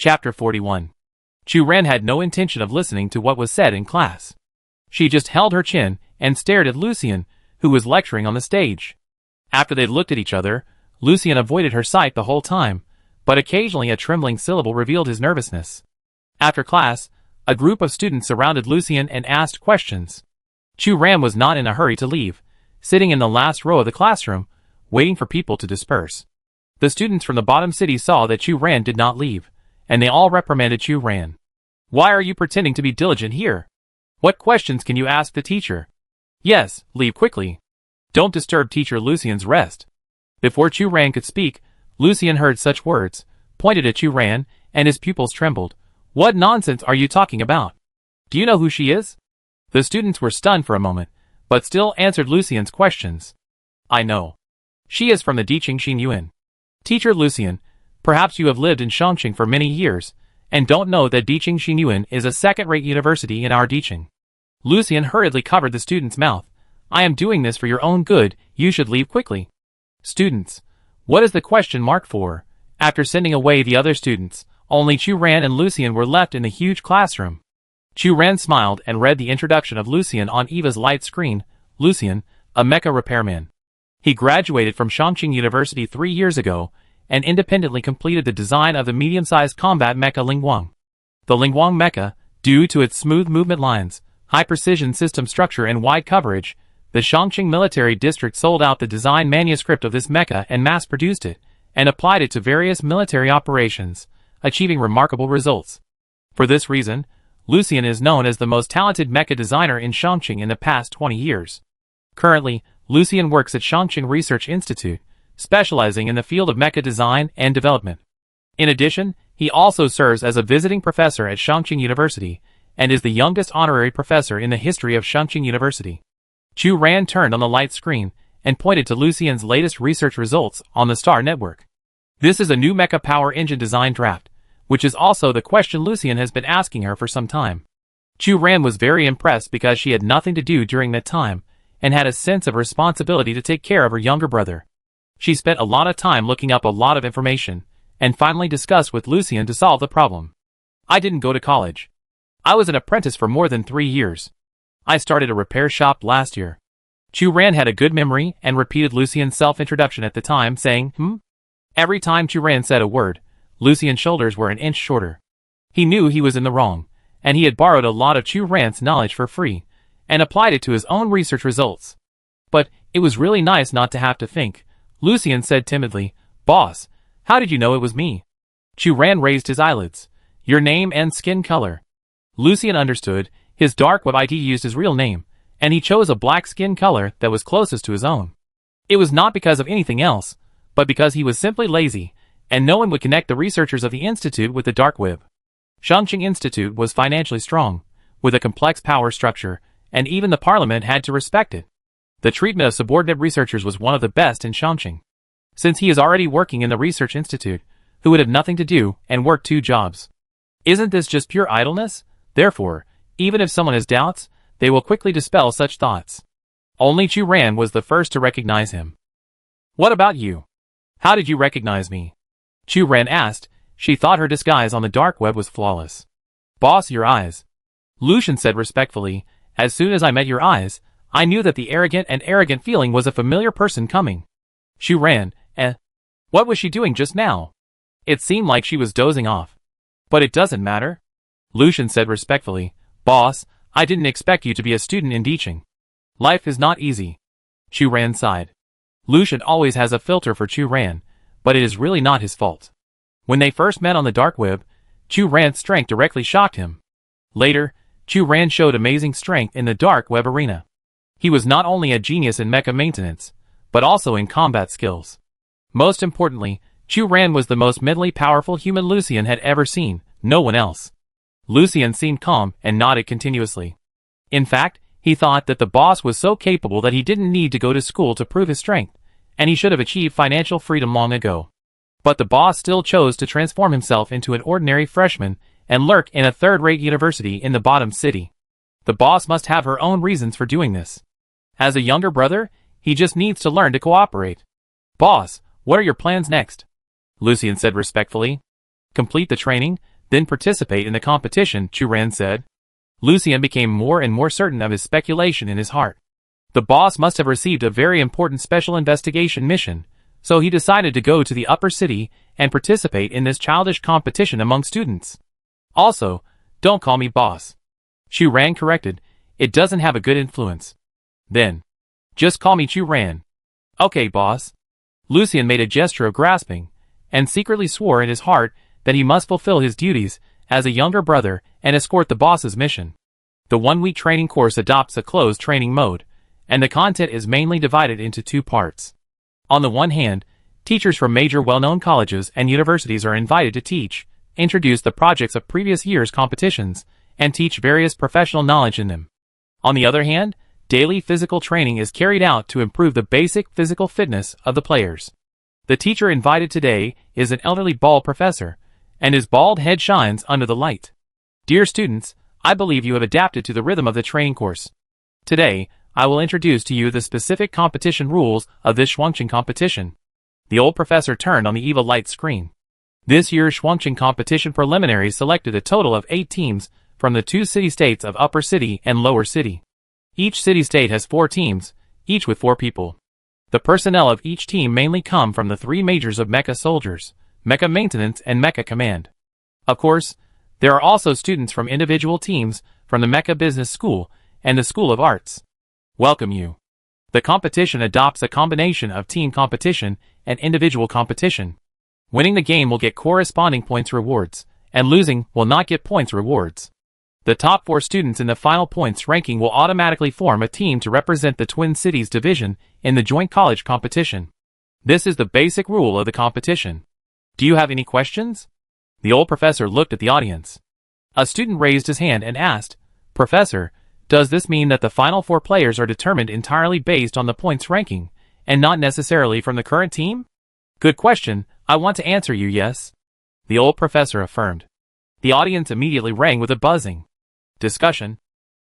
Chapter 41. Chu Ran had no intention of listening to what was said in class. She just held her chin and stared at Lucien, who was lecturing on the stage. After they looked at each other, Lucien avoided her sight the whole time, but occasionally a trembling syllable revealed his nervousness. After class, a group of students surrounded Lucien and asked questions. Chu Ran was not in a hurry to leave, sitting in the last row of the classroom, waiting for people to disperse. The students from the bottom city saw that Chu Ran did not leave, and they all reprimanded Chu Ran. "Why are you pretending to be diligent here? What questions can you ask the teacher? Yes, leave quickly. Don't disturb teacher Lucien's rest." Before Chu Ran could speak, Lucien heard such words, pointed at Chu Ran, and his pupils trembled. "What nonsense are you talking about? Do you know who she is?" The students were stunned for a moment, but still answered Lucien's questions. "I know. She is from the Diqing Xinyuan. Teacher Lucien, perhaps you have lived in Chongqing for many years, and don't know that Diqing Xinyuan is a second-rate university in our Diqing." Lucien hurriedly covered the student's mouth. "I am doing this for your own good, you should leave quickly." "Students, what is the question mark for?" After sending away the other students, only Chu Ran and Lucien were left in the huge classroom. Chu Ran smiled and read the introduction of Lucien on Eva's light screen. Lucien, a mecha repairman. He graduated from Chongqing University 3 years ago, and independently completed the design of the medium-sized combat mecha Lingguang. The Lingguang mecha, due to its smooth movement lines, high-precision system structure and wide coverage, the Chongqing Military District sold out the design manuscript of this mecha and mass-produced it, and applied it to various military operations, achieving remarkable results. For this reason, Lucien is known as the most talented mecha designer in Chongqing in the past 20 years. Currently, Lucien works at Chongqing Research Institute, specializing in the field of mecha design and development. In addition, he also serves as a visiting professor at Chongqing University, and is the youngest honorary professor in the history of Chongqing University. Chu Ran turned on the light screen, and pointed to Lucien's latest research results on the Star Network. This is a new mecha power engine design draft, which is also the question Lucien has been asking her for some time. Chu Ran was very impressed because she had nothing to do during that time, and had a sense of responsibility to take care of her younger brother. She spent a lot of time looking up a lot of information, and finally discussed with Lucien to solve the problem. "I didn't go to college. I was an apprentice for more than 3 years. I started a repair shop last year." Chu Ran had a good memory and repeated Lucien's self-introduction at the time, saying, Every time Chu Ran said a word, Lucien's shoulders were an inch shorter. He knew he was in the wrong, and he had borrowed a lot of Chu Ran's knowledge for free, and applied it to his own research results. But it was really nice not to have to think. Lucien said timidly, "Boss, how did you know it was me?" Chu Ran raised his eyelids. "Your name and skin color." Lucien understood. His dark web ID used his real name, and he chose a black skin color that was closest to his own. It was not because of anything else, but because he was simply lazy, and no one would connect the researchers of the institute with the dark web. Chongqing Institute was financially strong, with a complex power structure, and even the parliament had to respect it. The treatment of subordinate researchers was one of the best in Chongqing. Since he is already working in the research institute, who would have nothing to do and work 2 jobs? Isn't this just pure idleness? Therefore, even if someone has doubts, they will quickly dispel such thoughts. Only Chu Ran was the first to recognize him. "What about you? How did you recognize me?" Chu Ran asked. She thought her disguise on the dark web was flawless. "Boss, your eyes." Lucien said respectfully, "As soon as I met your eyes, I knew that the arrogant feeling was a familiar person coming." Chu Ran, What was she doing just now? It seemed like she was dozing off. "But it doesn't matter." Lucien said respectfully, "Boss, I didn't expect you to be a student in Diqing. Life is not easy." Chu Ran sighed. Lucien always has a filter for Chu Ran, but it is really not his fault. When they first met on the dark web, Chu Ran's strength directly shocked him. Later, Chu Ran showed amazing strength in the dark web arena. He was not only a genius in mecha maintenance, but also in combat skills. Most importantly, Chu Ran was the most mentally powerful human Lucien had ever seen, no one else. Lucien seemed calm and nodded continuously. In fact, he thought that the boss was so capable that he didn't need to go to school to prove his strength, and he should have achieved financial freedom long ago. But the boss still chose to transform himself into an ordinary freshman and lurk in a third-rate university in the bottom city. The boss must have her own reasons for doing this. As a younger brother, he just needs to learn to cooperate. "Boss, what are your plans next?" Lucien said respectfully. "Complete the training, then participate in the competition, Churan said. Lucian became more and more certain of his speculation in his heart. The boss must have received a very important special investigation mission, so he decided to go to the upper city and participate in this childish competition among students. Also, don't call me boss. Churan corrected, it doesn't have a good influence. Then, just call me Churan. Okay, boss. Lucian made a gesture of grasping, and secretly swore in his heart that he must fulfill his duties as a younger brother and escort the boss's mission. The 1-week training course adopts a closed training mode, and the content is mainly divided into 2 parts. On the one hand, teachers from major well-known colleges and universities are invited to teach, introduce the projects of previous year's competitions, and teach various professional knowledge in them. On the other hand, daily physical training is carried out to improve the basic physical fitness of the players. The teacher invited today is an elderly bald professor, and his bald head shines under the light. Dear students, I believe you have adapted to the rhythm of the training course. Today, I will introduce to you the specific competition rules of this Shuangqing competition. The old professor turned on the evil light screen. This year's Shuangqing competition preliminaries selected a total of 8 teams from the 2 city-states of Upper City and Lower City. Each city-state has 4 teams, each with 4 people. The personnel of each team mainly come from the 3 majors of Mecha soldiers, Mecha maintenance and Mecha command. Of course, there are also students from individual teams from the Mecha Business School and the School of Arts. Welcome you. The competition adopts a combination of team competition and individual competition. Winning the game will get corresponding points rewards, and losing will not get points rewards. The top 4 students in the final points ranking will automatically form a team to represent the Twin Cities division in the joint college competition. This is the basic rule of the competition. Do you have any questions? The old professor looked at the audience. A student raised his hand and asked, Professor, does this mean that the final 4 players are determined entirely based on the points ranking, and not necessarily from the current team? Good question, I want to answer you yes. The old professor affirmed. The audience immediately rang with a buzzing. Discussion.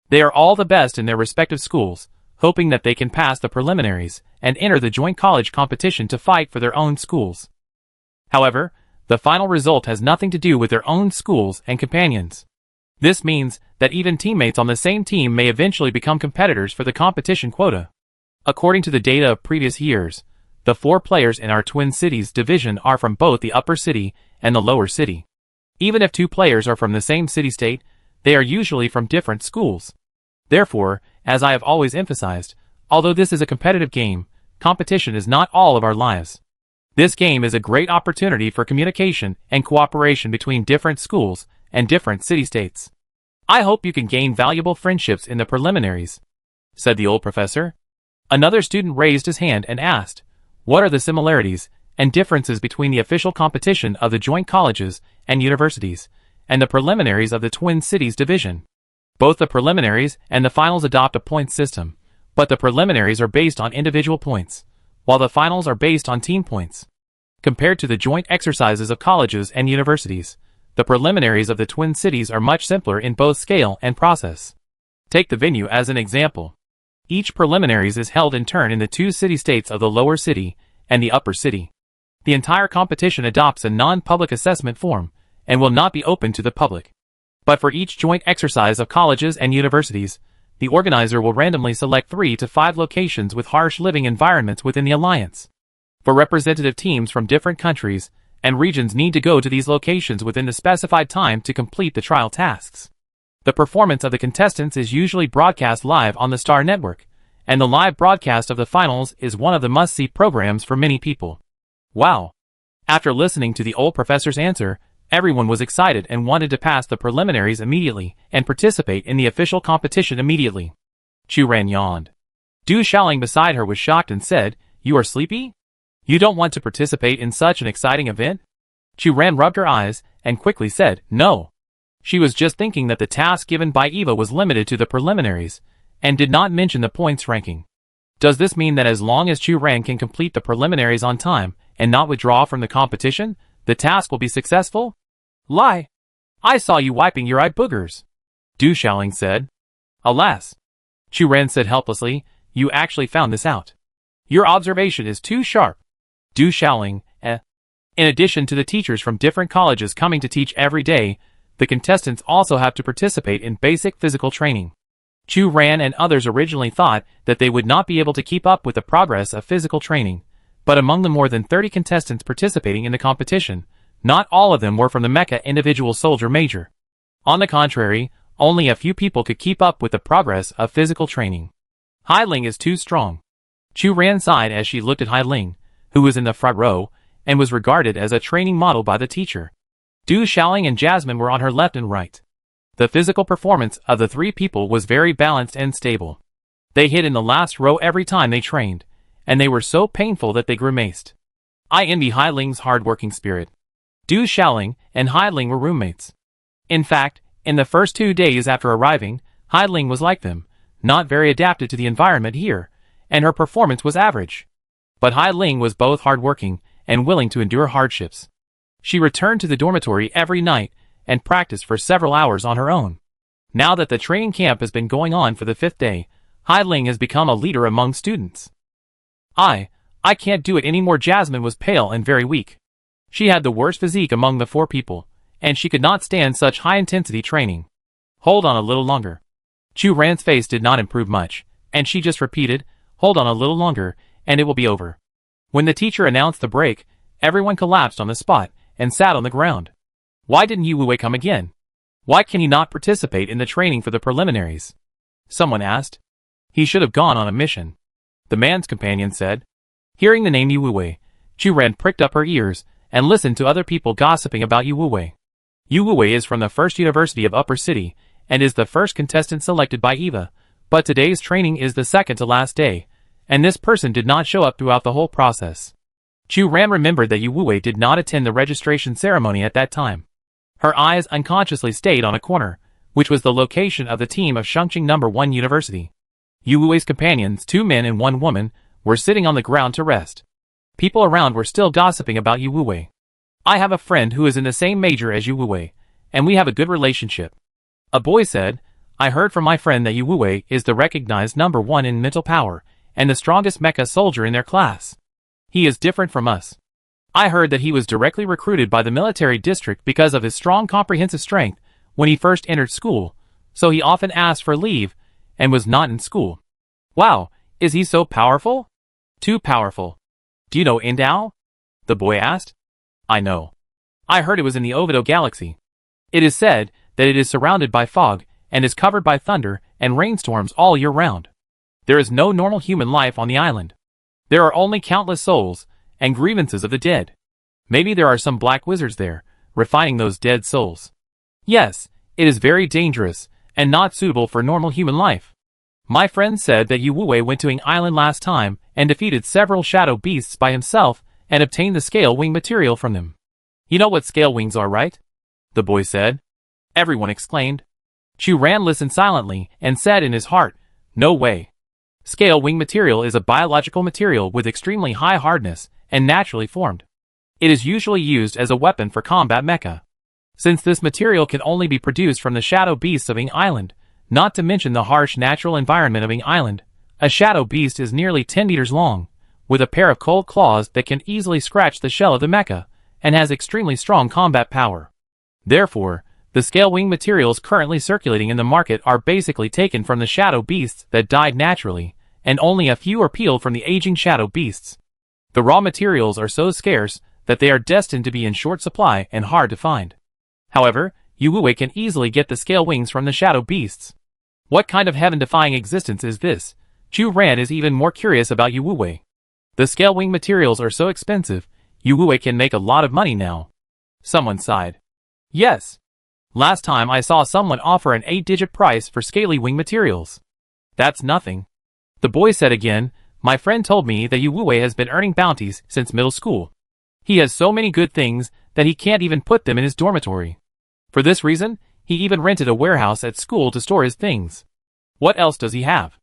They are all the best in their respective schools, hoping that they can pass the preliminaries and enter the joint college competition to fight for their own schools. However, the final result has nothing to do with their own schools and companions. This means that even teammates on the same team may eventually become competitors for the competition quota. According to the data of previous years, the 4 players in our Twin Cities division are from both the Upper City and the Lower City. Even if 2 players are from the same city-state, they are usually from different schools. Therefore, as I have always emphasized, although this is a competitive game, competition is not all of our lives. This game is a great opportunity for communication and cooperation between different schools and different city-states. I hope you can gain valuable friendships in the preliminaries, said the old professor. Another student raised his hand and asked, what are the similarities and differences between the official competition of the joint colleges and universities and the preliminaries of the Twin Cities division? Both the preliminaries and the finals adopt a point system, but the preliminaries are based on individual points, while the finals are based on team points. Compared to the joint exercises of colleges and universities, the preliminaries of the Twin Cities are much simpler in both scale and process. Take the venue as an example. Each preliminaries is held in turn in the 2 city-states of the Lower City and the Upper City. The entire competition adopts a non-public assessment form and will not be open to the public. But for each joint exercise of colleges and universities, the organizer will randomly select 3 to 5 locations with harsh living environments within the alliance. For representative teams from different countries and regions need to go to these locations within the specified time to complete the trial tasks. The performance of the contestants is usually broadcast live on the Star Network, and the live broadcast of the finals is one of the must-see programs for many people. Wow! After listening to the old professor's answer, everyone was excited and wanted to pass the preliminaries immediately and participate in the official competition immediately. Churan yawned. Du Xiaoling beside her was shocked and said, You are sleepy? You don't want to participate in such an exciting event? Churan rubbed her eyes and quickly said, No. She was just thinking that the task given by Eva was limited to the preliminaries, and did not mention the points ranking. Does this mean that as long as Churan can complete the preliminaries on time and not withdraw from the competition, the task will be successful? Lie! I saw you wiping your eye boogers, Du Xiaoling said. Alas! Churan said helplessly, you actually found this out. Your observation is too sharp. Du Xiaoling, In addition to the teachers from different colleges coming to teach every day, The contestants also have to participate in basic physical training. Chu Ran and others originally thought that they would not be able to keep up with the progress of physical training, but among the more than 30 contestants participating in the competition, not all of them were from the Mecha Individual Soldier Major. On the contrary, only a few people could keep up with the progress of physical training. Hai Ling is too strong. Chu Ran sighed as she looked at Hai Ling, who was in the front row, and was regarded as a training model by the teacher. Du Xiaoling and Jasmine were on her left and right. The physical performance of the three people was very balanced and stable. They hit in the last row every time they trained, and they were so painful that they grimaced. I envy Hai Ling's hard-working spirit. Du Xiaoling and Hai Ling were roommates. In fact, in the first 2 days after arriving, Hai Ling was like them, not very adapted to the environment here, and her performance was average. But Hai Ling was both hard-working and willing to endure hardships. She returned to the dormitory every night and practiced for several hours on her own. Now that the training camp has been going on for the 5th day, Hai Ling has become a leader among students. I can't do it anymore. Jasmine was pale and very weak. She had the worst physique among the 4 people, and she could not stand such high-intensity training. Hold on a little longer. Chu Ran's face did not improve much, and she just repeated, hold on a little longer, and it will be over. When the teacher announced the break, everyone collapsed on the spot and sat on the ground. Why didn't Yu Wei come again? Why can he not participate in the training for the preliminaries? Someone asked. He should have gone on a mission. The man's companion said. Hearing the name Yu Wei, Chu Ran pricked up her ears and listened to other people gossiping about Yu Wei. Yu Wei is from the First University of Upper City and is the first contestant selected by Eva, but today's training is the second to last day, and this person did not show up throughout the whole process. Chu Ran remembered that Yu Wei did not attend the registration ceremony at that time. Her eyes unconsciously stayed on a corner, which was the location of the team of Shangqing No. 1 University. Yu Wei's companions, 2 men and 1 woman, were sitting on the ground to rest. People around were still gossiping about Yu Wei. I have a friend who is in the same major as Yu Wei, and we have a good relationship. A boy said, I heard from my friend that Yu Wei is the recognized No. 1 in mental power, and the strongest mecha soldier in their class. He is different from us. I heard that he was directly recruited by the military district because of his strong comprehensive strength when he first entered school, so he often asked for leave and was not in school. Wow, is he so powerful? Too powerful. Do you know Indao? The boy asked. I know. I heard it was in the Ovido Galaxy. It is said that it is surrounded by fog and is covered by thunder and rainstorms all year round. There is no normal human life on the island. There are only countless souls and grievances of the dead. Maybe there are some black wizards there, refining those dead souls. Yes, it is very dangerous and not suitable for normal human life. My friend said that Yu Wei went to Ing Island last time and defeated several shadow beasts by himself and obtained the scale wing material from them. You know what scale wings are, right? The boy said. Everyone exclaimed. Chu Ran listened silently and said in his heart, no way. Scale wing material is a biological material with extremely high hardness and naturally formed. It is usually used as a weapon for combat mecha. Since this material can only be produced from the shadow beasts of Ing Island, not to mention the harsh natural environment of Ing Island, a shadow beast is nearly 10 meters long, with a pair of cold claws that can easily scratch the shell of the mecha, and has extremely strong combat power. Therefore, the scale wing materials currently circulating in the market are basically taken from the shadow beasts that died naturally, and only a few are peeled from the aging shadow beasts. The raw materials are so scarce that they are destined to be in short supply and hard to find. However, Yu Wei can easily get the scale wings from the shadow beasts. What kind of heaven-defying existence is this? Chu Ran is even more curious about Yu Wei. The scale wing materials are so expensive, Yu Wei can make a lot of money now. Someone sighed. Yes. Last time I saw someone offer an 8-digit price for scaly wing materials. That's nothing. The boy said again, my friend told me that Yu Wei has been earning bounties since middle school. He has so many good things that he can't even put them in his dormitory. For this reason, he even rented a warehouse at school to store his things. What else does he have?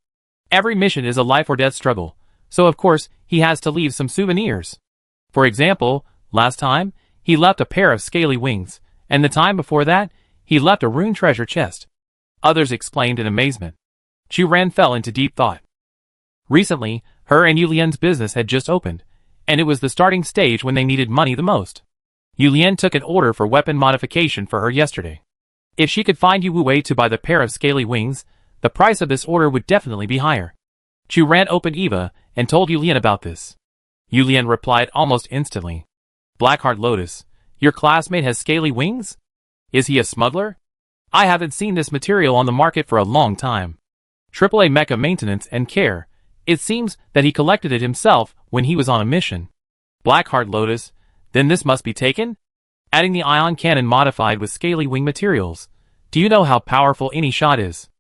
Every mission is a life or death struggle, so of course he has to leave some souvenirs. For example, last time, he left a pair of scaly wings, and the time before that, he left a rune treasure chest. Others exclaimed in amazement. Chu Ran fell into deep thought. Recently, her and Yulian's business had just opened, and it was the starting stage when they needed money the most. Yulian took an order for weapon modification for her yesterday. If she could find Yu Wei to buy the pair of scaly wings, the price of this order would definitely be higher. Chu Ran opened Eva and told Yulian about this. Yulian replied almost instantly. Blackheart Lotus, your classmate has scaly wings? Is he a smuggler? I haven't seen this material on the market for a long time. AAA Mecha maintenance and care. It seems that he collected it himself when he was on a mission. Blackheart Lotus, then this must be taken? Adding the ion cannon modified with scaly wing materials. Do you know how powerful any shot is?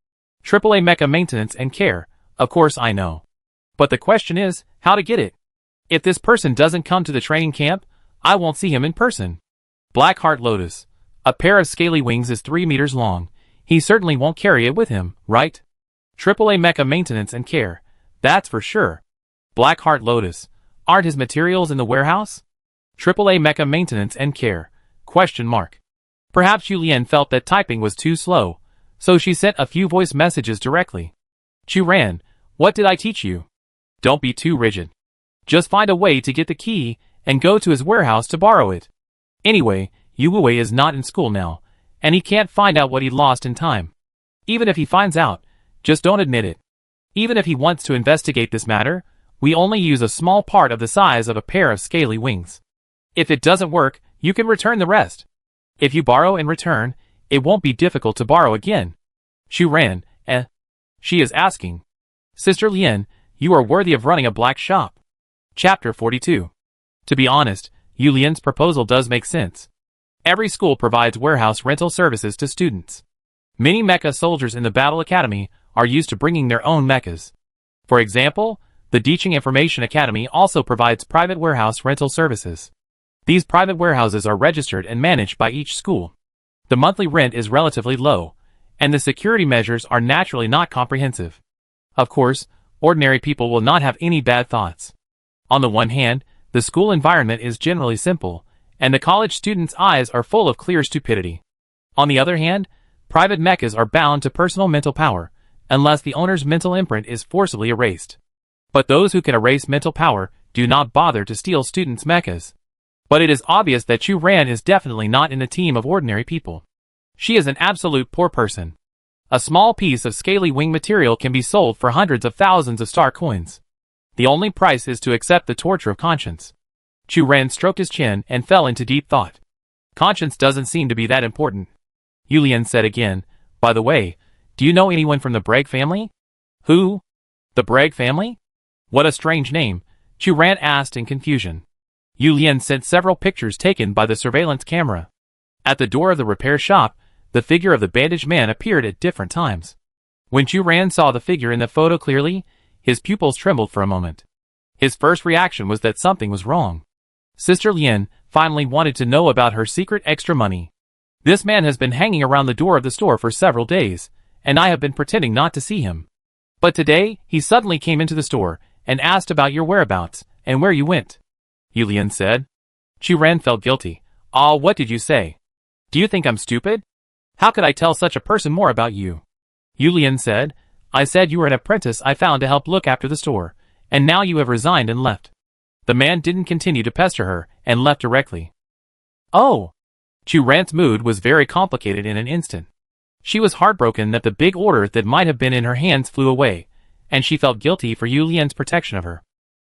AAA Mecha maintenance and care. Of course I know. But the question is, how to get it? If this person doesn't come to the training camp, I won't see him in person. Blackheart Lotus. A pair of scaly wings is 3 meters long. He certainly won't carry it with him, right? AAA Mecha maintenance and care. That's for sure. Blackheart Lotus. Aren't his materials in the warehouse? AAA Mecha maintenance and care. Question mark. Perhaps Yulian felt that typing was too slow, so she sent a few voice messages directly. Chu Ran, what did I teach you? Don't be too rigid. Just find a way to get the key and go to his warehouse to borrow it. Anyway, Yu Wei is not in school now, and he can't find out what he lost in time. Even if he finds out, just don't admit it. Even if he wants to investigate this matter, we only use a small part of the size of a pair of scaly wings. If it doesn't work, you can return the rest. If you borrow and return, it won't be difficult to borrow again. Chu Ran, She is asking. Sister Lien, you are worthy of running a black shop. Chapter 42. To be honest, Yulian's proposal does make sense. Every school provides warehouse rental services to students. Many mecha soldiers in the Battle Academy are used to bringing their own mechas. For example, the Diching Information Academy also provides private warehouse rental services. These private warehouses are registered and managed by each school. The monthly rent is relatively low, and the security measures are naturally not comprehensive. Of course, ordinary people will not have any bad thoughts. On the one hand, the school environment is generally simple, and the college students' eyes are full of clear stupidity. On the other hand, private mechas are bound to personal mental power, unless the owner's mental imprint is forcibly erased. But those who can erase mental power do not bother to steal students' mechas. But it is obvious that Chu Ran is definitely not in the team of ordinary people. She is an absolute poor person. A small piece of scaly wing material can be sold for hundreds of thousands of star coins. The only price is to accept the torture of conscience. Chu Ran stroked his chin and fell into deep thought. Conscience doesn't seem to be that important. Yulian said again, by the way, do you know anyone from the Bragg family? Who? The Bragg family? What a strange name, Chu Ran asked in confusion. Yulian sent several pictures taken by the surveillance camera. At the door of the repair shop, the figure of the bandaged man appeared at different times. When Chu Ran saw the figure in the photo clearly, his pupils trembled for a moment. His first reaction was that something was wrong. Sister Lien finally wanted to know about her secret extra money. This man has been hanging around the door of the store for several days, and I have been pretending not to see him. But today, he suddenly came into the store and asked about your whereabouts and where you went. Yulian said. Chu Ran felt guilty. What did you say? Do you think I'm stupid? How could I tell such a person more about you? Yulian said, I said you were an apprentice I found to help look after the store, and now you have resigned and left. The man didn't continue to pester her, and left directly. Oh! Chu Ran's mood was very complicated in an instant. She was heartbroken that the big order that might have been in her hands flew away, and she felt guilty for Yulian's protection of her.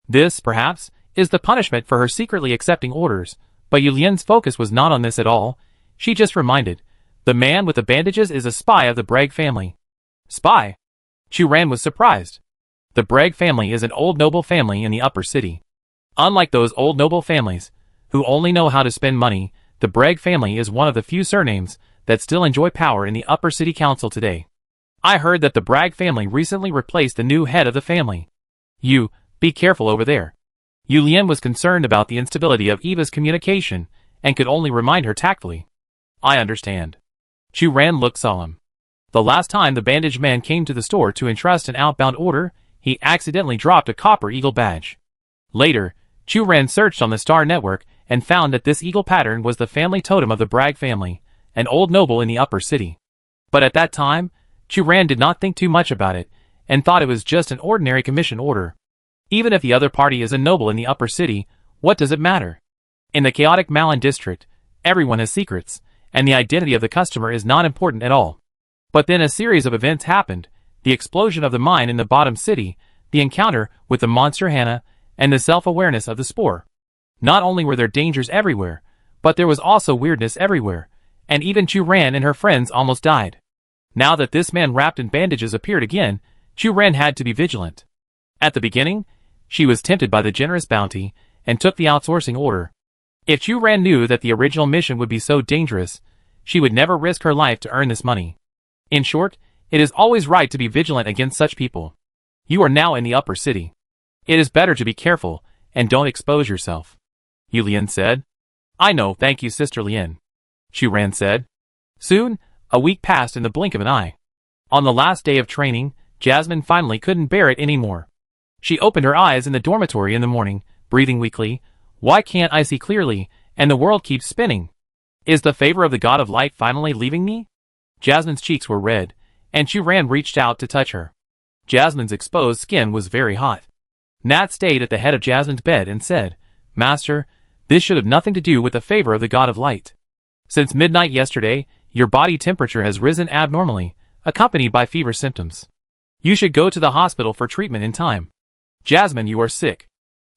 This, perhaps, is the punishment for her secretly accepting orders, but Yulian's focus was not on this at all. She just reminded, the man with the bandages is a spy of the Bragg family. Spy? Chu Ran was surprised. The Bragg family is an old noble family in the upper city. Unlike those old noble families, who only know how to spend money, the Bragg family is one of the few surnames that still enjoy power in the upper city council today. I heard that the Bragg family recently replaced the new head of the family. Be careful over there. Yulian was concerned about the instability of Eva's communication, and could only remind her tactfully. I understand. Chu Ran looked solemn. The last time the bandaged man came to the store to entrust an outbound order, he accidentally dropped a copper eagle badge. Later, Chu Ran searched on the star network and found that this eagle pattern was the family totem of the Bragg family, an old noble in the upper city. But at that time, Chu Ran did not think too much about it, and thought it was just an ordinary commission order. Even if the other party is a noble in the upper city, what does it matter? In the chaotic Malin district, everyone has secrets, and the identity of the customer is not important at all. But then a series of events happened: the explosion of the mine in the bottom city, the encounter with the monster Hannah, and the self-awareness of the spore. Not only were there dangers everywhere, but there was also weirdness everywhere, and even Chu Ran and her friends almost died. Now that this man wrapped in bandages appeared again, Chu Ran had to be vigilant. At the beginning, she was tempted by the generous bounty, and took the outsourcing order. If Chu Ran knew that the original mission would be so dangerous, she would never risk her life to earn this money. In short, it is always right to be vigilant against such people. You are now in the upper city. It is better to be careful, and don't expose yourself. Yu Lian said. I know, thank you, Sister Lian. Chu Ran said. Soon, a week passed in the blink of an eye. On the last day of training, Jasmine finally couldn't bear it anymore. She opened her eyes in the dormitory in the morning, breathing weakly. Why can't I see clearly, and the world keeps spinning? Is the favor of the god of light finally leaving me? Jasmine's cheeks were red, and Chu Ran reached out to touch her. Jasmine's exposed skin was very hot. Nat stayed at the head of Jasmine's bed and said, Master, this should have nothing to do with the favor of the god of light. Since midnight yesterday, your body temperature has risen abnormally, accompanied by fever symptoms. You should go to the hospital for treatment in time. Jasmine, you are sick.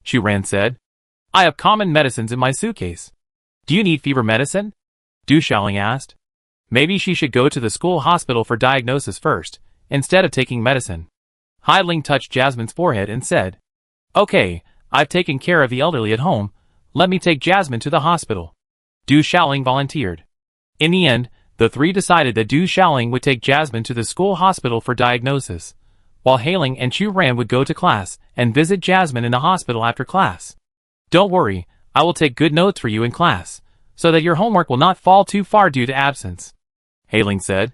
Chu Ran said. I have common medicines in my suitcase. Do you need fever medicine? Du Xiaoling asked. Maybe she should go to the school hospital for diagnosis first, instead of taking medicine. Hai Ling touched Jasmine's forehead and said, Okay, I've taken care of the elderly at home, let me take Jasmine to the hospital. Du Xiaoling volunteered. In the end, the three decided that Du Xiaoling would take Jasmine to the school hospital for diagnosis, while Hai Ling and Chu Ran would go to class and visit Jasmine in the hospital after class. Don't worry, I will take good notes for you in class, so that your homework will not fall too far due to absence. Hai Ling said.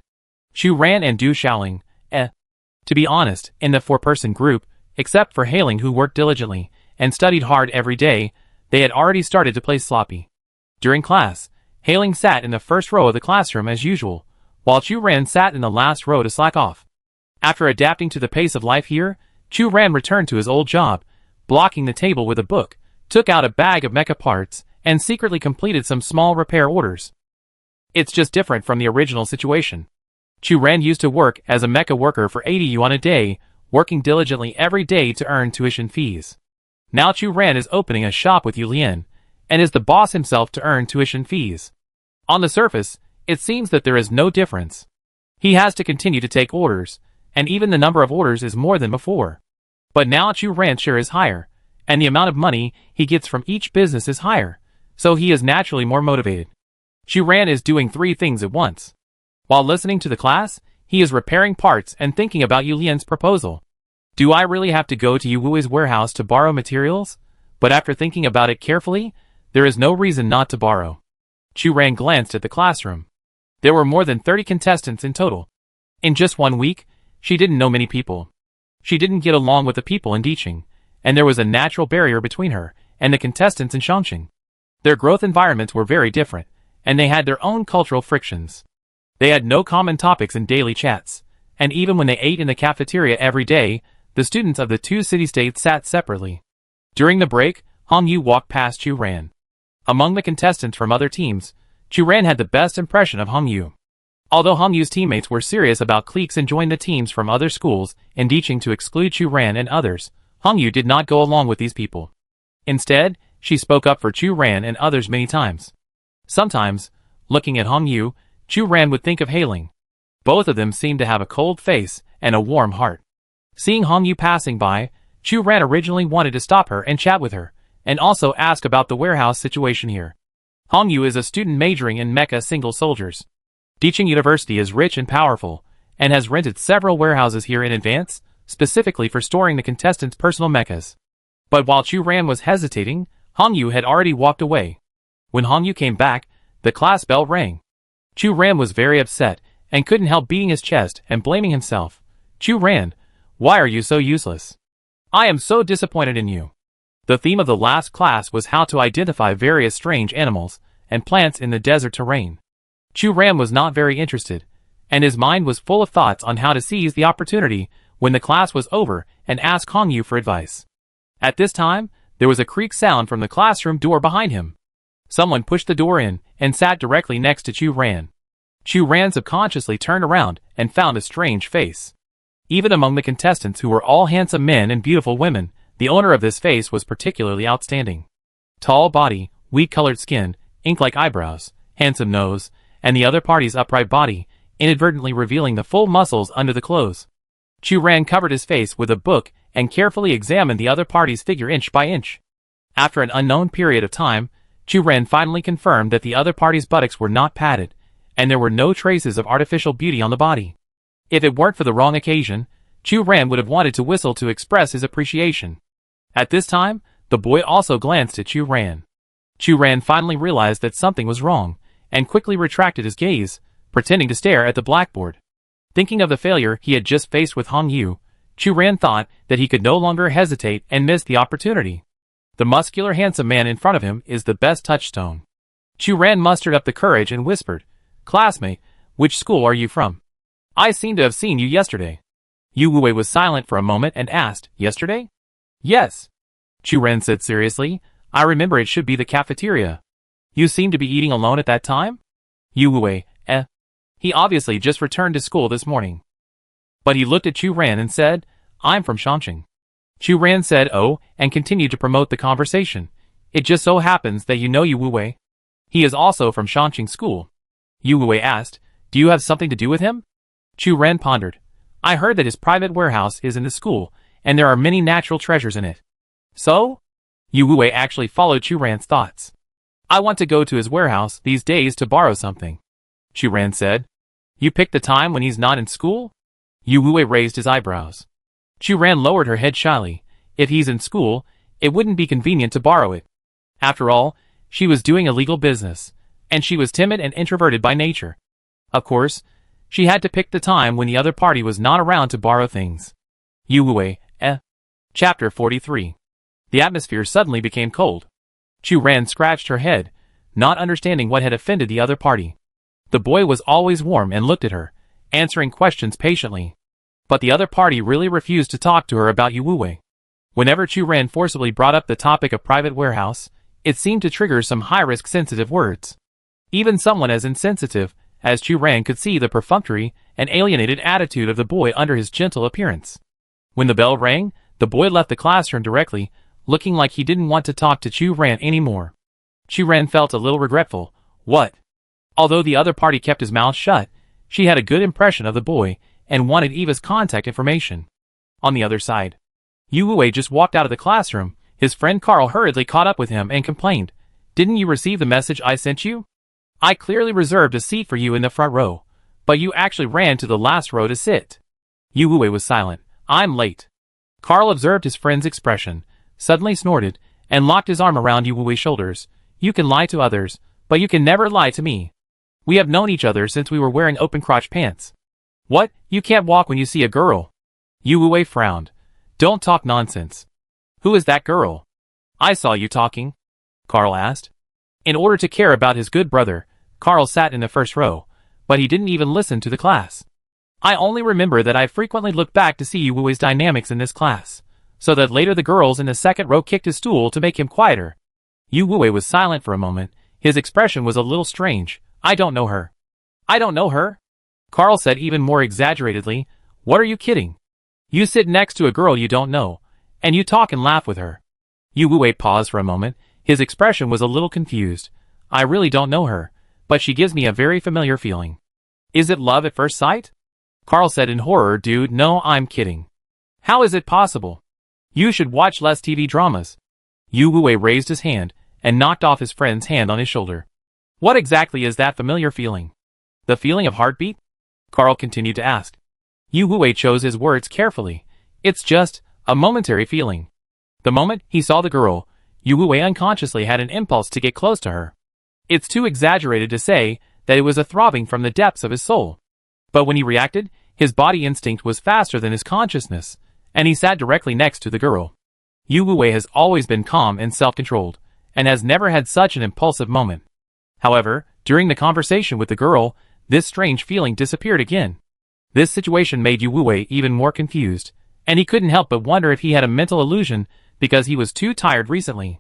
Chu Ran and Du Xiaoling, To be honest, in the four-person group, except for Hai Ling who worked diligently and studied hard every day, they had already started to play sloppy. During class, Hai Ling sat in the first row of the classroom as usual, while Chu Ran sat in the last row to slack off. After adapting to the pace of life here, Chu Ran returned to his old job, blocking the table with a book, took out a bag of mecha parts, and secretly completed some small repair orders. It's just different from the original situation. Chu Ran used to work as a mecha worker for 80 yuan a day, working diligently every day to earn tuition fees. Now Chu Ran is opening a shop with Yu Lian, and is the boss himself to earn tuition fees. On the surface, it seems that there is no difference. He has to continue to take orders, and even the number of orders is more than before. But now Chu Ran's share is higher, and the amount of money he gets from each business is higher, so he is naturally more motivated. Chu Ran is doing 3 things at once. While listening to the class, he is repairing parts and thinking about Yu Lian's proposal. Do I really have to go to Yu Wui's warehouse to borrow materials? But after thinking about it carefully, there is no reason not to borrow. Chu Ran glanced at the classroom. There were more than 30 contestants in total. In just 1 week, she didn't know many people. She didn't get along with the people in Diqing, and there was a natural barrier between her and the contestants in Chongqing. Their growth environments were very different, and they had their own cultural frictions. They had no common topics in daily chats, and even when they ate in the cafeteria every day, the students of the 2 city-states sat separately. During the break, Hong Yu walked past Chu Ran. Among the contestants from other teams, Chu Ran had the best impression of Hong Yu. Although Hong Yu's teammates were serious about cliques and joined the teams from other schools in Diqing to exclude Chu Ran and others, Hong Yu did not go along with these people. Instead, she spoke up for Chu Ran and others many times. Sometimes, looking at Hong Yu, Chu Ran would think of Hai Ling. Both of them seemed to have a cold face and a warm heart. Seeing Hong Yu passing by, Chu Ran originally wanted to stop her and chat with her, and also ask about the warehouse situation here. Hong Yu is a student majoring in Mecha single soldiers. Diqing University is rich and powerful, and has rented several warehouses here in advance, specifically for storing the contestants' personal mechas. But while Chu Ran was hesitating, Hong Yu had already walked away. When Hong Yu came back, the class bell rang. Chu Ran was very upset, and couldn't help beating his chest and blaming himself. Chu Ran, why are you so useless? I am so disappointed in you. The theme of the last class was how to identify various strange animals and plants in the desert terrain. Chu Ran was not very interested, and his mind was full of thoughts on how to seize the opportunity when the class was over and ask Hong Yu for advice. At this time, there was a creak sound from the classroom door behind him. Someone pushed the door in and sat directly next to Chu Ran. Chu Ran subconsciously turned around and found a strange face. Even among the contestants who were all handsome men and beautiful women, the owner of this face was particularly outstanding. Tall body, wheat-colored skin, ink-like eyebrows, handsome nose, and the other party's upright body, inadvertently revealing the full muscles under the clothes. Chu Ran covered his face with a book and carefully examined the other party's figure inch by inch. After an unknown period of time, Chu Ran finally confirmed that the other party's buttocks were not padded, and there were no traces of artificial beauty on the body. If it weren't for the wrong occasion, Chu Ran would have wanted to whistle to express his appreciation. At this time, the boy also glanced at Chu Ran. Chu Ran finally realized that something was wrong, and quickly retracted his gaze, pretending to stare at the blackboard. Thinking of the failure he had just faced with Hong Yu, Chu Ran thought that he could no longer hesitate and miss the opportunity. The muscular handsome man in front of him is the best touchstone. Chu Ran mustered up the courage and whispered, "Classmate, which school are you from? I seem to have seen you yesterday." Yu Wuwei was silent for a moment and asked, "Yesterday?" "Yes," Chu Ran said seriously, "I remember it should be the cafeteria. You seemed to be eating alone at that time?" Yu Wuwei, He obviously just returned to school this morning. But he looked at Chu Ran and said, "I'm from Shanxing." Chu Ran said, "Oh," and continued to promote the conversation. "It just so happens that you know Yu Wuwei. He is also from Shanxing School." Yu Wuwei asked, "Do you have something to do with him?" Chu Ran pondered. "I heard that his private warehouse is in the school, and there are many natural treasures in it." "So?" Yu Wuwei actually followed Chu Ran's thoughts. "I want to go to his warehouse these days to borrow something," Chu Ran said. "You pick the time when he's not in school?" Yu Wuwei raised his eyebrows. Chu Ran lowered her head shyly. If he's in school, it wouldn't be convenient to borrow it. After all, she was doing illegal business, and she was timid and introverted by nature. Of course, she had to pick the time when the other party was not around to borrow things. Yu Wuwei, Chapter 43. The atmosphere suddenly became cold. Chu Ran scratched her head, not understanding what had offended the other party. The boy was always warm and looked at her, answering questions patiently. But the other party really refused to talk to her about Yu Wuwei. Whenever Chu Ran forcibly brought up the topic of private warehouse, it seemed to trigger some high-risk sensitive words. Even someone as insensitive as Chu Ran could see the perfunctory and alienated attitude of the boy under his gentle appearance. When the bell rang, the boy left the classroom directly, looking like he didn't want to talk to Chu Ran anymore. Chu Ran felt a little regretful. What? Although the other party kept his mouth shut, she had a good impression of the boy and wanted Eva's contact information. On the other side, Yu Wuwei just walked out of the classroom. His friend Carl hurriedly caught up with him and complained, "Didn't you receive the message I sent you? I clearly reserved a seat for you in the front row, but you actually ran to the last row to sit." Yu Wuwei was silent. "I'm late." Carl observed his friend's expression, suddenly snorted, and locked his arm around Yu Wuwei's shoulders. "You can lie to others, but you can never lie to me. We have known each other since we were wearing open-crotch pants." "What? You can't walk when you see a girl?" Yu Wuwei frowned. "Don't talk nonsense." "Who is that girl?" "I saw you talking," Carl asked. In order to care about his good brother, Carl sat in the first row, but he didn't even listen to the class. "I only remember that I frequently looked back to see Yu Wuwei's dynamics in this class, so that later the girls in the second row kicked his stool to make him quieter." Yu Wuwei was silent for a moment. His expression was a little strange. "I don't know her." "I don't know her?" Carl said even more exaggeratedly. "What are you kidding? You sit next to a girl you don't know, and you talk and laugh with her." Yu Wuwei paused for a moment. His expression was a little confused. "I really don't know her, but she gives me a very familiar feeling." "Is it love at first sight?" Carl said in horror. "Dude, no, I'm kidding. How is it possible? You should watch less TV dramas." Yu Wuwei raised his hand and knocked off his friend's hand on his shoulder. "What exactly is that familiar feeling? The feeling of heartbeat?" Carl continued to ask. Yu Wuwei chose his words carefully. "It's just a momentary feeling." The moment he saw the girl, Yu Wuwei unconsciously had an impulse to get close to her. It's too exaggerated to say that it was a throbbing from the depths of his soul. But when he reacted, his body instinct was faster than his consciousness, and he sat directly next to the girl. Yu Wuwei has always been calm and self-controlled, and has never had such an impulsive moment. However, during the conversation with the girl, this strange feeling disappeared again. This situation made Yu Wuwei even more confused, and he couldn't help but wonder if he had a mental illusion because he was too tired recently.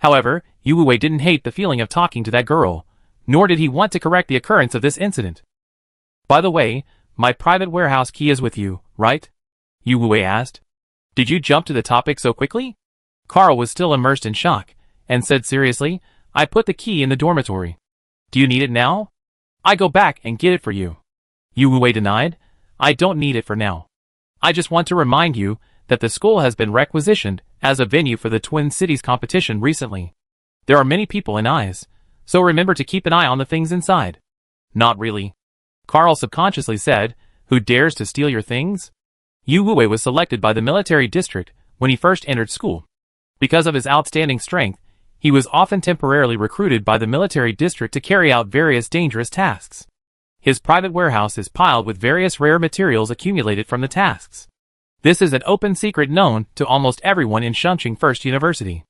However, Yu Wei didn't hate the feeling of talking to that girl, nor did he want to correct the occurrence of this incident. By the way, my private warehouse key is with you, right? Yu Wei asked. Did you jump to the topic so quickly? Carl was still immersed in shock, and said seriously, I put the key in the dormitory. Do you need it now? I go back and get it for you. Yu Wei denied. I don't need it for now. I just want to remind you that the school has been requisitioned as a venue for the Twin Cities competition recently. There are many people and eyes, so remember to keep an eye on the things inside. Not really. Carl subconsciously said, who dares to steal your things? Yu Wei was selected by the military district when he first entered school. Because of his outstanding strength, he was often temporarily recruited by the military district to carry out various dangerous tasks. His private warehouse is piled with various rare materials accumulated from the tasks. This is an open secret known to almost everyone in Shunqing First University.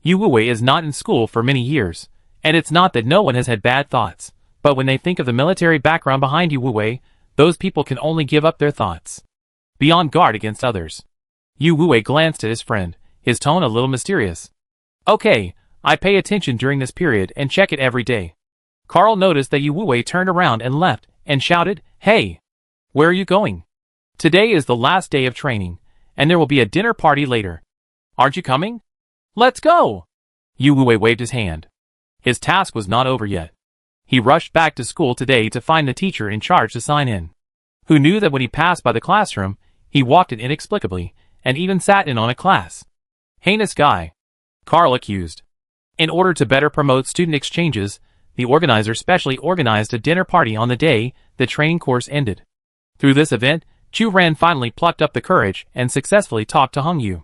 Yu Wei is not in school for many years, and it's not that no one has had bad thoughts, but when they think of the military background behind Yu Wei, those people can only give up their thoughts. Be on guard against others. Yu Wei glanced at his friend, his tone a little mysterious. Okay, I pay attention during this period and check it every day. Carl noticed that Yu Wei turned around and left, and shouted, Hey! Where are you going? Today is the last day of training, and there will be a dinner party later. Aren't you coming? Let's go! Yu Wei waved his hand. His task was not over yet. He rushed back to school today to find the teacher in charge to sign in, who knew that when he passed by the classroom, he walked in inexplicably, and even sat in on a class. Heinous guy. Carl accused. In order to better promote student exchanges, the organizer specially organized a dinner party on the day the training course ended. Through this event, Chu Ran finally plucked up the courage and successfully talked to Hong Yu.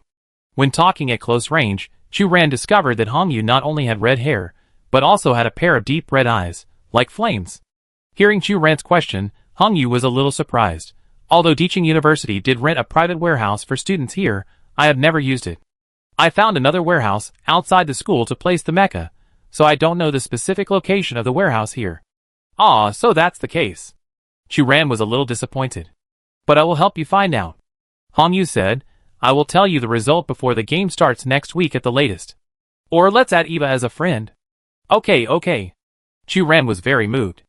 When talking at close range, Chu Ran discovered that Hong Yu not only had red hair, but also had a pair of deep red eyes, like flames. Hearing Chu Ran's question, Hong Yu was a little surprised. Although Diching University did rent a private warehouse for students here, I have never used it. I found another warehouse outside the school to place the Mecha, so I don't know the specific location of the warehouse here. Ah, so that's the case. Chu Ran was a little disappointed. But I will help you find out. Hong Yu said, I will tell you the result before the game starts next week at the latest. Or let's add Eva as a friend. Okay. Chu Ran was very moved.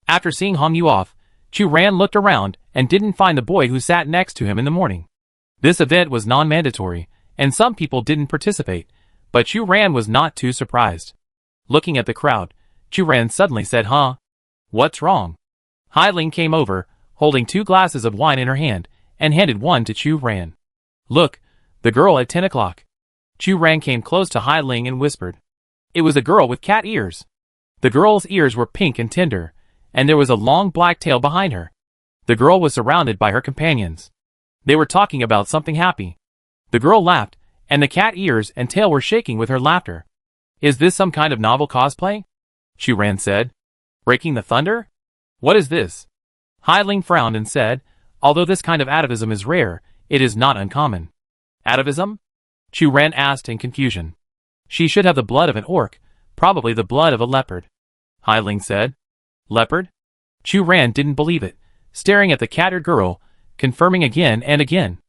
After seeing Hong Yu off, Chu Ran looked around and didn't find the boy who sat next to him in the morning. This event was non-mandatory, and some people didn't participate, but Chu Ran was not too surprised. Looking at the crowd, Chu Ran suddenly said, Huh? What's wrong? Hai Ling came over, holding 2 glasses of wine in her hand, and handed one to Chu Ran. Look, the girl at 10 o'clock. Chu Ran came close to Hai Ling and whispered. It was a girl with cat ears. The girl's ears were pink and tender, and there was a long black tail behind her. The girl was surrounded by her companions. They were talking about something happy. The girl laughed, and the cat ears and tail were shaking with her laughter. Is this some kind of novel cosplay? Chu Ran said. Breaking the thunder? What is this? Hai Ling frowned and said, although this kind of atavism is rare, it is not uncommon. Atavism? Chu Ran asked in confusion. She should have the blood of an orc, probably the blood of a leopard. Hai Ling said. Leopard? Chu Ran didn't believe it, staring at the cattered girl, confirming again and again.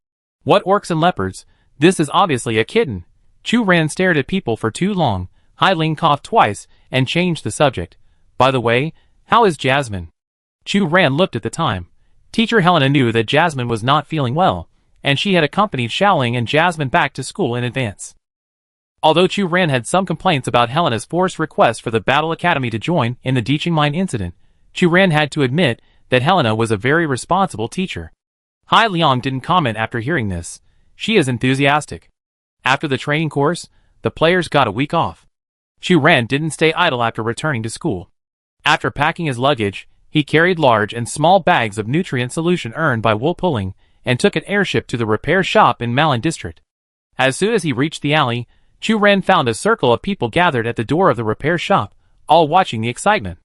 What orcs and leopards? This is obviously a kitten. Chu Ran stared at people for too long. Hai Ling coughed twice and changed the subject. By the way, how is Jasmine? Chu Ran looked at the time. Teacher Helena knew that Jasmine was not feeling well, and she had accompanied Xiaoling and Jasmine back to school in advance. Although Chu Ran had some complaints about Helena's forced request for the Battle Academy to join in the Diching Mine incident, Chu Ran had to admit that Helena was a very responsible teacher. Hai Liang didn't comment after hearing this. She is enthusiastic. After the training course, the players got a week off. Chu Ran didn't stay idle after returning to school. After packing his luggage, he carried large and small bags of nutrient solution earned by wool pulling, and took an airship to the repair shop in Malin District. As soon as he reached the alley, Chu Ran found a circle of people gathered at the door of the repair shop, all watching the excitement.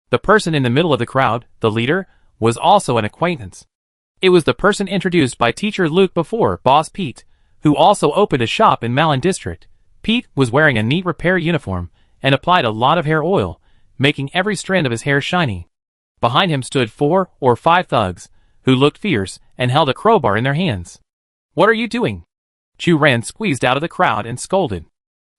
The person in the middle of the crowd, the leader, was also an acquaintance. It was the person introduced by teacher Luke before, Boss Pete, who also opened a shop in Malin District. Pete was wearing a neat repair uniform, and applied a lot of hair oil, making every strand of his hair shiny. Behind him stood 4 or 5 thugs, who looked fierce and held a crowbar in their hands. What are you doing? Chu Ran squeezed out of the crowd and scolded.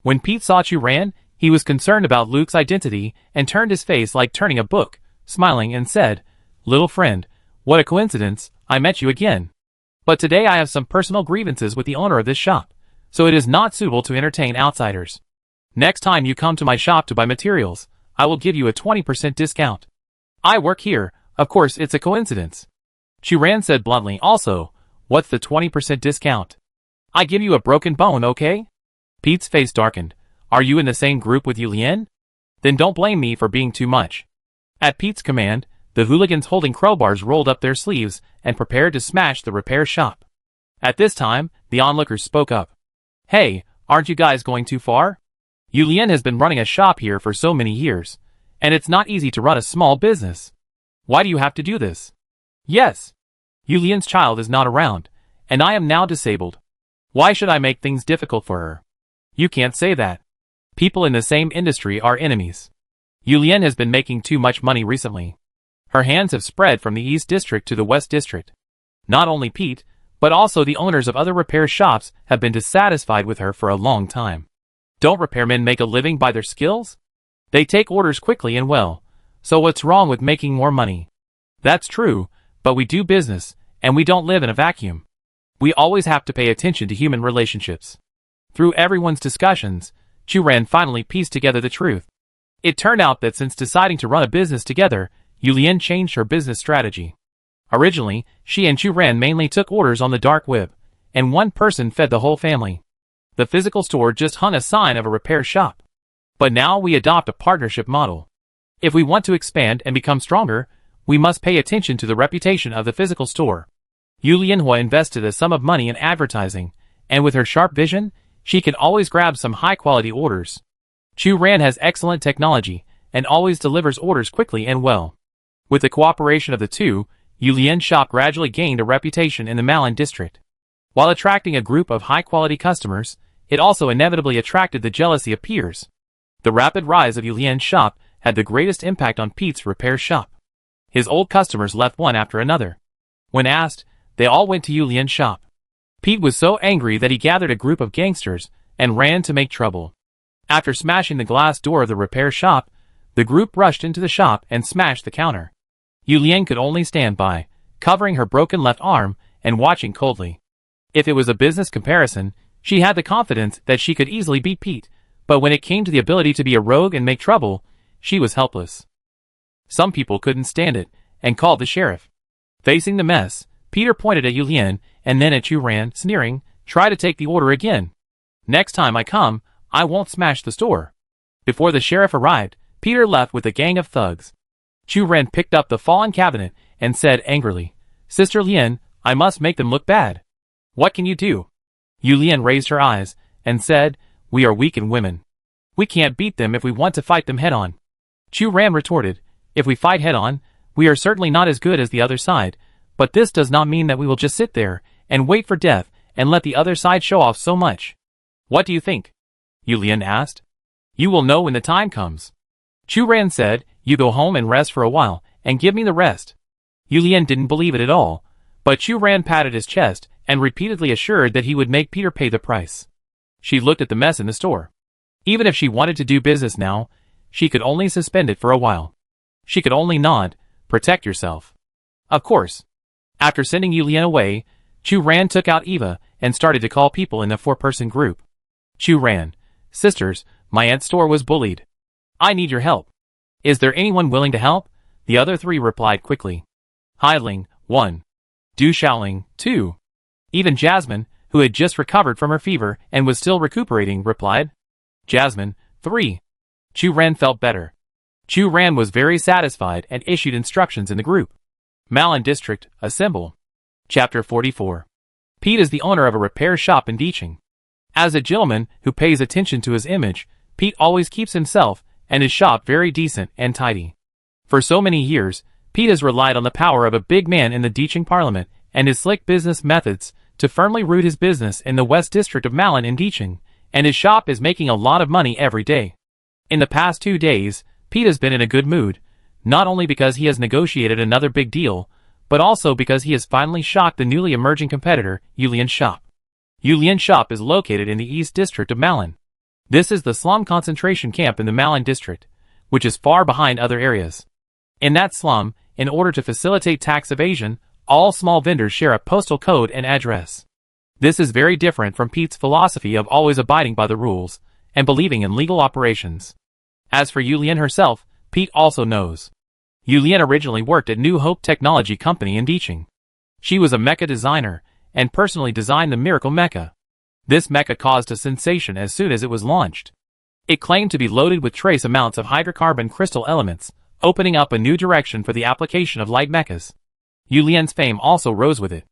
When Pete saw Chu Ran, he was concerned about Luke's identity and turned his face like turning a book, smiling and said, "Little friend, what a coincidence, I met you again. But today I have some personal grievances with the owner of this shop, so it is not suitable to entertain outsiders. Next time you come to my shop to buy materials, I will give you a 20% discount. I work here, of course it's a coincidence." Chu Ran said bluntly also, "What's the 20% discount? I give you a broken bone, okay?" Pete's face darkened. "Are you in the same group with Yu Lian? Then don't blame me for being too much." At Pete's command, the hooligans holding crowbars rolled up their sleeves and prepared to smash the repair shop. At this time, the onlookers spoke up. "Hey, aren't you guys going too far? Yu Lian has been running a shop here for so many years, and it's not easy to run a small business. Why do you have to do this? Yes. Yu Lian's child is not around, and I am now disabled. Why should I make things difficult for her? You can't say that. People in the same industry are enemies. Yu Lian has been making too much money recently. Her hands have spread from the East District to the West District. Not only Pete, but also the owners of other repair shops have been dissatisfied with her for a long time. Don't repairmen make a living by their skills? They take orders quickly and well, so what's wrong with making more money? That's true, but we do business, and we don't live in a vacuum. We always have to pay attention to human relationships." Through everyone's discussions, Chu Ran finally pieced together the truth. It turned out that since deciding to run a business together, Yu Lian changed her business strategy. Originally, she and Chu Ran mainly took orders on the dark web, and one person fed the whole family. The physical store just hung a sign of a repair shop. But now we adopt a partnership model. If we want to expand and become stronger, we must pay attention to the reputation of the physical store. Yu Lianhua invested a sum of money in advertising, and with her sharp vision, she can always grab some high-quality orders. Chu Ran has excellent technology, and always delivers orders quickly and well. With the cooperation of the two, Yu Lian's shop gradually gained a reputation in the Malin district. While attracting a group of high-quality customers, it also inevitably attracted the jealousy of peers. The rapid rise of Yu Lian's shop had the greatest impact on Pete's repair shop. His old customers left one after another. When asked, they all went to Yu Lian's shop. Pete was so angry that he gathered a group of gangsters and ran to make trouble. After smashing the glass door of the repair shop, the group rushed into the shop and smashed the counter. Yu Lian could only stand by, covering her broken left arm and watching coldly. If it was a business comparison, she had the confidence that she could easily beat Pete, but when it came to the ability to be a rogue and make trouble, she was helpless. Some people couldn't stand it and called the sheriff. Facing the mess, Peter pointed at Yu Lian and then at Chu Ran, sneering, "Try to take the order again. Next time I come, I won't smash the store." Before the sheriff arrived, Peter left with a gang of thugs. Chu Ran picked up the fallen cabinet and said angrily, "Sister Lian, I must make them look bad." "What can you do?" Yu Lian raised her eyes and said, "We are weak and women. We can't beat them if we want to fight them head-on." Chu Ran retorted, "If we fight head-on, we are certainly not as good as the other side, but this does not mean that we will just sit there and wait for death and let the other side show off so much." "What do you think?" Yu Lian asked. "You will know when the time comes." Chu Ran said, "You go home and rest for a while, and give me the rest." Yu Lian didn't believe it at all, but Chu Ran patted his chest and repeatedly assured that he would make Peter pay the price. She looked at the mess in the store. Even if she wanted to do business now, she could only suspend it for a while. She could only nod, "Protect yourself." Of course. After sending Yu Lian away, Chu Ran took out Eva and started to call people in the 4-person group. Chu Ran, "Sisters, my aunt's store was bullied. I need your help. Is there anyone willing to help?" The other 3 replied quickly. Hailing, 1. Du Shaoling, 2. Even Jasmine, who had just recovered from her fever and was still recuperating, replied. Jasmine, 3. Chu Ran felt better. Chu Ran was very satisfied and issued instructions in the group. Malin District, assemble. Chapter 44. Pete is the owner of a repair shop in Dicheng. As a gentleman who pays attention to his image, Pete always keeps himself and his shop very decent and tidy. For so many years, Pete has relied on the power of a big man in the Dicheng Parliament and his slick business methods to firmly root his business in the West District of Malin in Dicheng, and his shop is making a lot of money every day. In the past 2 days, Pete has been in a good mood, not only because he has negotiated another big deal, but also because he has finally shocked the newly emerging competitor, Yu Lian's shop. Yu Lian's shop is located in the East District of Malin. This is the slum concentration camp in the Malin district, which is far behind other areas. In that slum, in order to facilitate tax evasion, all small vendors share a postal code and address. This is very different from Pete's philosophy of always abiding by the rules and believing in legal operations. As for Yulian herself, Pete also knows. Yulian originally worked at New Hope Technology Company in Beijing. She was a mecha designer and personally designed the Miracle Mecha. This mecha caused a sensation as soon as it was launched. It claimed to be loaded with trace amounts of hydrocarbon crystal elements, opening up a new direction for the application of light mechas. Yulian's fame also rose with it.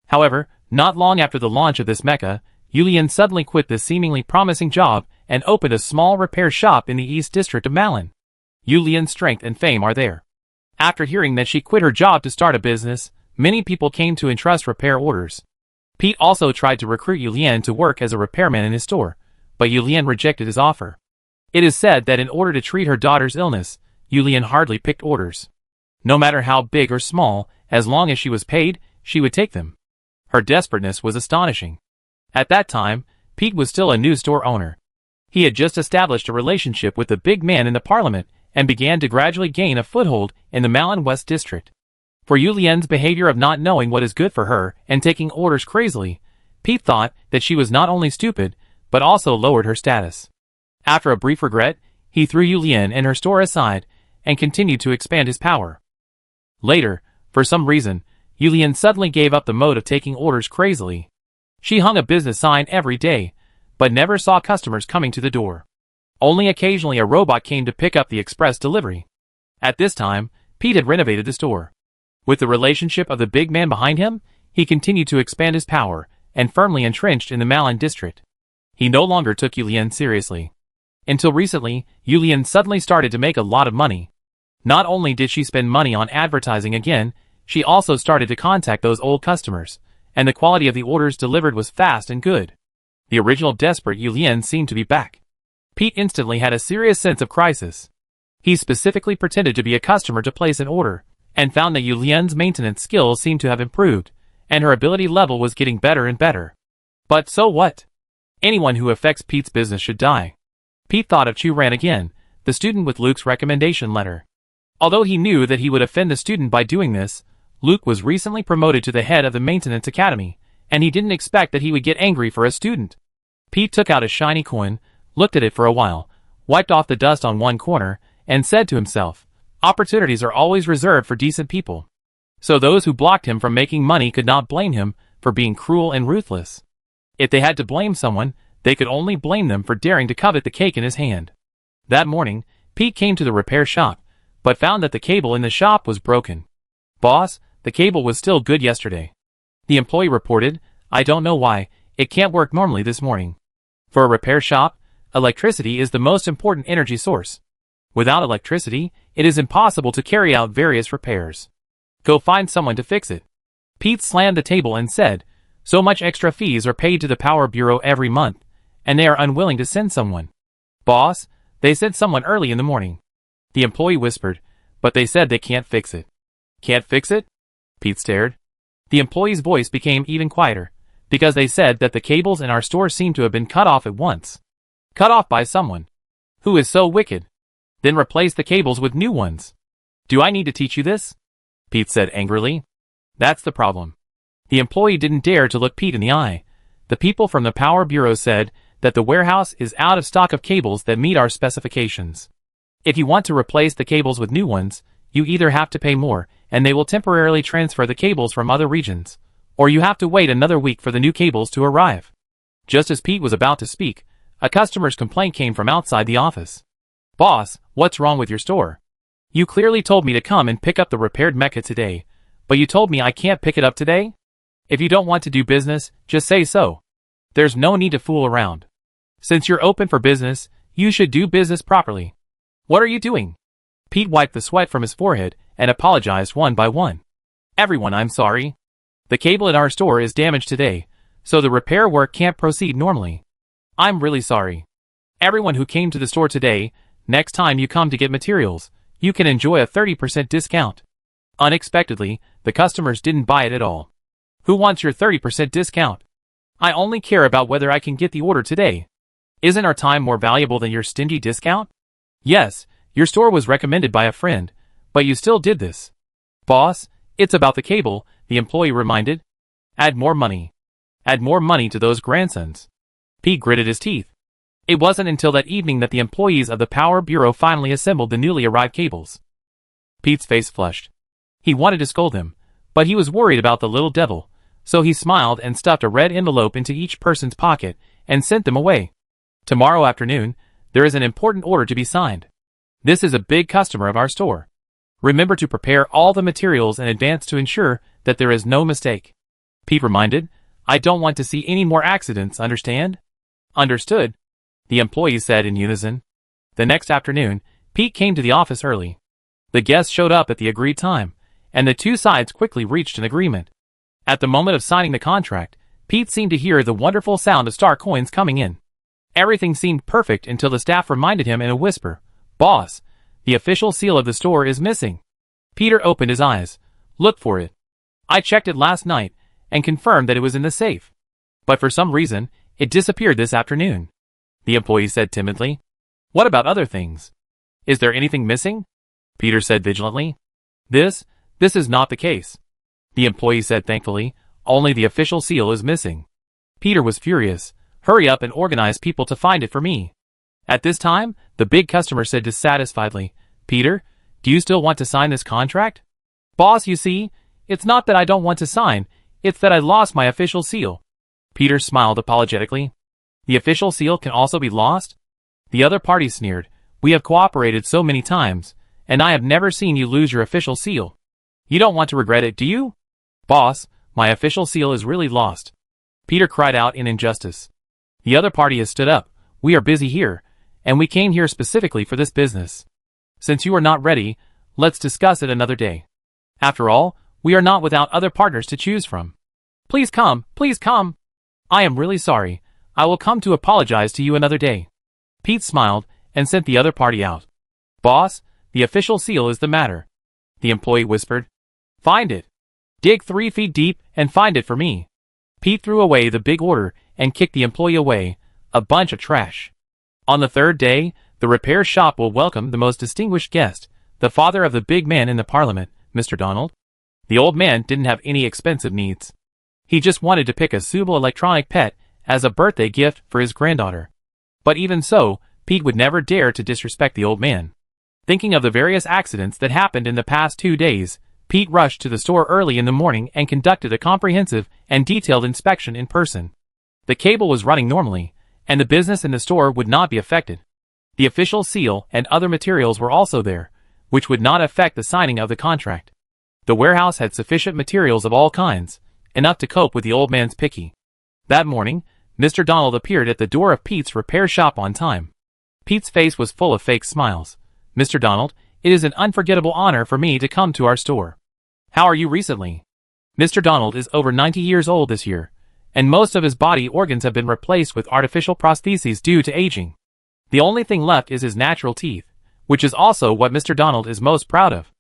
However, not long after the launch of this mecha, Yulian suddenly quit this seemingly promising job and opened a small repair shop in the East District of Malin. Yulian's strength and fame are there. After hearing that she quit her job to start a business, many people came to entrust repair orders. Pete also tried to recruit Yulian to work as a repairman in his store, but Yulian rejected his offer. It is said that in order to treat her daughter's illness, Yulian hardly picked orders. No matter how big or small, as long as she was paid, she would take them. Her desperateness was astonishing. At that time, Pete was still a new store owner. He had just established a relationship with the big man in the parliament and began to gradually gain a foothold in the Malin West district. For Yulian's behavior of not knowing what is good for her and taking orders crazily, Pete thought that she was not only stupid, but also lowered her status. After a brief regret, he threw Yulian and her store aside and continued to expand his power. Later, for some reason, Yulian suddenly gave up the mode of taking orders crazily. She hung a business sign every day, but never saw customers coming to the door. Only occasionally a robot came to pick up the express delivery. At this time, Pete had renovated the store. With the relationship of the big man behind him, he continued to expand his power and firmly entrenched in the Malin district. He no longer took Yulian seriously. Until recently, Yulian suddenly started to make a lot of money. Not only did she spend money on advertising again, she also started to contact those old customers, and the quality of the orders delivered was fast and good. The original desperate Yulian seemed to be back. Pete instantly had a serious sense of crisis. He specifically pretended to be a customer to place an order, and found that Yulian's maintenance skills seemed to have improved, and her ability level was getting better and better. But so what? Anyone who affects Pete's business should die. Pete thought of Chu Ran again, the student with Luke's recommendation letter. Although he knew that he would offend the student by doing this, Luke was recently promoted to the head of the maintenance academy, and he didn't expect that he would get angry for a student. Pete took out a shiny coin, looked at it for a while, wiped off the dust on one corner, and said to himself, opportunities are always reserved for decent people. So those who blocked him from making money could not blame him for being cruel and ruthless. If they had to blame someone, they could only blame them for daring to covet the cake in his hand. That morning, Pete came to the repair shop, but found that the cable in the shop was broken. Boss, the cable was still good yesterday. The employee reported, I don't know why, it can't work normally this morning. For a repair shop, electricity is the most important energy source. Without electricity, it is impossible to carry out various repairs. Go find someone to fix it. Pete slammed the table and said, so much extra fees are paid to the Power Bureau every month, and they are unwilling to send someone. Boss, they sent someone early in the morning. The employee whispered, but they said they can't fix it. Can't fix it? Pete stared. The employee's voice became even quieter, because they said that the cables in our store seem to have been cut off at once. Cut off by someone. Who is so wicked? Then replace the cables with new ones. Do I need to teach you this? Pete said angrily. That's the problem. The employee didn't dare to look Pete in the eye. The people from the Power Bureau said that the warehouse is out of stock of cables that meet our specifications. If you want to replace the cables with new ones, you either have to pay more, and they will temporarily transfer the cables from other regions, or you have to wait another week for the new cables to arrive. Just as Pete was about to speak, a customer's complaint came from outside the office. Boss, what's wrong with your store? You clearly told me to come and pick up the repaired mecha today, but you told me I can't pick it up today? If you don't want to do business, just say so. There's no need to fool around. Since you're open for business, you should do business properly. What are you doing? Pete wiped the sweat from his forehead and apologized one by one. Everyone, I'm sorry. The cable in our store is damaged today, so the repair work can't proceed normally. I'm really sorry. Everyone who came to the store today, next time you come to get materials, you can enjoy a 30% discount. Unexpectedly, the customers didn't buy it at all. Who wants your 30% discount? I only care about whether I can get the order today. Isn't our time more valuable than your stingy discount? Yes, your store was recommended by a friend, but you still did this. Boss, it's about the cable, the employee reminded. Add more money. Add more money to those grandsons. Pete gritted his teeth. It wasn't until that evening that the employees of the Power Bureau finally assembled the newly arrived cables. Pete's face flushed. He wanted to scold him, but he was worried about the little devil, so he smiled and stuffed a red envelope into each person's pocket and sent them away. Tomorrow afternoon, there is an important order to be signed. This is a big customer of our store. Remember to prepare all the materials in advance to ensure that there is no mistake. Pete reminded, I don't want to see any more accidents, understand? Understood, the employees said in unison. The next afternoon, Pete came to the office early. The guests showed up at the agreed time, and the two sides quickly reached an agreement. At the moment of signing the contract, Pete seemed to hear the wonderful sound of star coins coming in. Everything seemed perfect until the staff reminded him in a whisper, Boss, the official seal of the store is missing. Peter opened his eyes. Look for it. I checked it last night and confirmed that it was in the safe. But for some reason, it disappeared this afternoon. The employee said timidly. What about other things? Is there anything missing? Peter said vigilantly. This is not the case. The employee said thankfully, only the official seal is missing. Peter was furious. Hurry up and organize people to find it for me. At this time, the big customer said dissatisfiedly, Peter, do you still want to sign this contract? Boss, you see, it's not that I don't want to sign, it's that I lost my official seal. Peter smiled apologetically. The official seal can also be lost? The other party sneered. We have cooperated so many times, and I have never seen you lose your official seal. You don't want to regret it, do you? Boss, my official seal is really lost. Peter cried out in injustice. The other party has stood up. We are busy here, and we came here specifically for this business. Since you are not ready, let's discuss it another day. After all, we are not without other partners to choose from. Please come, please come. I am really sorry. I will come to apologize to you another day. Pete smiled and sent the other party out. Boss, the official seal is the matter. The employee whispered. Find it. Dig 3 feet deep and find it for me. Pete threw away the big order and kicked the employee away, a bunch of trash. On the third day, the repair shop will welcome the most distinguished guest, the father of the big man in the parliament, Mr. Donald. The old man didn't have any expensive needs. He just wanted to pick a suitable electronic pet as a birthday gift for his granddaughter. But even so, Pete would never dare to disrespect the old man. Thinking of the various accidents that happened in the past 2 days, Pete rushed to the store early in the morning and conducted a comprehensive and detailed inspection in person. The cable was running normally, and the business in the store would not be affected. The official seal and other materials were also there, which would not affect the signing of the contract. The warehouse had sufficient materials of all kinds, enough to cope with the old man's picky. That morning, Mr. Donald appeared at the door of Pete's repair shop on time. Pete's face was full of fake smiles. Mr. Donald, it is an unforgettable honor for me to come to our store. How are you recently? Mr. Donald is over 90 years old this year, and most of his body organs have been replaced with artificial prostheses due to aging. The only thing left is his natural teeth, which is also what Mr. Donald is most proud of.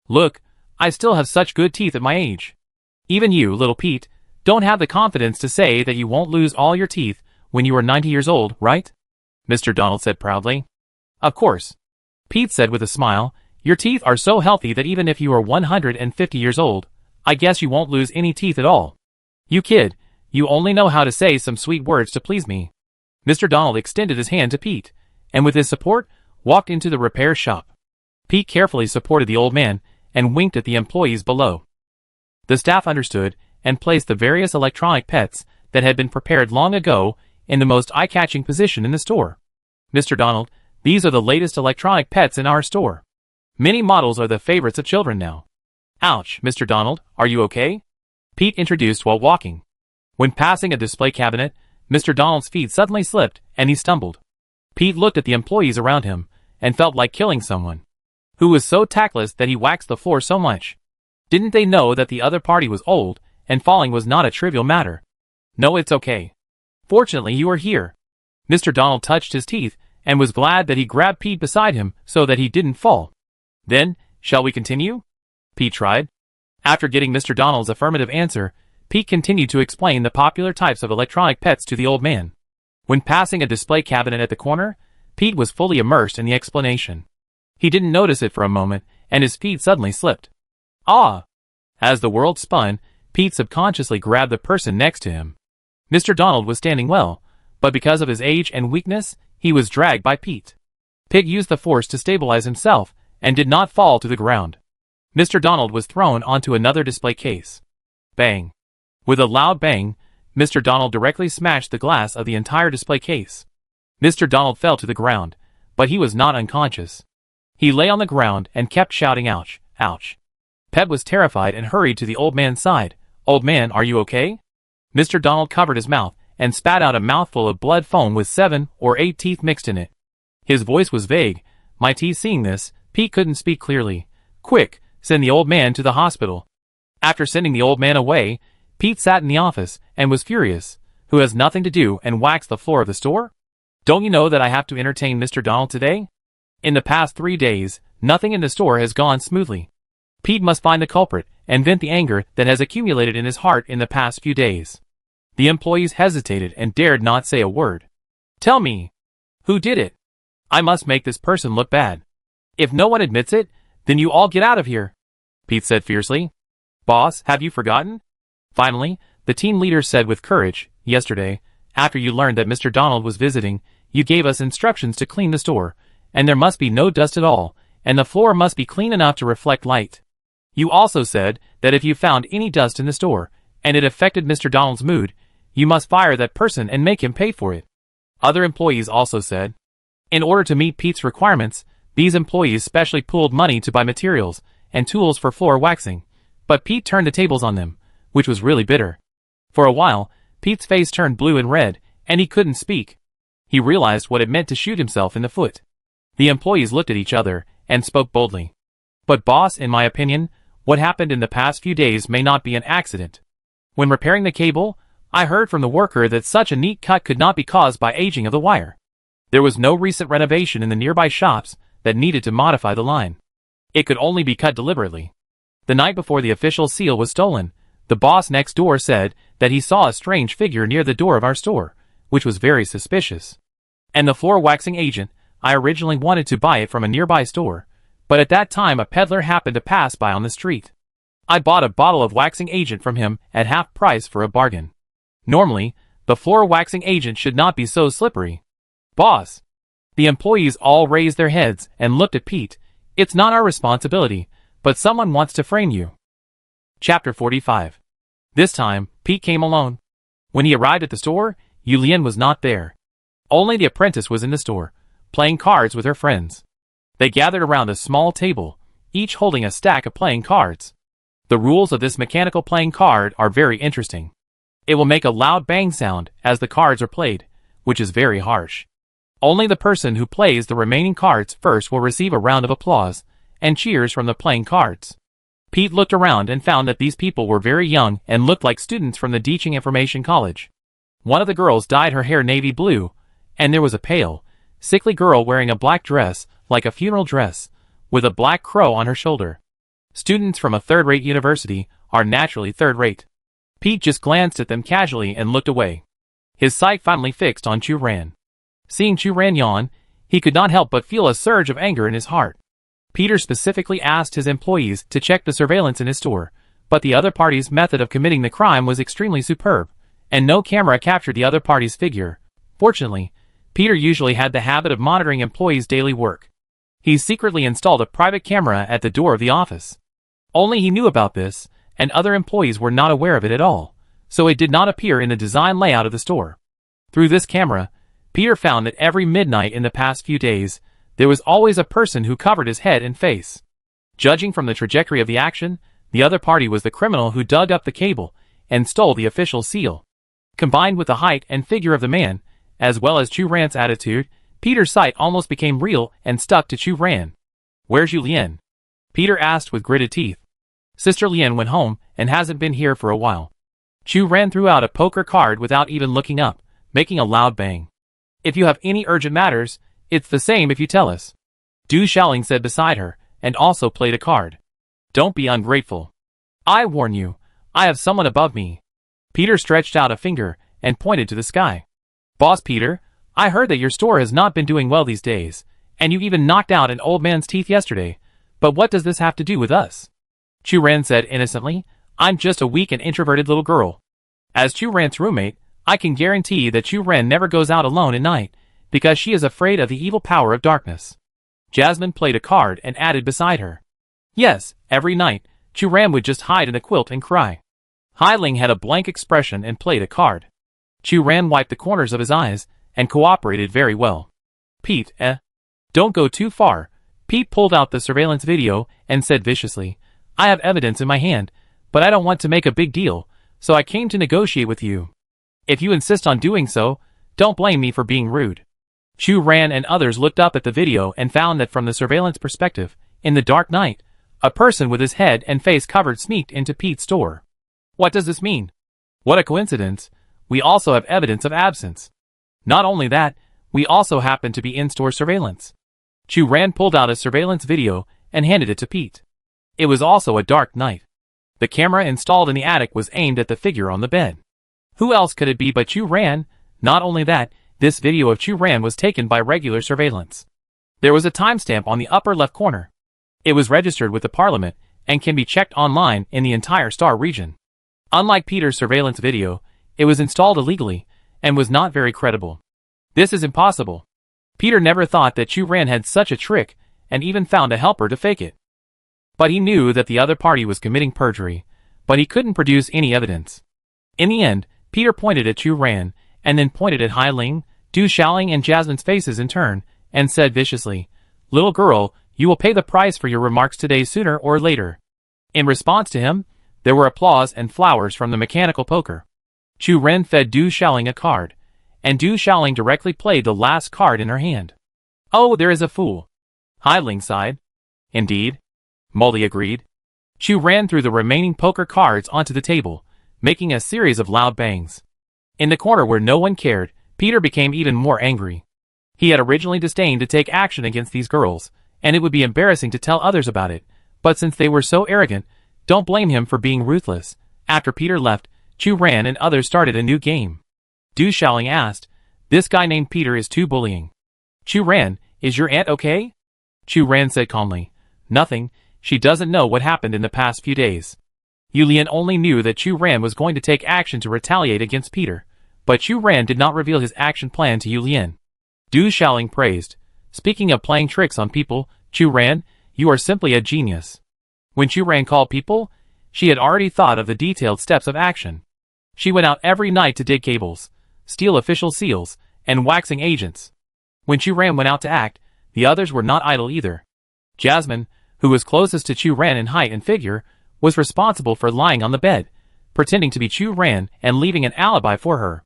Look, I still have such good teeth at my age. Even you, little Pete, don't have the confidence to say that you won't lose all your teeth when you are 90 years old, right? Mr. Donald said proudly. Of course. Pete said with a smile, your teeth are so healthy that even if you are 150 years old, I guess you won't lose any teeth at all. You kid, you only know how to say some sweet words to please me. Mr. Donald extended his hand to Pete, and with his support, walked into the repair shop. Pete carefully supported the old man and winked at the employees below. The staff understood and placed the various electronic pets that had been prepared long ago in the most eye-catching position in the store. Mr. Donald, these are the latest electronic pets in our store. Many models are the favorites of children now. Ouch, Mr. Donald, are you okay? Pete introduced while walking. When passing a display cabinet, Mr. Donald's feet suddenly slipped and he stumbled. Pete looked at the employees around him and felt like killing someone. Who was so tactless that he waxed the floor so much? Didn't they know that the other party was old and falling was not a trivial matter? No, it's okay. Fortunately, you are here. Mr. Donald touched his teeth and was glad that he grabbed Pete beside him so that he didn't fall. Then, shall we continue? Pete tried. After getting Mr. Donald's affirmative answer, Pete continued to explain the popular types of electronic pets to the old man. When passing a display cabinet at the corner, Pete was fully immersed in the explanation. He didn't notice it for a moment, and his feet suddenly slipped. Ah! As the world spun, Pete subconsciously grabbed the person next to him. Mr. Donald was standing well, but because of his age and weakness, he was dragged by Pete. Pig used the force to stabilize himself, and did not fall to the ground. Mr. Donald was thrown onto another display case. Bang! With a loud bang, Mr. Donald directly smashed the glass of the entire display case. Mr. Donald fell to the ground, but he was not unconscious. He lay on the ground and kept shouting ouch, ouch. Pet was terrified and hurried to the old man's side. Old man, are you okay? Mr. Donald covered his mouth and spat out a mouthful of blood foam with 7 or 8 teeth mixed in it. His voice was vague. My teeth. Seeing this, Pete couldn't speak clearly. Quick, send the old man to the hospital. After sending the old man away, Pete sat in the office and was furious. Who has nothing to do and waxed the floor of the store? Don't you know that I have to entertain Mr. Donald today? In the past 3 days, nothing in the store has gone smoothly. Pete must find the culprit and vent the anger that has accumulated in his heart in the past few days. The employees hesitated and dared not say a word. Tell me, who did it? I must make this person look bad. If no one admits it, then you all get out of here, Pete said fiercely. Boss, have you forgotten? Finally, the team leader said with courage, yesterday, after you learned that Mr. Donald was visiting, you gave us instructions to clean the store, and there must be no dust at all, and the floor must be clean enough to reflect light. You also said that if you found any dust in the store, and it affected Mr. Donald's mood, you must fire that person and make him pay for it. Other employees also said. In order to meet Pete's requirements, these employees specially pooled money to buy materials and tools for floor waxing, but Pete turned the tables on them, which was really bitter. For a while, Pete's face turned blue and red, and he couldn't speak. He realized what it meant to shoot himself in the foot. The employees looked at each other and spoke boldly. But boss, in my opinion, what happened in the past few days may not be an accident. When repairing the cable, I heard from the worker that such a neat cut could not be caused by aging of the wire. There was no recent renovation in the nearby shops that needed to modify the line. It could only be cut deliberately. The night before the official seal was stolen, the boss next door said that he saw a strange figure near the door of our store, which was very suspicious. And the floor waxing agent, I originally wanted to buy it from a nearby store, but at that time a peddler happened to pass by on the street. I bought a bottle of waxing agent from him at half price for a bargain. Normally, the floor waxing agent should not be so slippery. Boss! The employees all raised their heads and looked at Pete. It's not our responsibility, but someone wants to frame you. Chapter 45. This time, Pete came alone. When he arrived at the store, Yulien was not there. Only the apprentice was in the store, playing cards with her friends. They gathered around a small table, each holding a stack of playing cards. The rules of this mechanical playing card are very interesting. It will make a loud bang sound as the cards are played, which is very harsh. Only the person who plays the remaining cards first will receive a round of applause and cheers from the playing cards. Pete looked around and found that these people were very young and looked like students from the Teaching Information College. One of the girls dyed her hair navy blue, and there was a pale, sickly girl wearing a black dress, like a funeral dress, with a black crow on her shoulder. Students from a third-rate university are naturally third-rate. Pete just glanced at them casually and looked away. His sight finally fixed on Chu Ran. Seeing Chu Ran yawn, he could not help but feel a surge of anger in his heart. Peter specifically asked his employees to check the surveillance in his store, but the other party's method of committing the crime was extremely superb, and no camera captured the other party's figure. Fortunately, Peter usually had the habit of monitoring employees' daily work. He secretly installed a private camera at the door of the office. Only he knew about this, and other employees were not aware of it at all, so it did not appear in the design layout of the store. Through this camera, Peter found that every midnight in the past few days, there was always a person who covered his head and face. Judging from the trajectory of the action, the other party was the criminal who dug up the cable and stole the official seal. Combined with the height and figure of the man, as well as Chu Ran's attitude, Peter's sight almost became real and stuck to Chu Ran. Where's Yulien? Peter asked with gritted teeth. Sister Lien went home and hasn't been here for a while. Chu Ran threw out a poker card without even looking up, making a loud bang. If you have any urgent matters, it's the same if you tell us. Du Xiaoling said beside her, and also played a card. Don't be ungrateful. I warn you, I have someone above me. Peter stretched out a finger and pointed to the sky. Boss Peter, I heard that your store has not been doing well these days, and you even knocked out an old man's teeth yesterday, but what does this have to do with us? Chu Ran said innocently, I'm just a weak and introverted little girl. As Chu Ran's roommate, I can guarantee that Chu Ran never goes out alone at night, because she is afraid of the evil power of darkness. Jasmine played a card and added beside her. Yes, every night, Chu Ran would just hide in a quilt and cry. Hai Ling had a blank expression and played a card. Chu Ran wiped the corners of his eyes and cooperated very well. Pete, don't go too far. Pete pulled out the surveillance video and said viciously, I have evidence in my hand, but I don't want to make a big deal, so I came to negotiate with you. If you insist on doing so, don't blame me for being rude. Chu Ran and others looked up at the video and found that from the surveillance perspective, in the dark night, a person with his head and face covered sneaked into Pete's store. What does this mean? What a coincidence. We also have evidence of absence. Not only that, we also happen to be in-store surveillance. Chu Ran pulled out a surveillance video and handed it to Pete. It was also a dark night. The camera installed in the attic was aimed at the figure on the bed. Who else could it be but Chu Ran? Not only that, this video of Chu Ran was taken by regular surveillance. There was a timestamp on the upper left corner. It was registered with the Parliament and can be checked online in the entire Star region. Unlike Peter's surveillance video, it was installed illegally and was not very credible. This is impossible. Peter never thought that Chu Ran had such a trick and even found a helper to fake it. But he knew that the other party was committing perjury, but he couldn't produce any evidence. In the end, Peter pointed at Chu Ran and then pointed at Hai Ling, Du Xiaoling and Jasmine's faces in turn and said viciously, Little girl, you will pay the price for your remarks today sooner or later. In response to him, there were applause and flowers from the mechanical poker. Chu Ran fed Du Xiaoling a card, and Du Xiaoling directly played the last card in her hand. Oh, there is a fool. Hai Ling sighed. Indeed. Molly agreed. Chu Ran threw the remaining poker cards onto the table, making a series of loud bangs. In the corner where no one cared, Peter became even more angry. He had originally disdained to take action against these girls, and it would be embarrassing to tell others about it, but since they were so arrogant, don't blame him for being ruthless. After Peter left, Chu Ran and others started a new game. Du Xiaoling asked, This guy named Peter is too bullying. Chu Ran, is your aunt okay? Chu Ran said calmly, Nothing, she doesn't know what happened in the past few days. Yulian only knew that Chu Ran was going to take action to retaliate against Peter, but Chu Ran did not reveal his action plan to Yulian. Du Xiaoling praised, Speaking of playing tricks on people, Chu Ran, you are simply a genius. When Chu Ran called people, she had already thought of the detailed steps of action. She went out every night to dig cables, steal official seals, and waxing agents. When Chu Ran went out to act, the others were not idle either. Jasmine, who was closest to Chu Ran in height and figure, was responsible for lying on the bed, pretending to be Chu Ran and leaving an alibi for her.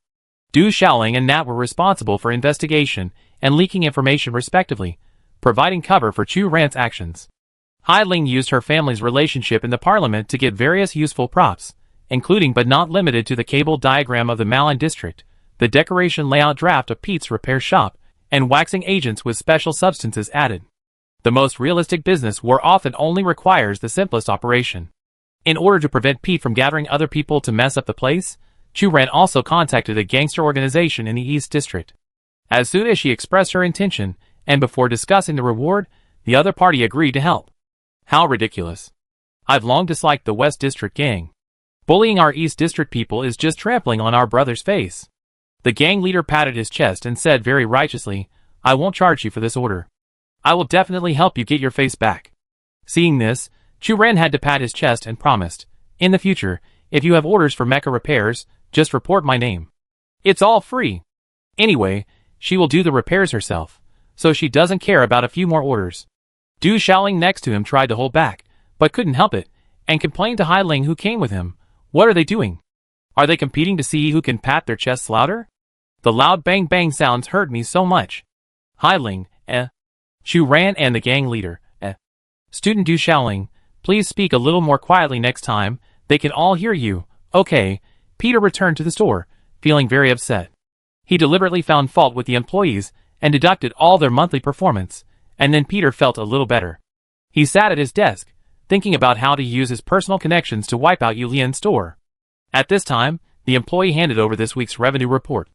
Du Xiaoling and Nat were responsible for investigation and leaking information respectively, providing cover for Chu Ran's actions. Hai Ling used her family's relationship in the parliament to get various useful props, including but not limited to the cable diagram of the Malin district, the decoration layout draft of Pete's repair shop, and waxing agents with special substances added. The most realistic business war often only requires the simplest operation. In order to prevent Pete from gathering other people to mess up the place, Chu Ran also contacted a gangster organization in the East District. As soon as she expressed her intention, and before discussing the reward, the other party agreed to help. How ridiculous. I've long disliked the West District gang. Bullying our East District people is just trampling on our brother's face. The gang leader patted his chest and said very righteously, I won't charge you for this order. I will definitely help you get your face back. Seeing this, Chu Ran had to pat his chest and promised, in the future, if you have orders for Mecha repairs, just report my name. It's all free. Anyway, she will do the repairs herself, so she doesn't care about a few more orders. Du Xiaoling next to him tried to hold back, but couldn't help it, and complained to Hai Ling who came with him. What are they doing? Are they competing to see who can pat their chests louder? The loud bang bang sounds hurt me so much. Hai Ling, Chu Ran and the gang leader, Student Du Xiaoling, please speak a little more quietly next time, they can all hear you. Okay. Peter returned to the store, feeling very upset. He deliberately found fault with the employees and deducted all their monthly performance, and then Peter felt a little better. He sat at his desk, thinking about how to use his personal connections to wipe out Yulian's store. At this time, the employee handed over this week's revenue report.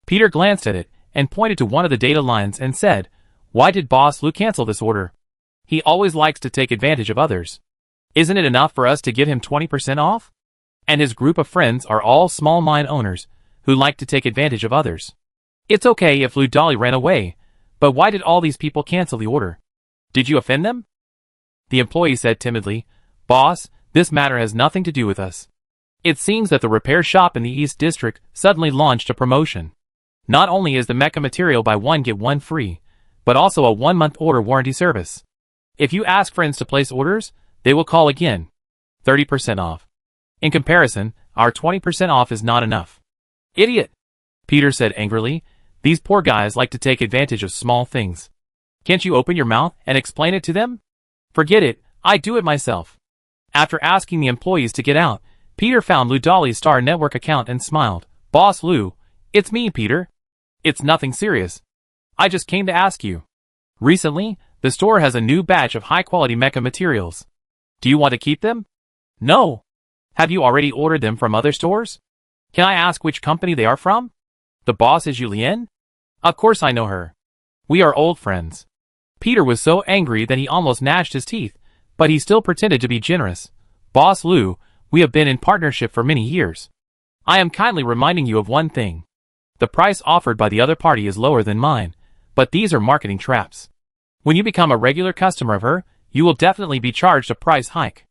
Peter glanced at it and pointed to one of the data lines and said, "Why did Boss Lou cancel this order? He always likes to take advantage of others. Isn't it enough for us to give him 20% off?" And his group of friends are all small mine owners who like to take advantage of others. It's okay if Lou Dolly ran away, but why did all these people cancel the order? Did you offend them? The employee said timidly, "Boss, this matter has nothing to do with us. It seems that the repair shop in the East District suddenly launched a promotion. Not only is the Mecha material buy one get one free, but also a 1-month order warranty service. If you ask friends to place orders, they will call again. 30% off. In comparison, our 20% off is not enough." "Idiot," Peter said angrily. "These poor guys like to take advantage of small things. Can't you open your mouth and explain it to them?" "Forget it, I do it myself." After asking the employees to get out, Peter found Lou Dolly's Star Network account and smiled. "Boss Lou, it's me, Peter. It's nothing serious. I just came to ask you. Recently, the store has a new batch of high-quality Mecha materials. Do you want to keep them?" "No." "Have you already ordered them from other stores? Can I ask which company they are from?" "The boss is Julien?" "Of course I know her. We are old friends." Peter was so angry that he almost gnashed his teeth, but he still pretended to be generous. "Boss Lou, we have been in partnership for many years. I am kindly reminding you of one thing. The price offered by the other party is lower than mine, but these are marketing traps. When you become a regular customer of her, you will definitely be charged a price hike."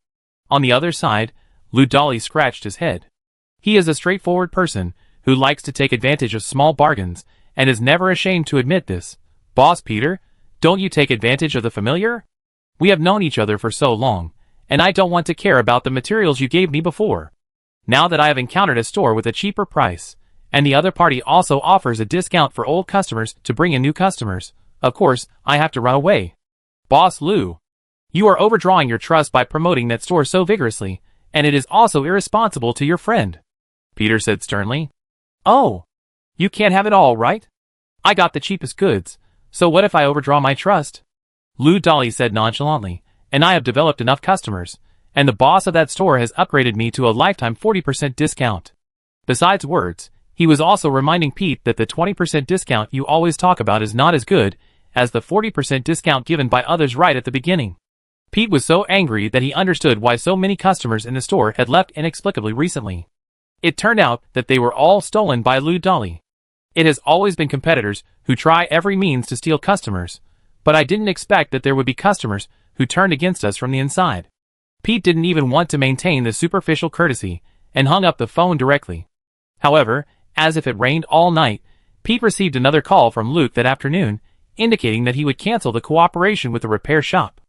On the other side, Lou Dolly scratched his head. He is a straightforward person who likes to take advantage of small bargains and is never ashamed to admit this. "Boss Peter, don't you take advantage of the familiar? We have known each other for so long, and I don't want to care about the materials you gave me before. Now that I have encountered a store with a cheaper price, and the other party also offers a discount for old customers to bring in new customers, of course, I have to run away." "Boss Lou, you are overdrawing your trust by promoting that store so vigorously, and it is also irresponsible to your friend," Peter said sternly. "Oh, you can't have it all, right? I got the cheapest goods, so what if I overdraw my trust?" Lou Dolly said nonchalantly, "And I have developed enough customers, and the boss of that store has upgraded me to a lifetime 40% discount." Besides words, he was also reminding Pete that the 20% discount you always talk about is not as good as the 40% discount given by others right at the beginning. Pete was so angry that he understood why so many customers in the store had left inexplicably recently. It turned out that they were all stolen by Lou Dolly. It has always been competitors who try every means to steal customers, but I didn't expect that there would be customers who turned against us from the inside. Pete didn't even want to maintain the superficial courtesy and hung up the phone directly. However, as if it rained all night, Pete received another call from Luke that afternoon, indicating that he would cancel the cooperation with the repair shop.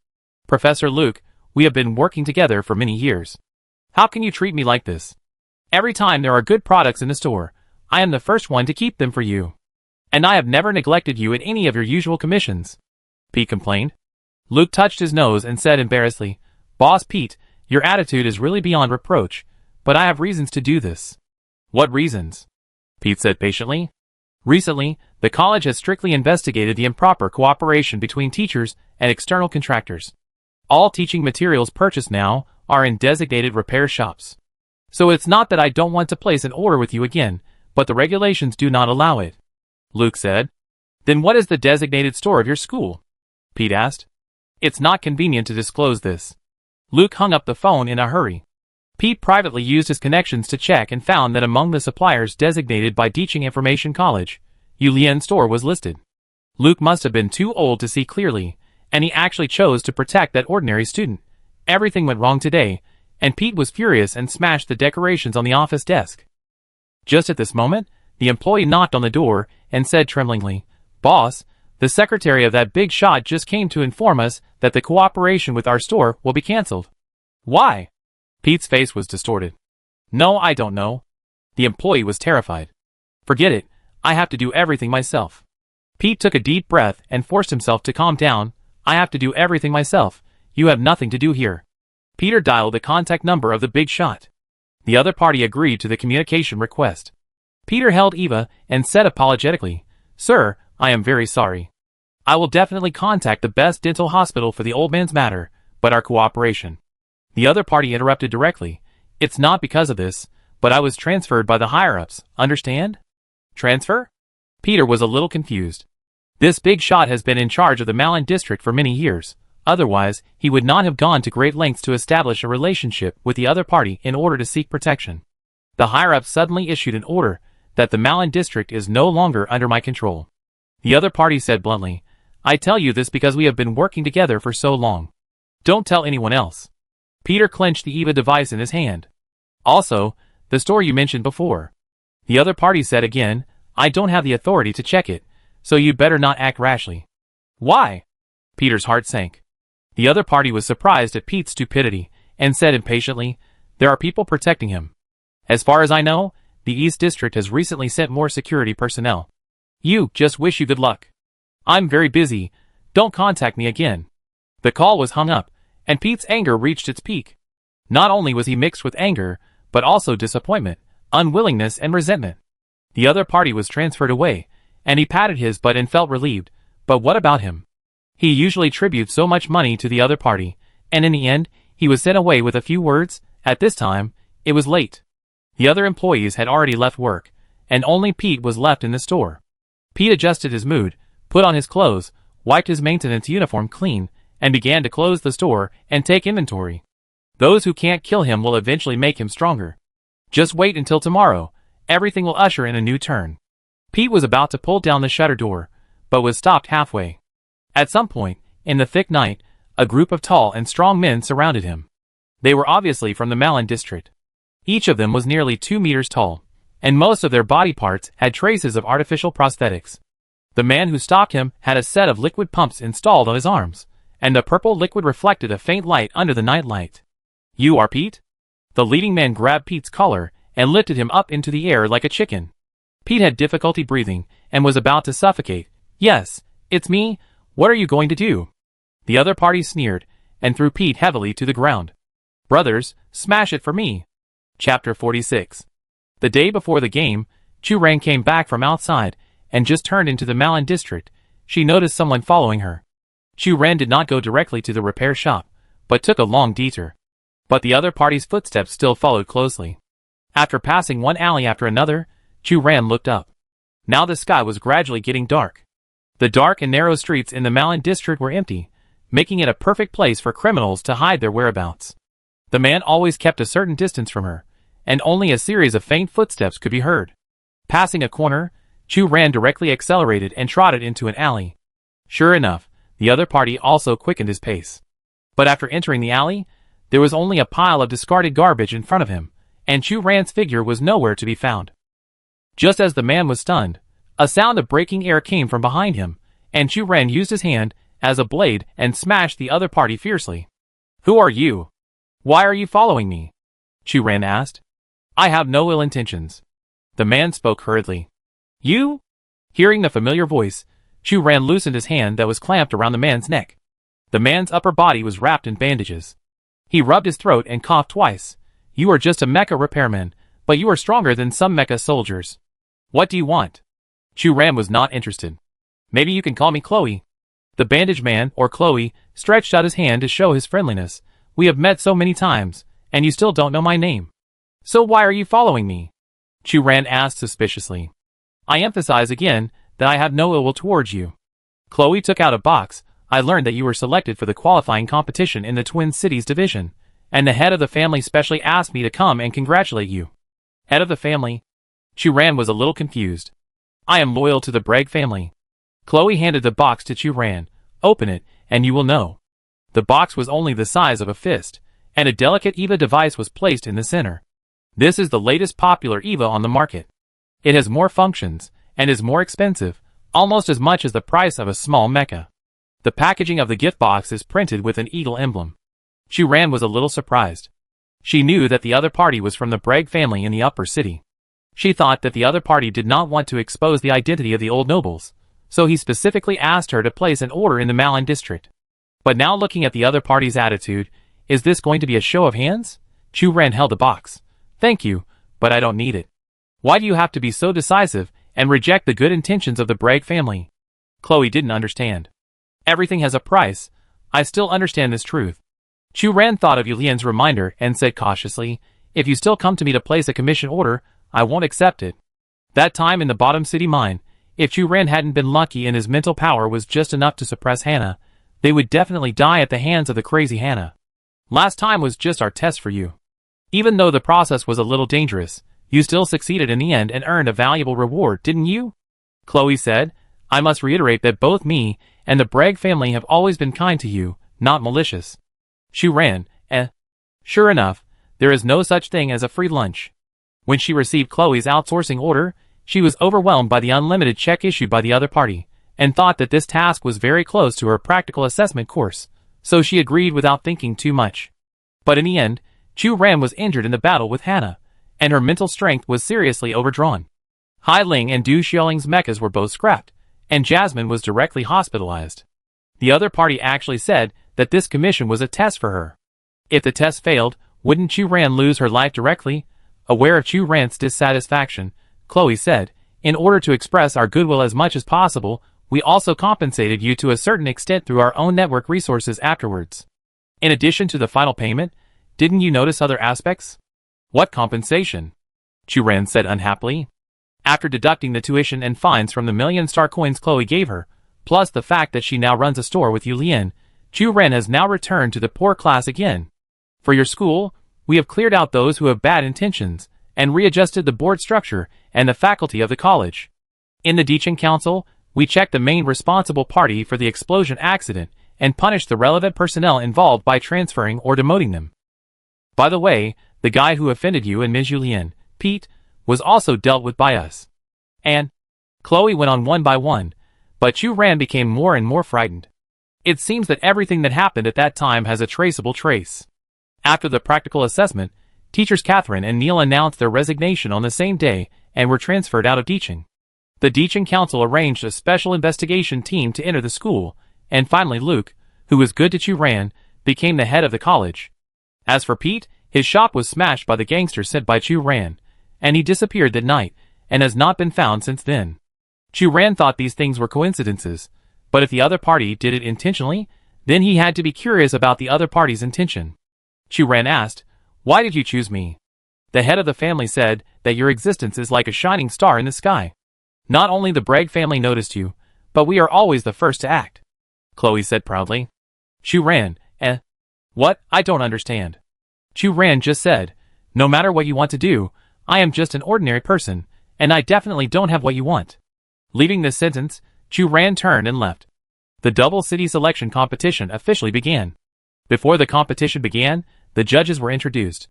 "Professor Luke, we have been working together for many years. How can you treat me like this? Every time there are good products in the store, I am the first one to keep them for you. And I have never neglected you at any of your usual commissions," Pete complained. Luke touched his nose and said embarrassedly, "Boss Pete, your attitude is really beyond reproach, but I have reasons to do this." "What reasons?" Pete said patiently. "Recently, the college has strictly investigated the improper cooperation between teachers and external contractors. All teaching materials purchased now are in designated repair shops. So it's not that I don't want to place an order with you again, but the regulations do not allow it," Luke said. "Then what is the designated store of your school?" Pete asked. "It's not convenient to disclose this." Luke hung up the phone in a hurry. Pete privately used his connections to check and found that among the suppliers designated by Teaching Information College, Julien's store was listed. Luke must have been too old to see clearly, and he actually chose to protect that ordinary student. Everything went wrong today, and Pete was furious and smashed the decorations on the office desk. Just at this moment, the employee knocked on the door and said tremblingly, "Boss, the secretary of that big shot just came to inform us that the cooperation with our store will be canceled." "Why?" Pete's face was distorted. "No, I don't know." The employee was terrified. "Forget it, I have to do everything myself." Pete took a deep breath and forced himself to calm down. "I have to do everything myself. You have nothing to do here." Peter dialed the contact number of the big shot. The other party agreed to the communication request. Peter held Eva and said apologetically, "Sir, I am very sorry. I will definitely contact the best dental hospital for the old man's matter, but our cooperation." The other party interrupted directly, "It's not because of this, but I was transferred by the higher-ups, understand?" "Transfer?" Peter was a little confused. This big shot has been in charge of the Malin district for many years. Otherwise, he would not have gone to great lengths to establish a relationship with the other party in order to seek protection. The higher-ups suddenly issued an order that the Malin district is no longer under my control. The other party said bluntly, I tell you this because we have been working together for so long. Don't tell anyone else. Peter clenched the EVA device in his hand. Also, the store you mentioned before. The other party said again, I don't have the authority to check it, so you'd better not act rashly. Why? Peter's heart sank. The other party was surprised at Pete's stupidity, and said impatiently, there are people protecting him. As far as I know, the East District has recently sent more security personnel. You just wish you good luck. I'm very busy, don't contact me again. The call was hung up, and Pete's anger reached its peak. Not only was he mixed with anger, but also disappointment, unwillingness and resentment. The other party was transferred away, and he patted his butt and felt relieved, but what about him? He usually tributes so much money to the other party, and in the end, he was sent away with a few words. At this time, it was late. The other employees had already left work, and only Pete was left in the store. Pete adjusted his mood, put on his clothes, wiped his maintenance uniform clean, and began to close the store and take inventory. Those who can't kill him will eventually make him stronger. Just wait until tomorrow, everything will usher in a new turn. Pete was about to pull down the shutter door, but was stopped halfway. At some point, in the thick night, a group of tall and strong men surrounded him. They were obviously from the Malin district. Each of them was nearly 2 meters tall, and most of their body parts had traces of artificial prosthetics. The man who stalked him had a set of liquid pumps installed on his arms, and the purple liquid reflected a faint light under the night light. You are Pete? The leading man grabbed Pete's collar and lifted him up into the air like a chicken. Pete had difficulty breathing and was about to suffocate. Yes, it's me. What are you going to do? The other party sneered and threw Pete heavily to the ground. Brothers, smash it for me. Chapter 46. The day before the game, Chu-Ran came back from outside and just turned into the Malin district. She noticed someone following her. Chu-Ran did not go directly to the repair shop, but took a long detour. But the other party's footsteps still followed closely. After passing one alley after another, Chu-Ran looked up. Now the sky was gradually getting dark. The dark and narrow streets in the Malin district were empty, making it a perfect place for criminals to hide their whereabouts. The man always kept a certain distance from her, and only a series of faint footsteps could be heard. Passing a corner, Chu-Ran directly accelerated and trotted into an alley. Sure enough, the other party also quickened his pace. But after entering the alley, there was only a pile of discarded garbage in front of him, and Chu-Ran's figure was nowhere to be found. Just as the man was stunned, a sound of breaking air came from behind him, and Chu-Ran used his hand as a blade and smashed the other party fiercely. Who are you? Why are you following me? Chu-Ran asked. I have no ill intentions. The man spoke hurriedly. You? Hearing the familiar voice, Chu-Ran loosened his hand that was clamped around the man's neck. The man's upper body was wrapped in bandages. He rubbed his throat and coughed twice. You are just a mecha repairman, but you are stronger than some mecha soldiers. What do you want? Chu-Ran was not interested. Maybe you can call me Chloe. The bandage man, or Chloe, stretched out his hand to show his friendliness. We have met so many times, and you still don't know my name. So why are you following me? Chu-Ran asked suspiciously. I emphasize again that I have no ill will towards you. Chloe took out a box. I learned that you were selected for the qualifying competition in the Twin Cities division, and the head of the family specially asked me to come and congratulate you. Head of the family? Chu-Ran was a little confused. I am loyal to the Bragg family. Chloe handed the box to Chu-Ran. Open it, and you will know. The box was only the size of a fist, and a delicate EVA device was placed in the center. This is the latest popular EVA on the market. It has more functions, and is more expensive, almost as much as the price of a small mecha. The packaging of the gift box is printed with an eagle emblem. Chu-Ran was a little surprised. She knew that the other party was from the Bragg family in the upper city. She thought that the other party did not want to expose the identity of the old nobles, so he specifically asked her to place an order in the Malin district. But now looking at the other party's attitude, is this going to be a show of hands? Chu-Ran held the box. Thank you, but I don't need it. Why do you have to be so decisive and reject the good intentions of the Bragg family? Chloe didn't understand. Everything has a price. I still understand this truth. Chu-Ran thought of Yulian's reminder and said cautiously, if you still come to me to place a commission order, I won't accept it. That time in the bottom city mine, If Chu Ran hadn't been lucky and his mental power was just enough to suppress Hannah, they would definitely die at the hands of the crazy Hannah. Last time was just our test for you. Even though the process was a little dangerous, you still succeeded in the end and earned a valuable reward, didn't you? Chloe said, I must reiterate that both me and the Bragg family have always been kind to you, not malicious. Chu Ran, Sure enough, there is no such thing as a free lunch. When she received Chloe's outsourcing order, she was overwhelmed by the unlimited check issued by the other party, and thought that this task was very close to her practical assessment course, so she agreed without thinking too much. But in the end, Chu Ran was injured in the battle with Hannah, and her mental strength was seriously overdrawn. Hai Ling and Du Xiaoling's mechas were both scrapped, and Jasmine was directly hospitalized. The other party actually said that this commission was a test for her. If the test failed, wouldn't Chu Ran lose her life directly? Aware of Chu Ran's dissatisfaction, Chloe said, in order to express our goodwill as much as possible, we also compensated you to a certain extent through our own network resources afterwards. In addition to the final payment, didn't you notice other aspects? What compensation? Chu Ran said unhappily. After deducting the tuition and fines from the million star coins Chloe gave her, plus the fact that she now runs a store with Yu Lian, Chu Ran has now returned to the poor class again. For your school, we have cleared out those who have bad intentions, and readjusted the board structure and the faculty of the college. In the Deaching Council, we checked the main responsible party for the explosion accident and punished the relevant personnel involved by transferring or demoting them. By the way, the guy who offended you and Ms. Yulian, Pete, was also dealt with by us. And Chloe went on one by one, but Chu Ran became more and more frightened. It seems that everything that happened at that time has a traceable trace. After the practical assessment, teachers Catherine and Neil announced their resignation on the same day and were transferred out of Deaching. The Deaching Council arranged a special investigation team to enter the school, and finally Luke, who was good to Chu Ran, became the head of the college. As for Pete, his shop was smashed by the gangsters sent by Chu Ran, and he disappeared that night, and has not been found since then. Chu Ran thought these things were coincidences, but if the other party did it intentionally, then he had to be curious about the other party's intention. Chu Ran asked, Why did you choose me? The head of the family said that your existence is like a shining star in the sky. Not only the Bragg family noticed you, but we are always the first to act. Chloe said proudly. Chu Ran, What? I don't understand. Chu Ran just said, No matter what you want to do, I am just an ordinary person, and I definitely don't have what you want. Leaving this sentence, Chu Ran turned and left. The double city selection competition officially began. Before the competition began, the judges were introduced.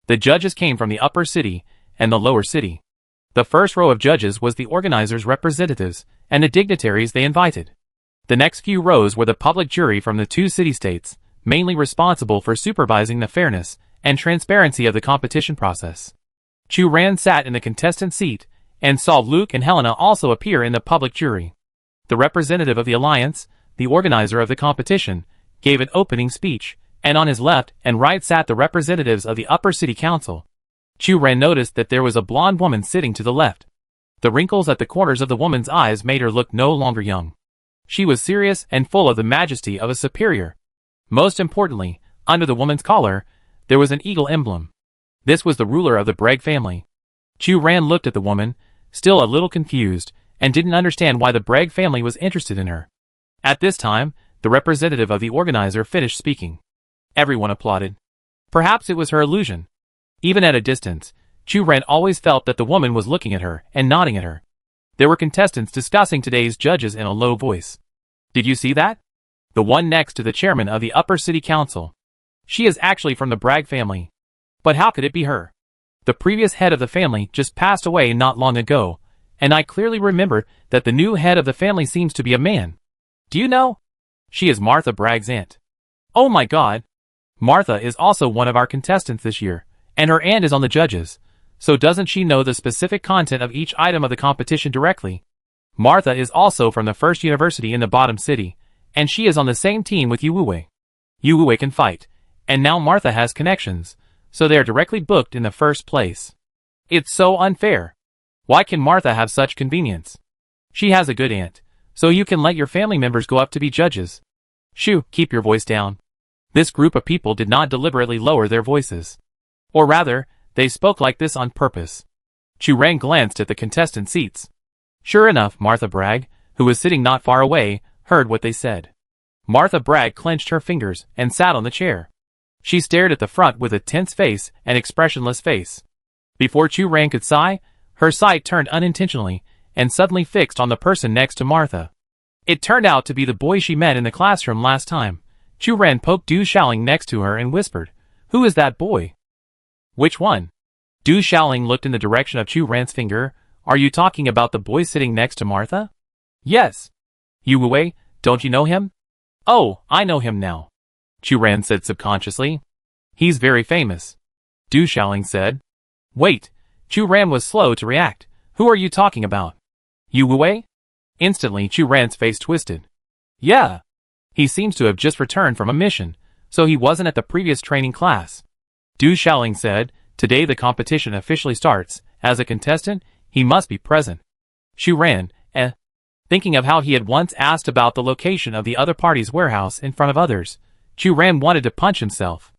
The judges came from the upper city and the lower city. The first row of judges was the organizers' representatives and the dignitaries they invited. The next few rows were the public jury from the two city-states, mainly responsible for supervising the fairness and transparency of the competition process. Chu Ran sat in the contestant seat and saw Luke and Helena also appear in the public jury. The representative of the alliance, the organizer of the competition, gave an opening speech, and on his left and right sat the representatives of the upper city council. Chu Ran noticed that there was a blonde woman sitting to the left. The wrinkles at the corners of the woman's eyes made her look no longer young. She was serious and full of the majesty of a superior. Most importantly, under the woman's collar, there was an eagle emblem. This was the ruler of the Bragg family. Chu Ran looked at the woman, still a little confused, and didn't understand why the Bragg family was interested in her. At this time, the representative of the organizer finished speaking. Everyone applauded. Perhaps it was her illusion. Even at a distance, Chu Ran always felt that the woman was looking at her and nodding at her. There were contestants discussing today's judges in a low voice. Did you see that? The one next to the chairman of the upper city council. She is actually from the Bragg family. But how could it be her? The previous head of the family just passed away not long ago, and I clearly remember that the new head of the family seems to be a man. Do you know? She is Martha Bragg's aunt. Oh my God! Martha is also one of our contestants this year, and her aunt is on the judges, so doesn't she know the specific content of each item of the competition directly? Martha is also from the first university in the bottom city, and she is on the same team with Yu Wuwei. Yu Wuwei can fight, and now Martha has connections, so they are directly booked in the first place. It's so unfair. Why can Martha have such convenience? She has a good aunt, so you can let your family members go up to be judges. Shoo, keep your voice down. This group of people did not deliberately lower their voices. Or rather, they spoke like this on purpose. Chu Ran glanced at the contestant seats. Sure enough, Martha Bragg, who was sitting not far away, heard what they said. Martha Bragg clenched her fingers and sat on the chair. She stared at the front with a tense face and expressionless face. Before Chu Ran could sigh, her sight turned unintentionally and suddenly fixed on the person next to Martha. It turned out to be the boy she met in the classroom last time. Chu Ran poked Du Xiaoling next to her and whispered, "Who is that boy?" "Which one?" Du Xiaoling looked in the direction of Chu Ran's finger. "Are you talking about the boy sitting next to Martha?" "Yes." "Yu Wei, don't you know him?" "Oh, I know him now," Chu Ran said subconsciously. "He's very famous," Du Xiaoling said. "Wait," Chu Ran was slow to react. "Who are you talking about? Yu Wei?" Instantly Chu Ran's face twisted. "Yeah. He seems to have just returned from a mission, so he wasn't at the previous training class." Du Xiaoling said, "Today the competition officially starts. As a contestant, he must be present." Chu Ran, thinking of how he had once asked about the location of the other party's warehouse in front of others, Chu Ran wanted to punch himself.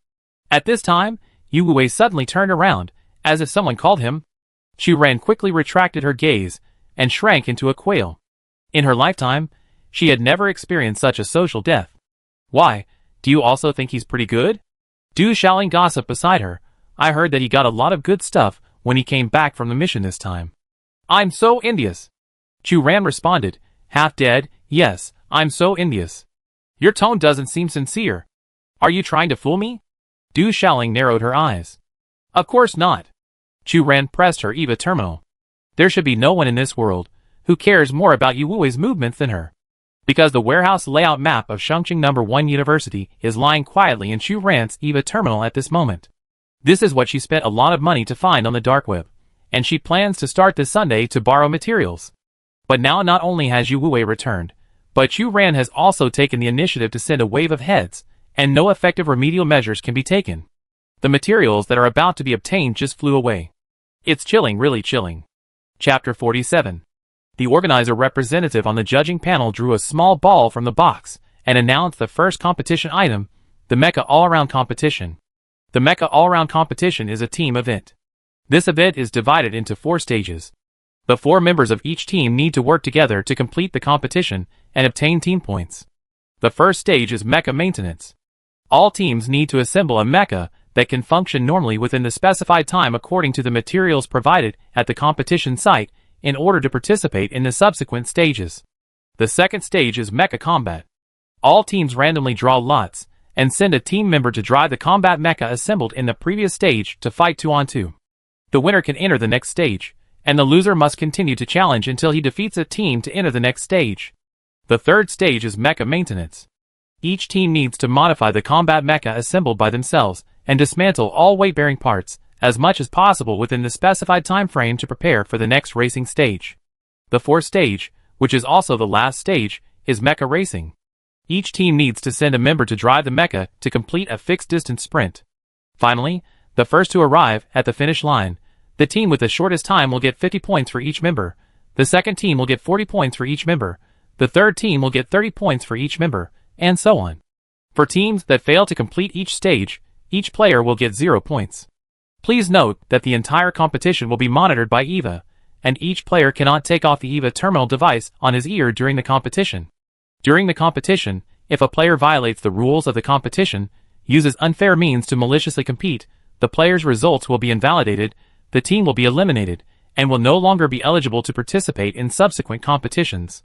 At this time, Yu Wei suddenly turned around, as if someone called him. Chu Ran quickly retracted her gaze and shrank into a quail. In her lifetime, she had never experienced such a social death. "Why, do you also think he's pretty good?" Du Xiaoling gossiped beside her. "I heard that he got a lot of good stuff when he came back from the mission this time." "I'm so envious," Chu Ran responded, half dead. "Yes, I'm so envious." "Your tone doesn't seem sincere. Are you trying to fool me?" Du Xiaoling narrowed her eyes. "Of course not." Chu Ran pressed her EVA terminal. There should be no one in this world who cares more about Yu Wei's movements than her. Because the warehouse layout map of Shangqing No. 1 University is lying quietly in Chu Ran's EVA terminal at this moment. This is what she spent a lot of money to find on the dark web, and she plans to start this Sunday to borrow materials. But now not only has Yu Wei returned, but Chu Ran has also taken the initiative to send a wave of heads, and no effective remedial measures can be taken. The materials that are about to be obtained just flew away. It's chilling, really chilling. Chapter 47. The organizer representative on the judging panel drew a small ball from the box and announced the first competition item, the Mecha All-Around Competition. The Mecha All-Around Competition is a team event. This event is divided into 4 stages. The 4 members of each team need to work together to complete the competition and obtain team points. The first stage is Mecha Maintenance. All teams need to assemble a mecha that can function normally within the specified time according to the materials provided at the competition site in order to participate in the subsequent stages. The second stage is Mecha Combat. All teams randomly draw lots and send a team member to drive the combat mecha assembled in the previous stage to fight 2-on-2. The winner can enter the next stage, and the loser must continue to challenge until he defeats a team to enter the next stage. The third stage is Mecha Maintenance. Each team needs to modify the combat mecha assembled by themselves and dismantle all weight-bearing parts as much as possible within the specified time frame to prepare for the next racing stage. The fourth stage, which is also the last stage, is Mecha Racing. Each team needs to send a member to drive the mecha to complete a fixed distance sprint. Finally, the first to arrive at the finish line, the team with the shortest time will get 50 points for each member. The second team will get 40 points for each member. The third team will get 30 points for each member, and so on. For teams that fail to complete each stage, each player will get 0 points. Please note that the entire competition will be monitored by EVA, and each player cannot take off the EVA terminal device on his ear during the competition. During the competition, if a player violates the rules of the competition, uses unfair means to maliciously compete, the player's results will be invalidated, the team will be eliminated, and will no longer be eligible to participate in subsequent competitions.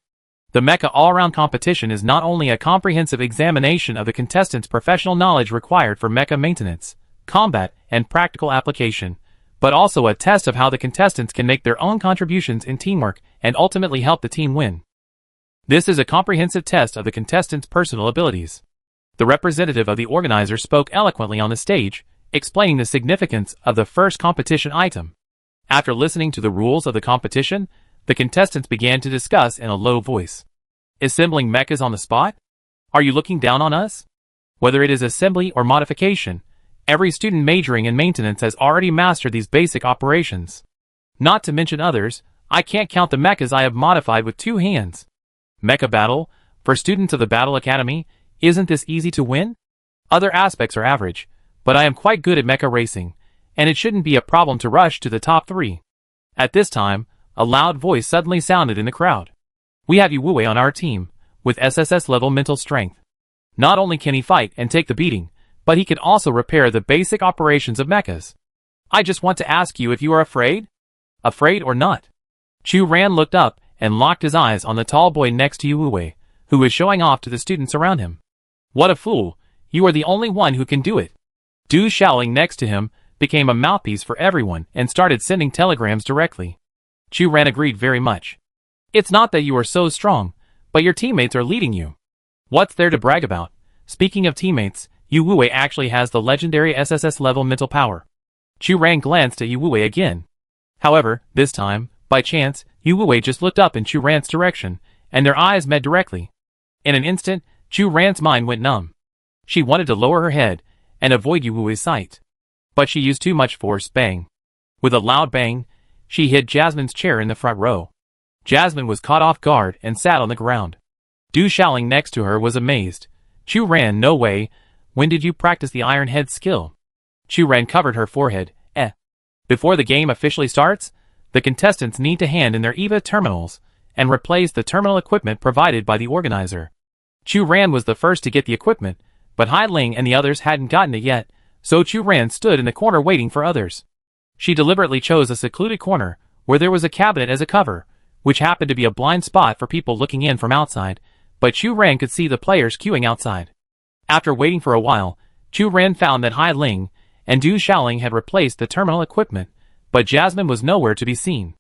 The Mecha All-Around Competition is not only a comprehensive examination of the contestants' professional knowledge required for mecha maintenance, combat, and practical application, but also a test of how the contestants can make their own contributions in teamwork and ultimately help the team win. This is a comprehensive test of the contestants' personal abilities. The representative of the organizer spoke eloquently on the stage, explaining the significance of the first competition item. After listening to the rules of the competition, the contestants began to discuss in a low voice. Assembling mechas on the spot? Are you looking down on us? Whether it is assembly or modification, every student majoring in maintenance has already mastered these basic operations. Not to mention others, I can't count the mechas I have modified with 2 hands. Mecha Battle, for students of the Battle Academy, isn't this easy to win? Other aspects are average, but I am quite good at mecha racing, and it shouldn't be a problem to rush to the top 3. At this time, a loud voice suddenly sounded in the crowd. We have Yu on our team, with SSS level mental strength. Not only can he fight and take the beating, but he can also repair the basic operations of mechas. I just want to ask you if you are afraid? Afraid or not? Chu Ran looked up and locked his eyes on the tall boy next to Yu, who was showing off to the students around him. What a fool, you are the only one who can do it. Du Xiaoling next to him became a mouthpiece for everyone and started sending telegrams directly. Chu Ran agreed very much. It's not that you are so strong, but your teammates are leading you. What's there to brag about? Speaking of teammates, Yu actually has the legendary SSS level mental power. Chu Ran glanced at Yu again. However, this time, by chance, Yu just looked up in Chu Ran's direction, and their eyes met directly. In an instant, Chu Ran's mind went numb. She wanted to lower her head and avoid Yu's sight. But she used too much force. Bang. With a loud bang, she hit Jasmine's chair in the front row. Jasmine was caught off guard and sat on the ground. Du Xiaoling next to her was amazed. Chu Ran, no way. When did you practice the Iron Head skill? Chu Ran covered her forehead. Before the game officially starts, the contestants need to hand in their EVA terminals and replace the terminal equipment provided by the organizer. Chu Ran was the first to get the equipment, but Hai Ling and the others hadn't gotten it yet, so Chu Ran stood in the corner waiting for others. She deliberately chose a secluded corner, where there was a cabinet as a cover, which happened to be a blind spot for people looking in from outside, but Chu Ran could see the players queuing outside. After waiting for a while, Chu Ran found that Hai Ling and Du Xiaoling had replaced the terminal equipment, but Jasmine was nowhere to be seen.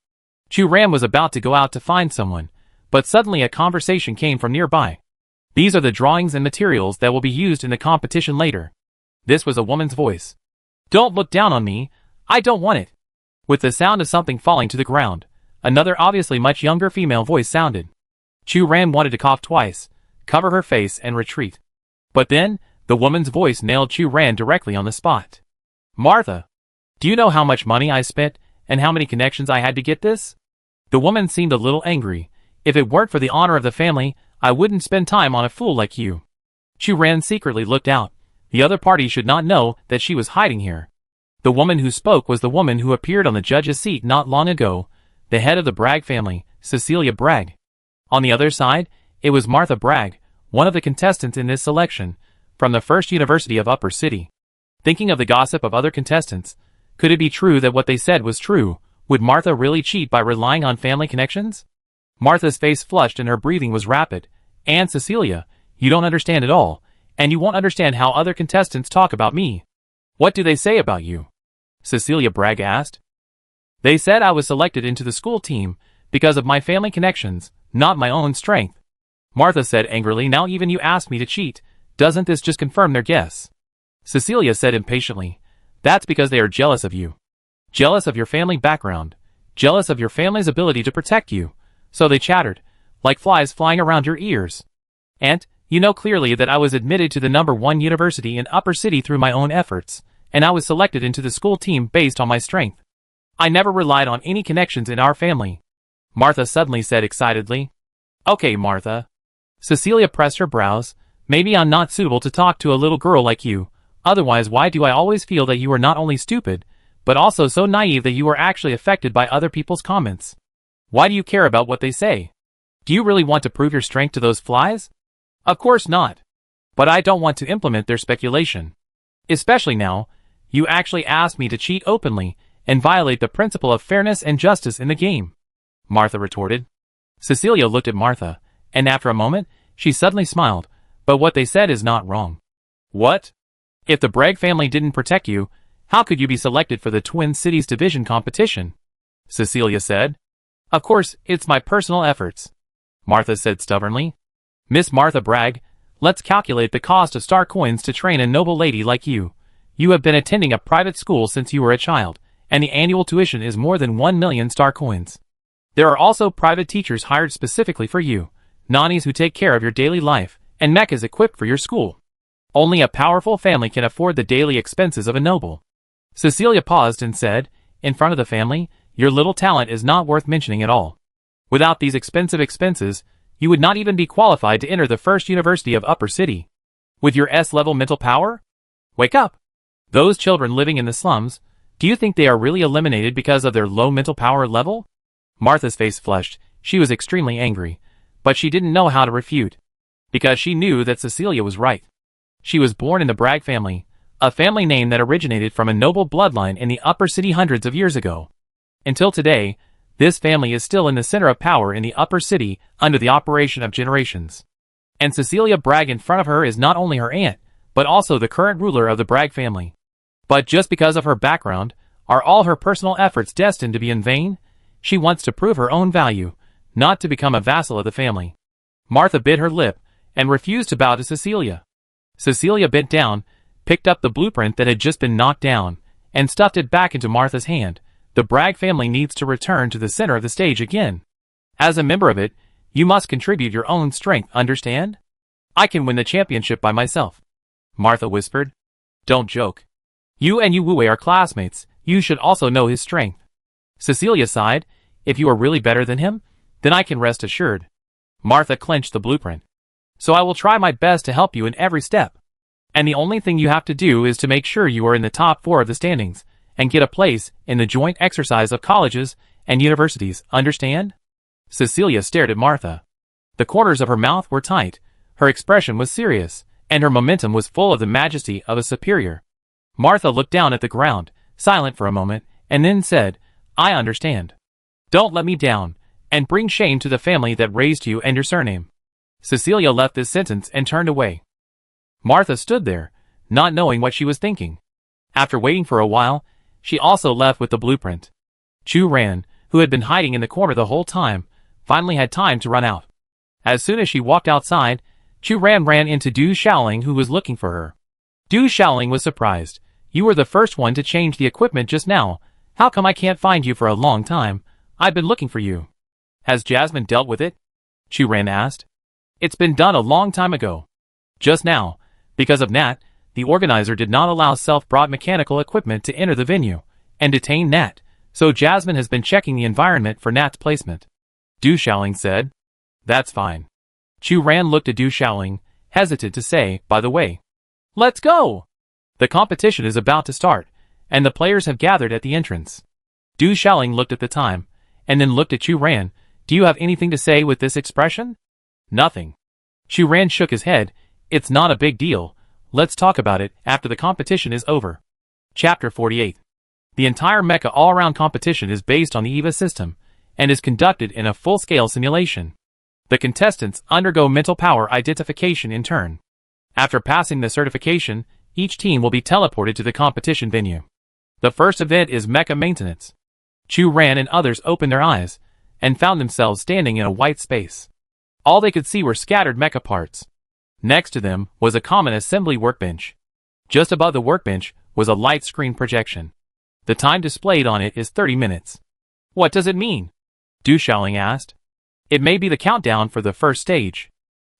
Chu Ran was about to go out to find someone, but suddenly a conversation came from nearby. These are the drawings and materials that will be used in the competition later. This was a woman's voice. Don't look down on me, I don't want it. With the sound of something falling to the ground, another obviously much younger female voice sounded. Chu Ran wanted to cough twice, cover her face and retreat. But then, the woman's voice nailed Chu Ran directly on the spot. Martha, do you know how much money I spent and how many connections I had to get this? The woman seemed a little angry. If it weren't for the honor of the family, I wouldn't spend time on a fool like you. Chu Ran secretly looked out. The other party should not know that she was hiding here. The woman who spoke was the woman who appeared on the judge's seat not long ago, the head of the Bragg family, Cecilia Bragg. On the other side, it was Martha Bragg, one of the contestants in this selection, from the First University of Upper City. Thinking of the gossip of other contestants, could it be true that what they said was true? Would Martha really cheat by relying on family connections? Martha's face flushed and her breathing was rapid. And Cecilia, you don't understand at all, and you won't understand how other contestants talk about me. What do they say about you? Cecilia Bragg asked. They said I was selected into the school team because of my family connections, not my own strength. Martha said angrily, now even you asked me to cheat, doesn't this just confirm their guess? Cecilia said impatiently, that's because they are jealous of you. Jealous of your family background. Jealous of your family's ability to protect you. So they chattered, like flies flying around your ears. And, you know clearly that I was admitted to the #1 university in Upper City through my own efforts, and I was selected into the school team based on my strength. I never relied on any connections in our family. Martha suddenly said excitedly. Okay, Martha. Cecilia pressed her brows. Maybe I'm not suitable to talk to a little girl like you. Otherwise, why do I always feel that you are not only stupid, but also so naive that you are actually affected by other people's comments? Why do you care about what they say? Do you really want to prove your strength to those flies? Of course not. But I don't want to implement their speculation. Especially now, you actually asked me to cheat openly and violate the principle of fairness and justice in the game. Martha retorted. Cecilia looked at Martha, and after a moment, she suddenly smiled. But what they said is not wrong. What? If the Bragg family didn't protect you, how could you be selected for the Twin Cities Division competition? Cecilia said. Of course, it's my personal efforts. Martha said stubbornly. Miss Martha Bragg, let's calculate the cost of star coins to train a noble lady like you. You have been attending a private school since you were a child, and the annual tuition is more than 1 million star coins. There are also private teachers hired specifically for you, nannies who take care of your daily life, and mechas equipped for your school. Only a powerful family can afford the daily expenses of a noble. Cecilia paused and said, in front of the family, your little talent is not worth mentioning at all. Without these expensive expenses, you would not even be qualified to enter the First University of Upper City. With your S-level mental power? Wake up! Those children living in the slums, do you think they are really eliminated because of their low mental power level? Martha's face flushed. She was extremely angry, but she didn't know how to refute, because she knew that Cecilia was right. She was born in the Bragg family, a family name that originated from a noble bloodline in the upper city hundreds of years ago. Until today, this family is still in the center of power in the upper city under the operation of generations. And Cecilia Bragg in front of her is not only her aunt, but also the current ruler of the Bragg family. But just because of her background, are all her personal efforts destined to be in vain? She wants to prove her own value, not to become a vassal of the family. Martha bit her lip and refused to bow to Cecilia. Cecilia bent down, picked up the blueprint that had just been knocked down, and stuffed it back into Martha's hand. The Bragg family needs to return to the center of the stage again. As a member of it, you must contribute your own strength, understand? I can win the championship by myself, Martha whispered. Don't joke. You and Wu are classmates, you should also know his strength. Cecilia sighed. If you are really better than him, then I can rest assured. Martha clenched the blueprint. So I will try my best to help you in every step. And the only thing you have to do is to make sure you are in the top 4 of the standings, and get a place in the joint exercise of colleges and universities, understand? Cecilia stared at Martha. The corners of her mouth were tight, her expression was serious, and her momentum was full of the majesty of a superior. Martha looked down at the ground, silent for a moment, and then said, I understand. Don't let me down, and bring shame to the family that raised you and your surname. Cecilia left this sentence and turned away. Martha stood there, not knowing what she was thinking. After waiting for a while, she also left with the blueprint. Chu Ran, who had been hiding in the corner the whole time, finally had time to run out. As soon as she walked outside, Chu Ran ran into Du Shaoling, who was looking for her. Du Shaoling was surprised. You were the first one to change the equipment just now. How come I can't find you for a long time? I've been looking for you. Has Jasmine dealt with it? Chu Ran asked. It's been done a long time ago. Just now, because of Nat, the organizer did not allow self-brought mechanical equipment to enter the venue and detain Nat, so Jasmine has been checking the environment for Nat's placement. Du Shaoling said. That's fine. Chu Ran looked at Du Shaoling, hesitated to say, by the way. Let's go! The competition is about to start, and the players have gathered at the entrance. Du Shaoling looked at the time, and then looked at Chu Ran. Do you have anything to say with this expression? Nothing. Chu Ran shook his head. It's not a big deal. Let's talk about it after the competition is over. Chapter 48. The entire Mecha all-around competition is based on the EVA system, and is conducted in a full-scale simulation. The contestants undergo mental power identification in turn. After passing the certification, each team will be teleported to the competition venue. The first event is Mecha maintenance. Chu Ran and others opened their eyes, and found themselves standing in a white space. All they could see were scattered mecha parts. Next to them was a common assembly workbench. Just above the workbench was a light screen projection. The time displayed on it is 30 minutes. What does it mean? Du Shaoling asked. It may be the countdown for the first stage.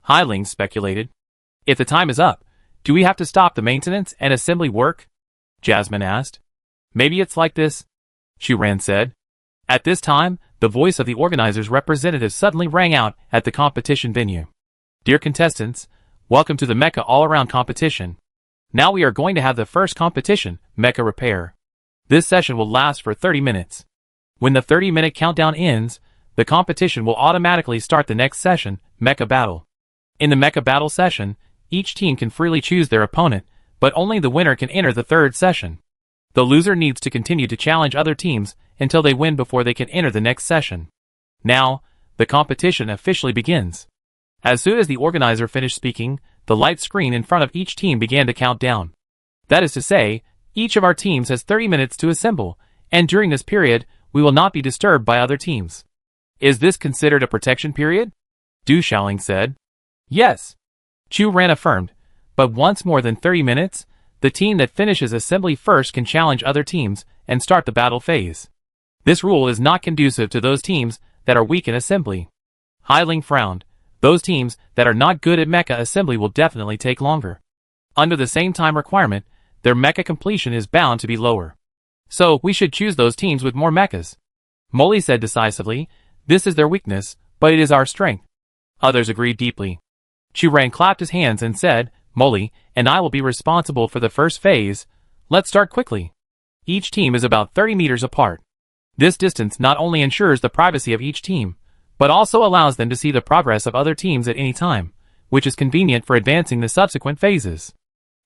Hailing speculated. If the time is up, do we have to stop the maintenance and assembly work? Jasmine asked. Maybe it's like this, Chu Ran said. At this time, the voice of the organizer's representative suddenly rang out at the competition venue. Dear contestants, welcome to the Mecha all-around competition. Now we are going to have the first competition, Mecha Repair. This session will last for 30 minutes. When the 30-minute countdown ends, the competition will automatically start the next session, Mecha Battle. In the Mecha Battle session, each team can freely choose their opponent, but only the winner can enter the third session. The loser needs to continue to challenge other teams until they win before they can enter the next session. Now, the competition officially begins. As soon as the organizer finished speaking, the light screen in front of each team began to count down. That is to say, each of our teams has 30 minutes to assemble, and during this period, we will not be disturbed by other teams. Is this considered a protection period? Du Shaoling said. Yes. Chu Ran affirmed, but once more than 30 minutes, the team that finishes assembly first can challenge other teams and start the battle phase. This rule is not conducive to those teams that are weak in assembly. Hailing frowned. Those teams that are not good at mecha assembly will definitely take longer. Under the same time requirement, their mecha completion is bound to be lower. So, we should choose those teams with more mechas. Molly said decisively, this is their weakness, but it is our strength. Others agreed deeply. Chu Ran clapped his hands and said, Molly and I will be responsible for the first phase. Let's start quickly. Each team is about 30 meters apart. This distance not only ensures the privacy of each team, but also allows them to see the progress of other teams at any time, which is convenient for advancing the subsequent phases.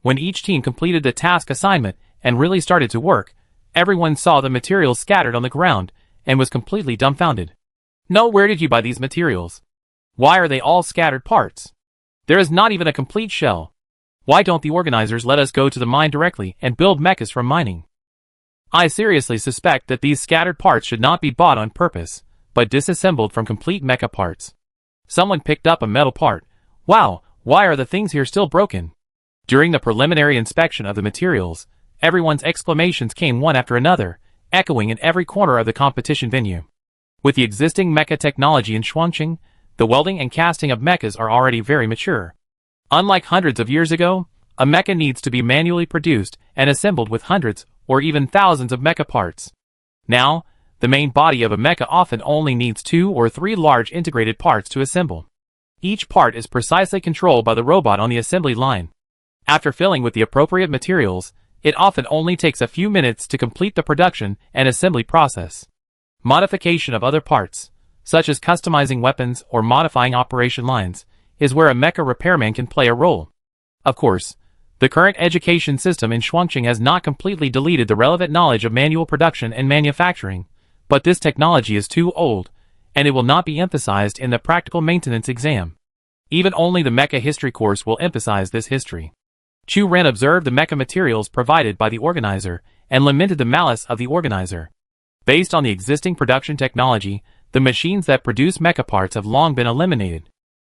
When each team completed the task assignment and really started to work, everyone saw the materials scattered on the ground and was completely dumbfounded. No, where did you buy these materials? Why are they all scattered parts? There is not even a complete shell. Why don't the organizers let us go to the mine directly and build mechas from mining? I seriously suspect that these scattered parts should not be bought on purpose, but disassembled from complete mecha parts. Someone picked up a metal part. Wow, why are the things here still broken? During the preliminary inspection of the materials, everyone's exclamations came one after another, echoing in every corner of the competition venue. With the existing mecha technology in Shuangqing, the welding and casting of mechas are already very mature. Unlike hundreds of years ago, a mecha needs to be manually produced and assembled with hundreds or even thousands of mecha parts. Now, the main body of a mecha often only needs 2 or 3 large integrated parts to assemble. Each part is precisely controlled by the robot on the assembly line. After filling with the appropriate materials, it often only takes a few minutes to complete the production and assembly process. Modification of other parts, such as customizing weapons or modifying operation lines, is where a mecha repairman can play a role. Of course, the current education system in Shuangqing has not completely deleted the relevant knowledge of manual production and manufacturing, but this technology is too old, and it will not be emphasized in the practical maintenance exam. Even only the mecha history course will emphasize this history. Chu Ren observed the mecha materials provided by the organizer and lamented the malice of the organizer. Based on the existing production technology, the machines that produce mecha parts have long been eliminated.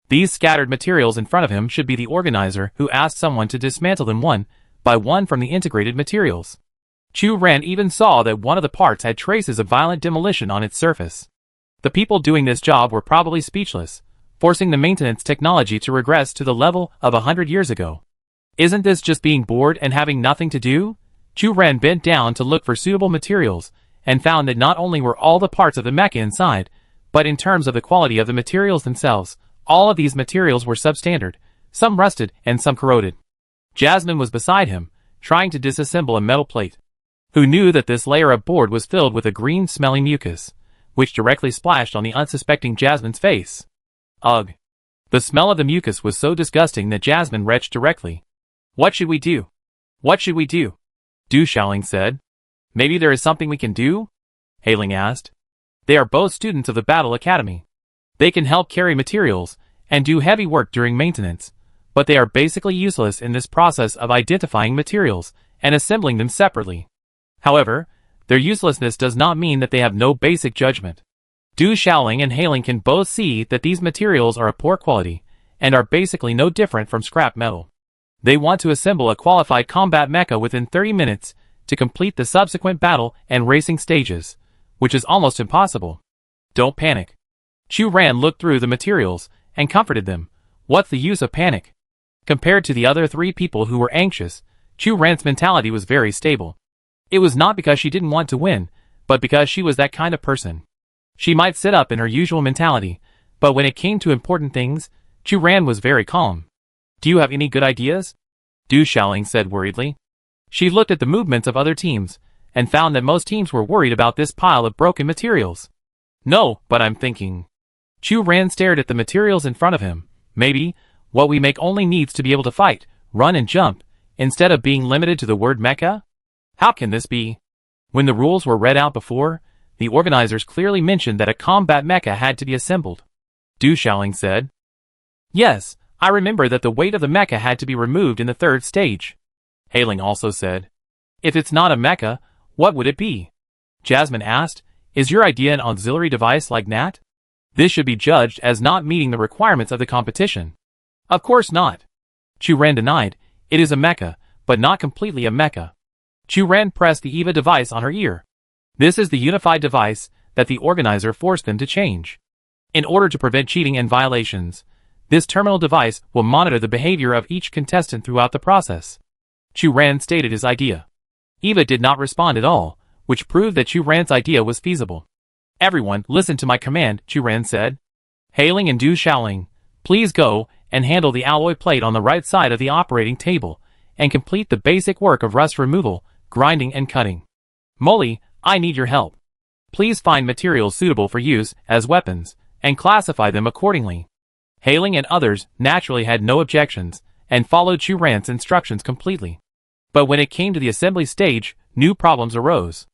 These scattered materials in front of him should be the organizer who asked someone to dismantle them one by one from the integrated materials. Chu Ren even saw that one of the parts had traces of violent demolition on its surface. The people doing this job were probably speechless, forcing the maintenance technology to regress to the level of 100 years ago. Isn't this just being bored and having nothing to do? Chu Ren bent down to look for suitable materials, and found that not only were all the parts of the mecha inside, but in terms of the quality of the materials themselves, all of these materials were substandard, some rusted and some corroded. Jasmine was beside him, trying to disassemble a metal plate. Who knew that this layer of board was filled with a green-smelling mucus, which directly splashed on the unsuspecting Jasmine's face. Ugh. The smell of the mucus was so disgusting that Jasmine retched directly. What should we do? What should we do? Du Xiaoling said. Maybe there is something we can do? Hailing asked. They are both students of the Battle Academy. They can help carry materials and do heavy work during maintenance, but they are basically useless in this process of identifying materials and assembling them separately. However, their uselessness does not mean that they have no basic judgment. Du Xiaoling and Hailing can both see that these materials are of poor quality and are basically no different from scrap metal. They want to assemble a qualified combat mecha within 30 minutes to complete the subsequent battle and racing stages, which is almost impossible. Don't panic. Chu Ren looked through the materials and comforted them. What's the use of panic? Compared to the other 3 people who were anxious, Chu Ren's mentality was very stable. It was not because she didn't want to win, but because she was that kind of person. She might sit up in her usual mentality, but when it came to important things, Chu Ren was very calm. Do you have any good ideas? Du Xiaoling said worriedly. She looked at the movements of other teams, and found that most teams were worried about this pile of broken materials. No, but I'm thinking. Chu Ren stared at the materials in front of him. Maybe, what we make only needs to be able to fight, run and jump, instead of being limited to the word mecha? How can this be? When the rules were read out before, the organizers clearly mentioned that a combat mecha had to be assembled. Du Xiaoling said. Yes, I remember that the weight of the mecha had to be removed in the 3rd stage. Hailing also said. If it's not a mecha, what would it be? Jasmine asked. Is your idea an auxiliary device like Nat? This should be judged as not meeting the requirements of the competition. Of course not. Chu Ren denied. It is a mecha, but not completely a mecha. Chu Ren pressed the EVA device on her ear. This is the unified device that the organizer forced them to change. In order to prevent cheating and violations, this terminal device will monitor the behavior of each contestant throughout the process. Chu Ren stated his idea. Eva did not respond at all, which proved that Chu Ren's idea was feasible. Everyone, listen to my command, Chu Ren said. Hailing and Du Xiaoling, please go and handle the alloy plate on the right side of the operating table, and complete the basic work of rust removal, grinding and cutting. Molly, I need your help. Please find materials suitable for use as weapons, and classify them accordingly. Hailing and others naturally had no objections, and followed Chu Ran's instructions completely. But when it came to the assembly stage, new problems arose.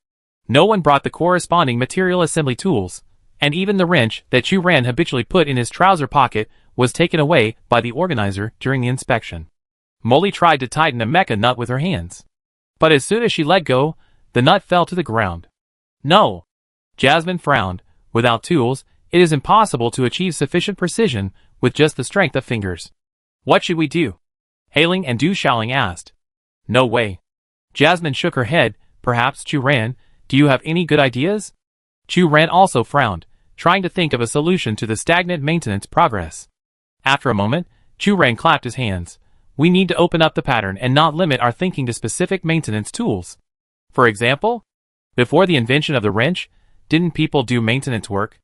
No one brought the corresponding material assembly tools, and even the wrench that Chu Ran habitually put in his trouser pocket was taken away by the organizer during the inspection. Molly tried to tighten a mecha nut with her hands. But as soon as she let go, the nut fell to the ground. No! Jasmine frowned. Without tools, it is impossible to achieve sufficient precision with just the strength of fingers. What should we do? Hailing and Du Xiaoling asked. No way. Jasmine shook her head. Perhaps, Chu Ran, do you have any good ideas? Chu Ran also frowned, trying to think of a solution to the stagnant maintenance progress. After a moment, Chu Ran clapped his hands. We need to open up the pattern and not limit our thinking to specific maintenance tools. For example, before the invention of the wrench, didn't people do maintenance work?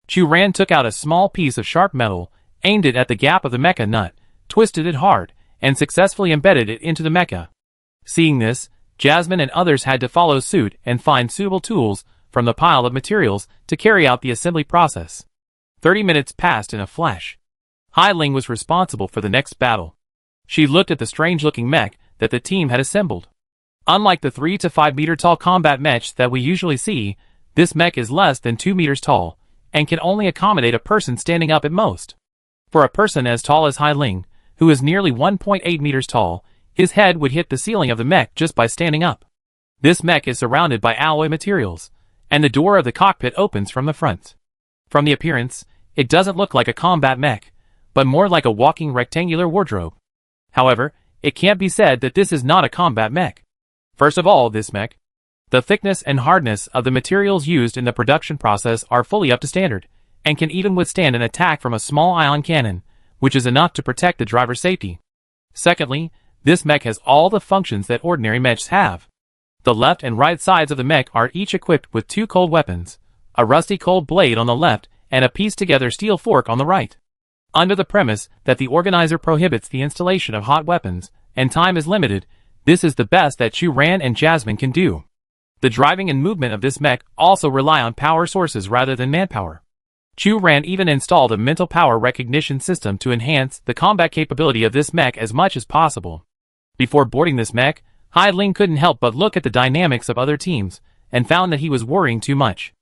Chu Ran took out a small piece of sharp metal, aimed it at the gap of the mecha nut, twisted it hard, and successfully embedded it into the mecha. Seeing this, Jasmine and others had to follow suit and find suitable tools from the pile of materials to carry out the assembly process. 30 minutes passed in a flash. Hai Ling was responsible for the next battle. She looked at the strange-looking mech that the team had assembled. Unlike the 3 to 5 meter tall combat mechs that we usually see, this mech is less than 2 meters tall, and can only accommodate a person standing up at most. For a person as tall as Hai Ling, who is nearly 1.8 meters tall, his head would hit the ceiling of the mech just by standing up. This mech is surrounded by alloy materials, and the door of the cockpit opens from the front. From the appearance, it doesn't look like a combat mech, but more like a walking rectangular wardrobe. However, it can't be said that this is not a combat mech. First of all, this mech, the thickness and hardness of the materials used in the production process are fully up to standard, and can even withstand an attack from a small ion cannon, which is enough to protect the driver's safety. Secondly, this mech has all the functions that ordinary mechs have. The left and right sides of the mech are each equipped with 2 cold weapons, a rusty cold blade on the left and a pieced-together steel fork on the right. Under the premise that the organizer prohibits the installation of hot weapons, and time is limited, this is the best that Chu Ran and Jasmine can do. The driving and movement of this mech also rely on power sources rather than manpower. Chu Ran even installed a mental power recognition system to enhance the combat capability of this mech as much as possible. Before boarding this mech, Hai Ling couldn't help but look at the dynamics of other teams, and found that he was worrying too much.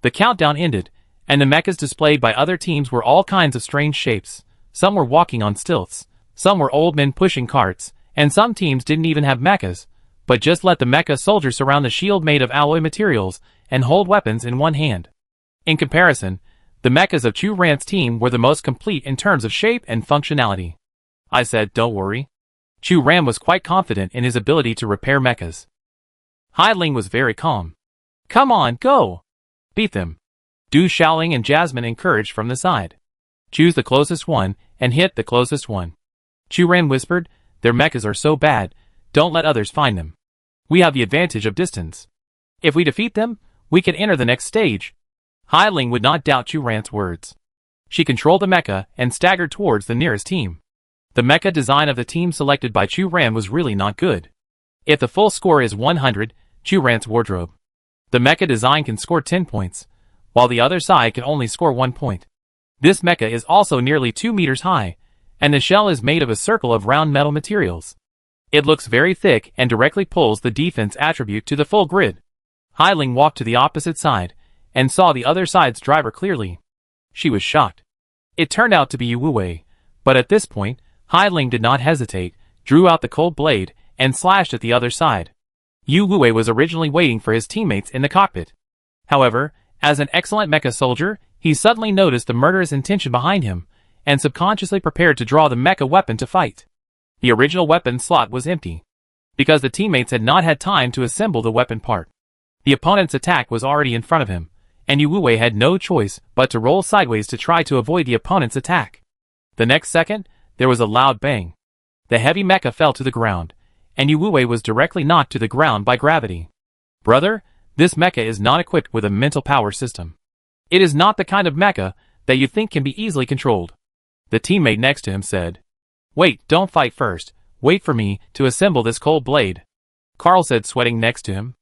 The countdown ended, and the mechas displayed by other teams were all kinds of strange shapes. Some were walking on stilts, some were old men pushing carts, and some teams didn't even have mechas, but just let the mecha soldiers surround the shield made of alloy materials and hold weapons in one hand. In comparison, the mechas of Chu Ran's team were the most complete in terms of shape and functionality. I said, don't worry. Chu Ran was quite confident in his ability to repair mechas. Hai Ling was very calm. Come on, go! Beat them. Du Xiaoling and Jasmine encouraged from the side. Choose the closest one, and hit the closest one. Chu Ran whispered, their mechas are so bad, don't let others find them. We have the advantage of distance. If we defeat them, we can enter the next stage. Hai Ling would not doubt Chu Ran's words. She controlled the mecha and staggered towards the nearest team. The mecha design of the team selected by Chu Ran was really not good. If the full score is 100, Chu Ran's wardrobe, the mecha design can score 10 points, while the other side can only score 1 point. This mecha is also nearly 2 meters high, and the shell is made of a circle of round metal materials. It looks very thick and directly pulls the defense attribute to the full grid. Hai Ling walked to the opposite side, and saw the other side's driver clearly. She was shocked. It turned out to be Yu Wuwei, but at this point, Hai Ling did not hesitate, drew out the cold blade, and slashed at the other side. Yu Wuwei was originally waiting for his teammates in the cockpit. However, as an excellent mecha soldier, he suddenly noticed the murderous intention behind him, and subconsciously prepared to draw the mecha weapon to fight. The original weapon slot was empty, because the teammates had not had time to assemble the weapon part. The opponent's attack was already in front of him, and Yu Wuwei had no choice but to roll sideways to try to avoid the opponent's attack. The next second, there was a loud bang. The heavy mecha fell to the ground, and Yu Wuwei was directly knocked to the ground by gravity. Brother, this mecha is not equipped with a mental power system. It is not the kind of mecha that you think can be easily controlled. The teammate next to him said, Wait, don't fight first. Wait for me to assemble this cold blade. Carl said, sweating next to him.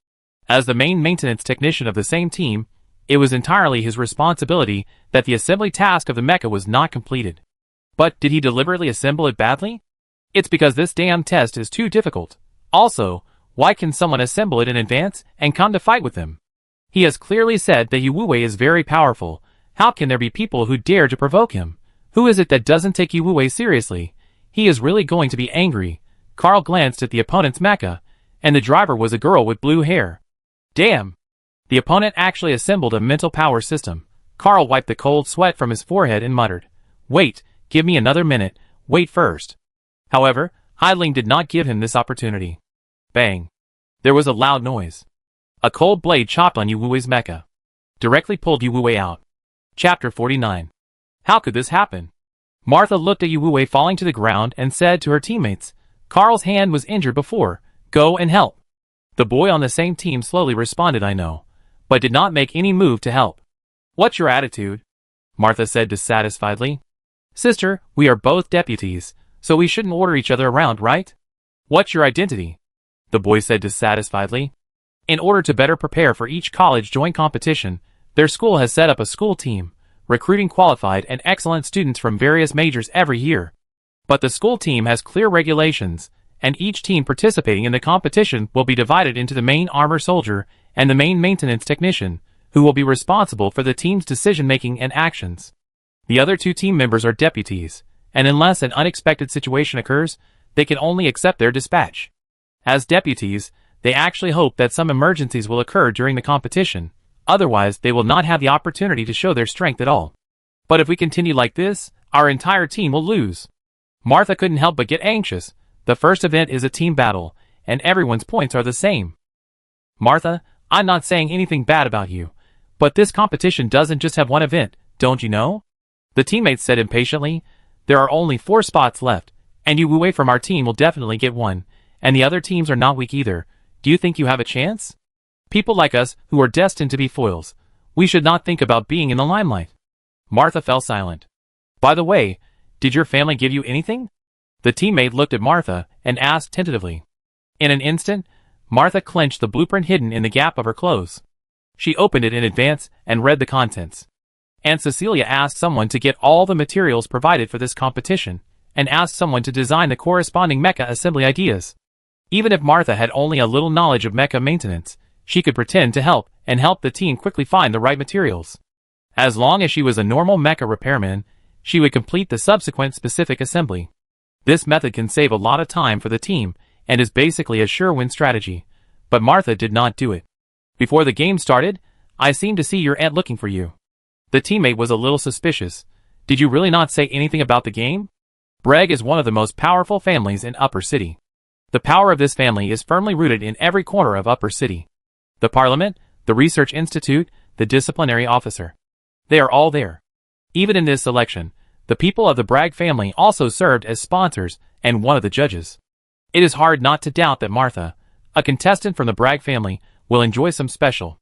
As the main maintenance technician of the same team, It was entirely his responsibility that the assembly task of the mecha was not completed. But did he deliberately assemble it badly? It's because this damn test is too difficult. Also, why can someone assemble it in advance and come to fight with him? He has clearly said that Yu Wuwei is very powerful. How can there be people who dare to provoke him? Who is it that doesn't take Yu Wuwei seriously? He is really going to be angry. Carl glanced at the opponent's mecha, and the driver was a girl with blue hair. Damn! The opponent actually assembled a mental power system. Carl wiped the cold sweat from his forehead and muttered, "Wait, give me another minute, wait first." However, Heiling did not give him this opportunity. Bang! There was a loud noise. A cold blade chopped on Yu Wuwei's mecha. Directly pulled Yu Wuwei out. Chapter 49. How could this happen? Martha looked at Yu Wuwei falling to the ground and said to her teammates, "Carl's hand was injured before. Go and help." The boy on the same team slowly responded, "I know," but did not make any move to help. "What's your attitude?" Martha said dissatisfiedly. "Sister, we are both deputies, so we shouldn't order each other around, right?" "What's your identity?" the boy said dissatisfiedly. In order to better prepare for each college joint competition, their school has set up a school team, recruiting qualified and excellent students from various majors every year. But the school team has clear regulations, and each team participating in the competition will be divided into the main armor soldier and the main maintenance technician, who will be responsible for the team's decision-making and actions. The other two team members are deputies, and unless an unexpected situation occurs, they can only accept their dispatch. As deputies, they actually hope that some emergencies will occur during the competition, otherwise they will not have the opportunity to show their strength at all. But if we continue like this, our entire team will lose. Martha couldn't help but get anxious. The first event is a team battle, and everyone's points are the same. "Martha, I'm not saying anything bad about you, but this competition doesn't just have one event, don't you know?" The teammates said impatiently. "There are only 4 spots left, and Yu Wuwei from our team will definitely get one, and the other teams are not weak either. Do you think you have a chance? People like us, who are destined to be foils, we should not think about being in the limelight." Martha fell silent. "By the way, did your family give you anything?" The teammate looked at Martha and asked tentatively. In an instant, Martha clenched the blueprint hidden in the gap of her clothes. She opened it in advance and read the contents. Aunt Cecilia asked someone to get all the materials provided for this competition, and asked someone to design the corresponding mecha assembly ideas. Even if Martha had only a little knowledge of mecha maintenance, she could pretend to help and help the team quickly find the right materials. As long as she was a normal mecha repairman, she would complete the subsequent specific assembly. This method can save a lot of time for the team and is basically a sure-win strategy, but Martha did not do it. "Before the game started, I seemed to see your aunt looking for you." The teammate was a little suspicious. "Did you really not say anything about the game?" Breg is one of the most powerful families in Upper City. The power of this family is firmly rooted in every corner of Upper City. The Parliament, the Research Institute, the Disciplinary Officer. They are all there. Even in this selection, the people of the Bragg family also served as sponsors and one of the judges. It is hard not to doubt that Martha, a contestant from the Bragg family, will enjoy some special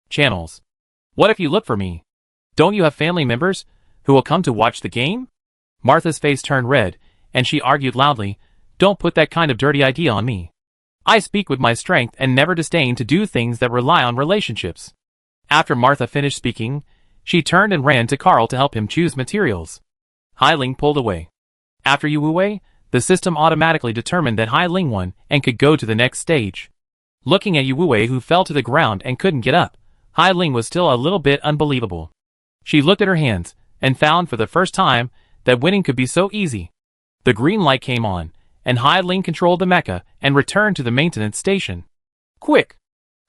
channels. "What if you look for me? Don't you have family members who will come to watch the game?" Martha's face turned red, and she argued loudly, "Don't put that kind of dirty idea on me. I speak with my strength and never disdain to do things that rely on relationships." After Martha finished speaking, she turned and ran to Carl to help him choose materials. Heiling pulled away. After Yu Wuwei, the system automatically determined that Heiling won and could go to the next stage. Looking at Yu Wuwei, who fell to the ground and couldn't get up, Heiling was still a little bit unbelievable. She looked at her hands and found for the first time that winning could be so easy. The green light came on, and Heiling controlled the mecha and returned to the maintenance station. "Quick!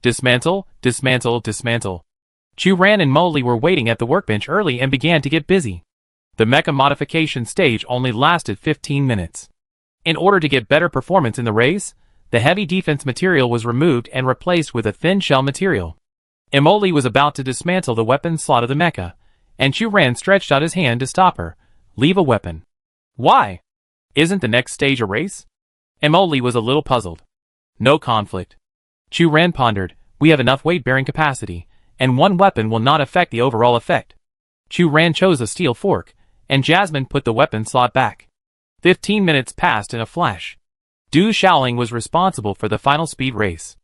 Dismantle, dismantle, dismantle." Chu Ran and Mo Li were waiting at the workbench early and began to get busy. The mecha modification stage only lasted 15 minutes. In order to get better performance in the race, the heavy defense material was removed and replaced with a thin shell material. Mo Li was about to dismantle the weapon slot of the mecha, and Chu Ran stretched out his hand to stop her. "Leave a weapon." "Why? Isn't the next stage a race?" Mo Li was a little puzzled. "No conflict." Chu Ran pondered, "We have enough weight-bearing capacity, and one weapon will not affect the overall effect." Chu Ran chose a steel fork, and Jasmine put the weapon slot back. 15 minutes passed in a flash. Du Shaoling was responsible for the final speed race.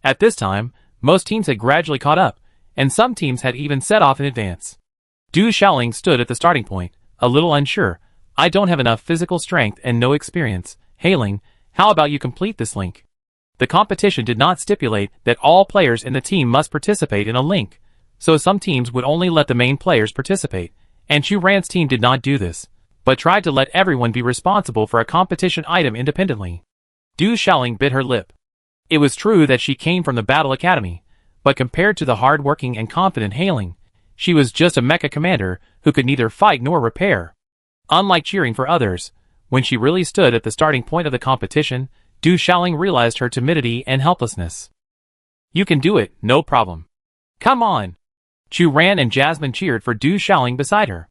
At this time, most teams had gradually caught up, and some teams had even set off in advance. Du Xiaoling stood at the starting point, a little unsure. I don't have enough physical strength and no experience. Hailing, how about you complete this link? The competition did not stipulate that all players in the team must participate in a link, so some teams would only let the main players participate, and Chu Ran's team did not do this, but tried to let everyone be responsible for a competition item independently. Du Xiaoling bit her lip. It was true that she came from the Battle Academy, but compared to the hard-working and confident Hailing, she was just a mecha commander who could neither fight nor repair. Unlike cheering for others, when she really stood at the starting point of the competition, Du Xiaoling realized her timidity and helplessness. You can do it, no problem. Come on! Chu Ran and Jasmine cheered for Du Xiaoling beside her.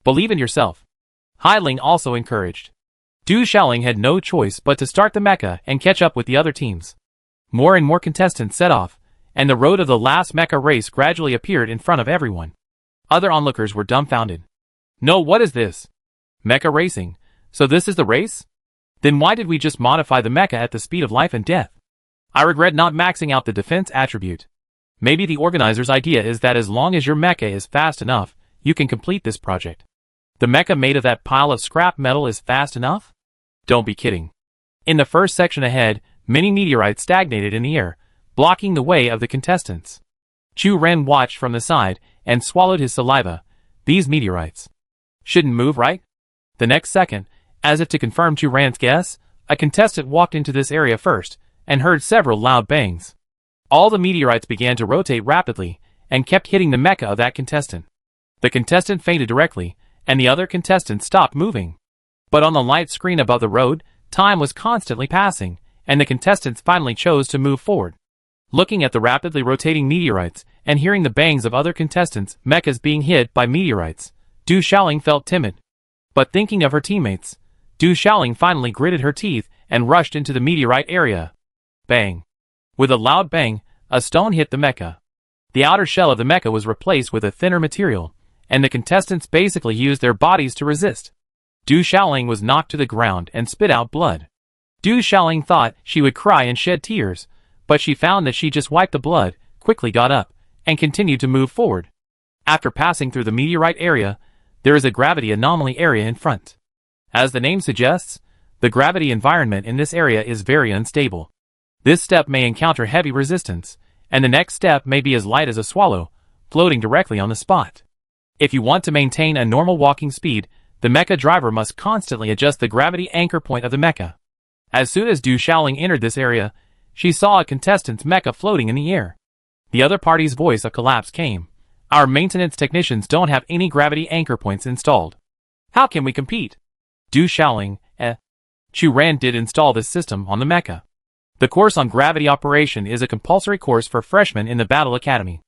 Believe in yourself. Hailing also encouraged. Du Xiaoling had no choice but to start the mecha and catch up with the other teams. More and more contestants set off, and the road of the last mecha race gradually appeared in front of everyone. Other onlookers were dumbfounded. No, what is this? Mecha racing. So this is the race? Then why did we just modify the mecha at the speed of life and death? I regret not maxing out the defense attribute. Maybe the organizer's idea is that as long as your mecha is fast enough, you can complete this project. The mecha made of that pile of scrap metal is fast enough? Don't be kidding. In the first section ahead, many meteorites stagnated in the air, blocking the way of the contestants. Chu Ren watched from the side and swallowed his saliva. These meteorites shouldn't move, right? The next second, as if to confirm Chu Ran's guess, a contestant walked into this area first and heard several loud bangs. All the meteorites began to rotate rapidly and kept hitting the mecha of that contestant. The contestant fainted directly, and the other contestants stopped moving. But on the light screen above the road, time was constantly passing, and the contestants finally chose to move forward. Looking at the rapidly rotating meteorites and hearing the bangs of other contestants' mechas being hit by meteorites, Du Xiaoling felt timid. But thinking of her teammates, Du Xiaoling finally gritted her teeth and rushed into the meteorite area. Bang! With a loud bang, a stone hit the mecha. The outer shell of the mecha was replaced with a thinner material, and the contestants basically used their bodies to resist. Du Xiaoling was knocked to the ground and spit out blood. Du Xiaoling thought she would cry and shed tears, but she found that she just wiped the blood, quickly got up, and continued to move forward. After passing through the meteorite area, there is a gravity anomaly area in front. As the name suggests, the gravity environment in this area is very unstable. This step may encounter heavy resistance, and the next step may be as light as a swallow, floating directly on the spot. If you want to maintain a normal walking speed, the mecha driver must constantly adjust the gravity anchor point of the mecha. As soon as Du Xiaoling entered this area, she saw a contestant's mecha floating in the air. The other party's voice of collapse came. Our maintenance technicians don't have any gravity anchor points installed. How can we compete? Du Xiaoling, Chu Ran did install this system on the mecha. The course on gravity operation is a compulsory course for freshmen in the Battle Academy.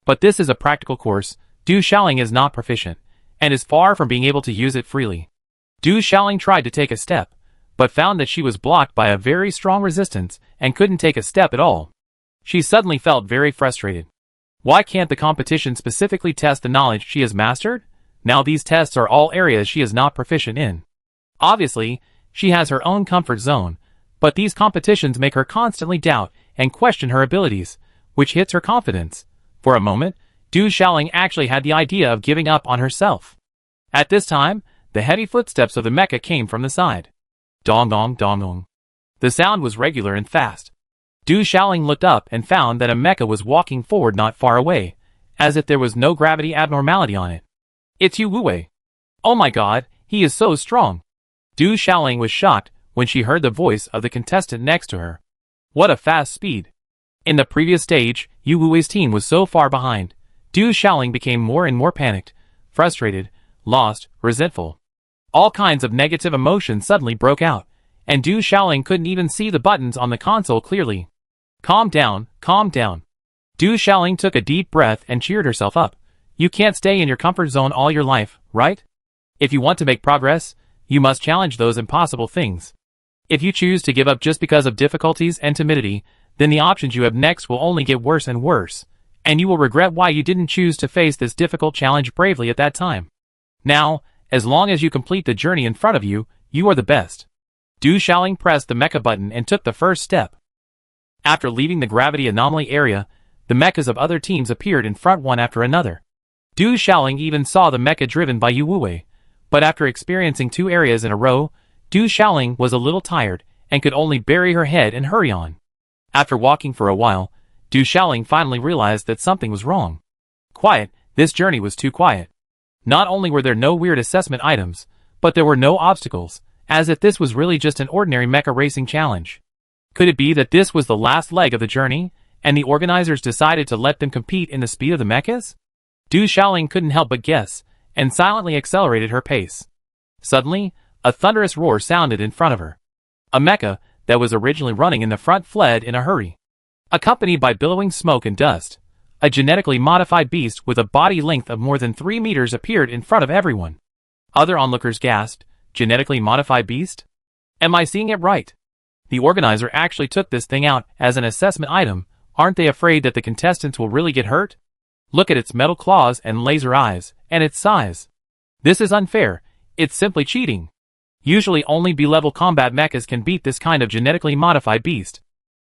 But this is a practical course. Du Xiaoling is not proficient, and is far from being able to use it freely. Du Xiaoling tried to take a step, but found that she was blocked by a very strong resistance and couldn't take a step at all. She suddenly felt very frustrated. Why can't the competition specifically test the knowledge she has mastered? Now these tests are all areas she is not proficient in. Obviously, she has her own comfort zone, but these competitions make her constantly doubt and question her abilities, which hits her confidence. For a moment, Du Xiaoling actually had the idea of giving up on herself. At this time, the heavy footsteps of the mecha came from the side. Dong dong dong dong. The sound was regular and fast. Du Xiaoling looked up and found that a mecha was walking forward not far away, as if there was no gravity abnormality on it. It's Yu Wuwei. Oh my god, he is so strong. Du Xiaoling was shocked when she heard the voice of the contestant next to her. What a fast speed. In the previous stage, Yu Wuwei's team was so far behind. Du Xiaoling became more and more panicked, frustrated, lost, resentful. All kinds of negative emotions suddenly broke out, and Du Xiaoling couldn't even see the buttons on the console clearly. Calm down, calm down. Du Xiaoling took a deep breath and cheered herself up. You can't stay in your comfort zone all your life, right? If you want to make progress, you must challenge those impossible things. If you choose to give up just because of difficulties and timidity, then the options you have next will only get worse and worse, and you will regret why you didn't choose to face this difficult challenge bravely at that time. Now, as long as you complete the journey in front of you, you are the best. Du Xiaoling pressed the mecha button and took the first step. After leaving the gravity anomaly area, The mechas of other teams appeared in front one after another. Du Xiaoling even saw the mecha driven by Yu Wuwei, but after experiencing 2 areas in a row, Du Xiaoling was a little tired and could only bury her head and hurry on. After walking for a while, Du Xiaoling finally realized that something was wrong. Quiet, this journey was too quiet. Not only were there no weird assessment items, but there were no obstacles, as if this was really just an ordinary mecha racing challenge. Could it be that this was the last leg of the journey, and the organizers decided to let them compete in the speed of the mechas? Du Xiaoling couldn't help but guess, and silently accelerated her pace. Suddenly, a thunderous roar sounded in front of her. A mecha that was originally running in the front fled in a hurry. Accompanied by billowing smoke and dust, a genetically modified beast with a body length of more than 3 meters appeared in front of everyone. Other onlookers gasped, "Genetically modified beast? Am I seeing it right? The organizer actually took this thing out as an assessment item. Aren't they afraid that the contestants will really get hurt? Look at its metal claws and laser eyes, and its size. This is unfair. It's simply cheating. Usually only B-level combat mechas can beat this kind of genetically modified beast.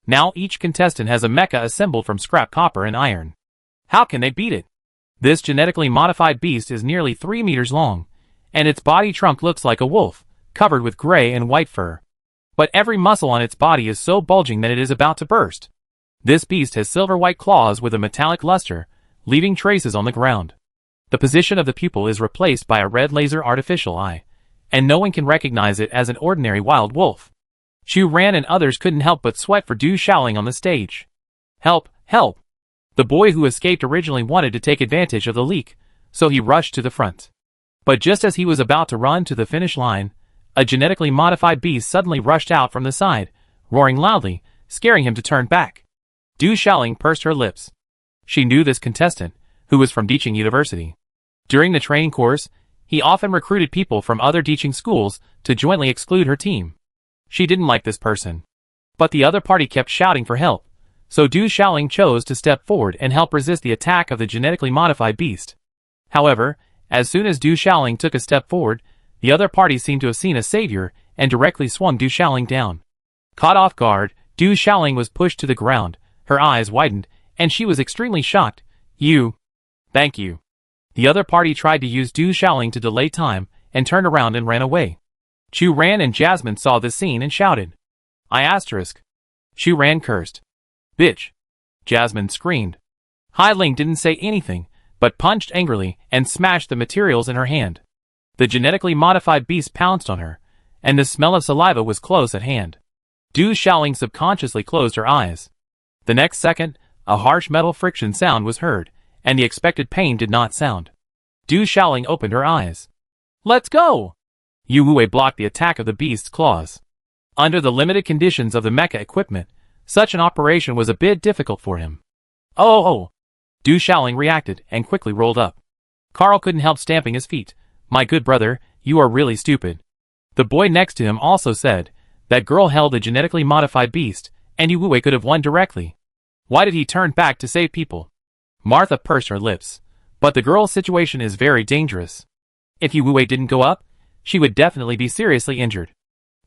Now each contestant has a mecha assembled from scrap copper and iron. How can they beat it? This genetically modified beast is nearly 3 meters long, and its body trunk looks like a wolf, covered with gray and white fur. But every muscle on its body is so bulging that it is about to burst. This beast has silver-white claws with a metallic luster, leaving traces on the ground. The position of the pupil is replaced by a red laser artificial eye, and no one can recognize it as an ordinary wild wolf. Chu Ran and others couldn't help but sweat for Du Xiaoling on the stage. Help, help! The boy who escaped originally wanted to take advantage of the leak, so he rushed to the front. But just as he was about to run to the finish line, a genetically modified beast suddenly rushed out from the side, roaring loudly, scaring him to turn back. Du Xiaoling pursed her lips. She knew this contestant, who was from Diching University. During the training course, he often recruited people from other Diching schools to jointly exclude her team. She didn't like this person. But the other party kept shouting for help, so Du Xiaoling chose to step forward and help resist the attack of the genetically modified beast. However, as soon as Du Xiaoling took a step forward, the other party seemed to have seen a savior and directly swung Du Xiaoling down. Caught off guard, Du Xiaoling was pushed to the ground, her eyes widened, and she was extremely shocked. Thank you. The other party tried to use Du Xiaoling to delay time, and turned around and ran away. Chu Ran and Jasmine saw this scene and shouted. Chu Ran cursed. Bitch. Jasmine screamed. Hai Ling didn't say anything, but punched angrily and smashed the materials in her hand. The genetically modified beast pounced on her, and the smell of saliva was close at hand. Du Xiaoling subconsciously closed her eyes. The next second, a harsh metal friction sound was heard, and the expected pain did not sound. Du Xiaoling opened her eyes. Let's go! Yu Wuwei blocked the attack of the beast's claws. Under the limited conditions of the mecha equipment, such an operation was a bit difficult for him. Oh! Du Xiaoling reacted and quickly rolled up. Carl couldn't help stamping his feet. My good brother, you are really stupid. The boy next to him also said, that girl held a genetically modified beast, and Yu Wuwei could have won directly. Why did he turn back to save people? Martha pursed her lips. But the girl's situation is very dangerous. If Yu Wuwei didn't go up, she would definitely be seriously injured.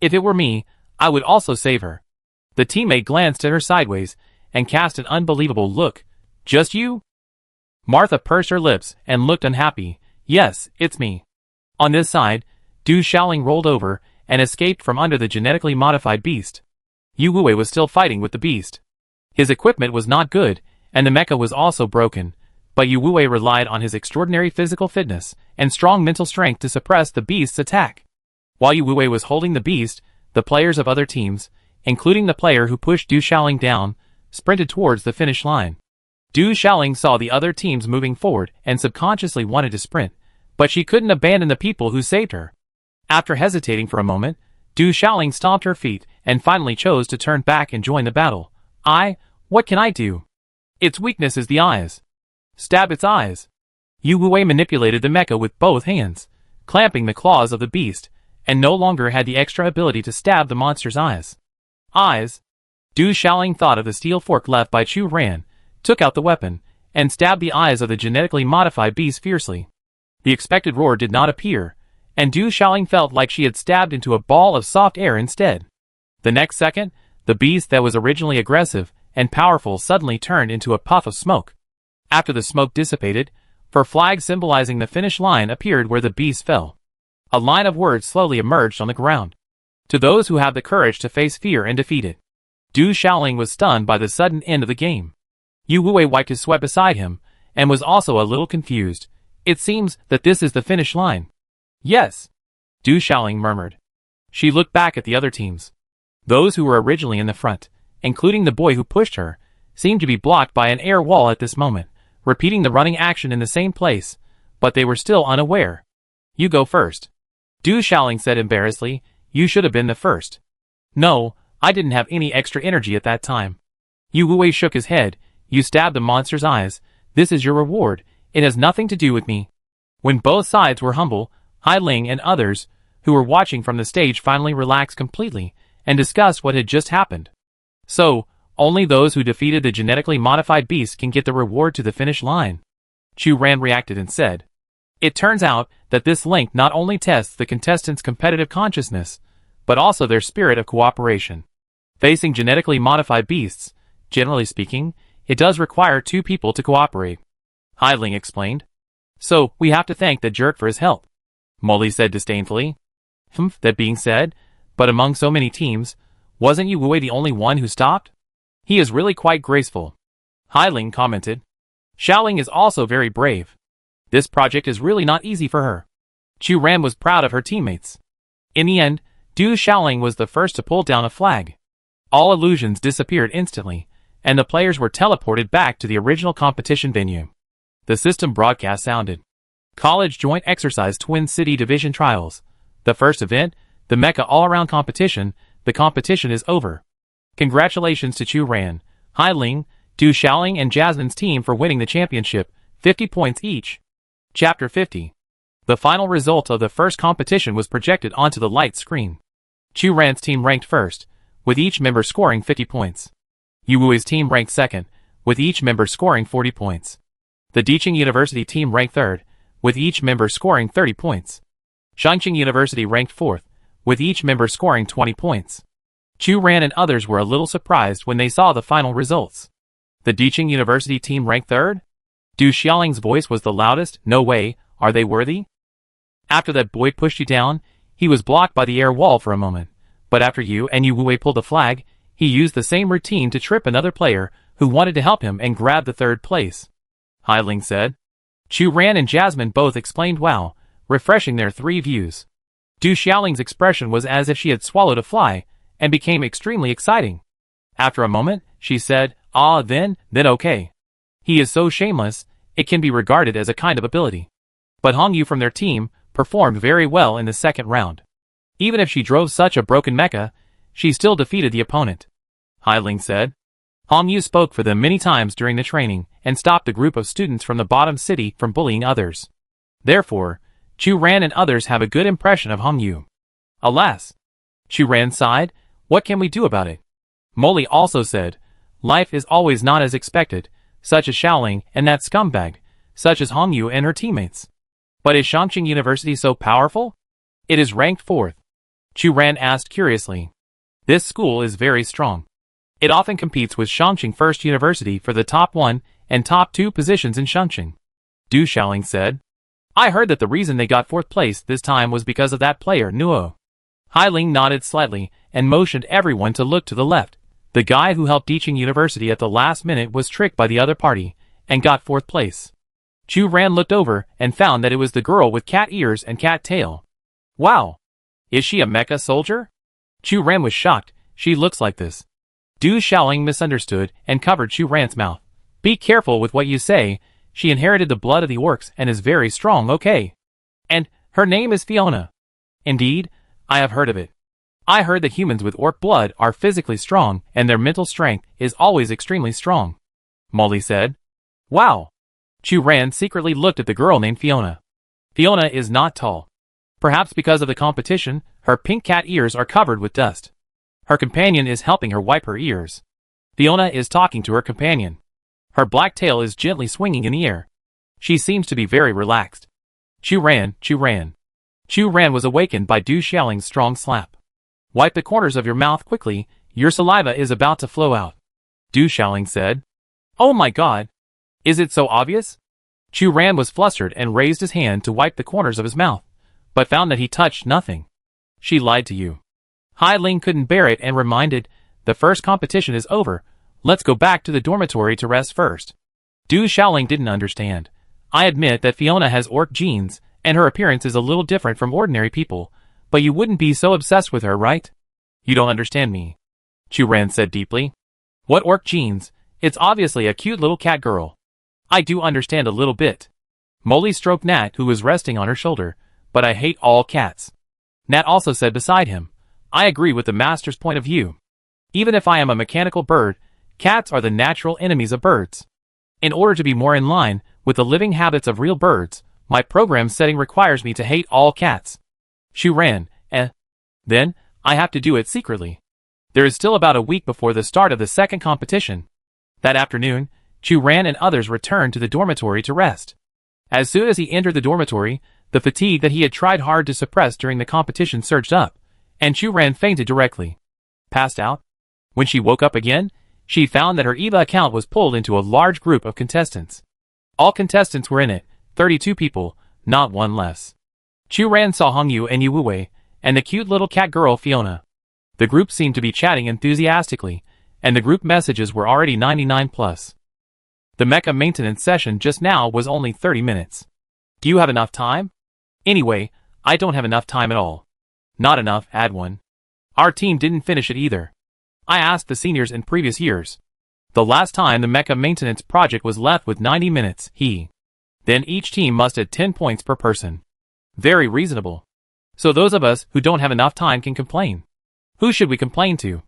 If it were me, I would also save her. The teammate glanced at her sideways and cast an unbelievable look. Just you? Martha pursed her lips and looked unhappy. Yes, it's me. On this side, Du Xiaoling rolled over and escaped from under the genetically modified beast. Yu Wuwei was still fighting with the beast. His equipment was not good, and the mecha was also broken, but Yu Wuwei relied on his extraordinary physical fitness and strong mental strength to suppress the beast's attack. While Yu Wuwei was holding the beast, the players of other teams, including the player who pushed Du Xiaoling down, sprinted towards the finish line. Du Xiaoling saw the other teams moving forward and subconsciously wanted to sprint, but she couldn't abandon the people who saved her. After hesitating for a moment, Du Xiaoling stomped her feet and finally chose to turn back and join the battle. What can I do? Its weakness is the eyes. Stab its eyes. Yu Wuwei manipulated the mecha with both hands, clamping the claws of the beast, and no longer had the extra ability to stab the monster's eyes. Du Xiaoling thought of the steel fork left by Chu Ran, took out the weapon, and stabbed the eyes of the genetically modified beast fiercely. The expected roar did not appear, and Du Xiaoling felt like she had stabbed into a ball of soft air instead. The next second, the beast that was originally aggressive and powerful suddenly turned into a puff of smoke. After the smoke dissipated, four flags symbolizing the finish line appeared where the beast fell. A line of words slowly emerged on the ground. To those who have the courage to face fear and defeat it. Du Xiaoling was stunned by the sudden end of the game. Yu Wei wiped his sweat beside him, and was also a little confused. It seems that this is the finish line. Yes. Du Xiaoling murmured. She looked back at the other teams. Those who were originally in the front, including the boy who pushed her, seemed to be blocked by an air wall at this moment, repeating the running action in the same place, but they were still unaware. You go first. Du Xiaoling said embarrassedly, you should have been the first. No, I didn't have any extra energy at that time. Yu Wei shook his head. You stabbed the monster's eyes. This is your reward. It has nothing to do with me. When both sides were humble, Hai Ling and others, who were watching from the stage, finally relaxed completely, and discussed what had just happened. So, only those who defeated the genetically modified beast can get the reward to the finish line. Chu Ran reacted and said. It turns out that this link not only tests the contestants' competitive consciousness, but also their spirit of cooperation. Facing genetically modified beasts, generally speaking, it does require two people to cooperate. Hai Ling explained. So, we have to thank the jerk for his help. Molly said disdainfully. That being said, but among so many teams, wasn't Yu Wei the only one who stopped? He is really quite graceful. Hai Ling commented. Xiaoling is also very brave. This project is really not easy for her. Chu Ran was proud of her teammates. In the end, Du Xiaoling was the first to pull down a flag. All illusions disappeared instantly, and the players were teleported back to the original competition venue. The system broadcast sounded. College Joint Exercise Twin City Division Trials. The first event, the Mecha all-around competition, the competition is over. Congratulations to Chu Ran, Hai Ling, Du Xiaoling and Jasmine's team for winning the championship, 50 points each. Chapter 50. The final result of the first competition was projected onto the light screen. Chu Ran's team ranked first, with each member scoring 50 points. Yu Wei's team ranked second, with each member scoring 40 points. The Diqing University team ranked third, with each member scoring 30 points. Shangqing University ranked fourth, with each member scoring 20 points. Chu Ran and others were a little surprised when they saw the final results. The Diqing University team ranked third? Du Xiaoling's voice was the loudest. No way, are they worthy? After that boy pushed you down, he was blocked by the air wall for a moment, but after you and Yu Wei pulled the flag, he used the same routine to trip another player who wanted to help him and grab the third place. Hai Ling said. Chu Ran and Jasmine both explained wow, refreshing their three views. Du Xiaoling's expression was as if she had swallowed a fly, and became extremely exciting. After a moment, she said, then okay. He is so shameless, it can be regarded as a kind of ability. But Hong Yu from their team performed very well in the second round. Even if she drove such a broken mecha, she still defeated the opponent. Hai Ling said. Hong Yu spoke for them many times during the training and stopped a group of students from the bottom city from bullying others. Therefore, Chu Ran and others have a good impression of Hong Yu. Alas! Chu Ran sighed. What can we do about it? Molly also said, life is always not as expected, such as Xiaoling and that scumbag, such as Hong Yu and her teammates. But is Shangqing University so powerful? It is ranked fourth. Chu Ran asked curiously. This school is very strong. It often competes with Shangqing First University for the top 1 and top 2 positions in Shangqing. Du Xiaoling said. I heard that the reason they got fourth place this time was because of that player Nuo. Hai Ling nodded slightly and motioned everyone to look to the left. The guy who helped Diqing University at the last minute was tricked by the other party, and got fourth place. Chu Ran looked over and found that it was the girl with cat ears and cat tail. Wow! Is she a mecha soldier? Chu Ran was shocked. She looks like this. Du Xiaoling misunderstood and covered Chu Ran's mouth. Be careful with what you say. She inherited the blood of the orcs and is very strong, okay? And her name is Fiona. Indeed, I have heard of it. I heard that humans with orc blood are physically strong and their mental strength is always extremely strong. Molly said. Wow! Chu Ran secretly looked at the girl named Fiona. Fiona is not tall. Perhaps because of the competition, her pink cat ears are covered with dust. Her companion is helping her wipe her ears. Fiona is talking to her companion. Her black tail is gently swinging in the air. She seems to be very relaxed. Chu Ran, Chu Ran. Chu Ran was awakened by Du Xiaoling's strong slap. Wipe the corners of your mouth quickly, your saliva is about to flow out. Du Xiaoling said. Oh my god. Is it so obvious? Chu Ran was flustered and raised his hand to wipe the corners of his mouth, but found that he touched nothing. She lied to you. Hai Ling couldn't bear it and reminded, the first competition is over, let's go back to the dormitory to rest first. Du Xiaoling didn't understand. I admit that Fiona has orc genes, and her appearance is a little different from ordinary people, but you wouldn't be so obsessed with her, right? You don't understand me. Chu Ran said deeply. What orc genes? It's obviously a cute little cat girl. I do understand a little bit. Molly stroked Nat, who was resting on her shoulder, but I hate all cats. Nat also said beside him, I agree with the master's point of view. Even if I am a mechanical bird, cats are the natural enemies of birds. In order to be more in line with the living habits of real birds, my program setting requires me to hate all cats. Chu Ran, Then, I have to do it secretly. There is still about a week before the start of the second competition. That afternoon, Chu Ran and others returned to the dormitory to rest. As soon as he entered the dormitory, the fatigue that he had tried hard to suppress during the competition surged up, and Chu Ran fainted directly. Passed out? When she woke up again, she found that her EVA account was pulled into a large group of contestants. All contestants were in it, 32 people, not one less. Chu Ran saw Hongyu and Yu Wuwei, and the cute little cat girl Fiona. The group seemed to be chatting enthusiastically, and the group messages were already 99 plus. The mecha maintenance session just now was only 30 minutes. Do you have enough time? Anyway, I don't have enough time at all. Not enough, add one. Our team didn't finish it either. I asked the seniors in previous years. The last time the mecha maintenance project was left with 90 minutes, Then each team must add 10 points per person. Very reasonable. So those of us who don't have enough time can complain. Who should we complain to?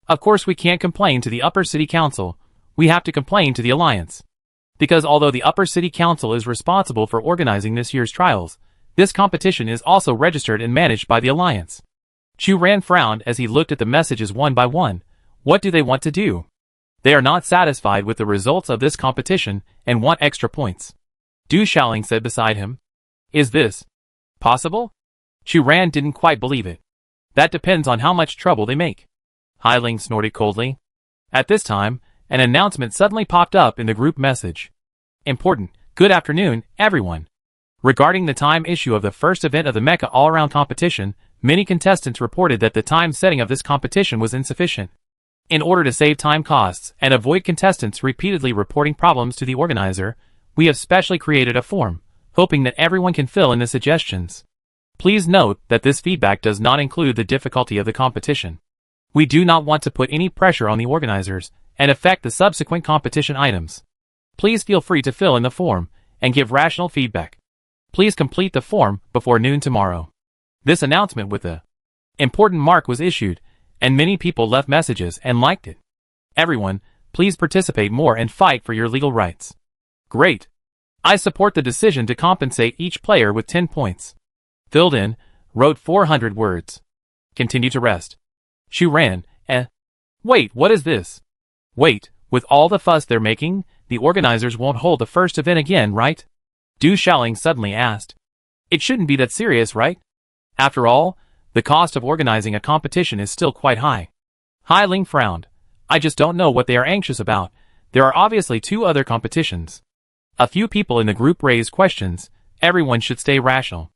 Of course we can't complain to the Upper City Council, we have to complain to the Alliance. Because although the Upper City Council is responsible for organizing this year's trials, this competition is also registered and managed by the Alliance. Chu Ran frowned as he looked at the messages one by one. What do they want to do? They are not satisfied with the results of this competition and want extra points. Du Xiaoling said beside him. Is this possible? Chu Ran didn't quite believe it. That depends on how much trouble they make. Hai Ling snorted coldly. At this time, an announcement suddenly popped up in the group message. Important. Good afternoon, everyone. Regarding the time issue of the first event of the Mecha all-around competition, many contestants reported that the time setting of this competition was insufficient. In order to save time costs and avoid contestants repeatedly reporting problems to the organizer, we have specially created a form, hoping that everyone can fill in the suggestions. Please note that this feedback does not include the difficulty of the competition. We do not want to put any pressure on the organizers and affect the subsequent competition items. Please feel free to fill in the form and give rational feedback. Please complete the form before noon tomorrow. This announcement with a important mark was issued, and many people left messages and liked it. Everyone, please participate more and fight for your legal rights. Great. I support the decision to compensate each player with 10 points. Filled in, wrote 400 words. Continue to rest. Chu Ran, Wait, what is this? Wait, with all the fuss they're making, the organizers won't hold the first event again, right? Du Xiaoling suddenly asked. It shouldn't be that serious, right? After all, the cost of organizing a competition is still quite high. Hai Ling frowned. I just don't know what they are anxious about. There are obviously 2 other competitions. A few people in the group raised questions. Everyone should stay rational.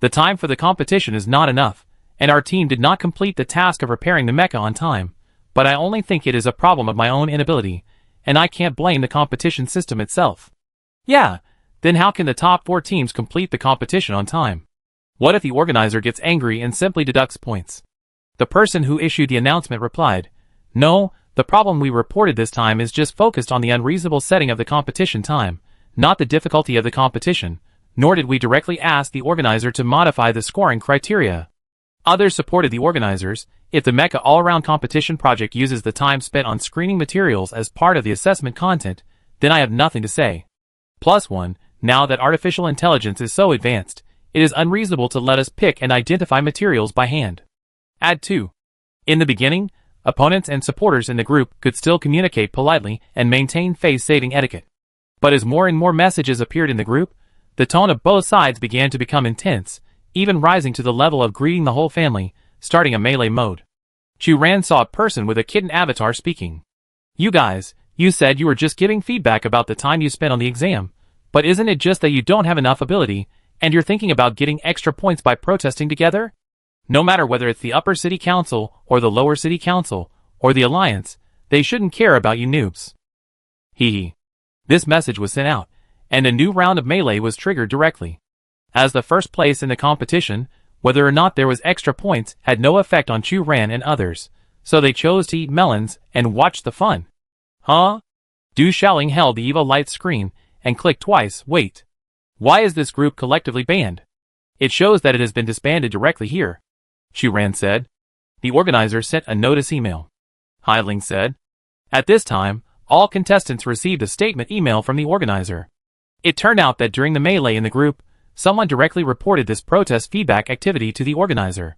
The time for the competition is not enough, and our team did not complete the task of repairing the mecha on time, but I only think it is a problem of my own inability, and I can't blame the competition system itself. Yeah, then how can the top 4 teams complete the competition on time? What if the organizer gets angry and simply deducts points? The person who issued the announcement replied, No, the problem we reported this time is just focused on the unreasonable setting of the competition time, not the difficulty of the competition, nor did we directly ask the organizer to modify the scoring criteria. Others supported the organizers. If the Mecha all-around competition project uses the time spent on screening materials as part of the assessment content, then I have nothing to say. +1, now that artificial intelligence is so advanced, it is unreasonable to let us pick and identify materials by hand. Add 2. In the beginning, opponents and supporters in the group could still communicate politely and maintain face-saving etiquette. But as more and more messages appeared in the group, the tone of both sides began to become intense, even rising to the level of greeting the whole family, starting a melee mode. Chu Ran saw a person with a kitten avatar speaking. You guys, you said you were just giving feedback about the time you spent on the exam, but isn't it just that you don't have enough ability, and you're thinking about getting extra points by protesting together? No matter whether it's the upper city council, or the lower city council, or the alliance, they shouldn't care about you noobs. Hee hee. This message was sent out, and a new round of melee was triggered directly. As the first place in the competition, whether or not there was extra points had no effect on Chu Ran and others, so they chose to eat melons and watch the fun. Huh? Du Xiaoling held the Evo Light screen and clicked twice. Wait. Why is this group collectively banned? It shows that it has been disbanded directly here. Chu Ran said. The organizer sent a notice email. Hai Ling said. At this time, all contestants received a statement email from the organizer. It turned out that during the melee in the group, someone directly reported this protest feedback activity to the organizer.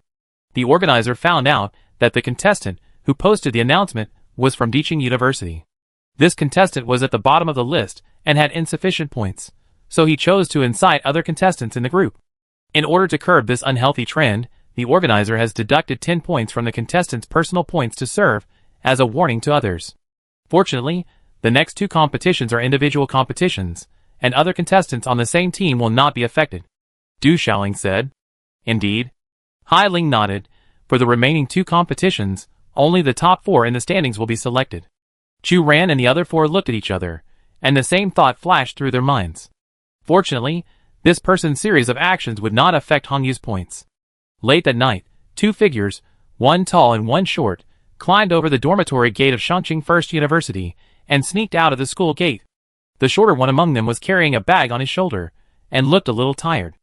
The organizer found out that the contestant who posted the announcement was from Dicheng University. This contestant was at the bottom of the list and had insufficient points, so he chose to incite other contestants in the group. In order to curb this unhealthy trend, the organizer has deducted 10 points from the contestant's personal points to serve as a warning to others. Fortunately, the next two competitions are individual competitions, and other contestants on the same team will not be affected. Du Xiaoling said. Indeed. Hai Ling nodded. For the remaining two competitions, only the top 4 in the standings will be selected. Chu Ran and the other 4 looked at each other, and the same thought flashed through their minds. Fortunately, this person's series of actions would not affect Hong Yu's points. Late that night, 2 figures, one tall and one short, climbed over the dormitory gate of Shangqing First University and sneaked out of the school gate. The shorter one among them was carrying a bag on his shoulder and looked a little tired.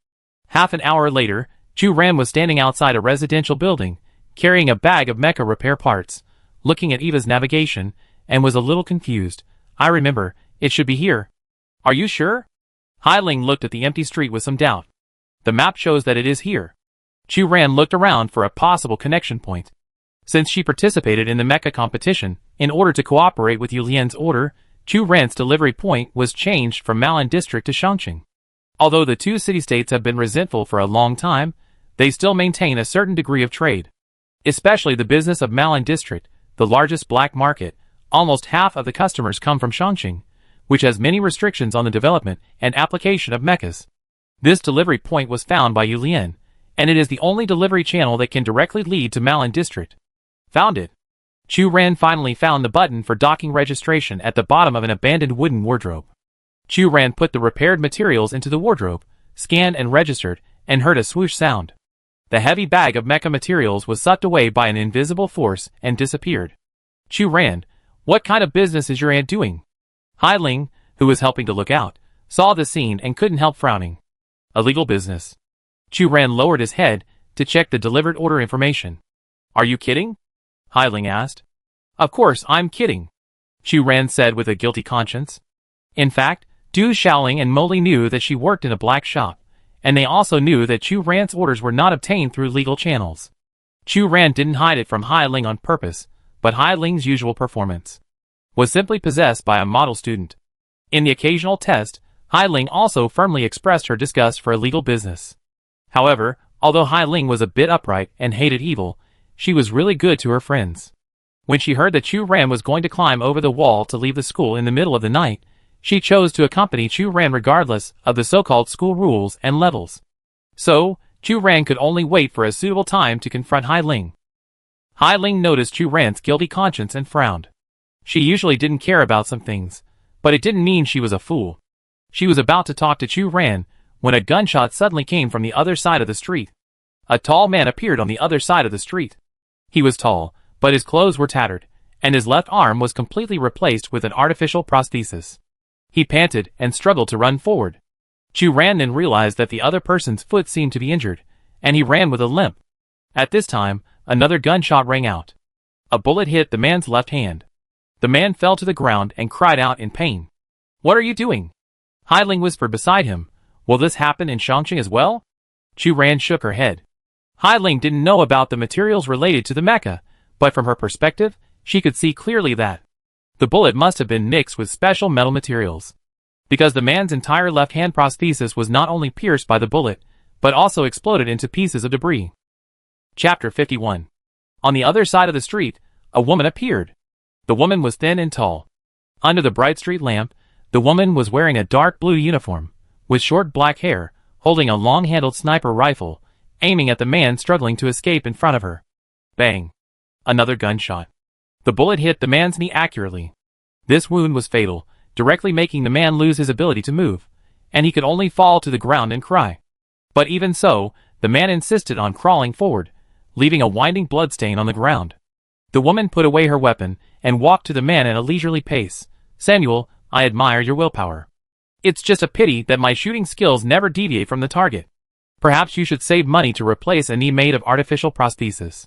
Half an hour later, Chu Ran was standing outside a residential building, carrying a bag of mecha repair parts, looking at Eva's navigation, and was a little confused. I remember, it should be here. Are you sure? Hai Ling looked at the empty street with some doubt. The map shows that it is here. Chu Ran looked around for a possible connection point. Since she participated in the mecha competition, in order to cooperate with Yu Lian's order, Chu Ran's delivery point was changed from Malan District to Shangqing. Although the two city-states have been resentful for a long time, they still maintain a certain degree of trade. Especially the business of Malan District, the largest black market. Almost half of the customers come from Shangqing, which has many restrictions on the development and application of mechas. This delivery point was found by Yu Lian, and it is the only delivery channel that can directly lead to Malan District. Found it. Chu Ran finally found the button for docking registration at the bottom of an abandoned wooden wardrobe. Chu Ran put the repaired materials into the wardrobe, scanned and registered, and heard a swoosh sound. The heavy bag of mecha materials was sucked away by an invisible force and disappeared. Chu Ran, what kind of business is your aunt doing? Hai Ling, who was helping to look out, saw the scene and couldn't help frowning. Illegal business. Chu Ran lowered his head to check the delivered order information. Are you kidding? Hai Ling asked. Of course I'm kidding, Chu Ran said with a guilty conscience. In fact, Du Xiaoling and Mo Li knew that she worked in a black shop, and they also knew that Chu Ran's orders were not obtained through legal channels. Chu Ran didn't hide it from Hai Ling on purpose, but Hai Ling's usual performance was simply possessed by a model student. In the occasional test, Hai Ling also firmly expressed her disgust for illegal business. However, although Hai Ling was a bit upright and hated evil, she was really good to her friends. When she heard that Chu Ran was going to climb over the wall to leave the school in the middle of the night, she chose to accompany Chu Ran regardless of the so-called school rules and levels. So, Chu Ran could only wait for a suitable time to confront Hai Ling. Hai Ling noticed Chu Ran's guilty conscience and frowned. She usually didn't care about some things, but it didn't mean she was a fool. She was about to talk to Chu Ran when a gunshot suddenly came from the other side of the street. A tall man appeared on the other side of the street. He was tall, but his clothes were tattered, and his left arm was completely replaced with an artificial prosthesis. He panted and struggled to run forward. Chu Ran then realized that the other person's foot seemed to be injured, and he ran with a limp. At this time, another gunshot rang out. A bullet hit the man's left hand. The man fell to the ground and cried out in pain. What are you doing? Hai Ling whispered beside him. Will this happen in Shangqing as well? Chu Ran shook her head. Hai Ling didn't know about the materials related to the mecha, but from her perspective, she could see clearly that the bullet must have been mixed with special metal materials. Because the man's entire left-hand prosthesis was not only pierced by the bullet, but also exploded into pieces of debris. Chapter 51. On the other side of the street, a woman appeared. The woman was thin and tall. Under the bright street lamp, the woman was wearing a dark blue uniform, with short black hair, holding a long-handled sniper rifle, aiming at the man struggling to escape in front of her. Bang! Another gunshot. The bullet hit the man's knee accurately. This wound was fatal, directly making the man lose his ability to move, and he could only fall to the ground and cry. But even so, the man insisted on crawling forward, leaving a winding bloodstain on the ground. The woman put away her weapon and walked to the man at a leisurely pace. "Samuel, I admire your willpower. It's just a pity that my shooting skills never deviate from the target. Perhaps you should save money to replace a knee made of artificial prosthesis."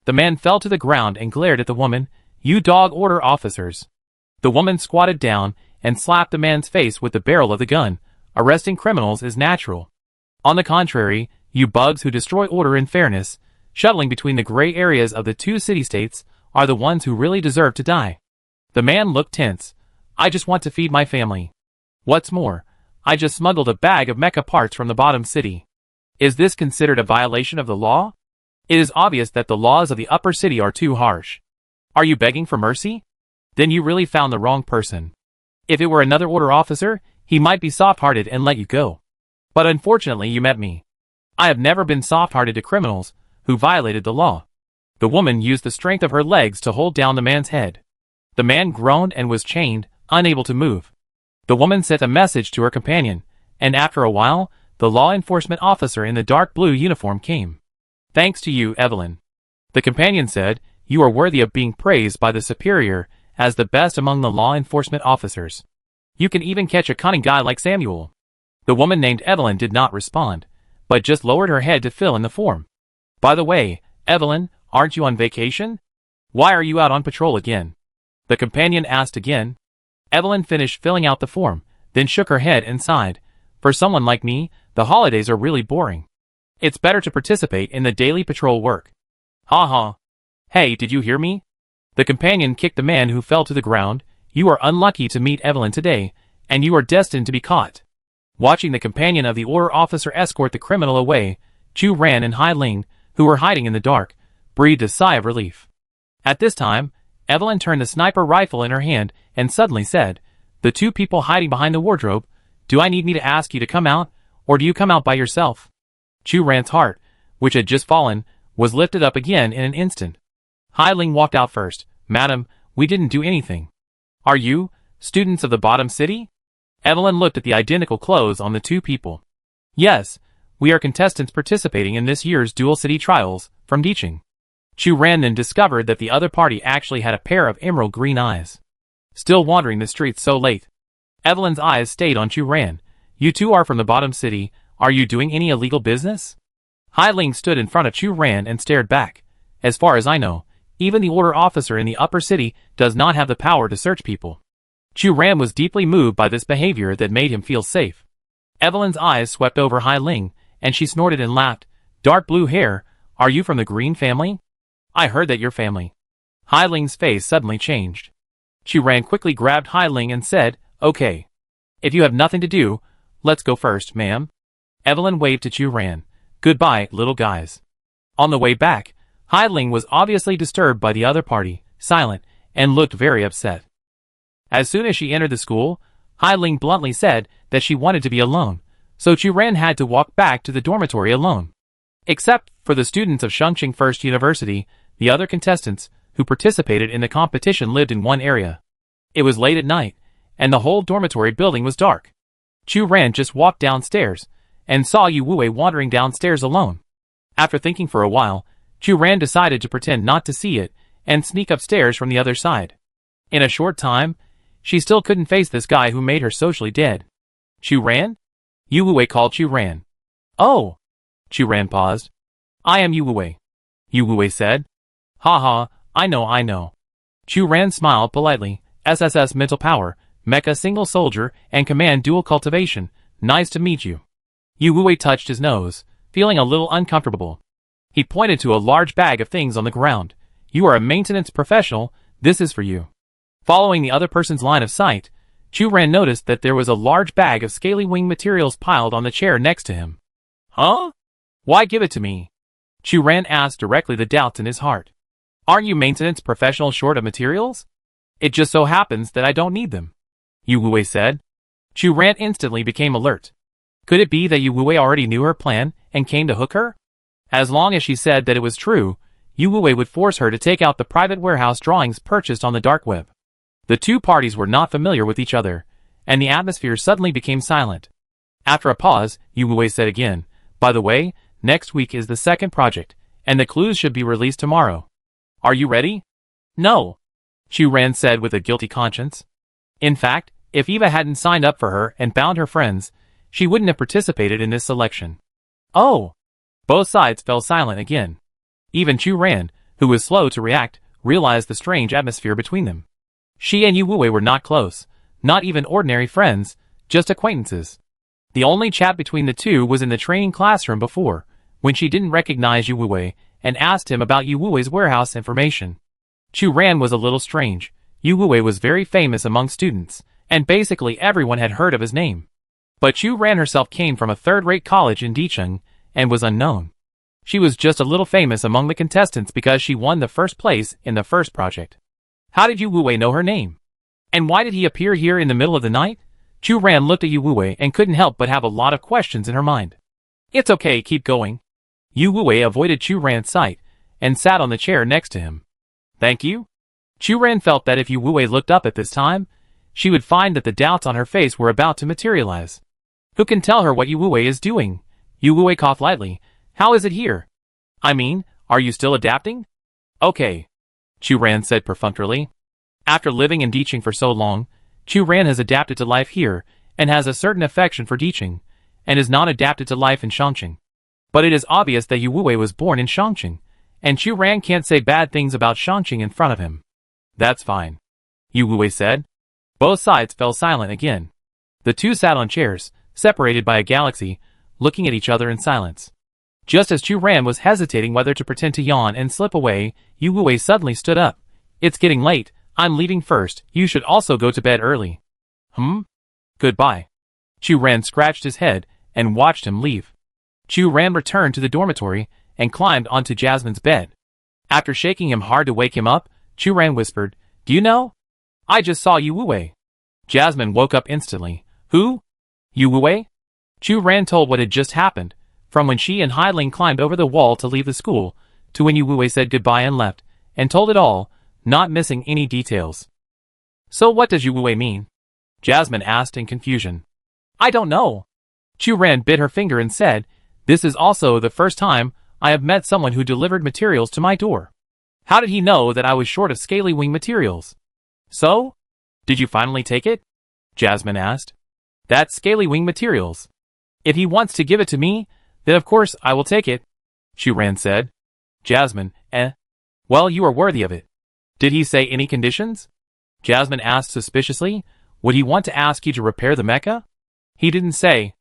The man fell to the ground and glared at the woman. "You dog order officers." The woman squatted down and slapped the man's face with the barrel of the gun. "Arresting criminals is natural. On the contrary, you bugs who destroy order and fairness, shuttling between the gray areas of the two city-states, are the ones who really deserve to die." The man looked tense. "I just want to feed my family. What's more, I just smuggled a bag of mecha parts from the bottom city. Is this considered a violation of the law? It is obvious that the laws of the upper city are too harsh. Are you begging for mercy? Then you really found the wrong person. If it were another order officer, he might be soft-hearted and let you go. But unfortunately you met me. I have never been soft-hearted to criminals who violated the law." The woman used the strength of her legs to hold down the man's head. The man groaned and was chained, unable to move. The woman sent a message to her companion, and after a while, the law enforcement officer in the dark blue uniform came. "Thanks to you, Evelyn," the companion said, "you are worthy of being praised by the superior as the best among the law enforcement officers. You can even catch a cunning guy like Samuel." The woman named Evelyn did not respond, but just lowered her head to fill in the form. "By the way, Evelyn, aren't you on vacation? Why are you out on patrol again?" the companion asked again. Evelyn finished filling out the form, then shook her head and sighed. "For someone like me, the holidays are really boring. It's better to participate in the daily patrol work." "Ha ha. Hey, did you hear me?" The companion kicked the man who fell to the ground. "You are unlucky to meet Evelyn today, and you are destined to be caught." Watching the companion of the order officer escort the criminal away, Chu Ran and Hai Ling, who were hiding in the dark, breathed a sigh of relief. At this time, Evelyn turned the sniper rifle in her hand and suddenly said, "The two people hiding behind the wardrobe, do I need me to ask you to come out, or do you come out by yourself?" Chu Ran's heart, which had just fallen, was lifted up again in an instant. Hai Ling walked out first. "Madam, we didn't do anything. Are you, students of the bottom city?" Evelyn looked at the identical clothes on the two people. "Yes, we are contestants participating in this year's dual city trials, from Diching." Chu Ran then discovered that the other party actually had a pair of emerald green eyes. "Still wandering the streets so late?" Evelyn's eyes stayed on Chu Ran. "You two are from the bottom city. Are you doing any illegal business?" Hai Ling stood in front of Chu Ran and stared back. "As far as I know, even the order officer in the upper city does not have the power to search people." Chu Ran was deeply moved by this behavior that made him feel safe. Evelyn's eyes swept over Hai Ling, and she snorted and laughed. "Dark blue hair, are you from the Green family? I heard that your family." Hai Ling's face suddenly changed. Chu Ran quickly grabbed Hai Ling and said, "Okay. If you have nothing to do, let's go first, ma'am." Evelyn waved to Chu Ran. "Goodbye, little guys." On the way back, Hai Ling was obviously disturbed by the other party, silent, and looked very upset. As soon as she entered the school, Hai Ling bluntly said that she wanted to be alone, so Chu Ran had to walk back to the dormitory alone. Except for the students of Shangqing First University, the other contestants who participated in the competition lived in one area. It was late at night, and the whole dormitory building was dark. Chu Ran just walked downstairs, and saw Yu Wei wandering downstairs alone. After thinking for a while, Chu Ran decided to pretend not to see it, and sneak upstairs from the other side. In a short time, she still couldn't face this guy who made her socially dead. "Chu Ran?" Yu Wei called Chu Ran. "Oh!" Chu Ran paused. "I am Yu Wei," Yu Wei said. "Ha ha, I know. Chu Ran smiled politely. "SSS mental power, Mecha single soldier, and command dual cultivation. Nice to meet you." Yu Wei touched his nose, feeling a little uncomfortable. He pointed to a large bag of things on the ground. "You are a maintenance professional, this is for you." Following the other person's line of sight, Chu Ran noticed that there was a large bag of scaly wing materials piled on the chair next to him. "Huh? Why give it to me?" Chu Ran asked directly the doubts in his heart. "Aren't you maintenance professional short of materials?" It just so happens that I don't need them, Yu Wei said. Chu Ran instantly became alert. Could it be that Yu Wei already knew her plan and came to hook her? As long as she said that it was true, Yu Wei would force her to take out the private warehouse drawings purchased on the dark web. The two parties were not familiar with each other, and the atmosphere suddenly became silent. After a pause, Yu Wei said again, "By the way, next week is the second project, and the clues should be released tomorrow. Are you ready?" "No," Chu Ran said with a guilty conscience. In fact, if Eva hadn't signed up for her and bound her friends, she wouldn't have participated in this selection. "Oh!" Both sides fell silent again. Even Chu Ran, who was slow to react, realized the strange atmosphere between them. She and Yu Wei were not close, not even ordinary friends, just acquaintances. The only chat between the two was in the training classroom before, when she didn't recognize Yu Wei and asked him about Yu Wei's warehouse information. Chu Ran was a little strange. Yu Wei was very famous among students, and basically everyone had heard of his name. But Chu Ran herself came from a third-rate college in Dicheng, and was unknown. She was just a little famous among the contestants because she won the first place in the first project. How did Yu Wei know her name? And why did he appear here in the middle of the night? Chu Ran looked at Yu Wei and couldn't help but have a lot of questions in her mind. "It's okay, keep going." Yu Wei avoided Chu Ran's sight, and sat on the chair next to him. "Thank you." Chu Ran felt that if Yu Wei looked up at this time, she would find that the doubts on her face were about to materialize. Who can tell her what Yu Wei is doing? Yu Wei coughed lightly. "How is it here? I mean, are you still adapting?" "Okay," Chu Ran said perfunctorily. After living in Dicheng for so long, Chu Ran has adapted to life here, and has a certain affection for Dicheng, and is not adapted to life in Shangqing. But it is obvious that Yu Wei was born in Shangqing, and Chu Ran can't say bad things about Shangqing in front of him. "That's fine," Yu Wei said. Both sides fell silent again. The two sat on chairs, separated by a galaxy, looking at each other in silence. Just as Chu Ran was hesitating whether to pretend to yawn and slip away, Yu Wei suddenly stood up. "It's getting late, I'm leaving first, you should also go to bed early." Goodbye." Chu Ran scratched his head and watched him leave. Chu Ran returned to the dormitory and climbed onto Jasmine's bed. After shaking him hard to wake him up, Chu Ran whispered, "Do you know? I just saw Yu Wei." Jasmine woke up instantly. "Who? Yu Wei?" Chu Ran told what had just happened, from when she and Hai Ling climbed over the wall to leave the school, to when Yu Wei said goodbye and left, and told it all, not missing any details. "So what does Yu Wei mean?" Jasmine asked in confusion. "I don't know." Chu Ran bit her finger and said, "This is also the first time I have met someone who delivered materials to my door. How did he know that I was short of scaly wing materials?" "So? Did you finally take it?" Jasmine asked. "That's scaly wing materials. If he wants to give it to me, then of course I will take it," Chu Ran said. Jasmine, "Well, you are worthy of it." "Did he say any conditions?" Jasmine asked suspiciously. "Would he want to ask you to repair the mecha?" "He didn't say,"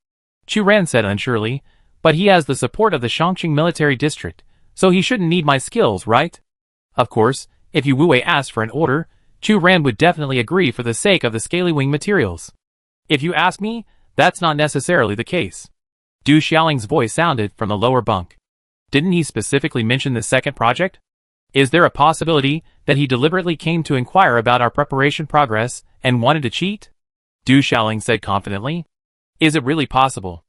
Chu Ran said unsurely, "but he has the support of the Shangqing military district, so he shouldn't need my skills, right?" Of course, if Yu Wei asked for an order, Chu Ran would definitely agree for the sake of the scaly wing materials. "If you ask me, that's not necessarily the case." Du Xiaoling's voice sounded from the lower bunk. "Didn't he specifically mention the second project? Is there a possibility that he deliberately came to inquire about our preparation progress and wanted to cheat?" Du Xiaoling said confidently. "Is it really possible?"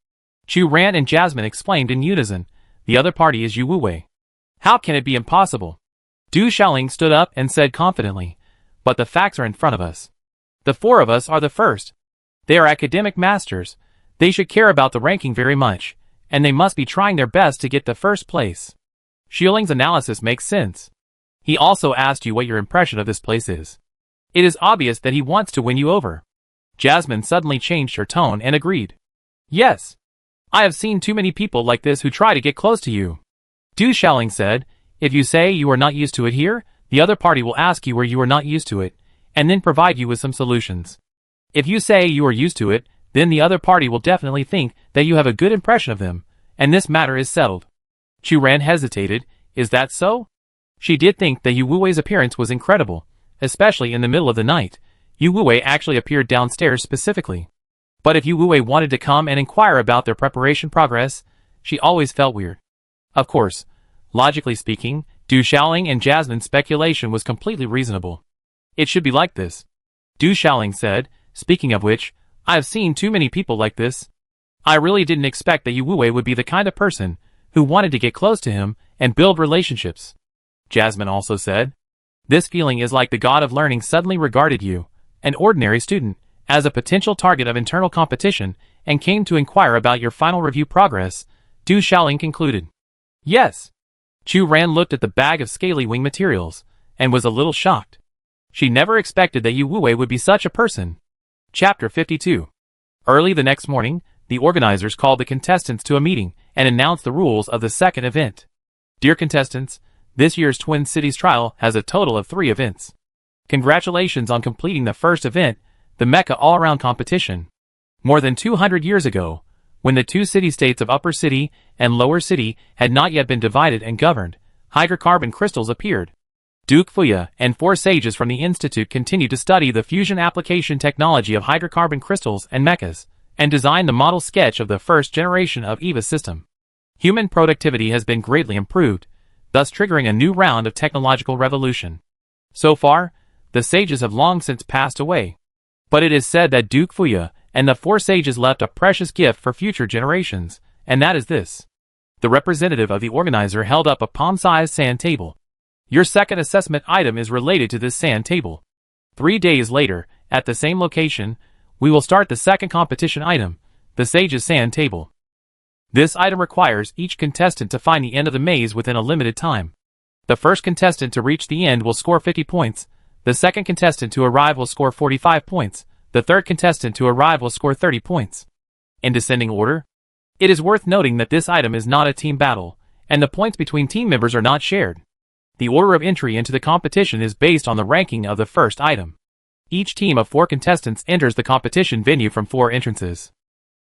Chu Ran and Jasmine exclaimed in unison. "The other party is Yu Wei. How can it be impossible?" Du Xiaoling stood up and said confidently, "But the facts are in front of us. The four of us are the first. They are academic masters. They should care about the ranking very much, and they must be trying their best to get the first place." Xiaoling's analysis makes sense. He also asked you what your impression of this place is. It is obvious that he wants to win you over. Jasmine suddenly changed her tone and agreed. "Yes. I have seen too many people like this who try to get close to you." Du Xiaoling said, "If you say you are not used to it here, the other party will ask you where you are not used to it, and then provide you with some solutions. If you say you are used to it, then the other party will definitely think that you have a good impression of them, and this matter is settled." Chu Ran hesitated. "Is that so?" She did think that Yu Wei's appearance was incredible, especially in the middle of the night. Yu Wei actually appeared downstairs specifically. But if Yu Wei wanted to come and inquire about their preparation progress, she always felt weird. Of course, logically speaking, Du Xiaoling and Jasmine's speculation was completely reasonable. It should be like this. Du Xiaoling said, speaking of which, I have seen too many people like this. I really didn't expect that Yu Wuwei would be the kind of person who wanted to get close to him and build relationships. Jasmine also said, this feeling is like the god of learning suddenly regarded you, an ordinary student, as a potential target of internal competition and came to inquire about your final review progress, Du Xiaoling concluded. Yes. Chu Ran looked at the bag of scaly wing materials and was a little shocked. She never expected that Yu Wuwei would be such a person. Chapter 52. Early the next morning, the organizers called the contestants to a meeting and announced the rules of the second event. Dear contestants, this year's Twin Cities trial has a total of 3 events. Congratulations on completing the first event, the Mecha all-around competition. More than 200 years ago, when the 2 city-states of Upper City and Lower City had not yet been divided and governed, hydrocarbon crystals appeared. Duke Fuya and 4 sages from the Institute continued to study the fusion application technology of hydrocarbon crystals and mechas, and designed the model sketch of the first generation of EVA system. Human productivity has been greatly improved, thus triggering a new round of technological revolution. So far, the sages have long since passed away. But it is said that Duke Fuya and the 4 sages left a precious gift for future generations, and that is this. The representative of the organizer held up a palm-sized sand table. Your second assessment item is related to this sand table. 3 days later, at the same location, we will start the second competition item, the Sage's Sand Table. This item requires each contestant to find the end of the maze within a limited time. The first contestant to reach the end will score 50 points, the second contestant to arrive will score 45 points, the third contestant to arrive will score 30 points. In descending order, it is worth noting that this item is not a team battle, and the points between team members are not shared. The order of entry into the competition is based on the ranking of the first item. Each team of 4 contestants enters the competition venue from 4 entrances.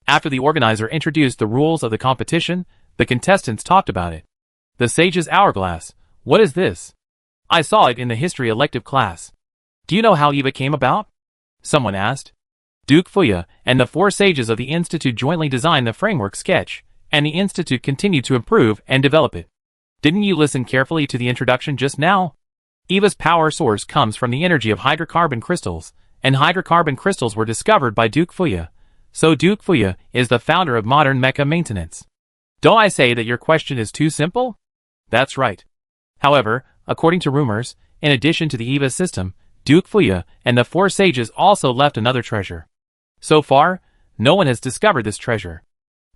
After the organizer introduced the rules of the competition, the contestants talked about it. The Sage's Hourglass. What is this? I saw it in the history elective class. Do you know how EVA came about? Someone asked. Duke Fuya and the 4 sages of the Institute jointly designed the framework sketch, and the Institute continued to improve and develop it. Didn't you listen carefully to the introduction just now? EVA's power source comes from the energy of hydrocarbon crystals, and hydrocarbon crystals were discovered by Duke Fuya. So Duke Fuya is the founder of modern mecha maintenance. Don't I say that your question is too simple? That's right. However, according to rumors, in addition to the EVA system, Duke Fuya and the 4 sages also left another treasure. So far, no one has discovered this treasure.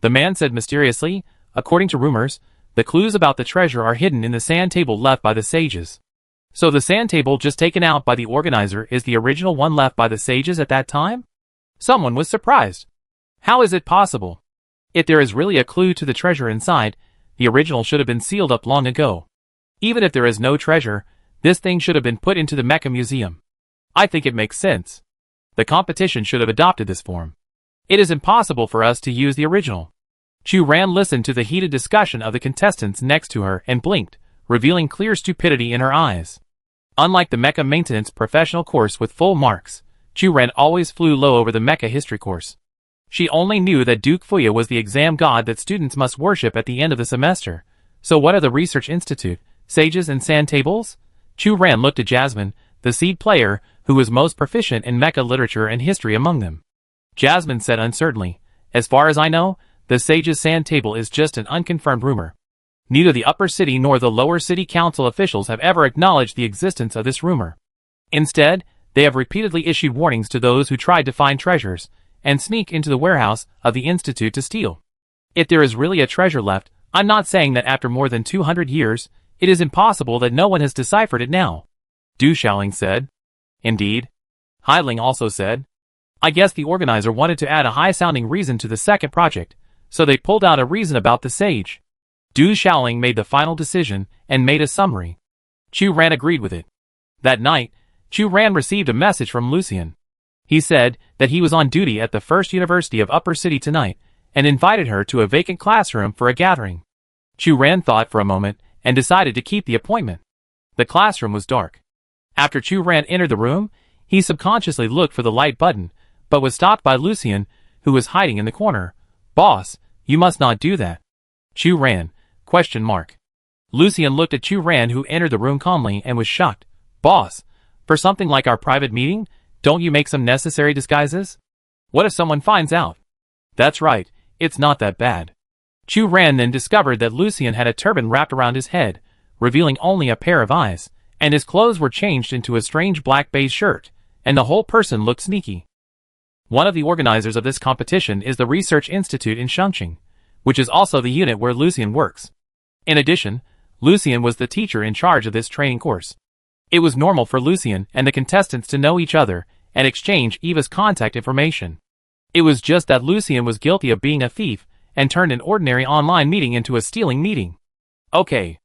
The man said mysteriously, according to rumors, the clues about the treasure are hidden in the sand table left by the sages. So the sand table just taken out by the organizer is the original one left by the sages at that time? Someone was surprised. How is it possible? If there is really a clue to the treasure inside, the original should have been sealed up long ago. Even if there is no treasure, this thing should have been put into the Mecha Museum. I think it makes sense. The competition should have adopted this form. It is impossible for us to use the original. Chu Ran listened to the heated discussion of the contestants next to her and blinked, revealing clear stupidity in her eyes. Unlike the Mecha Maintenance Professional course with full marks, Chu Ran always flew low over the Mecha History course. She only knew that Duke Fuya was the exam god that students must worship at the end of the semester. So what are the Research Institute, sages and sand tables? Chu Ran looked at Jasmine, the seed player, who was most proficient in Mecha literature and history among them. Jasmine said uncertainly, as far as I know, the Sage's Sand Table is just an unconfirmed rumor. Neither the Upper City nor the Lower City Council officials have ever acknowledged the existence of this rumor. Instead, they have repeatedly issued warnings to those who tried to find treasures and sneak into the warehouse of the Institute to steal. If there is really a treasure left, I'm not saying that after more than 200 years, it is impossible that no one has deciphered it now. Du Xiaoling said. Indeed. Heidling also said. I guess the organizer wanted to add a high-sounding reason to the second project, so they pulled out a reason about the sage. Du Xiaoling made the final decision and made a summary. Chu Ran agreed with it. That night, Chu Ran received a message from Lucian. He said that he was on duty at the First University of Upper City tonight and invited her to a vacant classroom for a gathering. Chu Ran thought for a moment and decided to keep the appointment. The classroom was dark. After Chu Ran entered the room, he subconsciously looked for the light button, but was stopped by Lucian, who was hiding in the corner. Boss, you must not do that. Chu Ran, ? Lucian looked at Chu Ran, who entered the room calmly and was shocked. Boss, For something like our private meeting, don't you make some necessary disguises? What if someone finds out? That's right, it's not that bad. Chu Ran then discovered that Lucien had a turban wrapped around his head, revealing only a pair of eyes, and his clothes were changed into a strange black beige shirt, and the whole person looked sneaky. One of the organizers of this competition is the Research Institute in Chongqing, which is also the unit where Lucien works. In addition, Lucien was the teacher in charge of this training course. It was normal for Lucien and the contestants to know each other and exchange Eva's contact information. It was just that Lucien was guilty of being a thief and turned an ordinary online meeting into a stealing meeting. Okay.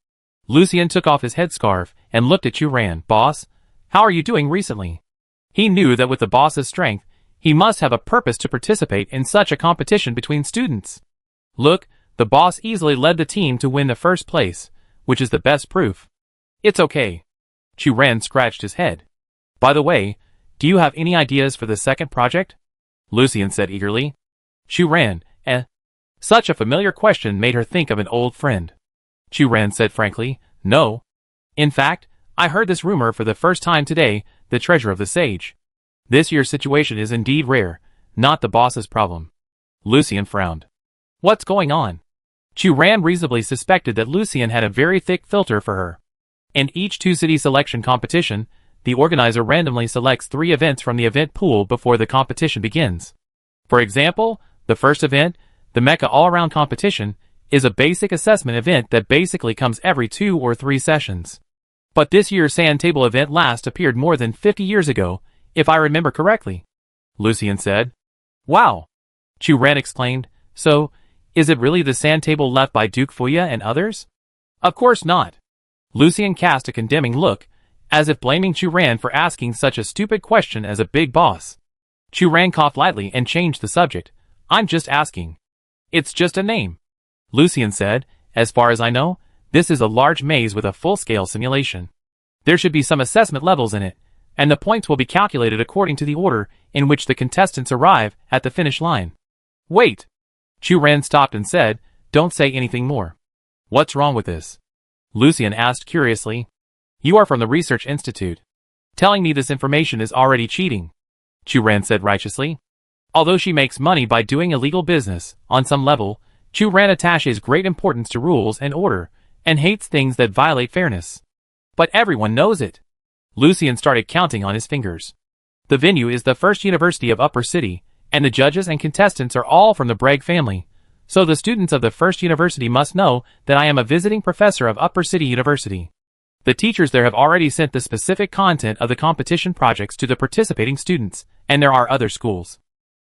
Lucien took off his headscarf and looked at Chu Ran. Boss, how are you doing recently? He knew that with the boss's strength, he must have a purpose to participate in such a competition between students. Look, the boss easily led the team to win the first place, which is the best proof. It's okay. Chu Ran scratched his head. By the way, do you have any ideas for the second project? Lucien said eagerly. Chu Ran, Such a familiar question made her think of an old friend. Chu Ran said frankly, no. In fact, I heard this rumor for the first time today, the treasure of the sage. This year's situation is indeed rare, not the boss's problem. Lucien frowned. What's going on? Chu Ran reasonably suspected that Lucien had a very thick filter for her. In each two-city selection competition, the organizer randomly selects 3 events from the event pool before the competition begins. For example, the first event, the Mecha all-around competition, is a basic assessment event that basically comes every 2 or 3 sessions. But this year's sand table event last appeared more than 50 years ago, if I remember correctly. Lucien said. Wow! Chu Ran exclaimed. So, is it really the sand table left by Duke Fuya and others? Of course not. Lucien cast a condemning look, as if blaming Chu Ran for asking such a stupid question as a big boss. Chu Ran coughed lightly and changed the subject. I'm just asking. It's just a name. Lucien said, as far as I know, this is a large maze with a full-scale simulation. There should be some assessment levels in it, and the points will be calculated according to the order in which the contestants arrive at the finish line. Wait! Chu Ran stopped and said, don't say anything more. What's wrong with this? Lucien asked curiously. You are from the Research Institute. Telling me this information is already cheating. Chu Ran said righteously. Although she makes money by doing illegal business, on some level, Chu Ran attaches great importance to rules and order, and hates things that violate fairness. But everyone knows it. Lucien started counting on his fingers. The venue is the First University of Upper City, and the judges and contestants are all from the Bragg family, so the students of the First University must know that I am a visiting professor of Upper City University. The teachers there have already sent the specific content of the competition projects to the participating students, and there are other schools.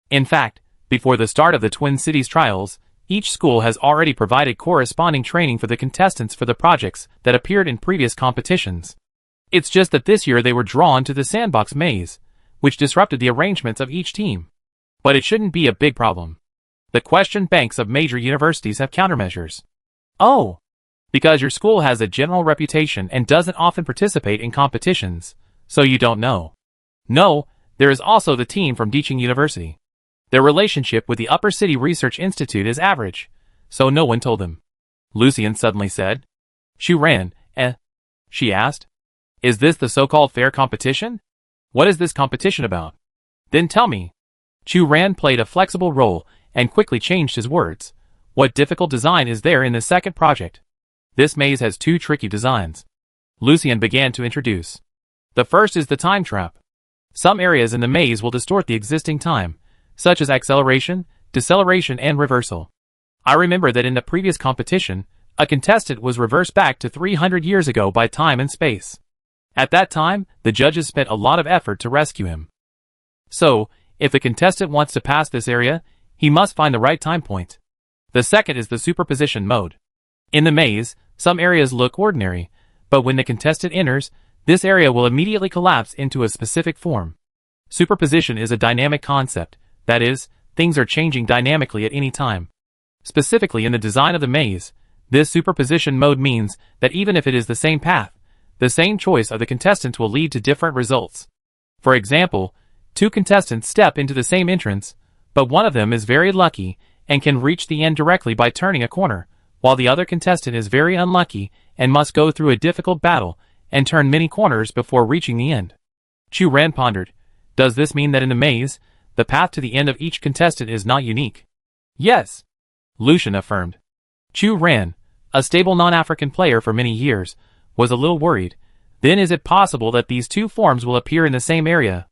In fact, before the start of the Twin Cities trials, each school has already provided corresponding training for the contestants for the projects that appeared in previous competitions. It's just that this year they were drawn to the sandbox maze, which disrupted the arrangements of each team. But it shouldn't be a big problem. The question banks of major universities have countermeasures. Oh! Because your school has a general reputation and doesn't often participate in competitions, so you don't know. No, there is also the team from Deaching University. Their relationship with the Upper City Research Institute is average, so no one told them. Lucien suddenly said. Chu Ran, she asked. Is this the so-called fair competition? What is this competition about? Then tell me. Chu Ran played a flexible role and quickly changed his words. What difficult design is there in the second project? This maze has 2 tricky designs. Lucien began to introduce. The first is the time trap. Some areas in the maze will distort the existing time, such as acceleration, deceleration, and reversal. I remember that in the previous competition, a contestant was reversed back to 300 years ago by time and space. At that time, the judges spent a lot of effort to rescue him. So, if the contestant wants to pass this area, he must find the right time point. The second is the superposition mode. In the maze, some areas look ordinary, but when the contestant enters, this area will immediately collapse into a specific form. Superposition is a dynamic concept, that is, things are changing dynamically at any time. Specifically in the design of the maze, this superposition mode means that even if it is the same path, the same choice of the contestants will lead to different results. For example, 2 contestants step into the same entrance, but one of them is very lucky and can reach the end directly by turning a corner, while the other contestant is very unlucky and must go through a difficult battle and turn many corners before reaching the end. Chu Ran pondered. Does this mean that in the maze, the path to the end of each contestant is not unique? Yes, Lucian affirmed. Chu Ran, a stable non-African player for many years, was a little worried. Then is it possible that these two forms will appear in the same area?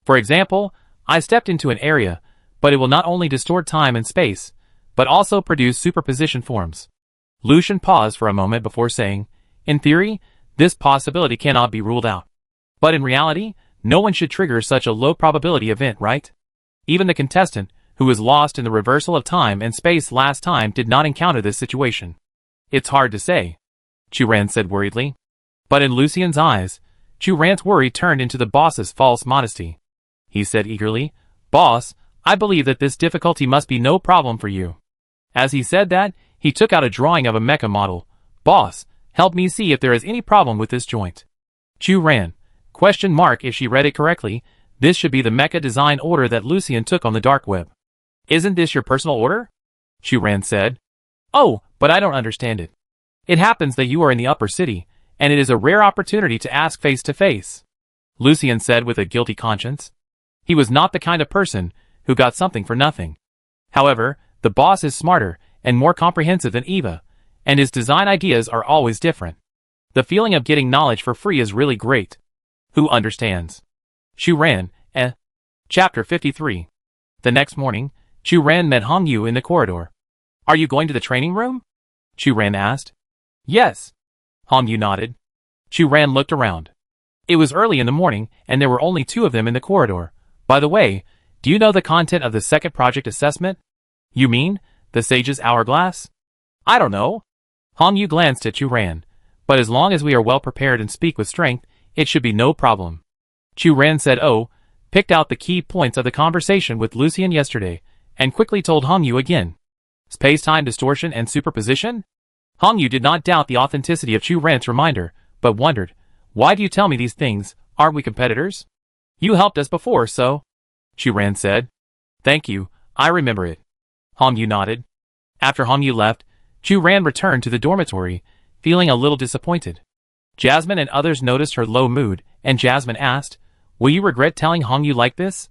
For example, I stepped into an area, but it will not only distort time and space, but also produce superposition forms. Lucian paused for a moment before saying, in theory, this possibility cannot be ruled out. But in reality, no one should trigger such a low probability event, right? Even the contestant, who was lost in the reversal of time and space last time, did not encounter this situation. It's hard to say, Chu Ran said worriedly. But in Lucian's eyes, Chu Ran's worry turned into the boss's false modesty. He said eagerly, Boss, I believe that this difficulty must be no problem for you. As he said that, he took out a drawing of a mecha model. Boss, help me see if there is any problem with this joint. Chu Ran, question mark if she read it correctly, this should be the mecha design order that Lucian took on the dark web. Isn't this your personal order? Chu Ran said. Oh, but I don't understand it. It happens that you are in the upper city, and it is a rare opportunity to ask face to face, Lucian said with a guilty conscience. He was not the kind of person who got something for nothing. However, the boss is smarter and more comprehensive than Eva, and his design ideas are always different. The feeling of getting knowledge for free is really great. Who understands? Chu Ran, Chapter 53. The next morning, Chu Ran met Hong Yu in the corridor. Are you going to the training room? Chu Ran asked. Yes. Hong Yu nodded. Chu Ran looked around. It was early in the morning, and there were only two of them in the corridor. By the way, do you know the content of the second project assessment? You mean, the Sage's Hourglass? I don't know. Hong Yu glanced at Chu Ran. But as long as we are well prepared and speak with strength, it should be no problem. Chu Ran said picked out the key points of the conversation with Lucian yesterday, and quickly told Hong Yu again. Space-time distortion and superposition? Hong Yu did not doubt the authenticity of Chu Ran's reminder, but wondered, why do you tell me these things? Aren't we competitors? You helped us before, so? Chu Ran said. Thank you, I remember it. Hong Yu nodded. After Hong Yu left, Chu Ran returned to the dormitory, feeling a little disappointed. Jasmine and others noticed her low mood, and Jasmine asked, will you regret telling Hong Yu like this?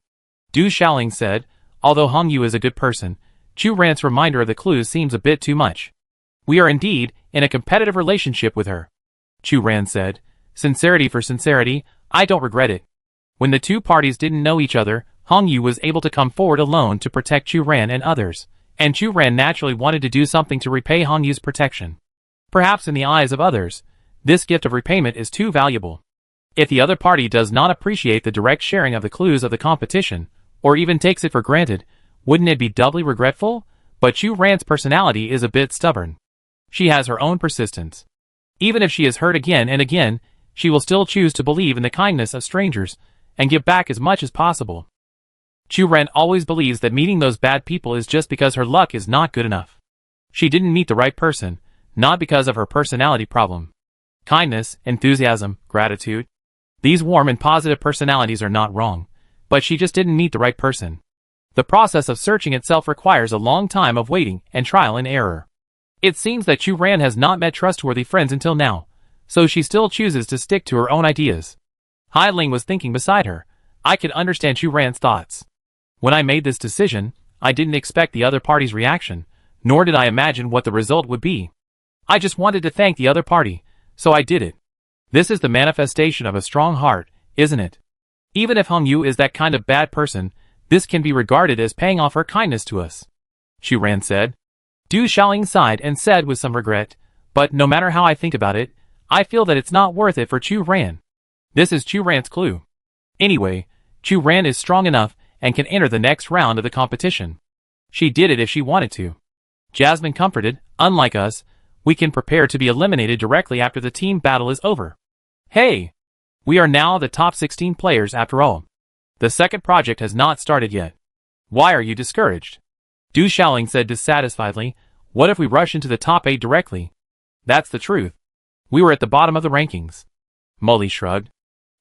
Du Xiaoling said, although Hong Yu is a good person, Chu Ran's reminder of the clues seems a bit too much. We are indeed in a competitive relationship with her. Chu Ran said, sincerity for sincerity, I don't regret it. When the two parties didn't know each other, Hong Yu was able to come forward alone to protect Chu Ran and others, and Chu Ran naturally wanted to do something to repay Hong Yu's protection. Perhaps in the eyes of others, this gift of repayment is too valuable. If the other party does not appreciate the direct sharing of the clues of the competition, or even takes it for granted, wouldn't it be doubly regretful? But Chu Ran's personality is a bit stubborn. She has her own persistence. Even if she is hurt again and again, she will still choose to believe in the kindness of strangers, and give back as much as possible. Chu Ran always believes that meeting those bad people is just because her luck is not good enough. She didn't meet the right person, not because of her personality problem. Kindness, enthusiasm, gratitude. These warm and positive personalities are not wrong, but she just didn't meet the right person. The process of searching itself requires a long time of waiting and trial and error. It seems that Chu Ran has not met trustworthy friends until now, so she still chooses to stick to her own ideas. Hai Ling was thinking beside her. I could understand Chu Ran's thoughts. When I made this decision, I didn't expect the other party's reaction, nor did I imagine what the result would be. I just wanted to thank the other party, so I did it. This is the manifestation of a strong heart, isn't it? Even if Hong Yu is that kind of bad person, this can be regarded as paying off her kindness to us, Chu Ran said. Du Xiaoling sighed and said with some regret, but no matter how I think about it, I feel that it's not worth it for Chu Ran. This is Chu Ran's clue. Anyway, Chu Ran is strong enough and can enter the next round of the competition. She did it if she wanted to. Jasmine comforted, unlike us, we can prepare to be eliminated directly after the team battle is over. Hey! We are now the top 16 players after all. The second project has not started yet. Why are you discouraged? Du Xiaoling said dissatisfiedly, what if we rush into the top 8 directly? That's the truth. We were at the bottom of the rankings. Molly shrugged.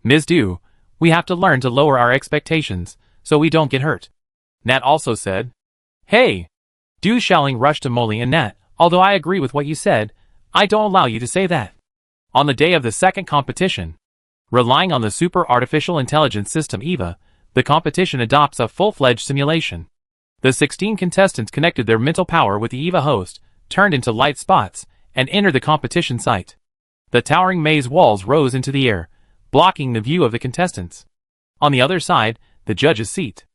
Ms. Du, we have to learn to lower our expectations, so we don't get hurt. Nat also said. Hey! Du Xiaoling rushed to Molly and Nat, although I agree with what you said, I don't allow you to say that. On the day of the second competition, Relying on the Super Artificial Intelligence System EVA, the competition adopts a full-fledged simulation. The 16 contestants connected their mental power with the EVA host, turned into light spots, and entered the competition site. The towering maze walls rose into the air, blocking the view of the contestants. On the other side, the judge's seat.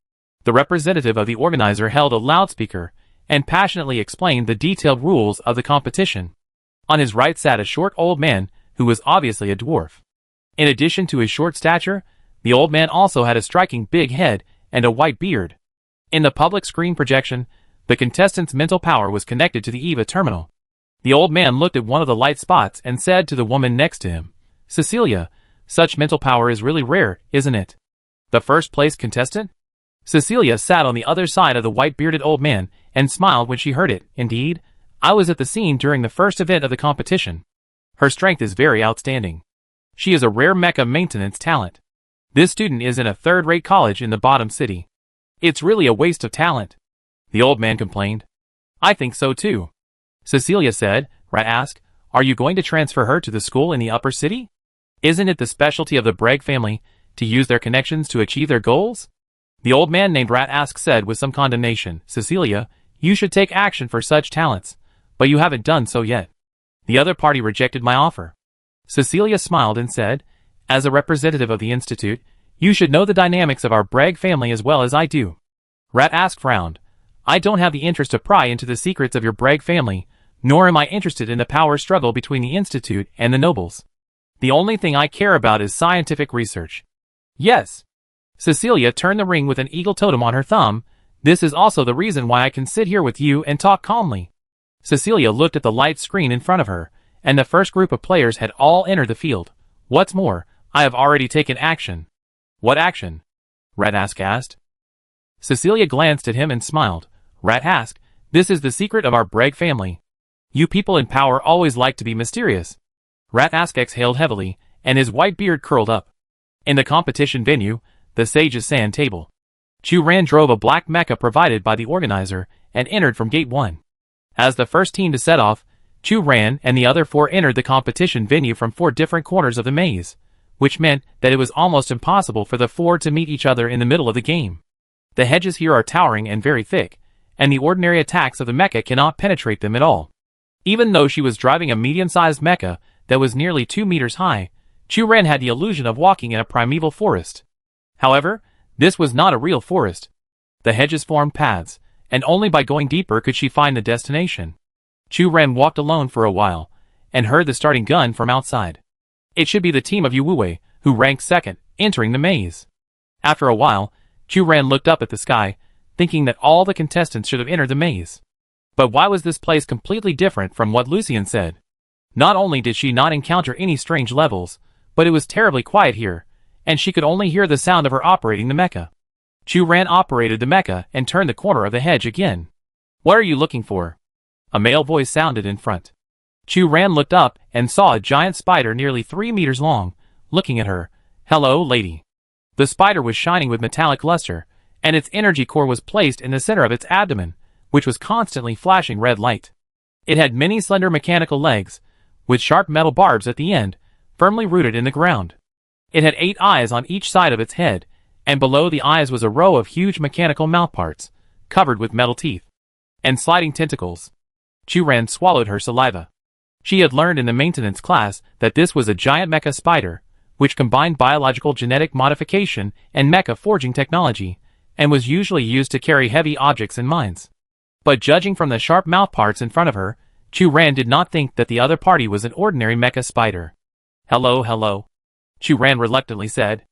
The representative of the organizer held a loudspeaker and passionately explained the detailed rules of the competition. On his right sat a short old man who was obviously a dwarf. In addition to his short stature, the old man also had a striking big head and a white beard. In the public screen projection, the contestant's mental power was connected to the EVA terminal. The old man looked at one of the light spots and said to the woman next to him, "Cecilia, such mental power is really rare, isn't it?" "The first place contestant?" Cecilia sat on the other side of the white-bearded old man and smiled when she heard it. "Indeed, I was at the scene during the first event of the competition. Her strength is very outstanding. She is a rare mecha maintenance talent. This student is in a third-rate college in the bottom city. It's really a waste of talent," the old man complained. "I think so too," Cecilia said. Rat asked, "Are you going to transfer her to the school in the upper city? Isn't it the specialty of the Bragg family to use their connections to achieve their goals?" The old man named Rat Ask said with some condemnation, "Cecilia, you should take action for such talents, but you haven't done so yet. The other party rejected my offer." Cecilia smiled and said, "As a representative of the institute, you should know the dynamics of our Bragg family as well as I do." Rat Ask frowned. "I don't have the interest to pry into the secrets of your Bragg family, nor am I interested in the power struggle between the institute and the nobles. The only thing I care about is scientific research." "Yes." Cecilia turned the ring with an eagle totem on her thumb. "This is also the reason why I can sit here with you and talk calmly." Cecilia looked at the light screen in front of her, and the first group of players had all entered the field. "What's more, I have already taken action." "What action?" Rat Ask asked. Cecilia glanced at him and smiled. "Rat Ask, this is the secret of our Bragg family. You people in power always like to be mysterious." Rat Ask exhaled heavily, and his white beard curled up. In the competition venue, the Sage's Sand Table, Chu Ran drove a black mecha provided by the organizer and entered from Gate 1. As the first team to set off, Chu Ran and the other 4 entered the competition venue from 4 different corners of the maze, which meant that it was almost impossible for the 4 to meet each other in the middle of the game. The hedges here are towering and very thick, and the ordinary attacks of the mecha cannot penetrate them at all. Even though she was driving a medium-sized mecha that was nearly 2 meters high, Chu Ran had the illusion of walking in a primeval forest. However, this was not a real forest. The hedges formed paths, and only by going deeper could she find the destination. Chu Ran walked alone for a while, and heard the starting gun from outside. It should be the team of Yu Wuwei, who ranked second, entering the maze. After a while, Chu Ran looked up at the sky, thinking that all the contestants should have entered the maze. But why was this place completely different from what Lucien said? Not only did she not encounter any strange levels, but it was terribly quiet here, and she could only hear the sound of her operating the mecha. Chu Ran operated the mecha and turned the corner of the hedge again. "What are you looking for?" a male voice sounded in front. Chu Ran looked up and saw a giant spider nearly 3 meters long, looking at her. "Hello, lady." The spider was shining with metallic luster, and its energy core was placed in the center of its abdomen, which was constantly flashing red light. It had many slender mechanical legs, with sharp metal barbs at the end, firmly rooted in the ground. It had 8 eyes on each side of its head, and below the eyes was a row of huge mechanical mouthparts, covered with metal teeth and sliding tentacles. Chu Ran swallowed her saliva. She had learned in the maintenance class that this was a giant mecha spider, which combined biological genetic modification and mecha forging technology, and was usually used to carry heavy objects and mines. But judging from the sharp mouthparts in front of her, Chu Ran did not think that the other party was an ordinary mecha spider. "Hello, hello," Chu Ran reluctantly said.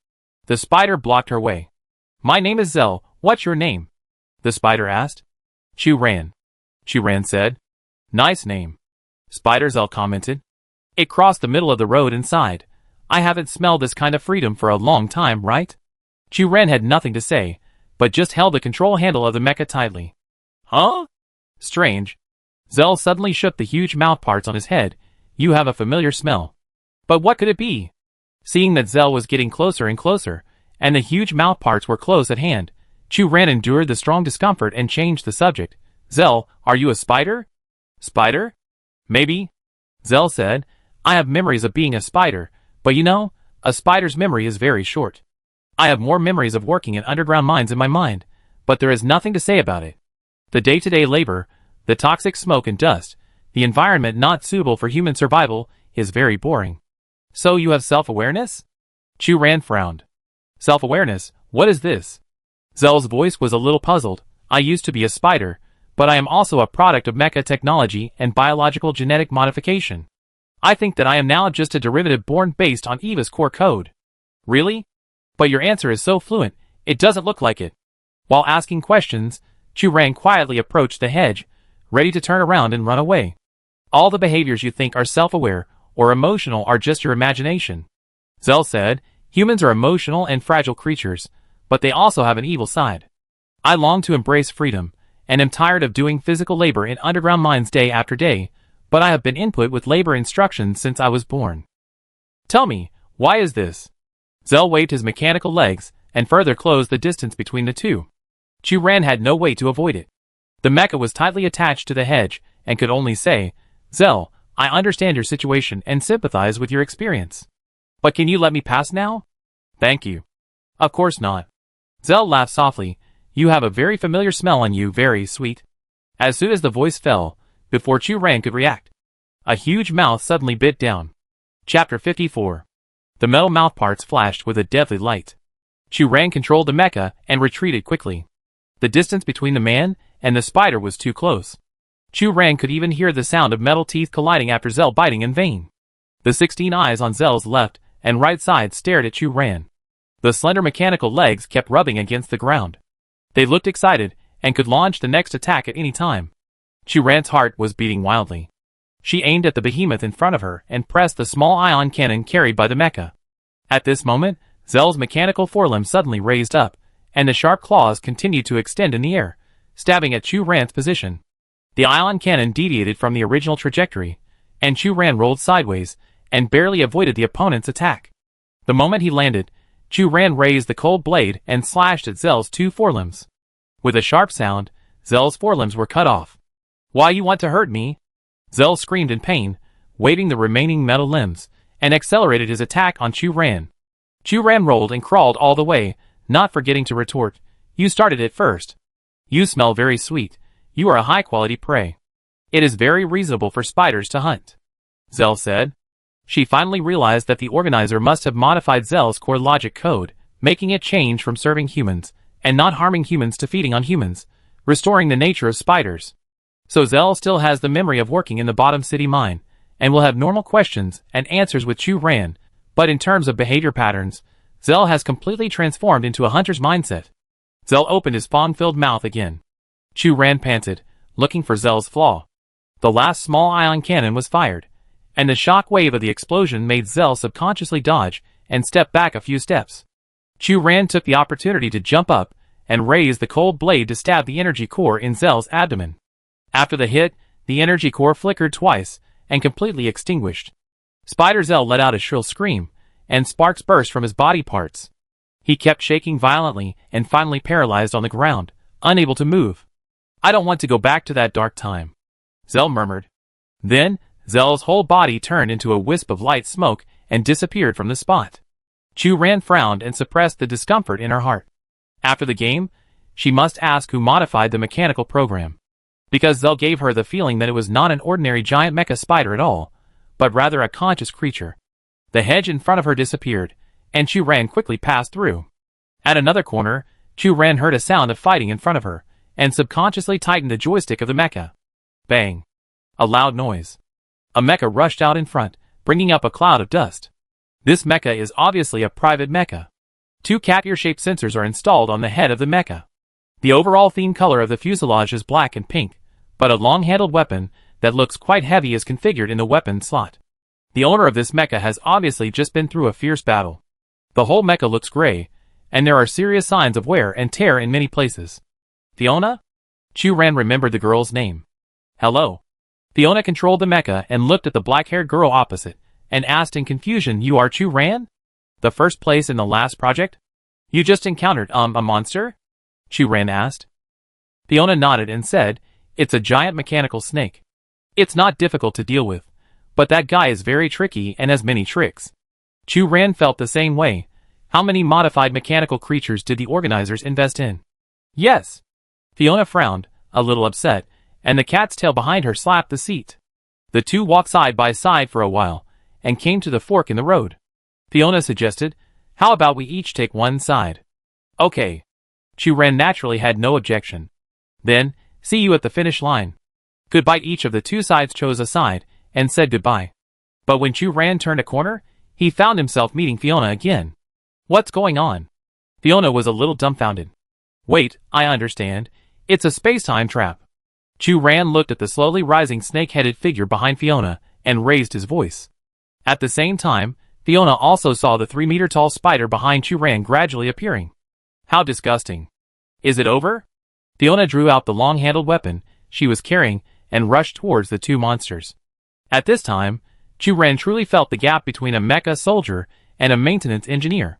The spider blocked her way. "My name is Zell, what's your name?" the spider asked. Chu Ran said. "Nice name," Spider Zell commented. It crossed the middle of the road and sighed. "I haven't smelled this kind of freedom for a long time, right?" Chu Ran had nothing to say, but just held the control handle of the mecha tightly. "Huh? Strange." Zell suddenly shook the huge mouthparts on his head. "You have a familiar smell." But what could it be? Seeing that Zell was getting closer and closer, and the huge mouthparts were close at hand, Chu Ran endured the strong discomfort and changed the subject. "Zell, are you a spider?" "Spider? Maybe," Zell said. "I have memories of being a spider, but you know, A spider's memory is very short. I have more memories of working in underground mines in my mind, but there is nothing to say about it. The day-to-day labor, the toxic smoke and dust, the environment not suitable for human survival is very boring. So you have self-awareness? Chu Ran frowned. Self-awareness, what is this? Zell's voice was a little puzzled. I used to be a spider, but I am also a product of mecha technology and biological genetic modification. I think that I am now just a derivative born based on Eva's core code. Really? But your answer is so fluent, it doesn't look like it. While asking questions, Chu Ran quietly approached the hedge, ready to turn around and run away. All the behaviors you think are self-aware or emotional are just your imagination. Zell said, humans are emotional and fragile creatures, but they also have an evil side. I long to embrace freedom, and am tired of doing physical labor in underground mines day after day, but I have been input with labor instructions since I was born. Tell me, why is this? Zell waved his mechanical legs, and further closed the distance between the two. Chu Ran had no way to avoid it. The mecha was tightly attached to the hedge, and could only say, Zell, I understand your situation and sympathize with your experience. But can you let me pass now? Thank you. Of course not. Zell laughed softly. You have a very familiar smell on you, very sweet. As soon as the voice fell, before Chu Ran could react, a huge mouth suddenly bit down. Chapter 54. The metal mouthparts flashed with a deadly light. Chu Ran controlled the mecha and retreated quickly. The distance between the man and the spider was too close. Chu Ran could even hear the sound of metal teeth colliding after Zell biting in vain. The 16 eyes on Zell's left and right side stared at Chu Ran. The slender mechanical legs kept rubbing against the ground. They looked excited and could launch the next attack at any time. Chu Ran's heart was beating wildly. She aimed at the behemoth in front of her and pressed the small ion cannon carried by the mecha. At this moment, Zell's mechanical forelimb suddenly raised up, and the sharp claws continued to extend in the air, stabbing at Chu Ran's position. The ion cannon deviated from the original trajectory, and Chu Ran rolled sideways and barely avoided the opponent's attack. The moment he landed, Chu Ran raised the cold blade and slashed at Zell's two forelimbs. With a sharp sound, Zell's forelimbs were cut off. Why you want to hurt me? Zell screamed in pain, waving the remaining metal limbs, and accelerated his attack on Chu Ran. Chu Ran rolled and crawled all the way, not forgetting to retort, You started it first. You smell very sweet. You are a high-quality prey. It is very reasonable for spiders to hunt. Zell said. She finally realized that the organizer must have modified Zell's core logic code, making it change from serving humans, and not harming humans to feeding on humans, restoring the nature of spiders. So Zell still has the memory of working in the bottom city mine, and will have normal questions and answers with Chu Ran, but in terms of behavior patterns, Zell has completely transformed into a hunter's mindset. Zell opened his fawn-filled mouth again. Chu Ran panted, looking for Zell's flaw. The last small ion cannon was fired, and the shock wave of the explosion made Zell subconsciously dodge and step back a few steps. Chu Ran took the opportunity to jump up and raise the cold blade to stab the energy core in Zell's abdomen. After the hit, the energy core flickered twice and completely extinguished. Spider Zell let out a shrill scream, and sparks burst from his body parts. He kept shaking violently and finally paralyzed on the ground, unable to move. I don't want to go back to that dark time, Zell murmured. Then, Zell's whole body turned into a wisp of light smoke and disappeared from the spot. Chu Ran frowned and suppressed the discomfort in her heart. After the game, she must ask who modified the mechanical program. Because Zell gave her the feeling that it was not an ordinary giant mecha spider at all, but rather a conscious creature. The hedge in front of her disappeared, and Chu Ran quickly passed through. At another corner, Chu Ran heard a sound of fighting in front of her, and subconsciously tightened the joystick of the mecha. Bang! A loud noise. A mecha rushed out in front, bringing up a cloud of dust. This mecha is obviously a private mecha. 2 cat ear-shaped sensors are installed on the head of the mecha. The overall theme color of the fuselage is black and pink, but a long-handled weapon that looks quite heavy is configured in the weapon slot. The owner of this mecha has obviously just been through a fierce battle. The whole mecha looks gray, and there are serious signs of wear and tear in many places. Fiona? Chu Ran remembered the girl's name. Hello. Fiona controlled the mecha and looked at the black-haired girl opposite, and asked in confusion, You are Chu Ran? The first place in the last project? You just encountered, a monster? Chu Ran asked. Fiona nodded and said, It's a giant mechanical snake. It's not difficult to deal with, but that guy is very tricky and has many tricks. Chu Ran felt the same way. How many modified mechanical creatures did the organizers invest in? Yes. Fiona frowned, a little upset, and the cat's tail behind her slapped the seat. The two walked side by side for a while, and came to the fork in the road. Fiona suggested, how about we each take one side? Okay. Chu Ran naturally had no objection. Then, see you at the finish line. Goodbye. Each of the two sides chose a side, and said goodbye. But when Chu Ran turned a corner, he found himself meeting Fiona again. What's going on? Fiona was a little dumbfounded. Wait, I understand. It's a space-time trap. Chu Ran looked at the slowly rising snake-headed figure behind Fiona, and raised his voice. At the same time, Fiona also saw the 3-meter-tall spider behind Chu Ran gradually appearing. How disgusting. Is it over? Fiona drew out the long-handled weapon she was carrying and rushed towards the two monsters. At this time, Chu Ran truly felt the gap between a mecha soldier and a maintenance engineer.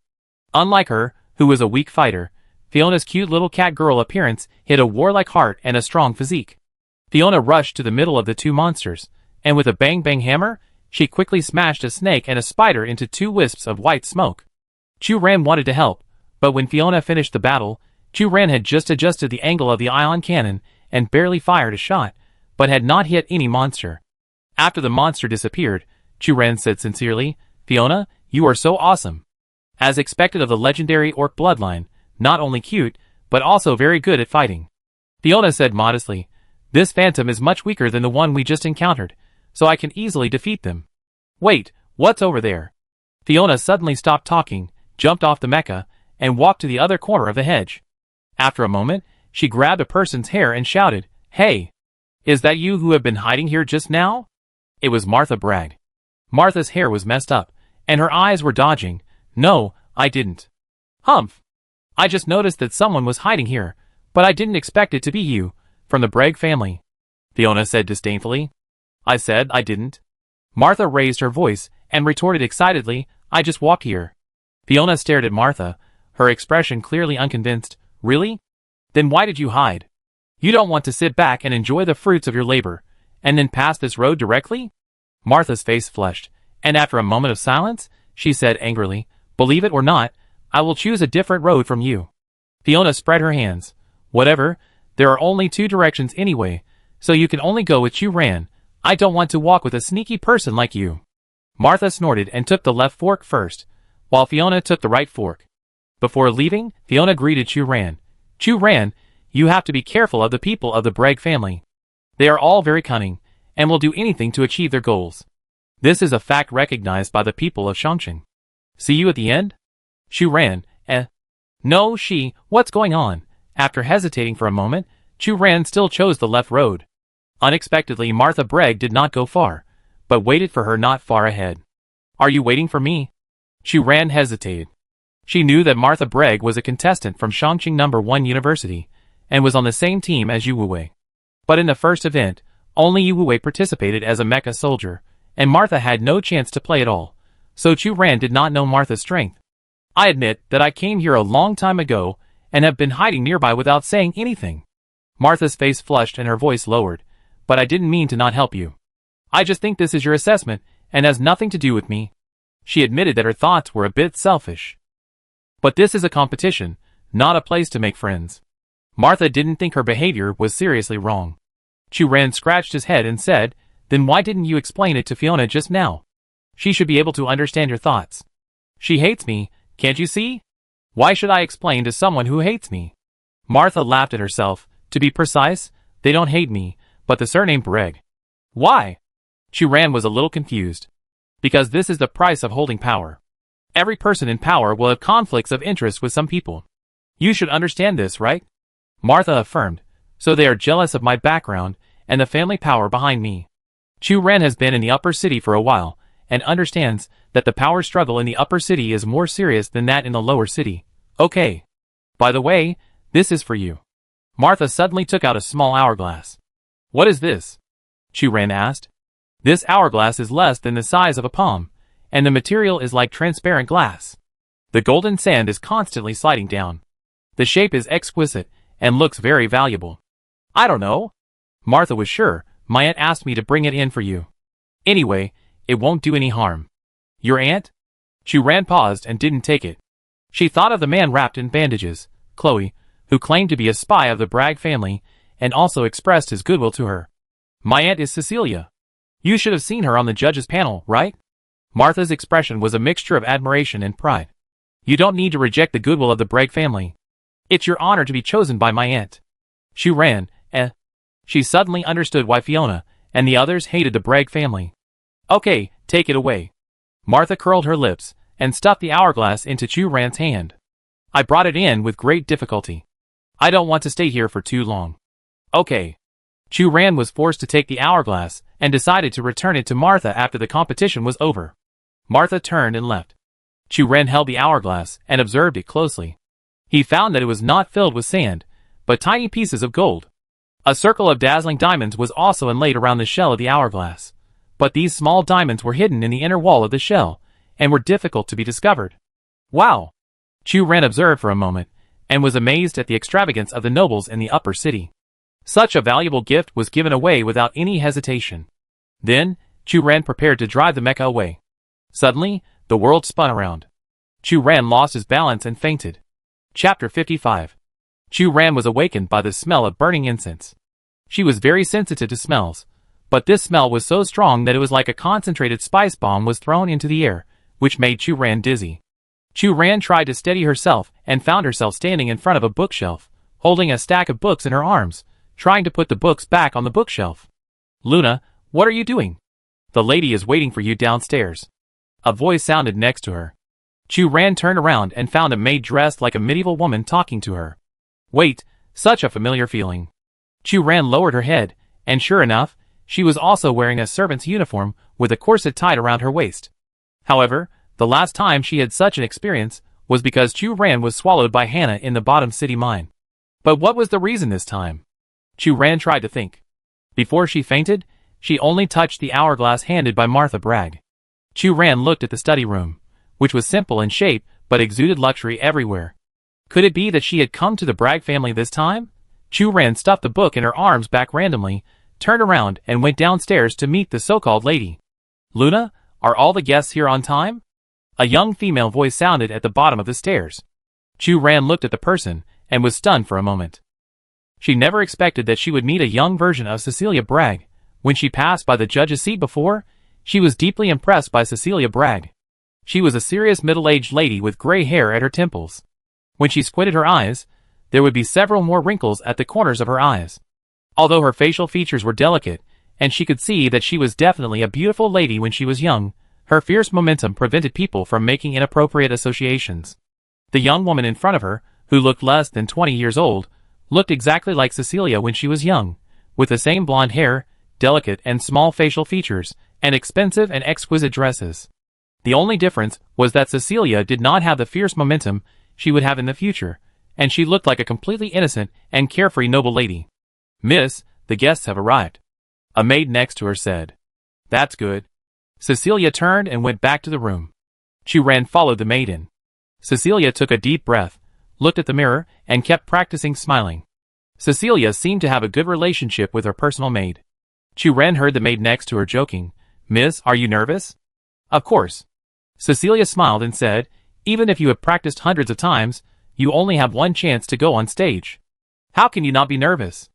Unlike her, who was a weak fighter, Fiona's cute little cat girl appearance hid a warlike heart and a strong physique. Fiona rushed to the middle of the two monsters, and with a bang-bang hammer, she quickly smashed a snake and a spider into 2 wisps of white smoke. Chu Ran wanted to help, but when Fiona finished the battle, Chu Ran had just adjusted the angle of the ion cannon and barely fired a shot, but had not hit any monster. After the monster disappeared, Chu Ran said sincerely, Fiona, you are so awesome. As expected of the legendary orc bloodline, not only cute, but also very good at fighting. Fiona said modestly, this phantom is much weaker than the one we just encountered, so I can easily defeat them. Wait, what's over there? Fiona suddenly stopped talking, jumped off the mecha, and walked to the other corner of the hedge. After a moment, she grabbed a person's hair and shouted, Hey! Is that you who have been hiding here just now? It was Martha Bragg. Martha's hair was messed up, and her eyes were dodging. No, I didn't. Humph! I just noticed that someone was hiding here, but I didn't expect it to be you, from the Bragg family. Fiona said disdainfully. I said I didn't. Martha raised her voice and retorted excitedly, I just walked here. Fiona stared at Martha, her expression clearly unconvinced. Really? Then why did you hide? You don't want to sit back and enjoy the fruits of your labor, and then pass this road directly? Martha's face flushed, and after a moment of silence, she said angrily, Believe it or not, I will choose a different road from you. Fiona spread her hands. Whatever, there are only 2 directions anyway, so you can only go with Chu Ran. I don't want to walk with a sneaky person like you. Martha snorted and took the left fork first, while Fiona took the right fork. Before leaving, Fiona greeted Chu Ran. Chu Ran, you have to be careful of the people of the Bragg family. They are all very cunning, and will do anything to achieve their goals. This is a fact recognized by the people of Chongqing. See you at the end? Chu Ran, No, what's going on? After hesitating for a moment, Chu Ran still chose the left road. Unexpectedly, Martha Bragg did not go far, but waited for her not far ahead. Are you waiting for me? Chu Ran hesitated. She knew that Martha Bragg was a contestant from Chongqing No. 1 University, and was on the same team as Yu Wuwei. But in the first event, only Yu Wuwei participated as a mecha soldier, and Martha had no chance to play at all, so Chu Ran did not know Martha's strength. I admit that I came here a long time ago, and have been hiding nearby without saying anything. Martha's face flushed and her voice lowered, but I didn't mean to not help you. I just think this is your assessment, and has nothing to do with me. She admitted that her thoughts were a bit selfish. But this is a competition, not a place to make friends. Martha didn't think her behavior was seriously wrong. Chu Ran scratched his head and said, Then why didn't you explain it to Fiona just now? She should be able to understand your thoughts. She hates me, can't you see? Why should I explain to someone who hates me? Martha laughed at herself. To be precise, they don't hate me, but the surname Bragg. Why? Chu Ran was a little confused. Because this is the price of holding power. Every person in power will have conflicts of interest with some people. You should understand this, right? Martha affirmed. So they are jealous of my background, and the family power behind me. Chu Ran has been in the upper city for a while, and understands that the power struggle in the upper city is more serious than that in the lower city. Okay. By the way, this is for you. Martha suddenly took out a small hourglass. What is this? Chu Ran asked. This hourglass is less than the size of a palm, and the material is like transparent glass. The golden sand is constantly sliding down. The shape is exquisite, and looks very valuable. I don't know. Martha was sure. My aunt asked me to bring it in for you. Anyway, it won't do any harm. Your aunt? Chu Ran paused and didn't take it. She thought of the man wrapped in bandages, Chloe, who claimed to be a spy of the Bragg family and also expressed his goodwill to her. My aunt is Cecilia. You should have seen her on the judges' panel, right? Martha's expression was a mixture of admiration and pride. You don't need to reject the goodwill of the Bragg family. It's your honor to be chosen by my aunt. Chu Ran, She suddenly understood why Fiona and the others hated the Bragg family. Okay, take it away. Martha curled her lips and stuffed the hourglass into Chu Ran's hand. I brought it in with great difficulty. I don't want to stay here for too long. Okay. Chu Ran was forced to take the hourglass and decided to return it to Martha after the competition was over. Martha turned and left. Chu Ran held the hourglass and observed it closely. He found that it was not filled with sand, but tiny pieces of gold. A circle of dazzling diamonds was also inlaid around the shell of the hourglass, but these small diamonds were hidden in the inner wall of the shell and were difficult to be discovered. Wow! Chu Ran observed for a moment and was amazed at the extravagance of the nobles in the upper city. Such a valuable gift was given away without any hesitation. Then, Chu Ran prepared to drive the mecha away. Suddenly, the world spun around. Chu Ran lost his balance and fainted. Chapter 55. Chu Ran was awakened by the smell of burning incense. She was very sensitive to smells, but this smell was so strong that it was like a concentrated spice bomb was thrown into the air, which made Chu Ran dizzy. Chu Ran tried to steady herself and found herself standing in front of a bookshelf, holding a stack of books in her arms, trying to put the books back on the bookshelf. Luna, what are you doing? The lady is waiting for you downstairs. A voice sounded next to her. Chu Ran turned around and found a maid dressed like a medieval woman talking to her. Wait, such a familiar feeling. Chu Ran lowered her head, and sure enough, she was also wearing a servant's uniform with a corset tied around her waist. However, the last time she had such an experience was because Chu Ran was swallowed by Hannah in the bottom city mine. But what was the reason this time? Chu Ran tried to think. Before she fainted, she only touched the hourglass handed by Martha Bragg. Chu Ran looked at the study room, which was simple in shape but exuded luxury everywhere. Could it be that she had come to the Bragg family this time? Chu Ran stuffed the book in her arms back randomly, turned around and went downstairs to meet the so-called lady. Luna, are all the guests here on time? A young female voice sounded at the bottom of the stairs. Chu Ran looked at the person and was stunned for a moment. She never expected that she would meet a young version of Cecilia Bragg. When she passed by the judge's seat before, she was deeply impressed by Cecilia Bragg. She was a serious middle-aged lady with gray hair at her temples. When she squinted her eyes, there would be several more wrinkles at the corners of her eyes. Although her facial features were delicate, and she could see that she was definitely a beautiful lady when she was young, her fierce momentum prevented people from making inappropriate associations. The young woman in front of her, who looked less than 20 years old, looked exactly like Cecilia when she was young, with the same blonde hair, delicate and small facial features, and expensive and exquisite dresses. The only difference was that Cecilia did not have the fierce momentum she would have in the future, and she looked like a completely innocent and carefree noble lady. Miss, the guests have arrived. A maid next to her said. That's good. Cecilia turned and went back to the room. Chu Ran followed the maid in. Cecilia took a deep breath, looked at the mirror, and kept practicing smiling. Cecilia seemed to have a good relationship with her personal maid. Chu Ran heard the maid next to her joking. Miss, are you nervous? Of course. Cecilia smiled and said, even if you have practiced hundreds of times, you only have one chance to go on stage. How can you not be nervous?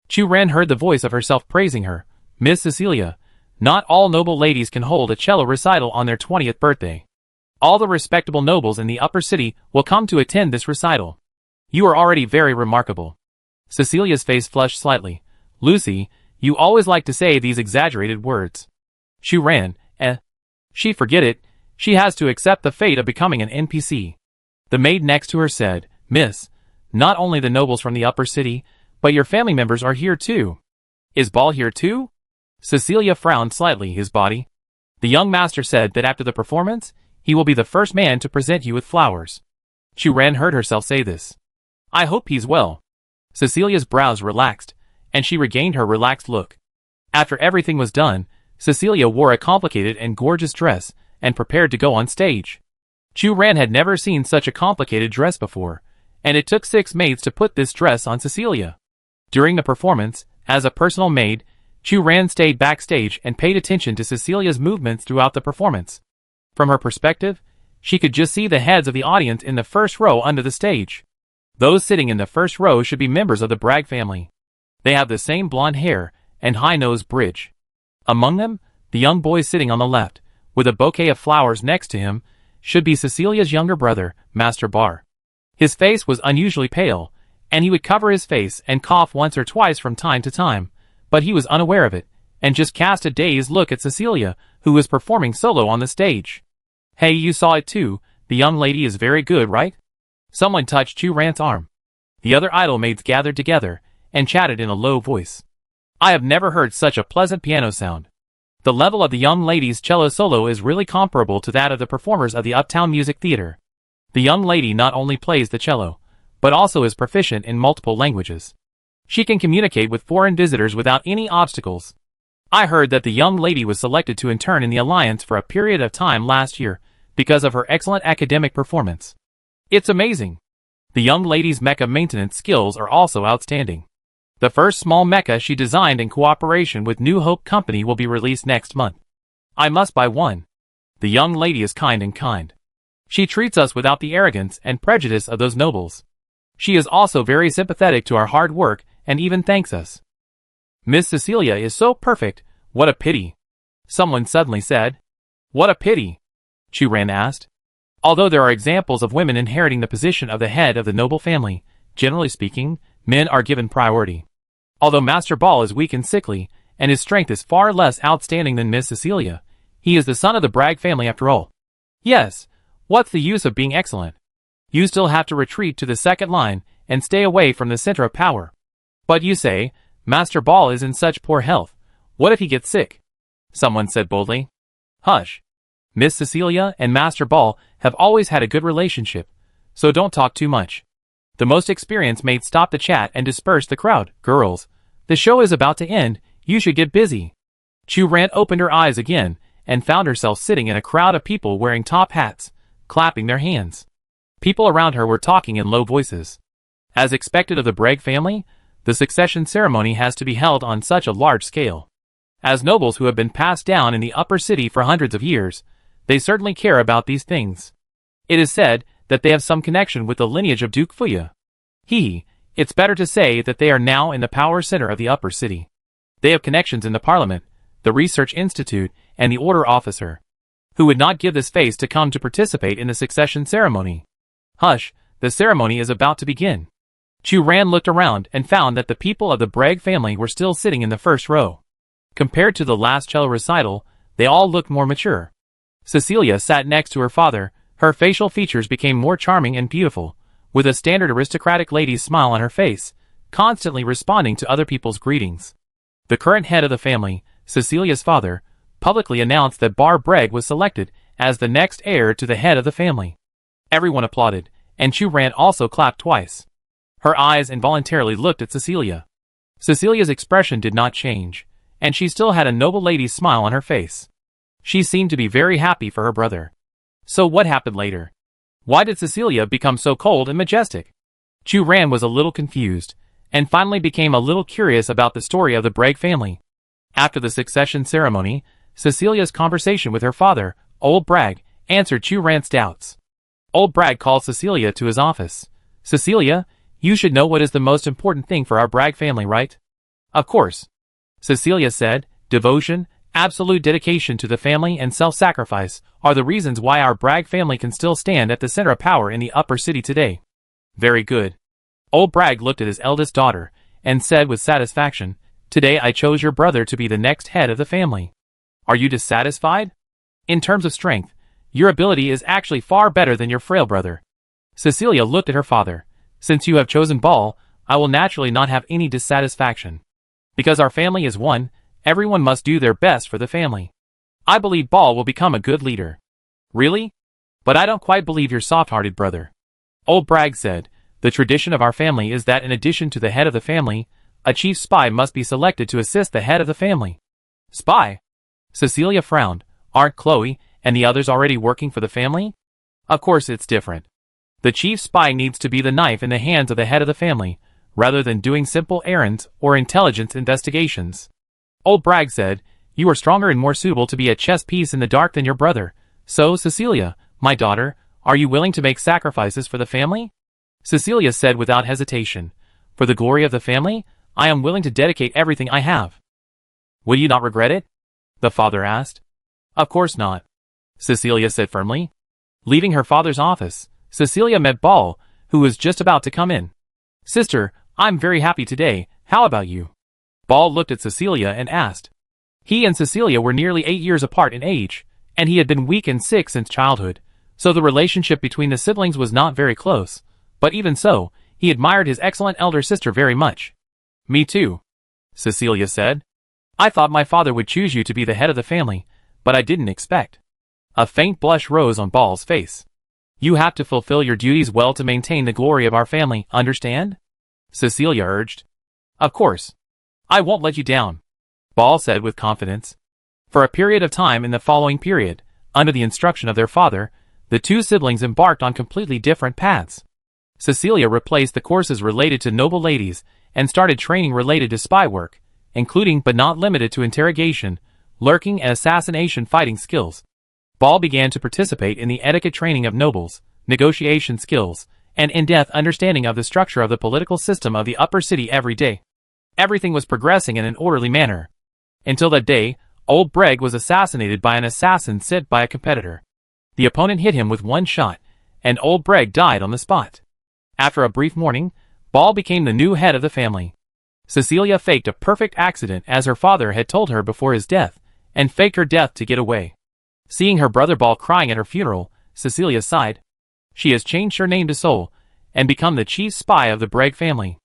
Chu Ran heard the voice of herself praising her. Miss Cecilia, not all noble ladies can hold a cello recital on their 20th birthday. All the respectable nobles in the upper city will come to attend this recital. You are already very remarkable. Cecilia's face flushed slightly. Lucy, you always like to say these exaggerated words. Chu Ran, She forget it. She has to accept the fate of becoming an NPC. The maid next to her said, Miss, not only the nobles from the upper city, but your family members are here too. Is Ball here too? Cecilia frowned slightly his body. The young master said that after the performance, he will be the first man to present you with flowers. Chu Ran heard herself say this. I hope he's well. Cecilia's brows relaxed, and she regained her relaxed look. After everything was done, Cecilia wore a complicated and gorgeous dress, and prepared to go on stage. Chu Ran had never seen such a complicated dress before, and it took 6 maids to put this dress on Cecilia. During the performance, as a personal maid, Chu Ran stayed backstage and paid attention to Cecilia's movements throughout the performance. From her perspective, She could just see the heads of the audience in the first row under the stage. Those sitting in the first row should be members of the Bragg family. They have the same blonde hair and high-nosed bridge. Among them, the young boy sitting on the left, with a bouquet of flowers next to him, should be Cecilia's younger brother, Master Bar. His face was unusually pale, and he would cover his face and cough once or twice from time to time, but he was unaware of it, and just cast a dazed look at Cecilia, who was performing solo on the stage. Hey, you saw it too. The young lady is very good, right? Someone touched Chu Ran's arm. The other idol maids gathered together and chatted in a low voice. I have never heard such a pleasant piano sound. The level of the young lady's cello solo is really comparable to that of the performers of the Uptown Music Theater. The young lady not only plays the cello, but also is proficient in multiple languages. She can communicate with foreign visitors without any obstacles. I heard that the young lady was selected to intern in the Alliance for a period of time last year because of her excellent academic performance. It's amazing. The young lady's mecha maintenance skills are also outstanding. The first small mecha she designed in cooperation with New Hope Company will be released next month. I must buy one. The young lady is kind and kind. She treats us without the arrogance and prejudice of those nobles. She is also very sympathetic to our hard work and even thanks us. Miss Cecilia is so perfect, what a pity. Someone suddenly said. What a pity? Chu Ran asked. Although there are examples of women inheriting the position of the head of the noble family, generally speaking, men are given priority. Although Master Ball is weak and sickly, and his strength is far less outstanding than Miss Cecilia, he is the son of the Bragg family after all. Yes, what's the use of being excellent? You still have to retreat to the second line and stay away from the center of power. But you say, Master Ball is in such poor health. What if he gets sick? Someone said boldly. Hush. Miss Cecilia and Master Ball have always had a good relationship, so don't talk too much. The most experienced maid stopped the chat and dispersed the crowd. Girls, the show is about to end. You should get busy. Chu Ran opened her eyes again and found herself sitting in a crowd of people wearing top hats, clapping their hands. People around her were talking in low voices. As expected of the Bragg family, the succession ceremony has to be held on such a large scale. As nobles who have been passed down in the upper city for hundreds of years, they certainly care about these things. It is said that they have some connection with the lineage of Duke Fuya. It's better to say that they are now in the power center of the upper city. They have connections in the parliament, the research institute, and the order officer. Who would not give this face to come to participate in the succession ceremony? Hush, the ceremony is about to begin. Chu Ran looked around and found that the people of the Bragg family were still sitting in the first row. Compared to the last cello recital, they all looked more mature. Cecilia sat next to her father. Her facial features became more charming and beautiful, with a standard aristocratic lady's smile on her face, constantly responding to other people's greetings. The current head of the family, Cecilia's father, publicly announced that Bar Bragg was selected as the next heir to the head of the family. Everyone applauded, and Chu Ran also clapped twice. Her eyes involuntarily looked at Cecilia. Cecilia's expression did not change, and she still had a noble lady's smile on her face. She seemed to be very happy for her brother. So what happened later? Why did Cecilia become so cold and majestic? Chu Ran was a little confused, and finally became a little curious about the story of the Bragg family. After the succession ceremony, Cecilia's conversation with her father, Old Bragg, answered Chu Ran's doubts. Old Bragg called Cecilia to his office. Cecilia, you should know what is the most important thing for our Bragg family, right? Of course. Cecilia said, devotion, absolute dedication to the family and self-sacrifice are the reasons why our Bragg family can still stand at the center of power in the upper city today. Very good. Old Bragg looked at his eldest daughter and said with satisfaction, today I chose your brother to be the next head of the family. Are you dissatisfied? In terms of strength, your ability is actually far better than your frail brother. Cecilia looked at her father. Since you have chosen Ball, I will naturally not have any dissatisfaction. Because our family is one, everyone must do their best for the family. I believe Ball will become a good leader. Really? But I don't quite believe your soft-hearted brother. Old Bragg said, the tradition of our family is that in addition to the head of the family, a chief spy must be selected to assist the head of the family. Spy? Cecilia frowned. Aren't Chloe and the others already working for the family? Of course it's different. The chief spy needs to be the knife in the hands of the head of the family, rather than doing simple errands or intelligence investigations. Old Bragg said, you are stronger and more suitable to be a chess piece in the dark than your brother. So, Cecilia, "My daughter, are you willing to make sacrifices for the family?" Cecilia said without hesitation. "For the glory of the family, I am willing to dedicate everything I have." "Will you not regret it?" the father asked. "Of course not," Cecilia said firmly. Leaving her father's office, Cecilia met Ball, who was just about to come in. "Sister, I'm very happy today, how about you?" Ball looked at Cecilia and asked. He and Cecilia were nearly 8 years apart in age, and he had been weak and sick since childhood, so the relationship between the siblings was not very close, but even so, he admired his excellent elder sister very much. "Me too," Cecilia said. "I thought my father would choose you to be the head of the family, but I didn't expect." A faint blush rose on Ball's face. "You have to fulfill your duties well to maintain the glory of our family, understand?" Cecilia urged. "Of course. I won't let you down," Ball said with confidence. For a period of time in the following period, under the instruction of their father, the two siblings embarked on completely different paths. Cecilia replaced the courses related to noble ladies and started training related to spy work, including but not limited to interrogation, lurking and assassination fighting skills. Ball began to participate in the etiquette training of nobles, negotiation skills, and in-depth understanding of the structure of the political system of the upper city every day. Everything was progressing in an orderly manner. Until that day, Old Breg was assassinated by an assassin sent by a competitor. The opponent hit him with one shot, and Old Breg died on the spot. After a brief mourning, Ball became the new head of the family. Cecilia faked a perfect accident as her father had told her before his death, and faked her death to get away. Seeing her brother Ball crying at her funeral, Cecilia sighed. She has changed her name to Sol, and become the chief spy of the Breg family.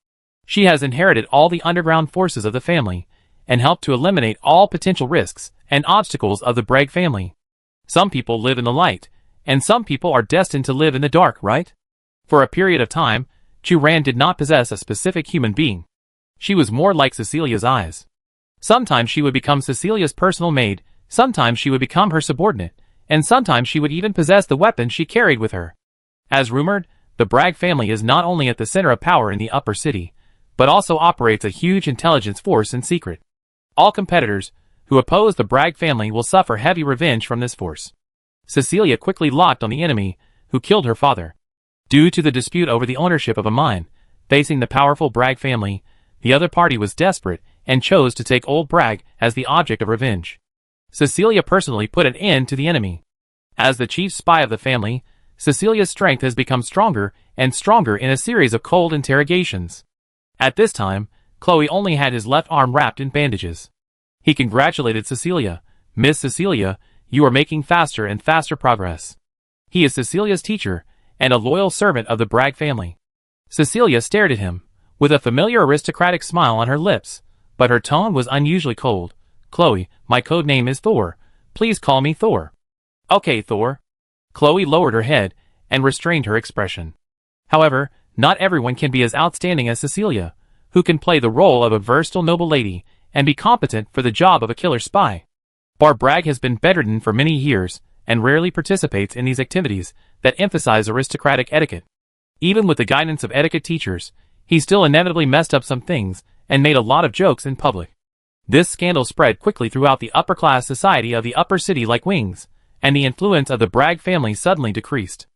She has inherited all the underground forces of the family, and helped to eliminate all potential risks and obstacles of the Breg family. Some people live in the light, and some people are destined to live in the dark, right? For a period of time, Chu Ran did not possess a specific human being. She was more like Cecilia's eyes. Sometimes she would become Cecilia's personal maid, sometimes she would become her subordinate, and sometimes she would even possess the weapon she carried with her. As rumored, the Bragg family is not only at the center of power in the upper city, but also operates a huge intelligence force in secret. All competitors who oppose the Bragg family will suffer heavy revenge from this force. Cecilia quickly locked on the enemy, who killed her father. Due to the dispute over the ownership of a mine, facing the powerful Bragg family, the other party was desperate and chose to take Old Bragg as the object of revenge. Cecilia personally put an end to the enemy. As the chief spy of the family, Cecilia's strength has become stronger and stronger in a series of cold interrogations. At this time, Chloe only had his left arm wrapped in bandages. He congratulated Cecilia. "Miss Cecilia, you are making faster and faster progress." He is Cecilia's teacher, and a loyal servant of the Bragg family. Cecilia stared at him, with a familiar aristocratic smile on her lips, but her tone was unusually cold. "Chloe, my code name is Thor. Please call me Thor." "Okay, Thor." Chloe lowered her head and restrained her expression. However, not everyone can be as outstanding as Cecilia, who can play the role of a versatile noble lady and be competent for the job of a killer spy. Bar Bragg has been bedridden for many years and rarely participates in these activities that emphasize aristocratic etiquette. Even with the guidance of etiquette teachers, he still inevitably messed up some things and made a lot of jokes in public. This scandal spread quickly throughout the upper-class society of the upper city like wings, and the influence of the Bragg family suddenly decreased.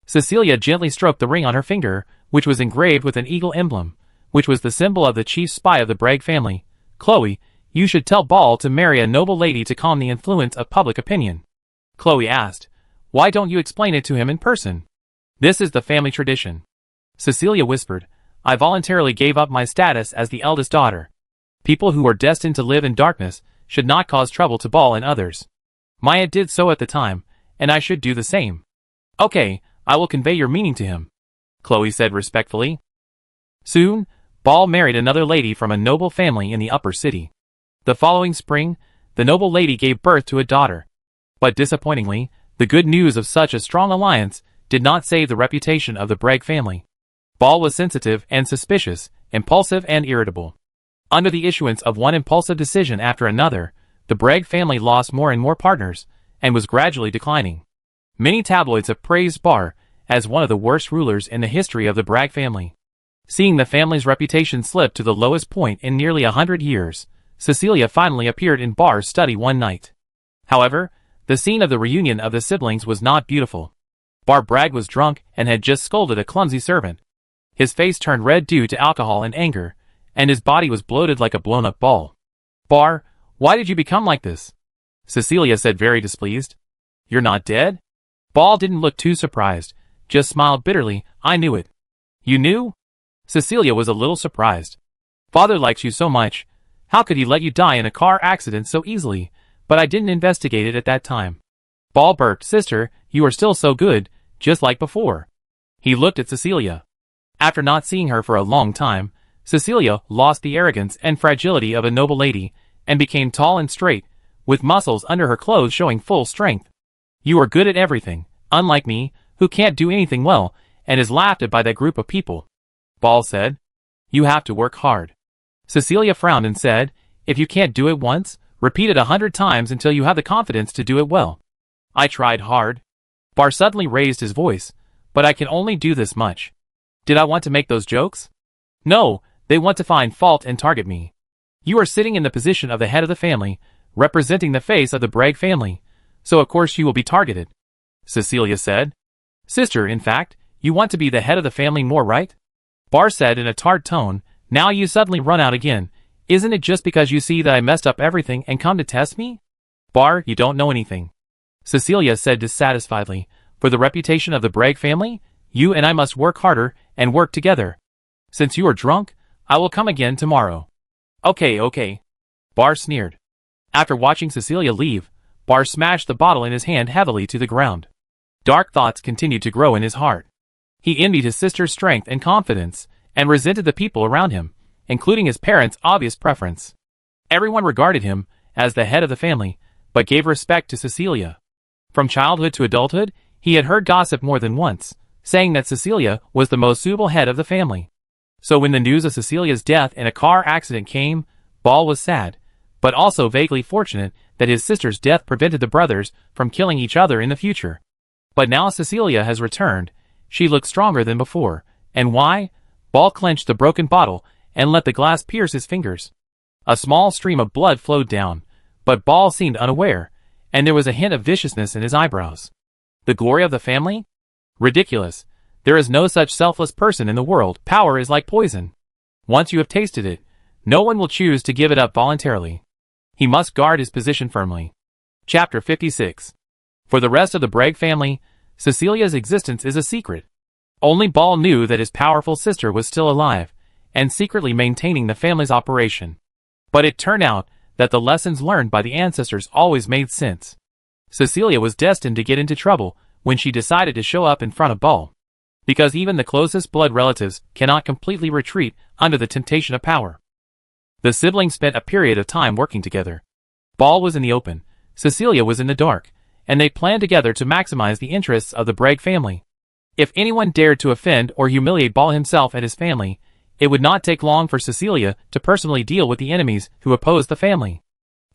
Cecilia gently stroked the ring on her finger, which was engraved with an eagle emblem, which was the symbol of the chief spy of the Bragg family. "Chloe, you should tell Ball to marry a noble lady to calm the influence of public opinion." Chloe asked, "Why don't you explain it to him in person?" "This is the family tradition." Cecilia whispered, "I voluntarily gave up my status as the eldest daughter. People who are destined to live in darkness should not cause trouble to Ball and others. Maya did so at the time, and I should do the same." "Okay, I will convey your meaning to him," Chloe said respectfully. Soon, Ball married another lady from a noble family in the upper city. The following spring, the noble lady gave birth to a daughter. But disappointingly, the good news of such a strong alliance did not save the reputation of the Bragg family. Ball was sensitive and suspicious, impulsive and irritable. Under the issuance of one impulsive decision after another, the Bragg family lost more and more partners, and was gradually declining. Many tabloids have praised Bar as one of the worst rulers in the history of the Bragg family. Seeing the family's reputation slip to the lowest point in nearly 100 years, Cecilia finally appeared in Bar's study one night. However, the scene of the reunion of the siblings was not beautiful. Bar Bragg was drunk and had just scolded a clumsy servant. His face turned red due to alcohol and anger, and his body was bloated like a blown-up ball. Bar, why did you become like this? Cecilia said, very displeased. You're not dead? Ball didn't look too surprised, just smiled bitterly. I knew it. You knew? Cecilia was a little surprised. Father likes you so much. How could he let you die in a car accident so easily? But I didn't investigate it at that time. Ball burped. Sister, you are still so good, just like before. He looked at Cecilia. After not seeing her for a long time, Cecilia lost the arrogance and fragility of a noble lady, and became tall and straight, with muscles under her clothes showing full strength. You are good at everything, unlike me, who can't do anything well, and is laughed at by that group of people. Ball said. You have to work hard. Cecilia frowned and said, if you can't do it once, repeat it 100 times until you have the confidence to do it well. I tried hard. Bar suddenly raised his voice, but I can only do this much. Did I want to make those jokes? No, they want to find fault and target me. You are sitting in the position of the head of the family, representing the face of the Bragg family, so of course you will be targeted. Cecilia said. Sister, in fact, you want to be the head of the family more, right? Bar said in a tart tone. Now you suddenly run out again. Isn't it just because you see that I messed up everything and come to test me? Bar, you don't know anything. Cecilia said dissatisfiedly. For the reputation of the Bragg family, you and I must work harder and work together. Since you are drunk, I will come again tomorrow. Okay. Bar sneered. After watching Cecilia leave, Bar smashed the bottle in his hand heavily to the ground. Dark thoughts continued to grow in his heart. He envied his sister's strength and confidence, and resented the people around him, including his parents' obvious preference. Everyone regarded him as the head of the family, but gave respect to Cecilia. From childhood to adulthood, he had heard gossip more than once, saying that Cecilia was the most suitable head of the family. So when the news of Cecilia's death in a car accident came, Ball was sad, but also vaguely fortunate that his sister's death prevented the brothers from killing each other in the future. But now Cecilia has returned. She looks stronger than before. And why? Ball clenched the broken bottle and let the glass pierce his fingers. A small stream of blood flowed down, but Ball seemed unaware, and there was a hint of viciousness in his eyebrows. The glory of the family? Ridiculous. There is no such selfless person in the world. Power is like poison. Once you have tasted it, no one will choose to give it up voluntarily. He must guard his position firmly. Chapter 56. For the rest of the Bragg family, Cecilia's existence is a secret. Only Ball knew that his powerful sister was still alive, and secretly maintaining the family's operation. But it turned out that the lessons learned by the ancestors always made sense. Cecilia was destined to get into trouble when she decided to show up in front of Ball. Because even the closest blood relatives cannot completely retreat under the temptation of power. The siblings spent a period of time working together. Ball was in the open, Cecilia was in the dark, and they planned together to maximize the interests of the Bragg family. If anyone dared to offend or humiliate Ball himself and his family, it would not take long for Cecilia to personally deal with the enemies who opposed the family.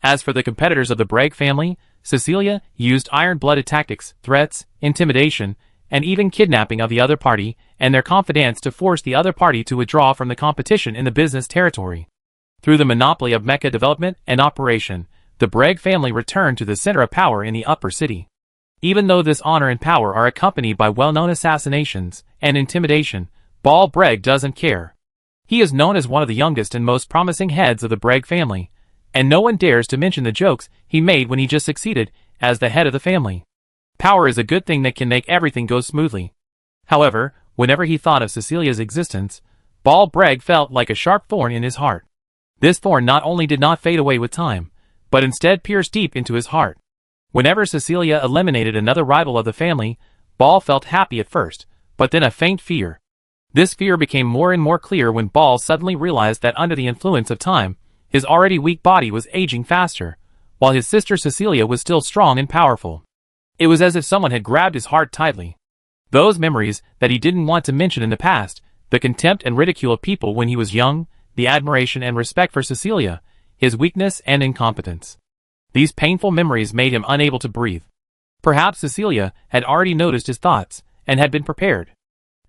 As for the competitors of the Bragg family, Cecilia used iron-blooded tactics, threats, intimidation, and even kidnapping of the other party and their confidants to force the other party to withdraw from the competition in the business territory. Through the monopoly of Mecha development and operation, the Bragg family returned to the center of power in the upper city. Even though this honor and power are accompanied by well-known assassinations and intimidation, Ball Bragg doesn't care. He is known as one of the youngest and most promising heads of the Bragg family, and no one dares to mention the jokes he made when he just succeeded as the head of the family. Power is a good thing that can make everything go smoothly. However, whenever he thought of Cecilia's existence, Ball Bragg felt like a sharp thorn in his heart. This thorn not only did not fade away with time, but instead pierced deep into his heart. Whenever Cecilia eliminated another rival of the family, Ball felt happy at first, but then a faint fear. This fear became more and more clear when Ball suddenly realized that under the influence of time, his already weak body was aging faster, while his sister Cecilia was still strong and powerful. It was as if someone had grabbed his heart tightly. Those memories that he didn't want to mention in the past, the contempt and ridicule of people when he was young, the admiration and respect for Cecilia, his weakness and incompetence. These painful memories made him unable to breathe. Perhaps Cecilia had already noticed his thoughts, and had been prepared.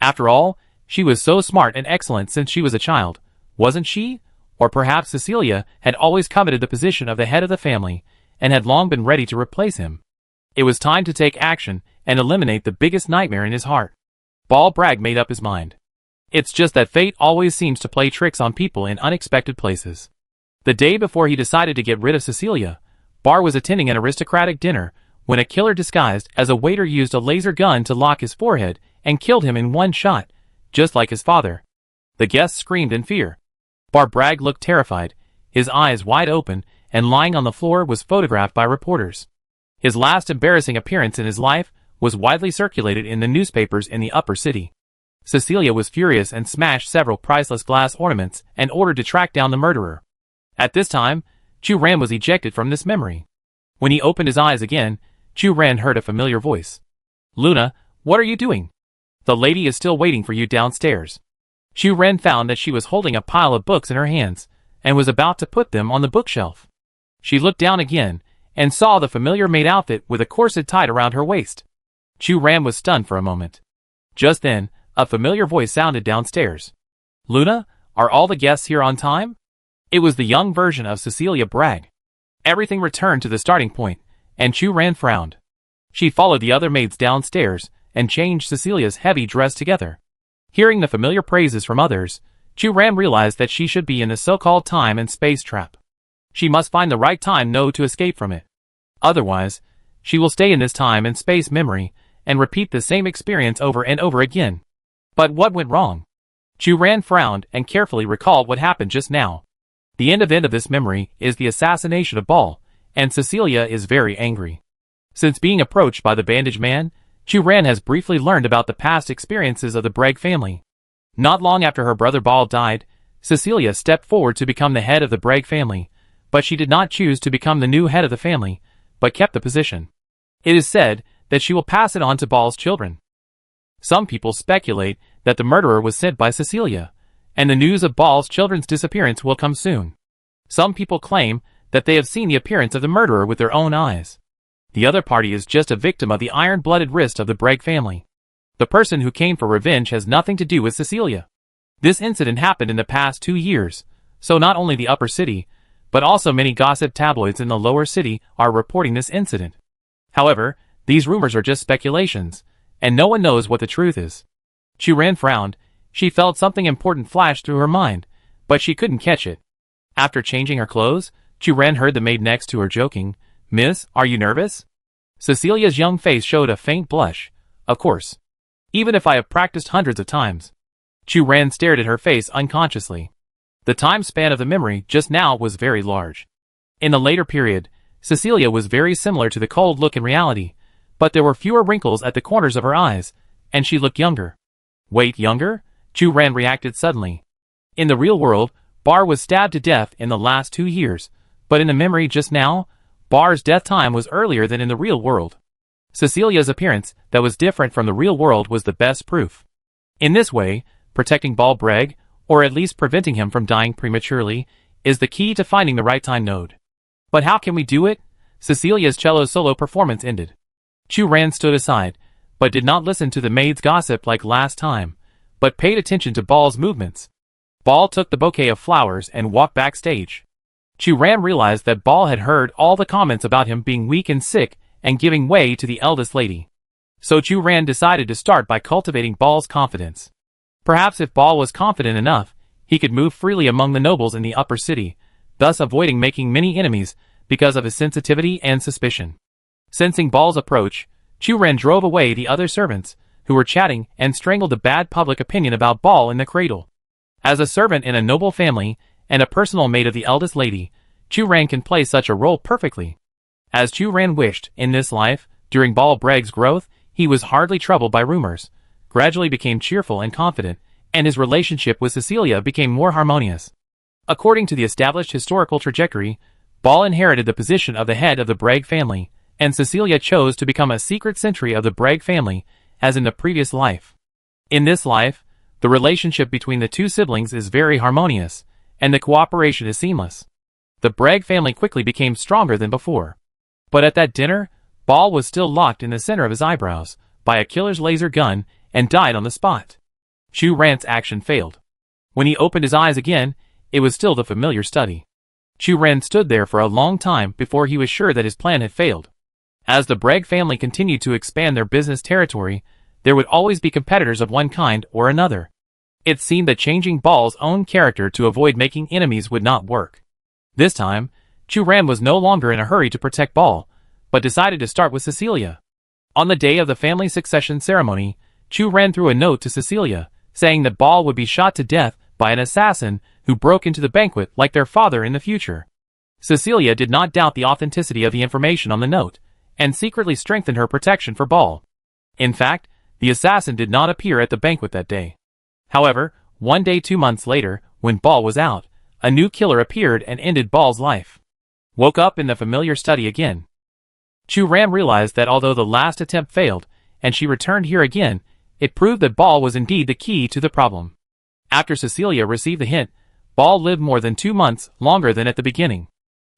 After all, she was so smart and excellent since she was a child, wasn't she? Or perhaps Cecilia had always coveted the position of the head of the family, and had long been ready to replace him. It was time to take action, and eliminate the biggest nightmare in his heart. Ball Bragg made up his mind. It's just that fate always seems to play tricks on people in unexpected places. The day before he decided to get rid of Cecilia, Bar was attending an aristocratic dinner when a killer disguised as a waiter used a laser gun to lock his forehead and killed him in one shot, just like his father. The guests screamed in fear. Bar Bragg looked terrified, his eyes wide open, and lying on the floor was photographed by reporters. His last embarrassing appearance in his life was widely circulated in the newspapers in the upper city. Cecilia was furious and smashed several priceless glass ornaments and ordered to track down the murderer. At this time, Chu Ran was ejected from this memory. When he opened his eyes again, Chu Ran heard a familiar voice. "Luna, what are you doing? The lady is still waiting for you downstairs." Chu Ran found that she was holding a pile of books in her hands and was about to put them on the bookshelf. She looked down again and saw the familiar maid outfit with a corset tied around her waist. Chu Ran was stunned for a moment. Just then, a familiar voice sounded downstairs. "Luna, are all the guests here on time?" It was the young version of Cecilia Bragg. Everything returned to the starting point, and Chu Ran frowned. She followed the other maids downstairs and changed Cecilia's heavy dress together. Hearing the familiar praises from others, Chu Ran realized that she should be in the so-called time and space trap. She must find the right time node to escape from it. Otherwise, she will stay in this time and space memory and repeat the same experience over and over again. But what went wrong? Chu Ran frowned and carefully recalled what happened just now. The end of this memory is the assassination of Ball, and Cecilia is very angry. Since being approached by the bandaged man, Chu Ran has briefly learned about the past experiences of the Bragg family. Not long after her brother Ball died, Cecilia stepped forward to become the head of the Bragg family, but she did not choose to become the new head of the family, but kept the position. It is said that she will pass it on to Ball's children. Some people speculate that the murderer was sent by Cecilia, and the news of Ball's children's disappearance will come soon. Some people claim that they have seen the appearance of the murderer with their own eyes. The other party is just a victim of the iron-blooded wrist of the Bragg family. The person who came for revenge has nothing to do with Cecilia. This incident happened in the past 2 years, so not only the upper city, but also many gossip tabloids in the lower city are reporting this incident. However, these rumors are just speculations, and no one knows what the truth is. Chu Ran frowned. She felt something important flash through her mind, but she couldn't catch it. After changing her clothes, Chu Ran heard the maid next to her joking, "Miss, are you nervous?" Cecilia's young face showed a faint blush. "Of course. Even if I have practiced hundreds of times." Chu Ran stared at her face unconsciously. The time span of the memory just now was very large. In the later period, Cecilia was very similar to the cold look in reality, but there were fewer wrinkles at the corners of her eyes, and she looked younger. Wait, younger? Chu Ran reacted suddenly. In the real world, Bar was stabbed to death in the last 2 years, but in the memory just now, Bar's death time was earlier than in the real world. Cecilia's appearance that was different from the real world was the best proof. In this way, protecting Ball Bragg, or at least preventing him from dying prematurely, is the key to finding the right time node. But how can we do it? Cecilia's cello solo performance ended. Chu Ran stood aside, but did not listen to the maid's gossip like last time, but paid attention to Ball's movements. Ball took the bouquet of flowers and walked backstage. Chu Ran realized that Ball had heard all the comments about him being weak and sick and giving way to the eldest lady. So Chu Ran decided to start by cultivating Ball's confidence. Perhaps if Ball was confident enough, he could move freely among the nobles in the upper city, thus avoiding making many enemies because of his sensitivity and suspicion. Sensing Ball's approach, Chu Ran drove away the other servants, who were chatting, and strangled the bad public opinion about Ball in the cradle. As a servant in a noble family, and a personal maid of the eldest lady, Chu Ran can play such a role perfectly. As Chu Ran wished, in this life, during Ball Bragg's growth, he was hardly troubled by rumors, gradually became cheerful and confident, and his relationship with Cecilia became more harmonious. According to the established historical trajectory, Ball inherited the position of the head of the Bragg family, and Cecilia chose to become a secret sentry of the Bragg family, as in the previous life. In this life, the relationship between the two siblings is very harmonious, and the cooperation is seamless. The Bragg family quickly became stronger than before. But at that dinner, Ball was still locked in the center of his eyebrows by a killer's laser gun and died on the spot. Chu Ran's action failed. When he opened his eyes again, it was still the familiar study. Chu Ran stood there for a long time before he was sure that his plan had failed. As the Bragg family continued to expand their business territory, there would always be competitors of one kind or another. It seemed that changing Ball's own character to avoid making enemies would not work. This time, Chu Ran was no longer in a hurry to protect Ball, but decided to start with Cecilia. On the day of the family succession ceremony, Chu Ran threw a note to Cecilia, saying that Ball would be shot to death by an assassin who broke into the banquet like their father in the future. Cecilia did not doubt the authenticity of the information on the note, and secretly strengthened her protection for Ball. In fact, the assassin did not appear at the banquet that day. However, one day 2 months later, when Ball was out, a new killer appeared and ended Ball's life. Woke up in the familiar study again. Chu Ran realized that although the last attempt failed, and she returned here again, it proved that Ball was indeed the key to the problem. After Cecilia received the hint, Ball lived more than 2 months longer than at the beginning.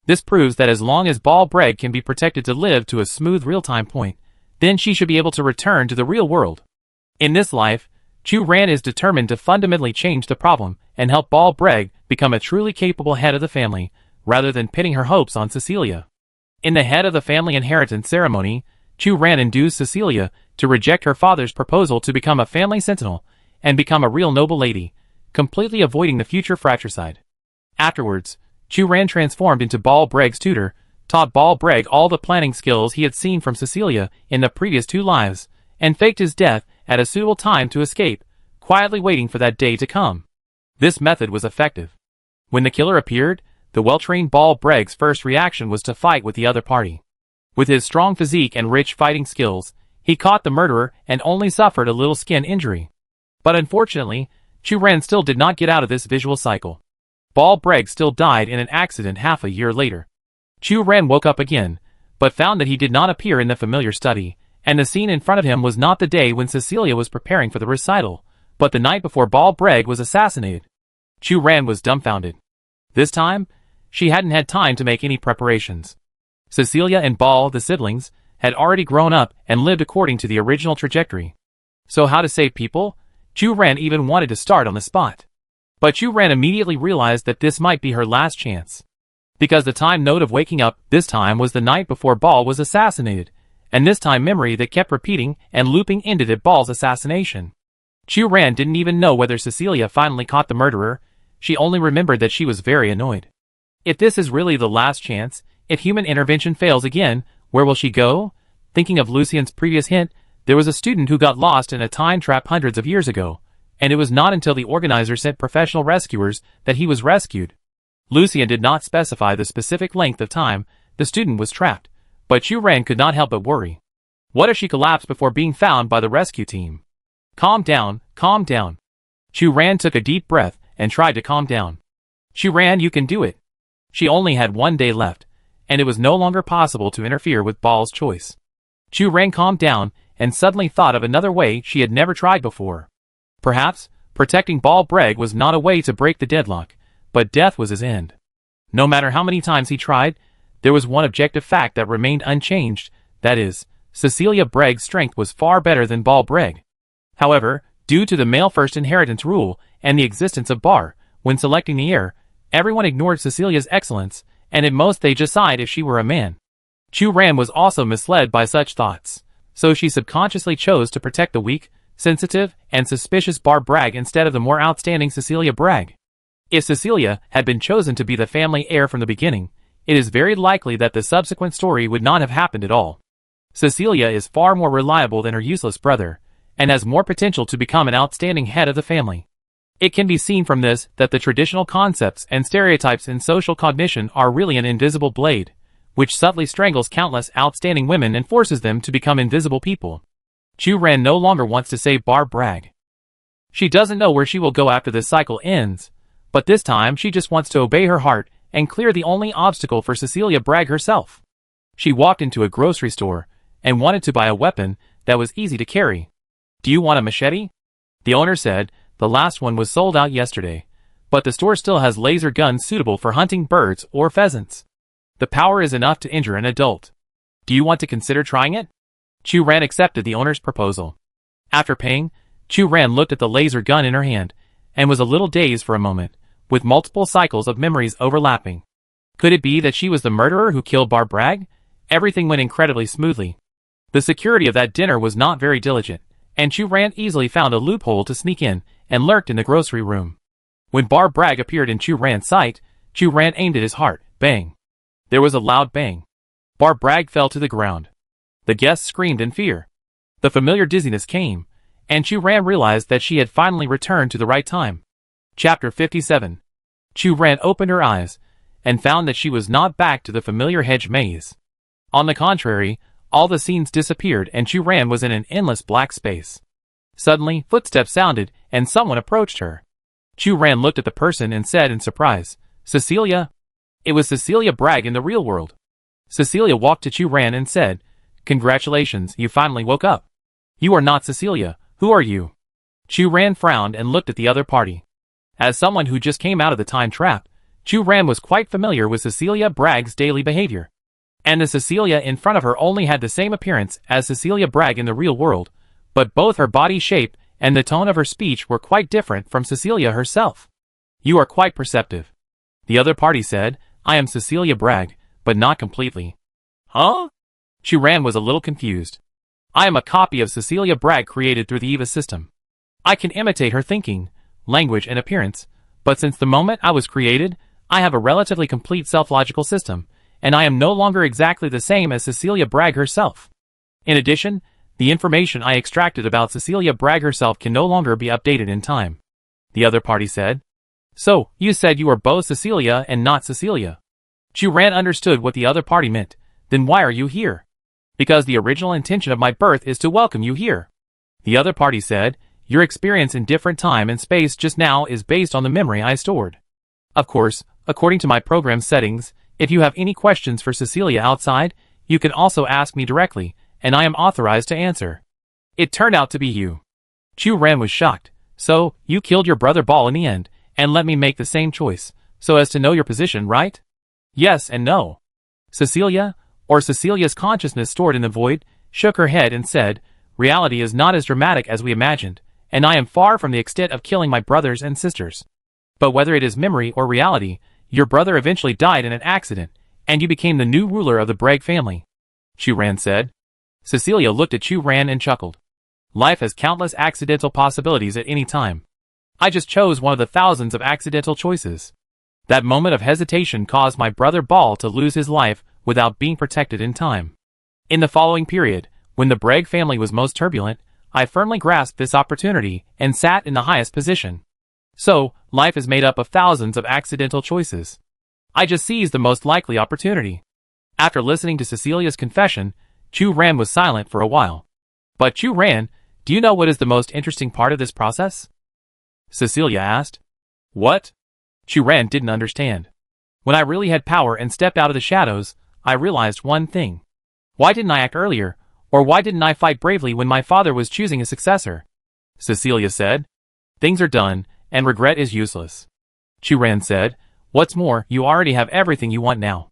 This proves that as long as Ball Bragg can be protected to live to a smooth real-time point, then she should be able to return to the real world. In this life, Chu Ran is determined to fundamentally change the problem and help Ball Bragg become a truly capable head of the family, rather than pinning her hopes on Cecilia. In the head of the family inheritance ceremony, Chu Ran induced Cecilia to reject her father's proposal to become a family sentinel and become a real noble lady, completely avoiding the future fratricide. Afterwards, Chu Ran transformed into Ball Bragg's tutor, taught Ball Bragg all the planning skills he had seen from Cecilia in the previous 2 lives, and faked his death at a suitable time to escape, quietly waiting for that day to come. This method was effective. When the killer appeared, the well-trained Ball Bragg's first reaction was to fight with the other party. With his strong physique and rich fighting skills, he caught the murderer and only suffered a little skin injury. But unfortunately, Chu Ran still did not get out of this visual cycle. Ball Bragg still died in an accident half a year later. Chu Ran woke up again, but found that he did not appear in the familiar study, and the scene in front of him was not the day when Cecilia was preparing for the recital, but the night before Ball Bragg was assassinated. Chu Ran was dumbfounded. This time, she hadn't had time to make any preparations. Cecilia and Ball, the siblings, had already grown up and lived according to the original trajectory. So how to save people? Chu Ran even wanted to start on the spot. But Chu Ran immediately realized that this might be her last chance. Because the time note of waking up this time was the night before Ball was assassinated, and this time memory that kept repeating and looping ended at Ball's assassination. Chu Ran didn't even know whether Cecilia finally caught the murderer. She only remembered that she was very annoyed. If this is really the last chance, if human intervention fails again, where will she go? Thinking of Lucien's previous hint, there was a student who got lost in a time trap hundreds of years ago, and it was not until the organizer sent professional rescuers that he was rescued. Lucien did not specify the specific length of time the student was trapped, but Chu Ran could not help but worry. What if she collapsed before being found by the rescue team? Calm down, calm down. Chu Ran took a deep breath and tried to calm down. Chu Ran, you can do it. She only had 1 day left, and it was no longer possible to interfere with Ball's choice. Chu Ran calmed down and suddenly thought of another way she had never tried before. Perhaps, protecting Ball Bragg was not a way to break the deadlock, but death was his end. No matter how many times he tried, there was one objective fact that remained unchanged, that is, Cecilia Bragg's strength was far better than Ball Bragg. However, due to the male-first inheritance rule and the existence of Bar, when selecting the heir, everyone ignored Cecilia's excellence, and at most they just sighed if she were a man. Chu Ran was also misled by such thoughts, so she subconsciously chose to protect the weak, sensitive, and suspicious Bar Bragg instead of the more outstanding Cecilia Bragg. If Cecilia had been chosen to be the family heir from the beginning, it is very likely that the subsequent story would not have happened at all. Cecilia is far more reliable than her useless brother, and has more potential to become an outstanding head of the family. It can be seen from this that the traditional concepts and stereotypes in social cognition are really an invisible blade, which subtly strangles countless outstanding women and forces them to become invisible people. Chu Ran no longer wants to save Bar Bragg. She doesn't know where she will go after this cycle ends, but this time she just wants to obey her heart and clear the only obstacle for Cecilia Bragg herself. She walked into a grocery store and wanted to buy a weapon that was easy to carry. "Do you want a machete?" The owner said. The last one was sold out yesterday, but the store still has laser guns suitable for hunting birds or pheasants. The power is enough to injure an adult. Do you want to consider trying it? Chu Ran accepted the owner's proposal. After paying, Chu Ran looked at the laser gun in her hand, and was a little dazed for a moment, with multiple cycles of memories overlapping. Could it be that she was the murderer who killed Bar Bragg? Everything went incredibly smoothly. The security of that dinner was not very diligent, and Chu Ran easily found a loophole to sneak in and lurked in the grocery room. When Bar Bragg appeared in Chu Ran's sight, Chu Ran aimed at his heart. Bang! There was a loud bang. Bar Bragg fell to the ground. The guests screamed in fear. The familiar dizziness came, and Chu Ran realized that she had finally returned to the right time. Chapter 57. Chu Ran opened her eyes and found that she was not back to the familiar hedge maze. On the contrary, all the scenes disappeared and Chu Ran was in an endless black space. Suddenly, footsteps sounded and someone approached her. Chu Ran looked at the person and said in surprise, "Cecilia?" It was Cecilia Bragg in the real world. Cecilia walked to Chu Ran and said, "Congratulations, you finally woke up." "You are not Cecilia. Who are you?" Chu Ran frowned and looked at the other party. As someone who just came out of the time trap, Chu Ran was quite familiar with Cecilia Bragg's daily behavior. And the Cecilia in front of her only had the same appearance as Cecilia Bragg in the real world, but both her body shape and the tone of her speech were quite different from Cecilia herself. "You are quite perceptive." The other party said, "I am Cecilia Bragg, but not completely." "Huh?" Chu Ran was a little confused. "I am a copy of Cecilia Bragg created through the EVA system. I can imitate her thinking, language and appearance, but since the moment I was created, I have a relatively complete self-logical system, and I am no longer exactly the same as Cecilia Bragg herself. In addition, the information I extracted about Cecilia Bragg herself can no longer be updated in time." The other party said, "So, you said you were both Cecilia and not Cecilia." Chu Ran understood what the other party meant. "Then why are you here?" "Because the original intention of my birth is to welcome you here." The other party said, "Your experience in different time and space just now is based on the memory I stored. Of course, according to my program settings, if you have any questions for Cecilia outside, you can also ask me directly, and I am authorized to answer." It turned out to be you. Chu Ran was shocked. "So, you killed your brother Ball in the end, and let me make the same choice, so as to know your position, right?" "Yes and no." Cecilia, or Cecilia's consciousness stored in the void, shook her head and said, "Reality is not as dramatic as we imagined, and I am far from the extent of killing my brothers and sisters. But whether it is memory or reality, your brother eventually died in an accident, and you became the new ruler of the Bragg family," Chu Ran said. Cecilia looked at Chu Ran and chuckled. "Life has countless accidental possibilities at any time. I just chose one of the thousands of accidental choices. That moment of hesitation caused my brother Ball to lose his life without being protected in time. In the following period, when the Bragg family was most turbulent, I firmly grasped this opportunity and sat in the highest position. So, life is made up of thousands of accidental choices. I just seized the most likely opportunity." After listening to Cecilia's confession, Chu Ran was silent for a while. "But Chu Ran, do you know what is the most interesting part of this process?" Cecilia asked. "What?" Chu Ran didn't understand. "When I really had power and stepped out of the shadows, I realized one thing. Why didn't I act earlier, or why didn't I fight bravely when my father was choosing a successor?" Cecilia said. "Things are done, and regret is useless." Chu Ran said, "What's more, you already have everything you want now."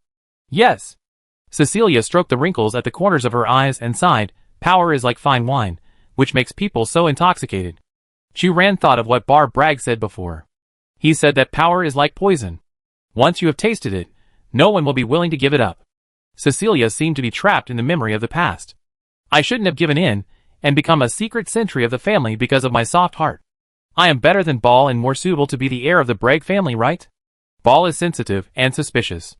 "Yes." Cecilia stroked the wrinkles at the corners of her eyes and sighed, "Power is like fine wine, which makes people so intoxicated." Chu Ran thought of what Bar Bragg said before. He said that power is like poison. Once you have tasted it, no one will be willing to give it up. Cecilia seemed to be trapped in the memory of the past. "I shouldn't have given in and become a secret sentry of the family because of my soft heart. I am better than Ball and more suitable to be the heir of the Bragg family, right? Ball is sensitive and suspicious.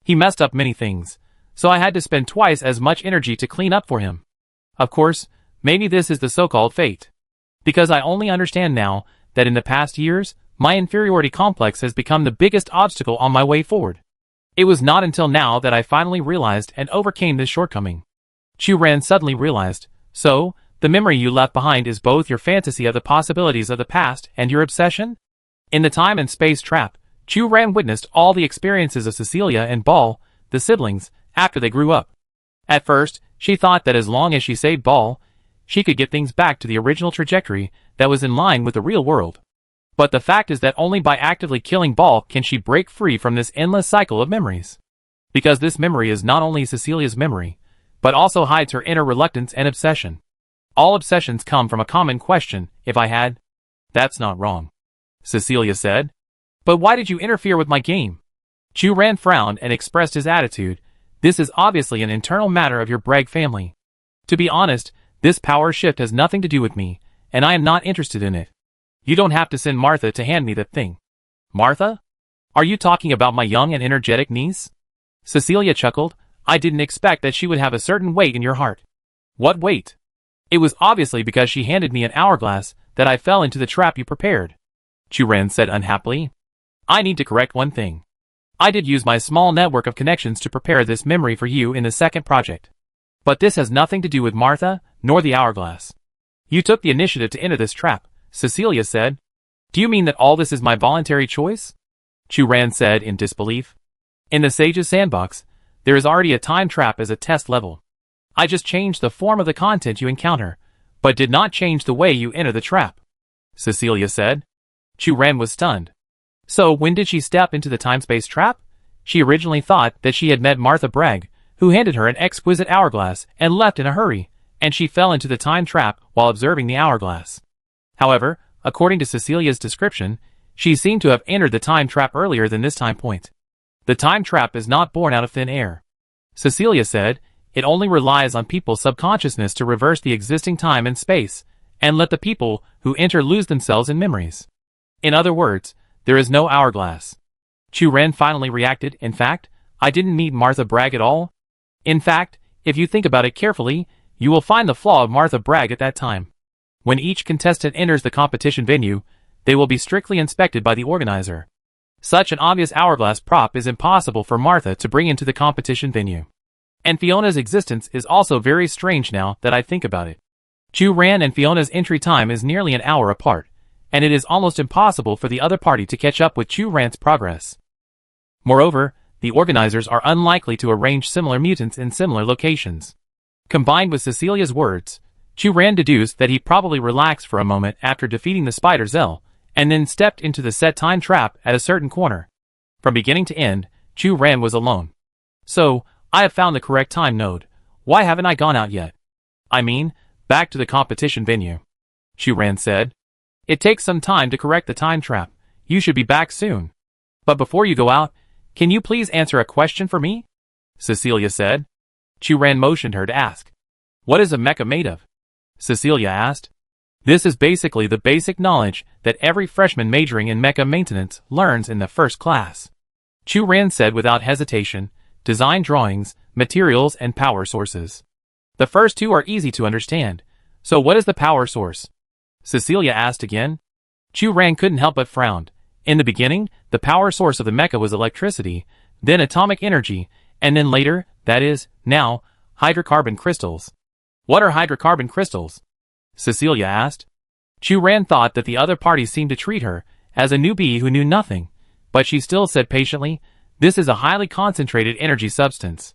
He messed up many things, so I had to spend twice as much energy to clean up for him. Of course, maybe this is the so-called fate. Because I only understand now that in the past years, my inferiority complex has become the biggest obstacle on my way forward. It was not until now that I finally realized and overcame this shortcoming." Chu Ran suddenly realized, "So, the memory you left behind is both your fantasy of the possibilities of the past and your obsession?" In the time and space trap, Chu Ran witnessed all the experiences of Cecilia and Ball, the siblings, after they grew up. At first, she thought that as long as she saved Ball, she could get things back to the original trajectory that was in line with the real world. But the fact is that only by actively killing Ball can she break free from this endless cycle of memories. Because this memory is not only Cecilia's memory, but also hides her inner reluctance and obsession. All obsessions come from a common question, if I had. "That's not wrong," Cecilia said. "But why did you interfere with my game?" Chu Ran frowned and expressed his attitude. This is obviously an internal matter of your Bragg family. To be honest, this power shift has nothing to do with me, and I am not interested in it. You don't have to send Martha to hand me that thing. Martha? Are you talking about my young and energetic niece? Cecilia chuckled. I didn't expect that she would have a certain weight in your heart. What weight? It was obviously because she handed me an hourglass that I fell into the trap you prepared. Chu-Ren said unhappily. I need to correct one thing. I did use my small network of connections to prepare this memory for you in the second project. But this has nothing to do with Martha, nor the hourglass. You took the initiative to enter this trap, Cecilia said. Do you mean that all this is my voluntary choice? Chu-Ren said in disbelief. In the Sage's sandbox, there is already a time trap as a test level. I just changed the form of the content you encounter, but did not change the way you enter the trap, Cecilia said. Chu-Ren was stunned. So when did she step into the time-space trap? She originally thought that she had met Martha Bragg, who handed her an exquisite hourglass and left in a hurry, and she fell into the time trap while observing the hourglass. However, according to Cecilia's description, she seemed to have entered the time trap earlier than this time point. The time trap is not born out of thin air. Cecilia said, it only relies on people's subconsciousness to reverse the existing time and space, and let the people who enter lose themselves in memories. In other words, there is no hourglass. Chu-Ren finally reacted. In fact, I didn't meet Martha Bragg at all. In fact, if you think about it carefully, you will find the flaw of Martha Bragg at that time. When each contestant enters the competition venue, they will be strictly inspected by the organizer. Such an obvious hourglass prop is impossible for Martha to bring into the competition venue. And Fiona's existence is also very strange now that I think about it. Chu-Ren and Fiona's entry time is nearly an hour apart, and it is almost impossible for the other party to catch up with Chu-Ren's progress. Moreover, the organizers are unlikely to arrange similar mutants in similar locations. Combined with Cecilia's words, Chu-Ren deduced that he probably relaxed for a moment after defeating the Spider Zell, and then stepped into the set time trap at a certain corner. From beginning to end, Chu-Ren was alone. So, I have found the correct time node. Why haven't I gone out yet? I mean, back to the competition venue. Chu-Ren said. It takes some time to correct the time trap. You should be back soon. But before you go out, can you please answer a question for me? Cecilia said. Chu-Ren motioned her to ask. What is a mecha made of? Cecilia asked. This is basically the basic knowledge that every freshman majoring in mecha maintenance learns in the first class. Chu-Ren said without hesitation, design drawings, materials, and power sources. The first two are easy to understand. So what is the power source? Cecilia asked again. Chu-Ren couldn't help but frown. In the beginning, the power source of the mecha was electricity, then atomic energy, and then later, that is, now, hydrocarbon crystals. What are hydrocarbon crystals? Cecilia asked. Chu-Ren thought that the other party seemed to treat her as a newbie who knew nothing, but she still said patiently, this is a highly concentrated energy substance.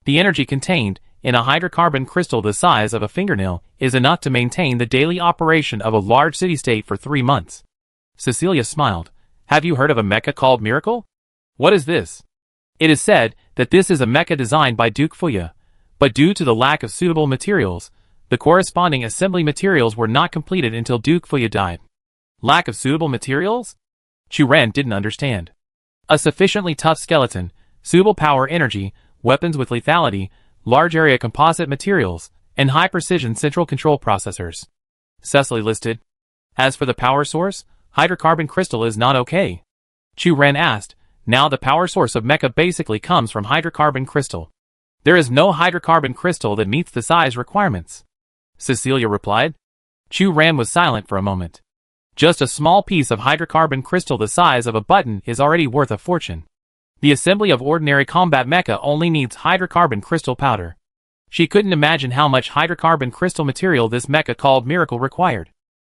The energy contained in a hydrocarbon crystal the size of a fingernail is enough to maintain the daily operation of a large city-state for 3 months. Cecilia smiled. Have you heard of a mecha called Miracle? What is this? It is said that this is a mecha designed by Duke Fuya, but due to the lack of suitable materials, the corresponding assembly materials were not completed until Duke Fuya died. Lack of suitable materials? Chu-Ren didn't understand. A sufficiently tough skeleton, suitable power energy, weapons with lethality, large area composite materials, and high-precision central control processors. Cecily listed. As for the power source, hydrocarbon crystal is not okay. Chu-Ren asked. Now the power source of mecha basically comes from hydrocarbon crystal. There is no hydrocarbon crystal that meets the size requirements. Cecilia replied. Chu-Ren was silent for a moment. Just a small piece of hydrocarbon crystal the size of a button is already worth a fortune. The assembly of ordinary combat mecha only needs hydrocarbon crystal powder. She couldn't imagine how much hydrocarbon crystal material this mecha called Miracle required.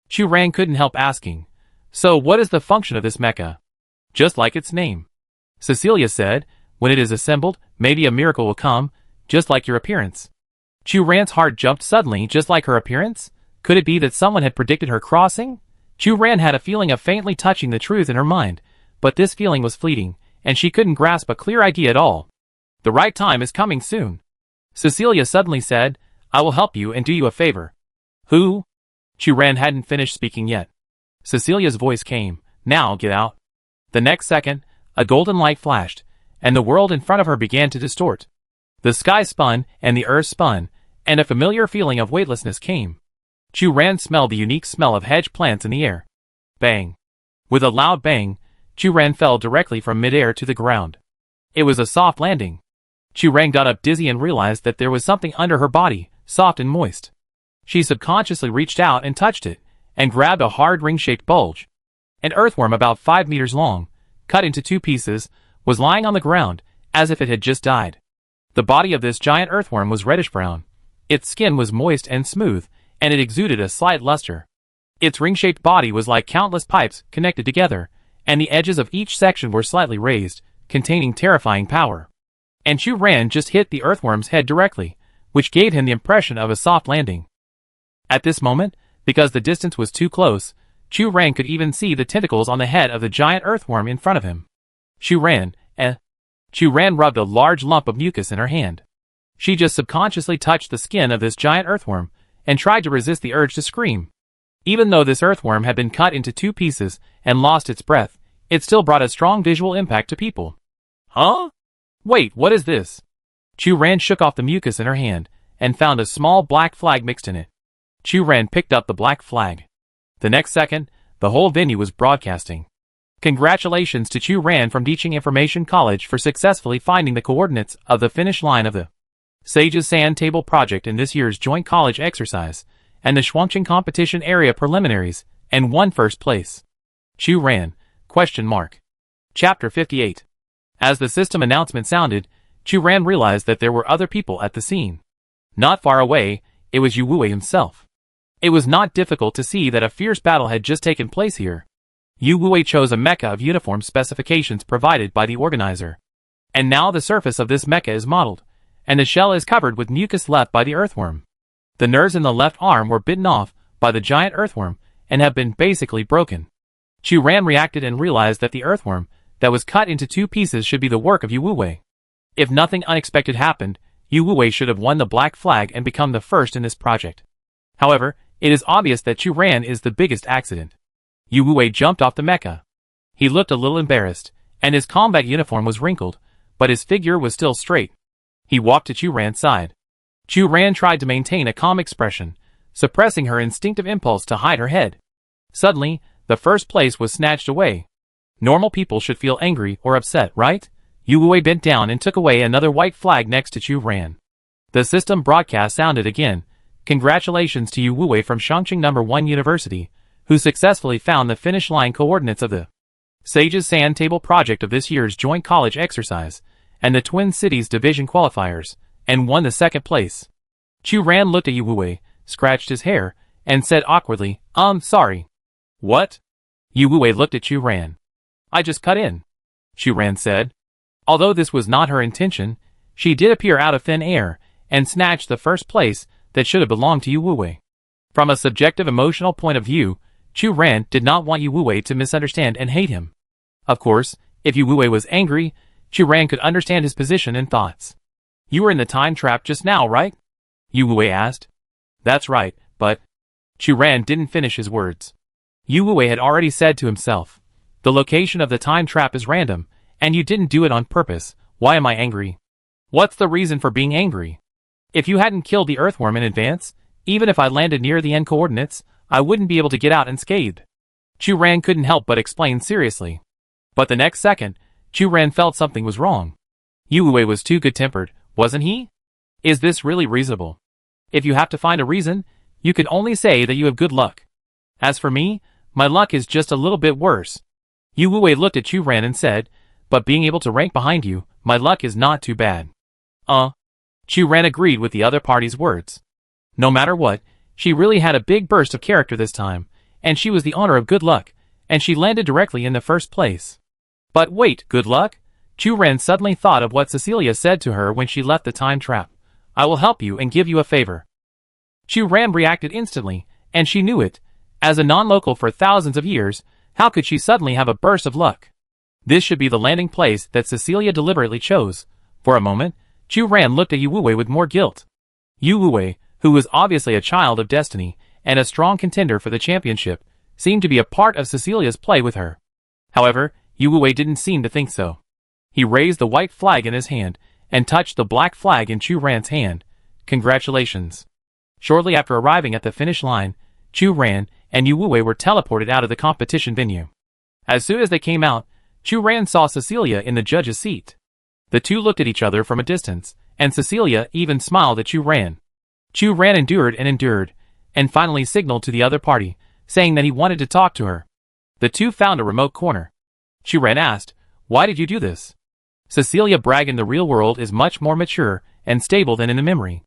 Chu-Ren couldn't help asking, so what is the function of this mecha? Just like its name. Cecilia said, when it is assembled, maybe a miracle will come, just like your appearance. Chu-Ren's heart jumped suddenly, just like her appearance? Could it be that someone had predicted her crossing? Chu-Ren had a feeling of faintly touching the truth in her mind, but this feeling was fleeting, and she couldn't grasp a clear idea at all. The right time is coming soon. Cecilia suddenly said, I will help you and do you a favor. Who? Chu-Ren hadn't finished speaking yet. Cecilia's voice came, now get out. The next second, a golden light flashed, and the world in front of her began to distort. The sky spun, and the earth spun, and a familiar feeling of weightlessness came. Chu Ran smelled the unique smell of hedge plants in the air. Bang! With a loud bang, Chu Ran fell directly from midair to the ground. It was a soft landing. Chu Ran got up dizzy and realized that there was something under her body, soft and moist. She subconsciously reached out and touched it, and grabbed a hard ring-shaped bulge. An earthworm about 5 meters long, cut into 2 pieces, was lying on the ground, as if it had just died. The body of this giant earthworm was reddish-brown. Its skin was moist and smooth, and it exuded a slight luster. Its ring-shaped body was like countless pipes connected together, and the edges of each section were slightly raised, containing terrifying power. And Chu Ran just hit the earthworm's head directly, which gave him the impression of a soft landing. At this moment, because the distance was too close, Chu Ran could even see the tentacles on the head of the giant earthworm in front of him. Chu Ran rubbed a large lump of mucus in her hand. She just subconsciously touched the skin of this giant earthworm, and tried to resist the urge to scream. Even though this earthworm had been cut into 2 pieces and lost its breath, it still brought a strong visual impact to people. Huh? Wait, what is this? Chu Ran shook off the mucus in her hand, and found a small black flag mixed in it. Chu Ran picked up the black flag. The next second, the whole venue was broadcasting. Congratulations to Chu Ran from Teaching Information College for successfully finding the coordinates of the finish line of the Sage's Sand Table project in this year's joint college exercise, and the Shuangqing competition area preliminaries, and won first place. Chu Ran, ? Chapter 58. As the system announcement sounded, Chu Ran realized that there were other people at the scene. Not far away, it was Yu Wuwei himself. It was not difficult to see that a fierce battle had just taken place here. Yu Wuwei chose a mecha of uniform specifications provided by the organizer. And now the surface of this mecha is modeled, and the shell is covered with mucus left by the earthworm. The nerves in the left arm were bitten off by the giant earthworm and have been basically broken. Chu Ran reacted and realized that the earthworm that was cut into 2 pieces should be the work of Yu Wuwei. If nothing unexpected happened, Yu Wuwei should have won the black flag and become the first in this project. However, it is obvious that Chu Ran is the biggest accident. Yu Wuwei jumped off the mecha. He looked a little embarrassed, and his combat uniform was wrinkled, but his figure was still straight. He walked to Chu Ran's side. Chu Ran tried to maintain a calm expression, suppressing her instinctive impulse to hide her head. Suddenly, the first place was snatched away. Normal people should feel angry or upset, right? Yu Wuwei bent down and took away another white flag next to Chu Ran. The system broadcast sounded again. Congratulations to Yu Wuwei from Shuangqing No. 1 University, who successfully found the finish line coordinates of the Sage's Sand Table project of this year's joint college exercise, and the Twin Cities division qualifiers, and won the second place. Chu Ran looked at Yu Wuwei, scratched his hair, and said awkwardly, sorry. What? Yu Wuwei looked at Chu Ran. I just cut in, Chu Ran said. Although this was not her intention, she did appear out of thin air, and snatched the first place that should have belonged to Yu Wuwei. From a subjective emotional point of view, Chu Ran did not want Yu Wuwei to misunderstand and hate him. Of course, if Yu Wuwei was angry, Chu Ran could understand his position and thoughts. You were in the time trap just now, right? Yu Wuwei asked. That's right, but Chu Ran didn't finish his words. Yu Wuwei had already said to himself, the location of the time trap is random, and you didn't do it on purpose. Why am I angry? What's the reason for being angry? If you hadn't killed the earthworm in advance, even if I landed near the end coordinates, I wouldn't be able to get out unscathed. Chu Ran couldn't help but explain seriously. But the next second, Chu Ran felt something was wrong. Yu Wuwei was too good-tempered, wasn't he? Is this really reasonable? If you have to find a reason, you can only say that you have good luck. As for me, my luck is just a little bit worse. Yu Wuwei looked at Chu Ran and said, but being able to rank behind you, my luck is not too bad. Chu Ran agreed with the other party's words. No matter what, she really had a big burst of character this time, and she was the owner of good luck, and she landed directly in the first place. But wait, good luck? Chu Ran suddenly thought of what Cecilia said to her when she left the time trap. I will help you and give you a favor. Chu Ran reacted instantly, and she knew it. As a non-local for thousands of years, how could she suddenly have a burst of luck? This should be the landing place that Cecilia deliberately chose. For a moment, Chu Ran looked at Yu Wuwei with more guilt. Yu Wuwei, who was obviously a child of destiny, and a strong contender for the championship, seemed to be a part of Cecilia's play with her. However, Yu Wuwei didn't seem to think so. He raised the white flag in his hand, and touched the black flag in Chu Ran's hand. Congratulations. Shortly after arriving at the finish line, Chu Ran and Yu Wei were teleported out of the competition venue. As soon as they came out, Chu Ran saw Cecilia in the judge's seat. The two looked at each other from a distance, and Cecilia even smiled at Chu Ran. Chu Ran endured, and finally signaled to the other party, saying that he wanted to talk to her. The two found a remote corner. Chu Ran asked, "Why did you do this?" Cecilia bragged, in the real world is much more mature and stable than in the memory.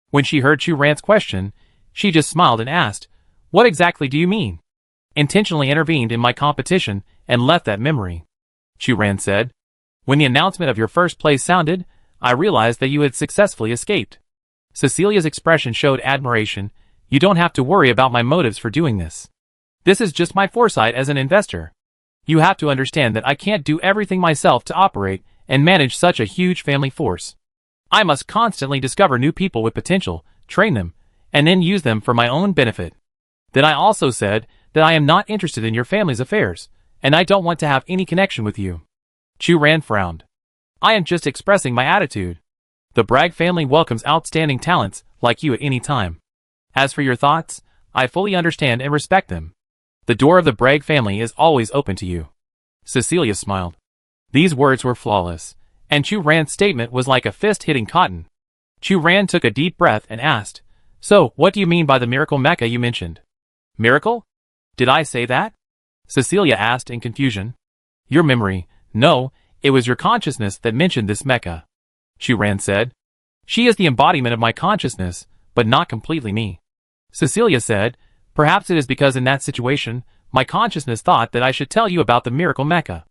When she heard Chu Ran's question, she just smiled and asked, "What exactly do you mean?" "Intentionally intervened in my competition and left that memory," Chu Ran said. "When the announcement of your first place sounded, I realized that you had successfully escaped." Cecilia's expression showed admiration. "You don't have to worry about my motives for doing this. This is just my foresight as an investor. You have to understand that I can't do everything myself to operate and manage such a huge family force. I must constantly discover new people with potential, train them, and then use them for my own benefit. Then I also said that I am not interested in your family's affairs, and I don't want to have any connection with you." Chu Ran frowned. "I am just expressing my attitude. The Bragg family welcomes outstanding talents like you at any time. As for your thoughts, I fully understand and respect them. The door of the Bragg family is always open to you." Cecilia smiled. These words were flawless, and Chu Ran's statement was like a fist hitting cotton. Chu Ran took a deep breath and asked, "So, what do you mean by the miracle mecha you mentioned?" "Miracle? Did I say that?" Cecilia asked in confusion. "Your memory. No, it was your consciousness that mentioned this mecha," Chu Ran said. "She is the embodiment of my consciousness, but not completely me." Cecilia said, "Perhaps it is because in that situation, my consciousness thought that I should tell you about the miracle mecha."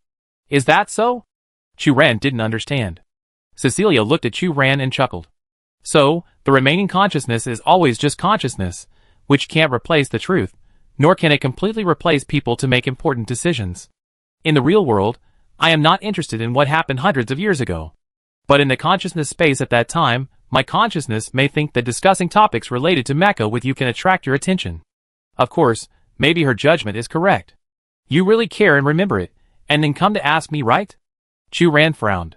"Is that so?" Chu Ran didn't understand. Cecilia looked at Chu Ran and chuckled. "So, the remaining consciousness is always just consciousness, which can't replace the truth, nor can it completely replace people to make important decisions. In the real world, I am not interested in what happened hundreds of years ago. But in the consciousness space at that time, my consciousness may think that discussing topics related to Mecha with you can attract your attention. Of course, maybe her judgment is correct. You really care and remember it, and then come to ask me, right?" Chu Ran frowned.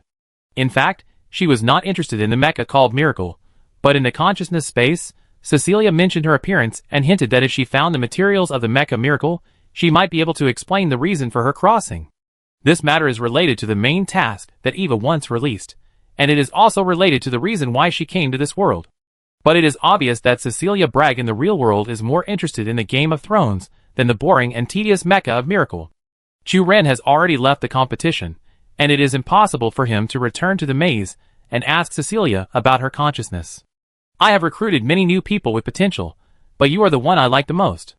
In fact, she was not interested in the mecha called Miracle, but in the consciousness space, Cecilia mentioned her appearance and hinted that if she found the materials of the mecha Miracle, she might be able to explain the reason for her crossing. This matter is related to the main task that Eva once released, and it is also related to the reason why she came to this world. But it is obvious that Cecilia Bragg in the real world is more interested in the Game of Thrones than the boring and tedious mecha of Miracle. Chu Ran has already left the competition, and it is impossible for him to return to the maze and ask Cecilia about her consciousness. "I have recruited many new people with potential, but you are the one I like the most."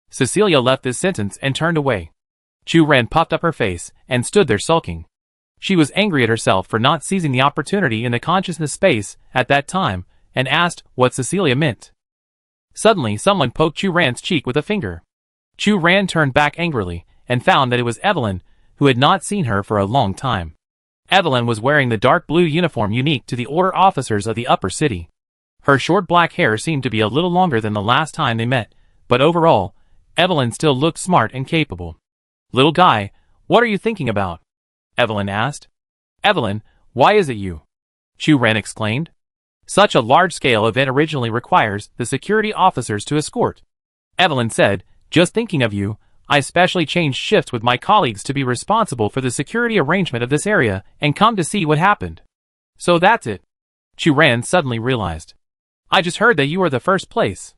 Cecilia left this sentence and turned away. Chu Ran puffed up her face and stood there sulking. She was angry at herself for not seizing the opportunity in the consciousness space at that time and asked what Cecilia meant. Suddenly someone poked Chu Ran's cheek with a finger. Chu Ran turned back angrily and found that it was Evelyn, who had not seen her for a long time. Evelyn was wearing the dark blue uniform unique to the order officers of the upper city. Her short black hair seemed to be a little longer than the last time they met, but overall, Evelyn still looked smart and capable. "Little guy, what are you thinking about?" Evelyn asked. "Evelyn, why is it you?" Chu Ran exclaimed. "Such a large-scale event originally requires the security officers to escort." Evelyn said, "Just thinking of you, I specially changed shifts with my colleagues to be responsible for the security arrangement of this area and come to see what happened." "So that's it," Chu Ran suddenly realized. "I just heard that you are the first place."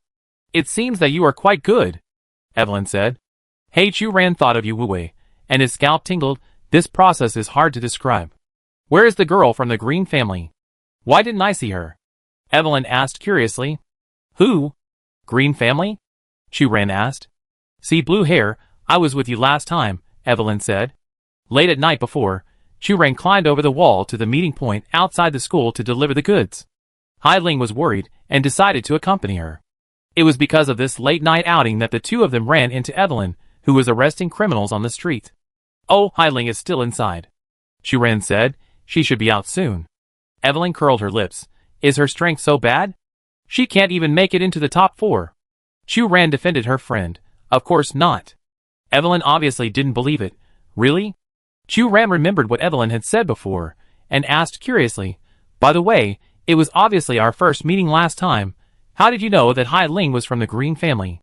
"It seems that you are quite good," Evelyn said. Hey, Chu Ran thought of Yu Wei, and his scalp tingled. This process is hard to describe. "Where is the girl from the Green family? Why didn't I see her?" Evelyn asked curiously. "Who? Green family?" Chu Ran asked. "See, blue hair, I was with you last time," Evelyn said. Late at night before, Chu Ran climbed over the wall to the meeting point outside the school to deliver the goods. Hai Ling was worried and decided to accompany her. It was because of this late-night outing that the two of them ran into Evelyn, who was arresting criminals on the street. "Oh, Hai Ling is still inside," Chu Ran said. "She should be out soon." Evelyn curled her lips. "Is her strength so bad? She can't even make it into the top 4. Chu Ran defended her friend. "Of course not." Evelyn obviously didn't believe it. "Really?" Chu Ran remembered what Evelyn had said before, and asked curiously, By the way, it was obviously our first meeting last time. How did you know that Hai Ling was from the Green family?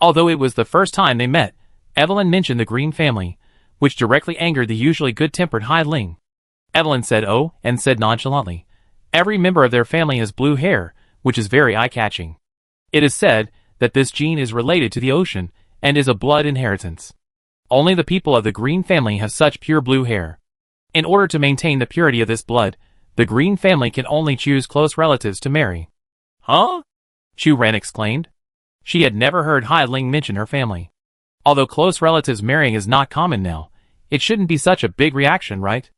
Although it was the first time they met, Evelyn mentioned the Green family, which directly angered the usually good-tempered Hai Ling. Evelyn said oh, and said nonchalantly, every member of their family has blue hair, which is very eye-catching. It is said that this gene is related to the ocean and is a blood inheritance. Only the people of the Green family have such pure blue hair. In order to maintain the purity of this blood, the Green family can only choose close relatives to marry. Huh? Chu Ran exclaimed. She had never heard Hai Ling mention her family. Although close relatives marrying is not common now, it shouldn't be such a big reaction, right?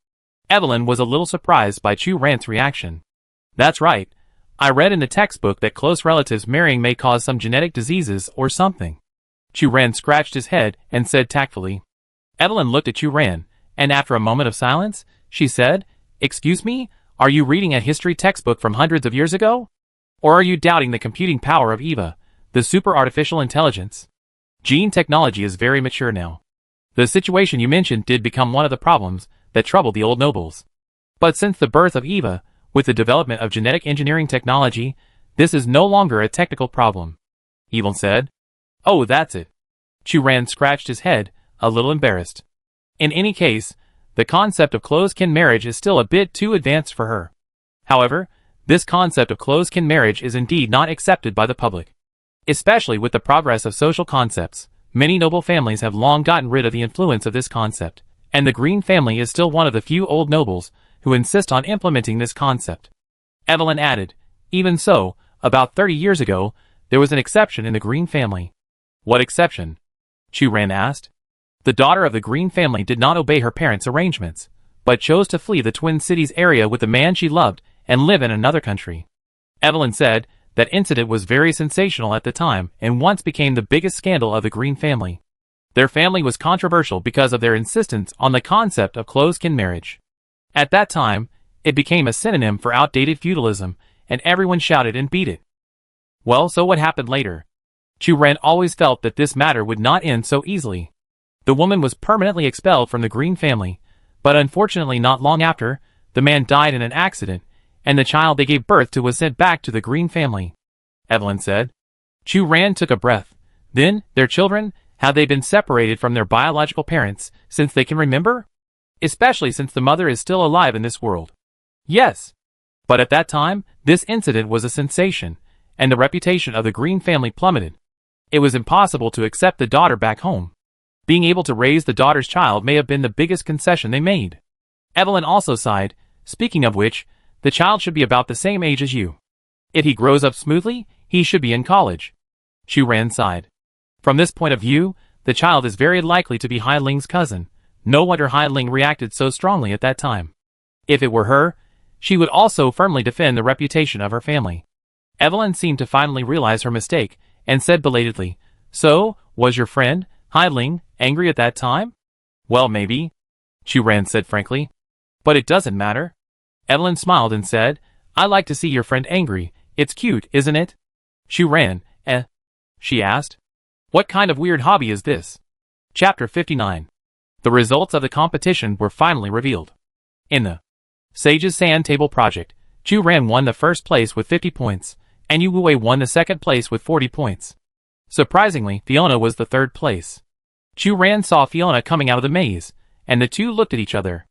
Evelyn was a little surprised by Chu Ran's reaction. That's right. I read in the textbook that close relatives marrying may cause some genetic diseases or something. Chu Ran scratched his head and said tactfully. Evelyn looked at Chu Ran, and after a moment of silence, she said, Excuse me, are you reading a history textbook from hundreds of years ago? Or are you doubting the computing power of Eva, the super artificial intelligence? Gene technology is very mature now. The situation you mentioned did become one of the problems that troubled the old nobles. But since the birth of Eva, with the development of genetic engineering technology, this is no longer a technical problem. Evelyn said. Oh, that's it. Chu Ran scratched his head, a little embarrassed. In any case, the concept of close-kin marriage is still a bit too advanced for her. However, this concept of close-kin marriage is indeed not accepted by the public. Especially with the progress of social concepts, many noble families have long gotten rid of the influence of this concept, and the Green family is still one of the few old nobles who insist on implementing this concept. Evelyn added, even so, about 30 years ago, there was an exception in the Green family. What exception? Chu Ran asked. The daughter of the Green family did not obey her parents' arrangements, but chose to flee the Twin Cities area with the man she loved and live in another country. Evelyn said that incident was very sensational at the time and once became the biggest scandal of the Green family. Their family was controversial because of their insistence on the concept of close-kin marriage. At that time, it became a synonym for outdated feudalism, and everyone shouted and beat it. Well, so what happened later? Chu Ran always felt that this matter would not end so easily. The woman was permanently expelled from the Green family, but unfortunately not long after, the man died in an accident, and the child they gave birth to was sent back to the Green family. Evelyn said. Chu Ran took a breath. Then, their children, have they been separated from their biological parents since they can remember? Especially since the mother is still alive in this world. Yes. But at that time, this incident was a sensation, and the reputation of the Green family plummeted. It was impossible to accept the daughter back home. Being able to raise the daughter's child may have been the biggest concession they made. Evelyn also sighed, speaking of which, the child should be about the same age as you. If he grows up smoothly, he should be in college. Chu Ran sighed. From this point of view, the child is very likely to be Hai Ling's cousin. No wonder Hai Ling reacted so strongly at that time. If it were her, she would also firmly defend the reputation of her family. Evelyn seemed to finally realize her mistake, and said belatedly, So, was your friend, Hai Ling, angry at that time? Well, maybe, Chu Ran said frankly. But it doesn't matter. Evelyn smiled and said, I like to see your friend angry. It's cute, isn't it? Chu Ran, she asked. What kind of weird hobby is this? Chapter 59. The results of the competition were finally revealed. In the Sage's Sand Table Project, Chu Ran won the first place with 50 points, and Yu Wei won the second place with 40 points. Surprisingly, Fiona was the third place. Chu Ran saw Fiona coming out of the maze, and the two looked at each other.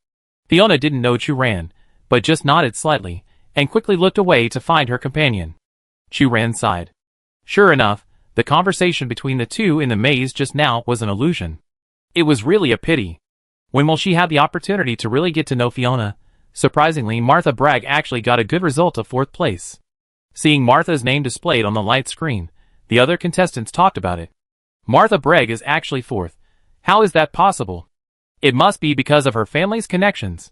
Fiona didn't know Chu Ran, but just nodded slightly, and quickly looked away to find her companion. Chu Ran sighed. Sure enough, the conversation between the two in the maze just now was an illusion. It was really a pity. When will she have the opportunity to really get to know Fiona? Surprisingly, Martha Bragg actually got a good result of 4th place. Seeing Martha's name displayed on the light screen, the other contestants talked about it. Martha Bragg is actually 4th. How is that possible? It must be because of her family's connections.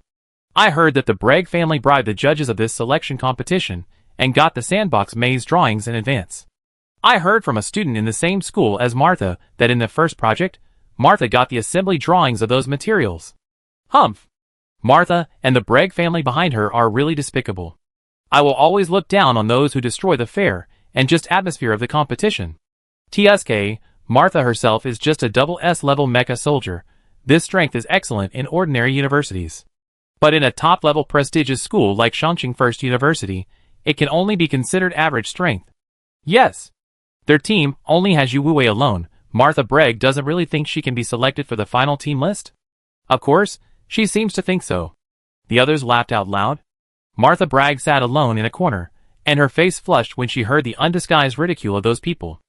I heard that the Bragg family bribed the judges of this selection competition and got the sandbox maze drawings in advance. I heard from a student in the same school as Martha that in the first project, Martha got the assembly drawings of those materials. Humph! Martha and the Bragg family behind her are really despicable. I will always look down on those who destroy the fair and just atmosphere of the competition. TSK, Martha herself is just a double S level mecha soldier. This strength is excellent in ordinary universities. But in a top-level prestigious school like Chongqing First University, it can only be considered average strength. Yes. Their team only has Yu Wuwei alone. Martha Bragg doesn't really think she can be selected for the final team list? Of course, she seems to think so. The others laughed out loud. Martha Bragg sat alone in a corner, and her face flushed when she heard the undisguised ridicule of those people.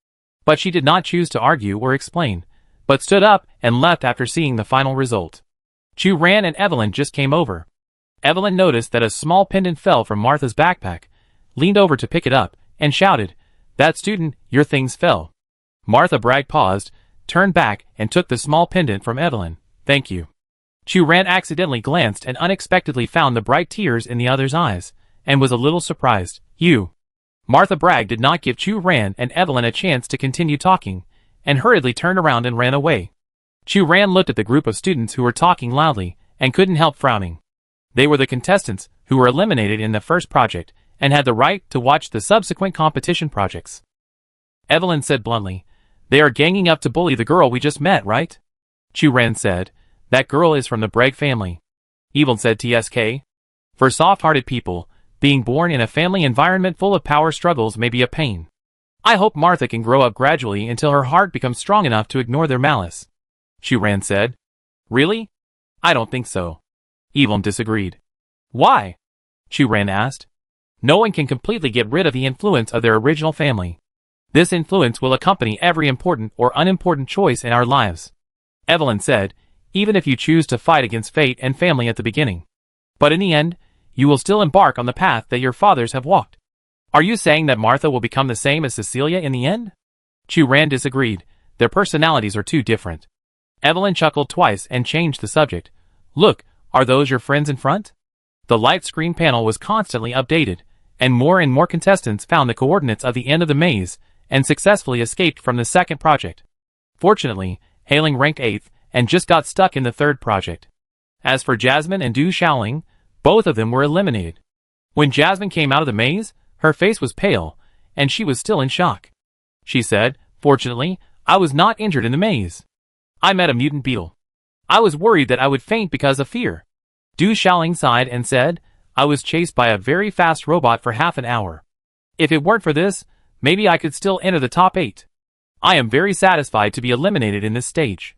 But she did not choose to argue or explain, but stood up and left after seeing the final result. Chu Ran and Evelyn just came over. Evelyn noticed that a small pendant fell from Martha's backpack, leaned over to pick it up, and shouted, "That student, your things fell." Martha Bragg paused, turned back, and took the small pendant from Evelyn. "Thank you." Chu Ran accidentally glanced and unexpectedly found the bright tears in the other's eyes, and was a little surprised. "You." Martha Bragg did not give Chu Ran and Evelyn a chance to continue talking, and hurriedly turned around and ran away. Chu Ran looked at the group of students who were talking loudly, and couldn't help frowning. They were the contestants who were eliminated in the first project, and had the right to watch the subsequent competition projects. Evelyn said bluntly, "They are ganging up to bully the girl we just met, right?" Chu Ran said, "That girl is from the Bragg family." Evelyn said TSK. For soft-hearted people, being born in a family environment full of power struggles may be a pain. I hope Martha can grow up gradually until her heart becomes strong enough to ignore their malice. Chu Ran said. Really? I don't think so. Evelyn disagreed. Why? Chu Ran asked. No one can completely get rid of the influence of their original family. This influence will accompany every important or unimportant choice in our lives. Evelyn said, even if you choose to fight against fate and family at the beginning. But in the end, you will still embark on the path that your fathers have walked. Are you saying that Martha will become the same as Cecilia in the end? Chu Ran disagreed. Their personalities are too different. Evelyn chuckled twice and changed the subject. Look, are those your friends in front? The light screen panel was constantly updated, and more contestants found the coordinates of the end of the maze and successfully escaped from the second project. Fortunately, Hailing ranked 8th and just got stuck in the third project. As for Jasmine and Du Xiaoling, both of them were eliminated. When Jasmine came out of the maze, her face was pale, and she was still in shock. She said, "Fortunately, I was not injured in the maze. I met a mutant beetle. I was worried that I would faint because of fear." Du Xiaoling sighed and said, "I was chased by a very fast robot for half an hour. If it weren't for this, maybe I could still enter the top 8. I am very satisfied to be eliminated in this stage."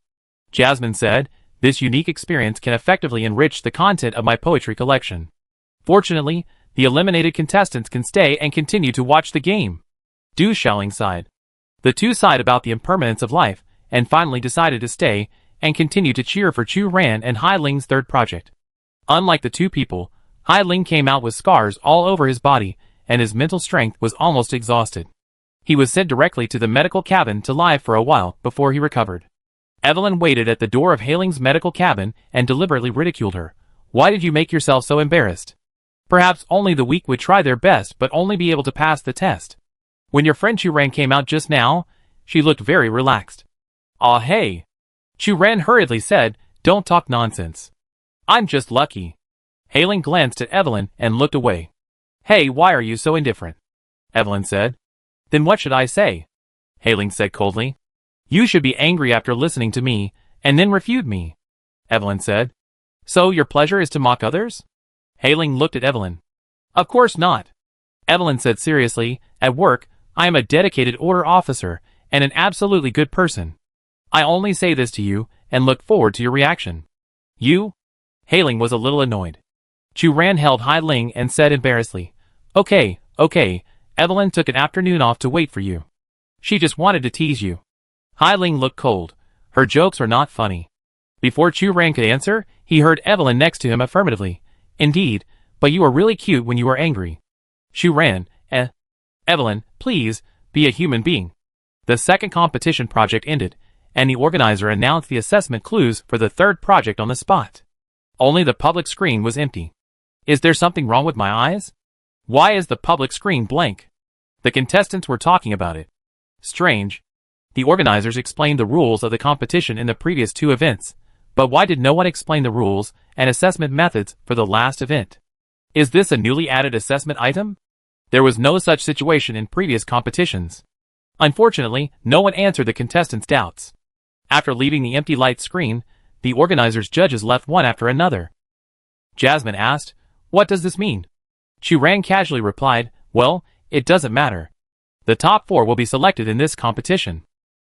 Jasmine said, "This unique experience can effectively enrich the content of my poetry collection. Fortunately, the eliminated contestants can stay and continue to watch the game." Du Xiaoling sighed. The two sighed about the impermanence of life, and finally decided to stay and continue to cheer for Chu Ran and Hai Ling's third project. Unlike the two people, Hai Ling came out with scars all over his body, and his mental strength was almost exhausted. He was sent directly to the medical cabin to lie for a while before he recovered. Evelyn waited at the door of Hailing's medical cabin and deliberately ridiculed her. "Why did you make yourself so embarrassed? Perhaps only the weak would try their best but only be able to pass the test. When your friend Chu Ran came out just now, she looked very relaxed." "Aw hey." Chu Ran hurriedly said, "Don't talk nonsense. I'm just lucky." Hailing glanced at Evelyn and looked away. "Hey, why are you so indifferent?" Evelyn said. "Then what should I say?" Hailing said coldly. "You should be angry after listening to me, and then refute me." Evelyn said. "So your pleasure is to mock others?" Hailing looked at Evelyn. "Of course not." Evelyn said seriously, "At work, I am a dedicated order officer, and an absolutely good person. I only say this to you, and look forward to your reaction." "You?" Hailing was a little annoyed. Chu Ran held Hai Ling and said embarrassedly, Okay, Evelyn took an afternoon off to wait for you. She just wanted to tease you." Hai Ling looked cold. Her jokes are not funny. Before Chu Ran could answer, he heard Evelyn next to him affirmatively. "Indeed, but you are really cute when you are angry." Chu Ran, Evelyn, please, be a human being." The second competition project ended, and the organizer announced the assessment clues for the third project on the spot. Only the public screen was empty. Is there something wrong with my eyes? Why is the public screen blank? The contestants were talking about it. Strange. The organizers explained the rules of the competition in the previous two events, but why did no one explain the rules and assessment methods for the last event? Is this a newly added assessment item? There was no such situation in previous competitions. Unfortunately, no one answered the contestants' doubts. After leaving the empty light screen, the organizers' judges left one after another. Jasmine asked, "What does this mean?" Chu Ran casually replied, "Well, it doesn't matter. The top 4 will be selected in this competition."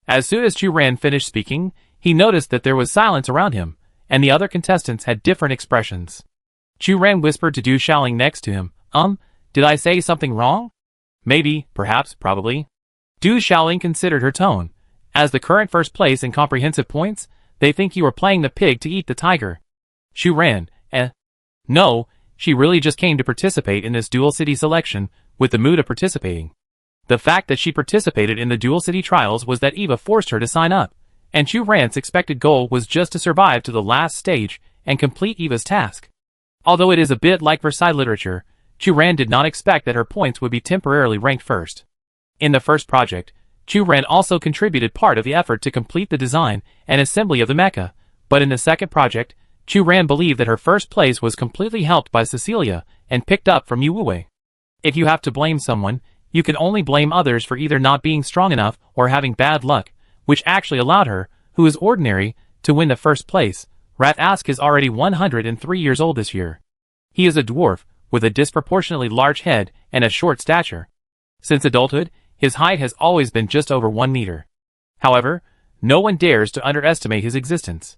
As soon as Chu Ran finished speaking, he noticed that there was silence around him, and the other contestants had different expressions. Chu Ran whispered to Du Xiaoling next to him, Did I say something wrong?" "Maybe, perhaps, probably." Du Xiaoling considered her tone. As the current first place in comprehensive points, they think you are playing the pig to eat the tiger. Chu Ran, No, she really just came to participate in this dual city selection, with the mood of participating. The fact that she participated in the dual city trials was that Eva forced her to sign up, and Chu Ran's expected goal was just to survive to the last stage and complete Eva's task. Although it is a bit like Versailles literature, Chu Ran did not expect that her points would be temporarily ranked first. In the first project, Chu Ran also contributed part of the effort to complete the design and assembly of the mecha, but in the second project, Chu Ran believed that her first place was completely helped by Cecilia and picked up from Yu Wei. If you have to blame someone, you can only blame others for either not being strong enough or having bad luck, which actually allowed her, who is ordinary, to win the first place. Rat Ask is already 103 years old this year. He is a dwarf, with a disproportionately large head and a short stature. Since adulthood, his height has always been just over 1 meter. However, no one dares to underestimate his existence.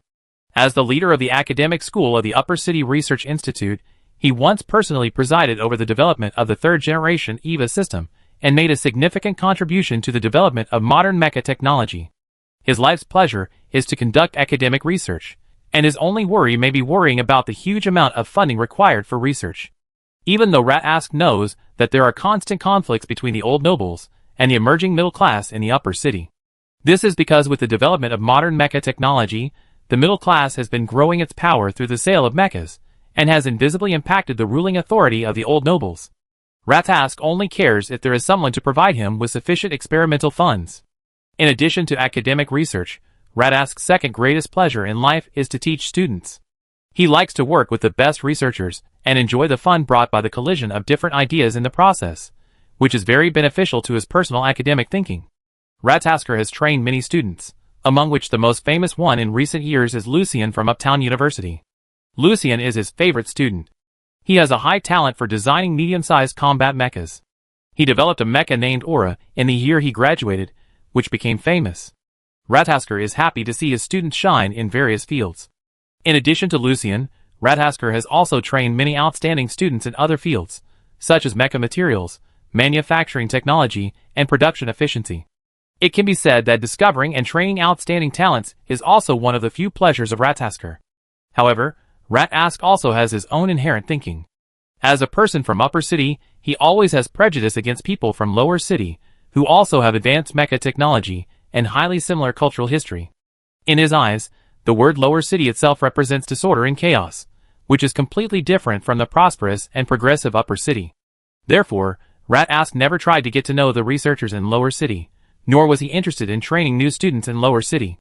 As the leader of the academic school of the Upper City Research Institute, he once personally presided over the development of the third-generation EVA system and made a significant contribution to the development of modern mecha technology. His life's pleasure is to conduct academic research, and his only worry may be worrying about the huge amount of funding required for research. Even though Rat Ask knows that there are constant conflicts between the old nobles and the emerging middle class in the upper city. This is because with the development of modern mecha technology, the middle class has been growing its power through the sale of mechas, and has invisibly impacted the ruling authority of the old nobles. Rat Ask only cares if there is someone to provide him with sufficient experimental funds. In addition to academic research, Rat Ask's second greatest pleasure in life is to teach students. He likes to work with the best researchers and enjoy the fun brought by the collision of different ideas in the process, which is very beneficial to his personal academic thinking. Ratasker has trained many students, among which the most famous one in recent years is Lucien from Uptown University. Lucien is his favorite student. He has a high talent for designing medium-sized combat mechas. He developed a mecha named Aura in the year he graduated, which became famous. Ratasker is happy to see his students shine in various fields. In addition to Lucien, Ratasker has also trained many outstanding students in other fields, such as mecha materials, manufacturing technology, and production efficiency. It can be said that discovering and training outstanding talents is also one of the few pleasures of Ratasker. However, Rat Ask also has his own inherent thinking. As a person from Upper City, he always has prejudice against people from Lower City, who also have advanced mecha technology and highly similar cultural history. In his eyes, the word Lower City itself represents disorder and chaos, which is completely different from the prosperous and progressive Upper City. Therefore, Rat Ask never tried to get to know the researchers in Lower City, nor was he interested in training new students in Lower City.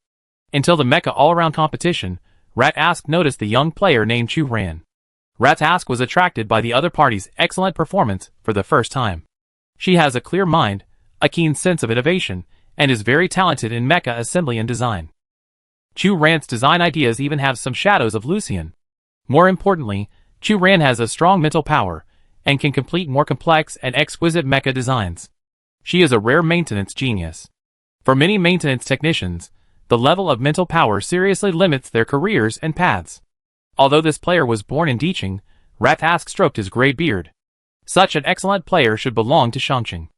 Until the mecha all-around competition, Rat Ask noticed the young player named Chu Ran. Rat Ask was attracted by the other party's excellent performance for the first time. She has a clear mind, a keen sense of innovation, and is very talented in mecha assembly and design. Chu Ran's design ideas even have some shadows of Lucien. More importantly, Chu Ran has a strong mental power, and can complete more complex and exquisite mecha designs. She is a rare maintenance genius. For many maintenance technicians, the level of mental power seriously limits their careers and paths. Although this player was born in Diqing, Rat Ask stroked his gray beard. Such an excellent player should belong to Shangqing.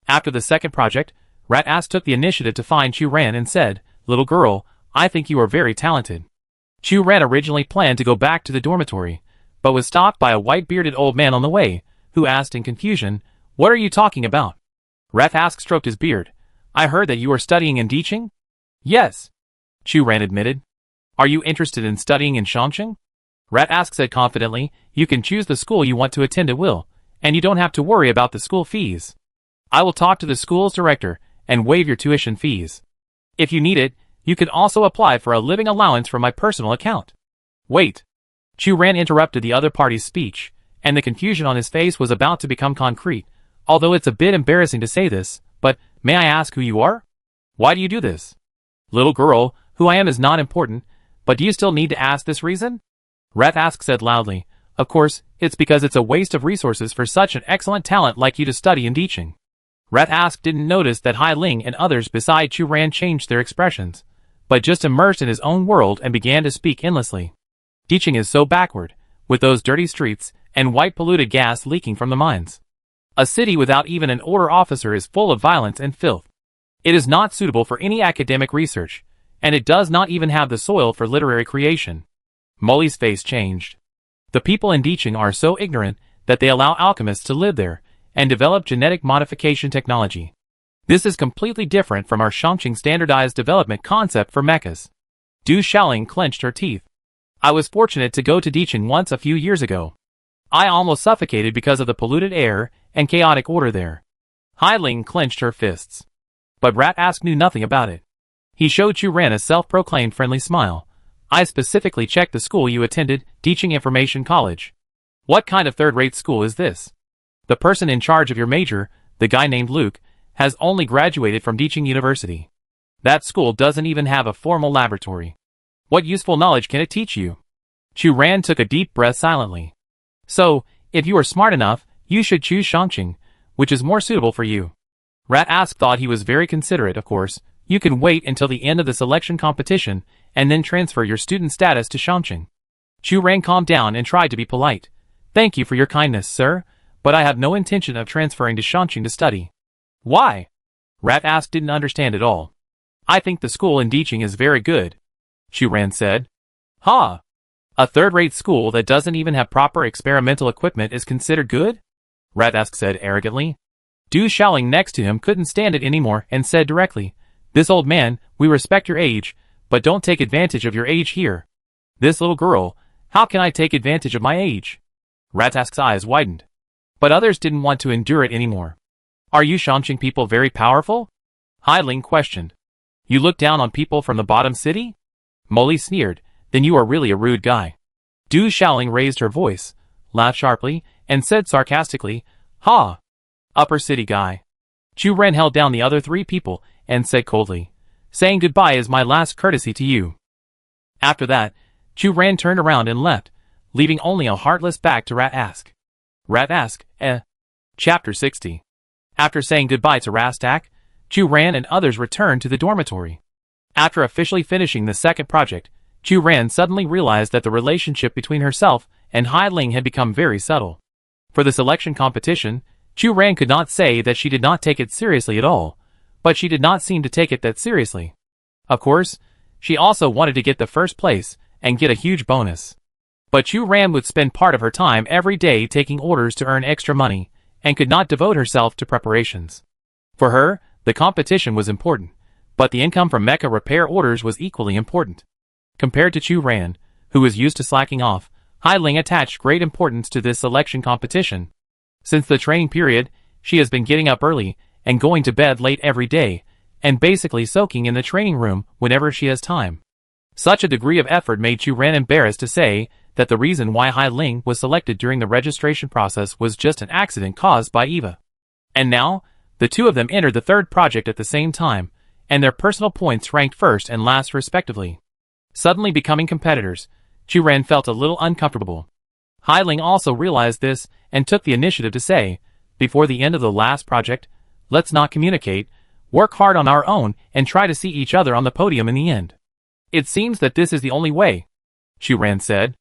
After the second project, Rat Ask took the initiative to find Chu Ran and said, "Little girl, I think you are very talented." Chu Ran originally planned to go back to the dormitory, but was stopped by a white-bearded old man on the way, who asked in confusion, "What are you talking about?" Rat Ask stroked his beard. "I heard that you are studying in Diqing?" "Yes," Chu Ran admitted. "Are you interested in studying in Shangqing?" Rat Ask said confidently, "You can choose the school you want to attend at will, and you don't have to worry about the school fees. I will talk to the school's director and waive your tuition fees. If you need it, you can also apply for a living allowance from my personal account." "Wait." Chu Ran interrupted the other party's speech, and the confusion on his face was about to become concrete, although it's a bit embarrassing to say this, but may I ask who you are? Why do you do this? "Little girl, who I am is not important, but do you still need to ask this reason?" Rat Ask said loudly, Of course, it's because it's a waste of resources for such an excellent talent like you to study in teaching. Rat Ask didn't notice that Hai Ling and others beside Chu Ran changed their expressions, but just immersed in his own world and began to speak endlessly. Teaching is so backward, with those dirty streets and white polluted gas leaking from the mines. A city without even an order officer is full of violence and filth. It is not suitable for any academic research, and it does not even have the soil for literary creation. Molly's face changed. The people in Diching are so ignorant that they allow alchemists to live there and develop genetic modification technology. This is completely different from our Shangqing standardized development concept for mechas. Du Xiaoling clenched her teeth. I was fortunate to go to Diching once a few years ago. I almost suffocated because of the polluted air and chaotic order there. Hai Ling clenched her fists. But Rat Ask knew nothing about it. He showed Chu Ran a self-proclaimed friendly smile. I specifically checked the school you attended, Diching Information College. What kind of third-rate school is this? The person in charge of your major, the guy named Luke, has only graduated from Diching University. That school doesn't even have a formal laboratory. What useful knowledge can it teach you? Chu Ran took a deep breath silently. So, if you are smart enough, you should choose Shangqing, which is more suitable for you. Rat Ask thought he was very considerate, of course. You can wait until the end of the selection competition and then transfer your student status to Shangqing. Chu Ran calmed down and tried to be polite. Thank you for your kindness, sir, but I have no intention of transferring to Shangqing to study. Why? Rat Ask didn't understand at all. I think the school in Diching is very good, Chu Ran said. Ha! A third-rate school that doesn't even have proper experimental equipment is considered good? Rat Ask said arrogantly. Du Xiaoling next to him couldn't stand it anymore and said directly, This old man, we respect your age, but don't take advantage of your age here. This little girl, how can I take advantage of my age? Rat Ask's eyes widened. But others didn't want to endure it anymore. Are you Shangqing people very powerful? Hai Ling questioned. You look down on people from the bottom city? Molly sneered. Then you are really a rude guy. Du Xiaoling raised her voice, laughed sharply, and said sarcastically, Ha! Upper city guy. Chu Ran held down the other three people and said coldly, Saying goodbye is my last courtesy to you. After that, Chu Ran turned around and left, leaving only a heartless back to Rat Ask. Rat Ask, Chapter 60. After saying goodbye to Rat Ask, Chu Ran and others returned to the dormitory. After officially finishing the second project, Chu Ran suddenly realized that the relationship between herself and Hai Ling had become very subtle. For the selection competition, Chu Ran could not say that she did not take it seriously at all, but she did not seem to take it that seriously. Of course, she also wanted to get the first place and get a huge bonus. But Chu Ran would spend part of her time every day taking orders to earn extra money, and could not devote herself to preparations. For her, the competition was important, but the income from Mecha repair orders was equally important. Compared to Chu Ran, who was used to slacking off, Hai Ling attached great importance to this selection competition. Since the training period, she has been getting up early and going to bed late every day, and basically soaking in the training room whenever she has time. Such a degree of effort made Chu Ran embarrassed to say that the reason why Hai Ling was selected during the registration process was just an accident caused by Eva. And now, the two of them entered the third project at the same time, and their personal points ranked first and last respectively. Suddenly becoming competitors, Chu Ran felt a little uncomfortable. Hai Ling also realized this and took the initiative to say, before the end of the last project, let's not communicate, work hard on our own and try to see each other on the podium in the end. It seems that this is the only way, Chu Ran said.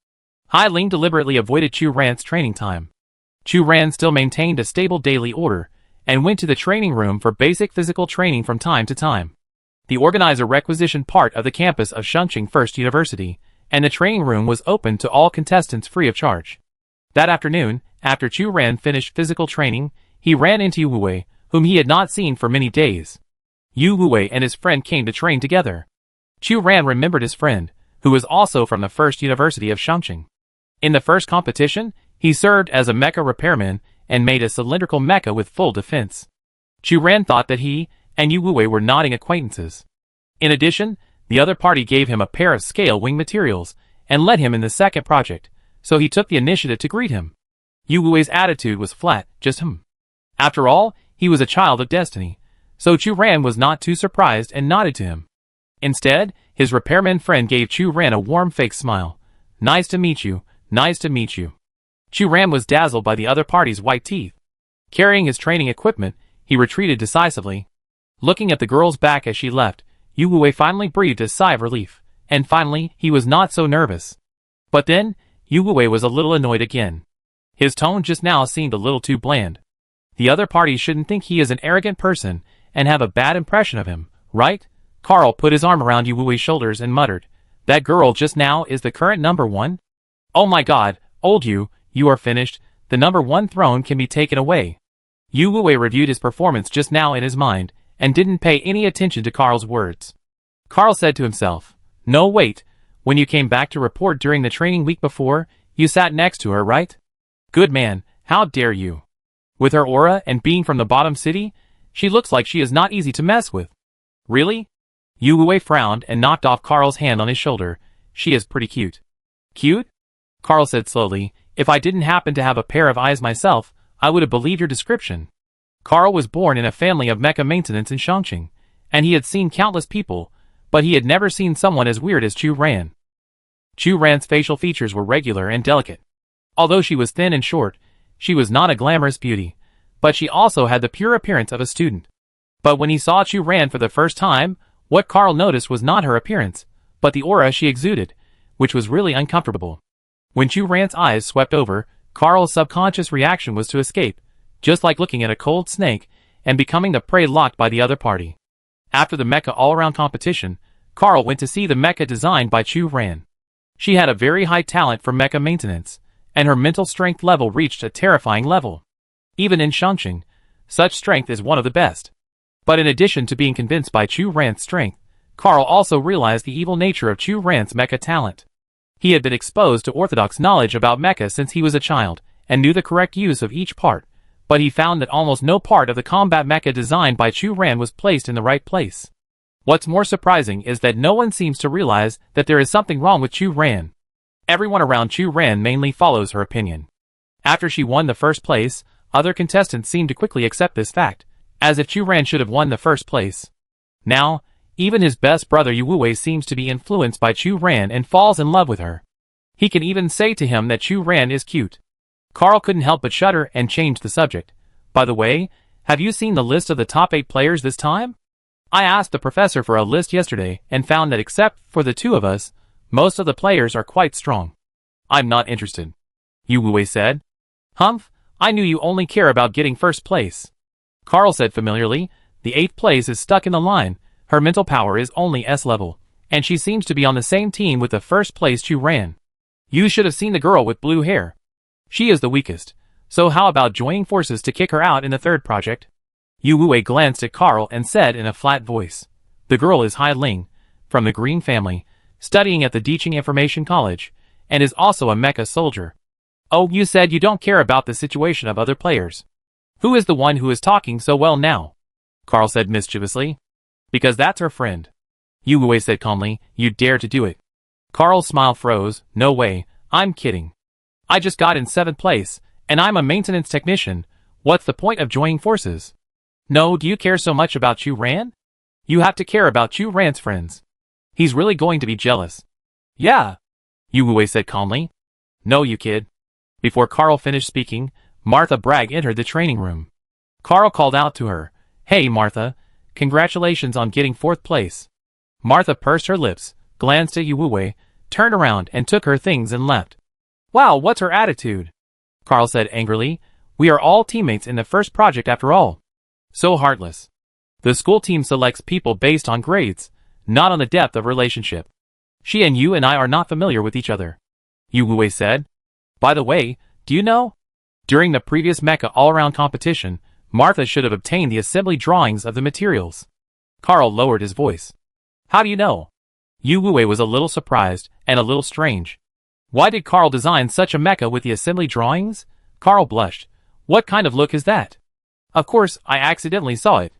Hai Ling deliberately avoided Chu Ran's training time. Chu Ran still maintained a stable daily order, and went to the training room for basic physical training from time to time. The organizer requisitioned part of the campus of Shangqing First University, and the training room was open to all contestants free of charge. That afternoon, after Chu Ran finished physical training, he ran into Yu Wei, whom he had not seen for many days. Yu Wei and his friend came to train together. Chu Ran remembered his friend, who was also from the First University of Shangqing. In the first competition, he served as a mecha repairman and made a cylindrical mecha with full defense. Chu Ran thought that he and Yu Wei were nodding acquaintances. In addition, the other party gave him a pair of scale wing materials and led him in the second project, so he took the initiative to greet him. Yu Wei's attitude was flat, just After all, he was a child of destiny, so Chu Ran was not too surprised and nodded to him. Instead, his repairman friend gave Chu Ran a warm fake smile. Nice to meet you, nice to meet you. Chu Ran was dazzled by the other party's white teeth. Carrying his training equipment, he retreated decisively. Looking at the girl's back as she left, Yu Wei finally breathed a sigh of relief, and finally, he was not so nervous. But then, Yu Wei was a little annoyed again. His tone just now seemed a little too bland. The other party shouldn't think he is an arrogant person and have a bad impression of him, right? Carl put his arm around Yu Wei's shoulders and muttered, "That girl just now is the current number one? Oh my god, old Yu, you are finished, the number one throne can be taken away." Yu Wei reviewed his performance just now in his mind, and didn't pay any attention to Carl's words. Carl said to himself, "No wait, when you came back to report during the training week before, you sat next to her, right? Good man, how dare you? With her aura and being from the bottom city, she looks like she is not easy to mess with." "Really?" Yu Wei frowned and knocked off Carl's hand on his shoulder. "She is pretty cute." "Cute?" Carl said slowly, "If I didn't happen to have a pair of eyes myself, I would have believed your description." Carl was born in a family of mecha maintenance in Chongqing, and he had seen countless people, but he had never seen someone as weird as Chu Ran. Chu Ran's facial features were regular and delicate. Although she was thin and short, she was not a glamorous beauty, but she also had the pure appearance of a student. But when he saw Chu Ran for the first time, what Carl noticed was not her appearance, but the aura she exuded, which was really uncomfortable. When Chu Ran's eyes swept over, Carl's subconscious reaction was to escape, just like looking at a cold snake, and becoming the prey locked by the other party. After the mecha all-around competition, Carl went to see the mecha designed by Chu Ran. She had a very high talent for mecha maintenance, and her mental strength level reached a terrifying level. Even in Chongqing, such strength is one of the best. But in addition to being convinced by Chu Ran's strength, Carl also realized the evil nature of Chu Ran's mecha talent. He had been exposed to orthodox knowledge about mecha since he was a child, and knew the correct use of each part, but he found that almost no part of the combat mecha designed by Chu Ran was placed in the right place. What's more surprising is that no one seems to realize that there is something wrong with Chu Ran. Everyone around Chu Ran mainly follows her opinion. After she won the first place, other contestants seemed to quickly accept this fact, as if Chu Ran should have won the first place. Now, even his best brother Yu Wei seems to be influenced by Chu Ran and falls in love with her. He can even say to him that Chu Ran is cute. Carl couldn't help but shudder and change the subject. "By the way, have you seen the list of the top 8 players this time? I asked the professor for a list yesterday and found that except for the two of us, most of the players are quite strong." "I'm not interested," Yu Wei said. "Humph, I knew you only care about getting first place." Carl said familiarly, "The 8th place is stuck in the line, her mental power is only S level, and she seems to be on the same team with the first place Chu Ran. You should have seen the girl with blue hair. She is the weakest, so how about joining forces to kick her out in the 3rd project?" Yu Wei glanced at Carl and said in a flat voice, "The girl is Hai Ling, from the Green family, studying at the Diching Information College, and is also a mecha soldier." "Oh, you said you don't care about the situation of other players. Who is the one who is talking so well now?" Carl said mischievously. "Because that's her friend." Yu Wei said calmly, "You dare to do it." Carl's smile froze. "No way, I'm kidding. I just got in 7th place, and I'm a maintenance technician. What's the point of joining forces?" "No, do you care so much about Chu Ran? You have to care about Chu Ran's friends. He's really going to be jealous." "Yeah," Yu Wei said calmly. "No, you kid." Before Carl finished speaking, Martha Bragg entered the training room. Carl called out to her, "Hey Martha, congratulations on getting 4th place." Martha pursed her lips, glanced at Yu Wei, turned around and took her things and left. "Wow, what's her attitude?" Carl said angrily. "We are all teammates in the first project after all. So heartless. The school team selects people based on grades, not on the depth of relationship. She and you and I are not familiar with each other," Yu Wei said. "By the way, do you know? During the previous mecha all-around competition, Martha should have obtained the assembly drawings of the materials." Carl lowered his voice. "How do you know?" Yu Wei was a little surprised and a little strange. Why did Carl design such a mecha with the assembly drawings? Carl blushed. "What kind of look is that?" "Of course, I accidentally saw it.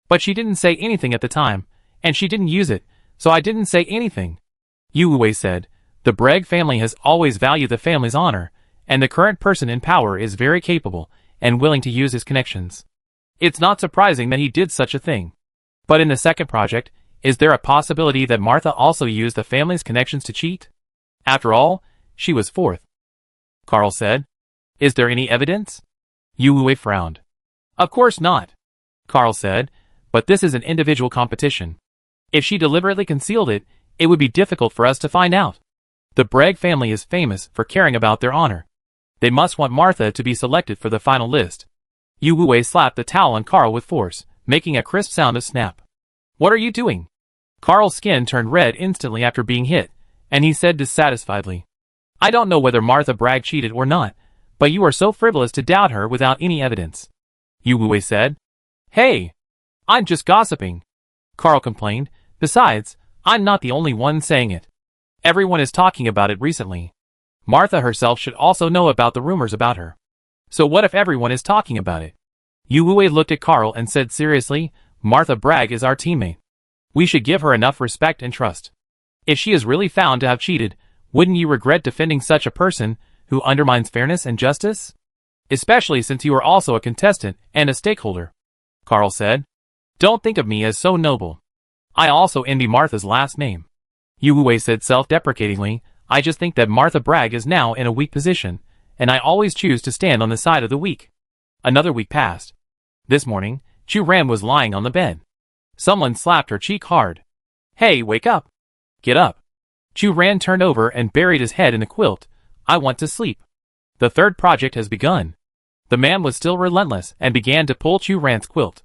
But she didn't say anything at the time, and she didn't use it, so I didn't say anything," Yu Wei said. "The Bragg family has always valued the family's honor, and the current person in power is very capable and willing to use his connections. It's not surprising that he did such a thing. But in the 2nd project, is there a possibility that Martha also used the family's connections to cheat? After all, she was 4th. Carl said. Is there any evidence? Yu Wei frowned. Of course not, Carl said, but this is an individual competition. If she deliberately concealed it, it would be difficult for us to find out. The Bragg family is famous for caring about their honor. They must want Martha to be selected for the final list. Yu Wei slapped the towel on Carl with force, making a crisp sound of snap. What are you doing? Carl's skin turned red instantly after being hit, and he said dissatisfiedly. I don't know whether Martha Bragg cheated or not, but you are so frivolous to doubt her without any evidence. Yu Wei said. Hey! I'm just gossiping, Carl complained. Besides, I'm not the only one saying it. Everyone is talking about it recently. Martha herself should also know about the rumors about her. So what if everyone is talking about it? Yu Wei looked at Carl and said seriously, Martha Bragg is our teammate. We should give her enough respect and trust. If she is really found to have cheated, wouldn't you regret defending such a person who undermines fairness and justice? Especially since you are also a contestant and a stakeholder, Carl said. Don't think of me as so noble. I also envy Martha's last name. Yu Wei said self-deprecatingly, I just think that Martha Bragg is now in a weak position, and I always choose to stand on the side of the weak. Another week passed. This morning, Chu Ran was lying on the bed. Someone slapped her cheek hard. Hey, wake up. Get up. Chu Ran turned over and buried his head in the quilt. I want to sleep. The third project has begun. The man was still relentless and began to pull Chu Ran's quilt.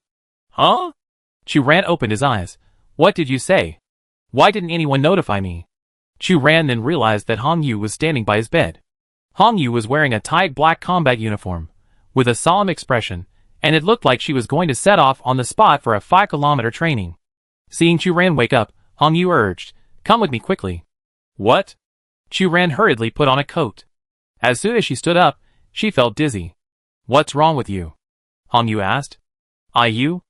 Huh? Chu Ran opened his eyes. What did you say? Why didn't anyone notify me? Chu Ran then realized that Hong Yu was standing by his bed. Hong Yu was wearing a tight black combat uniform, with a solemn expression, and it looked like she was going to set off on the spot for a 5-kilometer training. Seeing Chu Ran wake up, Hong Yu urged, Come with me quickly. What? Chu Ran hurriedly put on a coat. As soon as she stood up, she felt dizzy. What's wrong with you? Hong Yu asked. You?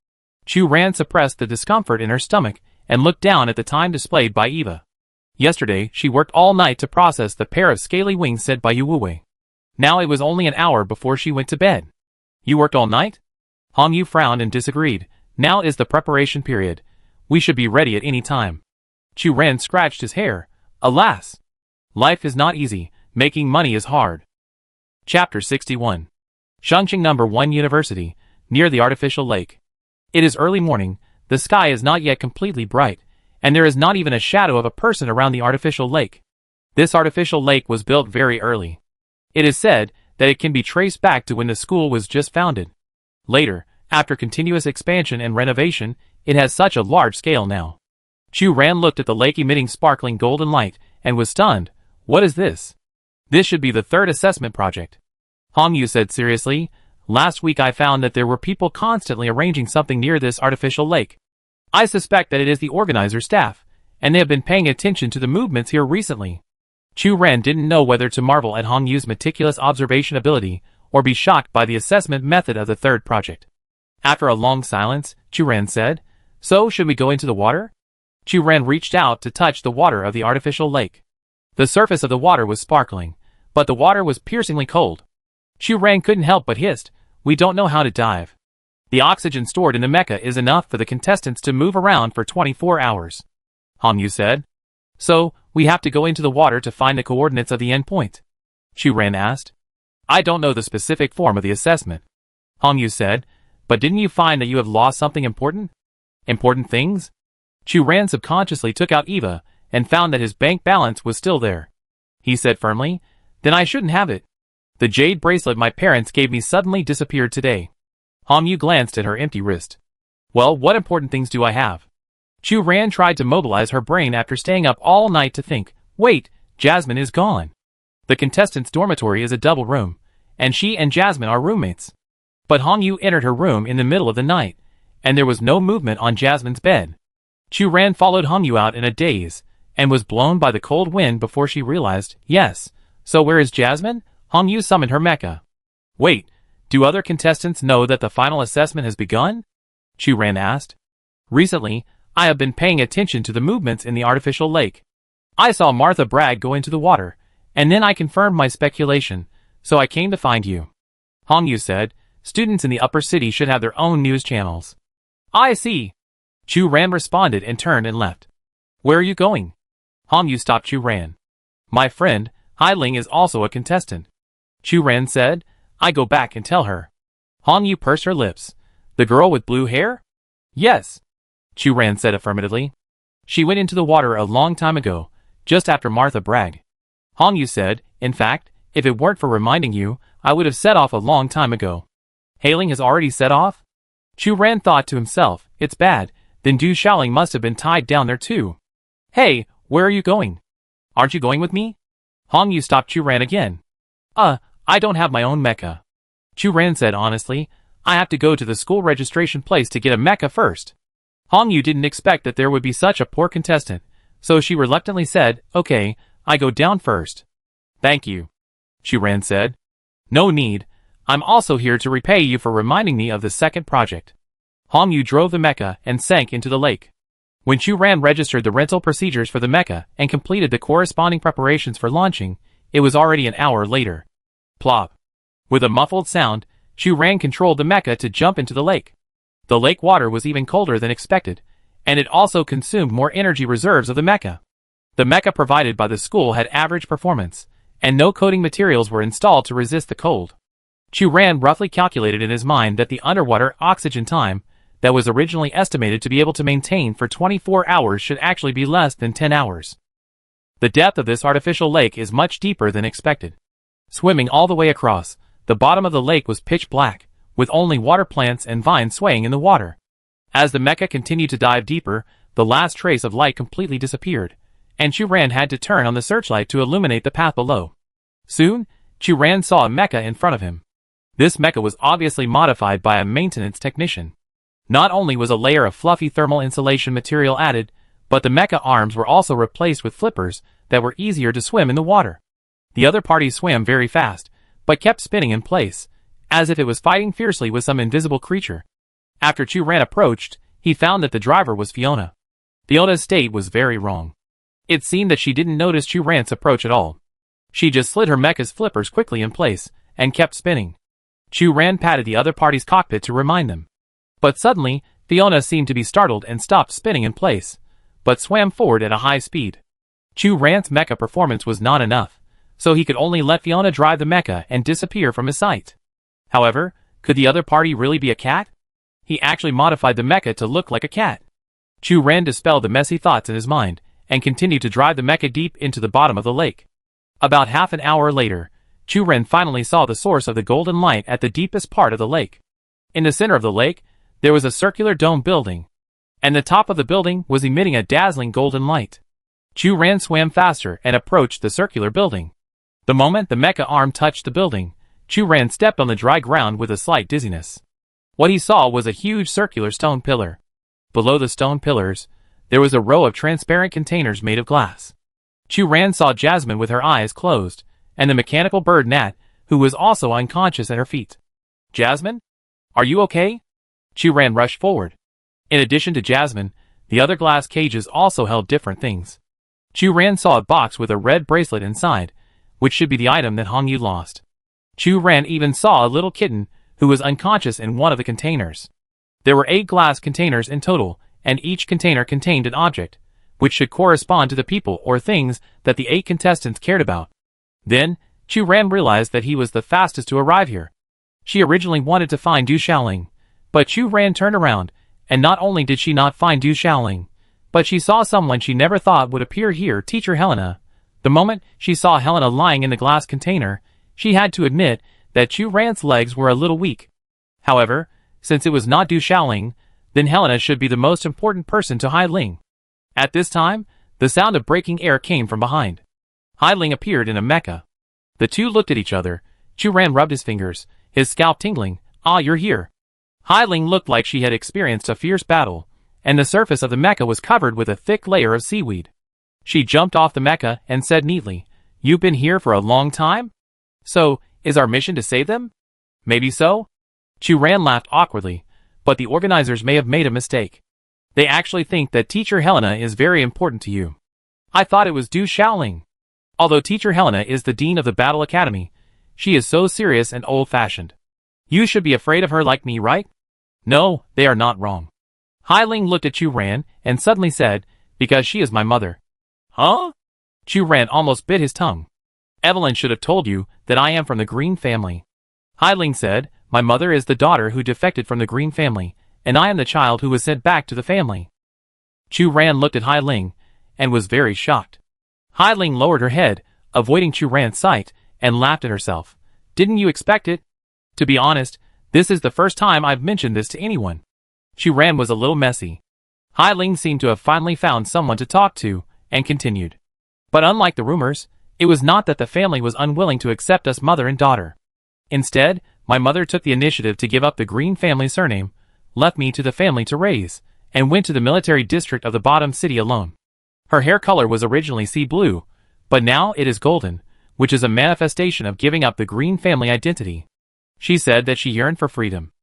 Chu Ran suppressed the discomfort in her stomach and looked down at the time displayed by Eva. Yesterday, she worked all night to process the pair of scaly wings sent by Yu Wei. Now it was only an hour before she went to bed. You worked all night? Hong Yu frowned and disagreed. Now is the preparation period. We should be ready at any time. Chu Ran scratched his hair. Alas! Life is not easy. Making money is hard. Chapter 61. Chongqing No. 1 University, near the artificial lake. It is early morning, the sky is not yet completely bright, and there is not even a shadow of a person around the artificial lake. This artificial lake was built very early. It is said that it can be traced back to when the school was just founded. Later, after continuous expansion and renovation, it has such a large scale now. Chu Ran looked at the lake emitting sparkling golden light, and was stunned. What is this? This should be the third assessment project. Hong Yu said seriously, Last week I found that there were people constantly arranging something near this artificial lake. I suspect that it is the organizer staff, and they have been paying attention to the movements here recently. Chu Ran didn't know whether to marvel at Hong Yu's meticulous observation ability, or be shocked by the assessment method of the third project. After a long silence, Chu Ran said, So, should we go into the water? Chu Ran reached out to touch the water of the artificial lake. The surface of the water was sparkling, but the water was piercingly cold. Chu Ran couldn't help but hissed, We don't know how to dive. The oxygen stored in the Mecha is enough for the contestants to move around for 24 hours. Hong Yu said. So, we have to go into the water to find the coordinates of the end point? Chu Ran asked. I don't know the specific form of the assessment. Hong Yu said, but didn't you find that you have lost something important? Important things? Chu Ran subconsciously took out Eva, and found that his bank balance was still there. He said firmly, Then I shouldn't have it. The jade bracelet my parents gave me suddenly disappeared today. Hong Yu glanced at her empty wrist. Well, what important things do I have? Chu Ran tried to mobilize her brain after staying up all night to think. Wait, Jasmine is gone. The contestant's dormitory is a double room, and she and Jasmine are roommates. But Hong Yu entered her room in the middle of the night, and there was no movement on Jasmine's bed. Chu Ran followed Hong Yu out in a daze, and was blown by the cold wind before she realized, yes, so where is Jasmine? Hong Yu summoned her mecha. Wait, do other contestants know that the final assessment has begun? Chu Ran asked. Recently, I have been paying attention to the movements in the artificial lake. I saw Martha Bragg go into the water, and then I confirmed my speculation, so I came to find you. Hong Yu said, students in the upper city should have their own news channels. I see. Chu Ran responded and turned and left. Where are you going? Hong Yu stopped Chu Ran. My friend, Hai Ling is also a contestant. Chu Ran said, I go back and tell her. Hong Yu pursed her lips. The girl with blue hair? Yes. Chu Ran said affirmatively. She went into the water a long time ago, just after Martha bragged. Hong Yu said, in fact, if it weren't for reminding you, I would have set off a long time ago. Hailing has already set off? Chu Ran thought to himself, it's bad, then Du Shaoling must have been tied down there too. Hey, where are you going? Aren't you going with me? Hong Yu stopped Chu Ran again. I don't have my own mecha. Chu Ran said honestly, I have to go to the school registration place to get a mecha first. Hong Yu didn't expect that there would be such a poor contestant, so she reluctantly said, okay, I go down first. Thank you. Chu Ran said. No need. I'm also here to repay you for reminding me of the second project. Hong Yu drove the mecha and sank into the lake. When Chu Ran registered the rental procedures for the mecha and completed the corresponding preparations for launching, it was already an hour later. Plop. With a muffled sound, Chu Ran controlled the mecha to jump into the lake. The lake water was even colder than expected, and it also consumed more energy reserves of the mecha. The mecha provided by the school had average performance, and no coating materials were installed to resist the cold. Chu Ran roughly calculated in his mind that the underwater oxygen time that was originally estimated to be able to maintain for 24 hours should actually be less than 10 hours. The depth of this artificial lake is much deeper than expected. Swimming all the way across, the bottom of the lake was pitch black, with only water plants and vines swaying in the water. As the mecha continued to dive deeper, the last trace of light completely disappeared, and Chu Ran had to turn on the searchlight to illuminate the path below. Soon, Chu Ran saw a mecha in front of him. This mecha was obviously modified by a maintenance technician. Not only was a layer of fluffy thermal insulation material added, but the mecha arms were also replaced with flippers that were easier to swim in the water. The other party swam very fast, but kept spinning in place, as if it was fighting fiercely with some invisible creature. After Chu Ran approached, he found that the driver was Fiona. Fiona's state was very wrong. It seemed that she didn't notice Chu Ran's approach at all. She just slid her mecha's flippers quickly in place, and kept spinning. Chu Ran patted the other party's cockpit to remind them. But suddenly, Fiona seemed to be startled and stopped spinning in place, but swam forward at a high speed. Chu Ran's mecha performance was not enough, so he could only let Fiona drive the mecha and disappear from his sight. However, could the other party really be a cat? He actually modified the mecha to look like a cat. Chu Ran dispelled the messy thoughts in his mind, and continued to drive the mecha deep into the bottom of the lake. About half an hour later, Chu Ran finally saw the source of the golden light at the deepest part of the lake. In the center of the lake, there was a circular dome building, and the top of the building was emitting a dazzling golden light. Chu Ran swam faster and approached the circular building. The moment the mecha arm touched the building, Chu Ran stepped on the dry ground with a slight dizziness. What he saw was a huge circular stone pillar. Below the stone pillars, there was a row of transparent containers made of glass. Chu Ran saw Jasmine with her eyes closed, and the mechanical bird Nat, who was also unconscious at her feet. Jasmine? Are you okay? Chu Ran rushed forward. In addition to Jasmine, the other glass cages also held different things. Chu Ran saw a box with a red bracelet inside, which should be the item that Hong Yu lost. Chu Ran even saw a little kitten who was unconscious in one of the containers. There were 8 glass containers in total, and each container contained an object, which should correspond to the people or things that the 8 contestants cared about. Then, Chu Ran realized that he was the fastest to arrive here. She originally wanted to find Du Shaoling, but Chu Ran turned around, and not only did she not find Du Shaoling, but she saw someone she never thought would appear here, Teacher Helena. The moment she saw Helena lying in the glass container, she had to admit that Chu Ran's legs were a little weak. However, since it was not Du Shaoling, then Helena should be the most important person to Hai Ling. At this time, the sound of breaking air came from behind. Hai Ling appeared in a mecha. The two looked at each other. Chu Ran rubbed his fingers, his scalp tingling. Ah, you're here. Hai Ling looked like she had experienced a fierce battle, and the surface of the mecha was covered with a thick layer of seaweed. She jumped off the mecha and said neatly, "You've been here for a long time? So, is our mission to save them?" "Maybe so." Chu Ran laughed awkwardly, but the organizers may have made a mistake. They actually think that Teacher Helena is very important to you. I thought it was Du Shaoling. Although Teacher Helena is the dean of the Battle Academy, she is so serious and old-fashioned. You should be afraid of her like me, right? No, they are not wrong. Hai Ling looked at Chu Ran and suddenly said, "Because she is my mother." Huh? Chu Ran almost bit his tongue. Evelyn should have told you that I am from the Green family. Hai Ling said, "My mother is the daughter who defected from the Green family, and I am the child who was sent back to the family." Chu Ran looked at Hai Ling, and was very shocked. Hai Ling lowered her head, avoiding Chu Ran's sight, and laughed at herself. "Didn't you expect it? To be honest, this is the first time I've mentioned this to anyone." Chu Ran was a little messy. Hai Ling seemed to have finally found someone to talk to, and continued. "But unlike the rumors, it was not that the family was unwilling to accept us mother and daughter. Instead, my mother took the initiative to give up the Green family surname, left me to the family to raise, and went to the military district of the bottom city alone. Her hair color was originally sea blue, but now it is golden, which is a manifestation of giving up the Green family identity. She said that she yearned for freedom.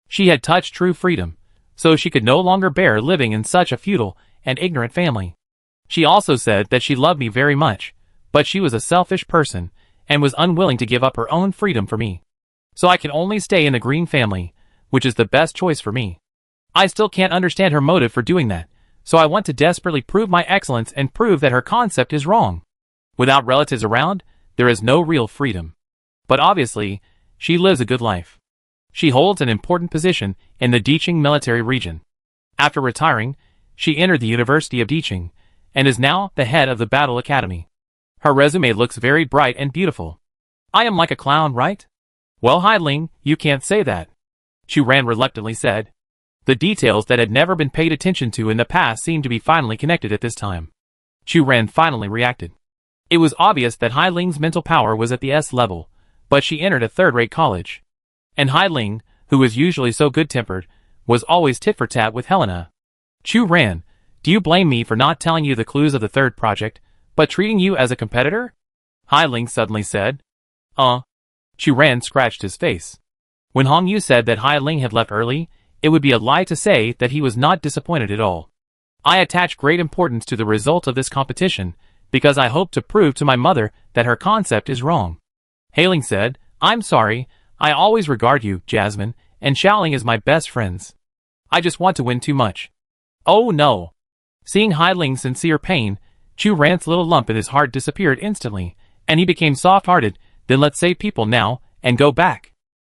She had touched true freedom, so she could no longer bear living in such a feudal and ignorant family. She also said that she loved me very much, but she was a selfish person, and was unwilling to give up her own freedom for me. So I can only stay in the Green family, which is the best choice for me. I still can't understand her motive for doing that, so I want to desperately prove my excellence and prove that her concept is wrong. Without relatives around, there is no real freedom. But obviously, she lives a good life. She holds an important position in the Diqing military region. After retiring, she entered the University of Diqing, and is now the head of the Battle Academy. Her resume looks very bright and beautiful. I am like a clown, right? Well, Hai Ling, you can't say that. Chu Ran reluctantly said. The details that had never been paid attention to in the past seemed to be finally connected at this time. Chu Ran finally reacted. It was obvious that Hai Ling's mental power was at the S level, but she entered a third-rate college. And Hai Ling, who was usually so good-tempered, was always tit-for-tat with Helena. Chu Ran, do you blame me for not telling you the clues of the third project, but treating you as a competitor? Hai Ling suddenly said. Chu Ran scratched his face. When Hong Yu said that Hai Ling had left early, it would be a lie to say that he was not disappointed at all. I attach great importance to the result of this competition, because I hope to prove to my mother that her concept is wrong. Hai Ling said, I'm sorry, I always regard you, Jasmine, and Xiaoling as my best friends. I just want to win too much. Oh no. Seeing Hai Ling's sincere pain, Chu Ran's little lump in his heart disappeared instantly, and he became soft-hearted. Then let's save people now, and go back.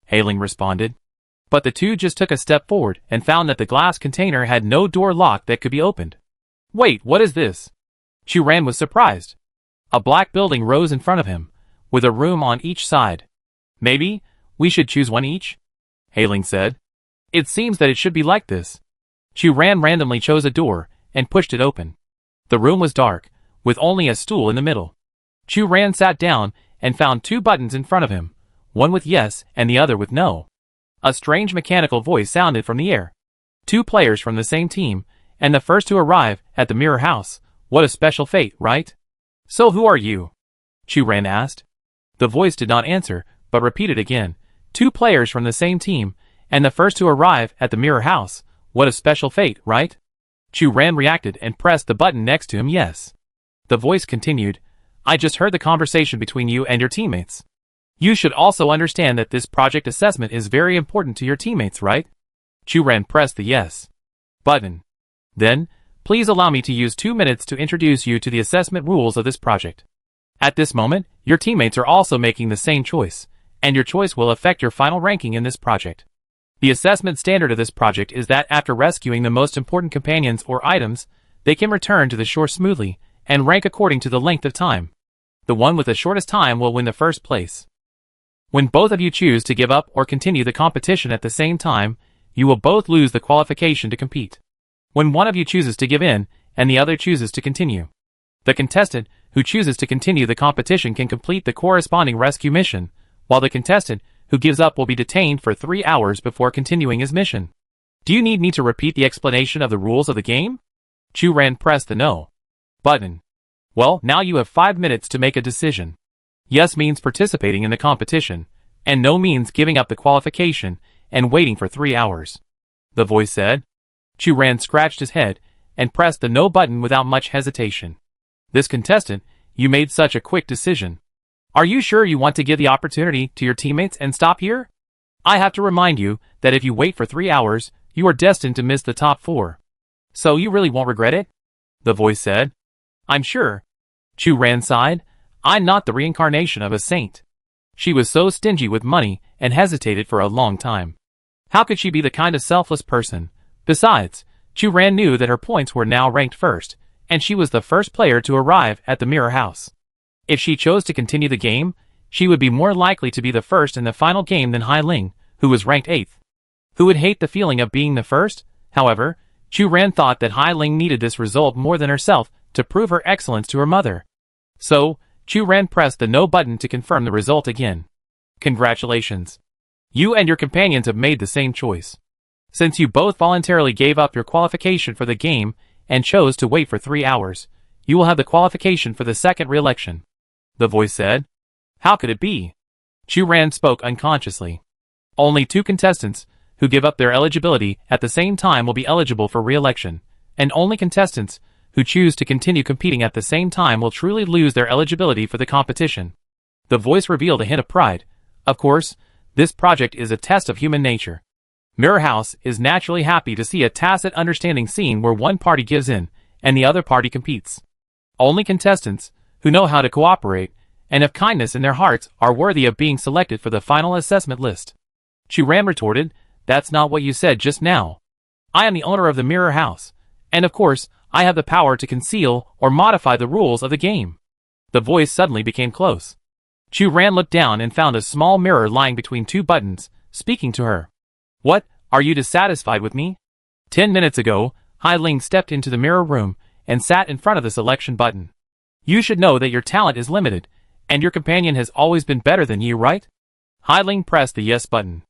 Hai Ling responded. But the two just took a step forward and found that the glass container had no door lock that could be opened. Wait, what is this? Chu Ran was surprised. A black building rose in front of him, with a room on each side. Maybe we should choose one each? Hai Ling said. It seems that it should be like this. Chu Ran randomly chose a door and pushed it open. The room was dark, with only a stool in the middle. Chu Ran sat down and found two buttons in front of him, one with yes and the other with no. A strange mechanical voice sounded from the air. 2 players from the same team, and the first to arrive at the mirror house. What a special fate, right? So who are you? Chu Ran asked. The voice did not answer, but repeated again. 2 players from the same team, and the first to arrive at the mirror house. What a special fate, right? Chu Ran reacted and pressed the button next to him yes. The voice continued. I just heard the conversation between you and your teammates. You should also understand that this project assessment is very important to your teammates, right? Chu Ran pressed the yes button. Then, please allow me to use 2 minutes to introduce you to the assessment rules of this project. At this moment, your teammates are also making the same choice, and your choice will affect your final ranking in this project. The assessment standard of this project is that after rescuing the most important companions or items, they can return to the shore smoothly, and rank according to the length of time. The one with the shortest time will win the first place. When both of you choose to give up or continue the competition at the same time, you will both lose the qualification to compete. When one of you chooses to give in, and the other chooses to continue, the contestant who chooses to continue the competition can complete the corresponding rescue mission, while the contestant who gives up will be detained for 3 hours before continuing his mission. Do you need me to repeat the explanation of the rules of the game? Chu Ran pressed the no button. Well, now you have 5 minutes to make a decision. Yes means participating in the competition, and no means giving up the qualification and waiting for 3 hours. The voice said. Chu Ran scratched his head and pressed the no button without much hesitation. This contestant, you made such a quick decision. Are you sure you want to give the opportunity to your teammates and stop here? I have to remind you that if you wait for 3 hours, you are destined to miss the top 4. So you really won't regret it? The voice said. I'm sure. Chu Ran sighed. I'm not the reincarnation of a saint. She was so stingy with money and hesitated for a long time. How could she be the kind of selfless person? Besides, Chu Ran knew that her points were now ranked first, and she was the first player to arrive at the mirror house. If she chose to continue the game, she would be more likely to be the first in the final game than Hai Ling, who was ranked 8th. Who would hate the feeling of being the first? However, Chu Ran thought that Hai Ling needed this result more than herself to prove her excellence to her mother. So, Chu Ran pressed the no button to confirm the result again. Congratulations. You and your companions have made the same choice. Since you both voluntarily gave up your qualification for the game and chose to wait for 3 hours, you will have the qualification for the second re-election. The voice said. How could it be? Chu Ran spoke unconsciously. Only 2 contestants who give up their eligibility at the same time will be eligible for re-election, and only contestants who choose to continue competing at the same time will truly lose their eligibility for the competition. The voice revealed a hint of pride. Of course, this project is a test of human nature. Mirror House is naturally happy to see a tacit understanding scene where one party gives in and the other party competes. Only contestants who know how to cooperate and have kindness in their hearts are worthy of being selected for the final assessment list. Chu Ran retorted, that's not what you said just now. I am the owner of the Mirror House, and of course, I have the power to conceal or modify the rules of the game. The voice suddenly became close. Chu Ran looked down and found a small mirror lying between 2 buttons, speaking to her. What, are you dissatisfied with me? 10 minutes ago, Hai Ling stepped into the mirror room and sat in front of the selection button. You should know that your talent is limited, and your companion has always been better than you, right? Hai Ling pressed the yes button.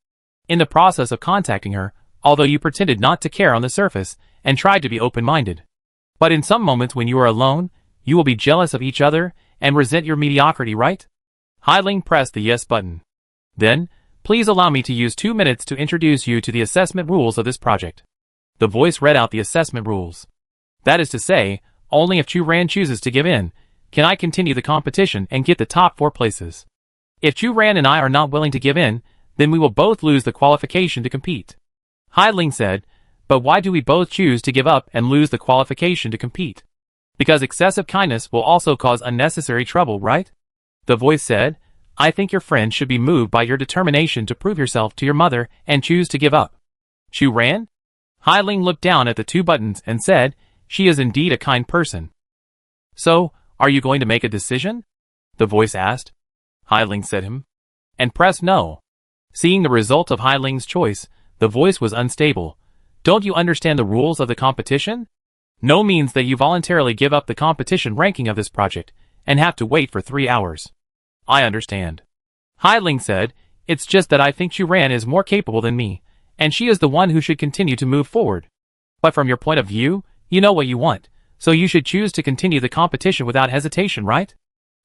In the process of contacting her, although you pretended not to care on the surface and tried to be open-minded. But in some moments when you are alone, you will be jealous of each other and resent your mediocrity, right? Hai Ling pressed the yes button. Then, please allow me to use 2 minutes to introduce you to the assessment rules of this project. The voice read out the assessment rules. That is to say, only if Chu Ran chooses to give in, can I continue the competition and get the top 4 places. If Chu Ran and I are not willing to give in, then we will both lose the qualification to compete. Hai Ling said, but why do we both choose to give up and lose the qualification to compete? Because excessive kindness will also cause unnecessary trouble, right? The voice said, I think your friend should be moved by your determination to prove yourself to your mother and choose to give up. Chu Ran? Hai Ling looked down at the 2 buttons and said, she is indeed a kind person. So, are you going to make a decision? The voice asked. Hai Ling said him. And pressed no. Seeing the result of Hai Ling's choice, the voice was unstable. Don't you understand the rules of the competition? No means that you voluntarily give up the competition ranking of this project and have to wait for 3 hours. I understand. Hai Ling said, it's just that I think Chu Ran is more capable than me, and she is the one who should continue to move forward. But from your point of view, you know what you want, so you should choose to continue the competition without hesitation, right?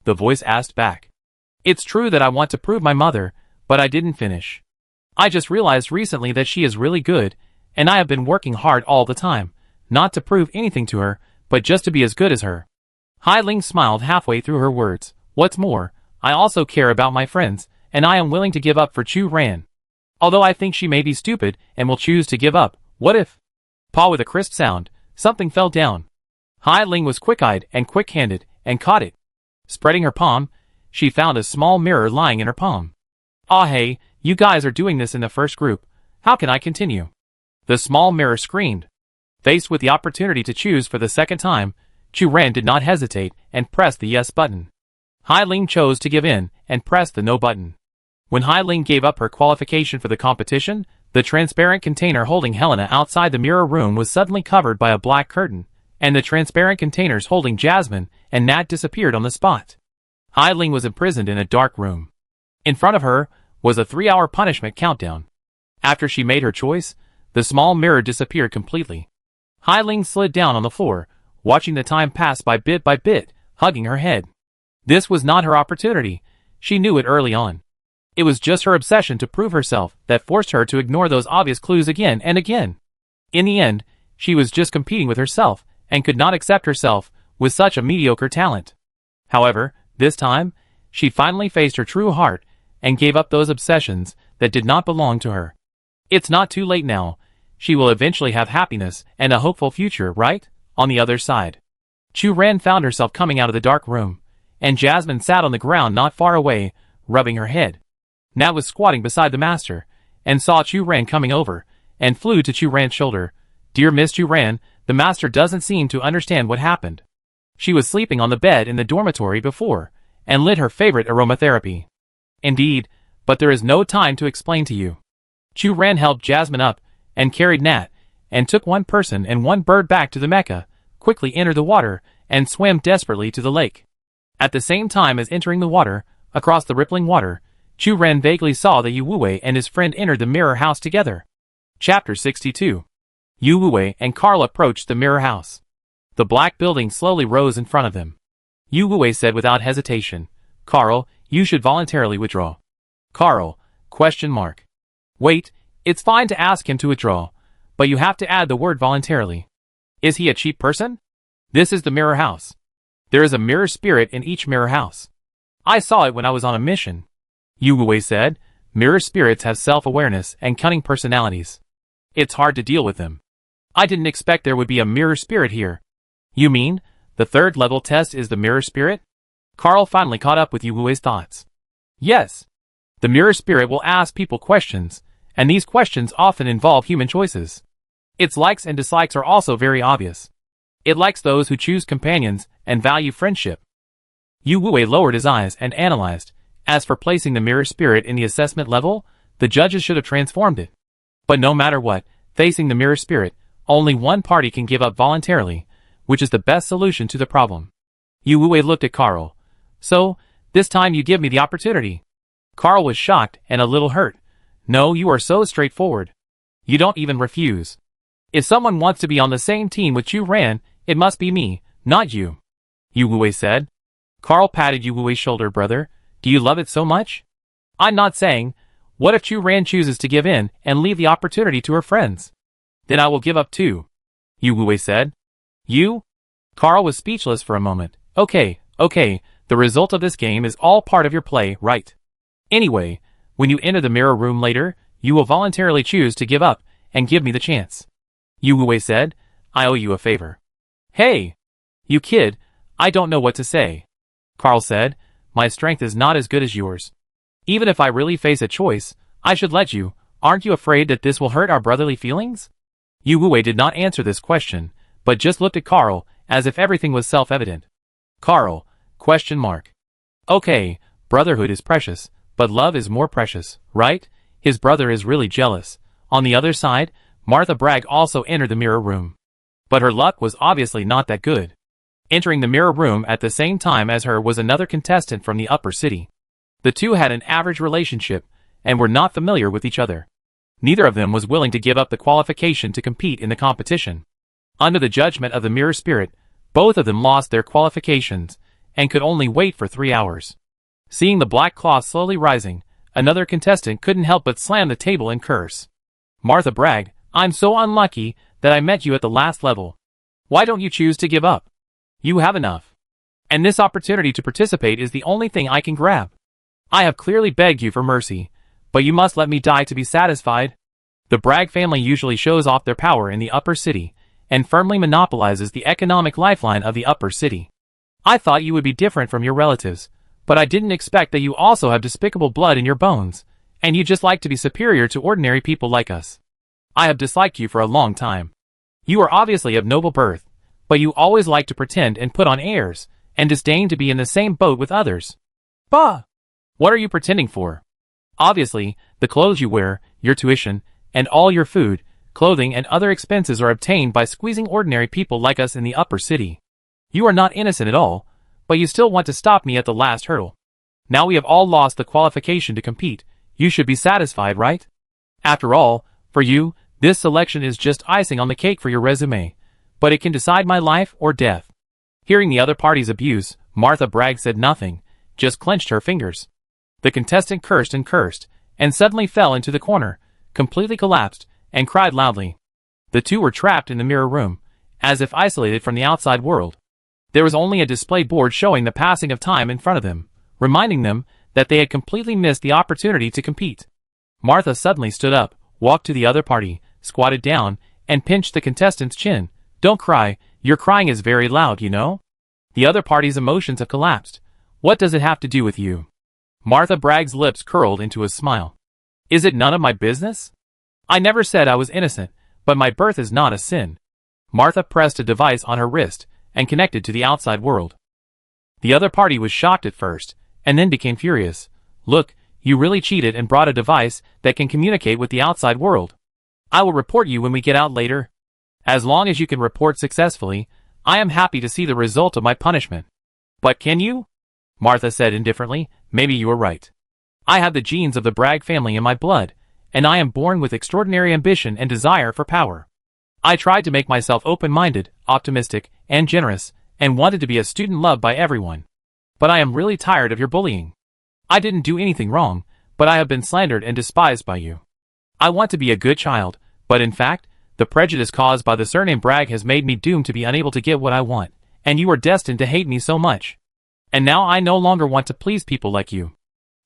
The voice asked back. It's true that I want to prove my mother, but I didn't finish. I just realized recently that she is really good, and I have been working hard all the time, not to prove anything to her, but just to be as good as her. Hai Ling smiled halfway through her words. What's more, I also care about my friends, and I am willing to give up for Chu Ran. Although I think she may be stupid and will choose to give up, what if? Paw with a crisp sound, something fell down. Hai Ling was quick-eyed and quick-handed, and caught it. Spreading her palm, she found a small mirror lying in her palm. Ah hey, you guys are doing this in the first group. How can I continue? The small mirror screamed. Faced with the opportunity to choose for the second time, Chu Ran did not hesitate and pressed the yes button. Hai Ling chose to give in and pressed the no button. When Hai Ling gave up her qualification for the competition, the transparent container holding Helena outside the mirror room was suddenly covered by a black curtain, and the transparent containers holding Jasmine and Nat disappeared on the spot. Hai Ling was imprisoned in a dark room. In front of her was a 3-hour punishment countdown. After she made her choice, the small mirror disappeared completely. Hai Ling slid down on the floor, watching the time pass by bit, hugging her head. This was not her opportunity. She knew it early on. It was just her obsession to prove herself that forced her to ignore those obvious clues again and again. In the end, she was just competing with herself and could not accept herself with such a mediocre talent. However, this time, she finally faced her true heart and gave up those obsessions that did not belong to her. It's not too late now. She will eventually have happiness and a hopeful future, right? On the other side. Chu Ran found herself coming out of the dark room, and Jasmine sat on the ground not far away, rubbing her head. Nat was squatting beside the master, and saw Chu Ran coming over, and flew to Chu Ran's shoulder. Dear Miss Chu Ran, the master doesn't seem to understand what happened. She was sleeping on the bed in the dormitory before, and lit her favorite aromatherapy. Indeed, but there is no time to explain to you. Chu Ran helped Jasmine up, and carried Nat, and took one person and one bird back to the Mecha, quickly entered the water, and swam desperately to the lake. At the same time as entering the water, across the rippling water, Chu Ran vaguely saw that Yu Wuwei and his friend entered the mirror house together. Chapter 62. Yu Wuwei and Carl approached the mirror house. The black building slowly rose in front of them. Yu Wuwei said without hesitation, Carl, you should voluntarily withdraw. Carl, ? Wait, it's fine to ask him to withdraw, but you have to add the word voluntarily. Is he a cheap person? This is the mirror house. There is a mirror spirit in each mirror house. I saw it when I was on a mission. Yu Wuwei said, mirror spirits have self-awareness and cunning personalities. It's hard to deal with them. I didn't expect there would be a mirror spirit here. You mean, the third level test is the mirror spirit? Carl finally caught up with Yu Wuwei's thoughts. Yes. The mirror spirit will ask people questions, and these questions often involve human choices. Its likes and dislikes are also very obvious. It likes those who choose companions and value friendship. Yu Wuwei lowered his eyes and analyzed. As for placing the mirror spirit in the assessment level, the judges should have transformed it. But no matter what, facing the mirror spirit, only one party can give up voluntarily, which is the best solution to the problem. Yu Wuwei looked at Carl. So, this time you give me the opportunity. Carl was shocked and a little hurt. No, you are so straightforward. You don't even refuse. If someone wants to be on the same team with Chu Ran, it must be me, not you. Yu Wuwei said. Carl patted Yu Wuwei's shoulder. Brother, do you love it so much? I'm not saying. What if Chu Ran chooses to give in and leave the opportunity to her friends? Then I will give up too. Yu Wuwei said. You? Carl was speechless for a moment. Okay, the result of this game is all part of your play, right? Anyway, when you enter the mirror room later, you will voluntarily choose to give up and give me the chance. Yu Wuwei said, I owe you a favor. Hey! You kid, I don't know what to say. Carl said, my strength is not as good as yours. Even if I really face a choice, I should let you. Aren't you afraid that this will hurt our brotherly feelings? Yu Wuwei did not answer this question, but just looked at Carl as if everything was self-evident. Carl, ? Okay, brotherhood is precious, but love is more precious, right? His brother is really jealous. On the other side, Martha Bragg also entered the mirror room. But her luck was obviously not that good. Entering the mirror room at the same time as her was another contestant from the upper city. The two had an average relationship, and were not familiar with each other. Neither of them was willing to give up the qualification to compete in the competition. Under the judgment of the mirror spirit, both of them lost their qualifications, and could only wait for 3 hours. Seeing the black cloth slowly rising, another contestant couldn't help but slam the table and curse. Martha Bragg, I'm so unlucky that I met you at the last level. Why don't you choose to give up? You have enough. And this opportunity to participate is the only thing I can grab. I have clearly begged you for mercy, but you must let me die to be satisfied. The Bragg family usually shows off their power in the upper city, and firmly monopolizes the economic lifeline of the upper city. I thought you would be different from your relatives, but I didn't expect that you also have despicable blood in your bones, and you just like to be superior to ordinary people like us. I have disliked you for a long time. You are obviously of noble birth, but you always like to pretend and put on airs, and disdain to be in the same boat with others. Bah! What are you pretending for? Obviously, the clothes you wear, your tuition, and all your food, clothing and other expenses are obtained by squeezing ordinary people like us in the upper city. You are not innocent at all, but you still want to stop me at the last hurdle. Now we have all lost the qualification to compete, you should be satisfied, right? After all, for you, this selection is just icing on the cake for your resume, but it can decide my life or death. Hearing the other party's abuse, Martha Bragg said nothing, just clenched her fingers. The contestant cursed, and suddenly fell into the corner, completely collapsed, and cried loudly. The two were trapped in the mirror room, as if isolated from the outside world. There was only a display board showing the passing of time in front of them, reminding them that they had completely missed the opportunity to compete. Martha suddenly stood up, walked to the other party, squatted down, and pinched the contestant's chin. Don't cry, your crying is very loud, you know? The other party's emotions have collapsed. What does it have to do with you? Martha Bragg's lips curled into a smile. Is it none of my business? I never said I was innocent, but my birth is not a sin. Martha pressed a device on her wrist and connected to the outside world. The other party was shocked at first, and then became furious. Look, you really cheated and brought a device that can communicate with the outside world. I will report you when we get out later. As long as you can report successfully, I am happy to see the result of my punishment. But can you? Martha said indifferently. Maybe you are right. I have the genes of the Bragg family in my blood, and I am born with extraordinary ambition and desire for power. I tried to make myself open-minded, optimistic, and generous, and wanted to be a student loved by everyone. But I am really tired of your bullying. I didn't do anything wrong, but I have been slandered and despised by you. I want to be a good child, but in fact, the prejudice caused by the surname Bragg has made me doomed to be unable to get what I want, and you are destined to hate me so much. And now I no longer want to please people like you.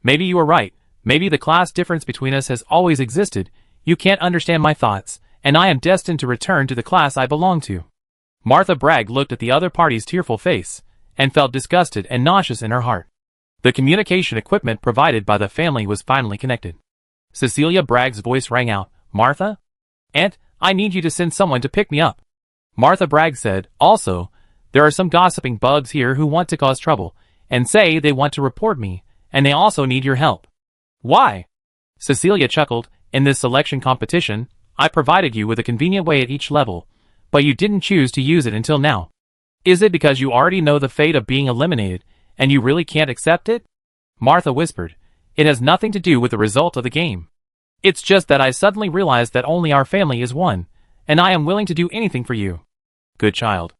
Maybe you are right. Maybe the class difference between us has always existed. You can't understand my thoughts, and I am destined to return to the class I belong to. Martha Bragg looked at the other party's tearful face, and felt disgusted and nauseous in her heart. The communication equipment provided by the family was finally connected. Cecilia Bragg's voice rang out. Martha? Aunt, I need you to send someone to pick me up. Martha Bragg said, also, there are some gossiping bugs here who want to cause trouble, and say they want to report me, and they also need your help. Why? Cecilia chuckled. In this selection competition, I provided you with a convenient way at each level, but you didn't choose to use it until now. Is it because you already know the fate of being eliminated, and you really can't accept it? Martha whispered. It has nothing to do with the result of the game. It's just that I suddenly realized that only our family is one, and I am willing to do anything for you. Good child.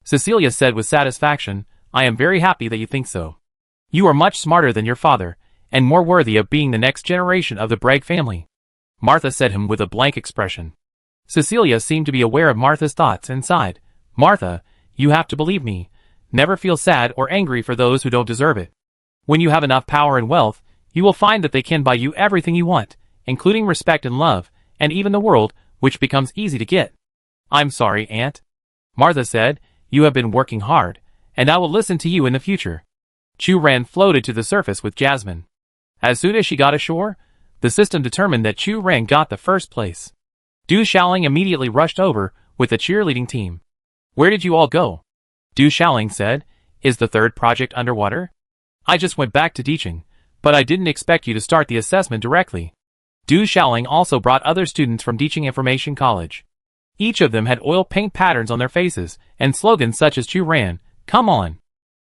Cecilia said with satisfaction, I am very happy that you think so. You are much smarter than your father, and more worthy of being the next generation of the Bragg family. Martha said him with a blank expression. Cecilia seemed to be aware of Martha's thoughts and sighed. Martha, you have to believe me. Never feel sad or angry for those who don't deserve it. When you have enough power and wealth, you will find that they can buy you everything you want, including respect and love, and even the world, which becomes easy to get. I'm sorry, Aunt. Martha said, you have been working hard, and I will listen to you in the future. Chu Ran floated to the surface with Jasmine. As soon as she got ashore, the system determined that Chu Ran got the first place. Du Xiaoling immediately rushed over with the cheerleading team. Where did you all go? Du Xiaoling said, is the third project underwater? I just went back to teaching, but I didn't expect you to start the assessment directly. Du Xiaoling also brought other students from Teaching Information College. Each of them had oil paint patterns on their faces and slogans such as Chu Ran, come on.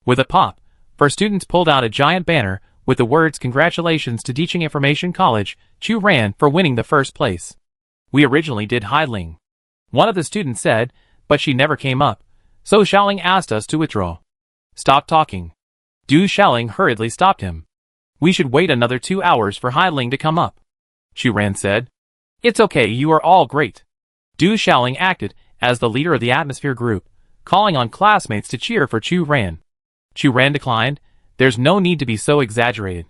With a pop, 4 students pulled out a giant banner with the words congratulations to Teaching Information College, Chu Ran for winning the first place. We originally did Hai Ling. One of the students said, but she never came up, so Xiaoling asked us to withdraw. Stop talking. Du Xiaoling hurriedly stopped him. We should wait another 2 hours for Hai Ling to come up. Chu Ran said. It's okay, you are all great. Du Xiaoling acted as the leader of the atmosphere group, calling on classmates to cheer for Chu Ran. Chu Ran declined. There's no need to be so exaggerated.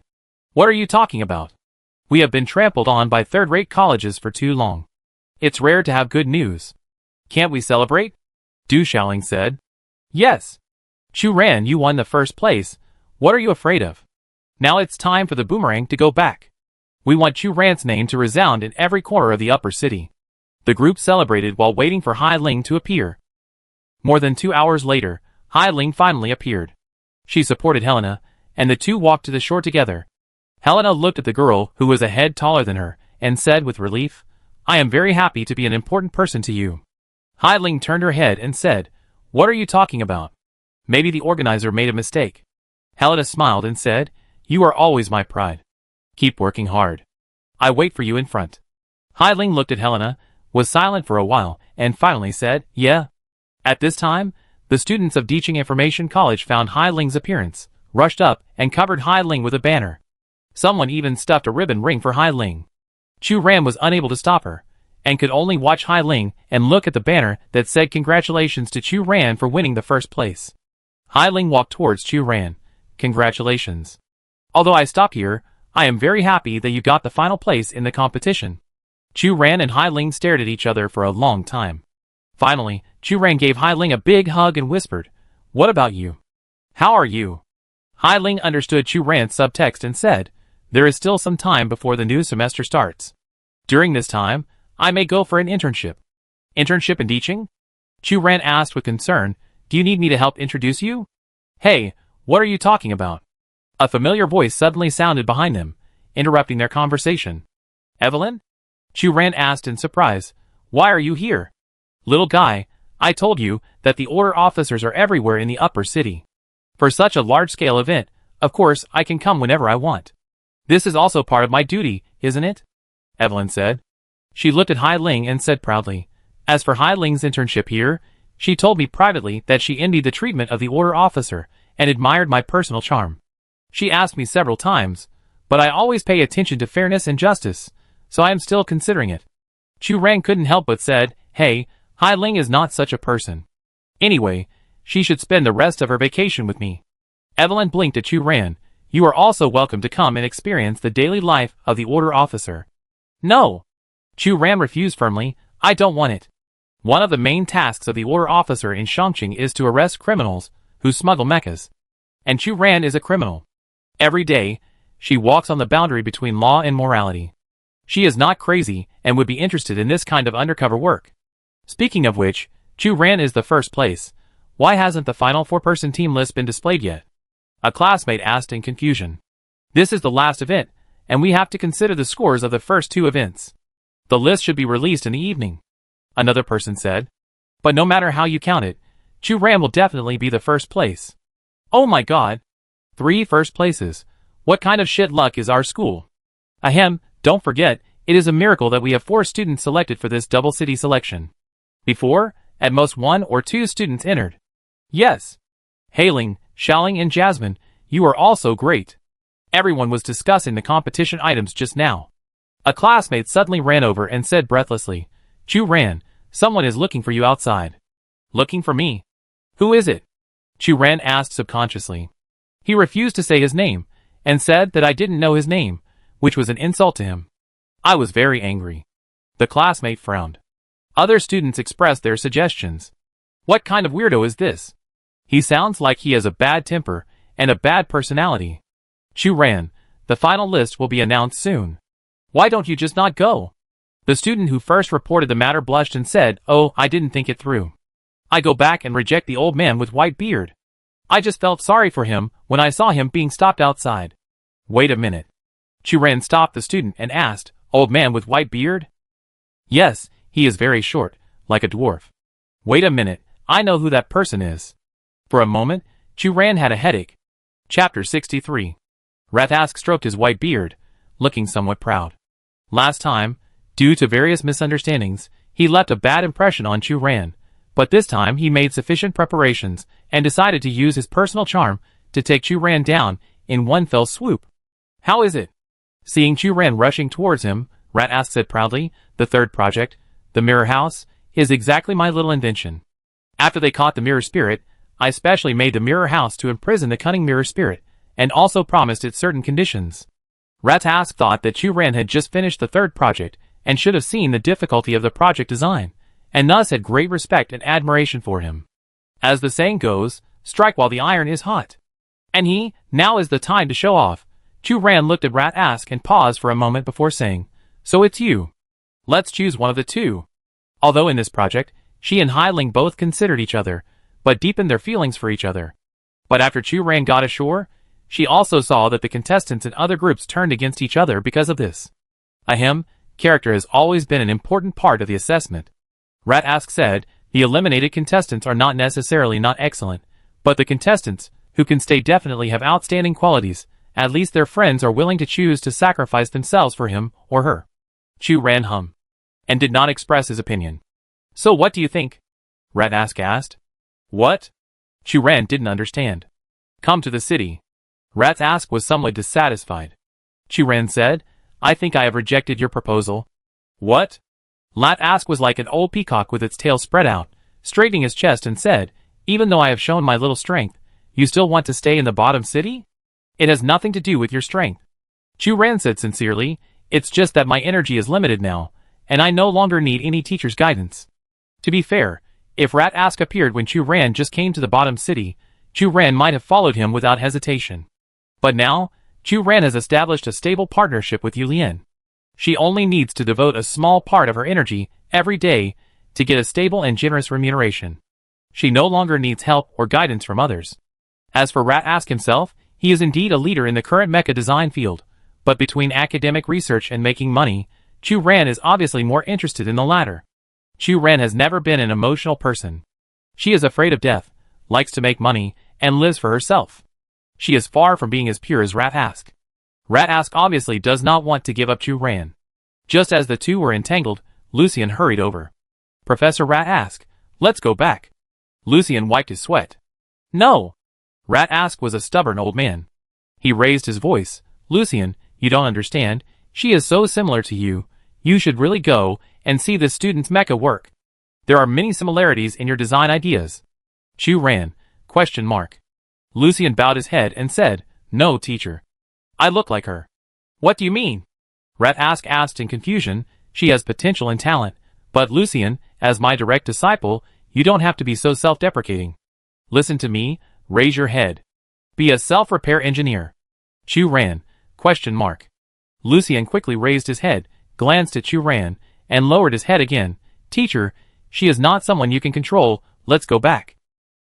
What are you talking about? We have been trampled on by third-rate colleges for too long. It's rare to have good news. Can't we celebrate? Du Xiaoling said. Yes. Chu Ran, you won the first place. What are you afraid of? Now it's time for the boomerang to go back. We want Chu Ran's name to resound in every corner of the upper city. The group celebrated while waiting for Hai Ling to appear. More than 2 hours later, Hai Ling finally appeared. She supported Helena, and the two walked to the shore together. Helena looked at the girl who was a head taller than her, and said with relief, I am very happy to be an important person to you. Hai Ling turned her head and said, What are you talking about? Maybe the organizer made a mistake. Helena smiled and said, You are always my pride. Keep working hard. I wait for you in front. Hai Ling looked at Helena, was silent for a while, and finally said, Yeah. At this time, the students of Teaching Information College found Hai Ling's appearance, rushed up, and covered Hai Ling with a banner. Someone even stuffed a ribbon ring for Hai Ling. Chu Ran was unable to stop her, and could only watch Hai Ling and look at the banner that said congratulations to Chu Ran for winning the first place. Hai Ling walked towards Chu Ran. Congratulations. Although I stopped here, I am very happy that you got the final place in the competition. Chu Ran and Hai Ling stared at each other for a long time. Finally, Chu Ran gave Hai Ling a big hug and whispered, What about you? How are you? Hai Ling understood Chu Ran's subtext and said, "There is still some time before the new semester starts. During this time, I may go for an internship." "Internship in teaching?" Chu Ran asked with concern. "Do you need me to help introduce you?" "Hey, what are you talking about?" A familiar voice suddenly sounded behind them, interrupting their conversation. "Evelyn?" Chu Ran asked in surprise. "Why are you here?" "Little guy, I told you that the order officers are everywhere in the upper city. For such a large-scale event, of course I can come whenever I want. This is also part of my duty, isn't it?" Evelyn said. She looked at Hai Ling and said proudly, "As for Hai Ling's internship here, she told me privately that she envied the treatment of the order officer and admired my personal charm. She asked me several times, but I always pay attention to fairness and justice, so I am still considering it." Chu Ran couldn't help but said, "Hey, Hai Ling is not such a person. Anyway, she should spend the rest of her vacation with me." Evelyn blinked at Chu Ran. "You are also welcome to come and experience the daily life of the order officer." "No!" Chu Ran refused firmly. "I don't want it. One of the main tasks of the order officer in Shangqing is to arrest criminals who smuggle mechas. And Chu Ran is a criminal. Every day, she walks on the boundary between law and morality. She is not crazy and would be interested in this kind of undercover work. Speaking of which, Chu Ran is the first place. Why hasn't the final 4-person team list been displayed yet?" A classmate asked in confusion. "This is the last event, and we have to consider the scores of the first 2 events. The list should be released in the evening," another person said. "But no matter how you count it, Chu Ran will definitely be the first place." "Oh my god. 3 first places. What kind of shit luck is our school?" "Ahem, don't forget, it is a miracle that we have 4 students selected for this double city selection. Before, at most 1 or 2 students entered." "Yes. Hailing, Xiaoling and Jasmine, you are also great." Everyone was discussing the competition items just now. A classmate suddenly ran over and said breathlessly, "Chu Ran, someone is looking for you outside." "Looking for me? Who is it?" Chu Ran asked subconsciously. He refused to say his name, and said that I didn't know his name, which was an insult to him. I was very angry. The classmate frowned. Other students expressed their suggestions. "What kind of weirdo is this? He sounds like he has a bad temper and a bad personality." "Chu Ran, the final list will be announced soon. Why don't you just not go?" The student who first reported the matter blushed and said, "Oh, I didn't think it through. I go back and reject the old man with white beard. I just felt sorry for him when I saw him being stopped outside." "Wait a minute." Chu Ran stopped the student and asked, "Old man with white beard?" "Yes, he is very short, like a dwarf." "Wait a minute, I know who that person is." For a moment, Chu Ran had a headache. Chapter 63. Rathask stroked his white beard, looking somewhat proud. Last time, due to various misunderstandings, he left a bad impression on Chu Ran, but this time he made sufficient preparations and decided to use his personal charm to take Chu Ran down in one fell swoop. "How is it?" Seeing Chu Ran rushing towards him, Rathask said proudly, "The 3rd project, the mirror house, is exactly my little invention. After they caught the mirror spirit, I specially made the mirror house to imprison the cunning mirror spirit, and also promised it certain conditions." Rathask thought that Chu Ran had just finished the 3rd project, and should have seen the difficulty of the project design, and thus had great respect and admiration for him. As the saying goes, strike while the iron is hot. And now is the time to show off. Chu Ran looked at Rathask and paused for a moment before saying, "So it's you. Let's choose one of the 2. Although in this project, she and Hai Ling both considered each other, but deepened their feelings for each other. But after Chu Ran got ashore, she also saw that the contestants in other groups turned against each other because of this. Ahem, character has always been an important part of the assessment. Rathask said, "The eliminated contestants are not necessarily not excellent, but the contestants who can stay definitely have outstanding qualities. At least their friends are willing to choose to sacrifice themselves for him or her." Chu Ran hummed, and did not express his opinion. "So what do you think?" Rathask asked. "What?" Chu Ran didn't understand. "Come to the city." Rathask was somewhat dissatisfied. Chu Ran said, "I think I have rejected your proposal." "What?" Rathask was like an old peacock with its tail spread out, straightening his chest and said, "Even though I have shown my little strength, you still want to stay in the bottom city? It has nothing to do with your strength." Chu Ran said sincerely, "It's just that my energy is limited now, and I no longer need any teacher's guidance." To be fair, if Rathask appeared when Chu Ran just came to the bottom city, Chu Ran might have followed him without hesitation. But now, Chu Ran has established a stable partnership with Yu Lian. She only needs to devote a small part of her energy every day to get a stable and generous remuneration. She no longer needs help or guidance from others. As for Rat Ask himself, he is indeed a leader in the current mecha design field, but between academic research and making money, Chu Ran is obviously more interested in the latter. Chu Ran has never been an emotional person. She is afraid of death, likes to make money, and lives for herself. She is far from being as pure as Rat Ask. Rat Ask obviously does not want to give up Chu Ran. Just as the two were entangled, Lucian hurried over. Professor Rat Ask, let's go back. Lucian wiped his sweat. No! Rat Ask was a stubborn old man. He raised his voice. Lucian, you don't understand. She is so similar to you. You should really go and see the student's mecha work. There are many similarities in your design ideas. Chu Ran, ? Lucian bowed his head and said, no, teacher. I look like her. What do you mean? Rat Ask asked in confusion. She has potential and talent, but Lucian, as my direct disciple, you don't have to be so self-deprecating. Listen to me, raise your head. Be a self-repair engineer. Chu Ran, ? Lucian quickly raised his head, glanced at Chu Ran, and lowered his head again. Teacher, she is not someone you can control, let's go back.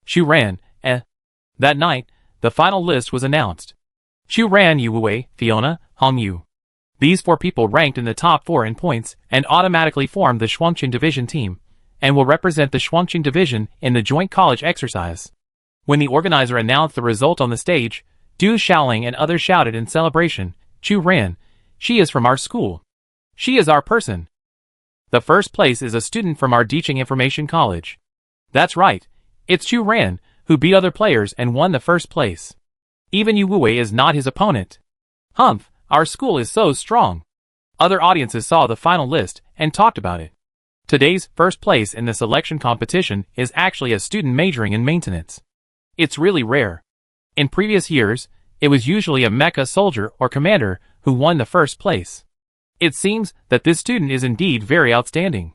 Chu Ran, That night, the final list was announced. Chu Ran, Yu Wei, Fiona, Hong Yu. These 4 people ranked in the top 4 in points and automatically formed the Shuangqing Division team, and will represent the Shuangqing Division in the joint college exercise. When the organizer announced the result on the stage, Du Xiaoling and others shouted in celebration, Chu Ran, she is from our school. She is our person. The first place is a student from our Dicheng Information College. That's right, it's Chu Ran, who beat other players and won the first place. Even Yu Wei is not his opponent. Humph, our school is so strong. Other audiences saw the final list and talked about it. Today's first place in the selection competition is actually a student majoring in maintenance. It's really rare. In previous years, it was usually a mecha soldier or commander who won the first place. It seems that this student is indeed very outstanding.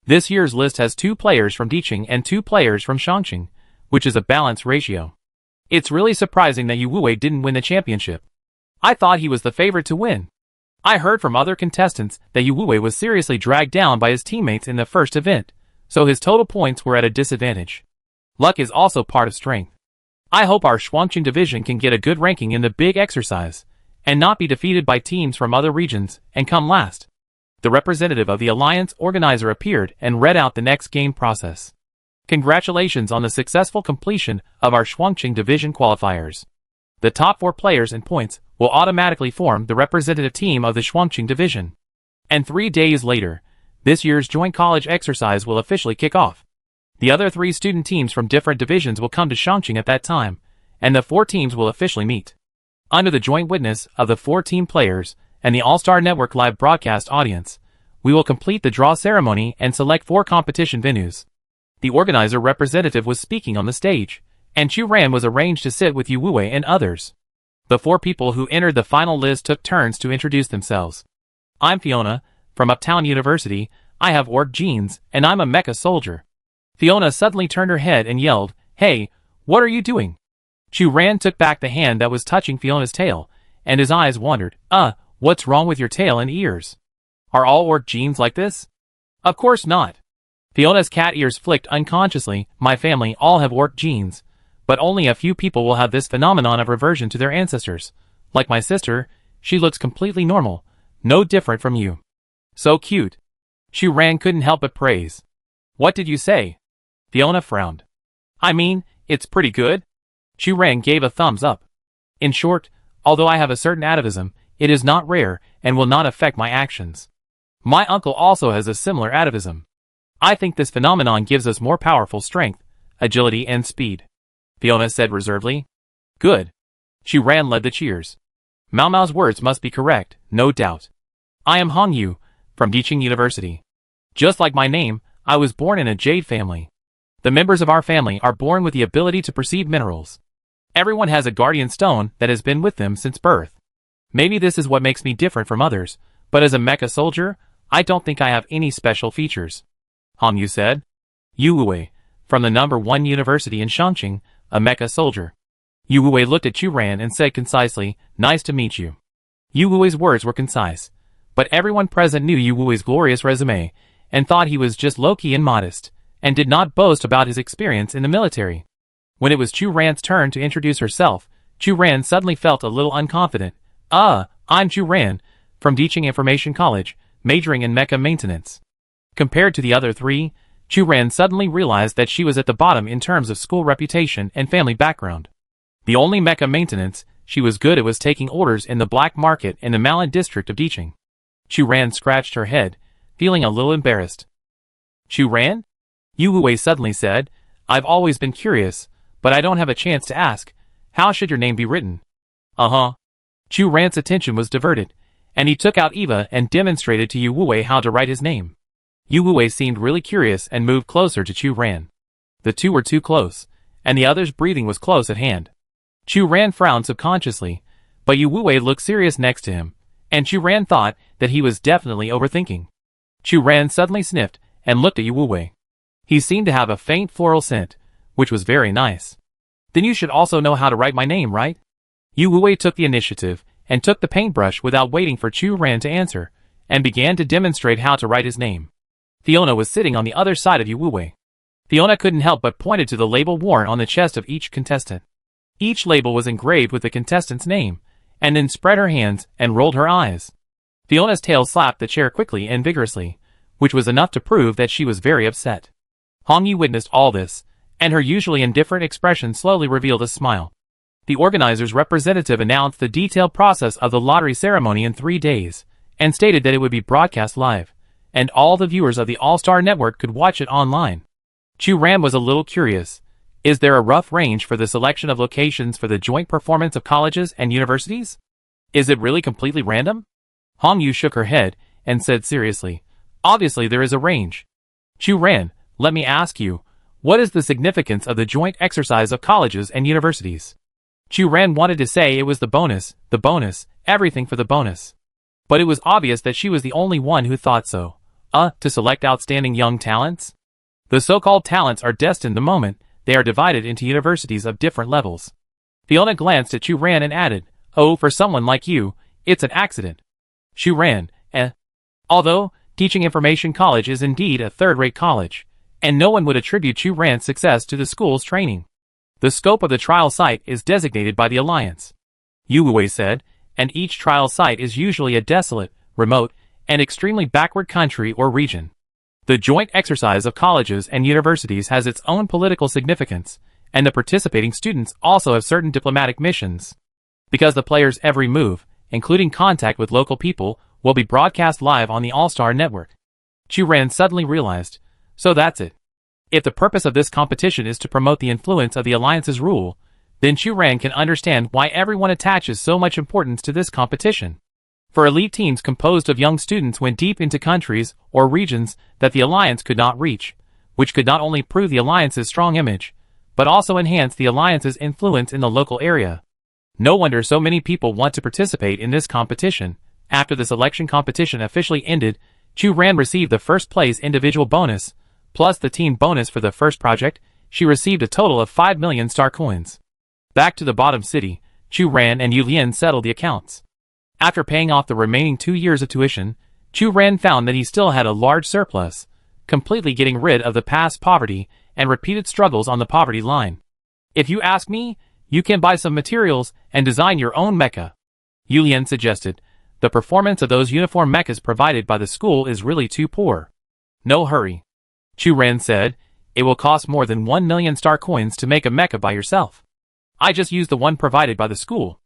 This year's list has 2 players from Dicheng and 2 players from Shuangqing, which is a balanced ratio. It's really surprising that Yu Wei didn't win the championship. I thought he was the favorite to win. I heard from other contestants that Yu Wei was seriously dragged down by his teammates in the first event, so his total points were at a disadvantage. Luck is also part of strength. I hope our Shuangqing division can get a good ranking in the big exercise, and not be defeated by teams from other regions and come last. The representative of the alliance organizer appeared and read out the next game process. Congratulations on the successful completion of our Shuangqing division qualifiers. The top 4 players in points will automatically form the representative team of the Shuangqing division. And 3 days later, this year's joint college exercise will officially kick off. The other 3 student teams from different divisions will come to Shuangqing at that time, and the 4 teams will officially meet. Under the joint witness of the 4 team players and the All-Star Network live broadcast audience, we will complete the draw ceremony and select 4 competition venues. The organizer representative was speaking on the stage, and Chu Ran was arranged to sit with Yu Wei and others. The 4 people who entered the final list took turns to introduce themselves. I'm Fiona, from Uptown University. I have orc genes, and I'm a mecha soldier. Fiona suddenly turned her head and yelled, Hey, what are you doing? Chu Ran took back the hand that was touching Fiona's tail, and his eyes wandered. What's wrong with your tail and ears? Are all orc genes like this? Of course not. Fiona's cat ears flicked unconsciously. My family all have orc genes, but only a few people will have this phenomenon of reversion to their ancestors. Like my sister, she looks completely normal, no different from you. So cute. Chu Ran couldn't help but praise. What did you say? Fiona frowned. I mean, it's pretty good. Chu Ran gave a thumbs up. In short, although I have a certain atavism, it is not rare and will not affect my actions. My uncle also has a similar atavism. I think this phenomenon gives us more powerful strength, agility and speed. Fiona said reservedly. Good. Chu Ran led the cheers. Mao Mao's words must be correct, no doubt. I am Hong Yu, from Dicheng University. Just like my name, I was born in a jade family. The members of our family are born with the ability to perceive minerals. Everyone has a guardian stone that has been with them since birth. Maybe this is what makes me different from others, but as a mecha soldier, I don't think I have any special features. Hong Yu said. Yu Wei, from the #1 university in Shuangqing, a mecha soldier. Yu Wuwei looked at Chu Ran and said concisely, "Nice to meet you." Yu Wuwei's words were concise, but everyone present knew Yu Wuwei's glorious resume, and thought he was just low-key and modest, and did not boast about his experience in the military. When it was Chu Ran's turn to introduce herself, Chu Ran suddenly felt a little unconfident. I'm Chu Ran, from Teaching Information College, majoring in mecha maintenance." Compared to the other three, Chu Ran suddenly realized that she was at the bottom in terms of school reputation and family background. The only mecha maintenance she was good at was taking orders in the black market in the Malin district of Teaching. Chu Ran scratched her head, feeling a little embarrassed. "Chu Ran?" Yu Wuwei suddenly said, "I've always been curious, but I don't have a chance to ask. How should your name be written?" Chu Ran's attention was diverted, and he took out Eva and demonstrated to Yu Wuwei how to write his name. Yu Wuwei seemed really curious and moved closer to Chu Ran. The two were too close, and the other's breathing was close at hand. Chu Ran frowned subconsciously, but Yu Wuwei looked serious next to him, and Chu Ran thought that he was definitely overthinking. Chu Ran suddenly sniffed and looked at Yu Wuwei. He seemed to have a faint floral scent, which was very nice. "Then you should also know how to write my name, right?" Yu Wuwei took the initiative and took the paintbrush without waiting for Chu Ran to answer, and began to demonstrate how to write his name. Fiona was sitting on the other side of Yu Wuwei. Fiona couldn't help but pointed to the label worn on the chest of each contestant. Each label was engraved with the contestant's name, and then spread her hands and rolled her eyes. Fiona's tail slapped the chair quickly and vigorously, which was enough to prove that she was very upset. Hong Yu witnessed all this, and her usually indifferent expression slowly revealed a smile. The organizer's representative announced the detailed process of the lottery ceremony in 3 days, and stated that it would be broadcast live, and all the viewers of the All-Star Network could watch it online. Chu Ran was a little curious. Is there a rough range for the selection of locations for the joint performance of colleges and universities? Is it really completely random? Hong Yu shook her head and said seriously, "Obviously there is a range." "Chu Ran, let me ask you, what is the significance of the joint exercise of colleges and universities?" Chu Ran wanted to say it was the bonus, everything for the bonus. But it was obvious that she was the only one who thought so. To select outstanding young talents? The so-called talents are destined the moment they are divided into universities of different levels. Fiona glanced at Chu Ran and added, "Oh, for someone like you, it's an accident." Chu Ran, Although, Teaching Information College is indeed a third-rate college, and no one would attribute Chu Ran's success to the school's training. The scope of the trial site is designated by the Alliance, Yu Wuwei said, and each trial site is usually a desolate, remote, and extremely backward country or region. The joint exercise of colleges and universities has its own political significance, and the participating students also have certain diplomatic missions. Because the players' every move, including contact with local people, will be broadcast live on the All-Star Network. Chu Ran suddenly realized, so that's it. If the purpose of this competition is to promote the influence of the Alliance's rule, then Chu Ran can understand why everyone attaches so much importance to this competition. For elite teams composed of young students went deep into countries or regions that the Alliance could not reach, which could not only prove the Alliance's strong image, but also enhance the Alliance's influence in the local area. No wonder so many people want to participate in this competition. After the selection competition officially ended, Chu Ran received the first place individual bonus, plus the team bonus for the first project. She received a total of 5 million star coins. Back to the bottom city, Chu Ran and Yu Lian settled the accounts. After paying off the remaining 2 years of tuition, Chu Ran found that he still had a large surplus, completely getting rid of the past poverty and repeated struggles on the poverty line. "If you ask me, you can buy some materials and design your own mecha," Yu Lian suggested. "The performance of those uniform mechas provided by the school is really too poor." "No hurry," Chu Ran said. "It will cost more than 1 million star coins to make a mecha by yourself. I just used the one provided by the school."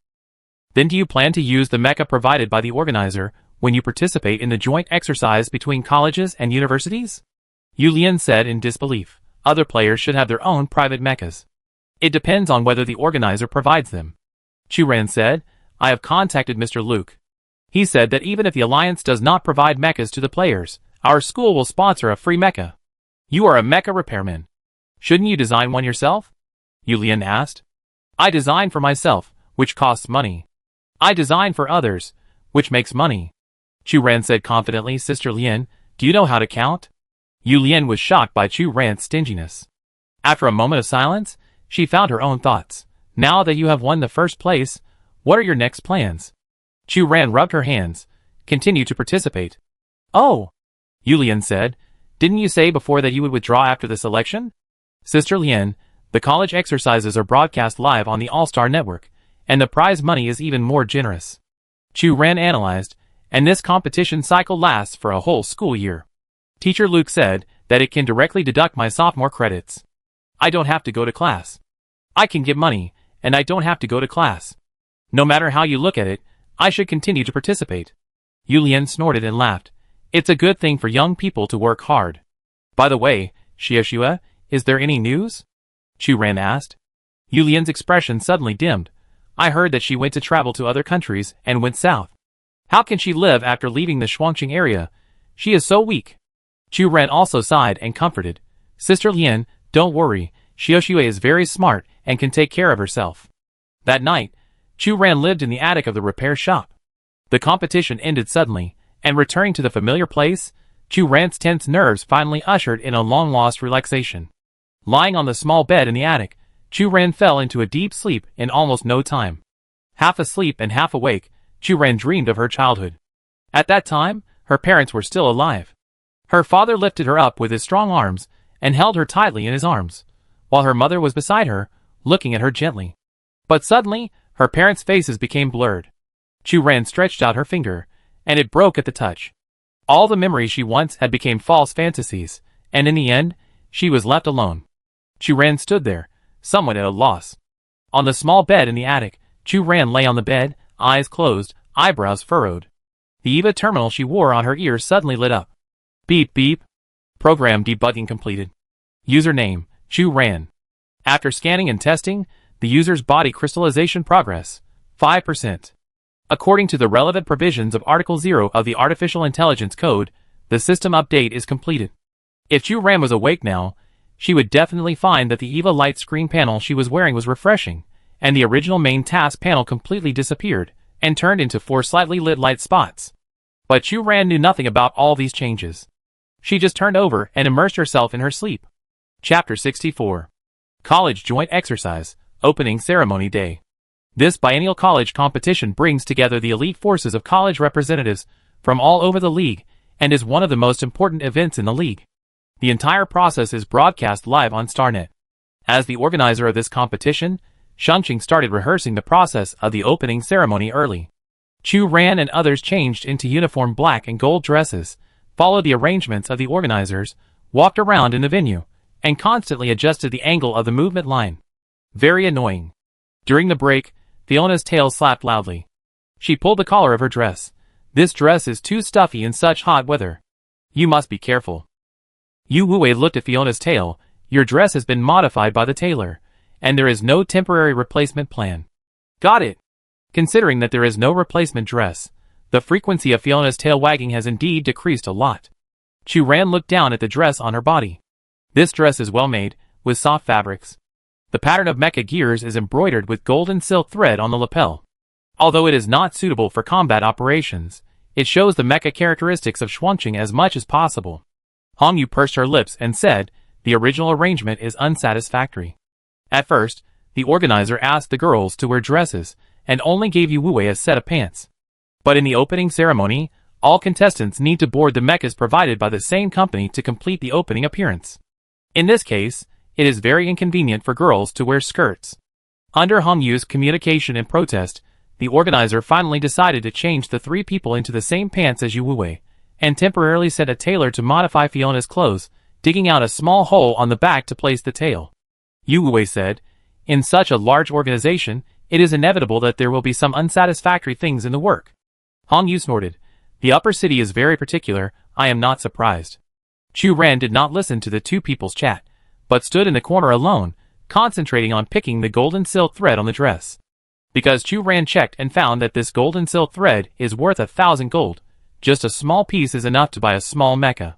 "Then do you plan to use the mecha provided by the organizer when you participate in the joint exercise between colleges and universities?" Yu Lian said in disbelief. "Other players should have their own private mechas. It depends on whether the organizer provides them." Chu Ran said, "I have contacted Mr. Luke. He said that even if the Alliance does not provide mechas to the players, our school will sponsor a free mecha." "You are a mecha repairman. Shouldn't you design one yourself?" Yu Lian asked. "I design for myself, which costs money. I design for others, which makes money." Chu Ran said confidently. "Sister Lian, do you know how to count?" Yu Lian was shocked by Chu Ran's stinginess. After a moment of silence, she found her own thoughts. Now that you have won the first place, what are your next plans? Chu Ran rubbed her hands. Continue to participate. Oh, Yu Lian said. Didn't you say before that you would withdraw after this election? Sister Lian, the college exercises are broadcast live on the All-Star Network, and the prize money is even more generous. Chu Ran analyzed, and this competition cycle lasts for a whole school year. Teacher Luke said that it can directly deduct my sophomore credits. I don't have to go to class. I can get money, and I don't have to go to class. No matter how you look at it, I should continue to participate. Yu Lian snorted and laughed. It's a good thing for young people to work hard. By the way, Xiaoxue, is there any news? Chu Ran asked. Yu Lian's expression suddenly dimmed. I heard that she went to travel to other countries and went south. How can she live after leaving the Shuangqing area? She is so weak. Chu Ran also sighed and comforted. Sister Lian, don't worry, Xiaoxue is very smart and can take care of herself. That night, Chu Ran lived in the attic of the repair shop. The competition ended suddenly, and returning to the familiar place, Chu Ran's tense nerves finally ushered in a long-lost relaxation. Lying on the small bed in the attic, Chu Ran fell into a deep sleep in almost no time. Half asleep and half awake, Chu Ran dreamed of her childhood. At that time, her parents were still alive. Her father lifted her up with his strong arms and held her tightly in his arms, while her mother was beside her, looking at her gently. But suddenly, her parents' faces became blurred. Chu Ran stretched out her finger, and it broke at the touch. All the memories she once had became false fantasies, and in the end, she was left alone. Chu Ran stood there, somewhat at a loss. On the small bed in the attic, Chu Ran lay on the bed, eyes closed, eyebrows furrowed. The EVA terminal she wore on her ear suddenly lit up. Beep beep. Program debugging completed. Username, Chu Ran. After scanning and testing, the user's body crystallization progress, 5%. According to the relevant provisions of Article 0 of the Artificial Intelligence Code, the system update is completed. If Chu Ran was awake now, she would definitely find that the EVA light screen panel she was wearing was refreshing, and the original main task panel completely disappeared, and turned into 4 slightly lit light spots. But Chu Ran knew nothing about all these changes. She just turned over and immersed herself in her sleep. Chapter 64. College Joint Exercise, Opening Ceremony Day. This biennial college competition brings together the elite forces of college representatives from all over the league and is one of the most important events in the league. The entire process is broadcast live on StarNet. As the organizer of this competition, Shuangqing started rehearsing the process of the opening ceremony early. Chu Ran and others changed into uniform black and gold dresses, followed the arrangements of the organizers, walked around in the venue, and constantly adjusted the angle of the movement line. Very annoying. During the break, Fiona's tail slapped loudly. She pulled the collar of her dress. This dress is too stuffy in such hot weather. You must be careful. Yu Wuwei looked at Fiona's tail. Your dress has been modified by the tailor, and there is no temporary replacement plan. Got it. Considering that there is no replacement dress, the frequency of Fiona's tail wagging has indeed decreased a lot. Chu Ran looked down at the dress on her body. This dress is well made, with soft fabrics. The pattern of mecha gears is embroidered with golden silk thread on the lapel. Although it is not suitable for combat operations, it shows the mecha characteristics of Shuangqing as much as possible. Hong Yu pursed her lips and said, the original arrangement is unsatisfactory. At first, the organizer asked the girls to wear dresses, and only gave Yu Wuwei a set of pants. But in the opening ceremony, all contestants need to board the mechas provided by the same company to complete the opening appearance. In this case, it is very inconvenient for girls to wear skirts. Under Hong Yu's communication and protest, the organizer finally decided to change the 3 people into the same pants as Yu Wuwei, and temporarily sent a tailor to modify Fiona's clothes, digging out a small hole on the back to place the tail. Yu Wuwei said, in such a large organization, it is inevitable that there will be some unsatisfactory things in the work. Hong Yu snorted. The upper city is very particular, I am not surprised. Chu Ran did not listen to the 2 people's chat, but stood in the corner alone, concentrating on picking the golden silk thread on the dress. Because Chu Ran checked and found that this golden silk thread is worth 1,000 gold, just a small piece is enough to buy a small mecha.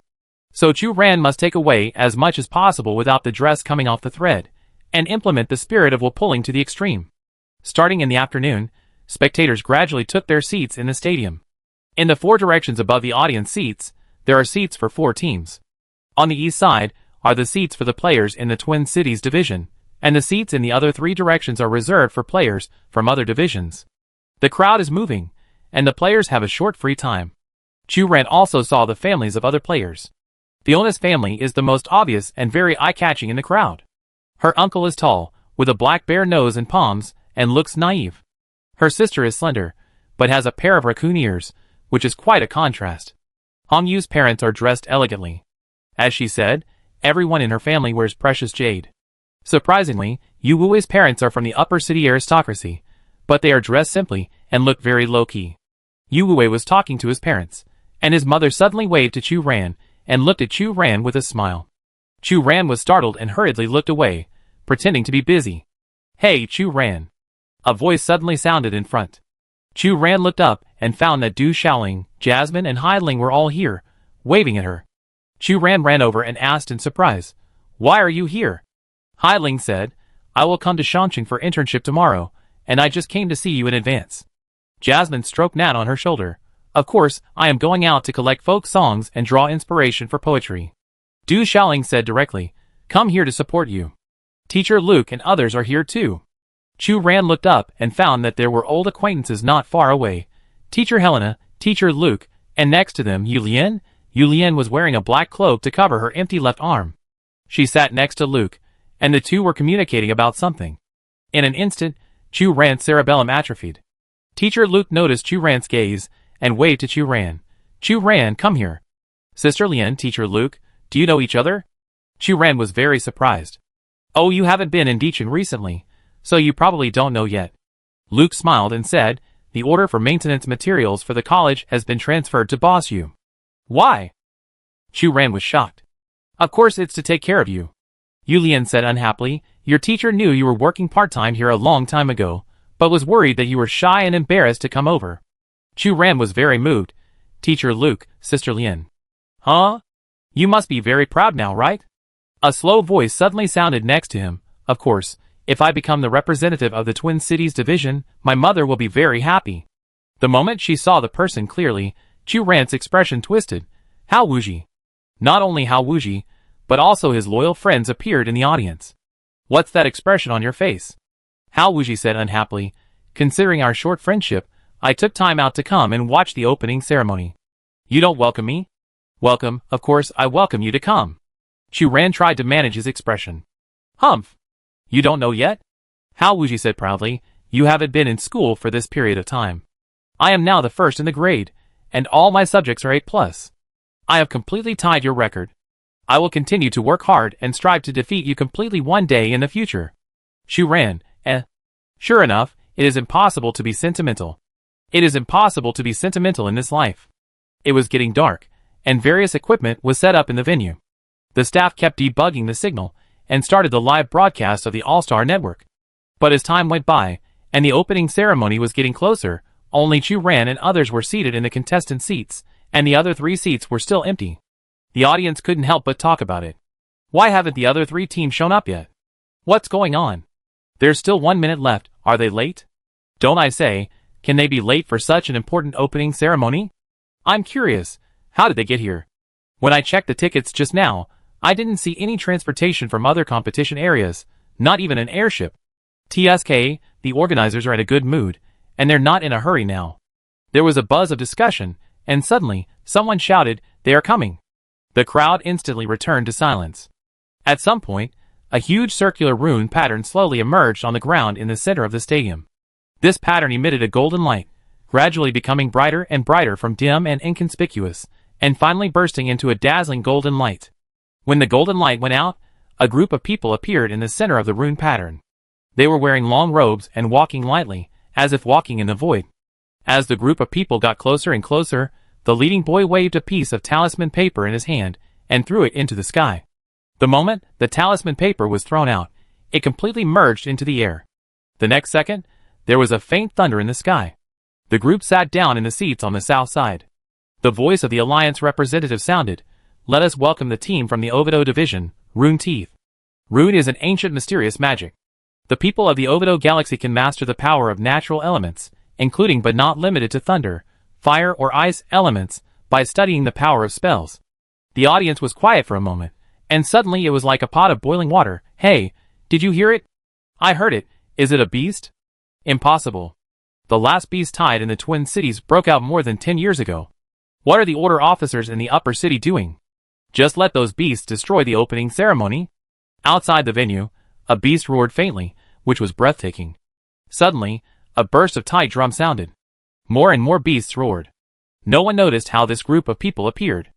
So Chu Ran must take away as much as possible without the dress coming off the thread, and implement the spirit of wool pulling to the extreme. Starting in the afternoon, spectators gradually took their seats in the stadium. In the 4 directions above the audience seats, there are seats for 4 teams. On the east side are the seats for the players in the Twin Cities division, and the seats in the other 3 directions are reserved for players from other divisions. The crowd is moving, and the players have a short free time. Chu-Ran also saw the families of other players. Fiona's family is the most obvious and very eye-catching in the crowd. Her uncle is tall, with a black bear nose and palms, and looks naive. Her sister is slender, but has a pair of raccoon ears, which is quite a contrast. Hong Yu's parents are dressed elegantly. As she said, everyone in her family wears precious jade. Surprisingly, Yu Wui's parents are from the upper city aristocracy, but they are dressed simply and look very low-key. Yu Wei was talking to his parents, and his mother suddenly waved to Chu-Ran and looked at Chu-Ran with a smile. Chu-Ran was startled and hurriedly looked away, pretending to be busy. "Hey, Chu-Ran!" A voice suddenly sounded in front. Chu-Ran looked up and found that Du Xiaoling, Jasmine and Hai Ling were all here, waving at her. Chu-Ran ran over and asked in surprise, "Why are you here?" Hai Ling said, "I will come to Shangqing for internship tomorrow, and I just came to see you in advance." Jasmine stroked Nat on her shoulder. "Of course, I am going out to collect folk songs and draw inspiration for poetry." Du Xiaoling said directly, "Come here to support you. Teacher Luke and others are here too." Chu-Ran looked up and found that there were old acquaintances not far away. Teacher Helena, Teacher Luke, and next to them Yu Lian. Yu Lian was wearing a black cloak to cover her empty left arm. She sat next to Luke, and the two were communicating about something. In an instant, Chu-Ran's cerebellum atrophied. Teacher Luke noticed Chu-Ran's gaze and waved to Chu-Ran. "Chu-Ran, come here." "Sister Lian, Teacher Luke, do you know each other?" Chu-Ran was very surprised. "Oh, you haven't been in Dicheng recently, so you probably don't know yet." Luke smiled and said, "The order for maintenance materials for the college has been transferred to Boss Yu." "Why?" Chu-Ran was shocked. "Of course it's to take care of you." Yu Lian said unhappily, "Your teacher knew you were working part-time here a long time ago, but was worried that you were shy and embarrassed to come over." Chu-Ran was very moved. "Teacher Luke, Sister Lian." "Huh? You must be very proud now, right?" A slow voice suddenly sounded next to him. "Of course, if I become the representative of the Twin Cities division, my mother will be very happy." The moment she saw the person clearly, Chu-Ran's expression twisted. Hao Wuji. Not only Hao Wuji, but also his loyal friends appeared in the audience. "What's that expression on your face?" Hao Wuji said unhappily, "Considering our short friendship, I took time out to come and watch the opening ceremony." "You don't welcome me?" "Welcome, of course I welcome you to come." Chu-Ran tried to manage his expression. "Humph! You don't know yet?" Hao Wuji said proudly, "You haven't been in school for this period of time. I am now the first in the grade, and all my subjects are 8+. I have completely tied your record. I will continue to work hard and strive to defeat you completely one day in the future." Chu-Ran, Sure enough, it is impossible to be sentimental. It is impossible to be sentimental in this life. It was getting dark, and various equipment was set up in the venue. The staff kept debugging the signal, and started the live broadcast of the All-Star Network. But as time went by, and the opening ceremony was getting closer, only Chu-Ran and others were seated in the contestant seats, and the other 3 seats were still empty. The audience couldn't help but talk about it. Why haven't the other 3 teams shown up yet? What's going on? There's still 1 minute left, are they late? Don't I say, can they be late for such an important opening ceremony? I'm curious, how did they get here? When I checked the tickets just now, I didn't see any transportation from other competition areas, not even an airship. TSK, the organizers are in a good mood, and they're not in a hurry now. There was a buzz of discussion, and suddenly, someone shouted, "They are coming." The crowd instantly returned to silence. At some point, a huge circular rune pattern slowly emerged on the ground in the center of the stadium. This pattern emitted a golden light, gradually becoming brighter and brighter from dim and inconspicuous, and finally bursting into a dazzling golden light. When the golden light went out, a group of people appeared in the center of the rune pattern. They were wearing long robes and walking lightly, as if walking in the void. As the group of people got closer and closer, the leading boy waved a piece of talisman paper in his hand and threw it into the sky. The moment the talisman paper was thrown out, it completely merged into the air. The next second, there was a faint thunder in the sky. The group sat down in the seats on the south side. The voice of the Alliance representative sounded, "Let us welcome the team from the Ovido division, Rune Teeth." Rune is an ancient mysterious magic. The people of the Ovido galaxy can master the power of natural elements, including but not limited to thunder, fire or ice elements, by studying the power of spells. The audience was quiet for a moment, and suddenly it was like a pot of boiling water. "Hey, did you hear it?" I heard it. Is it a beast? Impossible. The last beast tied in the Twin Cities broke out more than 10 years ago. What are the Order officers in the upper city doing? Just let those beasts destroy the opening ceremony? Outside the venue, a beast roared faintly, which was breathtaking. Suddenly, a burst of Thai drum sounded. More and more beasts roared. No one noticed how this group of people appeared.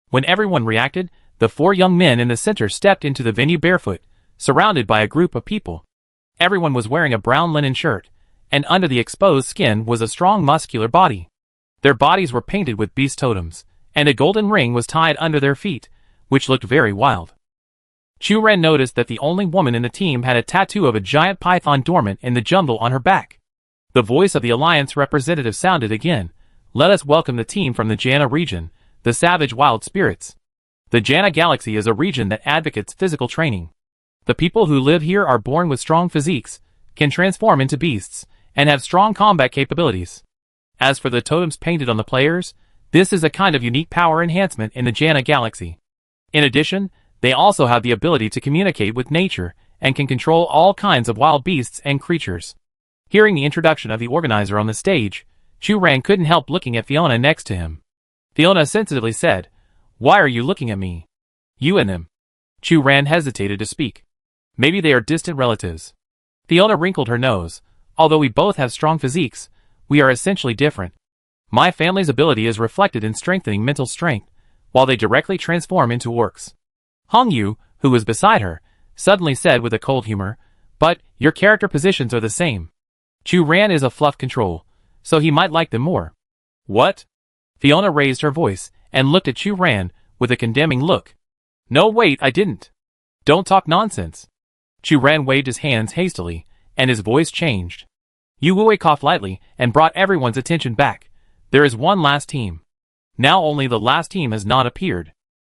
When everyone reacted, the 4 young men in the center stepped into the venue barefoot, surrounded by a group of people. Everyone was wearing a brown linen shirt, and under the exposed skin was a strong muscular body. Their bodies were painted with beast totems, and a golden ring was tied under their feet, which looked very wild. Chu Ren noticed that the only woman in the team had a tattoo of a giant python dormant in the jungle on her back. The voice of the Alliance representative sounded again. Let us welcome the team from the Jana region, the Savage Wild Spirits. The Jana Galaxy is a region that advocates physical training. The people who live here are born with strong physiques, can transform into beasts, and have strong combat capabilities. As for the totems painted on the players, this is a kind of unique power enhancement in the Jana Galaxy. In addition, they also have the ability to communicate with nature and can control all kinds of wild beasts and creatures. Hearing the introduction of the organizer on the stage, Chu Ran couldn't help looking at Fiona next to him. Fiona sensitively said, "Why are you looking at me? You and them." Chu Ran hesitated to speak. Maybe they are distant relatives. Fiona wrinkled her nose. Although we both have strong physiques, we are essentially different. My family's ability is reflected in strengthening mental strength, while they directly transform into orcs. Hong Yu, who was beside her, suddenly said with a cold humor, "But your character positions are the same. Chu Ran is a fluff control, so he might like them more." "What?" Fiona raised her voice and looked at Chu Ran with a condemning look. "No, wait, I didn't. Don't talk nonsense." Chu Ran waved his hands hastily, and his voice changed. Yu Wei coughed lightly and brought everyone's attention back. There is one last team. Now only the last team has not appeared.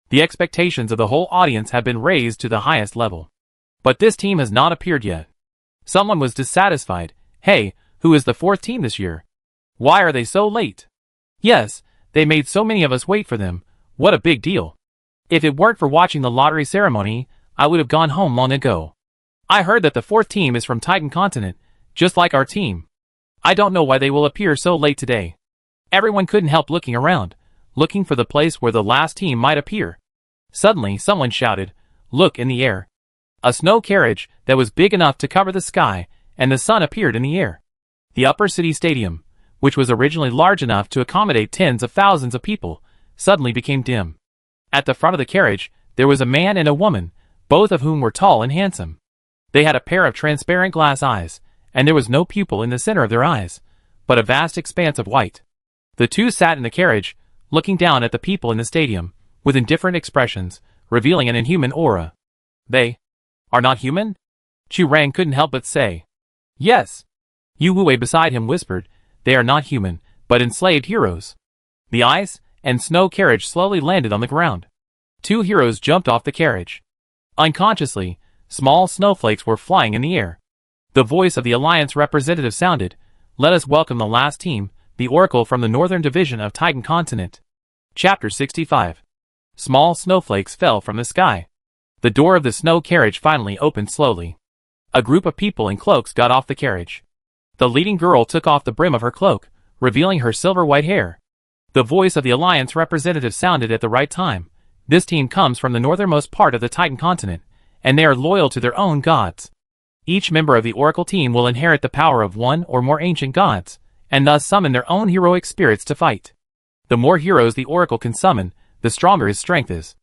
The expectations of the whole audience have been raised to the highest level. But this team has not appeared yet. Someone was dissatisfied. "Hey, who is the 4th team this year? Why are they so late?" "Yes, they made so many of us wait for them. What a big deal. If it weren't for watching the lottery ceremony, I would have gone home long ago. I heard that the 4th team is from Titan Continent, just like our team. I don't know why they will appear so late today." Everyone couldn't help looking around, looking for the place where the last team might appear. Suddenly, someone shouted, "Look in the air." A snow carriage that was big enough to cover the sky and the sun appeared in the air. The upper city stadium, which was originally large enough to accommodate tens of thousands of people, suddenly became dim. At the front of the carriage, there was a man and a woman, both of whom were tall and handsome. They had a pair of transparent glass eyes, and there was no pupil in the center of their eyes, but a vast expanse of white. The two sat in the carriage, looking down at the people in the stadium, with indifferent expressions, revealing an inhuman aura. "They are not human?" Chu Ran couldn't help but say. "Yes." Yu Wei beside him whispered, "They are not human, but enslaved heroes." The ice and snow carriage slowly landed on the ground. 2 heroes jumped off the carriage. Unconsciously, small snowflakes were flying in the air. The voice of the Alliance representative sounded, "Let us welcome the last team, the Oracle from the Northern Division of Titan Continent." Chapter 65. Small snowflakes fell from the sky. The door of the snow carriage finally opened slowly. A group of people in cloaks got off the carriage. The leading girl took off the brim of her cloak, revealing her silver-white hair. The voice of the Alliance representative sounded at the right time. "This team comes from the northernmost part of the Titan Continent, and they are loyal to their own gods. Each member of the Oracle team will inherit the power of one or more ancient gods, and thus summon their own heroic spirits to fight. The more heroes the Oracle can summon, the stronger his strength is."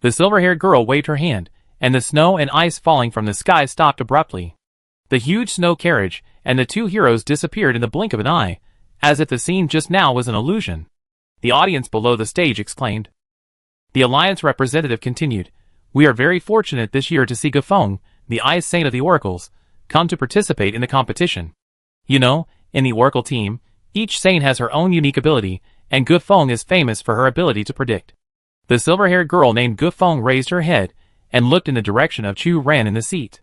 The silver-haired girl waved her hand, and the snow and ice falling from the sky stopped abruptly. The huge snow carriage and the 2 heroes disappeared in the blink of an eye, as if the scene just now was an illusion. The audience below the stage exclaimed. The Alliance representative continued, "We are very fortunate this year to see Gufeng, the Ice Saint of the Oracles, come to participate in the competition. You know, in the Oracle team, each Saint has her own unique ability, and Gufeng is famous for her ability to predict." The silver-haired girl named Gufeng raised her head and looked in the direction of Chu Ran in the seat.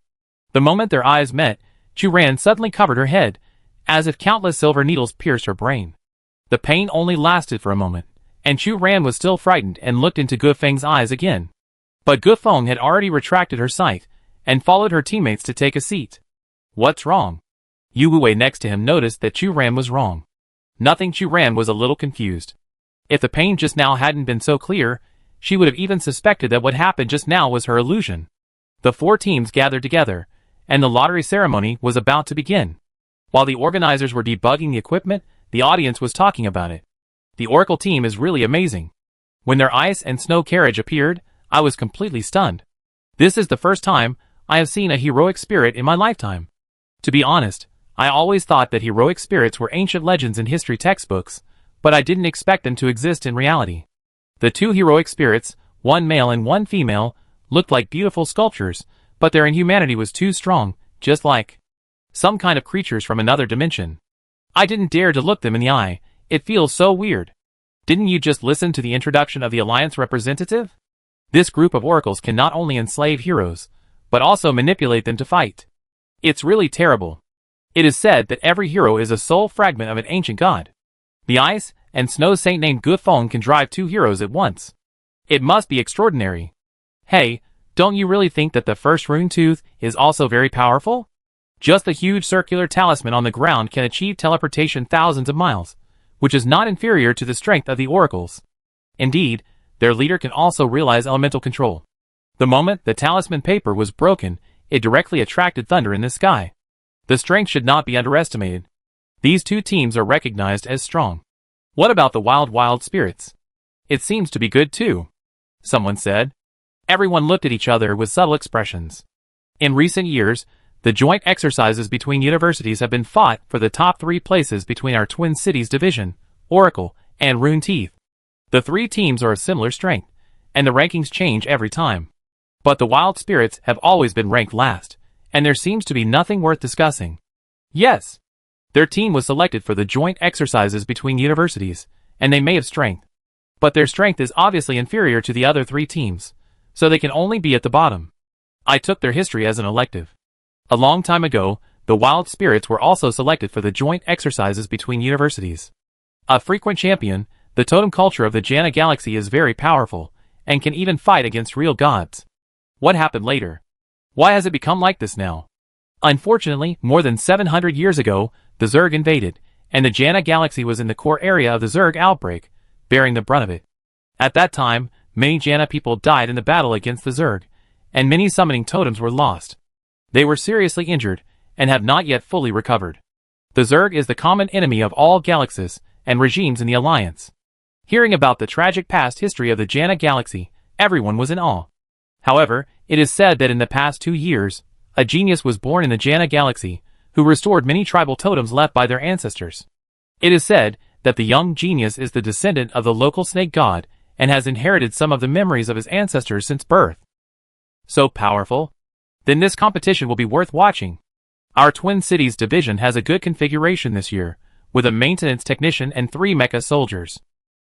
The moment their eyes met, Chu Ran suddenly covered her head, as if countless silver needles pierced her brain. The pain only lasted for a moment, and Chu Ran was still frightened and looked into Gufeng's eyes again. But Gufeng had already retracted her sight, and followed her teammates to take a seat. What's wrong? Yu Wei next to him noticed that Chu Ran was wrong. Nothing. Chu Ran was a little confused. If the pain just now hadn't been so clear, she would have even suspected that what happened just now was her illusion. The four teams gathered together, and the lottery ceremony was about to begin. While the organizers were debugging the equipment, the audience was talking about it. The Oracle team is really amazing. When their ice and snow carriage appeared, I was completely stunned. This is the first time I have seen a heroic spirit in my lifetime. To be honest, I always thought that heroic spirits were ancient legends in history textbooks, but I didn't expect them to exist in reality. The two heroic spirits, one male and one female, looked like beautiful sculptures, but their inhumanity was too strong, just like some kind of creatures from another dimension. I didn't dare to look them in the eye. It feels so weird. Didn't you just listen to the introduction of the Alliance representative? This group of oracles can not only enslave heroes, but also manipulate them to fight. It's really terrible. It is said that every hero is a soul fragment of an ancient god. The ice and snow saint named Gufeng can drive two heroes at once. It must be extraordinary. Hey, don't you really think that the first rune tooth is also very powerful? Just the huge circular talisman on the ground can achieve teleportation thousands of miles, which is not inferior to the strength of the oracles. Indeed, their leader can also realize elemental control. The moment the talisman paper was broken, it directly attracted thunder in the sky. The strength should not be underestimated. These two teams are recognized as strong. What about the wild spirits? It seems to be good too, someone said. Everyone looked at each other with subtle expressions. In recent years, the joint exercises between universities have been fought for the top 3 places between our Twin Cities division, Oracle, and Rune Teeth. The 3 teams are of similar strength, and the rankings change every time. But the wild spirits have always been ranked last, and there seems to be nothing worth discussing. Yes, their team was selected for the joint exercises between universities, and they may have strength. But their strength is obviously inferior to the other 3 teams, so they can only be at the bottom. I took their history as an elective. A long time ago, the wild spirits were also selected for the joint exercises between universities. A frequent champion, the totem culture of the Jana Galaxy is very powerful, and can even fight against real gods. What happened later? Why has it become like this now? Unfortunately, more than 700 years ago, the Zerg invaded, and the Jana Galaxy was in the core area of the Zerg outbreak, bearing the brunt of it. At that time, many Jana people died in the battle against the Zerg, and many summoning totems were lost. They were seriously injured, and have not yet fully recovered. The Zerg is the common enemy of all galaxies and regimes in the Alliance. Hearing about the tragic past history of the Jana Galaxy, everyone was in awe. However, it is said that in the past 2 years, a genius was born in the Jana Galaxy, who restored many tribal totems left by their ancestors. It is said that the young genius is the descendant of the local snake god, and has inherited some of the memories of his ancestors since birth. So powerful? Then this competition will be worth watching. Our Twin Cities division has a good configuration this year, with a maintenance technician and 3 mecha soldiers.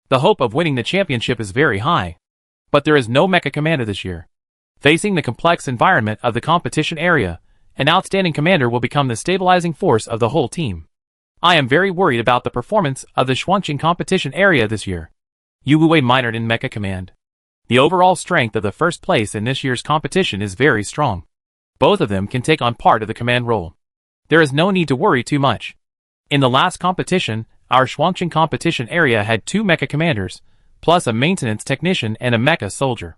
The hope of winning the championship is very high. But there is no mecha commander this year. Facing the complex environment of the competition area, an outstanding commander will become the stabilizing force of the whole team. I am very worried about the performance of the Xuanqing competition area this year. Yu Wei minored in Mecha Command. The overall strength of the first place in this year's competition is very strong. Both of them can take on part of the command role. There is no need to worry too much. In the last competition, our Xuanqing competition area had 2 mecha commanders, plus a maintenance technician and a mecha soldier.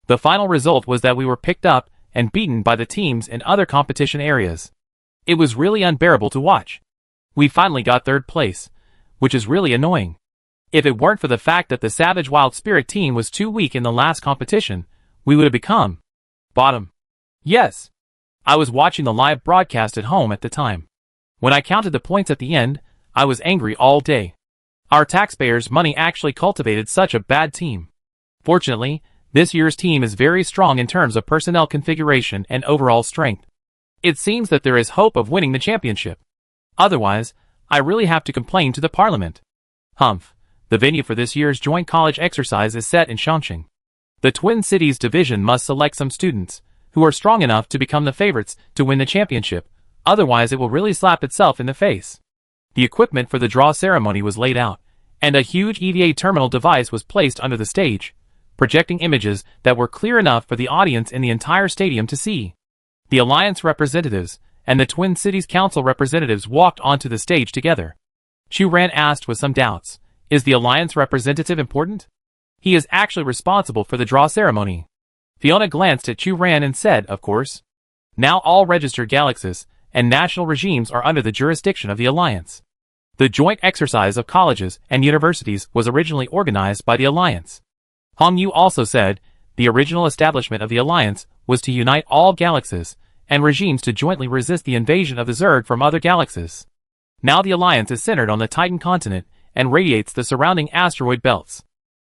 The final result was that we were picked up and beaten by the teams in other competition areas. It was really unbearable to watch. We finally got 3rd place, which is really annoying. If it weren't for the fact that the Savage Wild Spirit team was too weak in the last competition, we would have become bottom. Yes. I was watching the live broadcast at home at the time. When I counted the points at the end, I was angry all day. Our taxpayers' money actually cultivated such a bad team. Fortunately, this year's team is very strong in terms of personnel configuration and overall strength. It seems that there is hope of winning the championship. Otherwise, I really have to complain to the parliament. Humph. The venue for this year's joint college exercise is set in Xuanqing. The Twin Cities division must select some students who are strong enough to become the favorites to win the championship, otherwise it will really slap itself in the face. The equipment for the draw ceremony was laid out, and a huge EVA terminal device was placed under the stage, projecting images that were clear enough for the audience in the entire stadium to see. The Alliance representatives and the Twin Cities Council representatives walked onto the stage together. Chu Ran asked with some doubts, "Is the Alliance representative important?" "He is actually responsible for the draw ceremony." Fiona glanced at Chu Ran and said, "Of course. Now all registered galaxies and national regimes are under the jurisdiction of the Alliance. The joint exercise of colleges and universities was originally organized by the Alliance." Hong Yu also said, "The original establishment of the Alliance was to unite all galaxies and regimes to jointly resist the invasion of the Zerg from other galaxies. Now the Alliance is centered on the Titan continent and radiates the surrounding asteroid belts.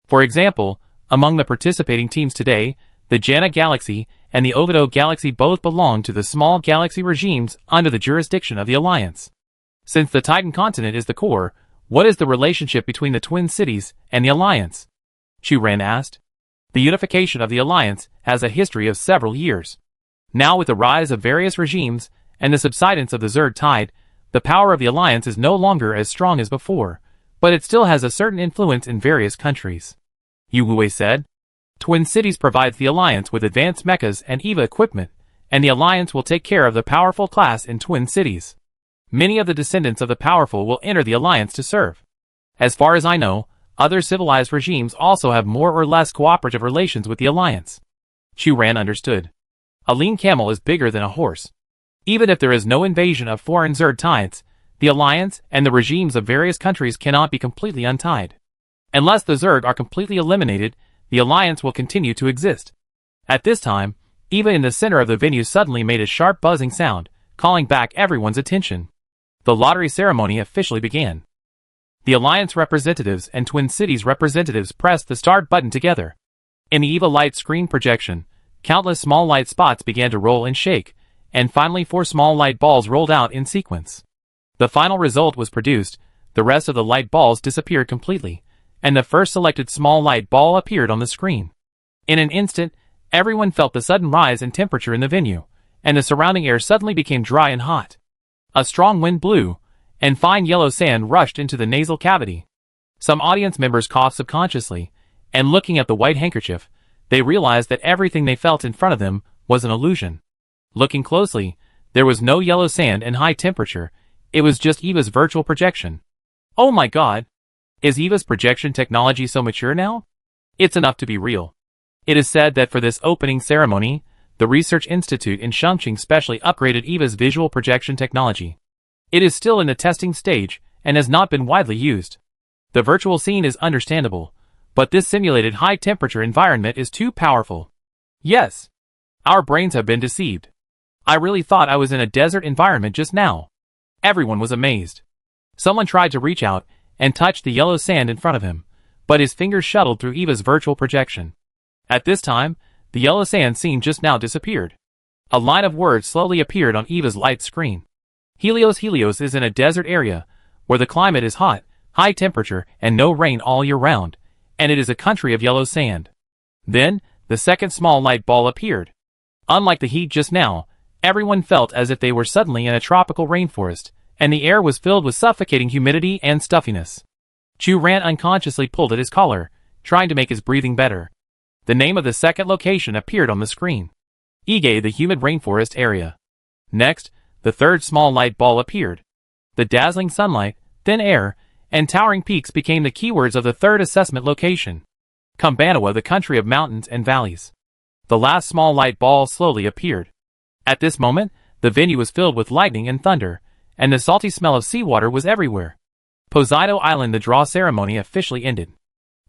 For example, among the participating teams today, the Jana Galaxy and the Ovido Galaxy both belong to the small galaxy regimes under the jurisdiction of the Alliance. Since the Titan continent is the core, what is the relationship between the Twin Cities and the Alliance?" Chu Ran asked. "The unification of the Alliance has a history of several years. Now with the rise of various regimes and the subsidence of the Zerg tide, the power of the Alliance is no longer as strong as before, but it still has a certain influence in various countries," Yu Wei said. "Twin Cities provides the Alliance with advanced mechas and EVA equipment, and the Alliance will take care of the powerful class in Twin Cities. Many of the descendants of the powerful will enter the Alliance to serve. As far as I know, other civilized regimes also have more or less cooperative relations with the Alliance." Chu Ran understood. A lean camel is bigger than a horse. Even if there is no invasion of foreign Zerg tides, the Alliance and the regimes of various countries cannot be completely untied. Unless the Zerg are completely eliminated, the Alliance will continue to exist. At this time, Eva in the center of the venue suddenly made a sharp buzzing sound, calling back everyone's attention. The lottery ceremony officially began. The Alliance representatives and Twin Cities representatives pressed the start button together. In the EVA light screen projection, countless small light spots began to roll and shake, and finally 4 small light balls rolled out in sequence. The final result was produced, the rest of the light balls disappeared completely, and the first selected small light ball appeared on the screen. In an instant, everyone felt the sudden rise in temperature in the venue, and the surrounding air suddenly became dry and hot. A strong wind blew, and fine yellow sand rushed into the nasal cavity. Some audience members coughed subconsciously, and looking at the white handkerchief, they realized that everything they felt in front of them was an illusion. Looking closely, there was no yellow sand and high temperature, it was just Eva's virtual projection. Oh my god! Is Eva's projection technology so mature now? It's enough to be real. It is said that for this opening ceremony, the Research Institute in Chongqing specially upgraded Eva's visual projection technology. It is still in the testing stage and has not been widely used. The virtual scene is understandable, but this simulated high-temperature environment is too powerful. Yes, our brains have been deceived. I really thought I was in a desert environment just now. Everyone was amazed. Someone tried to reach out and touch the yellow sand in front of him, but his fingers shuttled through Eva's virtual projection. At this time, the yellow sand scene just now disappeared. A line of words slowly appeared on Eva's light screen. Helios is in a desert area, where the climate is hot, high temperature, and no rain all year round, and it is a country of yellow sand. Then, the second small light ball appeared. Unlike the heat just now, everyone felt as if they were suddenly in a tropical rainforest, and the air was filled with suffocating humidity and stuffiness. Chu Ran unconsciously pulled at his collar, trying to make his breathing better. The name of the second location appeared on the screen. Ige, the humid rainforest area. Next, the third small light ball appeared. The dazzling sunlight, thin air, and towering peaks became the keywords of the third assessment location. Kumbanawa, the country of mountains and valleys. The last small light ball slowly appeared. At this moment, the venue was filled with lightning and thunder, and the salty smell of seawater was everywhere. Poseidon Island, the draw ceremony officially ended.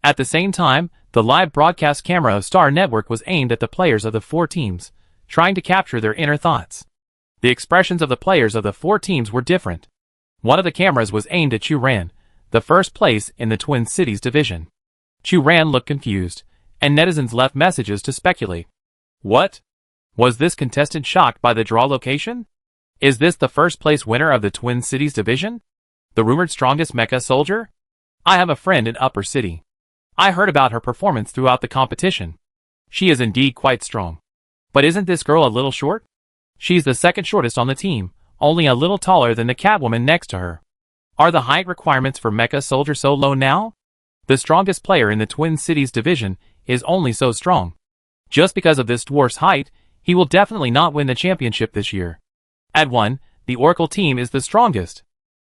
At the same time, the live broadcast camera of Star Network was aimed at the players of the 4 teams, trying to capture their inner thoughts. The expressions of the players of the 4 teams were different. One of the cameras was aimed at Chu Ran, the first place in the Twin Cities division. Chu Ran looked confused, and netizens left messages to speculate. What? Was this contestant shocked by the draw location? Is this the first place winner of the Twin Cities division? The rumored strongest mecha soldier? I have a friend in Upper City. I heard about her performance throughout the competition. She is indeed quite strong. But isn't this girl a little short? She's the second shortest on the team, only a little taller than the Catwoman next to her. Are the height requirements for mecha soldier so low now? The strongest player in the Twin Cities division is only so strong. Just because of this dwarf's height, he will definitely not win the championship this year. Ad 1, the Oracle team is the strongest.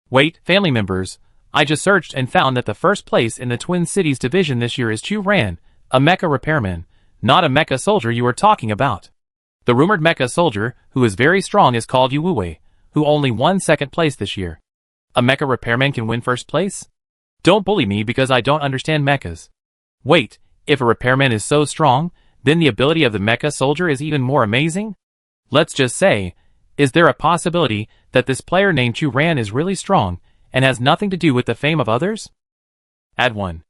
Wait, family members, I just searched and found that the first place in the Twin Cities division this year is Chu Ran, a mecha repairman, not a mecha soldier you are talking about. The rumored mecha soldier, who is very strong, is called Yu Wei, who only won second place this year. A mecha repairman can win first place? Don't bully me because I don't understand mechas. Wait, if a repairman is so strong, then the ability of the mecha soldier is even more amazing? Let's just say, is there a possibility that this player named Chu Ran is really strong and has nothing to do with the fame of others? Ad 1.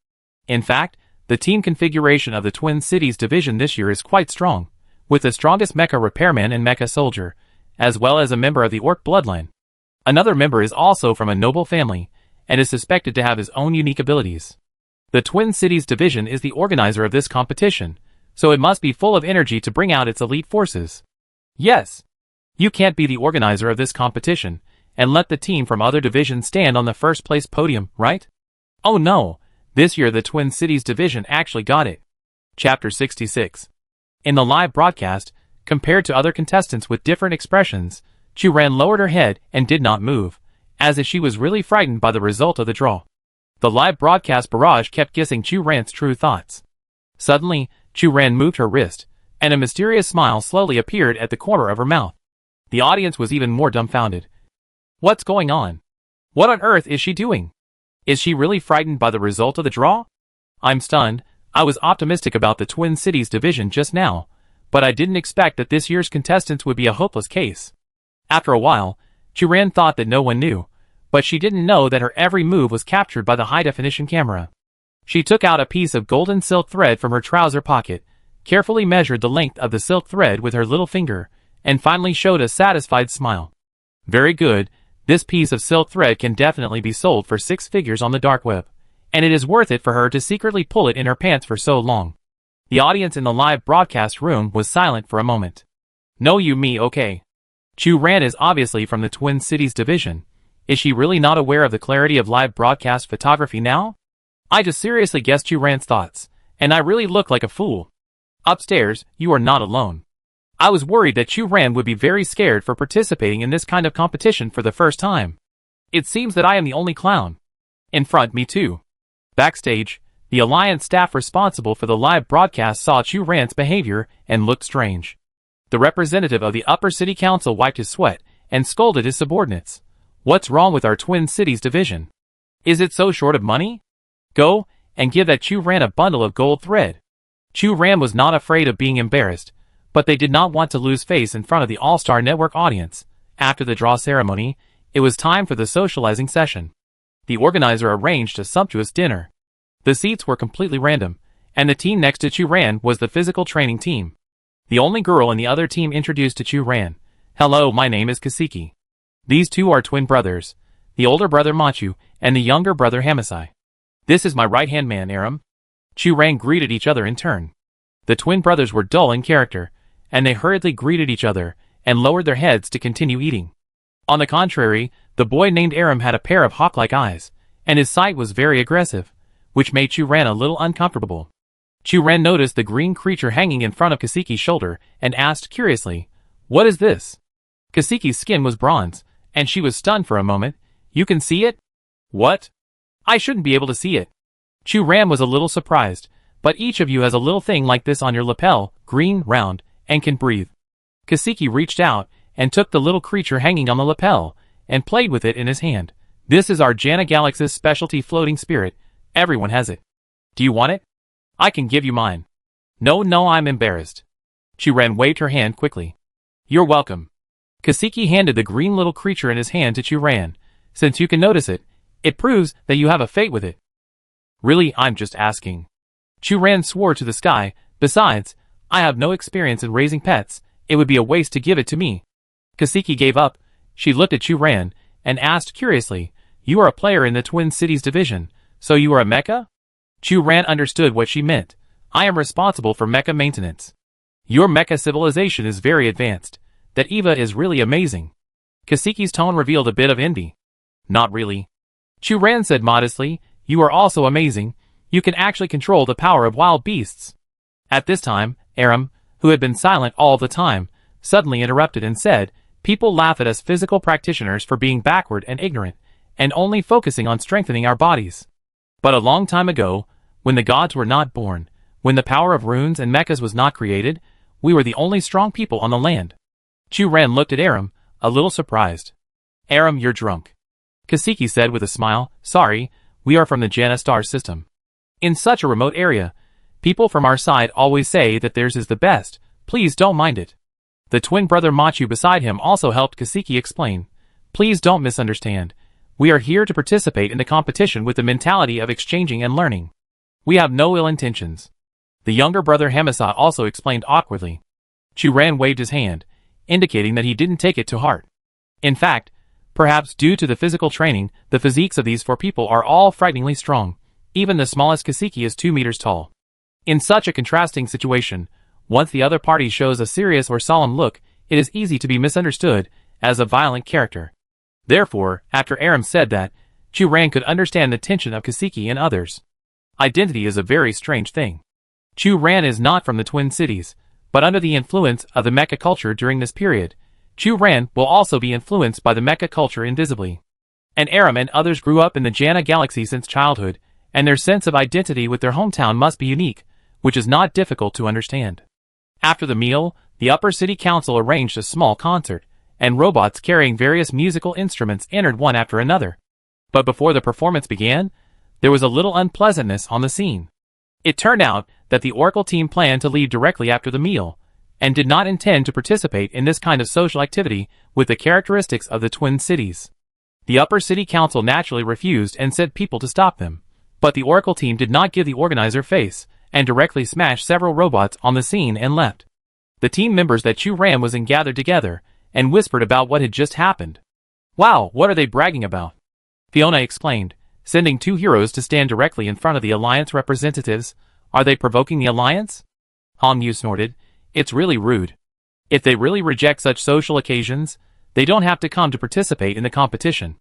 In fact, the team configuration of the Twin Cities division this year is quite strong, with the strongest mecha repairman and mecha soldier, as well as a member of the Orc bloodline. Another member is also from a noble family, and is suspected to have his own unique abilities. The Twin Cities division is the organizer of this competition, so it must be full of energy to bring out its elite forces. Yes, you can't be the organizer of this competition, and let the team from other divisions stand on the first place podium, right? Oh no, this year the Twin Cities division actually got it. Chapter 66. In the live broadcast, compared to other contestants with different expressions, Chu Ran lowered her head and did not move, as if she was really frightened by the result of the draw. The live broadcast barrage kept guessing Chu Ran's true thoughts. Suddenly, Chu Ran moved her wrist, and a mysterious smile slowly appeared at the corner of her mouth. The audience was even more dumbfounded. What's going on? What on earth is she doing? Is she really frightened by the result of the draw? I'm stunned. I was optimistic about the Twin Cities division just now, but I didn't expect that this year's contestants would be a hopeless case. After a while, Chu Ran thought that no one knew, but she didn't know that her every move was captured by the high-definition camera. She took out a piece of golden silk thread from her trouser pocket, carefully measured the length of the silk thread with her little finger, and finally showed a satisfied smile. Very good, this piece of silk thread can definitely be sold for 6 figures on the dark web, and it is worth it for her to secretly pull it in her pants for so long. The audience in the live broadcast room was silent for a moment. No, you me, okay. Chu Ran is obviously from the Twin Cities division. Is she really not aware of the clarity of live broadcast photography now? I just seriously guessed Chu Ran's thoughts, and I really look like a fool. Upstairs, you are not alone. I was worried that Chu Ran would be very scared for participating in this kind of competition for the first time. It seems that I am the only clown. In front, me too. Backstage, the Alliance staff responsible for the live broadcast saw Chu Ran's behavior and looked strange. The representative of the Upper City Council wiped his sweat and scolded his subordinates. What's wrong with our Twin Cities division? Is it so short of money? Go and give that Chu Ran a bundle of gold thread. Chu Ran was not afraid of being embarrassed, but they did not want to lose face in front of the All-Star Network audience. After the draw ceremony, it was time for the socializing session. The organizer arranged a sumptuous dinner. The seats were completely random, and the team next to Chu Ran was the physical training team. The only girl in the other team introduced to Chu Ran. Hello, my name is Kasiki. These two are twin brothers, the older brother Machu, and the younger brother Hamasai. This is my right-hand man, Aram. Chu Ran greeted each other in turn. The twin brothers were dull in character, and they hurriedly greeted each other, and lowered their heads to continue eating. On the contrary, the boy named Aram had a pair of hawk-like eyes, and his sight was very aggressive, which made Chu Ran a little uncomfortable. Chu Ran noticed the green creature hanging in front of Kasiki's shoulder, and asked curiously, "What is this?" Kasiki's skin was bronze, and she was stunned for a moment. "You can see it?" "What? I shouldn't be able to see it." Chu Ran was a little surprised, "But each of you has a little thing like this on your lapel, green, round, and can breathe." Kasiki reached out, and took the little creature hanging on the lapel, and played with it in his hand. "This is our Jana Galaxy's specialty floating spirit. Everyone has it. Do you want it? I can give you mine." No, I'm embarrassed." Chu Ran waved her hand quickly. "You're welcome." Kasiki handed the green little creature in his hand to Chu Ran. "Since you can notice it, it proves that you have a fate with it." "Really, I'm just asking." Chu Ran swore to the sky. "Besides, I have no experience in raising pets. It would be a waste to give it to me." Kasiki gave up. She looked at Chu Ran, and asked curiously, "You are a player in the Twin Cities division, so you are a mecha?" Chu Ran understood what she meant. "I am responsible for mecha maintenance." "Your mecha civilization is very advanced. That Eva is really amazing." Kasiki's tone revealed a bit of envy. "Not really." Chu Ran said modestly, "You are also amazing. You can actually control the power of wild beasts." At this time, Aram, who had been silent all the time, suddenly interrupted and said, People laugh at us physical practitioners for being backward and ignorant, and only focusing on strengthening our bodies. But a long time ago, when the gods were not born, when the power of runes and mechas was not created, we were the only strong people on the land. Chu Ran looked at Aram, a little surprised. Aram, you're drunk. Kaseki said with a smile, sorry, we are from the Jana star system. In such a remote area, people from our side always say that theirs is the best, please don't mind it. The twin brother Machu beside him also helped Kaseki explain. Please don't misunderstand. We are here to participate in the competition with the mentality of exchanging and learning. We have no ill intentions. The younger brother Hamasa also explained awkwardly. Chu Ran waved his hand, indicating that he didn't take it to heart. In fact, perhaps due to the physical training, the physiques of these four people are all frighteningly strong. Even the smallest Kaseki is 2 meters tall. In such a contrasting situation, once the other party shows a serious or solemn look, it is easy to be misunderstood as a violent character. Therefore, after Aram said that, Chu Ran could understand the tension of Kaseki and others. Identity is a very strange thing. Chu Ran is not from the Twin Cities, but under the influence of the Mecha culture during this period, Chu Ran will also be influenced by the Mecha culture invisibly. And Aram and others grew up in the Jana galaxy since childhood, and their sense of identity with their hometown must be unique, which is not difficult to understand. After the meal, the Upper City Council arranged a small concert, and robots carrying various musical instruments entered one after another. But before the performance began, there was a little unpleasantness on the scene. It turned out that the Oracle team planned to leave directly after the meal, and did not intend to participate in this kind of social activity with the characteristics of the Twin Cities. The Upper City Council naturally refused and sent people to stop them, but the Oracle team did not give the organizer face, and directly smashed several robots on the scene and left. The team members that Chu Ran was in gathered together, and whispered about what had just happened. Wow, what are they bragging about? Fiona exclaimed, sending 2 heroes to stand directly in front of the Alliance representatives. Are they provoking the Alliance? Hong Yu snorted, it's really rude. If they really reject such social occasions, they don't have to come to participate in the competition.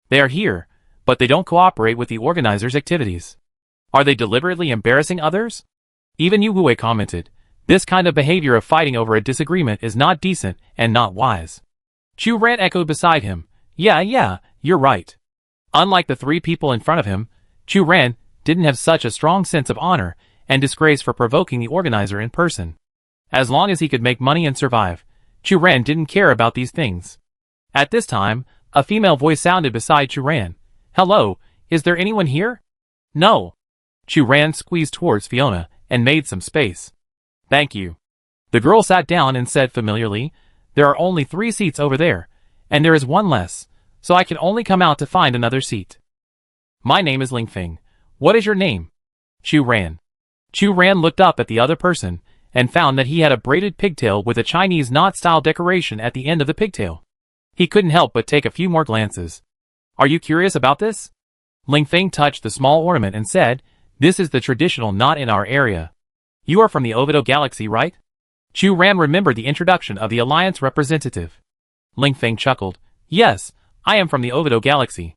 They are here, but they don't cooperate with the organizers' activities. Are they deliberately embarrassing others? Even Yu Hui commented, this kind of behavior of fighting over a disagreement is not decent and not wise. Chu Ran echoed beside him, yeah, you're right. Unlike the 3 people in front of him, Chu Ran didn't have such a strong sense of honor and disgrace for provoking the organizer in person. As long as he could make money and survive, Chu Ran didn't care about these things. At this time, a female voice sounded beside Chu Ran. Hello, is there anyone here? No. Chu Ran squeezed towards Fiona and made some space. Thank you. The girl sat down and said familiarly, there are only 3 seats over there, and there is 1 less, so I can only come out to find another seat. My name is Ling Feng. What is your name? Chu Ran. Chu Ran looked up at the other person, and found that he had a braided pigtail with a Chinese knot-style decoration at the end of the pigtail. He couldn't help but take a few more glances. Are you curious about this? Ling Feng touched the small ornament and said, this is the traditional knot in our area. You are from the Ovido Galaxy, right? Chu Ran remembered the introduction of the Alliance representative. Ling Feng chuckled. Yes, I am from the Ovido Galaxy.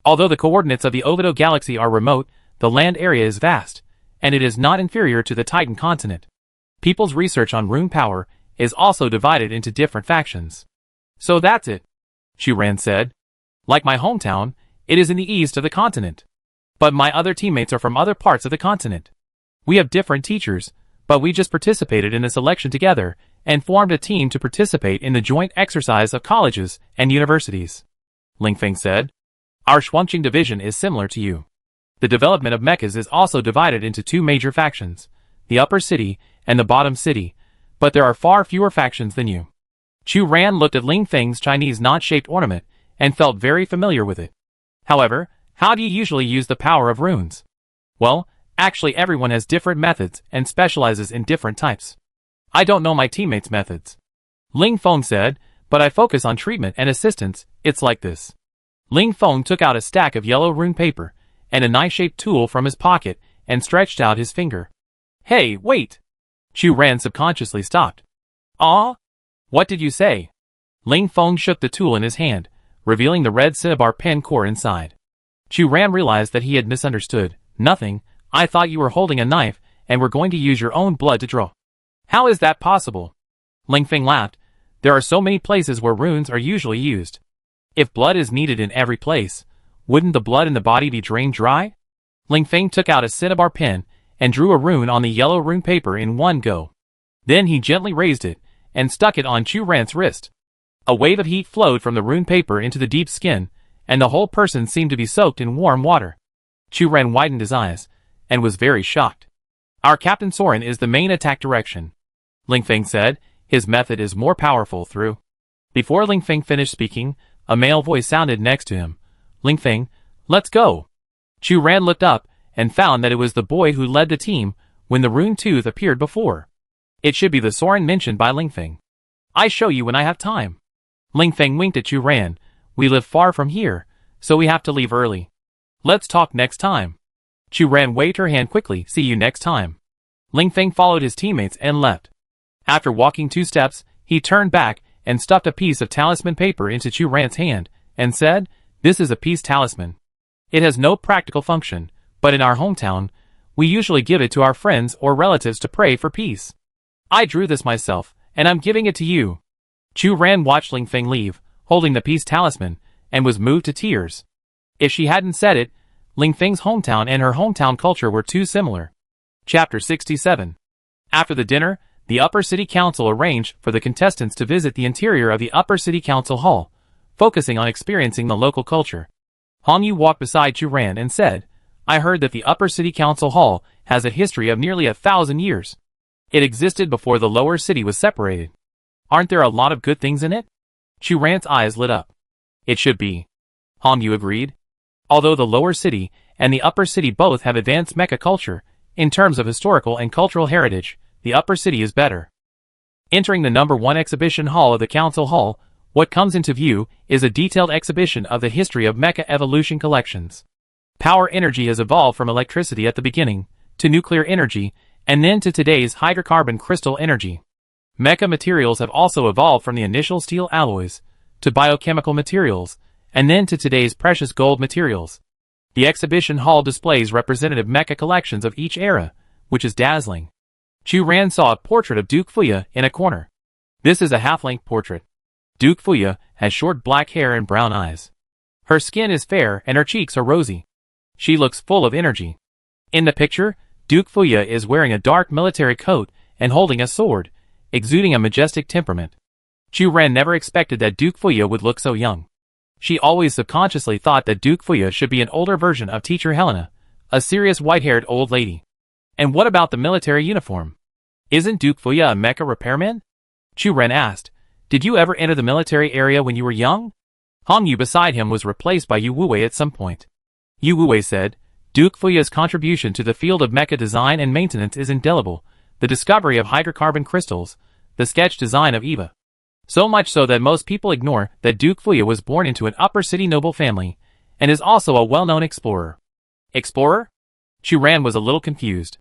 Although the coordinates of the Ovido Galaxy are remote, the land area is vast, and it is not inferior to the Titan continent. People's research on rune power is also divided into different factions. So that's it, Chu Ran said. Like my hometown, it is in the east of the continent. But my other teammates are from other parts of the continent. We have different teachers, but we just participated in this election together and formed a team to participate in the joint exercise of colleges and universities. Ling Feng said. Our Shuangqing division is similar to you. The development of mechas is also divided into 2 major factions, the upper city and the bottom city, but there are far fewer factions than you. Chu Ran looked at Ling Feng's Chinese knot-shaped ornament and felt very familiar with it. However, how do you usually use the power of runes? Well, actually everyone has different methods and specializes in different types. I don't know my teammates' methods. Ling Feng said, but I focus on treatment and assistance. It's like this. Ling Feng took out a stack of yellow rune paper and a knife-shaped tool from his pocket and stretched out his finger. Hey, wait! Chu Ran subconsciously stopped. Ah? What did you say? Ling Feng shook the tool in his hand, revealing the red cinnabar pen core inside. Chu Ran realized that he had misunderstood. Nothing, I thought you were holding a knife and were going to use your own blood to draw. How is that possible? Ling Feng laughed. There are so many places where runes are usually used. If blood is needed in every place, wouldn't the blood in the body be drained dry? Ling Feng took out a cinnabar pen and drew a rune on the yellow rune paper in one go. Then he gently raised it and stuck it on Chu Ran's wrist. A wave of heat flowed from the rune paper into the deep skin, and the whole person seemed to be soaked in warm water. Chu Ran widened his eyes and was very shocked. Our Captain Soren is the main attack direction, Ling Feng said. His method is more powerful through. Before Ling Feng finished speaking, a male voice sounded next to him. Ling Feng, let's go. Chu Ran looked up and found that it was the boy who led the team when the rune tooth appeared before. It should be the Soren mentioned by Ling Feng. I show you when I have time. Ling Feng winked at Chu Ran. We live far from here, so we have to leave early. Let's talk next time. Chu Ran waved her hand quickly. See you next time. Ling Feng followed his teammates and left. After walking 2 steps, he turned back and stuffed a piece of talisman paper into Chu Ran's hand and said, This is a peace talisman. It has no practical function, but in our hometown, we usually give it to our friends or relatives to pray for peace. I drew this myself, and I'm giving it to you. Chu Ran watched Ling Feng leave, holding the peace talisman, and was moved to tears. If she hadn't said it, Ling Feng's hometown and her hometown culture were too similar. Chapter 67. After the dinner, the Upper City Council arranged for the contestants to visit the interior of the Upper City Council Hall, focusing on experiencing the local culture. Hong Yu walked beside Chu Ran and said, I heard that the Upper City Council Hall has a history of nearly 1,000 years. It existed before the lower city was separated. Aren't there a lot of good things in it? Chu Ran's eyes lit up. It should be. Hong Yu agreed. Although the lower city and the upper city both have advanced Mecha culture, in terms of historical and cultural heritage, the upper city is better. Entering the number 1 exhibition hall of the council hall, what comes into view is a detailed exhibition of the history of Mecha evolution collections. Power energy has evolved from electricity at the beginning, to nuclear energy, and then to today's hydrocarbon crystal energy. Mecha materials have also evolved from the initial steel alloys, to biochemical materials, and then to today's precious gold materials. The exhibition hall displays representative Mecha collections of each era, which is dazzling. Chu Ran saw a portrait of Duke Fuya in a corner. This is a half-length portrait. Duke Fuya has short black hair and brown eyes. Her skin is fair and her cheeks are rosy. She looks full of energy. In the picture, Duke Fuya is wearing a dark military coat and holding a sword, exuding a majestic temperament. Chu Ran never expected that Duke Fuya would look so young. She always subconsciously thought that Duke Fuya should be an older version of Teacher Helena, a serious white-haired old lady. And what about the military uniform? Isn't Duke Fuya a mecha repairman? Chu Ran asked. Did you ever enter the military area when you were young? Hong Yu beside him was replaced by Yu Wuwei at some point. Yu Wuwei said, Duke Fuya's contribution to the field of mecha design and maintenance is indelible, the discovery of hydrocarbon crystals, the sketch design of Eva. So much so that most people ignore that Duke Fuya was born into an upper city noble family, and is also a well-known explorer. Explorer? Chu Ran was a little confused.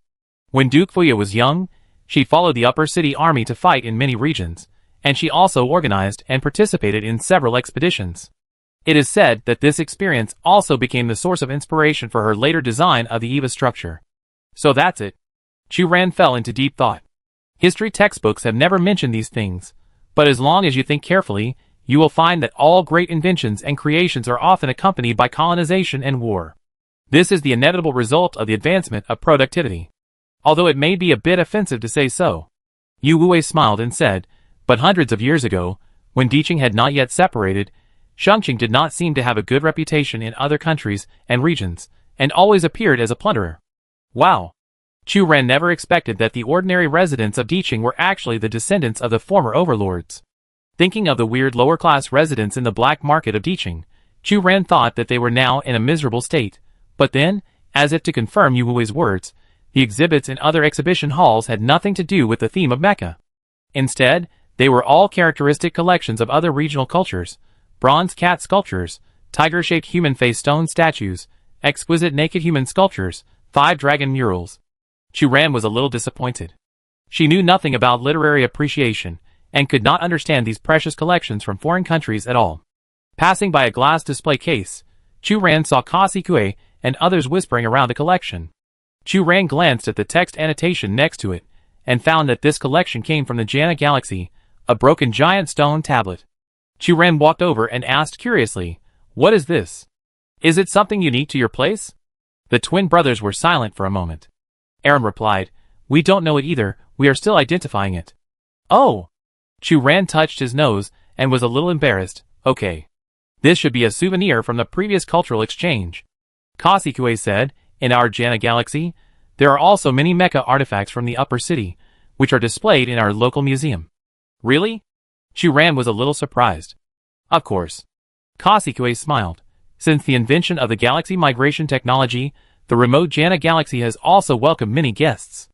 When Duke Fuya was young, she followed the upper city army to fight in many regions, and she also organized and participated in several expeditions. It is said that this experience also became the source of inspiration for her later design of the Eva structure. So that's it. Chu Ran fell into deep thought. History textbooks have never mentioned these things, but as long as you think carefully, you will find that all great inventions and creations are often accompanied by colonization and war. This is the inevitable result of the advancement of productivity. Although it may be a bit offensive to say so. Yu Wuwei smiled and said, but hundreds of years ago, when Diqing had not yet separated, Shangqing did not seem to have a good reputation in other countries and regions, and always appeared as a plunderer. Wow! Chu Ran never expected that the ordinary residents of Diqing were actually the descendants of the former overlords. Thinking of the weird lower-class residents in the black market of Diqing, Chu Ran thought that they were now in a miserable state, but then, as if to confirm Yu Wuwei's words, the exhibits in other exhibition halls had nothing to do with the theme of Mecha. Instead, they were all characteristic collections of other regional cultures, bronze cat sculptures, tiger-shaped human-face stone statues, exquisite naked human sculptures, 5 dragon murals. Chu Ran was a little disappointed. She knew nothing about literary appreciation, and could not understand these precious collections from foreign countries at all. Passing by a glass display case, Chu Ran saw Kasi Kue and others whispering around the collection. Chu Ran glanced at the text annotation next to it, and found that this collection came from the Jana Galaxy, A broken giant stone tablet. Chu-Ran walked over and asked curiously, "What is this? Is it something unique to your place?" The twin brothers were silent for a moment. Aaron replied, "We don't know it either, we are still identifying it." "Oh." Chu-Ran touched his nose and was a little embarrassed. "Okay. This should be a souvenir from the previous cultural exchange." Kasikue said, "In our Jana galaxy, there are also many mecha artifacts from the upper city, which are displayed in our local museum." "Really?" Chu-Ran was a little surprised. "Of course." Kasikue smiled. "Since the invention of the galaxy migration technology, the remote Jana galaxy has also welcomed many guests.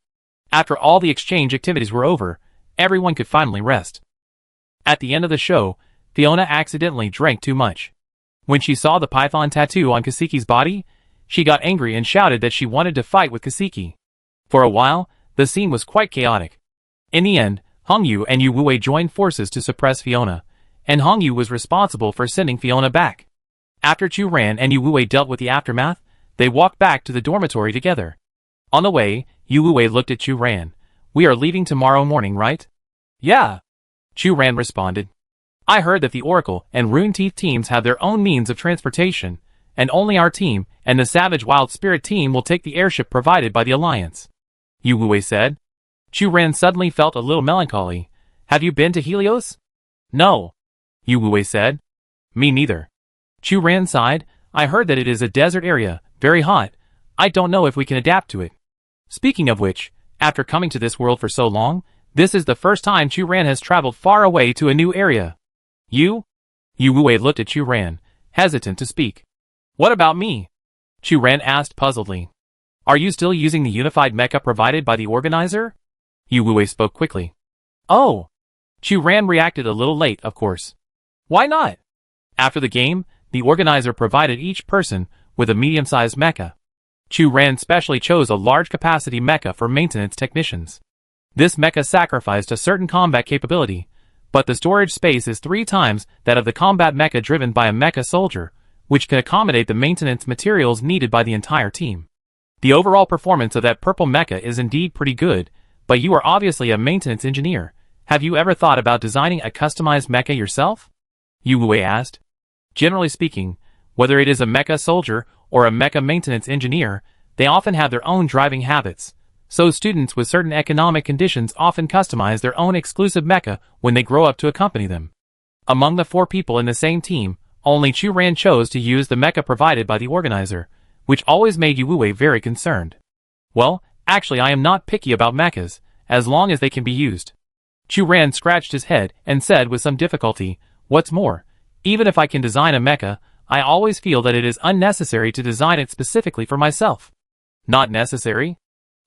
After all the exchange activities were over, everyone could finally rest." At the end of the show, Fiona accidentally drank too much. When she saw the python tattoo on Kasiki's body, she got angry and shouted that she wanted to fight with Kasiki. For a while, the scene was quite chaotic. In the end, Hongyu and Yu Wuwei joined forces to suppress Fiona, and Hongyu was responsible for sending Fiona back. After Chu-Ran and Yu Wuwei dealt with the aftermath, they walked back to the dormitory together. On the way, Yu Wuwei looked at Chu-Ran. "We are leaving tomorrow morning, right?" "Yeah," Chu-Ran responded. "I heard that the Oracle and Rune Teeth teams have their own means of transportation, and only our team and the Savage Wild Spirit team will take the airship provided by the Alliance," Yu Wuwei said. Chu-Ran suddenly felt a little melancholy. "Have you been to Helios?" "No," Yu Wuwei said. "Me neither." Chu-Ran sighed. "I heard that it is a desert area, very hot. I don't know if we can adapt to it." Speaking of which, after coming to this world for so long, this is the first time Chu-Ran has traveled far away to a new area. "You?" Yu Wuwei looked at Chu-Ran, hesitant to speak. "What about me?" Chu-Ran asked puzzledly. "Are you still using the unified mecha provided by the organizer?" Yu Wuwei spoke quickly. "Oh." Chu-Ran reacted a little late, of course. "Why not?" After the game, the organizer provided each person with a medium-sized mecha. Chu-Ran specially chose a large-capacity mecha for maintenance technicians. This mecha sacrificed a certain combat capability, but the storage space is 3 times that of the combat mecha driven by a mecha soldier, which can accommodate the maintenance materials needed by the entire team. The overall performance of that purple mecha is indeed pretty good, but you are obviously a maintenance engineer. Have you ever thought about designing a customized mecha yourself? Yu Wuwei asked. Generally speaking, whether it is a mecha soldier or a mecha maintenance engineer, they often have their own driving habits, so students with certain economic conditions often customize their own exclusive mecha when they grow up to accompany them. Among the 4 people in the same team, only Chu-Ran chose to use the mecha provided by the organizer, which always made Yu Wuwei very concerned. "Well, actually I am not picky about mechas, as long as they can be used." Chu-Ran scratched his head and said with some difficulty, "What's more, even if I can design a mecha, I always feel that it is unnecessary to design it specifically for myself." "Not necessary?"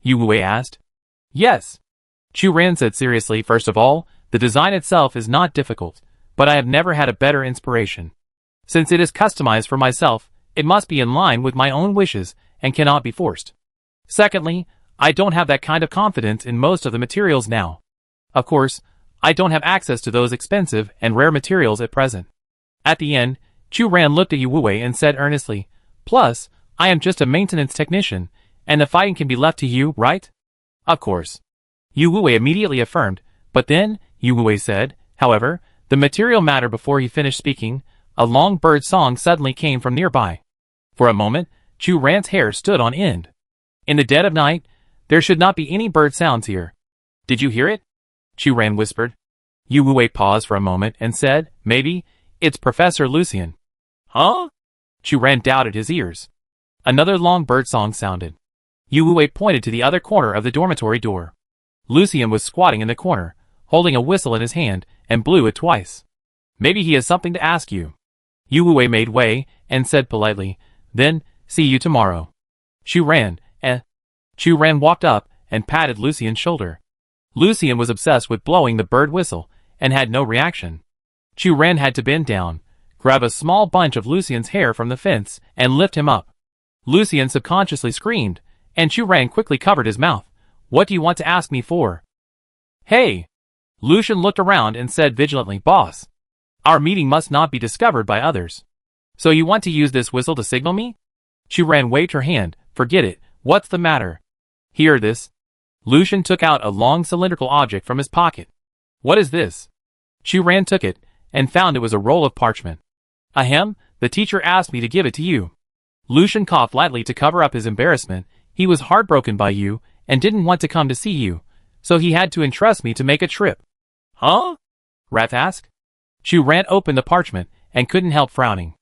Yu Wuwei asked. "Yes." Chu-Ran said seriously. "First of all, the design itself is not difficult, but I have never had a better inspiration. Since it is customized for myself, it must be in line with my own wishes and cannot be forced. Secondly, I don't have that kind of confidence in most of the materials now. Of course, I don't have access to those expensive and rare materials at present." At the end, Chu-Ran looked at Yu Wuwei and said earnestly, "Plus, I am just a maintenance technician, and the fighting can be left to you, right?" "Of course." Yu Wuwei immediately affirmed, but then, Yu Wuwei said, however, the material matter. Before he finished speaking, a long bird song suddenly came from nearby. For a moment, Chu-Ran's hair stood on end. "In the dead of night, there should not be any bird sounds here. Did you hear it?" Chu-Ran whispered. Yu Wuwei paused for a moment and said, "Maybe, it's Professor Lucien." "Huh?" Chu-Ran doubted his ears. Another long bird song sounded. Yu Wuwei pointed to the other corner of the dormitory door. Lucien was squatting in the corner, holding a whistle in his hand, and blew it twice. "Maybe he has something to ask you." Yu Wuwei made way and said politely, "Then, see you tomorrow." Chu-Ran walked up and patted Lucien's shoulder. Lucien was obsessed with blowing the bird whistle and had no reaction. Chu-Ran had to bend down, grab a small bunch of Lucien's hair from the fence, and lift him up. Lucien subconsciously screamed, and Chu-Ran quickly covered his mouth. "What do you want to ask me for?" "Hey!" Lucien looked around and said vigilantly, "Boss, our meeting must not be discovered by others. So you want to use this whistle to signal me?" Chu-Ran waved her hand. "Forget it. What's the matter?" "Hear this?" Lucien took out a long cylindrical object from his pocket. "What is this?" Chu Ran took it, and found it was a roll of parchment. Ahem, the teacher asked me to give it to you. Lucian coughed lightly to cover up his embarrassment. He was heartbroken by you, and didn't want to come to see you, so he had to entrust me to make a trip. Huh? Rat asked. Chu Ran opened the parchment, and couldn't help frowning.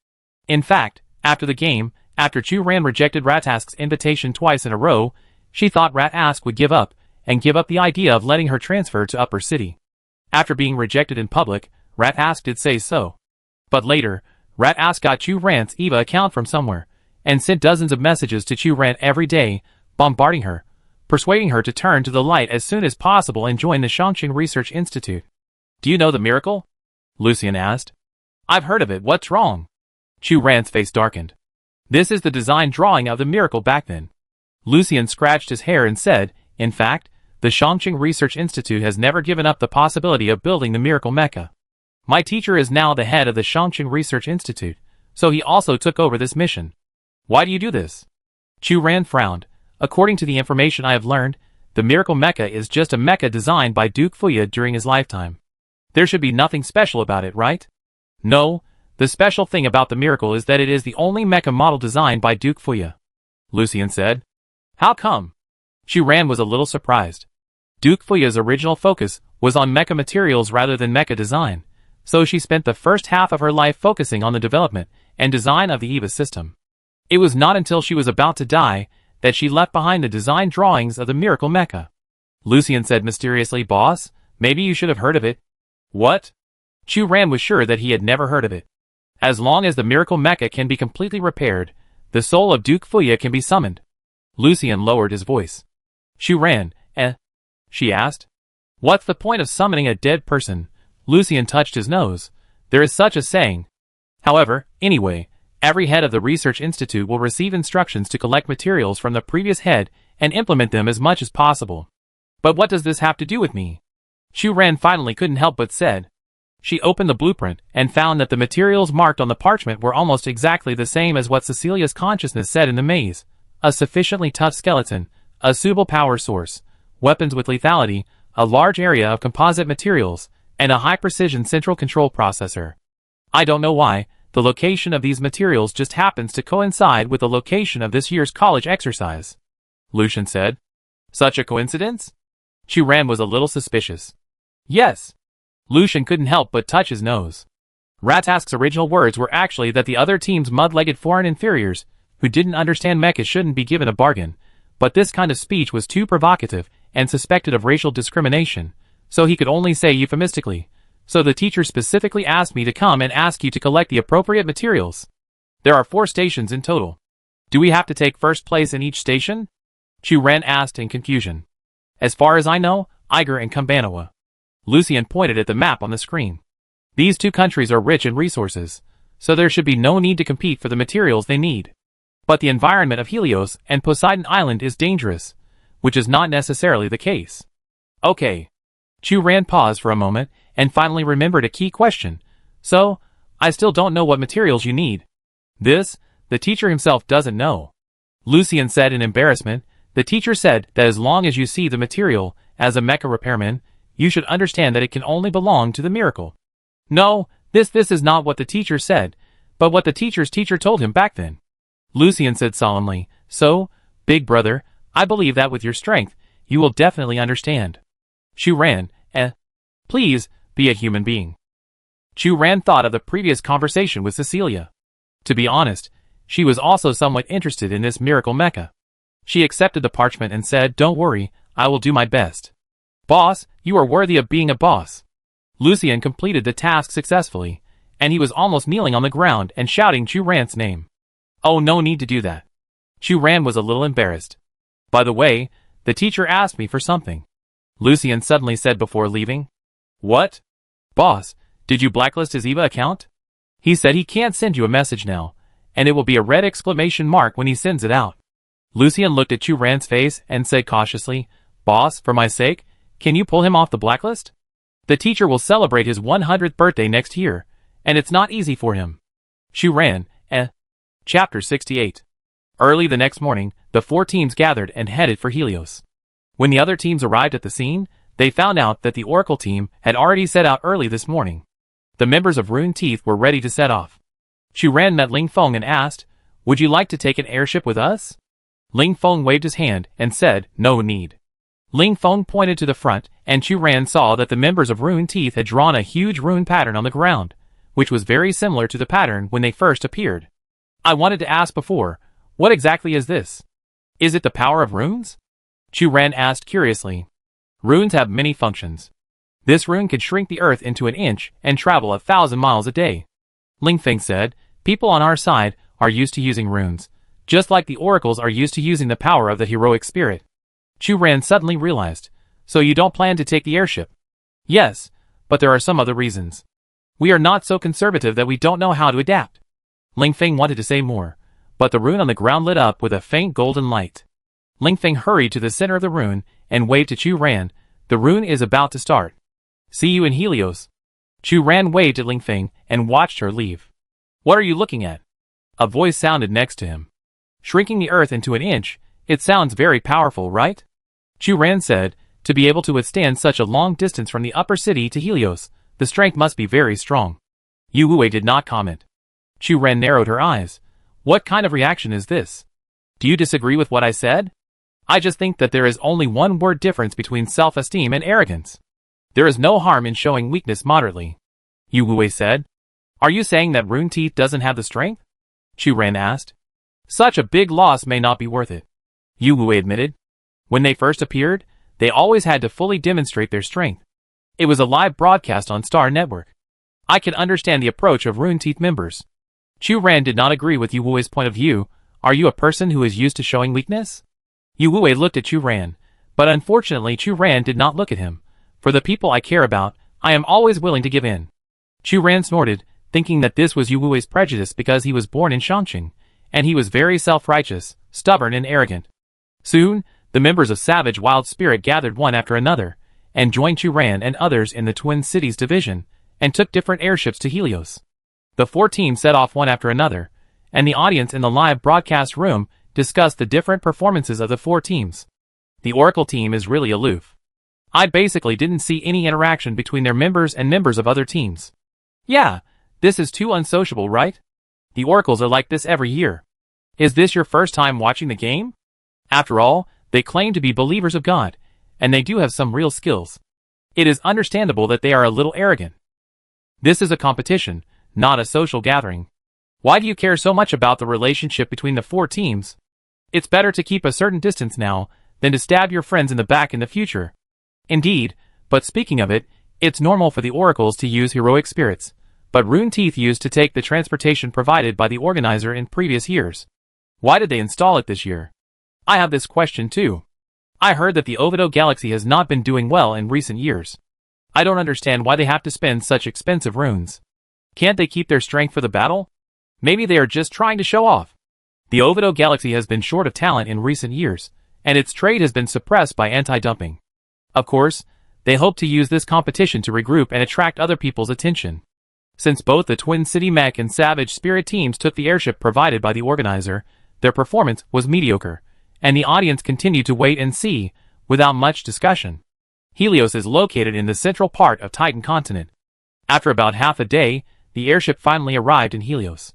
In fact, after the game, after Chu Ran rejected Ratask's invitation twice in a row, she thought Ratask would give up the idea of letting her transfer to Upper City. After being rejected in public, Ratask did say so. But later, Ratask got Chu Ran's EVA account from somewhere, and sent dozens of messages to Chu Ran every day, bombarding her, persuading her to turn to the light as soon as possible and join the Shangqing Research Institute. Do you know the miracle? Lucian asked. I've heard of it, what's wrong? Chu Ran's face darkened. This is the design drawing of the miracle back then. Lucian scratched his hair and said, in fact, the Shangqing Research Institute has never given up the possibility of building the miracle mecha. My teacher is now the head of the Shangqing Research Institute, so he also took over this mission. Why do you do this? Chu Ran frowned. According to the information I have learned, the miracle mecha is just a mecha designed by Duke Fuya during his lifetime. There should be nothing special about it, right? No, the special thing about the miracle is that it is the only mecha model designed by Duke Fuya. Lucian said. How come? Chu Ran was a little surprised. Duke Fuya's original focus was on mecha materials rather than mecha design, so she spent the first half of her life focusing on the development and design of the EVA system. It was not until she was about to die that she left behind the design drawings of the miracle mecha. Lucian said mysteriously, Boss, maybe you should have heard of it. What? Chu Ran was sure that he had never heard of it. As long as the miracle mecha can be completely repaired, the soul of Duke Fuya can be summoned. Lucian lowered his voice. Chu Ran, she asked. What's the point of summoning a dead person? Lucian touched his nose. There is such a saying. However, anyway, every head of the research institute will receive instructions to collect materials from the previous head and implement them as much as possible. But what does this have to do with me? Chu Ran finally couldn't help but said. She opened the blueprint and found that the materials marked on the parchment were almost exactly the same as what Cecilia's consciousness said in the maze. A sufficiently tough skeleton, a suitable power source, weapons with lethality, a large area of composite materials, and a high-precision central control processor. I don't know why, the location of these materials just happens to coincide with the location of this year's college exercise. Lucian said. Such a coincidence? Chu Ran was a little suspicious. Yes. Lucian couldn't help but touch his nose. Ratask's original words were actually that the other team's mud-legged foreign inferiors, who didn't understand mecha, shouldn't be given a bargain, but this kind of speech was too provocative and suspected of racial discrimination, so he could only say euphemistically, so the teacher specifically asked me to come and ask you to collect the appropriate materials. There are 4 stations in total. Do we have to take first place in each station? Chu Ran asked in confusion. As far as I know, Iger and Kumbanawa. Lucian pointed at the map on the screen. These 2 countries are rich in resources, so there should be no need to compete for the materials they need. But the environment of Helios and Poseidon Island is dangerous, which is not necessarily the case. Okay. Chu Ran paused for a moment and finally remembered a key question. So, I still don't know what materials you need. This, the teacher himself doesn't know. Lucian said in embarrassment. The teacher said that as long as you see the material as a mecha repairman, you should understand that it can only belong to the miracle. No, this is not what the teacher said, but what the teacher's teacher told him back then. Lucian said solemnly, so, big brother, I believe that with your strength, you will definitely understand. Chu Ran, please, be a human being. Chu Ran thought of the previous conversation with Cecilia. To be honest, she was also somewhat interested in this miracle mecha. She accepted the parchment and said, don't worry, I will do my best. Boss, you are worthy of being a boss. Lucian completed the task successfully, and he was almost kneeling on the ground and shouting Chu Ran's name. Oh, no need to do that. Chu Ran was a little embarrassed. By the way, the teacher asked me for something. Lucian suddenly said before leaving. What? Boss, did you blacklist his EVA account? He said he can't send you a message now, and it will be a red exclamation mark when he sends it out. Lucian looked at Chu Ran's face and said cautiously, Boss, for my sake, can you pull him off the blacklist? The teacher will celebrate his 100th birthday next year, and it's not easy for him. Chu Ran, Chapter 68. Early the next morning, the 4 teams gathered and headed for Helios. When the other teams arrived at the scene, They found out that the Oracle team had already set out early this morning. The members of Rune Teeth were ready to set off. Chu Ran met Ling Feng and asked, "Would you like to take an airship with us?" Ling Feng waved his hand and said, "No need." Ling Feng pointed to the front, and Chu Ran saw that the members of Rune Teeth had drawn a huge rune pattern on the ground, which was very similar to the pattern when they first appeared. "I wanted to ask before, what exactly is this? Is it the power of runes?" Chu Ran asked curiously. Runes have many functions. This rune can shrink the earth into an inch and travel 1,000 miles a day. Ling Feng said, "People on our side are used to using runes, just like the oracles are used to using the power of the heroic spirit." Chu Ran suddenly realized, "So you don't plan to take the airship?" "Yes, but there are some other reasons. We are not so conservative that we don't know how to adapt." Ling Feng wanted to say more, but the rune on the ground lit up with a faint golden light. Ling Feng hurried to the center of the rune and waved to Chu Ran. "The rune is about to start. See you in Helios." Chu Ran waved at Ling Feng and watched her leave. "What are you looking at?" A voice sounded next to him. "Shrinking the earth into an inch, it sounds very powerful, right?" Chu Ran said, "To be able to withstand such a long distance from the upper city to Helios, the strength must be very strong." Yu Wei did not comment. Chu Ran narrowed her eyes. "What kind of reaction is this? Do you disagree with what I said? I just think that there is only one word difference between self-esteem and arrogance. There is no harm in showing weakness moderately." Yu Wei said. "Are you saying that Rune Teeth doesn't have the strength?" Chu Ran asked. "Such a big loss may not be worth it," Yu Wei admitted. "When they first appeared, they always had to fully demonstrate their strength. It was a live broadcast on Star Network. I can understand the approach of Rune Teeth members." Chu Ran did not agree with Yu Wei's point of view. "Are you a person who is used to showing weakness?" Yu Wei looked at Chu Ran, but unfortunately Chu Ran did not look at him. "For the people I care about, I am always willing to give in." Chu Ran snorted, thinking that this was Yu Wei's prejudice because he was born in Chongqing, and he was very self-righteous, stubborn and arrogant. Soon, the members of Savage Wild Spirit gathered one after another, and joined Chu Ran and others in the Twin Cities division, and took different airships to Helios. The 4 teams set off one after another, and the audience in the live broadcast room discussed the different performances of the 4 teams. The Oracle team is really aloof. I basically didn't see any interaction between their members and members of other teams. Yeah, this is too unsociable, right? The Oracles are like this every year. Is this your first time watching the game? After all, they claim to be believers of God, and they do have some real skills. It is understandable that they are a little arrogant. This is a competition, not a social gathering. Why do you care so much about the relationship between the 4 teams? It's better to keep a certain distance now than to stab your friends in the back in the future. Indeed, but speaking of it, it's normal for the oracles to use heroic spirits, but Rune Teeth used to take the transportation provided by the organizer in previous years. Why did they install it this year? I have this question too. I heard that the Ovido Galaxy has not been doing well in recent years. I don't understand why they have to spend such expensive runes. Can't they keep their strength for the battle? Maybe they are just trying to show off. The Ovido Galaxy has been short of talent in recent years, and its trade has been suppressed by anti-dumping. Of course, they hope to use this competition to regroup and attract other people's attention. Since both the Twin City Mech and Savage Spirit teams took the airship provided by the organizer, their performance was mediocre, and the audience continued to wait and see, without much discussion. Helios is located in the central part of Titan continent. After about half a day, the airship finally arrived in Helios.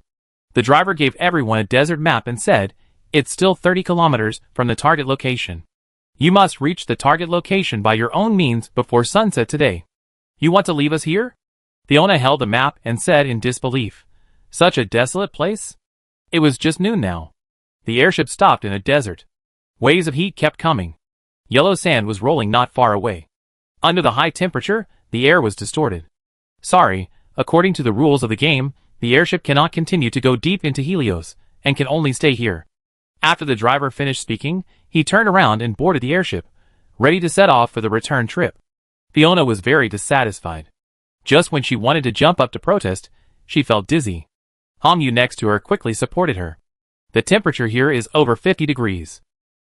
The driver gave everyone a desert map and said, "It's still 30 kilometers from the target location. You must reach the target location by your own means before sunset today. You want to leave us here?" Fiona held the map and said in disbelief, "Such a desolate place?" It was just noon now. The airship stopped in a desert. Waves of heat kept coming. Yellow sand was rolling not far away. Under the high temperature, the air was distorted. "Sorry, according to the rules of the game, the airship cannot continue to go deep into Helios, and can only stay here." After the driver finished speaking, he turned around and boarded the airship, ready to set off for the return trip. Fiona was very dissatisfied. Just when she wanted to jump up to protest, she felt dizzy. Hong Yu next to her quickly supported her. "The temperature here is over 50 degrees.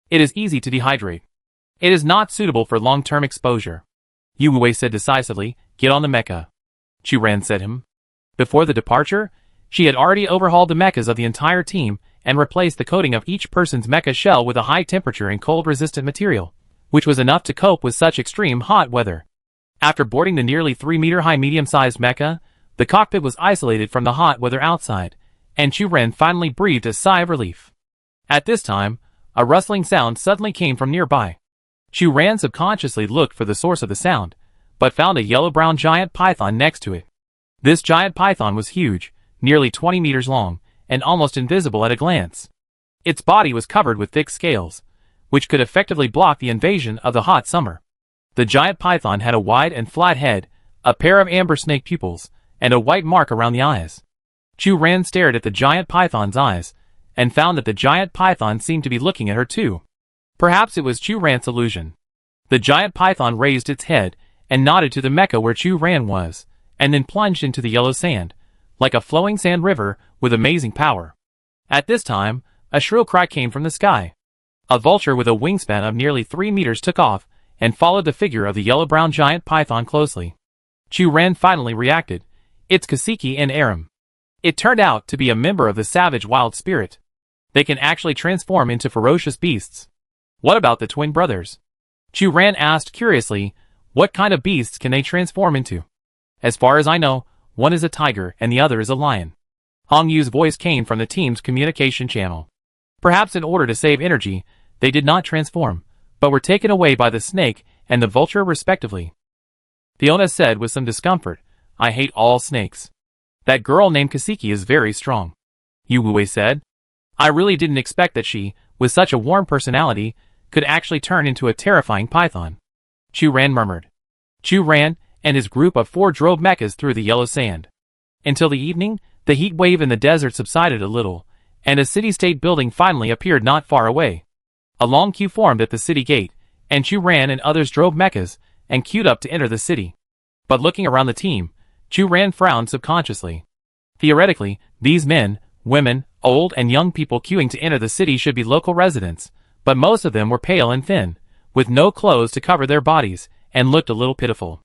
It is easy to dehydrate. It is not suitable for long-term exposure." Yu Wei said decisively, "Get on the mecha." Chu Ran said him. Before the departure, she had already overhauled the mechas of the entire team and replaced the coating of each person's mecha shell with a high-temperature and cold-resistant material, which was enough to cope with such extreme hot weather. After boarding the nearly 3-meter-high medium-sized Mecha, the cockpit was isolated from the hot weather outside, and Chu Ren finally breathed a sigh of relief. At this time, a rustling sound suddenly came from nearby. Chu Ren subconsciously looked for the source of the sound, but found a yellow-brown giant python next to it. This giant python was huge, nearly 20 meters long, and almost invisible at a glance. Its body was covered with thick scales, which could effectively block the invasion of the hot summer. The giant python had a wide and flat head, a pair of amber snake pupils, and a white mark around the eyes. Chu Ren stared at the giant python's eyes, and found that the giant python seemed to be looking at her too. Perhaps it was Chu Ren's illusion. The giant python raised its head, and nodded to the Mecha where Chu Ren was, and then plunged into the yellow sand, like a flowing sand river, with amazing power. At this time, a shrill cry came from the sky. A vulture with a wingspan of nearly 3 meters took off, and followed the figure of the yellow-brown giant python closely. Chu Ren finally reacted. It's Kaseki and Aram. It turned out to be a member of the savage wild spirit. They can actually transform into ferocious beasts. What about the twin brothers? Chu Ren asked curiously, what kind of beasts can they transform into? As far as I know, one is a tiger and the other is a lion. Hong Yu's voice came from the team's communication channel. Perhaps in order to save energy, they did not transform, but were taken away by the snake and the vulture respectively. Fiona said with some discomfort, I hate all snakes. That girl named Kaseki is very strong. Yu Wuwei said. I really didn't expect that she, with such a warm personality, could actually turn into a terrifying python. Chu Ren murmured. Chu Ren and his group of 4 drove mechas through the yellow sand. Until the evening, the heat wave in the desert subsided a little, and a city-state building finally appeared not far away. A long queue formed at the city gate, and Chu Ren and others drove mechas and queued up to enter the city. But looking around the team, Chu Ren frowned subconsciously. Theoretically, these men, women, old and young people queuing to enter the city should be local residents, but most of them were pale and thin, with no clothes to cover their bodies, and looked a little pitiful.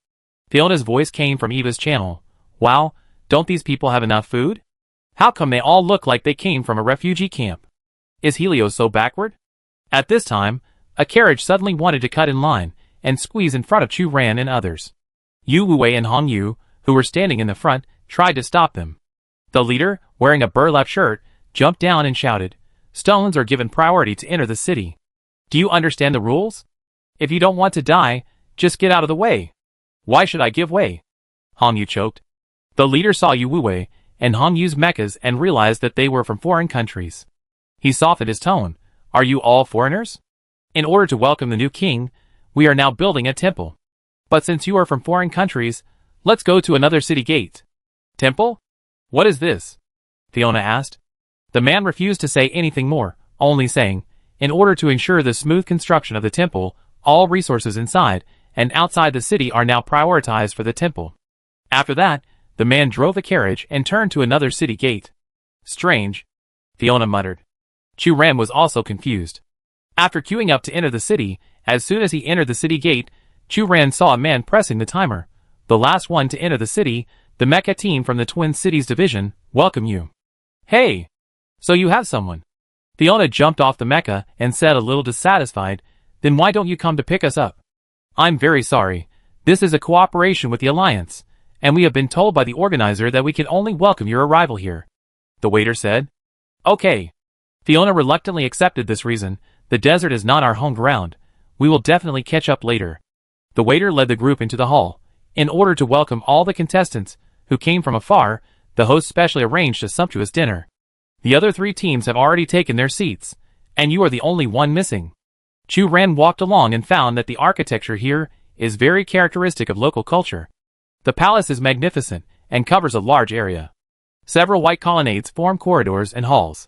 Fiona's voice came from Eva's channel. Wow, don't these people have enough food? How come they all look like they came from a refugee camp? Is Helios so backward? At this time, a carriage suddenly wanted to cut in line and squeeze in front of Chu Ren and others. Yu Wuwei and Hong Yu, who were standing in the front, tried to stop them. The leader, wearing a burlap shirt, jumped down and shouted, Stones are given priority to enter the city. Do you understand the rules? If you don't want to die, just get out of the way. Why should I give way? Hong Yu choked. The leader saw Yu Wuwei and Hong Yu's mechas and realized that they were from foreign countries. He softened his tone. Are you all foreigners? In order to welcome the new king, we are now building a temple. But since you are from foreign countries, let's go to another city gate. Temple? What is this? Fiona asked. The man refused to say anything more, only saying, in order to ensure the smooth construction of the temple, all resources inside and outside the city are now prioritized for the temple. After that, the man drove a carriage and turned to another city gate. Strange, Fiona muttered. Chu Ren was also confused. After queuing up to enter the city, as soon as he entered the city gate, Chu Ren saw a man pressing the timer. The last one to enter the city, the Mecha team from the Twin Cities division, welcome you. Hey! So you have someone. Fiona jumped off the Mecha and said a little dissatisfied, then why don't you come to pick us up? I'm very sorry. This is a cooperation with the Alliance, and we have been told by the organizer that we can only welcome your arrival here. The waiter said. Okay. Fiona reluctantly accepted this reason. The desert is not our home ground. We will definitely catch up later. The waiter led the group into the hall. In order to welcome all the contestants who came from afar, the host specially arranged a sumptuous dinner. The other 3 teams have already taken their seats, and you are the only one missing. Chu Ren walked along and found that the architecture here is very characteristic of local culture. The palace is magnificent and covers a large area. Several white colonnades form corridors and halls.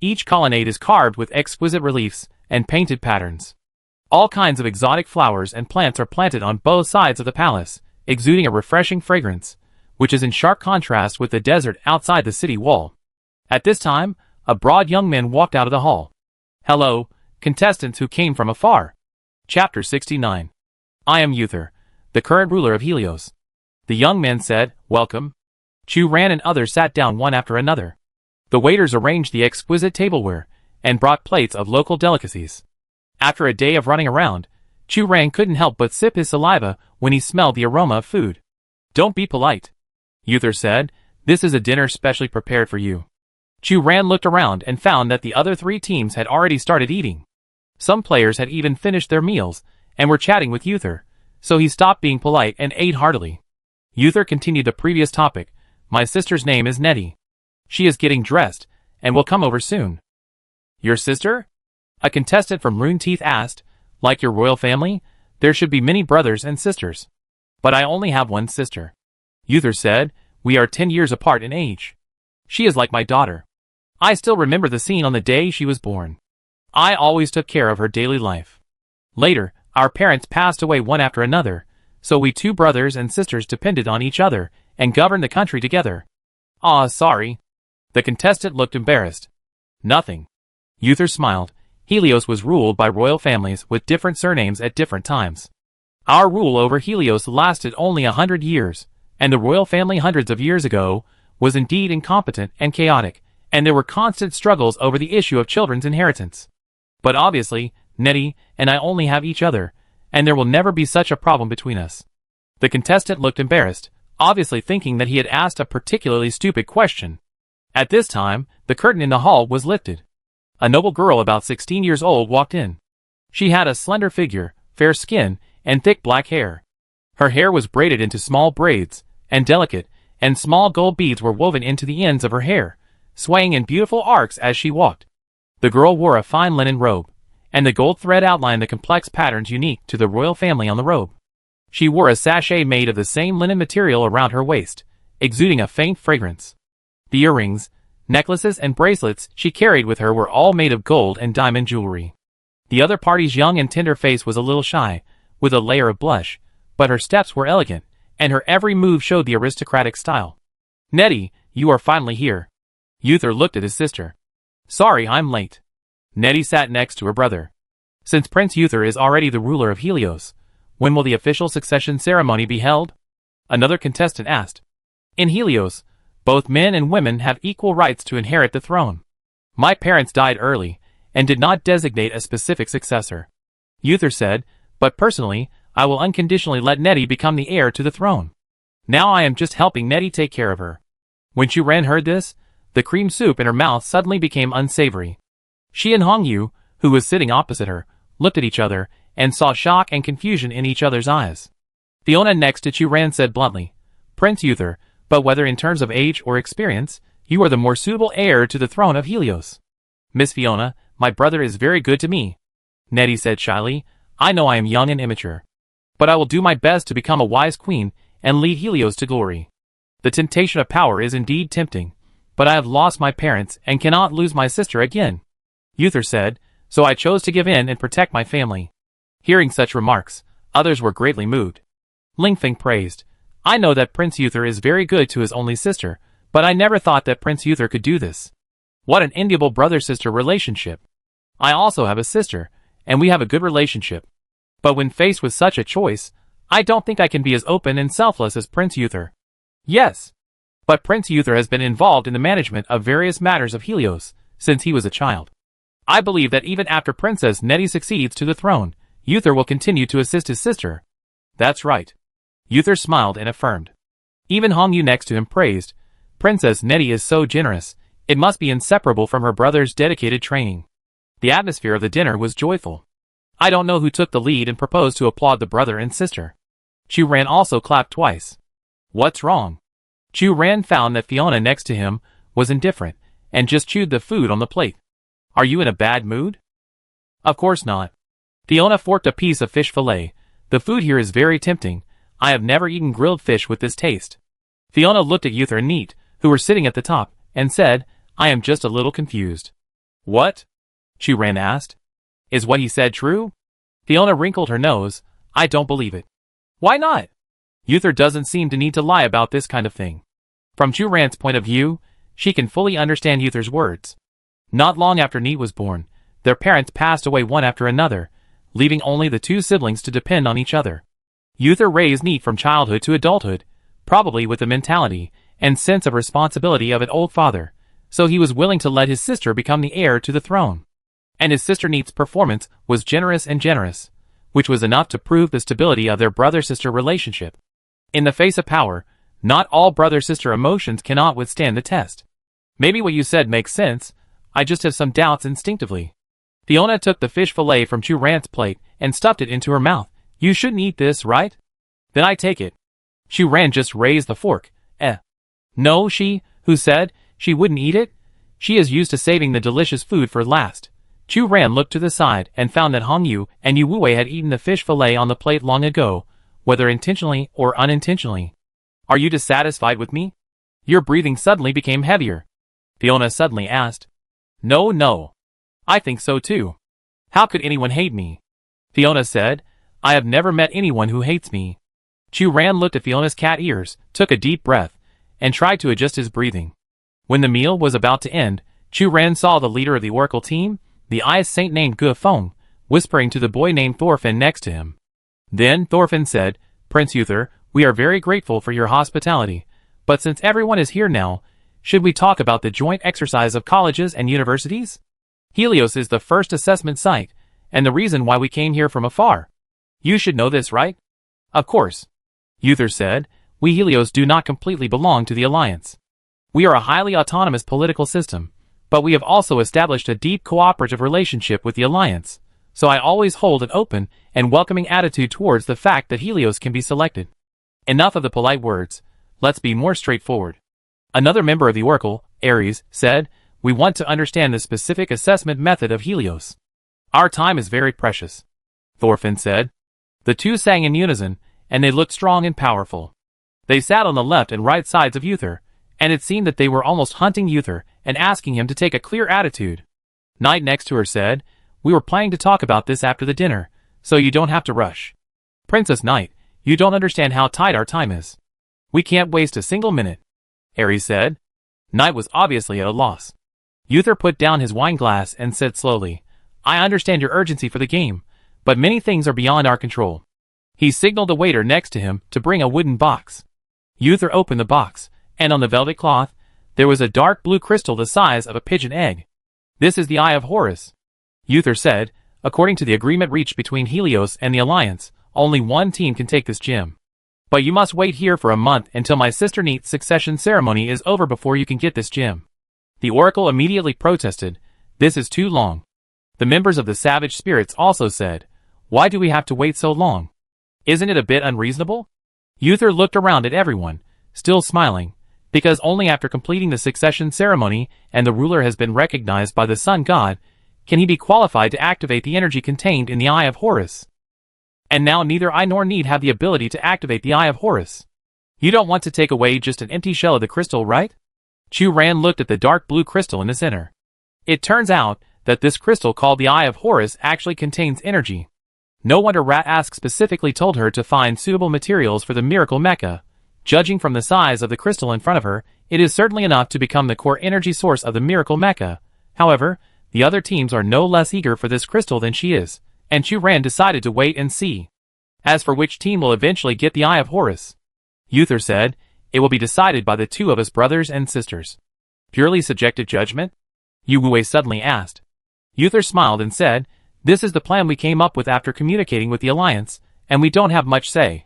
Each colonnade is carved with exquisite reliefs and painted patterns. All kinds of exotic flowers and plants are planted on both sides of the palace, exuding a refreshing fragrance, which is in sharp contrast with the desert outside the city wall. At this time, a broad young man walked out of the hall. Hello, contestants who came from afar. Chapter 69. I am Uther, the current ruler of Helios. The young man said, welcome. Chu Ren and others sat down one after another. The waiters arranged the exquisite tableware and brought plates of local delicacies. After a day of running around, Chu Ran couldn't help but sip his saliva when he smelled the aroma of food. Don't be polite, Uther said. This is a dinner specially prepared for you. Chu Ran looked around and found that the other 3 teams had already started eating. Some players had even finished their meals and were chatting with Uther, so he stopped being polite and ate heartily. Uther continued the previous topic. My sister's name is Nettie. She is getting dressed and will come over soon. Your sister? A contestant from Rune Teeth asked. Like your royal family, there should be many brothers and sisters. But I only have one sister. Uther said. We are 10 years apart in age. She is like my daughter. I still remember the scene on the day she was born. I always took care of her daily life. Later, our parents passed away one after another, so we 2 brothers and sisters depended on each other and governed the country together. Ah, sorry. The contestant looked embarrassed. Nothing. Uther smiled. Helios was ruled by royal families with different surnames at different times. Our rule over Helios lasted only 100 years, and the royal family hundreds of years ago was indeed incompetent and chaotic, and there were constant struggles over the issue of children's inheritance. But obviously, Nettie and I only have each other, and there will never be such a problem between us. The contestant looked embarrassed, obviously thinking that he had asked a particularly stupid question. At this time, the curtain in the hall was lifted. A noble girl about 16 years old walked in. She had a slender figure, fair skin, and thick black hair. Her hair was braided into small braids, and delicate, and small gold beads were woven into the ends of her hair, swaying in beautiful arcs as she walked. The girl wore a fine linen robe, and the gold thread outlined the complex patterns unique to the royal family on the robe. She wore a sachet made of the same linen material around her waist, exuding a faint fragrance. The earrings, necklaces and bracelets she carried with her were all made of gold and diamond jewelry. The other party's young and tender face was a little shy, with a layer of blush, but her steps were elegant, and her every move showed the aristocratic style. Nettie, you are finally here. Uther looked at his sister. Sorry, I'm late. Nettie sat next to her brother. Since Prince Uther is already the ruler of Helios, when will the official succession ceremony be held? Another contestant asked. In Helios, both men and women have equal rights to inherit the throne. My parents died early, and did not designate a specific successor. Uther said, but personally, I will unconditionally let Nettie become the heir to the throne. Now I am just helping Nettie take care of her. When Chu Ran heard this, the cream soup in her mouth suddenly became unsavory. She and Hong Yu, who was sitting opposite her, looked at each other, and saw shock and confusion in each other's eyes. Fiona next to Chu Ran said bluntly, Prince Uther, but whether in terms of age or experience, you are the more suitable heir to the throne of Helios. Miss Fiona, my brother is very good to me. Nettie said shyly, I know I am young and immature, but I will do my best to become a wise queen and lead Helios to glory. The temptation of power is indeed tempting, but I have lost my parents and cannot lose my sister again. Uther said, so I chose to give in and protect my family. Hearing such remarks, others were greatly moved. Lingfeng praised, I know that Prince Uther is very good to his only sister, but I never thought that Prince Uther could do this. What an enviable brother-sister relationship. I also have a sister, and we have a good relationship. But when faced with such a choice, I don't think I can be as open and selfless as Prince Uther. Yes. But Prince Uther has been involved in the management of various matters of Helios since he was a child. I believe that even after Princess Nettie succeeds to the throne, Uther will continue to assist his sister. That's right. Uther smiled and affirmed. Even Hong Yu next to him praised, Princess Nettie is so generous, it must be inseparable from her brother's dedicated training. The atmosphere of the dinner was joyful. I don't know who took the lead and proposed to applaud the brother and sister. Chu Ran also clapped twice. What's wrong? Chu Ran found that Fiona next to him was indifferent, and just chewed the food on the plate. Are you in a bad mood? Of course not. Fiona forked a piece of fish fillet. The food here is very tempting. I have never eaten grilled fish with this taste. Fiona looked at Uther and Neat, who were sitting at the top, and said, I am just a little confused. What? Chu Ran asked. Is what he said true? Fiona wrinkled her nose. I don't believe it. Why not? Uther doesn't seem to need to lie about this kind of thing. From Chu Ran's point of view, she can fully understand Uther's words. Not long after Neat was born, their parents passed away one after another, leaving only the 2 siblings to depend on each other. Uther raised Neat from childhood to adulthood, probably with the mentality and sense of responsibility of an old father, so he was willing to let his sister become the heir to the throne. And his sister Neat's performance was generous, which was enough to prove the stability of their brother-sister relationship. In the face of power, not all brother-sister emotions cannot withstand the test. Maybe what you said makes sense, I just have some doubts instinctively. Fiona took the fish fillet from Chu Ran's plate and stuffed it into her mouth. You shouldn't eat this, right? Then I take it. Chu Ran just raised the fork. No, who said she wouldn't eat it? She is used to saving the delicious food for last. Chu Ran looked to the side and found that Hong Yu and Yu Wuwei had eaten the fish fillet on the plate long ago, whether intentionally or unintentionally. Are you dissatisfied with me? Your breathing suddenly became heavier. Fiona suddenly asked. No. I think so too. How could anyone hate me? Fiona said, I have never met anyone who hates me. Chu Ran looked at Fiona's cat ears, took a deep breath, and tried to adjust his breathing. When the meal was about to end, Chu Ran saw the leader of the Oracle team, the ice saint named Ge Feng, whispering to the boy named Thorfinn next to him. Then Thorfinn said, Prince Uther, we are very grateful for your hospitality, but since everyone is here now, should we talk about the joint exercise of colleges and universities? Helios is the first assessment site, and the reason why we came here from afar. You should know this, right? Of course. Uther said, we Helios do not completely belong to the Alliance. We are a highly autonomous political system, but we have also established a deep cooperative relationship with the Alliance, so I always hold an open and welcoming attitude towards the fact that Helios can be selected. Enough of the polite words, let's be more straightforward. Another member of the Oracle, Ares, said, we want to understand the specific assessment method of Helios. Our time is very precious. Thorfinn said. The two sang in unison, and they looked strong and powerful. They sat on the left and right sides of Uther, and it seemed that they were almost hunting Uther and asking him to take a clear attitude. Knight next to her said, we were planning to talk about this after the dinner, so you don't have to rush. Princess Knight, you don't understand how tight our time is. We can't waste a single minute. Ares said. Knight was obviously at a loss. Uther put down his wine glass and said slowly, I understand your urgency for the game, but many things are beyond our control. He signaled the waiter next to him to bring a wooden box. Uther opened the box, and on the velvet cloth, there was a dark blue crystal the size of a pigeon egg. This is the Eye of Horus. Uther said, according to the agreement reached between Helios and the Alliance, only one team can take this gem. But you must wait here for a month until my sister Neat's succession ceremony is over before you can get this gem. The Oracle immediately protested, this is too long. The members of the Savage Spirits also said, why do we have to wait so long? Isn't it a bit unreasonable? Uther looked around at everyone, still smiling, because only after completing the succession ceremony and the ruler has been recognized by the Sun God, can he be qualified to activate the energy contained in the Eye of Horus. And now neither I nor Need have the ability to activate the Eye of Horus. You don't want to take away just an empty shell of the crystal, right? Chu Ran looked at the dark blue crystal in the center. It turns out that this crystal called the Eye of Horus actually contains energy. No wonder Rat Ask specifically told her to find suitable materials for the miracle mecha. Judging from the size of the crystal in front of her, it is certainly enough to become the core energy source of the miracle mecha. However, the other teams are no less eager for this crystal than she is, and Chu Ran decided to wait and see. As for which team will eventually get the Eye of Horus, Uther said, it will be decided by the two of us brothers and sisters. Purely subjective judgment? Yu Wuwei suddenly asked. Uther smiled and said, this is the plan we came up with after communicating with the Alliance, and we don't have much say.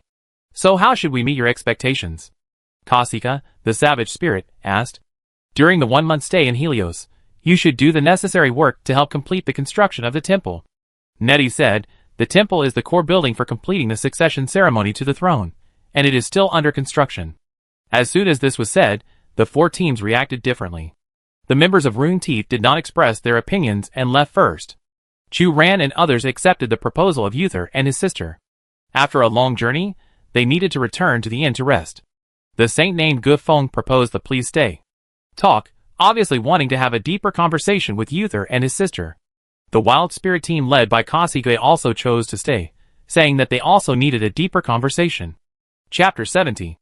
So how should we meet your expectations? Kasika, the Savage Spirit, asked. During the 1-month stay in Helios, you should do the necessary work to help complete the construction of the temple. Nettie said, the temple is the core building for completing the succession ceremony to the throne, and it is still under construction. As soon as this was said, the 4 teams reacted differently. The members of Rune Teeth did not express their opinions and left first. Chu Ran and others accepted the proposal of Uther and his sister. After a long journey, they needed to return to the inn to rest. The saint named Ge Feng proposed the please stay talk, obviously wanting to have a deeper conversation with Uther and his sister. The Wild Spirit team led by Kasika also chose to stay, saying that they also needed a deeper conversation. Chapter 70.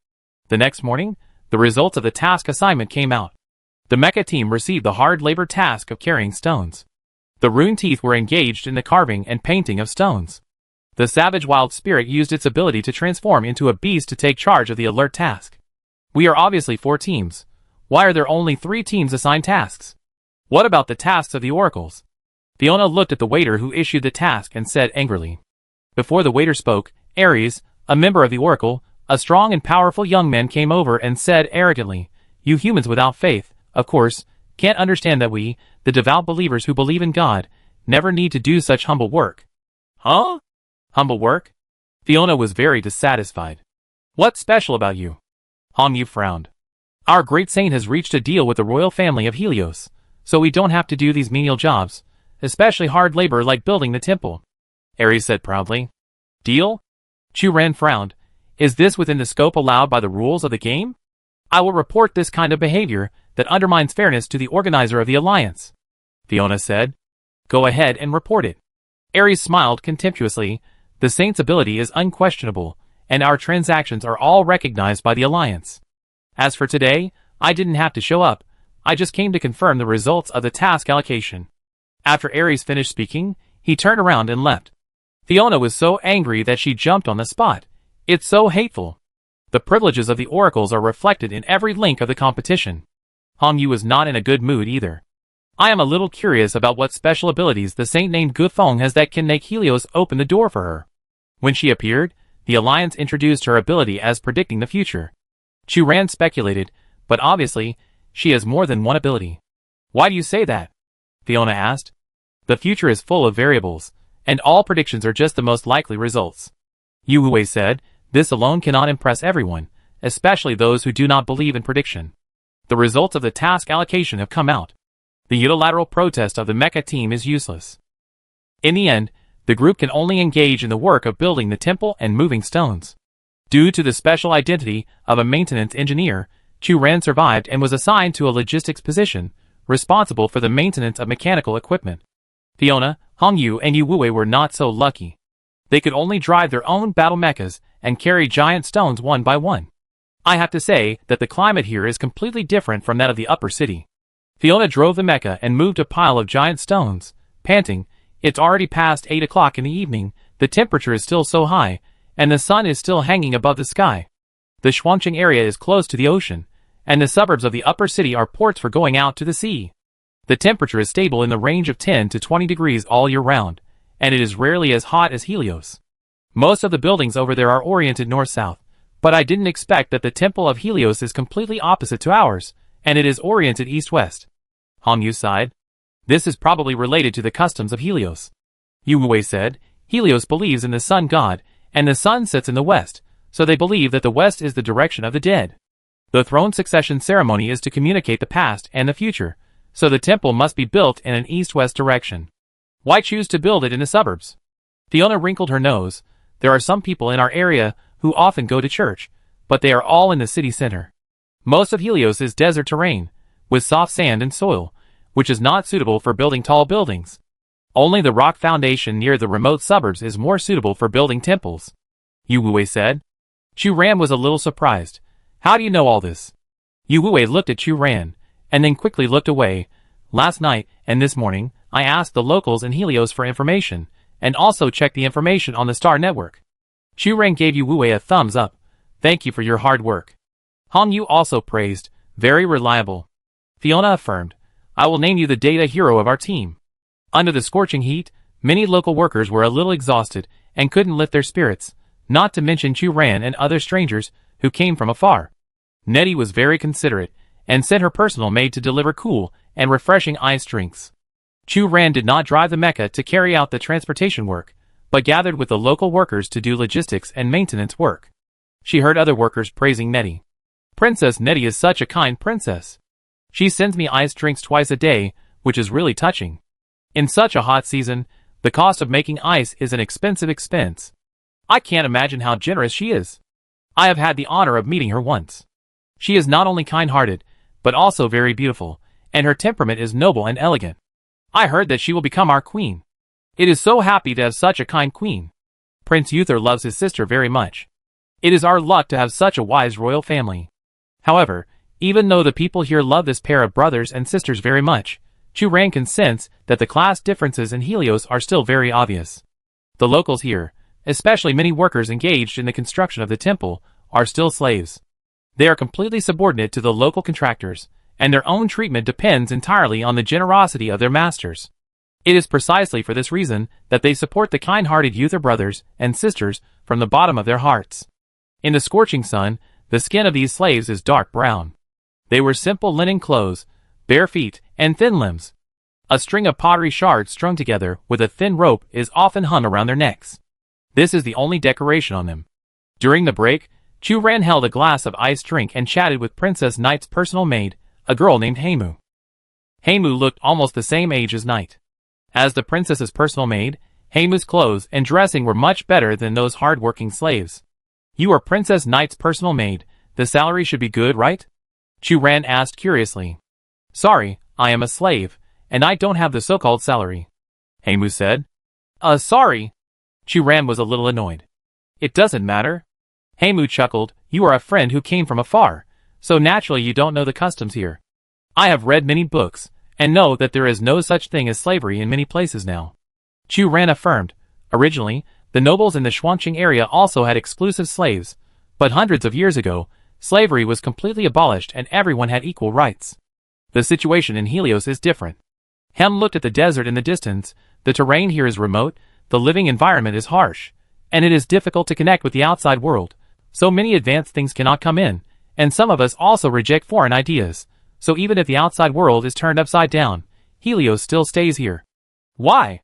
The next morning, the results of the task assignment came out. The Mecha team received the hard labor task of carrying stones. The Rune Teeth were engaged in the carving and painting of stones. The Savage Wild Spirit used its ability to transform into a beast to take charge of the alert task. We are obviously 4 teams. Why are there only 3 teams assigned tasks? What about the tasks of the oracles? Fiona looked at the waiter who issued the task and said angrily. Before the waiter spoke, Ares, a member of the Oracle, a strong and powerful young man came over and said arrogantly, "You humans without faith, of course, can't understand that we, the devout believers who believe in God, never need to do such humble work." Huh? Humble work? Fiona was very dissatisfied. What's special about you? Hongyu frowned. Our great saint has reached a deal with the royal family of Helios, so we don't have to do these menial jobs, especially hard labor like building the temple. Ares said proudly. Deal? Chu-Ran frowned. Is this within the scope allowed by the rules of the game? I will report this kind of behavior that undermines fairness to the organizer of the alliance, Fiona said. Go ahead and report it. Ares smiled contemptuously. The saint's ability is unquestionable, and our transactions are all recognized by the alliance. As for today, I didn't have to show up. I just came to confirm the results of the task allocation. After Ares finished speaking, he turned around and left. Fiona was so angry that she jumped on the spot. It's so hateful. The privileges of the oracles are reflected in every link of the competition. Hongyu was not in a good mood either. I am a little curious about what special abilities the saint named Gufeng has that can make Helios open the door for her. When she appeared, the alliance introduced her ability as predicting the future. Chu-Ran speculated, but obviously, she has more than one ability. Why do you say that? Fiona asked. The future is full of variables, and all predictions are just the most likely results. Yu Wei said, this alone cannot impress everyone, especially those who do not believe in prediction. The results of the task allocation have come out. The unilateral protest of the Mecha team is useless. In the end, the group can only engage in the work of building the temple and moving stones. Due to the special identity of a maintenance engineer, Chu-Ran survived and was assigned to a logistics position, responsible for the maintenance of mechanical equipment. Fiona, Hongyu, and Yu Wei were not so lucky. They could only drive their own battle mechas and carry giant stones one by one. I have to say that the climate here is completely different from that of the upper city. Fiona drove the mecha and moved a pile of giant stones, panting. It's already past 8 o'clock in the evening, the temperature is still so high, and the sun is still hanging above the sky. The Xuanqing area is close to the ocean, and the suburbs of the upper city are ports for going out to the sea. The temperature is stable in the range of 10 to 20 degrees all year round, and it is rarely as hot as Helios. Most of the buildings over there are oriented north-south, but I didn't expect that the temple of Helios is completely opposite to ours, and it is oriented east-west. Hongyu sighed. This is probably related to the customs of Helios. Yu Wei said, Helios believes in the sun god, and the sun sets in the west, so they believe that the west is the direction of the dead. The throne succession ceremony is to communicate the past and the future, so the temple must be built in an east-west direction. Why choose to build it in the suburbs? Fiona wrinkled her nose. There are some people in our area who often go to church, but they are all in the city center. Most of Helios is desert terrain, with soft sand and soil, which is not suitable for building tall buildings. Only the rock foundation near the remote suburbs is more suitable for building temples, Yu Wei said. Chu-Ran was a little surprised. How do you know all this? Yu Wei looked at Chu-Ran, and then quickly looked away. Last night and this morning, I asked the locals in Helios for information, and also checked the information on the Star Network. Chu-Ran gave Yu Wei a thumbs up. Thank you for your hard work. Hongyu also praised. Very reliable. Fiona affirmed. I will name you the data hero of our team. Under the scorching heat, many local workers were a little exhausted and couldn't lift their spirits, not to mention Chu-Ran and other strangers who came from afar. Nettie was very considerate and sent her personal maid to deliver cool and refreshing iced drinks. Chu-Ran did not drive the mecha to carry out the transportation work, but gathered with the local workers to do logistics and maintenance work. She heard other workers praising Nettie. Princess Nettie is such a kind princess. She sends me iced drinks twice a day, which is really touching. In such a hot season, the cost of making ice is an expensive expense. I can't imagine how generous she is. I have had the honor of meeting her once. She is not only kind-hearted, but also very beautiful, and her temperament is noble and elegant. I heard that she will become our queen. It is so happy to have such a kind queen. Prince Uther loves his sister very much. It is our luck to have such a wise royal family. However, even though the people here love this pair of brothers and sisters very much, Chu-Ran can sense that the class differences in Helios are still very obvious. The locals here, especially many workers engaged in the construction of the temple, are still slaves. They are completely subordinate to the local contractors, and their own treatment depends entirely on the generosity of their masters. It is precisely for this reason that they support the kind-hearted Uther brothers and sisters from the bottom of their hearts. In the scorching sun, the skin of these slaves is dark brown. They wear simple linen clothes, bare feet, and thin limbs. A string of pottery shards strung together with a thin rope is often hung around their necks. This is the only decoration on them. During the break, Chu-Ran held a glass of iced drink and chatted with Princess Knight's personal maid, a girl named Heimu. Heimu looked almost the same age as Knight. As the princess's personal maid, Heimu's clothes and dressing were much better than those hard-working slaves. You are Princess Knight's personal maid. The salary should be good, right? Chu-Ran asked curiously. Sorry, I am a slave, and I don't have the so-called salary, Heimu said. Sorry. Chu-Ran was a little annoyed. It doesn't matter. Heimu chuckled. You are a friend who came from afar, so naturally you don't know the customs here. I have read many books, and know that there is no such thing as slavery in many places now. Chu-Ran affirmed. Originally, the nobles in the Xuanqing area also had exclusive slaves, but hundreds of years ago, slavery was completely abolished and everyone had equal rights. The situation in Helios is different. Hem looked at the desert in the distance. The terrain here is remote, the living environment is harsh, and it is difficult to connect with the outside world, so many advanced things cannot come in, and some of us also reject foreign ideas, so even if the outside world is turned upside down, Helios still stays here. Why?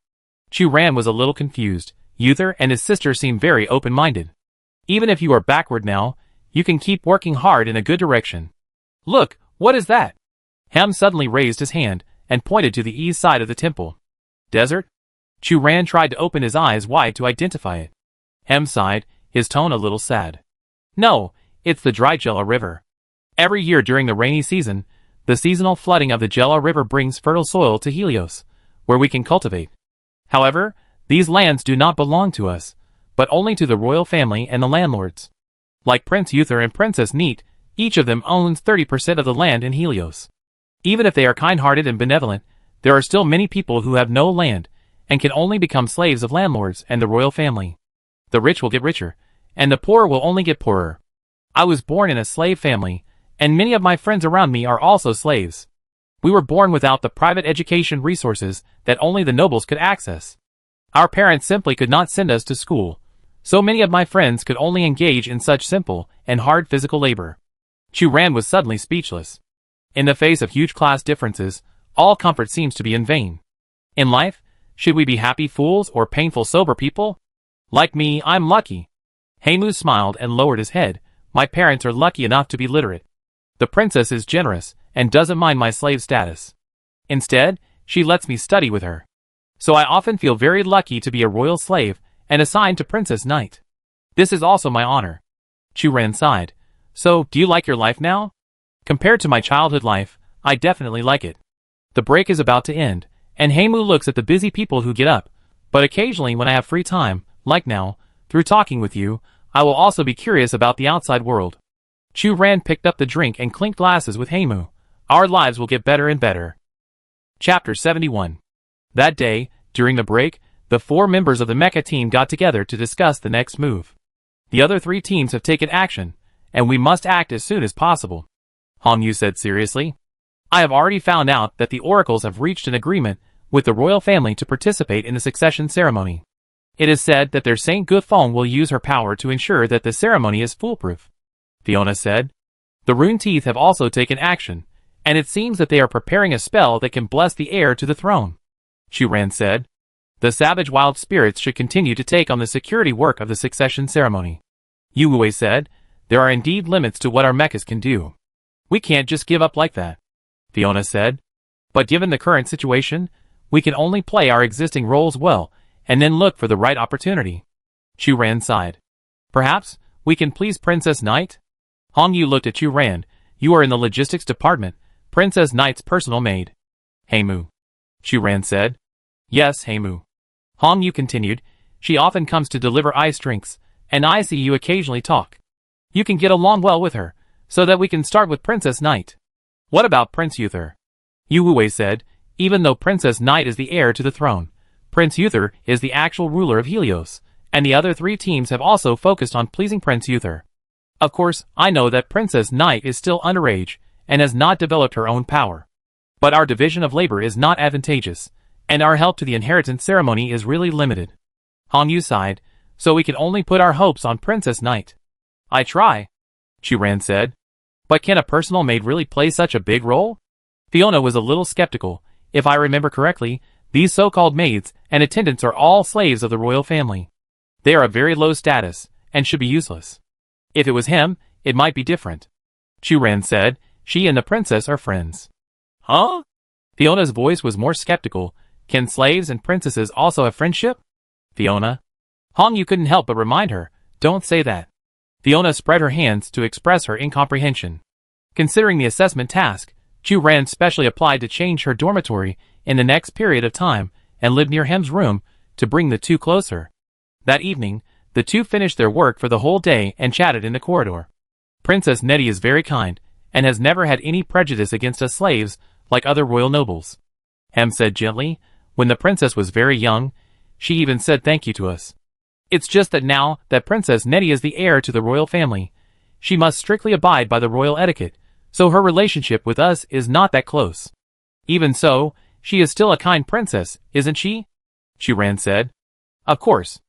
Chu-Ran was a little confused. Uther and his sister seem very open-minded. Even if you are backward now, you can keep working hard in a good direction. Look, what is that? Hem suddenly raised his hand and pointed to the east side of the temple. Desert? Chu-Ran tried to open his eyes wide to identify it. Hem sighed, his tone a little sad. No, it's the dry Gela River. Every year during the rainy season, the seasonal flooding of the Gela River brings fertile soil to Helios, where we can cultivate. However, these lands do not belong to us, but only to the royal family and the landlords. Like Prince Uther and Princess Neat, each of them owns 30% of the land in Helios. Even if they are kind-hearted and benevolent, there are still many people who have no land, and can only become slaves of landlords and the royal family. The rich will get richer, and the poor will only get poorer. I was born in a slave family, and many of my friends around me are also slaves. We were born without the private education resources that only the nobles could access. Our parents simply could not send us to school, so many of my friends could only engage in such simple and hard physical labor. Chu-Ran was suddenly speechless. In the face of huge class differences, all comfort seems to be in vain. In life, should we be happy fools or painful sober people? Like me, I'm lucky. Heimu smiled and lowered his head. My parents are lucky enough to be literate. The princess is generous and doesn't mind my slave status. Instead, she lets me study with her. So I often feel very lucky to be a royal slave and assigned to Princess Knight. This is also my honor. Chu-Ran sighed. So, do you like your life now? Compared to my childhood life, I definitely like it. The break is about to end, and Heimu looks at the busy people who get up, but occasionally when I have free time, like now, through talking with you, I will also be curious about the outside world. Chu-Ran picked up the drink and clinked glasses with Heimu. Our lives will get better and better. Chapter 71. That day, during the break, the 4 members of the Mecha team got together to discuss the next move. The other 3 teams have taken action, and we must act as soon as possible. Hong Yu said seriously. I have already found out that the oracles have reached an agreement with the royal family to participate in the succession ceremony. It is said that their Saint Gufeng will use her power to ensure that the ceremony is foolproof. Fiona said. The Rune Teeth have also taken action, and it seems that they are preparing a spell that can bless the heir to the throne. Chu-Ran said. The savage wild spirits should continue to take on the security work of the succession ceremony. Yu Wei said. There are indeed limits to what our mechas can do. We can't just give up like that. Fiona said. But given the current situation, we can only play our existing roles well, and then look for the right opportunity. Chu-Ran sighed. Perhaps we can please Princess Knight? Hong Yu looked at Chu-Ran. You are in the logistics department, Princess Knight's personal maid. Heimu. Chu-Ran said. Yes, Heimu. Hong Yu continued. She often comes to deliver ice drinks, and I see you occasionally talk. You can get along well with her, so that we can start with Princess Knight. What about Prince Uther? Yu Wei said. Even though Princess Knight is the heir to the throne, Prince Uther is the actual ruler of Helios, and the other 3 teams have also focused on pleasing Prince Uther. Of course, I know that Princess Knight is still underage and has not developed her own power. But our division of labor is not advantageous, and our help to the inheritance ceremony is really limited. Hong Yu sighed, so we can only put our hopes on Princess Knight. I try, Churan said. But can a personal maid really play such a big role? Fiona was a little skeptical. If I remember correctly, these so-called maids and attendants are all slaves of the royal family. They are of very low status, and should be useless. If it was him, it might be different. Churan said. She and the princess are friends. Huh? Fiona's voice was more skeptical. Can slaves and princesses also have friendship? Fiona. Hong Yu couldn't help but remind her, don't say that. Fiona spread her hands to express her incomprehension. Considering the assessment task, Churan specially applied to change her dormitory in the next period of time and live near Hem's room to bring the two closer. That evening, the two finished their work for the whole day and chatted in the corridor. Princess Nettie is very kind and has never had any prejudice against us slaves like other royal nobles. Hem said gently. When the princess was very young, she even said thank you to us. It's just that now that Princess Nettie is the heir to the royal family, she must strictly abide by the royal etiquette, so her relationship with us is not that close. Even so, she is still a kind princess, isn't she? Churan said. Of course.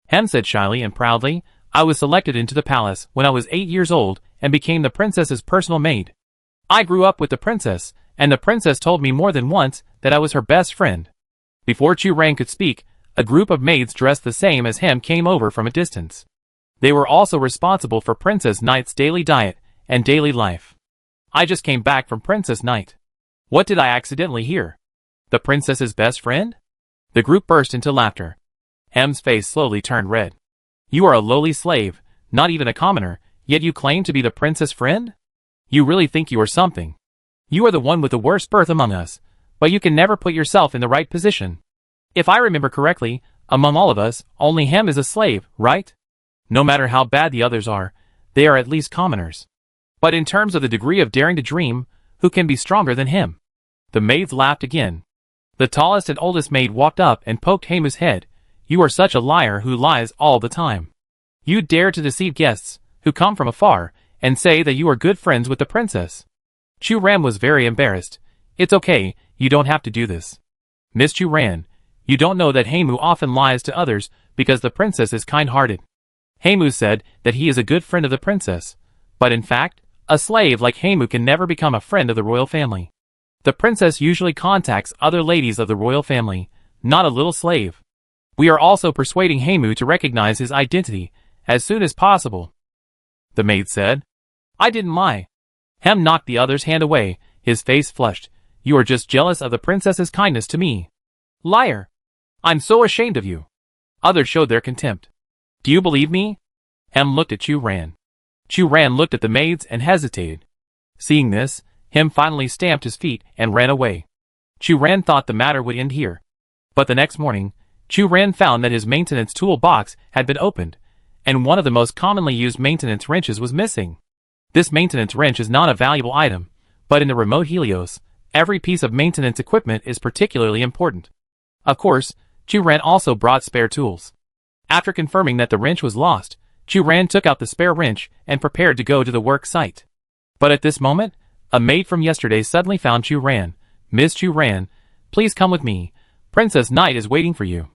Hem said shyly and proudly. I was selected into the palace when I was 8 years old and became the princess's personal maid. I grew up with the princess, and the princess told me more than once that I was her best friend. Before Churan could speak, a group of maids dressed the same as him came over from a distance. They were also responsible for Princess Knight's daily diet and daily life. I just came back from Princess Knight. What did I accidentally hear? The princess's best friend? The group burst into laughter. Hem's face slowly turned red. You are a lowly slave, not even a commoner, yet you claim to be the princess' friend? You really think you are something. You are the one with the worst birth among us, but you can never put yourself in the right position. If I remember correctly, among all of us, only Hem is a slave, right? No matter how bad the others are, they are at least commoners. But in terms of the degree of daring to dream, who can be stronger than him? The maids laughed again. The tallest and oldest maid walked up and poked Hemu's head. You are such a liar who lies all the time. You dare to deceive guests, who come from afar, and say that you are good friends with the princess. Churan was very embarrassed. It's okay, you don't have to do this. Miss Churan, you don't know that Hemu often lies to others because the princess is kind-hearted. Hemu said that he is a good friend of the princess, but in fact, a slave like Hemu can never become a friend of the royal family. The princess usually contacts other ladies of the royal family, not a little slave. We are also persuading Hemu to recognize his identity as soon as possible. The maid said. I didn't lie. Hem knocked the other's hand away, his face flushed. You are just jealous of the princess's kindness to me. Liar! I'm so ashamed of you. Others showed their contempt. Do you believe me? Hem looked at Churan. Churan looked at the maids and hesitated. Seeing this, Hem finally stamped his feet and ran away. Churan thought the matter would end here. But the next morning, Churan found that his maintenance tool box had been opened, and one of the most commonly used maintenance wrenches was missing. This maintenance wrench is not a valuable item, but in the remote Helios, every piece of maintenance equipment is particularly important. Of course, Churan also brought spare tools. After confirming that the wrench was lost, Churan took out the spare wrench and prepared to go to the work site. But at this moment, a maid from yesterday suddenly found Churan. Miss Churan, please come with me. Princess Knight is waiting for you.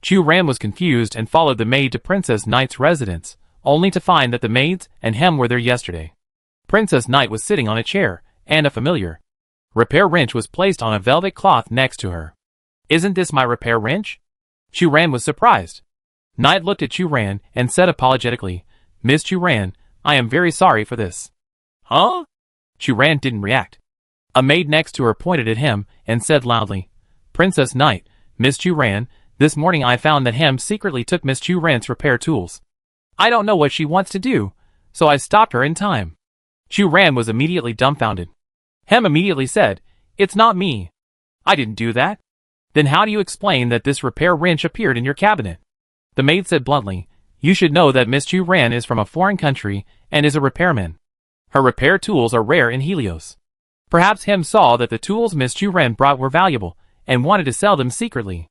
Churan was confused and followed the maid to Princess Knight's residence, only to find that the maids and Hem were there yesterday. Princess Knight was sitting on a chair, and a familiar repair wrench was placed on a velvet cloth next to her. Isn't this my repair wrench? Churan was surprised. Knight looked at Churan and said apologetically, Miss Churan, I am very sorry for this. Huh? Churan didn't react. A maid next to her pointed at him and said loudly, Princess Knight, Miss Churan, this morning I found that Hem secretly took Miss Churan's repair tools. I don't know what she wants to do, so I stopped her in time. Churan was immediately dumbfounded. Hem immediately said, It's not me. I didn't do that. Then how do you explain that this repair wrench appeared in your cabinet? The maid said bluntly, You should know that Miss Churan is from a foreign country and is a repairman. Her repair tools are rare in Helios. Perhaps Hem saw that the tools Miss Churan brought were valuable and wanted to sell them secretly.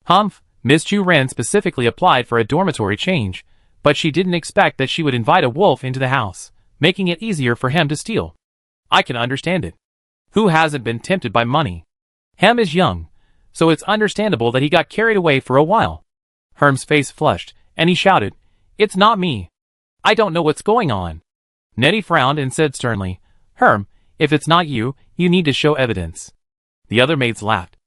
Humph, Miss Churan specifically applied for a dormitory change, but she didn't expect that she would invite a wolf into the house, making it easier for Hem to steal. I can understand it. Who hasn't been tempted by money? Hem is young, so it's understandable that he got carried away for a while. Herm's face flushed, and he shouted, "It's not me. I don't know what's going on." Nettie frowned and said sternly, "Herm, if it's not you, you need to show evidence." The other maids laughed.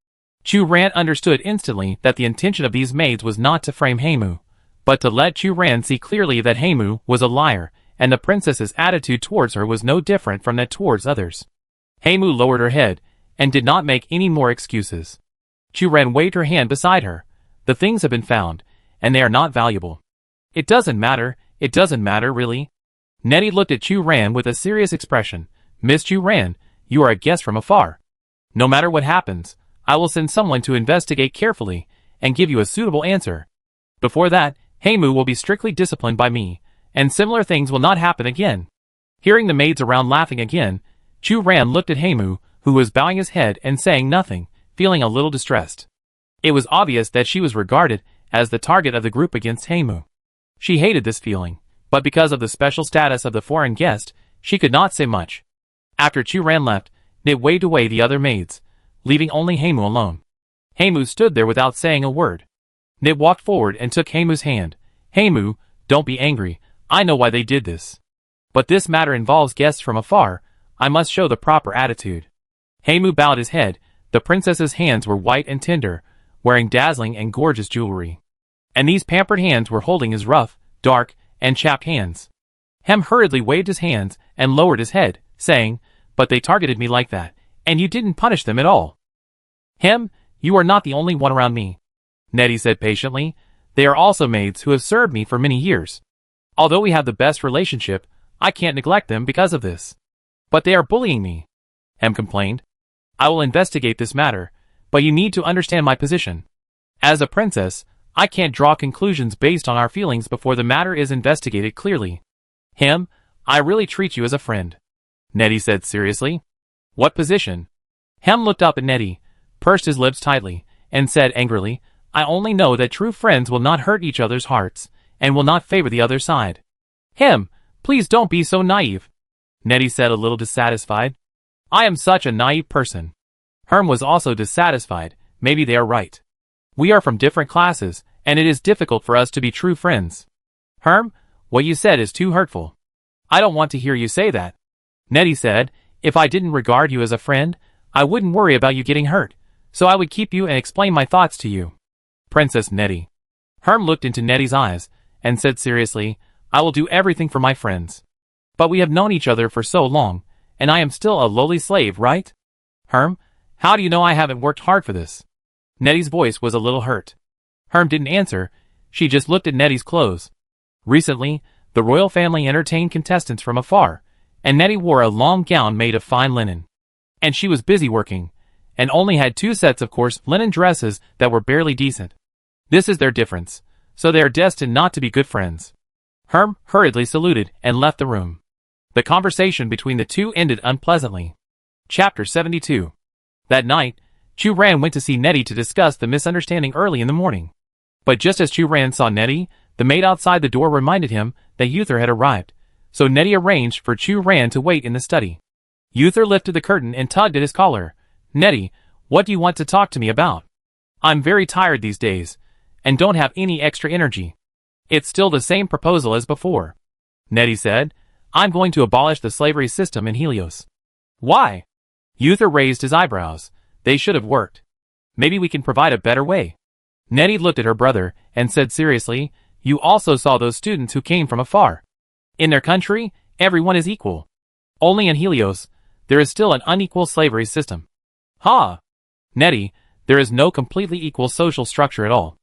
Chu Ran understood instantly that the intention of these maids was not to frame Haimu, but to let Chu Ran see clearly that Haimu was a liar, and the princess's attitude towards her was no different from that towards others. Haimu lowered her head, and did not make any more excuses. Chu Ran waved her hand beside her. "The things have been found, and they are not valuable." It doesn't matter really." Nettie looked at Chu Ran with a serious expression. "Miss Chu Ran, you are a guest from afar. No matter what happens, I will send someone to investigate carefully, and give you a suitable answer. Before that, Haimu will be strictly disciplined by me, and similar things will not happen again." Hearing the maids around laughing again, Chu Ran looked at Haimu, who was bowing his head and saying nothing, feeling a little distressed. It was obvious that she was regarded as the target of the group against Haimu. She hated this feeling, but because of the special status of the foreign guest, she could not say much. After Chu Ran left, Nit waved away the other maids, leaving only Haimu alone. Haimu stood there without saying a word. Nit walked forward and took Haimu's hand. "Haimu, don't be angry, I know why they did this. But this matter involves guests from afar, I must show the proper attitude." Haimu bowed his head. The princess's hands were white and tender, wearing dazzling and gorgeous jewelry. And these pampered hands were holding his rough, dark, and chapped hands. Hem hurriedly waved his hands and lowered his head, saying, "But they targeted me like that, and you didn't punish them at all." "Hem, you are not the only one around me," Nettie said patiently. "They are also maids who have served me for many years. Although we have the best relationship, I can't neglect them because of this." "But they are bullying me," Hem complained. "I will investigate this matter, but you need to understand my position. As a princess, I can't draw conclusions based on our feelings before the matter is investigated clearly." "Hem, I really treat you as a friend," Nettie said seriously. "What position?" Hem looked up at Nettie, pursed his lips tightly, and said angrily, "I only know that true friends will not hurt each other's hearts, and will not favor the other side." "Hem, please don't be so naive," Nettie said a little dissatisfied. "I am such a naive person." Herm was also dissatisfied. "Maybe they are right. We are from different classes, and it is difficult for us to be true friends." "Herm, what you said is too hurtful." "I don't want to hear you say that," Nettie said. "If I didn't regard you as a friend, I wouldn't worry about you getting hurt, so I would keep you and explain my thoughts to you." "Princess Nettie." Herm looked into Nettie's eyes, and said seriously, "I will do everything for my friends. But we have known each other for so long, and I am still a lowly slave, right? Herm, how do you know I haven't worked hard for this?" Nettie's voice was a little hurt. Herm didn't answer, she just looked at Nettie's clothes. Recently, the royal family entertained contestants from afar, and Nettie wore a long gown made of fine linen. And she was busy working, and only had 2 sets of coarse linen dresses that were barely decent. This is their difference, so they are destined not to be good friends. Herm hurriedly saluted and left the room. The conversation between the two ended unpleasantly. Chapter 72. That night, Chu Ran went to see Nettie to discuss the misunderstanding early in the morning. But just as Chu Ran saw Nettie, the maid outside the door reminded him that Uther had arrived, so Nettie arranged for Chu Ran to wait in the study. Uther lifted the curtain and tugged at his collar. "Nettie, what do you want to talk to me about? I'm very tired these days, and don't have any extra energy." "It's still the same proposal as before," Nettie said. "I'm going to abolish the slavery system in Helios." "Why?" Uther raised his eyebrows. "They should have worked. Maybe we can provide a better way." Nettie looked at her brother and said seriously, "You also saw those students who came from afar. In their country, everyone is equal. Only in Helios, there is still an unequal slavery system." "Ha! Nettie, there is no completely equal social structure at all."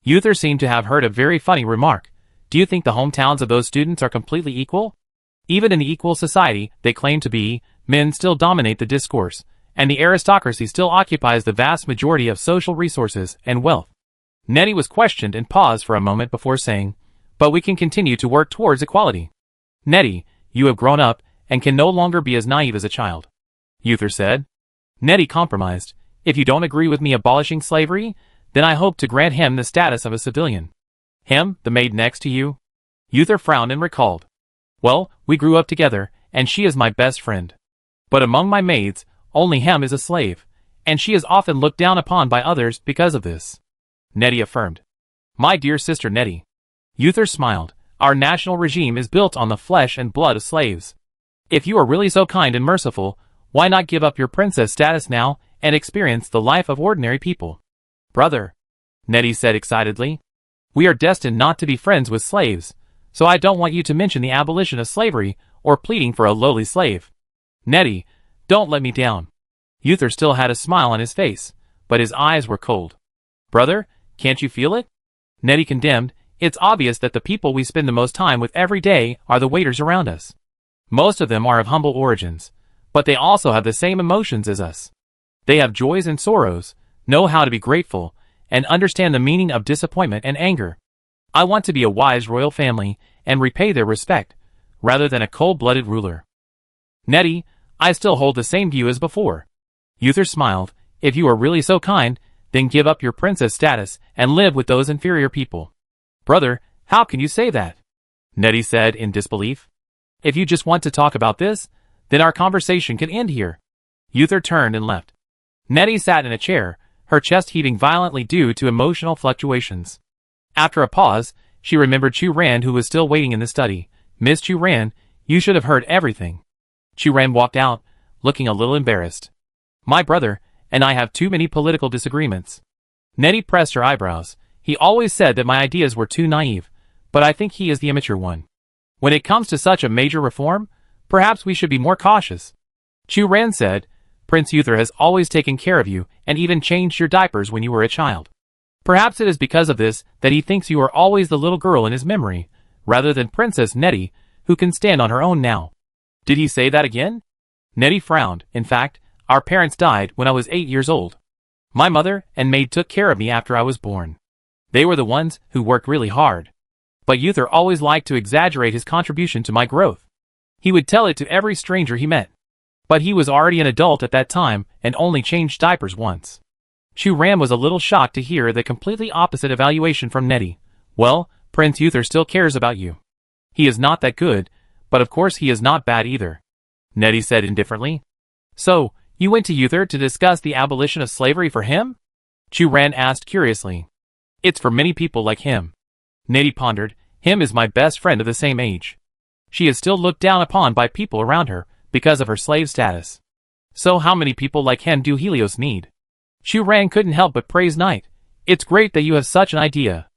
Uther seemed to have heard a very funny remark. "Do you think the hometowns of those students are completely equal? Even in the equal society they claim to be, men still dominate the discourse, and the aristocracy still occupies the vast majority of social resources and wealth." Nettie was questioned and paused for a moment before saying, "But we can continue to work towards equality." "Nettie, you have grown up, and can no longer be as naive as a child," Uther said. Nettie compromised. "If you don't agree with me abolishing slavery, then I hope to grant him the status of a civilian." "Him, the maid next to you?" Uther frowned and recalled. "Well, we grew up together, and she is my best friend. But among my maids, only Hem is a slave, and she is often looked down upon by others because of this. Nettie affirmed. My dear sister Nettie. Uther smiled. Our national regime is built on the flesh and blood of slaves. If you are really so kind and merciful, why not give up your princess status now and experience the life of ordinary people? Brother, Nettie said excitedly, we are destined not to be friends with slaves, so I don't want you to mention the abolition of slavery or pleading for a lowly slave. Nettie, don't let me down. Uther still had a smile on his face, but his eyes were cold. Brother, can't you feel it? Nettie condemned. It's obvious that the people we spend the most time with every day are the waiters around us. Most of them are of humble origins, but they also have the same emotions as us. They have joys and sorrows, know how to be grateful, and understand the meaning of disappointment and anger. I want to be a wise royal family and repay their respect, rather than a cold-blooded ruler. Nettie, I still hold the same view as before. Uther smiled. If you are really so kind, then give up your princess status and live with those inferior people. Brother, how can you say that? Nettie said in disbelief. If you just want to talk about this, then our conversation can end here. Uther turned and left. Nettie sat in a chair, her chest heaving violently due to emotional fluctuations. After a pause, she remembered Chu Ran, who was still waiting in the study. Miss Chu Ran, you should have heard everything. Chu Ran walked out, looking a little embarrassed. My brother and I have too many political disagreements. Nettie pressed her eyebrows. He always said that my ideas were too naive, but I think he is the immature one. When it comes to such a major reform, perhaps we should be more cautious. Chu Ran said, Prince Uther has always taken care of you and even changed your diapers when you were a child. Perhaps it is because of this that he thinks you are always the little girl in his memory, rather than Princess Nettie, who can stand on her own now. Did he say that again? Nettie frowned. In fact, our parents died when I was 8 years old. My mother and maid took care of me after I was born. They were the ones who worked really hard. But Uther always liked to exaggerate his contribution to my growth. He would tell it to every stranger he met. But he was already an adult at that time and only changed diapers once. Chu Ran was a little shocked to hear the completely opposite evaluation from Nettie. Well, Prince Uther still cares about you. He is not that good, but of course he is not bad either. Nettie said indifferently. So, you went to Uther to discuss the abolition of slavery for him? Chu Ran asked curiously. It's for many people like him. Nettie pondered. Him is my best friend of the same age. She is still looked down upon by people around her because of her slave status. So how many people like him do Helios need? Chu Ran couldn't help but praise Knight. It's great that you have such an idea.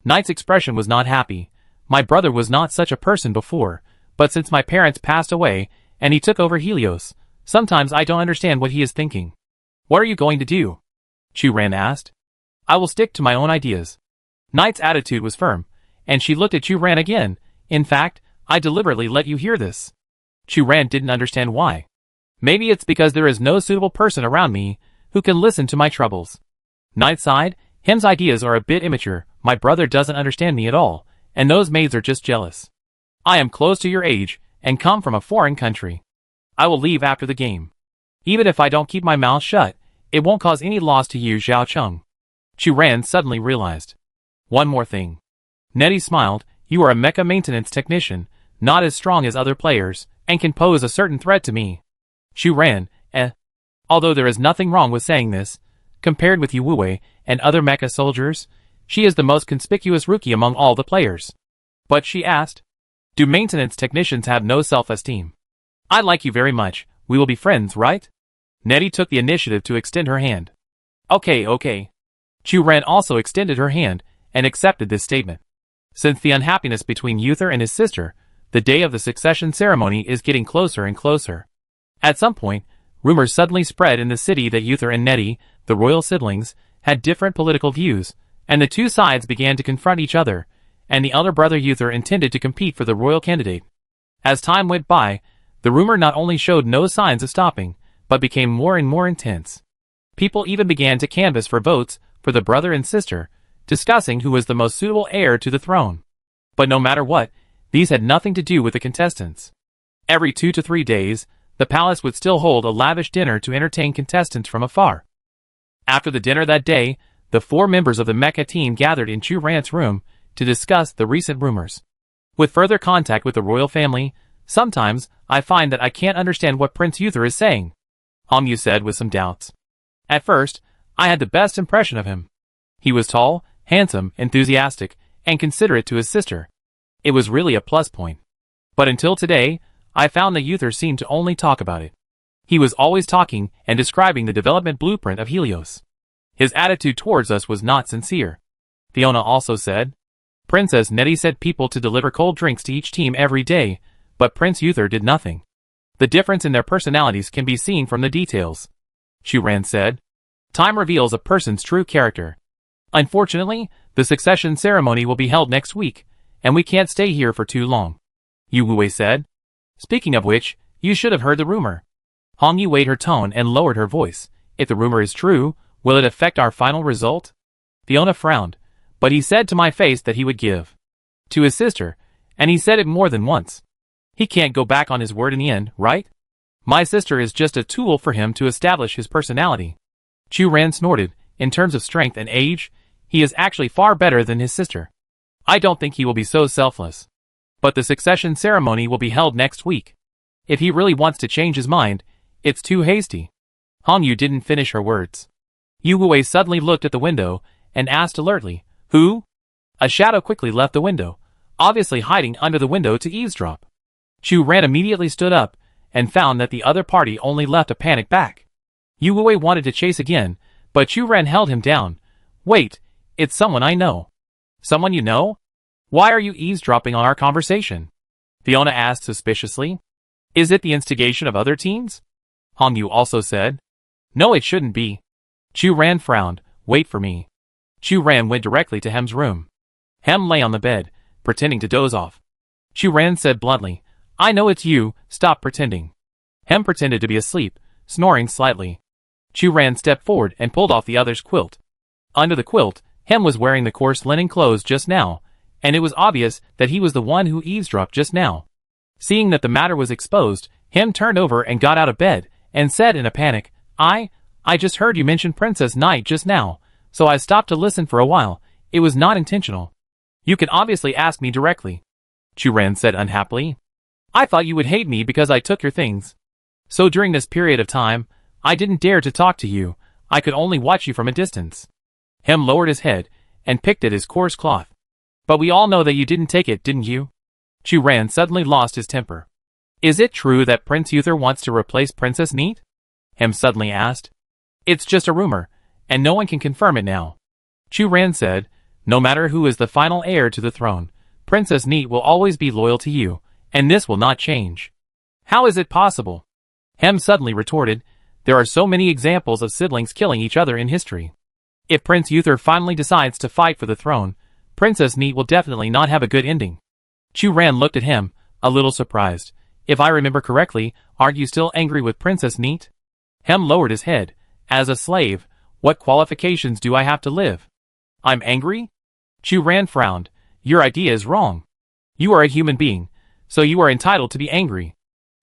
Knight's expression was not happy. My brother was not such a person before, but since my parents passed away and he took over Helios, sometimes I don't understand what he is thinking. What are you going to do? Chu Ran asked. I will stick to my own ideas. Knight's attitude was firm, and she looked at Chu Ran again. In fact, I deliberately let you hear this. Chu Ran didn't understand why. Maybe it's because there is no suitable person around me who can listen to my troubles. Knight sighed. Him's ideas are a bit immature. My brother doesn't understand me at all, and those maids are just jealous. I am close to your age and come from a foreign country. I will leave after the game. Even if I don't keep my mouth shut, it won't cause any loss to you, Zhao Cheng. Chu Ran suddenly realized. One more thing. Nettie smiled. You are a mecha maintenance technician, not as strong as other players, and can pose a certain threat to me. Chu Ran, Although there is nothing wrong with saying this, compared with Yu Wuwei and other mecha soldiers, she is the most conspicuous rookie among all the players. But she asked, do maintenance technicians have no self-esteem? I like you very much. We will be friends, right? Nettie took the initiative to extend her hand. Okay. Chu Ran also extended her hand and accepted this statement. Since the unhappiness between Uther and his sister, the day of the succession ceremony is getting closer and closer. At some point, rumors suddenly spread in the city that Uther and Nettie, the royal siblings, had different political views, and the two sides began to confront each other, and the elder brother Uther intended to compete for the royal candidate. As time went by, the rumor not only showed no signs of stopping, but became more and more intense. People even began to canvass for votes for the brother and sister, discussing who was the most suitable heir to the throne. But no matter what, these had nothing to do with the contestants. Every 2 to 3 days, the palace would still hold a lavish dinner to entertain contestants from afar. After the dinner that day, the 4 members of the Mecha team gathered in Chu Ran's room to discuss the recent rumors. With further contact with the royal family, sometimes I find that I can't understand what Prince Uther is saying, Yu said with some doubts. At first, I had the best impression of him. He was tall, handsome, enthusiastic, and considerate to his sister. It was really a plus point. But until today, I found the Uther seemed to only talk about it. He was always talking and describing the development blueprint of Helios. His attitude towards us was not sincere. Fiona also said. Princess Nettie said people to deliver cold drinks to each team every day, but Prince Uther did nothing. The difference in their personalities can be seen from the details. Churan said. Time reveals a person's true character. Unfortunately, the succession ceremony will be held next week, and we can't stay here for too long. Yu Wei said. Speaking of which, you should have heard the rumor. Hong Yu weighed her tone and lowered her voice. If the rumor is true, will it affect our final result? Fiona frowned, but he said to my face that he would give to his sister, and he said it more than once. He can't go back on his word in the end, right? My sister is just a tool for him to establish his personality. Churan snorted. In terms of strength and age, he is actually far better than his sister. I don't think he will be so selfless. But the succession ceremony will be held next week. If he really wants to change his mind, it's too hasty. Hong Yu didn't finish her words. Yu Wei suddenly looked at the window and asked alertly, Who? A shadow quickly left the window, obviously hiding under the window to eavesdrop. Churan immediately stood up and found that the other party only left a panic back. Yu Wei wanted to chase again, but Churan held him down. Wait, it's someone I know. Someone you know? Why are you eavesdropping on our conversation? Fiona asked suspiciously. Is it the instigation of other teens? Hong Yu also said. No, it shouldn't be. Churan frowned. Wait for me. Churan went directly to Hem's room. Hem lay on the bed, pretending to doze off. Churan said bluntly, I know it's you, stop pretending. Hem pretended to be asleep, snoring slightly. Churan stepped forward and pulled off the other's quilt. Under the quilt, Hem was wearing the coarse linen clothes just now, and it was obvious that he was the one who eavesdropped just now. Seeing that the matter was exposed, Hem turned over and got out of bed, and said in a panic, I just heard you mention Princess Knight just now, so I stopped to listen for a while. It was not intentional. You can obviously ask me directly. Churan said unhappily. I thought you would hate me because I took your things. So during this period of time, I didn't dare to talk to you. I could only watch you from a distance. Hem lowered his head and picked at his coarse cloth. But we all know that you didn't take it, didn't you? Churan suddenly lost his temper. Is it true that Prince Uther wants to replace Princess Neat? Hem suddenly asked. It's just a rumor, and no one can confirm it now. Churan said, no matter who is the final heir to the throne, Princess Neat will always be loyal to you, and this will not change. How is it possible? Hem suddenly retorted, there are so many examples of siblings killing each other in history. If Prince Uther finally decides to fight for the throne, Princess Neat will definitely not have a good ending. Churan looked at him, a little surprised. If I remember correctly, aren't you still angry with Princess Neat? Hem lowered his head. As a slave, what qualifications do I have to live? I'm angry? Churan frowned. Your idea is wrong. You are a human being, so you are entitled to be angry.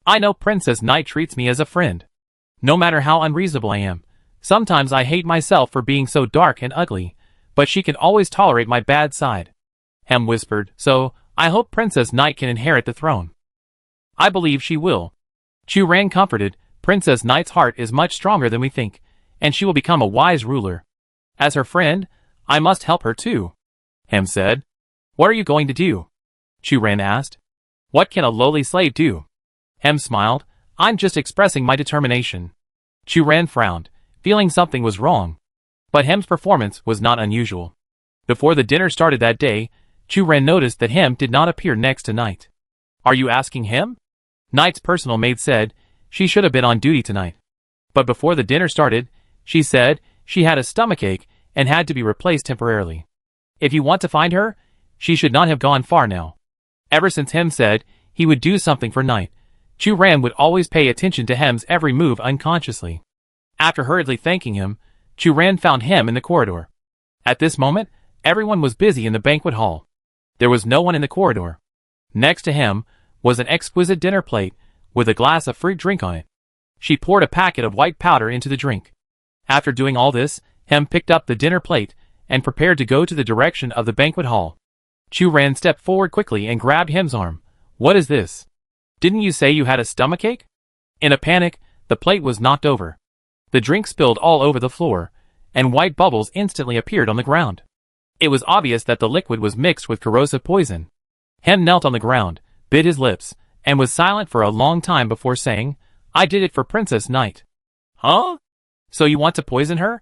I know Princess Knight treats me as a friend. No matter how unreasonable I am, sometimes I hate myself for being so dark and ugly, but she can always tolerate my bad side. Hem whispered, so, I hope Princess Knight can inherit the throne. I believe she will. Churan comforted, Princess Knight's heart is much stronger than we think, and she will become a wise ruler. As her friend, I must help her too. Hem said. What are you going to do? Churan asked. What can a lowly slave do? Hem smiled. I'm just expressing my determination. Churan frowned, feeling something was wrong. But Hem's performance was not unusual. Before the dinner started that day, Churan noticed that Hem did not appear next to Knight. Are you asking Hem? Knight's personal maid said she should have been on duty tonight. But before the dinner started, she said she had a stomachache and had to be replaced temporarily. If you want to find her, she should not have gone far now. Ever since Hem said he would do something for Knight, Churan would always pay attention to Hem's every move unconsciously. After hurriedly thanking him, Churan found Hem in the corridor. At this moment, everyone was busy in the banquet hall. There was no one in the corridor. Next to Hem was an exquisite dinner plate with a glass of fruit drink on it. She poured a packet of white powder into the drink. After doing all this, Hem picked up the dinner plate and prepared to go to the direction of the banquet hall. Churan stepped forward quickly and grabbed Hem's arm. What is this? Didn't you say you had a stomachache? In a panic, the plate was knocked over. The drink spilled all over the floor, and white bubbles instantly appeared on the ground. It was obvious that the liquid was mixed with corrosive poison. Hem knelt on the ground, bit his lips, and was silent for a long time before saying, "I did it for Princess Knight." "Huh? So you want to poison her?"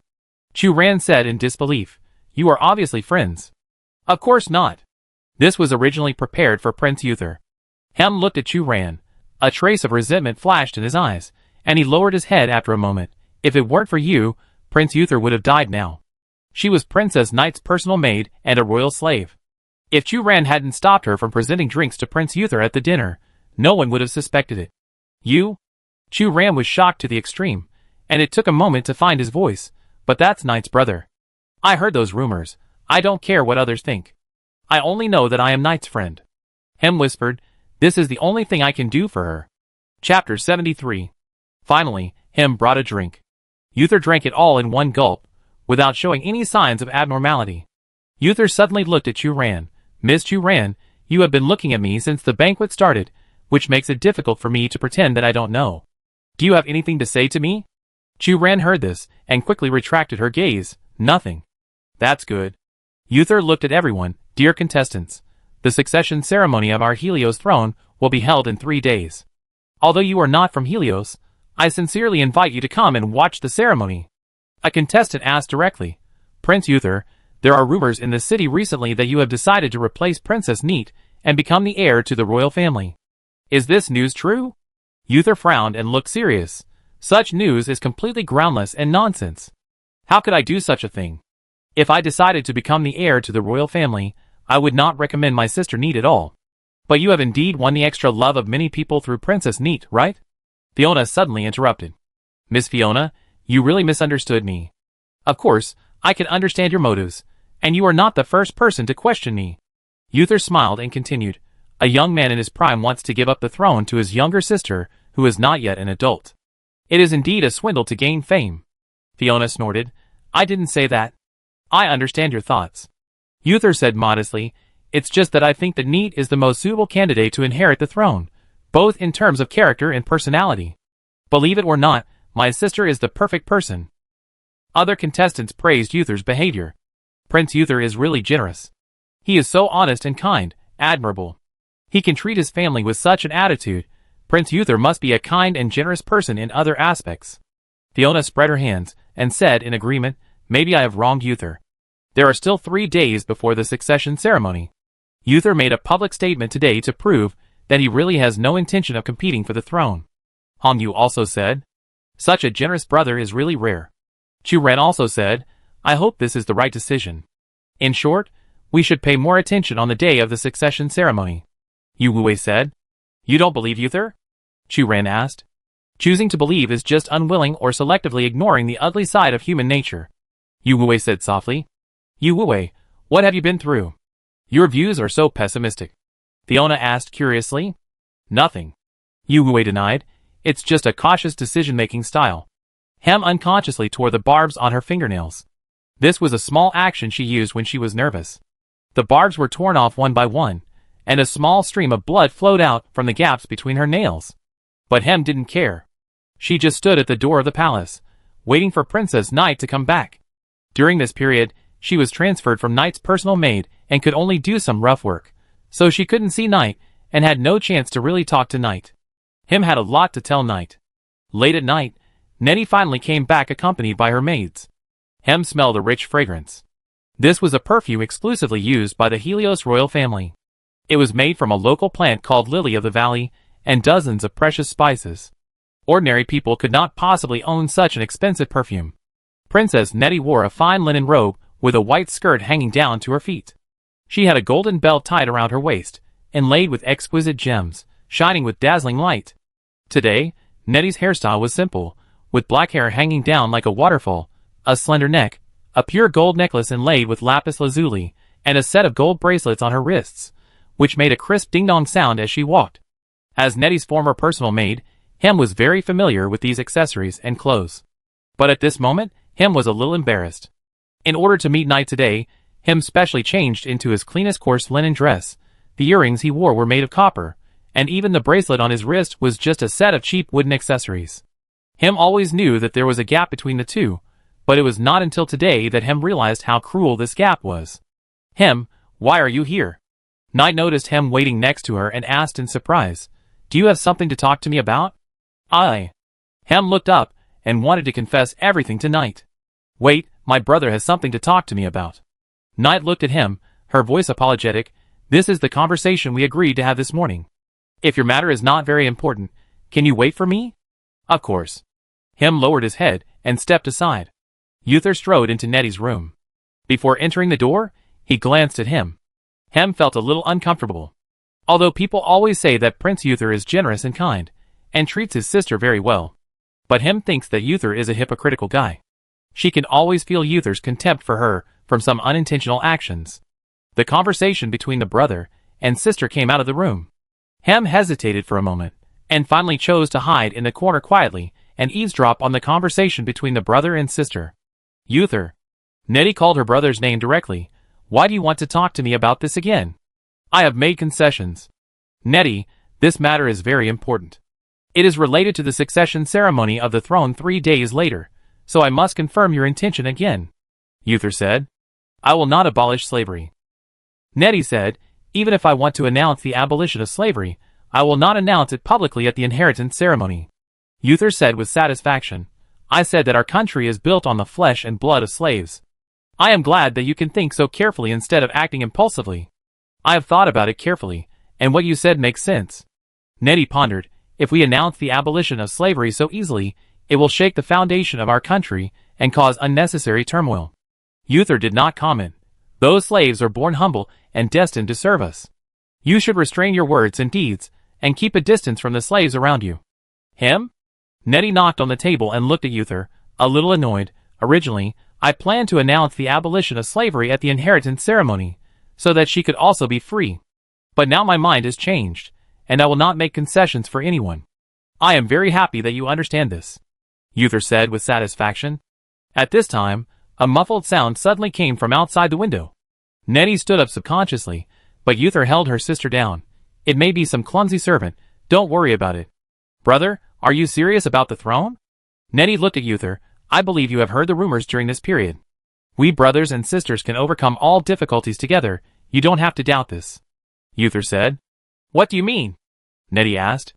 Chu Ran said in disbelief. "You are obviously friends." "Of course not. This was originally prepared for Prince Uther." Hem looked at Chu Ran. A trace of resentment flashed in his eyes, and he lowered his head after a moment. "If it weren't for you, Prince Uther would have died now. She was Princess Knight's personal maid and a royal slave. If Chu Ran hadn't stopped her from presenting drinks to Prince Uther at the dinner, no one would have suspected it." "You?" Chu Ran was shocked to the extreme, and it took a moment to find his voice. "But that's Knight's brother. I heard those rumors. I don't care what others think. I only know that I am Knight's friend." Hem whispered, "This is the only thing I can do for her." Chapter 73. Finally, Hem brought a drink. Uther drank it all in one gulp, without showing any signs of abnormality. Uther suddenly looked at Chu Ran. "Miss Chu Ran, you have been looking at me since the banquet started, which makes it difficult for me to pretend that I don't know. Do you have anything to say to me?" Chu Ran heard this, and quickly retracted her gaze. "Nothing." "That's good." Uther looked at everyone. "Dear contestants, the succession ceremony of our Helios throne will be held in 3 days. Although you are not from Helios, I sincerely invite you to come and watch the ceremony." A contestant asked directly, "Prince Uther, there are rumors in the city recently that you have decided to replace Princess Neat and become the heir to the royal family. Is this news true?" Uther frowned and looked serious. "Such news is completely groundless and nonsense. How could I do such a thing? If I decided to become the heir to the royal family, I would not recommend my sister Neat at all. But you have indeed won the extra love of many people through Princess Neat, right?" Fiona suddenly interrupted. "Miss Fiona, you really misunderstood me. Of course, I can understand your motives, and you are not the first person to question me." Uther smiled and continued, "A young man in his prime wants to give up the throne to his younger sister, who is not yet an adult. It is indeed a swindle to gain fame." Fiona snorted. "I didn't say that. I understand your thoughts." Uther said modestly, "It's just that I think that Neat is the most suitable candidate to inherit the throne, both in terms of character and personality. Believe it or not, my sister is the perfect person." Other contestants praised Uther's behavior. "Prince Uther is really generous. He is so honest and kind, admirable. He can treat his family with such an attitude. Prince Uther must be a kind and generous person in other aspects." Fiona spread her hands, and said in agreement, "Maybe I have wronged Uther. There are still 3 days before the succession ceremony. Uther made a public statement today to prove that he really has no intention of competing for the throne." Han Yu also said, "Such a generous brother is really rare." Chu Ren also said, "I hope this is the right decision. In short, we should pay more attention on the day of the succession ceremony." Yu Wei said, "You don't believe Uther?" Chu Ren asked. "Choosing to believe is just unwilling or selectively ignoring the ugly side of human nature," Yu Wei said softly. "Yu Wei, what have you been through? Your views are so pessimistic." Fiona asked curiously. "Nothing," Yu Wei denied. "It's just a cautious decision-making style." Hem unconsciously tore the barbs on her fingernails. This was a small action she used when she was nervous. The barbs were torn off one by one, and a small stream of blood flowed out from the gaps between her nails. But Hem didn't care. She just stood at the door of the palace, waiting for Princess Knight to come back. During this period, she was transferred from Knight's personal maid and could only do some rough work, so she couldn't see Knight and had no chance to really talk to Knight. Hem had a lot to tell Knight. Late at night, Nettie finally came back accompanied by her maids. Hem smelled a rich fragrance. This was a perfume exclusively used by the Helios royal family. It was made from a local plant called Lily of the Valley and dozens of precious spices. Ordinary people could not possibly own such an expensive perfume. Princess Nettie wore a fine linen robe with a white skirt hanging down to her feet. She had a golden belt tied around her waist, inlaid with exquisite gems, shining with dazzling light. Today, Nettie's hairstyle was simple, with black hair hanging down like a waterfall, a slender neck, a pure gold necklace inlaid with lapis lazuli, and a set of gold bracelets on her wrists, which made a crisp ding-dong sound as she walked. As Nettie's former personal maid, Hem was very familiar with these accessories and clothes. But at this moment, Hem was a little embarrassed. In order to meet Knight today, Hem specially changed into his cleanest coarse linen dress. The earrings he wore were made of copper, and even the bracelet on his wrist was just a set of cheap wooden accessories. Hem always knew that there was a gap between the two, but it was not until today that Hem realized how cruel this gap was. Hem, why are you here? Knight noticed Hem waiting next to her and asked in surprise, do you have something to talk to me about? Hem looked up and wanted to confess everything to Knight. Wait, my brother has something to talk to me about. Knight looked at him, her voice apologetic. This is the conversation we agreed to have this morning. If your matter is not very important, can you wait for me? Of course. Hem lowered his head and stepped aside. Uther strode into Nettie's room. Before entering the door, he glanced at him. Hem felt a little uncomfortable. Although people always say that Prince Uther is generous and kind, and treats his sister very well. But Hem thinks that Uther is a hypocritical guy. She can always feel Uther's contempt for her from some unintentional actions. The conversation between the brother and sister came out of the room. Hem hesitated for a moment, and finally chose to hide in the corner quietly and eavesdrop on the conversation between the brother and sister. Uther. Nettie called her brother's name directly. Why do you want to talk to me about this again? I have made concessions. Nettie, this matter is very important. It is related to the succession ceremony of the throne 3 days later, so I must confirm your intention again. Uther said. I will not abolish slavery. Nettie said, even if I want to announce the abolition of slavery, I will not announce it publicly at the inheritance ceremony. Uther said with satisfaction, I said that our country is built on the flesh and blood of slaves. I am glad that you can think so carefully instead of acting impulsively. I have thought about it carefully, and what you said makes sense. Nettie pondered, if we announce the abolition of slavery so easily, it will shake the foundation of our country and cause unnecessary turmoil. Uther did not comment. Those slaves are born humble and destined to serve us. You should restrain your words and deeds, and keep a distance from the slaves around you. Hem? Nettie knocked on the table and looked at Uther, a little annoyed. Originally, I planned to announce the abolition of slavery at the inheritance ceremony, so that she could also be free. But now my mind has changed, and I will not make concessions for anyone. I am very happy that you understand this, Uther said with satisfaction. At this time, a muffled sound suddenly came from outside the window. Nettie stood up subconsciously, but Uther held her sister down. It may be some clumsy servant, don't worry about it. Brother, are you serious about the throne? Nettie looked at Uther. I believe you have heard the rumors during this period. We brothers and sisters can overcome all difficulties together, you don't have to doubt this. Uther said. What do you mean? Nettie asked.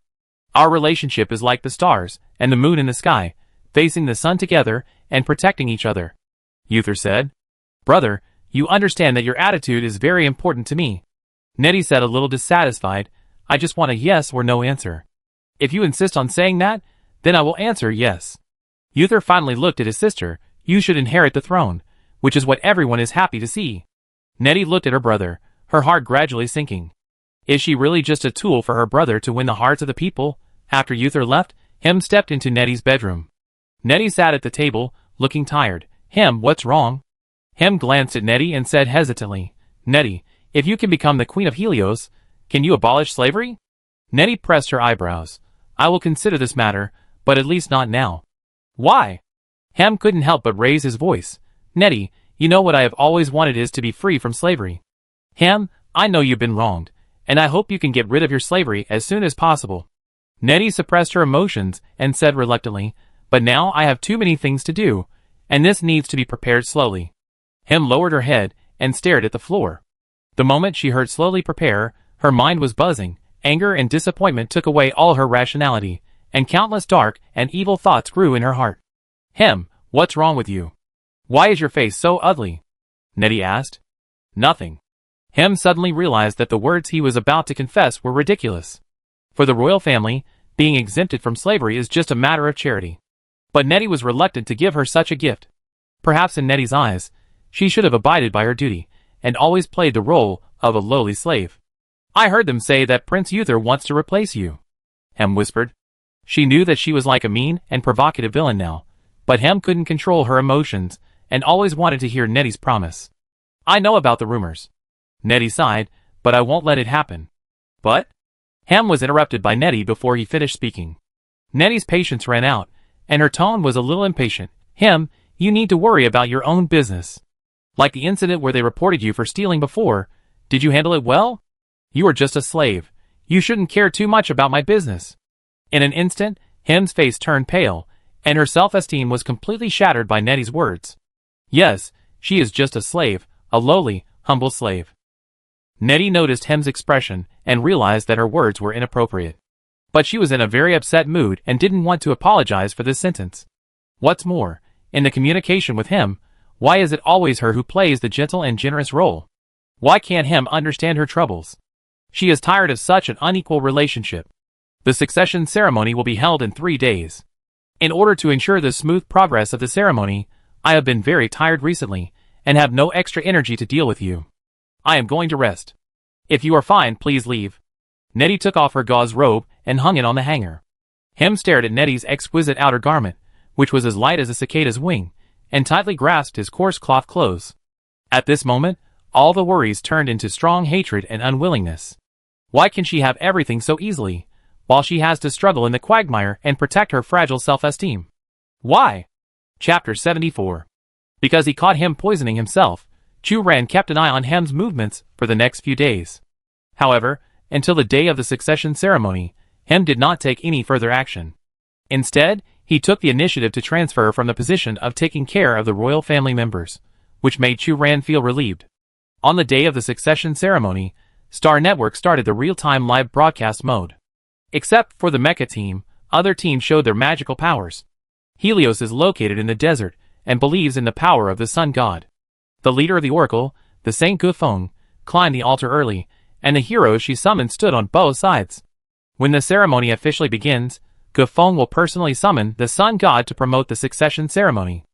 Our relationship is like the stars and the moon in the sky, facing the sun together and protecting each other. Uther said. Brother, you understand that your attitude is very important to me. Nettie said a little dissatisfied. I just want a yes or no answer. If you insist on saying that, then I will answer yes. Uther finally looked at his sister. You should inherit the throne, which is what everyone is happy to see. Nettie looked at her brother, her heart gradually sinking. Is she really just a tool for her brother to win the hearts of the people? After Uther left, Hem stepped into Nettie's bedroom. Nettie sat at the table, looking tired. Hem, what's wrong? Hem glanced at Nettie and said hesitantly, Nettie, if you can become the Queen of Helios, can you abolish slavery? Nettie pressed her eyebrows. I will consider this matter, but at least not now. Why? Hem couldn't help but raise his voice. Nettie, you know what I have always wanted is to be free from slavery. Hem, I know you've been wronged, and I hope you can get rid of your slavery as soon as possible. Nettie suppressed her emotions and said reluctantly, but now I have too many things to do, and this needs to be prepared slowly. Hem lowered her head and stared at the floor. The moment she heard slowly prepare, her mind was buzzing. Anger and disappointment took away all her rationality, and countless dark and evil thoughts grew in her heart. Hem, what's wrong with you? Why is your face so ugly? Nettie asked. Nothing. Hem suddenly realized that the words he was about to confess were ridiculous. For the royal family, being exempted from slavery is just a matter of charity. But Nettie was reluctant to give her such a gift. Perhaps in Nettie's eyes, she should have abided by her duty, and always played the role of a lowly slave. I heard them say that Prince Uther wants to replace you, Hem whispered. She knew that she was like a mean and provocative villain now, but Hem couldn't control her emotions, and always wanted to hear Nettie's promise. I know about the rumors. Nettie sighed, but I won't let it happen. But? Hem was interrupted by Nettie before he finished speaking. Nettie's patience ran out, and her tone was a little impatient. Hem, you need to worry about your own business. Like the incident where they reported you for stealing before, did you handle it well? You are just a slave. You shouldn't care too much about my business. In an instant, Hem's face turned pale, and her self-esteem was completely shattered by Nettie's words. Yes, she is just a slave, a lowly, humble slave. Nettie noticed Hem's expression and realized that her words were inappropriate. But she was in a very upset mood and didn't want to apologize for this sentence. What's more, in the communication with Hem, why is it always her who plays the gentle and generous role? Why can't Hem understand her troubles? She is tired of such an unequal relationship. The succession ceremony will be held in 3 days. In order to ensure the smooth progress of the ceremony, I have been very tired recently, and have no extra energy to deal with you. I am going to rest. If you are fine, please leave. Nettie took off her gauze robe and hung it on the hanger. Hem stared at Nettie's exquisite outer garment, which was as light as a cicada's wing, and tightly grasped his coarse cloth clothes. At this moment, all the worries turned into strong hatred and unwillingness. Why can she have everything so easily, while she has to struggle in the quagmire and protect her fragile self-esteem? Why? Chapter 74. Because he caught Hem poisoning himself, Chu Ran kept an eye on Hem's movements for the next few days. However, until the day of the succession ceremony, Hem did not take any further action. Instead, he took the initiative to transfer from the position of taking care of the royal family members, which made Chu Ran feel relieved. On the day of the succession ceremony, Star Network started the real-time live broadcast mode. Except for the Mecha team, other teams showed their magical powers. Helios is located in the desert and believes in the power of the sun god. The leader of the oracle, the Saint Gufeng, climbed the altar early, and the heroes she summoned stood on both sides. When the ceremony officially begins, Gufeng will personally summon the sun god to promote the succession ceremony.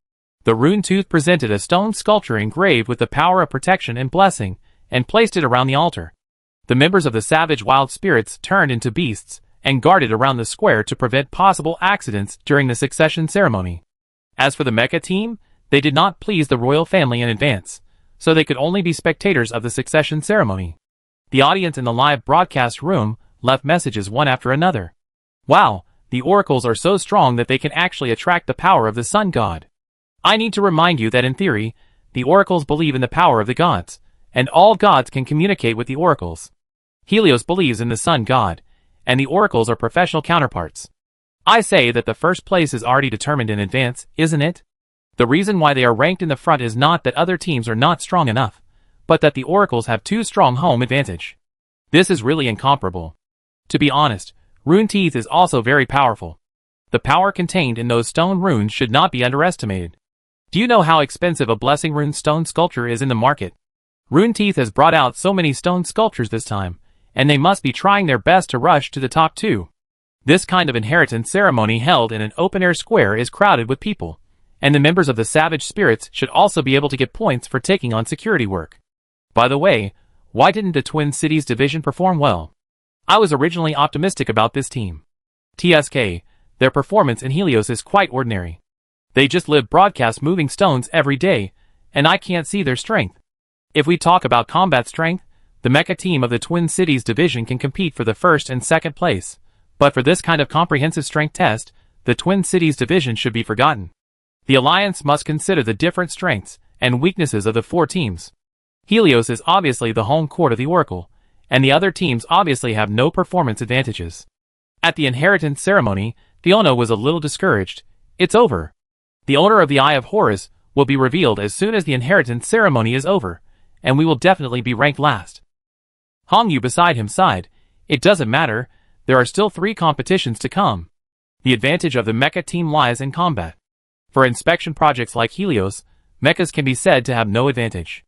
The Rune Tooth presented a stone sculpture engraved with the power of protection and blessing, and placed it around the altar. The members of the savage wild spirits turned into beasts, and guarded around the square to prevent possible accidents during the succession ceremony. As for the Mecha team, they did not please the royal family in advance, so they could only be spectators of the succession ceremony. The audience in the live broadcast room left messages one after another. Wow, the oracles are so strong that they can actually attract the power of the sun god. I need to remind you that in theory, the oracles believe in the power of the gods, and all gods can communicate with the oracles. Helios believes in the sun god, and the oracles are professional counterparts. I say that the first place is already determined in advance, isn't it? The reason why they are ranked in the front is not that other teams are not strong enough, but that the oracles have too strong home advantage. This is really incomparable. To be honest, Rune Teeth is also very powerful. The power contained in those stone runes should not be underestimated. Do you know how expensive a blessing rune stone sculpture is in the market? Rune Teeth has brought out so many stone sculptures this time, and they must be trying their best to rush to the top too. This kind of inheritance ceremony held in an open-air square is crowded with people, and the members of the savage spirits should also be able to get points for taking on security work. By the way, why didn't the Twin Cities division perform well? I was originally optimistic about this team. TSK, their performance in Helios is quite ordinary. They just live broadcast moving stones every day, and I can't see their strength. If we talk about combat strength, the Mecha team of the Twin Cities division can compete for the first and second place, but for this kind of comprehensive strength test, the Twin Cities division should be forgotten. The Alliance must consider the different strengths and weaknesses of the 4 teams. Helios is obviously the home court of the Oracle, and the other teams obviously have no performance advantages. At the inheritance ceremony, Fiona was a little discouraged. It's over. The owner of the Eye of Horus will be revealed as soon as the inheritance ceremony is over, and we will definitely be ranked last. Hong Yu beside him sighed. It doesn't matter, there are still 3 competitions to come. The advantage of the Mecha team lies in combat. For inspection projects like Helios, Mechas can be said to have no advantage.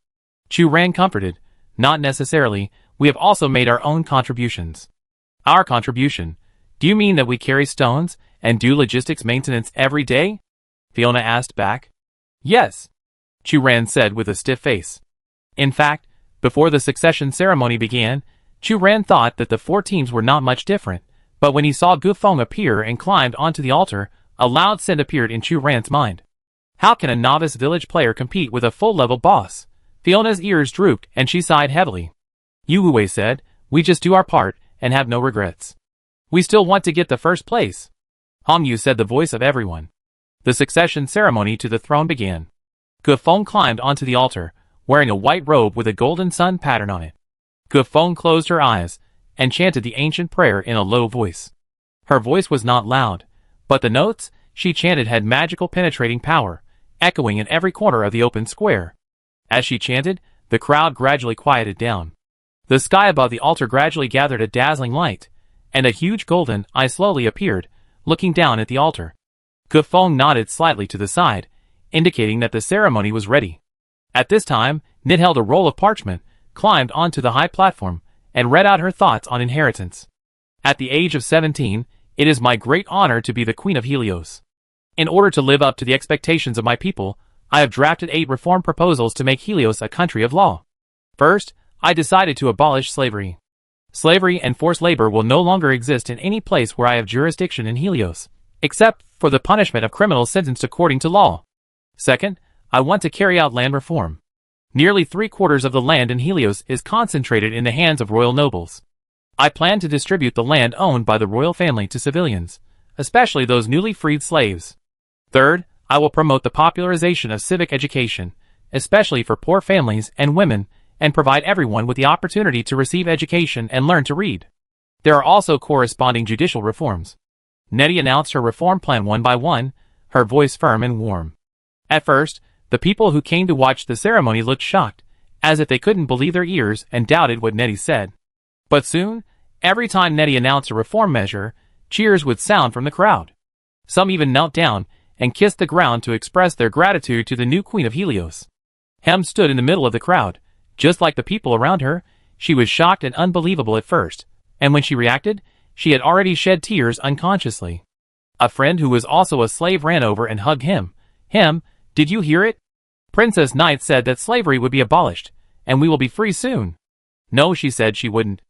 Chu Ran comforted. Not necessarily, we have also made our own contributions. Our contribution? Do you mean that we carry stones and do logistics maintenance every day? Fiona asked back. Yes, Chu Ran said with a stiff face. In fact, before the succession ceremony began, Chu Ran thought that the 4 teams were not much different, but when he saw Gufeng appear and climbed onto the altar, a loud scent appeared in Chu Ran's mind. How can a novice village player compete with a full-level boss? Fiona's ears drooped and she sighed heavily. Yu Wei said, we just do our part and have no regrets. We still want to get the first place. Hong Yu said, the voice of everyone. The succession ceremony to the throne began. Gufeng climbed onto the altar, wearing a white robe with a golden sun pattern on it. Gufeng closed her eyes and chanted the ancient prayer in a low voice. Her voice was not loud, but the notes she chanted had magical penetrating power, echoing in every corner of the open square. As she chanted, the crowd gradually quieted down. The sky above the altar gradually gathered a dazzling light, and a huge golden eye slowly appeared, looking down at the altar. Gufeng nodded slightly to the side, indicating that the ceremony was ready. At this time, Nit held a roll of parchment, climbed onto the high platform, and read out her thoughts on inheritance. At the age of 17, it is my great honor to be the Queen of Helios. In order to live up to the expectations of my people, I have drafted 8 reform proposals to make Helios a country of law. First, I decided to abolish slavery. Slavery and forced labor will no longer exist in any place where I have jurisdiction in Helios, except for the punishment of criminals sentenced according to law. Second, I want to carry out land reform. Nearly 3/4 of the land in Helios is concentrated in the hands of royal nobles. I plan to distribute the land owned by the royal family to civilians, especially those newly freed slaves. Third, I will promote the popularization of civic education, especially for poor families and women, and provide everyone with the opportunity to receive education and learn to read. There are also corresponding judicial reforms. Nettie announced her reform plan one by one, her voice firm and warm. At first, the people who came to watch the ceremony looked shocked, as if they couldn't believe their ears and doubted what Nettie said. But soon, every time Nettie announced a reform measure, cheers would sound from the crowd. Some even knelt down and kissed the ground to express their gratitude to the new Queen of Helios. Hem stood in the middle of the crowd. Just like the people around her, she was shocked and unbelievable at first, and when she reacted, she had already shed tears unconsciously. A friend who was also a slave ran over and hugged him. Hem, did you hear it? Princess Knight said that slavery would be abolished, and we will be free soon. No, she said she wouldn't.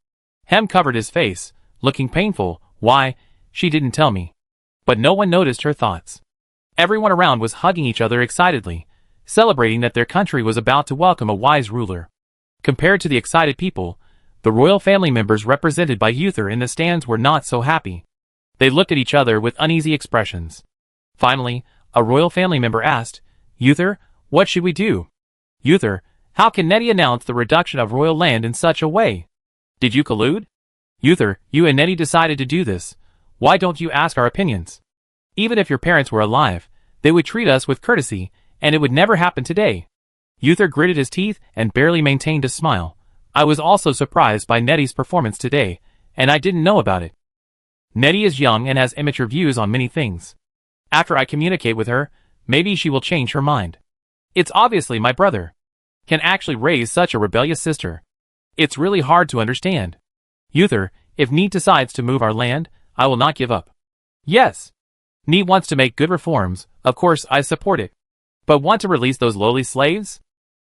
Hem covered his face, looking painful. Why, she didn't tell me. But no one noticed her thoughts. Everyone around was hugging each other excitedly, celebrating that their country was about to welcome a wise ruler. Compared to the excited people, the royal family members represented by Uther in the stands were not so happy. They looked at each other with uneasy expressions. Finally, a royal family member asked, Uther, what should we do? Uther, how can Nettie announce the reduction of royal land in such a way? Did you collude? Uther, you and Nettie decided to do this. Why don't you ask our opinions? Even if your parents were alive, they would treat us with courtesy, and it would never happen today. Uther gritted his teeth and barely maintained a smile. I was also surprised by Nettie's performance today, and I didn't know about it. Nettie is young and has immature views on many things. After I communicate with her, maybe she will change her mind. It's obviously my brother. Can actually raise such a rebellious sister. It's really hard to understand. Uther, if Neat decides to move our land, I will not give up. Yes. Neat wants to make good reforms, of course I support it. But want to release those lowly slaves?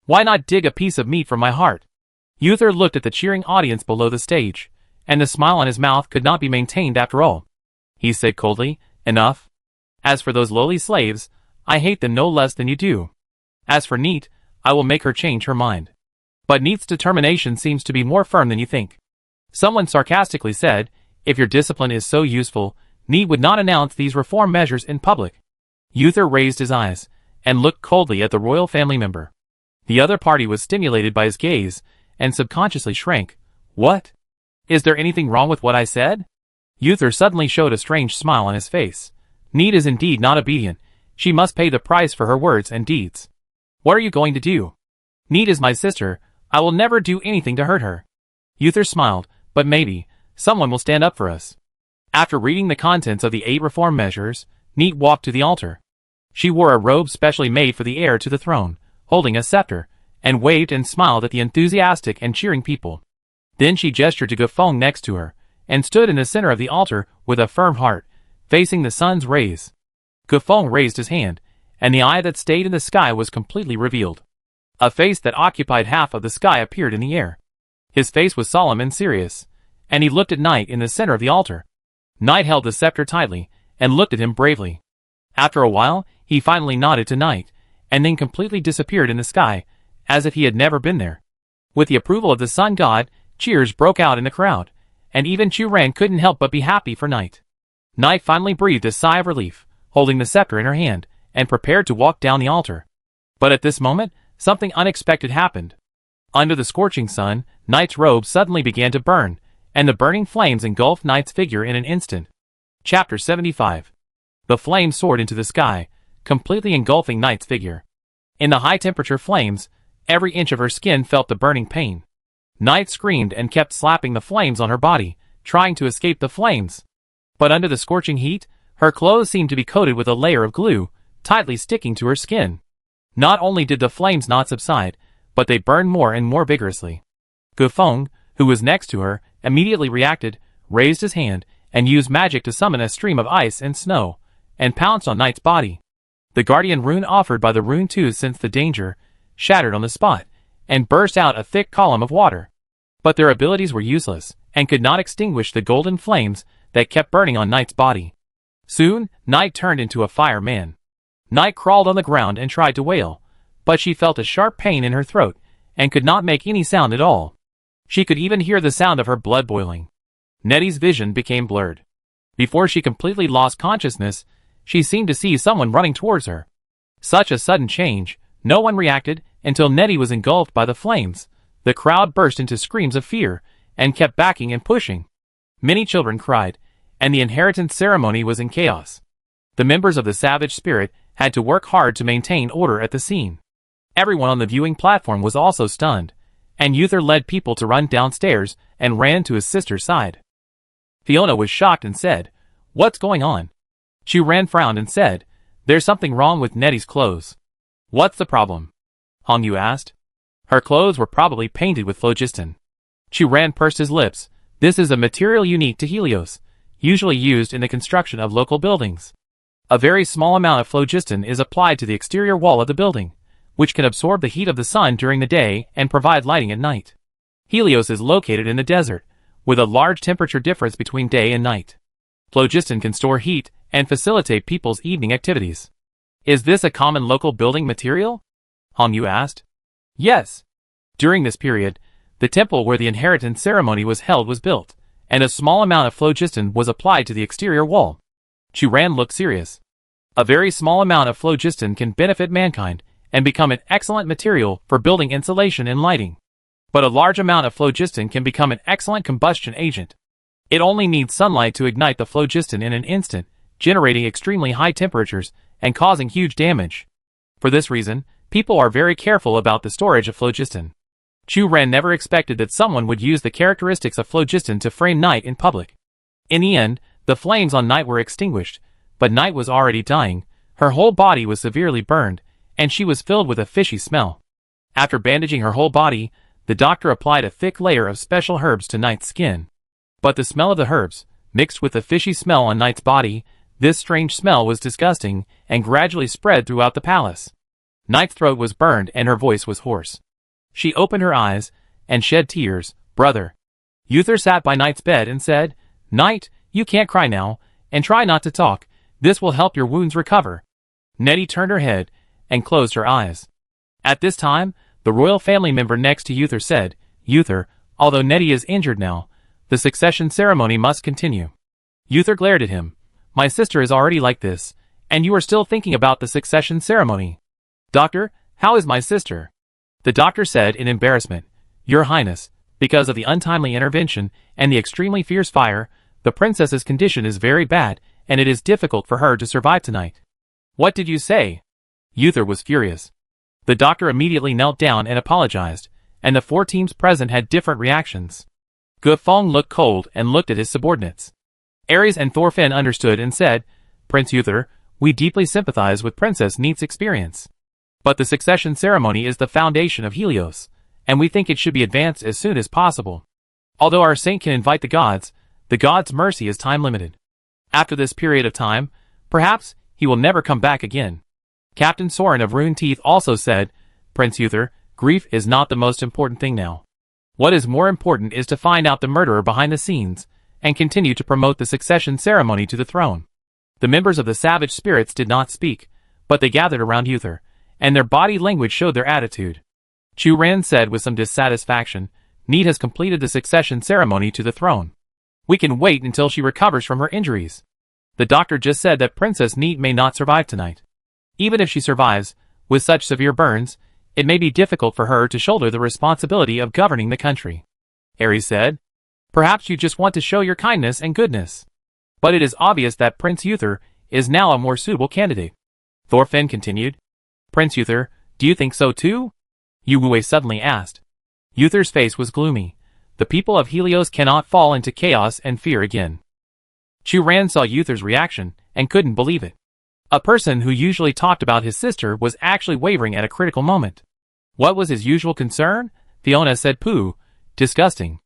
Why not dig a piece of meat from my heart? Uther looked at the cheering audience below the stage, and the smile on his mouth could not be maintained after all. He said coldly, enough. As for those lowly slaves, I hate them no less than you do. As for Neat, I will make her change her mind. But Neat's determination seems to be more firm than you think. Someone sarcastically said, if your discipline is so useful, Neat would not announce these reform measures in public. Uther raised his eyes, and looked coldly at the royal family member. The other party was stimulated by his gaze, and subconsciously shrank. What? Is there anything wrong with what I said? Uther suddenly showed a strange smile on his face. Neat is indeed not obedient. She must pay the price for her words and deeds. What are you going to do? Neat is my sister. I will never do anything to hurt her. Uther smiled, but maybe, someone will stand up for us. After reading the contents of the 8 reform measures, Neat walked to the altar. She wore a robe specially made for the heir to the throne, holding a scepter, and waved and smiled at the enthusiastic and cheering people. Then she gestured to Gufeng next to her, and stood in the center of the altar with a firm heart, facing the sun's rays. Gufeng raised his hand, and the eye that stayed in the sky was completely revealed. A face that occupied half of the sky appeared in the air. His face was solemn and serious, and he looked at Knight in the center of the altar. Knight held the scepter tightly, and looked at him bravely. After a while, he finally nodded to Knight, and then completely disappeared in the sky, as if he had never been there. With the approval of the sun god, cheers broke out in the crowd, and even Chu Ran couldn't help but be happy for Knight. Knight finally breathed a sigh of relief, holding the scepter in her hand, and prepared to walk down the altar. But at this moment, something unexpected happened. Under the scorching sun, Knight's robe suddenly began to burn, and the burning flames engulfed Knight's figure in an instant. Chapter 75. The flames soared into the sky, completely engulfing Night's figure. In the high-temperature flames, every inch of her skin felt the burning pain. Night screamed and kept slapping the flames on her body, trying to escape the flames. But under the scorching heat, her clothes seemed to be coated with a layer of glue, tightly sticking to her skin. Not only did the flames not subside, but they burned more and more vigorously. Gufeng, who was next to her, immediately reacted, raised his hand, and used magic to summon a stream of ice and snow, and pounced on Night's body. The guardian rune offered by the rune tooth sensed the danger, shattered on the spot, and burst out a thick column of water. But their abilities were useless, and could not extinguish the golden flames that kept burning on Night's body. Soon, Night turned into a fire man. Night crawled on the ground and tried to wail, but she felt a sharp pain in her throat, and could not make any sound at all. She could even hear the sound of her blood boiling. Nettie's vision became blurred. Before she completely lost consciousness, she seemed to see someone running towards her. Such a sudden change, no one reacted until Nettie was engulfed by the flames. The crowd burst into screams of fear, and kept backing and pushing. Many children cried, and the inheritance ceremony was in chaos. The members of the savage spirit had to work hard to maintain order at the scene. Everyone on the viewing platform was also stunned, and Uther led people to run downstairs and ran to his sister's side. Fiona was shocked and said, "What's going on?" Chu-Ran frowned and said, "There's something wrong with Nettie's clothes." "What's the problem?" Hong Yu asked. "Her clothes were probably painted with phlogiston." Chu-Ran pursed his lips. "This is a material unique to Helios, usually used in the construction of local buildings. A very small amount of phlogiston is applied to the exterior wall of the building, which can absorb the heat of the sun during the day and provide lighting at night. Helios is located in the desert, with a large temperature difference between day and night. Phlogiston can store heat and facilitate people's evening activities." "Is this a common local building material?" Hong Yu asked. "Yes. During this period, the temple where the inheritance ceremony was held was built, and a small amount of phlogiston was applied to the exterior wall." Chu-Ran looked serious. "A very small amount of phlogiston can benefit mankind and become an excellent material for building insulation and lighting. But a large amount of phlogiston can become an excellent combustion agent. It only needs sunlight to ignite the phlogiston in an instant, generating extremely high temperatures and causing huge damage. For this reason, people are very careful about the storage of phlogiston." Chu-Ran never expected that someone would use the characteristics of phlogiston to frame Night in public. In the end, the flames on Night were extinguished, but Night was already dying. Her whole body was severely burned, and she was filled with a fishy smell. After bandaging her whole body, the doctor applied a thick layer of special herbs to Night's skin. But the smell of the herbs, mixed with the fishy smell on Night's body, this strange smell was disgusting and gradually spread throughout the palace. Night's throat was burned and her voice was hoarse. She opened her eyes and shed tears. "Brother." Uther sat by Night's bed and said, "Night, you can't cry now, and try not to talk. This will help your wounds recover." Nettie turned her head and closed her eyes. At this time, the royal family member next to Uther said, "Uther, although Nettie is injured now, the succession ceremony must continue." Uther glared at him. "My sister is already like this, and you are still thinking about the succession ceremony." "Doctor, how is my sister?" The doctor said in embarrassment, "Your Highness, because of the untimely intervention and the extremely fierce fire, the princess's condition is very bad, and it is difficult for her to survive tonight." "What did you say?" Uther was furious. The doctor immediately knelt down and apologized, and the 4 teams present had different reactions. Gufeng looked cold and looked at his subordinates. Ares and Thorfinn understood and said, "Prince Uther, we deeply sympathize with Princess Neat's experience. But the succession ceremony is the foundation of Helios, and we think it should be advanced as soon as possible. Although our saint can invite the gods' mercy is time-limited. After this period of time, perhaps he will never come back again." Captain Soren of Rune Teeth also said, "Prince Uther, grief is not the most important thing now. What is more important is to find out the murderer behind the scenes, and continue to promote the succession ceremony to the throne." The members of the savage spirits did not speak, but they gathered around Uther, and their body language showed their attitude. Chu-Ran said with some dissatisfaction, "Neat has completed the succession ceremony to the throne. We can wait until she recovers from her injuries. The doctor just said that Princess Neat may not survive tonight. Even if she survives, with such severe burns, it may be difficult for her to shoulder the responsibility of governing the country." Ares said, "Perhaps you just want to show your kindness and goodness. But it is obvious that Prince Uther is now a more suitable candidate. Thorfinn continued. Prince Uther, do you think so too? Yu Wei suddenly asked. Uther's face was gloomy. The people of Helios cannot fall into chaos and fear again. Chu Ran saw Uther's reaction and couldn't believe it. A person who usually talked about his sister was actually wavering at a critical moment. What was his usual concern? Fiona said pooh, disgusting.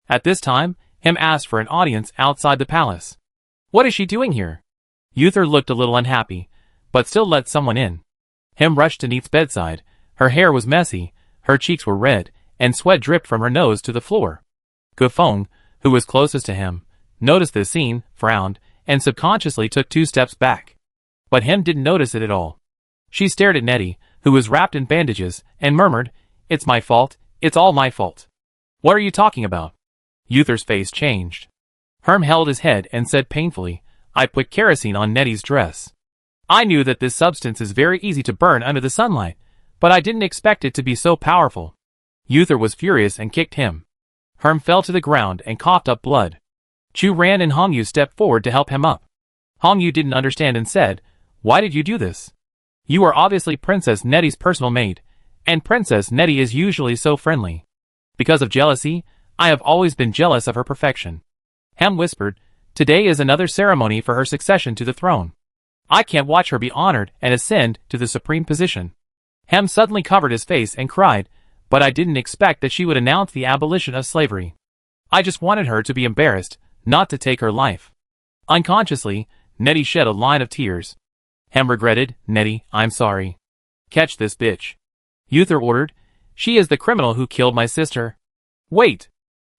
At this time, Him asked for an audience outside the palace. What is she doing here? Uther looked a little unhappy, but still let someone in. Him rushed to Neith's bedside. Her hair was messy, her cheeks were red, and sweat dripped from her nose to the floor. Gufeng, who was closest to him, noticed this scene, frowned, and subconsciously took 2 steps back. But Him didn't notice it at all. She stared at Nettie, who was wrapped in bandages, and murmured, "It's my fault, it's all my fault." "What are you talking about?" Uther's face changed. Herm held his head and said painfully, "I put kerosene on Nettie's dress. I knew that this substance is very easy to burn under the sunlight, but I didn't expect it to be so powerful." Uther was furious and kicked him. Herm fell to the ground and coughed up blood. Chu Ran and Hongyu stepped forward to help him up. Hongyu didn't understand and said, "Why did you do this? You are obviously Princess Nettie's personal maid, and Princess Nettie is usually so friendly." "Because of jealousy, I have always been jealous of her perfection." Hem whispered, "Today is another ceremony for her succession to the throne. I can't watch her be honored and ascend to the supreme position." Hem suddenly covered his face and cried, "But I didn't expect that she would announce the abolition of slavery. I just wanted her to be embarrassed, not to take her life." Unconsciously, Nettie shed a line of tears. Hem regretted, "Nettie, I'm sorry." "Catch this bitch," Uther ordered. "She is the criminal who killed my sister." "Wait!"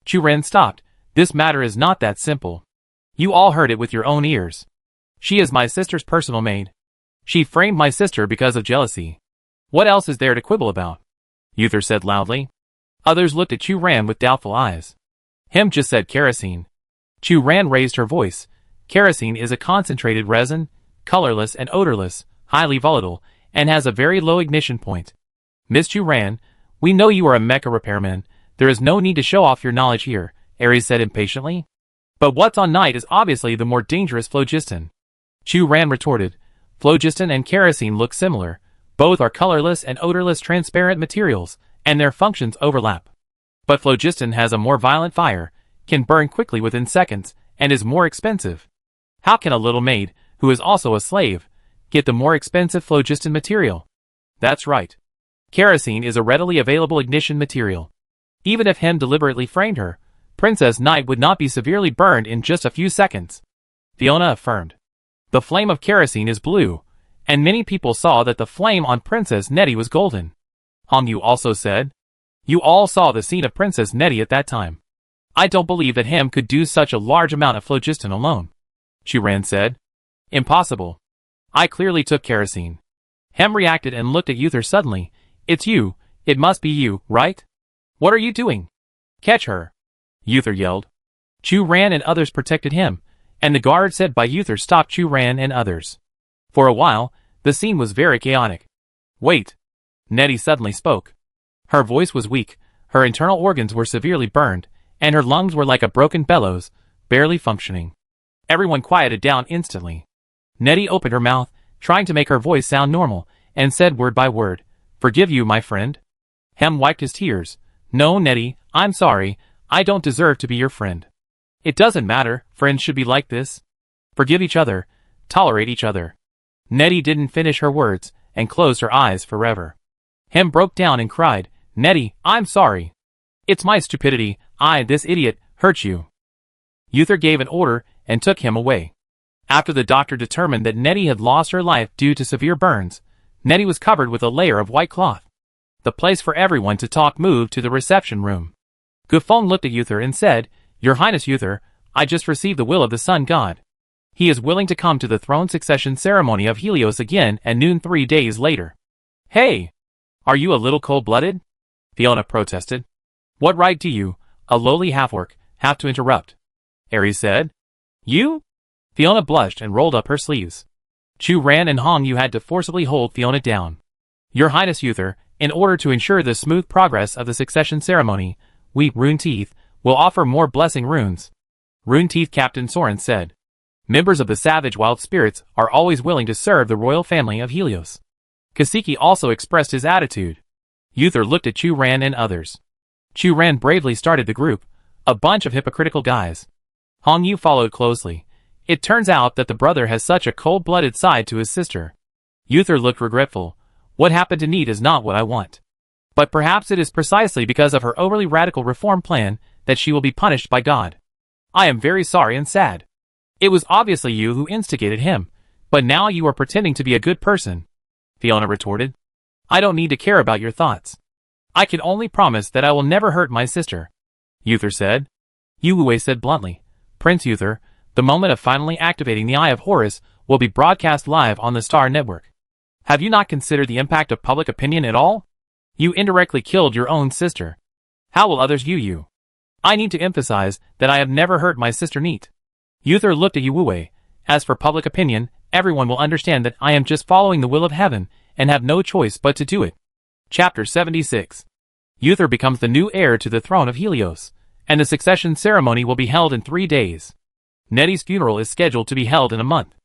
Chu Ran stopped. "This matter is not that simple. You all heard it with your own ears. She is my sister's personal maid. She framed my sister because of jealousy. What else is there to quibble about?" Uther said loudly. Others looked at Chu Ran with doubtful eyes. Him just said kerosene. Chu Ran raised her voice. "Kerosene is a concentrated resin, colorless and odorless, highly volatile, and has a very low ignition point. Miss Chu Ran, we know you are a mecha repairman. There is no need to show off your knowledge here," Ares said impatiently. "But what's on night is obviously the more dangerous phlogiston." Chu Ran retorted, "Phlogiston and kerosene look similar. Both are colorless and odorless transparent materials, and their functions overlap. But phlogiston has a more violent fire, can burn quickly within seconds, and is more expensive. How can a little maid, who is also a slave, get the more expensive phlogiston material?" "That's right. Kerosene is a readily available ignition material. Even if Hem deliberately framed her, Princess Night would not be severely burned in just a few seconds," Fiona affirmed. "The flame of kerosene is blue, and many people saw that the flame on Princess Nettie was golden," Hongyu also said. "You all saw the scene of Princess Nettie at that time. I don't believe that Hem could do such a large amount of phlogiston alone," Chu Ran said. "Impossible. I clearly took kerosene." Hem reacted and looked at Uther suddenly. "It's you. It must be you, right? What are you doing? Catch her!" Uther yelled. Chu Ran and others protected him, and the guard set by Uther stopped Chu Ran and others. For a while, the scene was very chaotic. "Wait!" Nettie suddenly spoke. Her voice was weak, her internal organs were severely burned, and her lungs were like a broken bellows, barely functioning. Everyone quieted down instantly. Nettie opened her mouth, trying to make her voice sound normal, and said word by word, "Forgive you, my friend." Hem wiped his tears. "No, Nettie, I'm sorry, I don't deserve to be your friend. It doesn't matter, friends should be like this. Forgive each other, tolerate each other." Nettie didn't finish her words, and closed her eyes forever. Hem broke down and cried, "Nettie, I'm sorry. It's my stupidity, this idiot, hurt you." Uther gave an order, and took him away. After the doctor determined that Nettie had lost her life due to severe burns, Nettie was covered with a layer of white cloth. The place for everyone to talk moved to the reception room. Gufeng looked at Uther and said, "Your Highness Uther, I just received the will of the Sun God. He is willing to come to the throne succession ceremony of Helios again at noon 3 days later." "Hey! Are you a little cold-blooded?" Fiona protested. "What right do you, a lowly half-orc, have to interrupt?" Ares said. "You?" Fiona blushed and rolled up her sleeves. Chu Ran and Hongyu had to forcibly hold Fiona down. "Your Highness Uther, in order to ensure the smooth progress of the succession ceremony, we, Rune Teeth, will offer more blessing runes," Rune Teeth Captain Soren said. Members of the Savage Wild Spirits are always willing to serve the royal family of Helios. Kaseki also expressed his attitude. Uther looked at Chu Ran and others. Chu Ran bravely started the group, a bunch of hypocritical guys. Hong Yu followed closely. It turns out that the brother has such a cold-blooded side to his sister. Uther looked regretful. What happened to Neat is not what I want. But perhaps it is precisely because of her overly radical reform plan that she will be punished by God. I am very sorry and sad. It was obviously you who instigated him, but now you are pretending to be a good person. Fiona retorted. I don't need to care about your thoughts. I can only promise that I will never hurt my sister. Uther said. Yu Wei said bluntly. Prince Uther, the moment of finally activating the Eye of Horus will be broadcast live on the Star Network. Have you not considered the impact of public opinion at all? You indirectly killed your own sister. How will others view you? I need to emphasize that I have never hurt my sister Neat. Uther looked at Yu Wei. As for public opinion, everyone will understand that I am just following the will of heaven and have no choice but to do it. Chapter 76. Uther becomes the new heir to the throne of Helios, and the succession ceremony will be held in 3 days. Nettie's funeral is scheduled to be held in a month.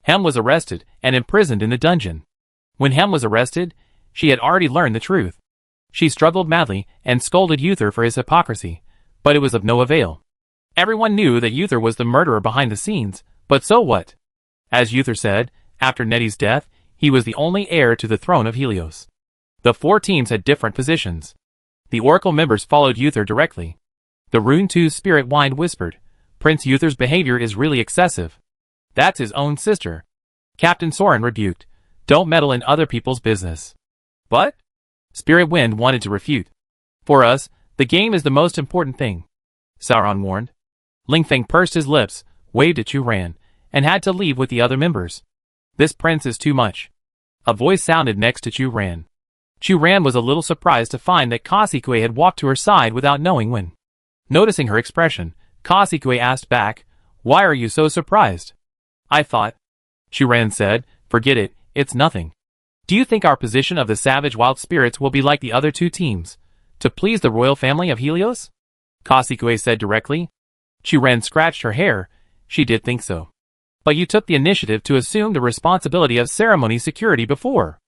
Hem was arrested and imprisoned in the dungeon. When Hem was arrested, she had already learned the truth. She struggled madly and scolded Uther for his hypocrisy, but it was of no avail. Everyone knew that Uther was the murderer behind the scenes, but so what? As Uther said, after Nettie's death, he was the only heir to the throne of Helios. The 4 teams had different positions. The Oracle members followed Uther directly. The Rune 2's spirit wind whispered, Prince Uther's behavior is really excessive. That's his own sister. Captain Soren rebuked, don't meddle in other people's business. But? Spirit Wind wanted to refute. For us, the game is the most important thing. Sauron warned. Lingfeng pursed his lips, waved at Chu Ran, and had to leave with the other members. This prince is too much. A voice sounded next to Chu Ran. Chu Ran was a little surprised to find that Kasikue had walked to her side without knowing when. Noticing her expression, Kasikue asked back, Why are you so surprised? I thought. Chu Ran said, Forget it, it's nothing. Do you think our position of the Savage Wild Spirits will be like the other 2 teams? To please the royal family of Helios? Kasikue said directly. Chu Ran scratched her hair. She did think so. But you took the initiative to assume the responsibility of ceremony security before.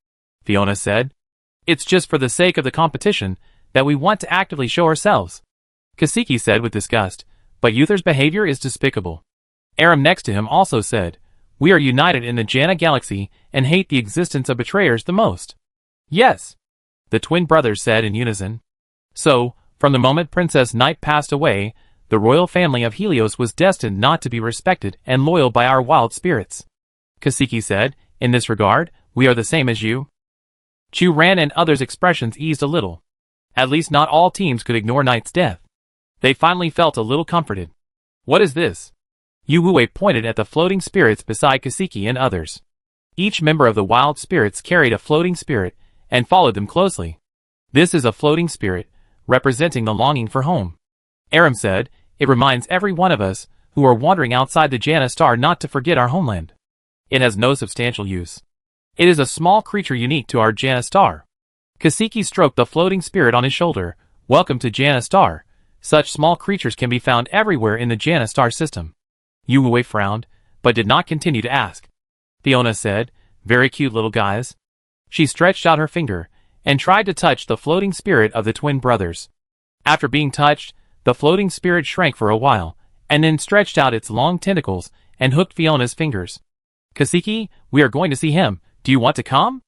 Fiona said. It's just for the sake of the competition that we want to actively show ourselves. Kaseki said with disgust, but Uther's behavior is despicable. Aram next to him also said, We are united in the Janna galaxy and hate the existence of betrayers the most. Yes, the twin brothers said in unison. So, from the moment Princess Night passed away, the royal family of Helios was destined not to be respected and loyal by our wild spirits. Kaseki said, In this regard, we are the same as you. Chu Ran and others' expressions eased a little. At least not all teams could ignore Night's death. They finally felt a little comforted. What is this? Yu Wei pointed at the floating spirits beside Kaseki and others. Each member of the wild spirits carried a floating spirit and followed them closely. This is a floating spirit, representing the longing for home. Aram said, It reminds every one of us who are wandering outside the Janna star not to forget our homeland. It has no substantial use. It is a small creature unique to our Janna star. Kaseki stroked the floating spirit on his shoulder. Welcome to Janna star. Such small creatures can be found everywhere in the Janna star system. Yu Wei frowned, but did not continue to ask. Fiona said, Very cute little guys. She stretched out her finger and tried to touch the floating spirit of the twin brothers. After being touched, the floating spirit shrank for a while, and then stretched out its long tentacles and hooked Fiona's fingers. Kaseki, we are going to see him. Do you want to come?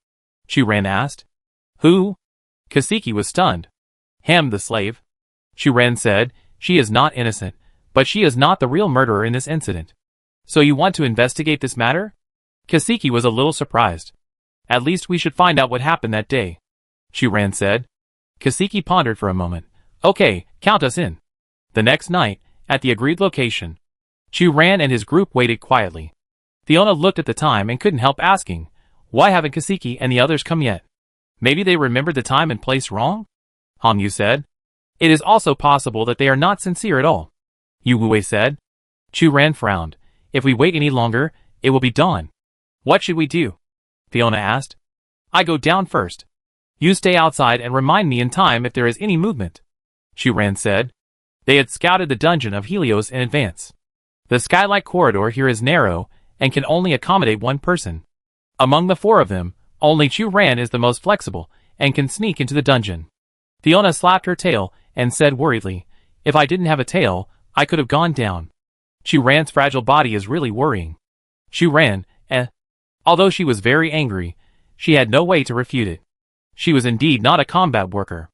Chu Ran asked. Who? Kaseki was stunned. Hem the slave. Chu Ran said, She is not innocent, but she is not the real murderer in this incident. So you want to investigate this matter? Kaseki was a little surprised. At least we should find out what happened that day. Chu Ran said. Kaseki pondered for a moment. Okay, count us in. The next night, at the agreed location, Chu Ran and his group waited quietly. Fiona looked at the time and couldn't help asking, Why haven't Kaseki and the others come yet? Maybe they remembered the time and place wrong? Hong Yu said. It is also possible that they are not sincere at all. Yu Wei said. Chu Ran frowned. If we wait any longer, it will be dawn. What should we do? Fiona asked. I go down first. You stay outside and remind me in time if there is any movement. Chu Ran said. They had scouted the dungeon of Helios in advance. The skylight corridor here is narrow and can only accommodate one person. Among the four of them, only Chu Ran is the most flexible and can sneak into the dungeon. Fiona slapped her tail and said worriedly, "If I didn't have a tail, I could have gone down." Chu Ran's fragile body is really worrying. Chu Ran, Although she was very angry, she had no way to refute it. She was indeed not a combat worker.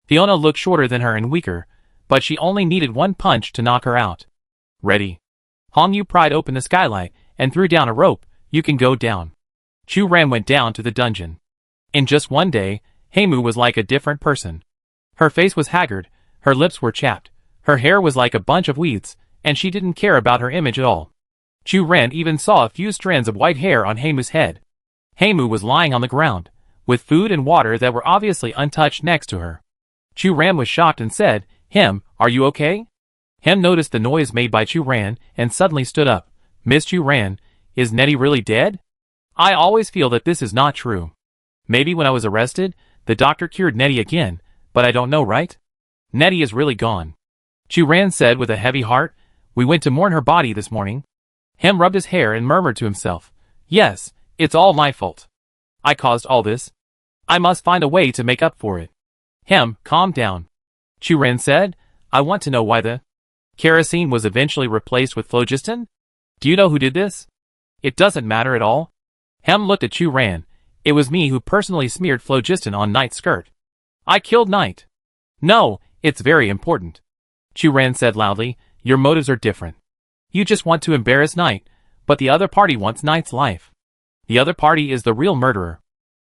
Fiona looked shorter than her and weaker, but she only needed one punch to knock her out. "Ready." Hong Yu pried open the skylight and threw down a rope. "You can go down." Chu Ran went down to the dungeon. In just one day, Heimu was like a different person. Her face was haggard, her lips were chapped, her hair was like a bunch of weeds, and she didn't care about her image at all. Chu Ran even saw a few strands of white hair on Heimu's head. Heimu was lying on the ground, with food and water that were obviously untouched next to her. Chu Ran was shocked and said, "Hem, are you okay?" Hem noticed the noise made by Chu Ran and suddenly stood up. "Miss Chu Ran, is Nettie really dead? I always feel that this is not true. Maybe when I was arrested, the doctor cured Nettie again, but I don't know, right? Nettie is really gone." Chu Ran said with a heavy heart, "We went to mourn her body this morning." Hem rubbed his hair and murmured to himself, "Yes, it's all my fault. I caused all this. I must find a way to make up for it." "Hem, calm down." Chu Ran said, "I want to know why the kerosene was eventually replaced with phlogiston. Do you know who did this?" "It doesn't matter at all." Hem looked at Chu Ran. "It was me who personally smeared phlogiston on Knight's skirt. I killed Knight." "No, it's very important." Chu Ran said loudly, "Your motives are different. You just want to embarrass Knight, but the other party wants Knight's life. The other party is the real murderer."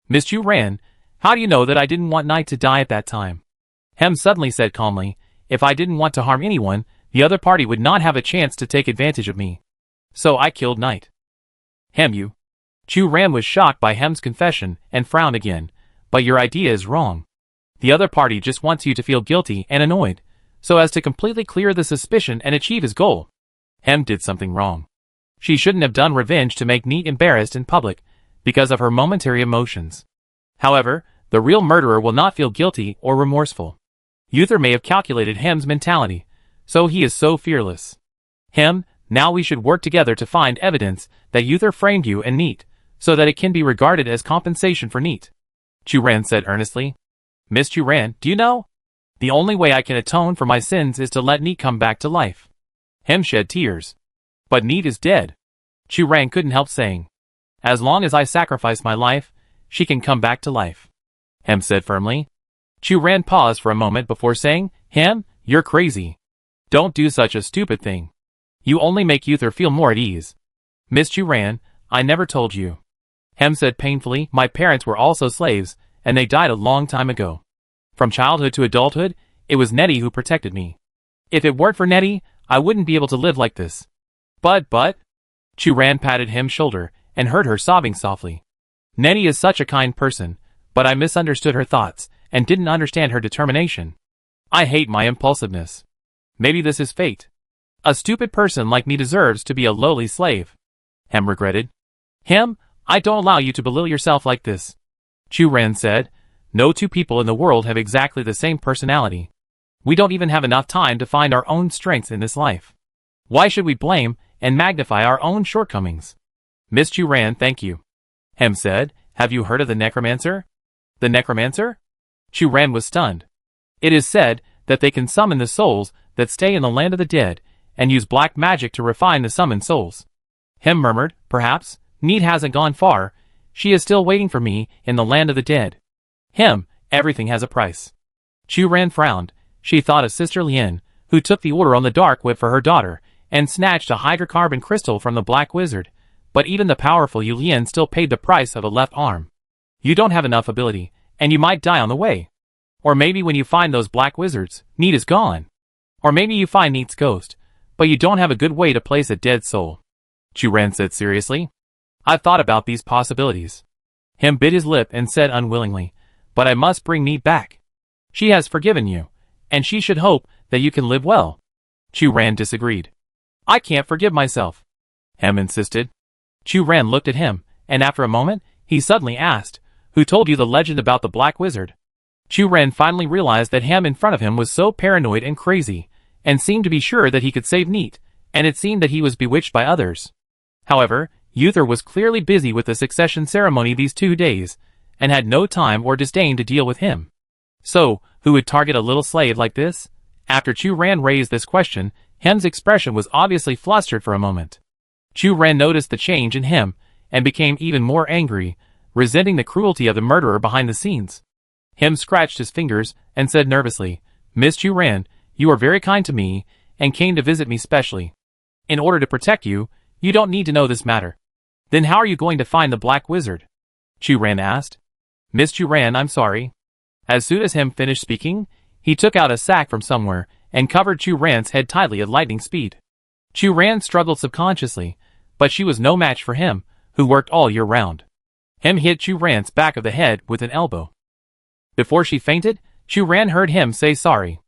"Miss Chu Ran, how do you know that I didn't want Knight to die at that time?" Hem suddenly said calmly, "If I didn't want to harm anyone, the other party would not have a chance to take advantage of me. So I killed Knight." "Hem, you." Chu Ran was shocked by Hem's confession and frowned again. "But your idea is wrong. The other party just wants you to feel guilty and annoyed, so as to completely clear the suspicion and achieve his goal. Hem did something wrong. She shouldn't have done revenge to make Neat embarrassed in public because of her momentary emotions. However, the real murderer will not feel guilty or remorseful. Uther may have calculated Hem's mentality, so he is so fearless. Hem, now we should work together to find evidence that Uther framed you and Neat, so that it can be regarded as compensation for Neat." Chu Ran said earnestly. "Miss Chu Ran, do you know? The only way I can atone for my sins is to let Neat come back to life." Hem shed tears. "But Neat is dead." Chu Ran couldn't help saying. "As long as I sacrifice my life, she can come back to life," Hem said firmly. Chu Ran paused for a moment before saying, "Hem, you're crazy. Don't do such a stupid thing. You only make Uther feel more at ease." "Miss Chu Ran, I never told you." Hem said painfully, "My parents were also slaves, and they died a long time ago. From childhood to adulthood, it was Nettie who protected me. If it weren't for Nettie, I wouldn't be able to live like this." But, Chu Ran patted Hem's shoulder and heard her sobbing softly. "Nettie is such a kind person, but I misunderstood her thoughts and didn't understand her determination. I hate my impulsiveness. Maybe this is fate. A stupid person like me deserves to be a lowly slave." Hem regretted. "Hem, I don't allow you to belittle yourself like this," Chu Ran said. "No two people in the world have exactly the same personality. We don't even have enough time to find our own strengths in this life. Why should we blame and magnify our own shortcomings?" "Miss Chu Ran, thank you," Hem said. "Have you heard of the necromancer?" "The necromancer?" Chu Ran was stunned. "It is said that they can summon the souls that stay in the land of the dead and use black magic to refine the summoned souls." Hem murmured, "Perhaps Neat hasn't gone far. She is still waiting for me in the land of the dead." "Hem, everything has a price." Chu Ran frowned. She thought of Sister Lien, who took the order on the dark whip for her daughter, and snatched a hydrocarbon crystal from the Black Wizard, but even the powerful Yu Lien still paid the price of a left arm. "You don't have enough ability, and you might die on the way. Or maybe when you find those Black Wizards, Neat is gone. Or maybe you find Neat's ghost, but you don't have a good way to place a dead soul," Chu Ran said seriously. "I've thought about these possibilities." Hem bit his lip and said unwillingly, "But I must bring Neat back. She has forgiven you, and she should hope that you can live well." Chu Ran disagreed. "I can't forgive myself," Hem insisted. Chu Ran looked at him, and after a moment, he suddenly asked, "Who told you the legend about the Black Wizard?" Chu Ran finally realized that Hem in front of him was so paranoid and crazy, and seemed to be sure that he could save Neat, and it seemed that he was bewitched by others. However, Uther was clearly busy with the succession ceremony these 2 days, and had no time or disdain to deal with him. So, who would target a little slave like this? After Chu Ran raised this question, Hem's expression was obviously flustered for a moment. Chu Ran noticed the change in him, and became even more angry, resenting the cruelty of the murderer behind the scenes. Hem scratched his fingers, and said nervously, "Miss Chu Ran, you are very kind to me, and came to visit me specially. In order to protect you, you don't need to know this matter." "Then how are you going to find the Black Wizard?" Chu Ran asked. "Miss Chu Ran, I'm sorry." As soon as Hem finished speaking, he took out a sack from somewhere, and covered Chu Ran's head tightly at lightning speed. Chu Ran struggled subconsciously, but she was no match for him, who worked all year round. Hem hit Chu Ran's back of the head with an elbow. Before she fainted, Chu Ran heard him say sorry.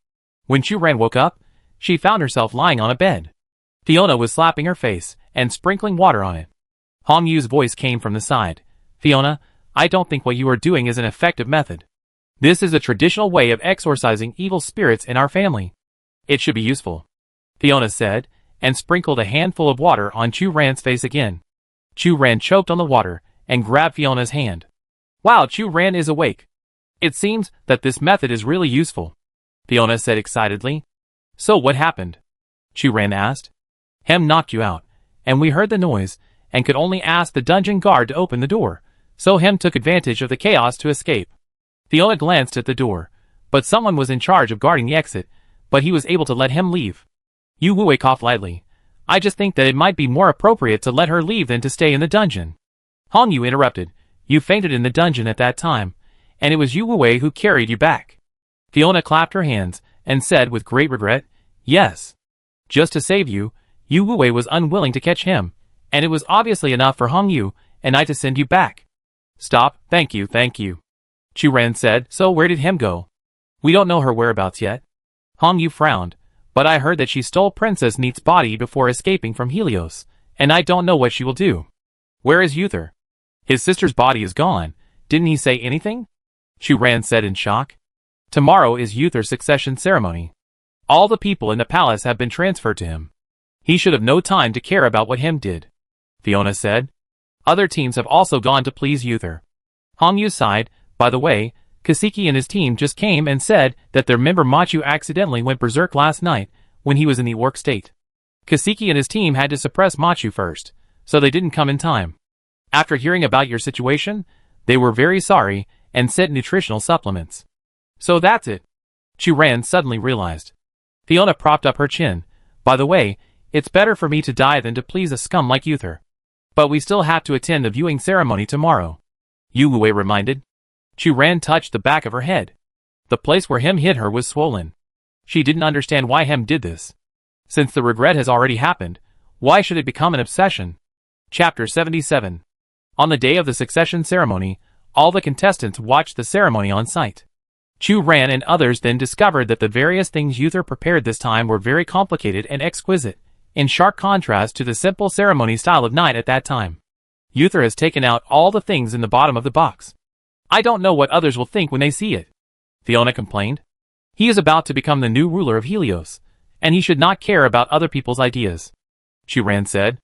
When Chu Ran woke up, she found herself lying on a bed. Fiona was slapping her face, and sprinkling water on it. Hong Yu's voice came from the side. "Fiona, I don't think what you are doing is an effective method. This is a traditional way of exorcising evil spirits in our family. It should be useful," Fiona said, and sprinkled a handful of water on Chu Ran's face again. Chu Ran choked on the water, and grabbed Fiona's hand. "Wow, Chu Ran is awake. It seems that this method is really useful," Fiona said excitedly. "So what happened?" Chu Ran asked. "Hem knocked you out, and we heard the noise, and could only ask the dungeon guard to open the door, so Hem took advantage of the chaos to escape." Fiona glanced at the door, but someone was in charge of guarding the exit, but he was able to let Hem leave. Yu Wuwei coughed lightly. "I just think that it might be more appropriate to let her leave than to stay in the dungeon." Hong Yu interrupted. "You fainted in the dungeon at that time, and it was Yu Wuwei who carried you back." Fiona clapped her hands, and said with great regret, "Yes. Just to save you, Yu Wuwei was unwilling to catch him, and it was obviously enough for Hong Yu and I to send you back." "Stop, thank you. Chu Ran said. "So where did Hem go?" "We don't know her whereabouts yet." Hong Yu frowned, "But I heard that she stole Princess Neat's body before escaping from Helios, and I don't know what she will do." "Where is Uther?" "His sister's body is gone. Didn't he say anything?" Chu Ran said in shock. "Tomorrow is Uther's succession ceremony. All the people in the palace have been transferred to him. He should have no time to care about what Hem did," Fiona said. "Other teams have also gone to please Uther." Hong Yu sighed. "By the way, Kaseki and his team just came and said that their member Machu accidentally went berserk last night when he was in the orc state. Kaseki and his team had to suppress Machu first, so they didn't come in time. After hearing about your situation, they were very sorry and sent nutritional supplements." "So that's it," Chu Ran suddenly realized. Fiona propped up her chin. "By the way, it's better for me to die than to please a scum like Uther. But we still have to attend the viewing ceremony tomorrow," Yu Wuwei reminded. Chu Ran touched the back of her head. The place where Hem hit her was swollen. She didn't understand why Hem did this. Since the regret has already happened, why should it become an obsession? Chapter 77. On the day of the succession ceremony, all the contestants watched the ceremony on site. Chu Ran and others then discovered that the various things Uther prepared this time were very complicated and exquisite, in sharp contrast to the simple ceremony style of night at that time. Uther has taken out all the things in the bottom of the box. "I don't know what others will think when they see it," Fiona complained. "He is about to become the new ruler of Helios, and he should not care about other people's ideas," Chu Ran said.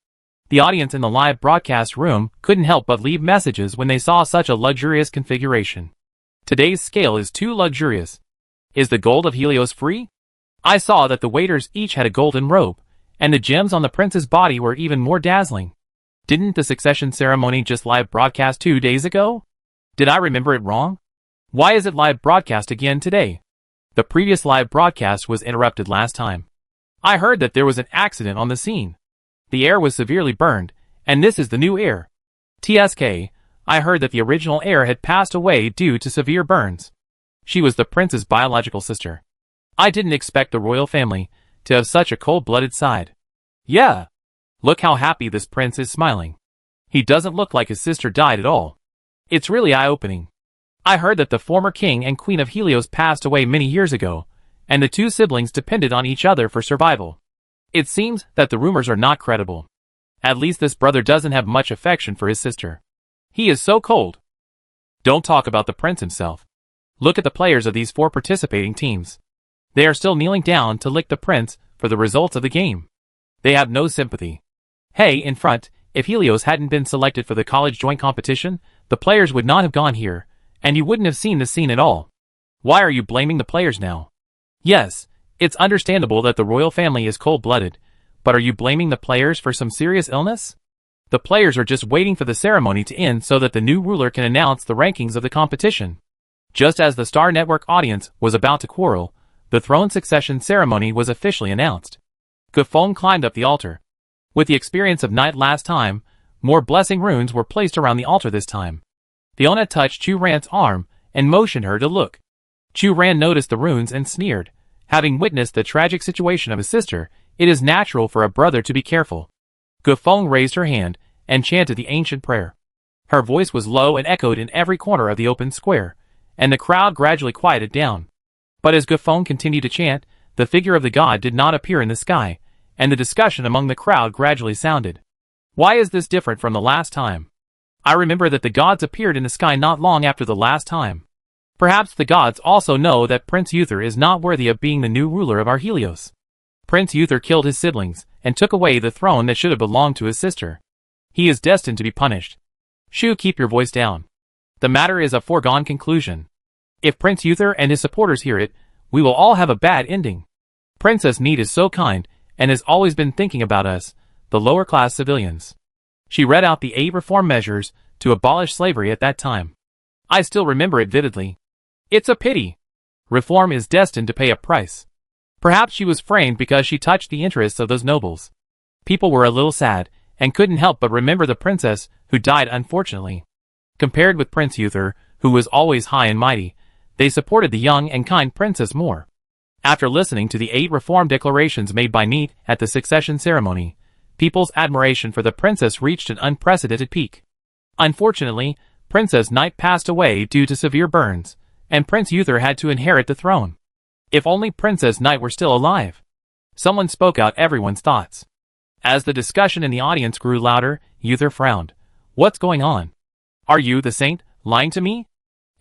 The audience in the live broadcast room couldn't help but leave messages when they saw such a luxurious configuration. "Today's scale is too luxurious. Is the gold of Helios free? I saw that the waiters each had a golden robe, and the gems on the prince's body were even more dazzling. Didn't the succession ceremony just live broadcast 2 days ago? Did I remember it wrong? Why is it live broadcast again today? The previous live broadcast was interrupted last time. I heard that there was an accident on the scene. The heir was severely burned, and this is the new heir. TSK, I heard that the original heir had passed away due to severe burns. She was the prince's biological sister. I didn't expect the royal family to have such a cold-blooded side. Yeah. Look how happy this prince is smiling. He doesn't look like his sister died at all. It's really eye-opening. I heard that the former king and queen of Helios passed away many years ago, and the two siblings depended on each other for survival. It seems that the rumors are not credible. At least this brother doesn't have much affection for his sister. He is so cold. Don't talk about the prince himself. Look at the players of these 4 participating teams. They are still kneeling down to lick the prince for the results of the game. They have no sympathy. Hey, in front, if Helios hadn't been selected for the college joint competition, the players would not have gone here, and you wouldn't have seen the scene at all. Why are you blaming the players now? Yes, it's understandable that the royal family is cold-blooded, but are you blaming the players for some serious illness? The players are just waiting for the ceremony to end so that the new ruler can announce the rankings of the competition. Just as the Star Network audience was about to quarrel, the throne succession ceremony was officially announced. Gufeng climbed up the altar. With the experience of night last time, more blessing runes were placed around the altar this time. Fiona touched Chu Ran's arm and motioned her to look. Chu Ran noticed the runes and sneered. Having witnessed the tragic situation of his sister, it is natural for a brother to be careful. Gufeng raised her hand and chanted the ancient prayer. Her voice was low and echoed in every corner of the open square, and the crowd gradually quieted down. But as Gufeng continued to chant, the figure of the god did not appear in the sky, and the discussion among the crowd gradually sounded. Why is this different from the last time? I remember that the gods appeared in the sky not long after the last time. Perhaps the gods also know that Prince Uther is not worthy of being the new ruler of our Helios. Prince Uther killed his siblings and took away the throne that should have belonged to his sister. He is destined to be punished. Shu, keep your voice down. The matter is a foregone conclusion. If Prince Uther and his supporters hear it, we will all have a bad ending. Princess Neat is so kind and has always been thinking about us, the lower-class civilians. She read out the 8 reform measures to abolish slavery at that time. I still remember it vividly. It's a pity. Reform is destined to pay a price. Perhaps she was framed because she touched the interests of those nobles. People were a little sad and couldn't help but remember the princess who died unfortunately. Compared with Prince Uther, who was always high and mighty, they supported the young and kind princess more. After listening to the 8 reform declarations made by Neat at the succession ceremony, people's admiration for the princess reached an unprecedented peak. Unfortunately, Princess Night passed away due to severe burns, and Prince Uther had to inherit the throne. If only Princess Night were still alive. Someone spoke out everyone's thoughts. As the discussion in the audience grew louder, Uther frowned. What's going on? Are you, the saint, lying to me?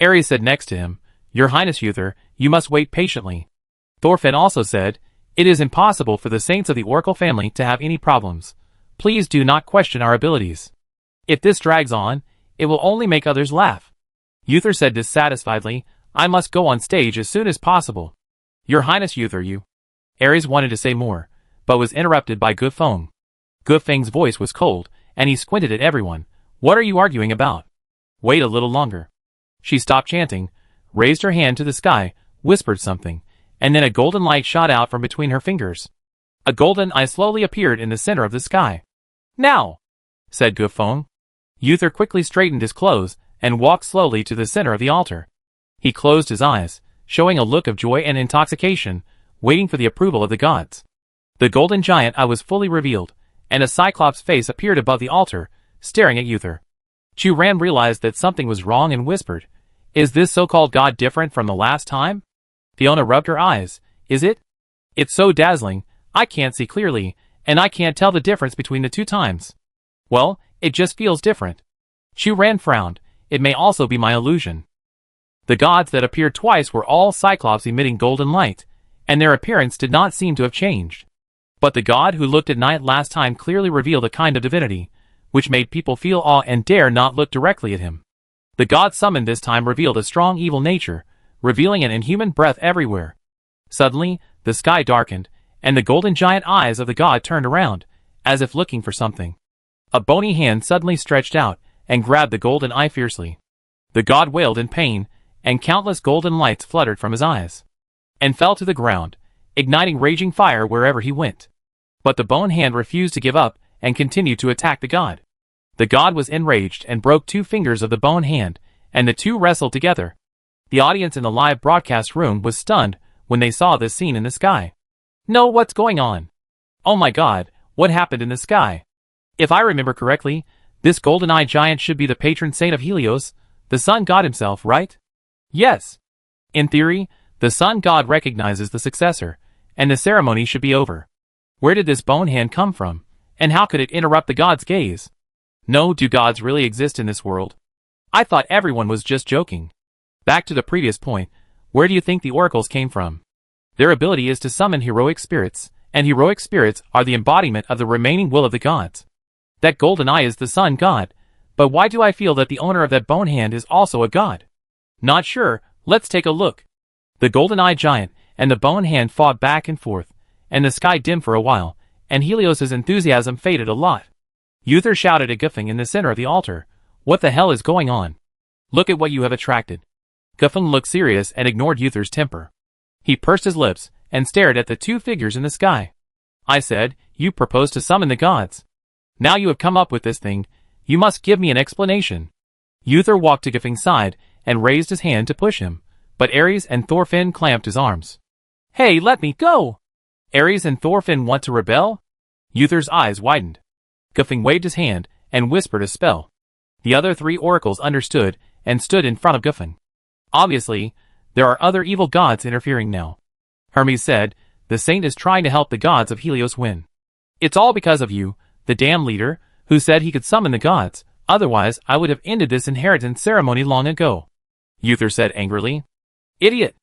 Ares said next to him, Your Highness Uther, you must wait patiently. Thorfinn also said, It is impossible for the saints of the Oracle family to have any problems. Please do not question our abilities. If this drags on, it will only make others laugh. Uther said dissatisfiedly, I must go on stage as soon as possible. Your Highness Uther, you. Ares wanted to say more, but was interrupted by Gufeng. Gufeng's voice was cold, and he squinted at everyone. What are you arguing about? Wait a little longer. She stopped chanting, raised her hand to the sky, whispered something, and then a golden light shot out from between her fingers. A golden eye slowly appeared in the center of the sky. Now, said Gufeng. Uther quickly straightened his clothes and walked slowly to the center of the altar. He closed his eyes, showing a look of joy and intoxication, waiting for the approval of the gods. The golden giant eye was fully revealed, and a cyclops face appeared above the altar, staring at Uther. Chu Ran realized that something was wrong and whispered, Is this so-called god different from the last time? Fiona rubbed her eyes. Is it? It's so dazzling, I can't see clearly, and I can't tell the difference between the 2 times. Well, it just feels different. Chu Ran frowned. It may also be my illusion. The gods that appeared twice were all cyclops emitting golden light, and their appearance did not seem to have changed. But the god who looked at night last time clearly revealed a kind of divinity, which made people feel awe and dare not look directly at him. The god summoned this time revealed a strong evil nature, revealing an inhuman breath everywhere. Suddenly, the sky darkened, and the golden giant eyes of the god turned around, as if looking for something. A bony hand suddenly stretched out, and grabbed the golden eye fiercely. The god wailed in pain, and countless golden lights fluttered from his eyes, and fell to the ground, igniting raging fire wherever he went. But the bone hand refused to give up, and continued to attack the god. The god was enraged and broke 2 fingers of the bone hand, and the 2 wrestled together. The audience in the live broadcast room was stunned when they saw this scene in the sky. No, what's going on? Oh my god, what happened in the sky? If I remember correctly, this golden-eyed giant should be the patron saint of Helios, the sun god himself, right? Yes. In theory, the sun god recognizes the successor, and the ceremony should be over. Where did this bone hand come from, and how could it interrupt the god's gaze? No, do gods really exist in this world? I thought everyone was just joking. Back to the previous point, where do you think the oracles came from? Their ability is to summon heroic spirits, and heroic spirits are the embodiment of the remaining will of the gods. That golden eye is the sun god, but why do I feel that the owner of that bone hand is also a god? Not sure, let's take a look. The golden eye giant and the bone hand fought back and forth, and the sky dimmed for a while, and Helios's enthusiasm faded a lot. Uther shouted at Guffin in the center of the altar, "What the hell is going on? Look at what you have attracted." Guffin looked serious and ignored Uther's temper. He pursed his lips and stared at the two figures in the sky. "I said, you proposed to summon the gods. Now you have come up with this thing, you must give me an explanation." Uther walked to Guffin's side and raised his hand to push him, but Ares and Thorfinn clamped his arms. "Hey, let me go! Ares and Thorfinn want to rebel?" Uther's eyes widened. Guffin waved his hand and whispered a spell. The other three oracles understood and stood in front of Guffin. "Obviously, there are other evil gods interfering now," Hermes said. "The saint is trying to help the gods of Helios win. It's all because of you, the damn leader, who said he could summon the gods, otherwise I would have ended this inheritance ceremony long ago," Uther said angrily. "Idiot!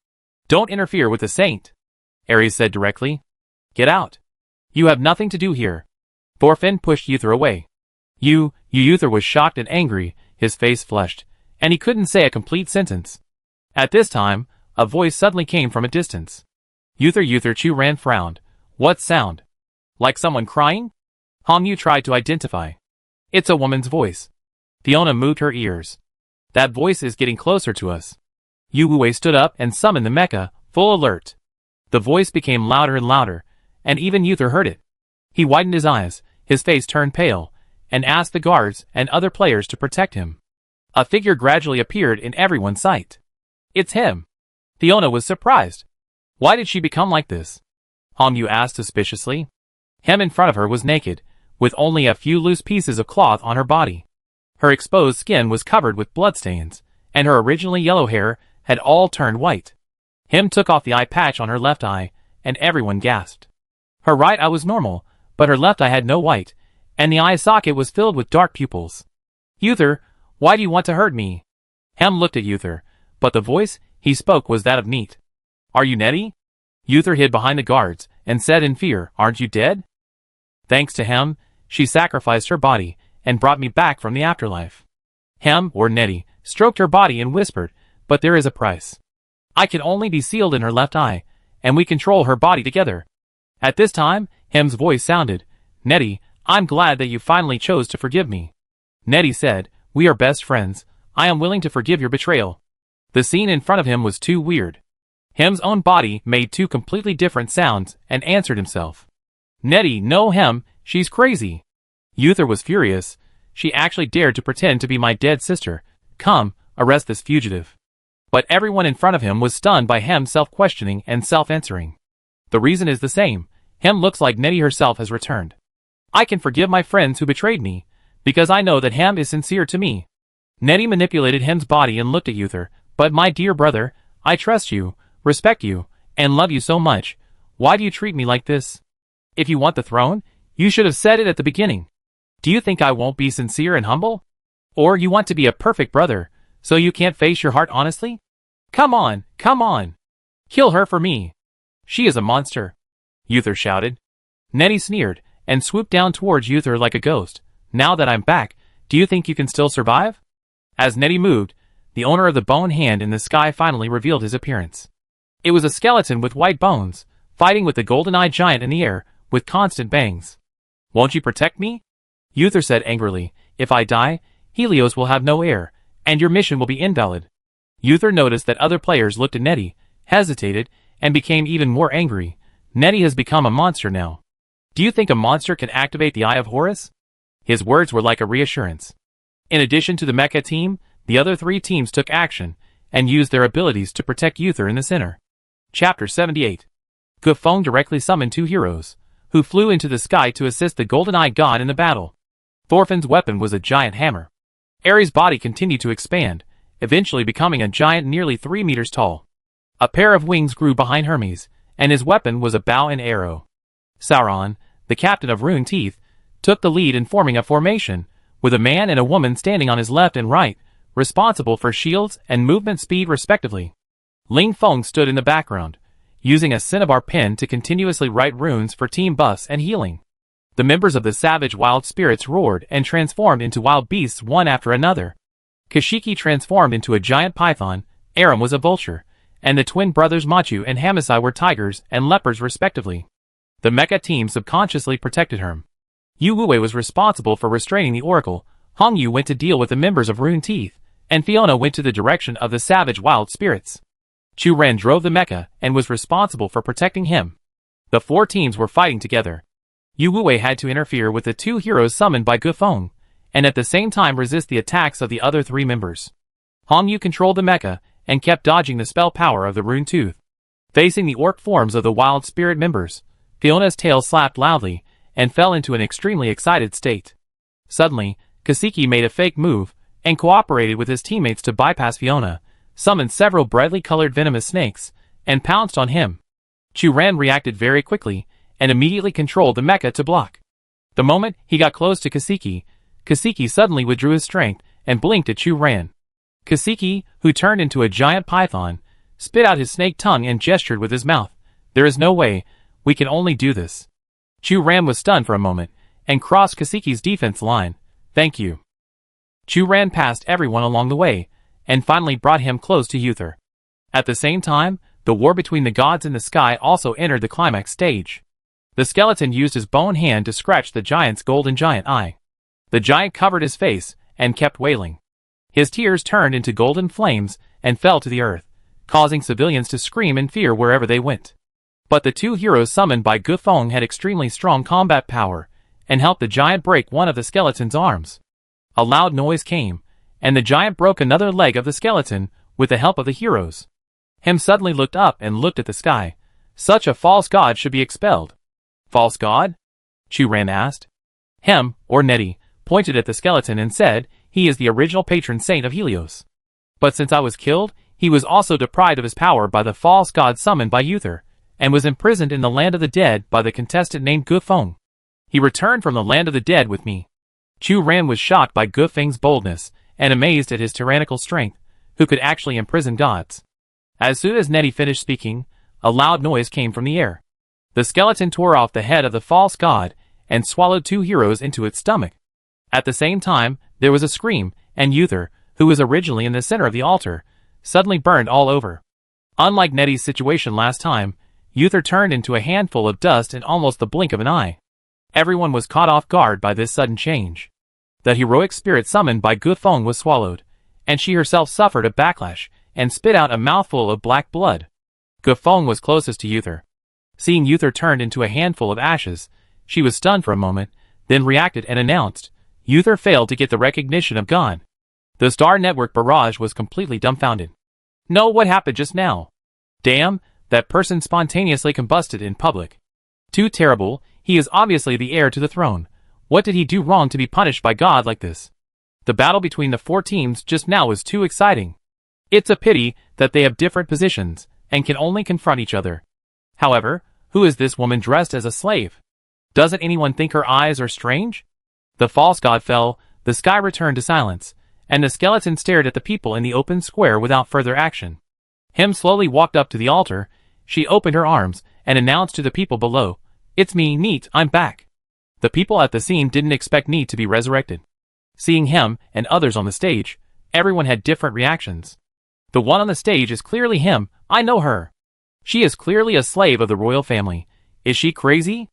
Don't interfere with the saint," Ares said directly. "Get out. You have nothing to do here." Thorfinn pushed Uther away. Uther was shocked and angry, his face flushed, and he couldn't say a complete sentence. At this time, a voice suddenly came from a distance. Uther Chu-Ran frowned. "What sound? Like someone crying?" Hongyu tried to identify. "It's a woman's voice." Fiona moved her ears. "That voice is getting closer to us." Yu Wei stood up and summoned the Mecha, full alert. The voice became louder and louder, and even Uther heard it. He widened his eyes, his face turned pale, and asked the guards and other players to protect him. A figure gradually appeared in everyone's sight. "It's him." Fiona was surprised. "Why did she become like this?" Hongyu asked suspiciously. Him in front of her was naked, with only a few loose pieces of cloth on her body. Her exposed skin was covered with bloodstains, and her originally yellow hair had all turned white. Him took off the eye patch on her left eye, and everyone gasped. Her right eye was normal, but her left eye had no white, and the eye socket was filled with dark pupils. "Uther, why do you want to hurt me?" Hem looked at Uther, but the voice he spoke was that of Neat. "Are you Nettie?" Uther hid behind the guards and said in fear, "Aren't you dead?" "Thanks to Hem, she sacrificed her body and brought me back from the afterlife." Hem, or Nettie, stroked her body and whispered, "But there is a price. I can only be sealed in her left eye, and we control her body together." At this time, Hem's voice sounded, "Nettie, I'm glad that you finally chose to forgive me." Nettie said, "We are best friends. I am willing to forgive your betrayal." The scene in front of him was too weird. Hem's own body made two completely different sounds and answered himself. "Nettie, no Hem, she's crazy." Uther was furious. "She actually dared to pretend to be my dead sister. Come, arrest this fugitive." But everyone in front of him was stunned by Hem's self-questioning and self-answering. The reason is the same. Hem looks like Nettie herself has returned. "I can forgive my friends who betrayed me, because I know that Hem is sincere to me." Nettie manipulated Hem's body and looked at Uther. "But my dear brother, I trust you, respect you, and love you so much. Why do you treat me like this? If you want the throne, you should have said it at the beginning. Do you think I won't be sincere and humble? Or you want to be a perfect brother, so you can't face your heart honestly? Come on, come on. Kill her for me. She is a monster," Uther shouted. Nettie sneered and swooped down towards Uther like a ghost. "Now that I'm back, do you think you can still survive?" As Nettie moved, the owner of the bone hand in the sky finally revealed his appearance. It was a skeleton with white bones, fighting with the golden-eyed giant in the air, with constant bangs. "Won't you protect me?" Uther said angrily. "If I die, Helios will have no heir, and your mission will be invalid." Uther noticed that other players looked at Nettie, hesitated, and became even more angry. "Nettie has become a monster now. Do you think a monster can activate the Eye of Horus?" His words were like a reassurance. In addition to the Mecha team, the other three teams took action, and used their abilities to protect Uther in the center. Chapter 78. Guffin directly summoned two heroes, who flew into the sky to assist the golden-eyed god in the battle. Thorfinn's weapon was a giant hammer. Ares' body continued to expand, eventually becoming a giant nearly 3 meters tall. A pair of wings grew behind Hermes, and his weapon was a bow and arrow. Sauron, the captain of Rune Teeth, took the lead in forming a formation, with a man and a woman standing on his left and right, responsible for shields and movement speed respectively. Ling Feng stood in the background. using a cinnabar pen to continuously write runes for team buffs and healing. The members of the savage wild spirits roared and transformed into wild beasts one after another. Kashiki transformed into a giant python, Aram was a vulture, and the twin brothers Machu and Hamasai were tigers and leopards respectively. The Mecha team subconsciously protected her. Yu Wei was responsible for restraining the oracle, Hong Yu went to deal with the members of Rune Teeth, and Fiona went to the direction of the savage wild spirits. Chu Ran drove the mecha and was responsible for protecting him. The four teams were fighting together. Yu Wei had to interfere with the two heroes summoned by Gufeng, and at the same time resist the attacks of the other three members. Hong Yu controlled the mecha and kept dodging the spell power of the Rune Tooth. Facing the orc forms of the wild spirit members, Fiona's tail slapped loudly and fell into an extremely excited state. Suddenly, Kasiki made a fake move and cooperated with his teammates to bypass Fiona, summoned several brightly colored venomous snakes, and pounced on him. Chu Ran reacted very quickly and immediately controlled the mecha to block. The moment he got close to Kasiki, Kasiki suddenly withdrew his strength and blinked at Chu Ran. Kasiki, who turned into a giant python, spit out his snake tongue and gestured with his mouth. "There is no way, we can only do this." Chu Ran was stunned for a moment and crossed Kasiki's defense line. "Thank you." Chu Ran passed everyone along the way and finally brought him close to Uther. At the same time, the war between the gods in the sky also entered the climax stage. The skeleton used his bone hand to scratch the giant's golden giant eye. The giant covered his face and kept wailing. His tears turned into golden flames and fell to the earth, causing civilians to scream in fear wherever they went. But the two heroes summoned by Gufeng had extremely strong combat power and helped the giant break one of the skeleton's arms. A loud noise came, and the giant broke another leg of the skeleton with the help of the heroes. Him suddenly looked up and looked at the sky. Such a false god should be expelled. "False god?" Chu Ran asked. Hem, or Nettie, pointed at the skeleton and said, "He is the original patron saint of Helios. But since I was killed, he was also deprived of his power by the false god summoned by Uther, and was imprisoned in the land of the dead by the contestant named Gufeng. He returned from the land of the dead with me." Chu Ran was shocked by Gufeng's boldness and amazed at his tyrannical strength, who could actually imprison gods. As soon as Nettie finished speaking, a loud noise came from the air. The skeleton tore off the head of the false god and swallowed two heroes into its stomach. At the same time, there was a scream, and Uther, who was originally in the center of the altar, suddenly burned all over. Unlike Nettie's situation last time, Uther turned into a handful of dust in almost the blink of an eye. Everyone was caught off guard by this sudden change. The heroic spirit summoned by Gufeng was swallowed, and she herself suffered a backlash and spit out a mouthful of black blood. Gufeng was closest to Uther. Seeing Uther turned into a handful of ashes, she was stunned for a moment, then reacted and announced, "Uther failed to get the recognition of God." The Star Network barrage was completely dumbfounded. "No, what happened just now? Damn, that person spontaneously combusted in public. Too terrible, he is obviously the heir to the throne. What did he do wrong to be punished by God like this?" The battle between the four teams just now was too exciting. It's a pity that they have different positions and can only confront each other. However, who is this woman dressed as a slave? Doesn't anyone think her eyes are strange? The false god fell, the sky returned to silence, and the skeleton stared at the people in the open square without further action. Him slowly walked up to the altar. She opened her arms and announced to the people below, "It's me, Neat, I'm back." The people at the scene didn't expect Neat to be resurrected. Seeing him and others on the stage, everyone had different reactions. "The one on the stage is clearly him, I know her. She is clearly a slave of the royal family. Is she crazy?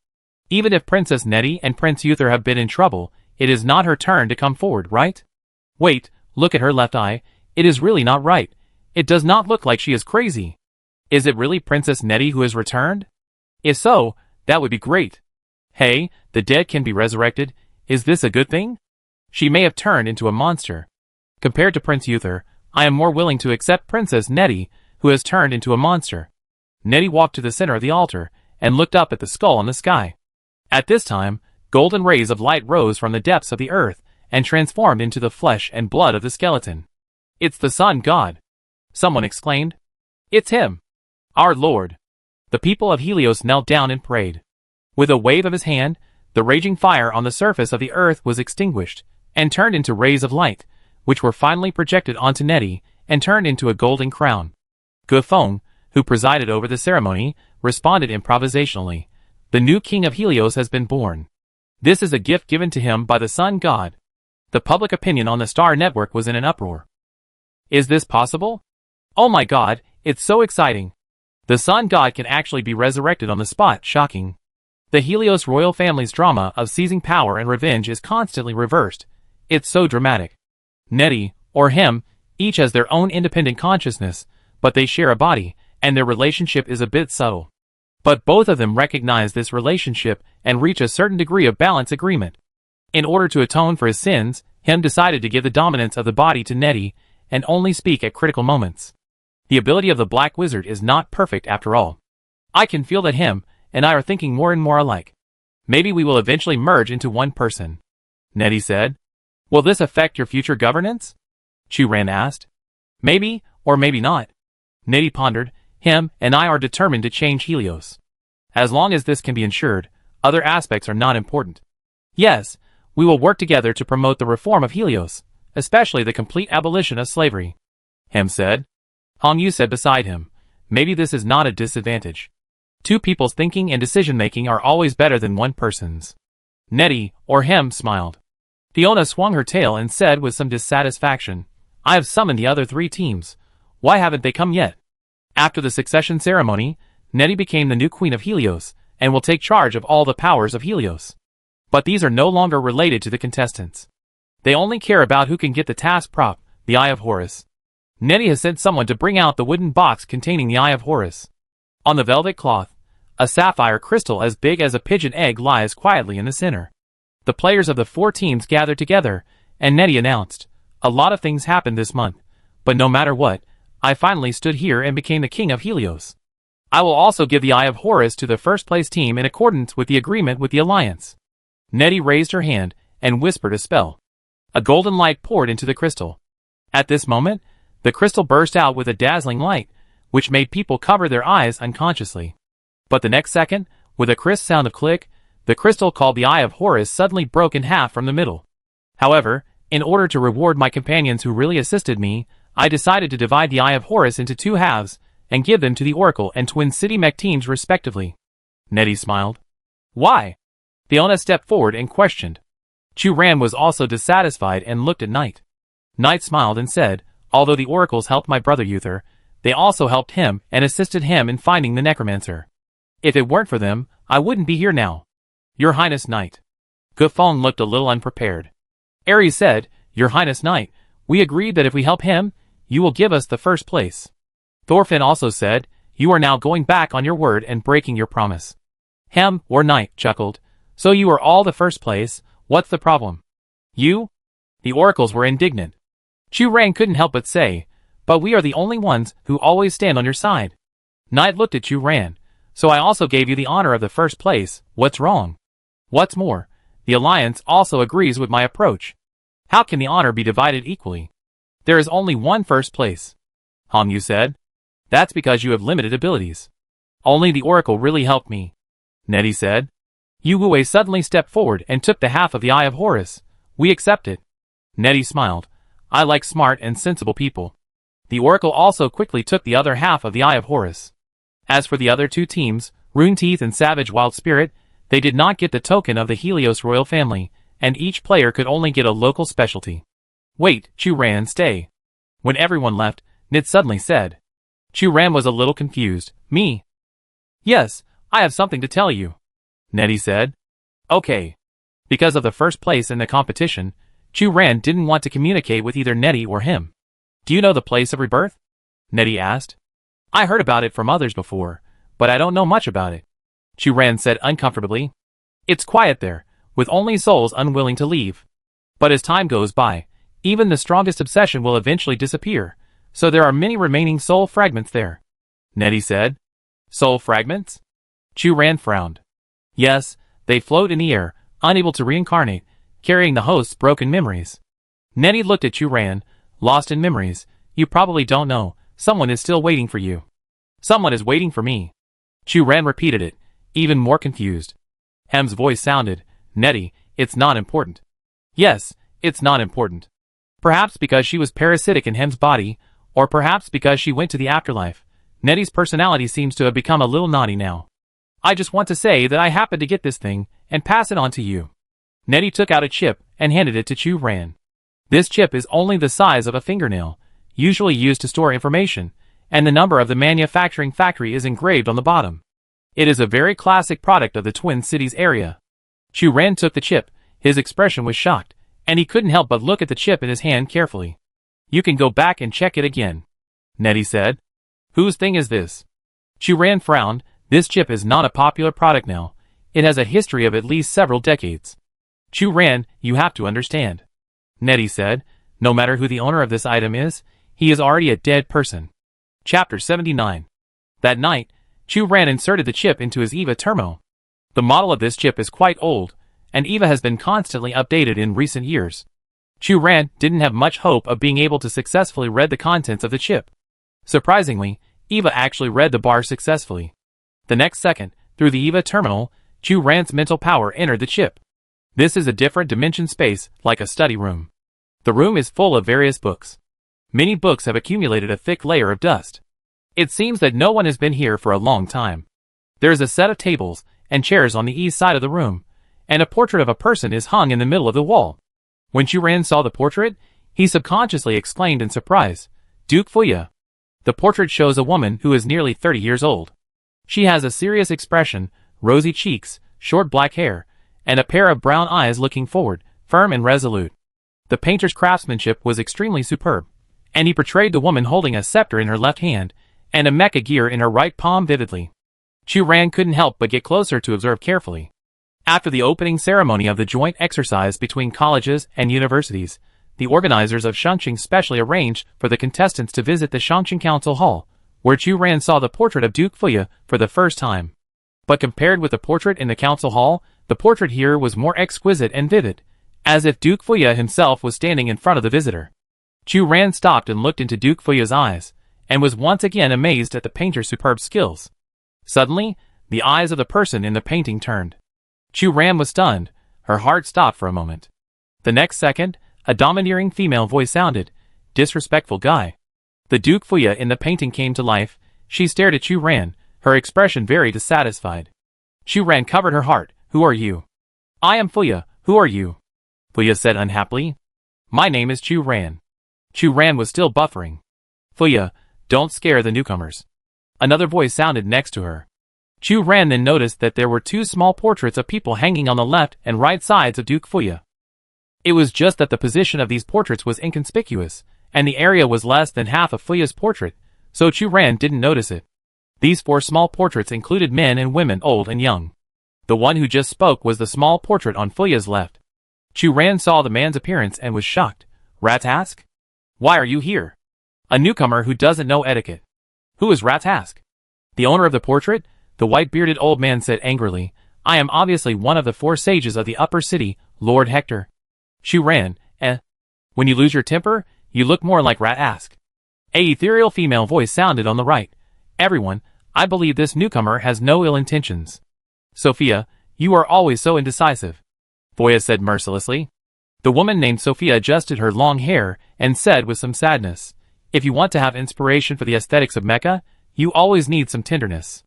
Even if Princess Nettie and Prince Uther have been in trouble, it is not her turn to come forward, right? Wait, look at her left eye, it is really not right. It does not look like she is crazy. Is it really Princess Nettie who has returned? If so, that would be great. Hey, the dead can be resurrected, is this a good thing? She may have turned into a monster. Compared to Prince Uther, I am more willing to accept Princess Nettie, who has turned into a monster." Nettie walked to the center of the altar and looked up at the skull in the sky. At this time, golden rays of light rose from the depths of the earth and transformed into the flesh and blood of the skeleton. "It's the sun god!" someone exclaimed. "It's him! Our Lord!" The people of Helios knelt down and prayed. With a wave of his hand, the raging fire on the surface of the earth was extinguished and turned into rays of light, which were finally projected onto Nettie and turned into a golden crown. Gufeng, who presided over the ceremony, responded improvisationally. The new king of Helios has been born. This is a gift given to him by the sun god. The public opinion on the Star Network was in an uproar. Is this possible? Oh my god, it's so exciting. The sun god can actually be resurrected on the spot, shocking. The Helios royal family's drama of seizing power and revenge is constantly reversed. It's so dramatic. Nettie, or him, each has their own independent consciousness, but they share a body, and their relationship is a bit subtle. But both of them recognize this relationship and reach a certain degree of balance agreement. In order to atone for his sins, him decided to give the dominance of the body to Nettie, and only speak at critical moments. The ability of the Black Wizard is not perfect after all. I can feel that him and I are thinking more and more alike. Maybe we will eventually merge into one person. Nettie said. Will this affect your future governance? Chu-Ran asked. Maybe, or maybe not. Nettie pondered. Him and I are determined to change Helios. As long as this can be ensured, other aspects are not important. Yes, we will work together to promote the reform of Helios, especially the complete abolition of slavery. Him said. Hong Yu said beside him. Maybe this is not a disadvantage. Two people's thinking and decision-making are always better than one person's. Nettie, or him, smiled. Fiona swung her tail and said with some dissatisfaction, I have summoned the other 3 teams. Why haven't they come yet? After the succession ceremony, Nettie became the new queen of Helios, and will take charge of all the powers of Helios. But these are no longer related to the contestants. They only care about who can get the task prop, the Eye of Horus. Nettie has sent someone to bring out the wooden box containing the Eye of Horus. On the velvet cloth, a sapphire crystal as big as a pigeon egg lies quietly in the center. The players of the 4 teams gathered together, and Nettie announced, a lot of things happened this month, but no matter what, I finally stood here and became the king of Helios. I will also give the Eye of Horus to the first place team in accordance with the agreement with the Alliance. Nettie raised her hand and whispered a spell. A golden light poured into the crystal. At this moment, the crystal burst out with a dazzling light, which made people cover their eyes unconsciously. But the next second, with a crisp sound of click, the crystal called the Eye of Horus suddenly broke in half from the middle. However, in order to reward my companions who really assisted me, I decided to divide the Eye of Horus into 2 halves, and give them to the Oracle and Twin City Mech teams respectively. Nettie smiled. Why? Fiona stepped forward and questioned. Chu-Ran was also dissatisfied and looked at Knight. Knight smiled and said, although the Oracles helped my brother Uther, they also helped him and assisted him in finding the Necromancer. If it weren't for them, I wouldn't be here now. Your Highness Knight. Gufong looked a little unprepared. Ares said, Your Highness Knight, we agreed that if we help him, you will give us the first place. Thorfinn also said, you are now going back on your word and breaking your promise. Hem, or Knight, chuckled. So you are all the first place, what's the problem? You? The oracles were indignant. Chu-Ran couldn't help but say, but we are the only ones who always stand on your side. Knight looked at Chu-Ran. So I also gave you the honor of the first place, what's wrong? What's more, the Alliance also agrees with my approach. How can the honor be divided equally? There is only one first place. Hong Yu said. That's because you have limited abilities. Only the Oracle really helped me. Nettie said. Yu Wei suddenly stepped forward and took the half of the Eye of Horus. We accept it. Nettie smiled. I like smart and sensible people. The Oracle also quickly took the other half of the Eye of Horus. As for the other 2 teams, Rune Teeth and Savage Wild Spirit, they did not get the token of the Helios royal family, and each player could only get a local specialty. Wait, Chu-Ran, stay. When everyone left, Nit suddenly said. Chu-Ran was a little confused. Me? Yes, I have something to tell you. Nettie said. Okay. Because of the first place in the competition, Chu-Ran didn't want to communicate with either Nettie or him. Do you know the place of rebirth? Nettie asked. I heard about it from others before, but I don't know much about it. Chu-Ran said uncomfortably. It's quiet there, with only souls unwilling to leave. But as time goes by, even the strongest obsession will eventually disappear, so there are many remaining soul fragments there. Nettie said. Soul fragments? Chu-Ran frowned. Yes, they float in the air, unable to reincarnate, carrying the host's broken memories. Nettie looked at Chu-Ran, lost in memories. You probably don't know, someone is still waiting for you. Someone is waiting for me. Chu-Ran repeated it, even more confused. Hem's voice sounded, Nettie, it's not important. Yes, it's not important. Perhaps because she was parasitic in Hem's body, or perhaps because she went to the afterlife. Nettie's personality seems to have become a little naughty now. I just want to say that I happened to get this thing, and pass it on to you. Nettie took out a chip, and handed it to Chu Ran. This chip is only the size of a fingernail, usually used to store information, and the number of the manufacturing factory is engraved on the bottom. It is a very classic product of the Twin Cities area. Chu Ran took the chip, his expression was shocked, and he couldn't help but look at the chip in his hand carefully. You can go back and check it again, Nettie said. Whose thing is this? Chu Ran frowned. This chip is not a popular product now. It has a history of at least several decades. Chu Ran, you have to understand, Nettie said. No matter who the owner of this item is, he is already a dead person. Chapter 79. That night, Chu Ran inserted the chip into his EVA Termo. The model of this chip is quite old, and EVA has been constantly updated in recent years. Chu Ran didn't have much hope of being able to successfully read the contents of the chip. Surprisingly, EVA actually read the bar successfully. The next second, through the EVA terminal, Chu Ran's mental power entered the chip. This is a different dimension space, like a study room. The room is full of various books. Many books have accumulated a thick layer of dust. It seems that no one has been here for a long time. There is a set of tables and chairs on the east side of the room, and a portrait of a person is hung in the middle of the wall. When Chu Ran saw the portrait, he subconsciously exclaimed in surprise, Duke Fuya. The portrait shows a woman who is nearly 30 years old. She has a serious expression, rosy cheeks, short black hair, and a pair of brown eyes looking forward, firm and resolute. The painter's craftsmanship was extremely superb, and he portrayed the woman holding a scepter in her left hand, and a mecha gear in her right palm vividly. Chu Ran couldn't help but get closer to observe carefully. After the opening ceremony of the joint exercise between colleges and universities, the organizers of Shangqing specially arranged for the contestants to visit the Shangqing Council Hall, where Chu Ran saw the portrait of Duke Fuya for the first time. But compared with the portrait in the council hall, the portrait here was more exquisite and vivid, as if Duke Fuya himself was standing in front of the visitor. Chu Ran stopped and looked into Duke Fuya's eyes, and was once again amazed at the painter's superb skills. Suddenly, the eyes of the person in the painting turned. Chu Ran was stunned. Her heart stopped for a moment. The next second, a domineering female voice sounded, disrespectful guy. The Duke Fuya in the painting came to life. She stared at Chu Ran, her expression very dissatisfied. Chu Ran covered her heart. Who are you? I am Fuya. Who are you? Fuya said unhappily. My name is Chu Ran. Chu Ran was still buffering. Fuya, don't scare the newcomers. Another voice sounded next to her. Chu Ran then noticed that there were two small portraits of people hanging on the left and right sides of Duke Fuya. It was just that the position of these portraits was inconspicuous, and the area was less than half of Fuya's portrait, so Chu Ran didn't notice it. These four small portraits included men and women, old and young. The one who just spoke was the small portrait on Fuya's left. Chu Ran saw the man's appearance and was shocked. Ratask? Why are you here? A newcomer who doesn't know etiquette. Who is Ratask? The owner of the portrait? The white-bearded old man said angrily. I am obviously one of the four sages of the upper city, Lord Hector. Chu Ran, When you lose your temper, you look more like Ratask. A ethereal female voice sounded on the right. Everyone, I believe this newcomer has no ill intentions. Sophia, you are always so indecisive. Fuya said mercilessly. The woman named Sophia adjusted her long hair and said with some sadness, if you want to have inspiration for the aesthetics of Mecha, you always need some tenderness.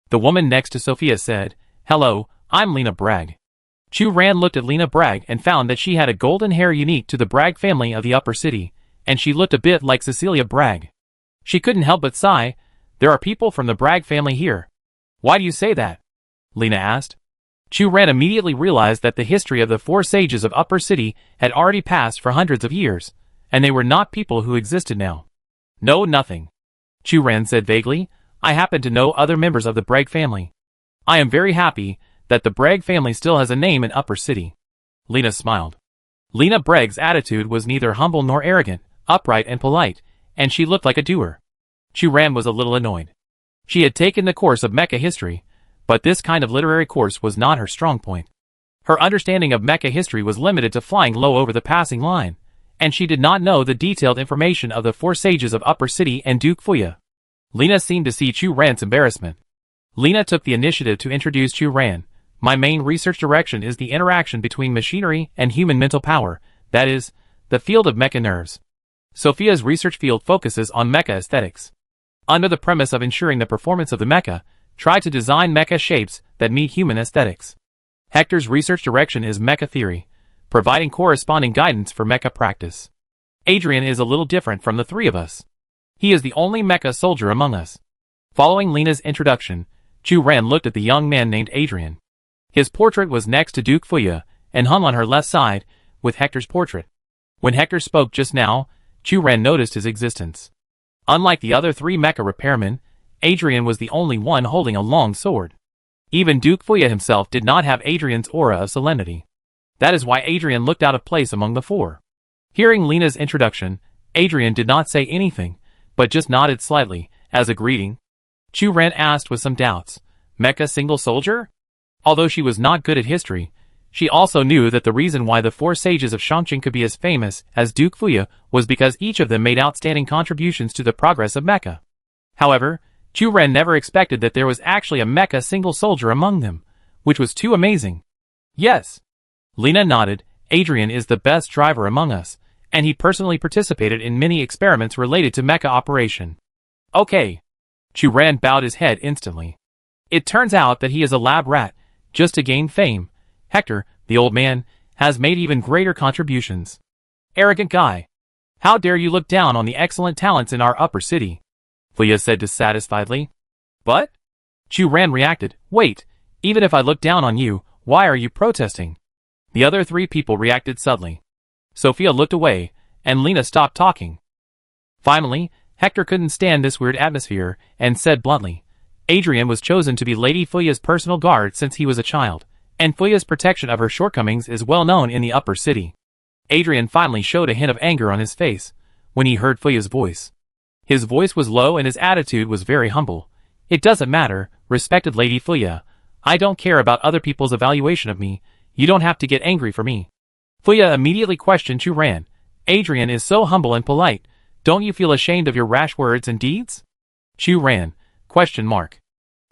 The woman next to Sophia said, Hello, I'm Lena Bragg. Chu Ran looked at Lena Bragg and found that she had a golden hair unique to the Bragg family of the upper city, and she looked a bit like Cecilia Bragg. She couldn't help but sigh. There are people from the Bragg family here. Why do you say that? Lena asked. Chu Ran immediately realized that the history of the four sages of upper city had already passed for hundreds of years, and they were not people who existed now. No, nothing. Chu Ran said vaguely. I happen to know other members of the Bragg family. I am very happy that the Bragg family still has a name in upper city. Lena smiled. Lena Bragg's attitude was neither humble nor arrogant, upright and polite, and she looked like a doer. Chu Ran was a little annoyed. She had taken the course of Mecha history, but this kind of literary course was not her strong point. Her understanding of Mecha history was limited to flying low over the passing line, and she did not know the detailed information of the four sages of upper city and Duke Fuya. Lena seemed to see Chu Ran's embarrassment. Lena took the initiative to introduce Chu Ran. My main research direction is the interaction between machinery and human mental power, that is, the field of mecha nerves. Sophia's research field focuses on mecha aesthetics. under the premise of ensuring the performance of the mecha, tried to design mecha shapes that meet human aesthetics. Hector's research direction is mecha theory, providing corresponding guidance for mecha practice. Adrian is a little different from the three of us. He is the only mecha soldier among us. Following Lena's introduction, Chu Ran looked at the young man named Adrian. His portrait was next to Duke Fuya, and hung on her left side, with Hector's portrait. When Hector spoke just now, Chu Ran noticed his existence. Unlike the other three mecha repairmen, Adrian was the only one holding a long sword. Even Duke Fuya himself did not have Adrian's aura of solemnity. That is why Adrian looked out of place among the four. Hearing Lena's introduction, Adrian did not say anything, but just nodded slightly, as a greeting. Chu Ran asked with some doubts, "Mecha single soldier?" Although she was not good at history, she also knew that the reason why the four sages of Shangqing could be as famous as Duke Fuya was because each of them made outstanding contributions to the progress of mecha. However, Chu Ran never expected that there was actually a mecha single soldier among them, which was too amazing. "Yes." Lena nodded. "Adrian is the best driver among us, and he personally participated in many experiments related to mecha operation." "Okay." Chu Ran bowed his head instantly. "It turns out that he is a lab rat, just to gain fame. Hector, the old man, has made even greater contributions." "Arrogant guy. How dare you look down on the excellent talents in our upper city?" Fuya said dissatisfiedly. "But?" Chu Ran reacted, "Wait, even if I look down on you, why are you protesting?" The other three people reacted subtly. Sophia looked away, and Lena stopped talking. Finally, Hector couldn't stand this weird atmosphere, and said bluntly, "Adrian was chosen to be Lady Fuya's personal guard since he was a child, and Fuya's protection of her shortcomings is well known in the upper city." Adrian finally showed a hint of anger on his face, when he heard Fuya's voice. His voice was low and his attitude was very humble. "It doesn't matter, respected Lady Fuya. I don't care about other people's evaluation of me. You don't have to get angry for me." Fuya immediately questioned Chu Ran. "Adrian is so humble and polite. Don't you feel ashamed of your rash words and deeds?" Chu Ran, ?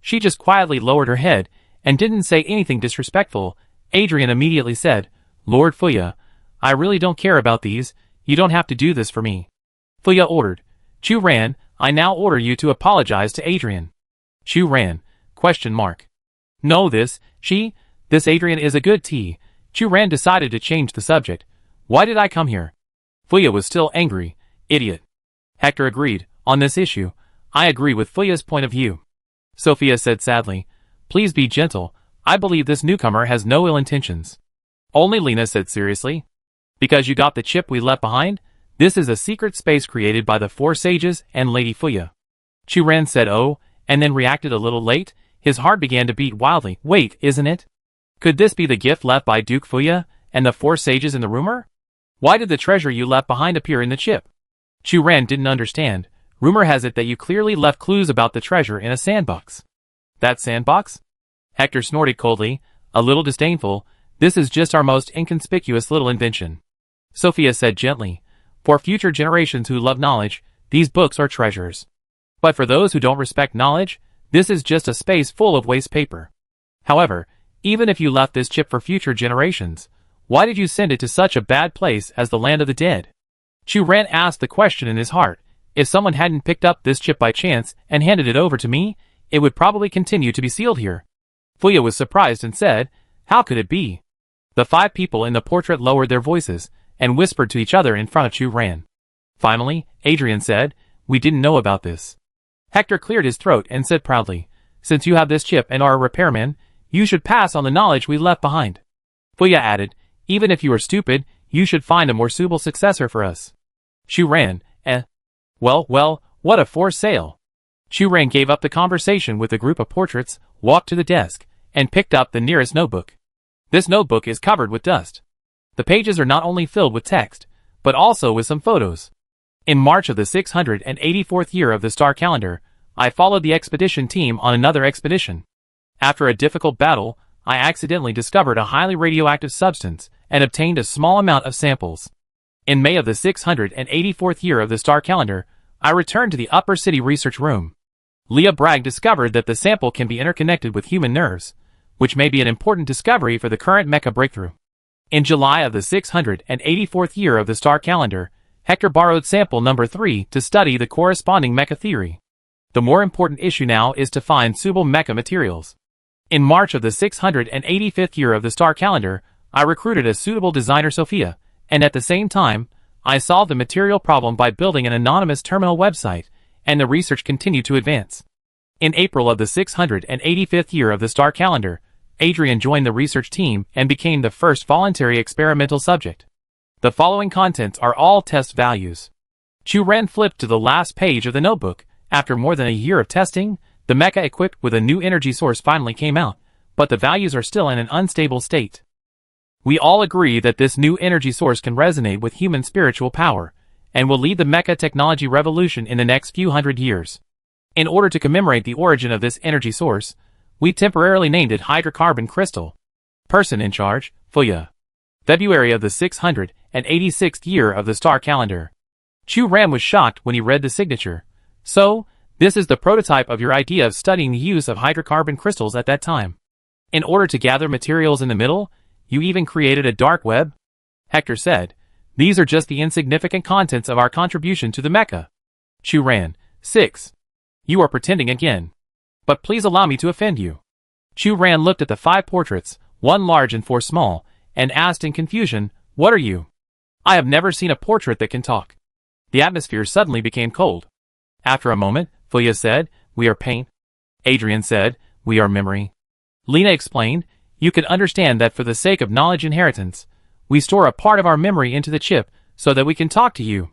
She just quietly lowered her head, and didn't say anything disrespectful. Adrian immediately said, "Lord Fuya, I really don't care about these. You don't have to do this for me." Fuya ordered, "Chu Ran, I now order you to apologize to Adrian." Chu Ran, ? "No, this Adrian is a good tea." Chu Ran decided to change the subject. "Why did I come here?" Fuya was still angry. "Idiot." Hector agreed, "On this issue, I agree with Fuya's point of view." Sophia said sadly, "Please be gentle. I believe this newcomer has no ill intentions." Only Lena said seriously, "Because you got the chip we left behind? This is a secret space created by the four sages and Lady Fuya." Chu Ran said "Oh," and then reacted a little late. His heart began to beat wildly. "Wait, isn't it? Could this be the gift left by Duke Fuya and the four sages in the rumor? Why did the treasure you left behind appear in the chip?" Chu Ran didn't understand. "Rumor has it that you clearly left clues about the treasure in a sandbox." "That sandbox?" Hector snorted coldly, a little disdainful. "This is just our most inconspicuous little invention." Sophia said gently, "For future generations who love knowledge, these books are treasures. But for those who don't respect knowledge, this is just a space full of waste paper. However, even if you left this chip for future generations, why did you send it to such a bad place as the land of the dead?" Chu Ran asked the question in his heart. If someone hadn't picked up this chip by chance and handed it over to me, it would probably continue to be sealed here. Fuya was surprised and said, "How could it be?" The five people in the portrait lowered their voices and whispered to each other in front of Chu Ran. Finally, Adrian said, "We didn't know about this." Hector cleared his throat and said proudly, "Since you have this chip and are a repairman, you should pass on the knowledge we left behind." Fuya added, "Even if you are stupid, you should find a more suitable successor for us." Chu Ran, Well, what a forced sale." Chu Ran gave up the conversation with the group of portraits, walked to the desk, and picked up the nearest notebook. This notebook is covered with dust. The pages are not only filled with text, but also with some photos. In March of the 684th year of the star calendar, I followed the expedition team on another expedition. After a difficult battle, I accidentally discovered a highly radioactive substance and obtained a small amount of samples. In May of the 684th year of the star calendar, I returned to the upper city research room. Leah Bragg discovered that the sample can be interconnected with human nerves, which may be an important discovery for the current mecha breakthrough. In July of the 684th year of the star calendar, Hector borrowed sample number 3 to study the corresponding mecha theory. The more important issue now is to find suitable mecha materials. In March of the 685th year of the star calendar, I recruited a suitable designer Sophia, and at the same time, I solved the material problem by building an anonymous terminal website, and the research continued to advance. In April of the 685th year of the star calendar, Adrian joined the research team and became the first voluntary experimental subject. The following contents are all test values. Chu Ren flipped to the last page of the notebook. After more than a year of testing, the mecha equipped with a new energy source finally came out, but the values are still in an unstable state. We all agree that this new energy source can resonate with human spiritual power, and will lead the mecha technology revolution in the next few hundred years. In order to commemorate the origin of this energy source, we temporarily named it hydrocarbon crystal. Person in charge, Fuya. February of the 686th year of the star calendar. Chu Ran was shocked when he read the signature. So, this is the prototype of your idea of studying the use of hydrocarbon crystals at that time. In order to gather materials in the middle, you even created a dark web? Hector said, these are just the insignificant contents of our contribution to the mecha. Chu Ran, 6. You are pretending again. But please allow me to offend you. Chu Ran looked at the 5 portraits, 1 large and 4 small, and asked in confusion, what are you? I have never seen a portrait that can talk. The atmosphere suddenly became cold. After a moment, Fuya said, we are paint. Adrian said, we are memory. Lena explained, you can understand that for the sake of knowledge inheritance, we store a part of our memory into the chip so that we can talk to you.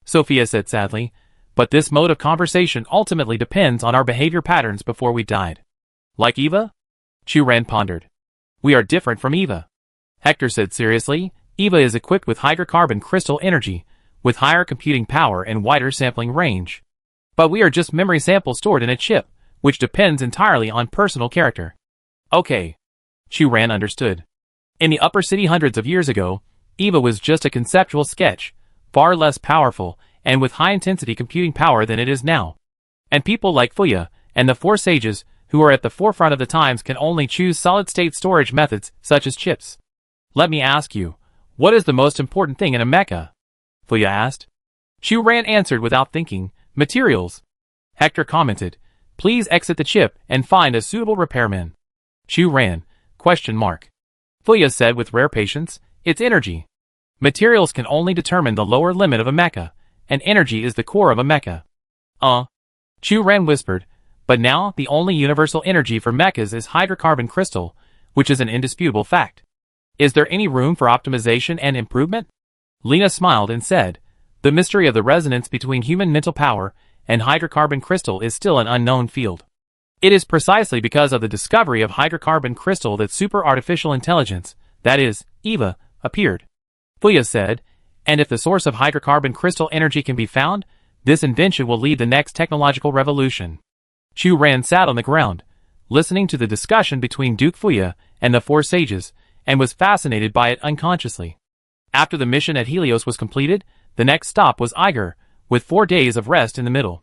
Sophia said sadly, but this mode of conversation ultimately depends on our behavior patterns before we died. Like Eva? Chu Ran pondered. We are different from Eva. Hector said seriously, Eva is equipped with hydrocarbon crystal energy, with higher computing power and wider sampling range. But we are just memory samples stored in a chip, which depends entirely on personal character. Okay. Chu Ran understood. In the upper city hundreds of years ago, Eva was just a conceptual sketch, far less powerful, and with high-intensity computing power than it is now. And people like Fuya, and the 4 sages, who are at the forefront of the times can only choose solid-state storage methods, such as chips. Let me ask you, what is the most important thing in a mecha? Fuya asked. Chu Ran answered without thinking, materials. Hector commented, please exit the chip and find a suitable repairman. Chu Ran, ? Fuya said with rare patience, it's energy. Materials can only determine the lower limit of a mecha, and energy is the core of a mecha. Chu Ran whispered, but now the only universal energy for mechas is hydrocarbon crystal, which is an indisputable fact. Is there any room for optimization and improvement? Lena smiled and said, the mystery of the resonance between human mental power and hydrocarbon crystal is still an unknown field. It is precisely because of the discovery of hydrocarbon crystal that super artificial intelligence, that is, Eva, appeared. Fuya said, and if the source of hydrocarbon crystal energy can be found, this invention will lead the next technological revolution. Chu Ran sat on the ground, listening to the discussion between Duke Fuya and the 4 sages, and was fascinated by it unconsciously. After the mission at Helios was completed, the next stop was Iger, with 4 days of rest in the middle.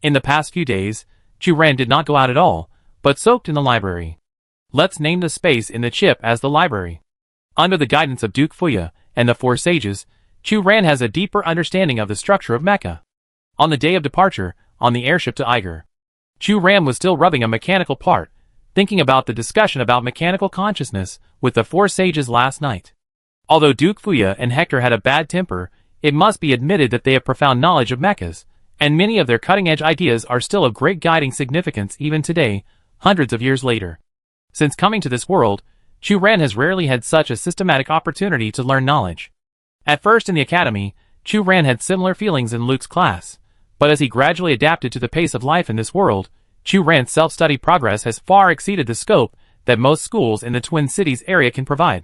In the past few days, Chu Ran did not go out at all, but soaked in the library. Let's name the space in the chip as the library. Under the guidance of Duke Fuya and the 4 sages, Chu Ran has a deeper understanding of the structure of mecha. On the day of departure, on the airship to Iger, Chu Ran was still rubbing a mechanical part, thinking about the discussion about mechanical consciousness with the 4 sages last night. Although Duke Fuya and Hector had a bad temper, it must be admitted that they have profound knowledge of mechas, and many of their cutting-edge ideas are still of great guiding significance even today, hundreds of years later. Since coming to this world, Chu Ran has rarely had such a systematic opportunity to learn knowledge. At first in the academy, Chu Ran had similar feelings in Luke's class, but as he gradually adapted to the pace of life in this world, Chu Ran's self-study progress has far exceeded the scope that most schools in the Twin Cities area can provide.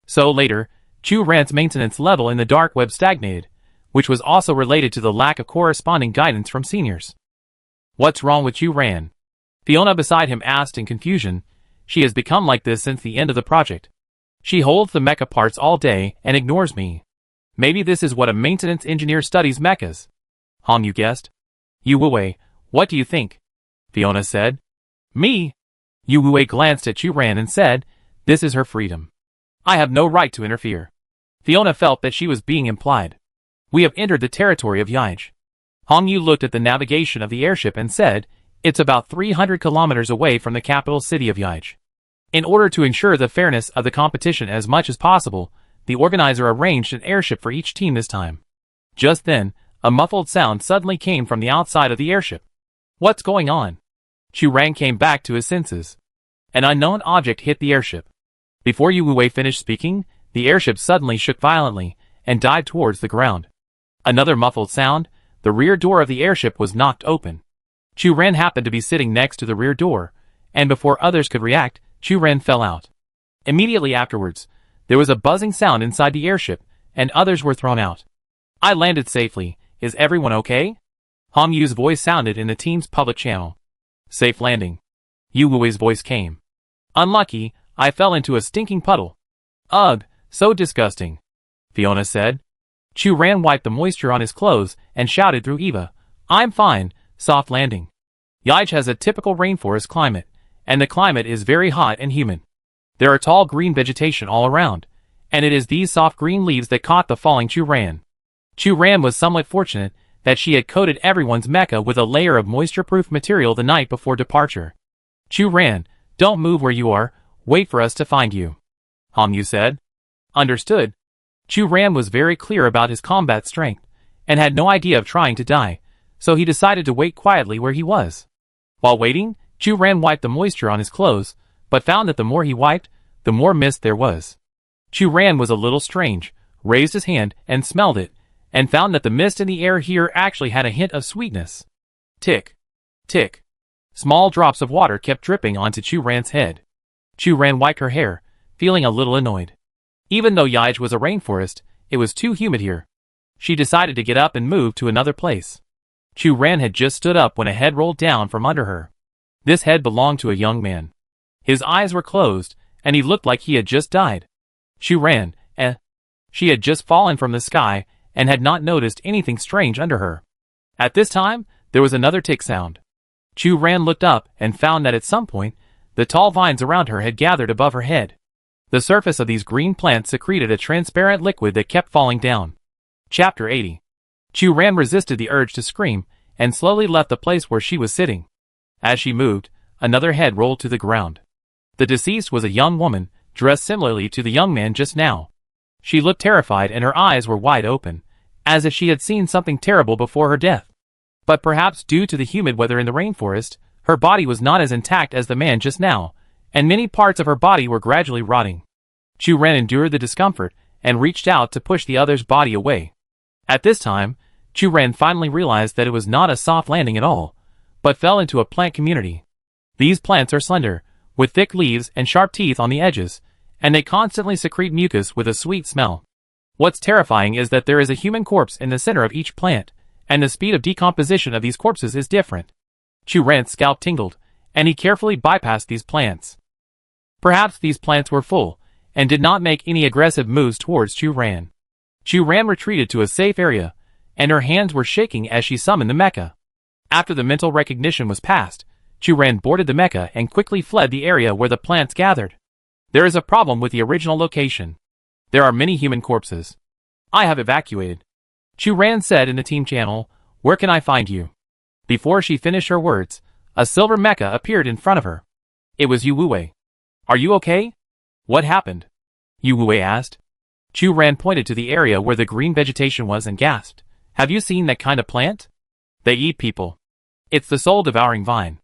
So later, Chu Ran's maintenance level in the dark web stagnated, which was also related to the lack of corresponding guidance from seniors. What's wrong with Chu Ran? Fiona beside him asked in confusion. She has become like this since the end of the project. She holds the mecha parts all day and ignores me. Maybe this is what a maintenance engineer studies mechas. You guessed. Yu Wuwei, what do you think? Fiona said. Me? Yu Wuwei glanced at Chu Ran and said, this is her freedom. I have no right to interfere. Fiona felt that she was being implied. We have entered the territory of Yaij. Hong Yu looked at the navigation of the airship and said, "It's about 300 kilometers away from the capital city of Yaij." In order to ensure the fairness of the competition as much as possible, the organizer arranged an airship for each team this time. Just then, a muffled sound suddenly came from the outside of the airship. "What's going on?" Chu Ran came back to his senses. An unknown object hit the airship. Before Yu Wei finished speaking, the airship suddenly shook violently and dived towards the ground. Another muffled sound, the rear door of the airship was knocked open. Chu Ran happened to be sitting next to the rear door, and before others could react, Chu Ran fell out. Immediately afterwards, there was a buzzing sound inside the airship, and others were thrown out. "I landed safely. Is everyone okay?" Hong Yu's voice sounded in the team's public channel. "Safe landing." Yu Wei's voice came. "Unlucky, I fell into a stinking puddle." "Ugh, so disgusting," Fiona said. Chu Ran wiped the moisture on his clothes and shouted through Eva, "I'm fine, soft landing." Yaij has a typical rainforest climate, and the climate is very hot and humid. There are tall green vegetation all around, and it is these soft green leaves that caught the falling Chu Ran. Chu Ran was somewhat fortunate that she had coated everyone's mecha with a layer of moisture-proof material the night before departure. "Chu Ran, don't move where you are, wait for us to find you," Hong Yu said. "Understood." Chu Ran was very clear about his combat strength, and had no idea of trying to die, so he decided to wait quietly where he was. While waiting, Chu Ran wiped the moisture on his clothes, but found that the more he wiped, the more mist there was. Chu Ran was a little strange, raised his hand and smelled it, and found that the mist in the air here actually had a hint of sweetness. Tick, tick. Small drops of water kept dripping onto Chu Ran's head. Chu Ran wiped her hair, feeling a little annoyed. Even though Yaij was a rainforest, it was too humid here. She decided to get up and move to another place. Chu Ran had just stood up when a head rolled down from under her. This head belonged to a young man. His eyes were closed, and he looked like he had just died. Chu Ran, She had just fallen from the sky, and had not noticed anything strange under her. At this time, there was another tick sound. Chu Ran looked up and found that at some point, the tall vines around her had gathered above her head. The surface of these green plants secreted a transparent liquid that kept falling down. Chapter 80. Chu Ran resisted the urge to scream, and slowly left the place where she was sitting. As she moved, another head rolled to the ground. The deceased was a young woman, dressed similarly to the young man just now. She looked terrified and her eyes were wide open, as if she had seen something terrible before her death. But perhaps due to the humid weather in the rainforest, her body was not as intact as the man just now, and many parts of her body were gradually rotting. Chu Ran endured the discomfort and reached out to push the other's body away. At this time, Chu Ran finally realized that it was not a soft landing at all, but fell into a plant community. These plants are slender, with thick leaves and sharp teeth on the edges, and they constantly secrete mucus with a sweet smell. What's terrifying is that there is a human corpse in the center of each plant, and the speed of decomposition of these corpses is different. Chu Ran's scalp tingled, and he carefully bypassed these plants. Perhaps these plants were full, and did not make any aggressive moves towards Chu Ran. Chu Ran retreated to a safe area, and her hands were shaking as she summoned the mecha. After the mental recognition was passed, Chu Ran boarded the mecha and quickly fled the area where the plants gathered. There is a problem with the original location. There are many human corpses. I have evacuated. Chu Ran said in the team channel, "Where can I find you?" Before she finished her words, a silver mecha appeared in front of her. It was Yu Wei. "Are you okay?" "What happened?" Yu Wei asked. Chu Ran pointed to the area where the green vegetation was and gasped, "Have you seen that kind of plant? They eat people. It's the soul-devouring vine."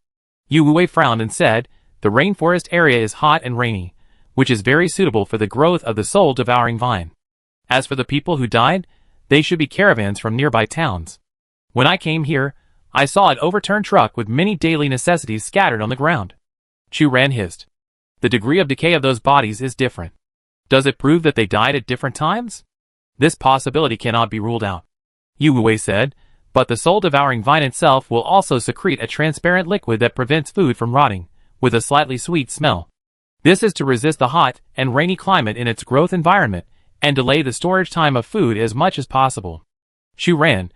Yu Wei frowned and said, "The rainforest area is hot and rainy, which is very suitable for the growth of the soul-devouring vine. As for the people who died, they should be caravans from nearby towns. When I came here, I saw an overturned truck with many daily necessities scattered on the ground." Chu Ran hissed. "The degree of decay of those bodies is different. Does it prove that they died at different times? This possibility cannot be ruled out," Yu Wei said, "but the soul-devouring vine itself will also secrete a transparent liquid that prevents food from rotting, with a slightly sweet smell. This is to resist the hot and rainy climate in its growth environment, and delay the storage time of food as much as possible." Chu Ran,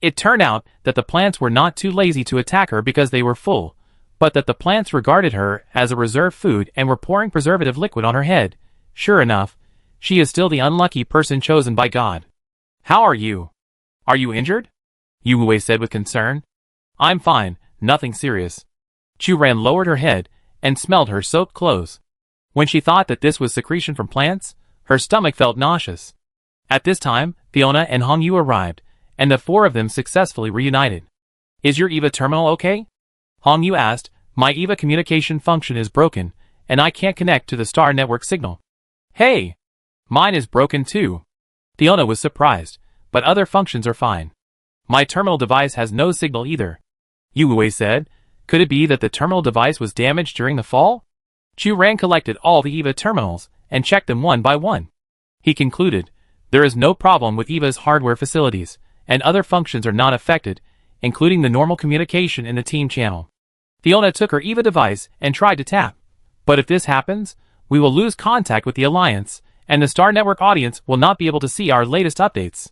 It turned out that the plants were not too lazy to attack her because they were full, but that the plants regarded her as a reserve food and were pouring preservative liquid on her head. Sure enough, she is still the unlucky person chosen by God. "How are you? Are you injured?" Yu said with concern. I'm fine, nothing serious. Chu-Ran lowered her head and smelled her soaked clothes. When she thought that this was secretion from plants, her stomach felt nauseous. At this time, Fiona and Hongyu arrived, and the four of them successfully reunited. Is your EVA terminal okay? Hongyu asked. My EVA communication function is broken, and I can't connect to the star network signal. Hey! Mine is broken too. Fiona was surprised, but other functions are fine. My terminal device has no signal either. Yu said. Could it be that the terminal device was damaged during the fall? Chu-Ran collected all the EVA terminals and checked them one by one. He concluded, there is no problem with EVA's hardware facilities, and other functions are not affected, including the normal communication in the team channel. Fiona took her EVA device and tried to tap. But if this happens, we will lose contact with the Alliance, and the Star Network audience will not be able to see our latest updates.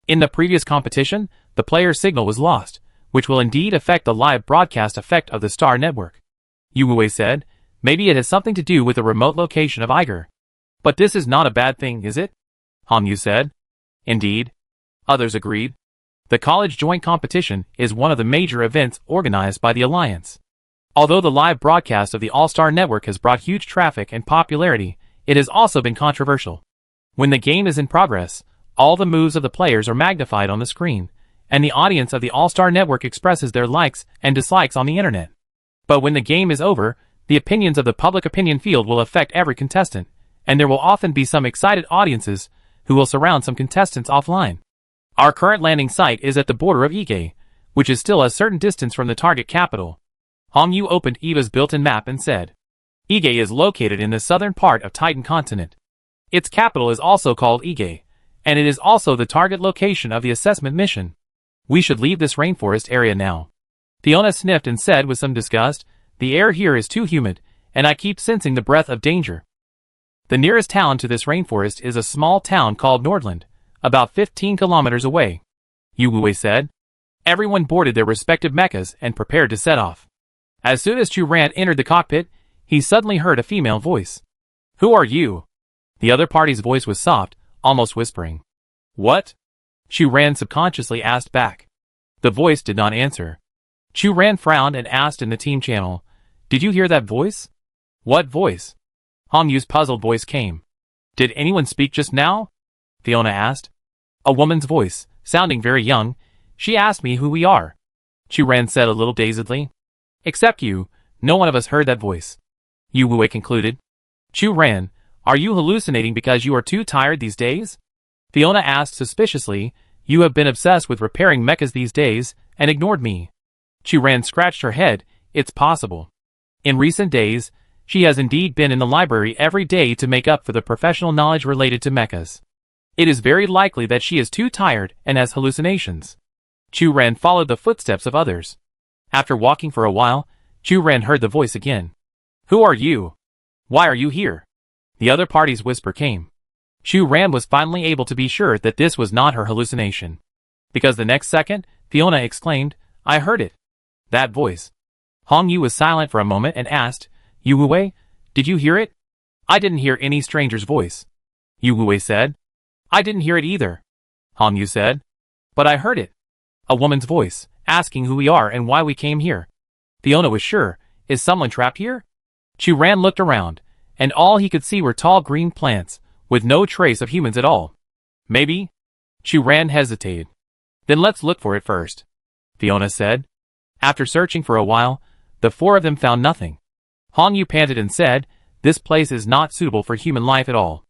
In the previous competition, the player's signal was lost, which will indeed affect the live broadcast effect of the Star Network. Yu said, maybe it has something to do with the remote location of Eiger. But this is not a bad thing, is it? Hongyu said. Indeed. Others agreed. The college joint competition is one of the major events organized by the Alliance. Although the live broadcast of the All-Star Network has brought huge traffic and popularity, it has also been controversial. When the game is in progress, all the moves of the players are magnified on the screen, and the audience of the All-Star Network expresses their likes and dislikes on the internet. But when the game is over, the opinions of the public opinion field will affect every contestant, and there will often be some excited audiences who will surround some contestants offline. Our current landing site is at the border of Ige, which is still a certain distance from the target capital. Hongyu opened EVA's built-in map and said, Ige is located in the southern part of Titan continent. Its capital is also called Ige, and it is also the target location of the assessment mission. We should leave this rainforest area now. Fiona sniffed and said with some disgust, the air here is too humid, and I keep sensing the breath of danger. The nearest town to this rainforest is a small town called Nordland, about 15 kilometers away. Yu said. Everyone boarded their respective mechas and prepared to set off. As soon as Chu-Ran entered the cockpit, he suddenly heard a female voice. Who are you? The other party's voice was soft, almost whispering. What? Chu-Ran subconsciously asked back. The voice did not answer. Chu-Ran frowned and asked in the team channel, Did you hear that voice? What voice? Hongyu's puzzled voice came. Did anyone speak just now? Fiona asked. A woman's voice, sounding very young. She asked me who we are. Chu-Ran said a little dazedly. Except you, no one of us heard that voice. Yu concluded. Chu-Ran, are you hallucinating because you are too tired these days? Fiona asked suspiciously. You have been obsessed with repairing mechas these days, and ignored me. Chu-Ran scratched her head. It's possible. In recent days, she has indeed been in the library every day to make up for the professional knowledge related to mechas. It is very likely that she is too tired and has hallucinations. Chu-Ran followed the footsteps of others. After walking for a while, Chu-Ran heard the voice again. Who are you? Why are you here? The other party's whisper came. Chu-Ran was finally able to be sure that this was not her hallucination. Because the next second, Fiona exclaimed, I heard it. That voice. Hongyu was silent for a moment and asked, Yu, did you hear it? I didn't hear any stranger's voice. Yu said. I didn't hear it either. Hongyu said. But I heard it. A woman's voice, asking who we are and why we came here. Fiona was sure. Is someone trapped here? Chu-Ran looked around, and all he could see were tall green plants, with no trace of humans at all. Maybe? Chu-Ran hesitated. Then let's look for it first, Fiona said. After searching for a while, the four of them found nothing. Hongyu panted and said, This place is not suitable for human life at all.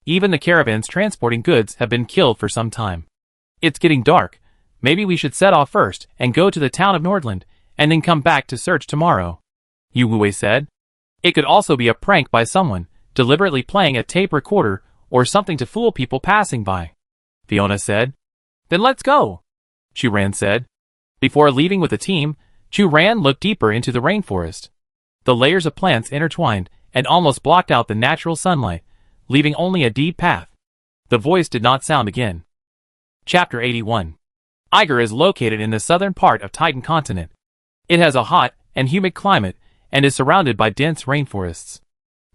Even the caravans transporting goods have been killed for some time. It's getting dark. Maybe we should set off first and go to the town of Nordland, and then come back to search tomorrow. Yu said. It could also be a prank by someone, deliberately playing a tape recorder or something to fool people passing by. Fiona said. Then let's go, Chu-Ran said. Before leaving with the team, Chu-Ran looked deeper into the rainforest. The layers of plants intertwined and almost blocked out the natural sunlight, leaving only a deep path. The voice did not sound again. Chapter 81. Eiger is located in the southern part of Titan continent. It has a hot and humid climate and is surrounded by dense rainforests.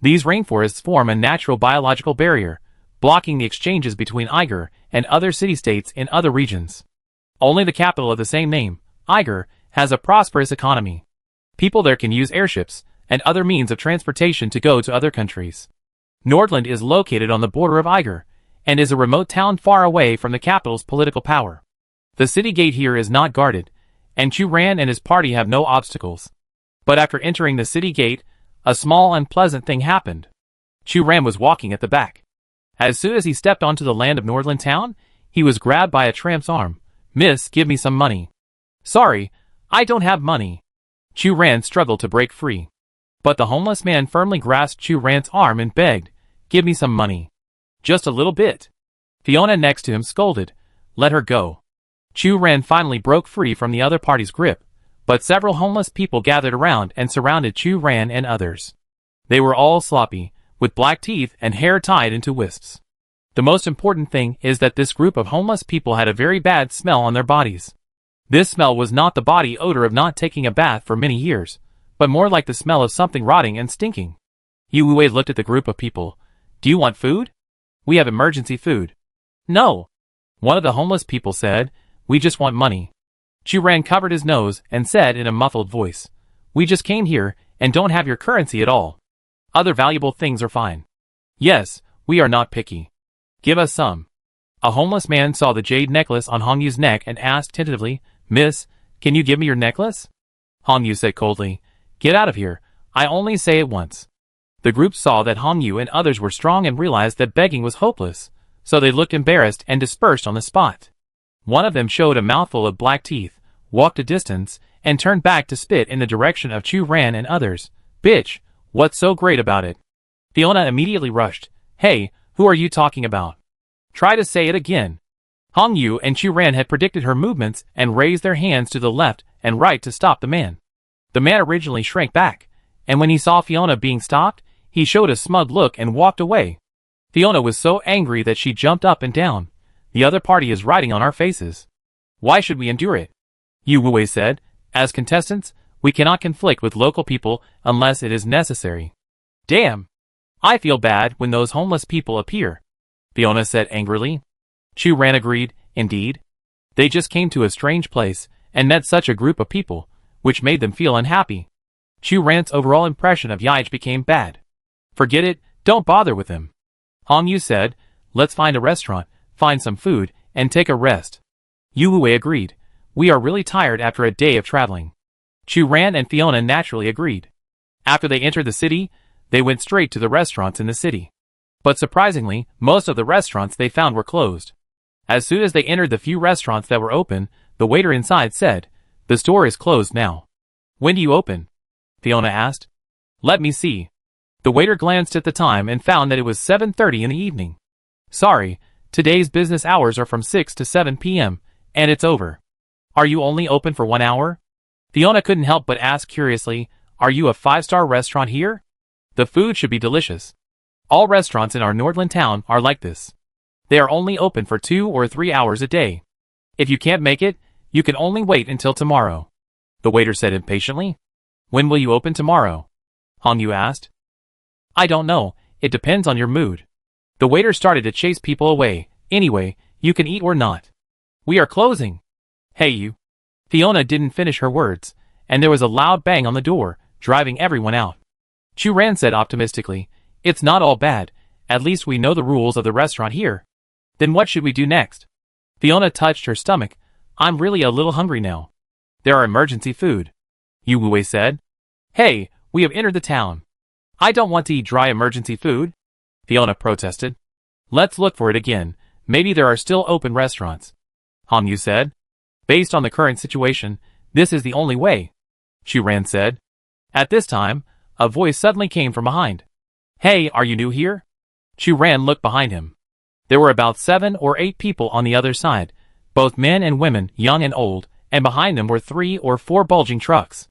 These rainforests form a natural biological barrier, blocking the exchanges between Eiger and other city-states in other regions. Only the capital of the same name, Eiger, has a prosperous economy. People there can use airships and other means of transportation to go to other countries. Nordland is located on the border of Eiger, and is a remote town far away from the capital's political power. The city gate here is not guarded, and Chu Ran and his party have no obstacles. But after entering the city gate, a small unpleasant thing happened. Chu Ran was walking at the back. As soon as he stepped onto the land of Nordland town, he was grabbed by a tramp's arm. "Miss, give me some money." "Sorry, I don't have money." Chu Ran struggled to break free. But the homeless man firmly grasped Chu Ran's arm and begged, "Give me some money. Just a little bit." Fiona next to him scolded, "Let her go." Chu Ran finally broke free from the other party's grip, but several homeless people gathered around and surrounded Chu Ran and others. They were all sloppy, with black teeth and hair tied into wisps. The most important thing is that this group of homeless people had a very bad smell on their bodies. This smell was not the body odor of not taking a bath for many years, but more like the smell of something rotting and stinking. Yu Wei looked at the group of people. "Do you want food?" "We have emergency food." "No." One of the homeless people said, "We just want money." Chu Ran covered his nose and said in a muffled voice, "We just came here and don't have your currency at all. Other valuable things are fine." "Yes, we are not picky. Give us some." A homeless man saw the jade necklace on Hong Yu's neck and asked tentatively, "Miss, can you give me your necklace?" Hong Yu said coldly, "Get out of here, I only say it once." The group saw that Hong Yu and others were strong and realized that begging was hopeless, so they looked embarrassed and dispersed on the spot. One of them showed a mouthful of black teeth, walked a distance, and turned back to spit in the direction of Chu Ran and others. "Bitch, what's so great about it?" Fiona immediately rushed. "Hey, who are you talking about? Try to say it again." Hong Yu and Chu Ran had predicted her movements and raised their hands to the left and right to stop the man. The man originally shrank back, and when he saw Fiona being stopped, he showed a smug look and walked away. Fiona was so angry that she jumped up and down. "The other party is riding on our faces. Why should we endure it?" Yu Wei said, "As contestants, we cannot conflict with local people unless it is necessary." "Damn! I feel bad when those homeless people appear," Fiona said angrily. Chu Ran agreed, "Indeed. They just came to a strange place and met such a group of people, which made them feel unhappy." Chu Ran's overall impression of Yaij became bad. "Forget it, don't bother with him." Hong Yu said, "Let's find a restaurant, find some food, and take a rest." Yu Wei agreed. "We are really tired after a day of traveling." Chu Ran and Fiona naturally agreed. After they entered the city, they went straight to the restaurants in the city. But surprisingly, most of the restaurants they found were closed. As soon as they entered the few restaurants that were open, the waiter inside said, "The store is closed now." "When do you open?" Fiona asked. "Let me see." The waiter glanced at the time and found that it was 7:30 in the evening. "Sorry, today's business hours are from 6 to 7 p.m., and it's over. Are you only open for 1 hour?" Fiona couldn't help but ask curiously, "Are you a 5-star restaurant here? The food should be delicious. All restaurants in our Nordland town are like this. They are only open for 2 or 3 hours a day. If you can't make it, you can only wait until tomorrow," the waiter said impatiently. "When will you open tomorrow?" Hong Yu asked. "I don't know, it depends on your mood." The waiter started to chase people away. "Anyway, you can eat or not. We are closing." "Hey you." Fiona didn't finish her words, and there was a loud bang on the door, driving everyone out. Chu Ran said optimistically, "It's not all bad, at least we know the rules of the restaurant here. Then what should we do next?" Fiona touched her stomach. "I'm really a little hungry now." "There are emergency food," Yu Wei said. "Hey, we have entered the town. I don't want to eat dry emergency food," Fiona protested. "Let's look for it again, maybe there are still open restaurants," Hong Yu said. "Based on the current situation, this is the only way," Chu Ran said. At this time, a voice suddenly came from behind. "Hey, are you new here?" Chu Ran looked behind him. There were about 7 or 8 people on the other side, both men and women, young and old, and behind them were 3 or 4 bulging trucks.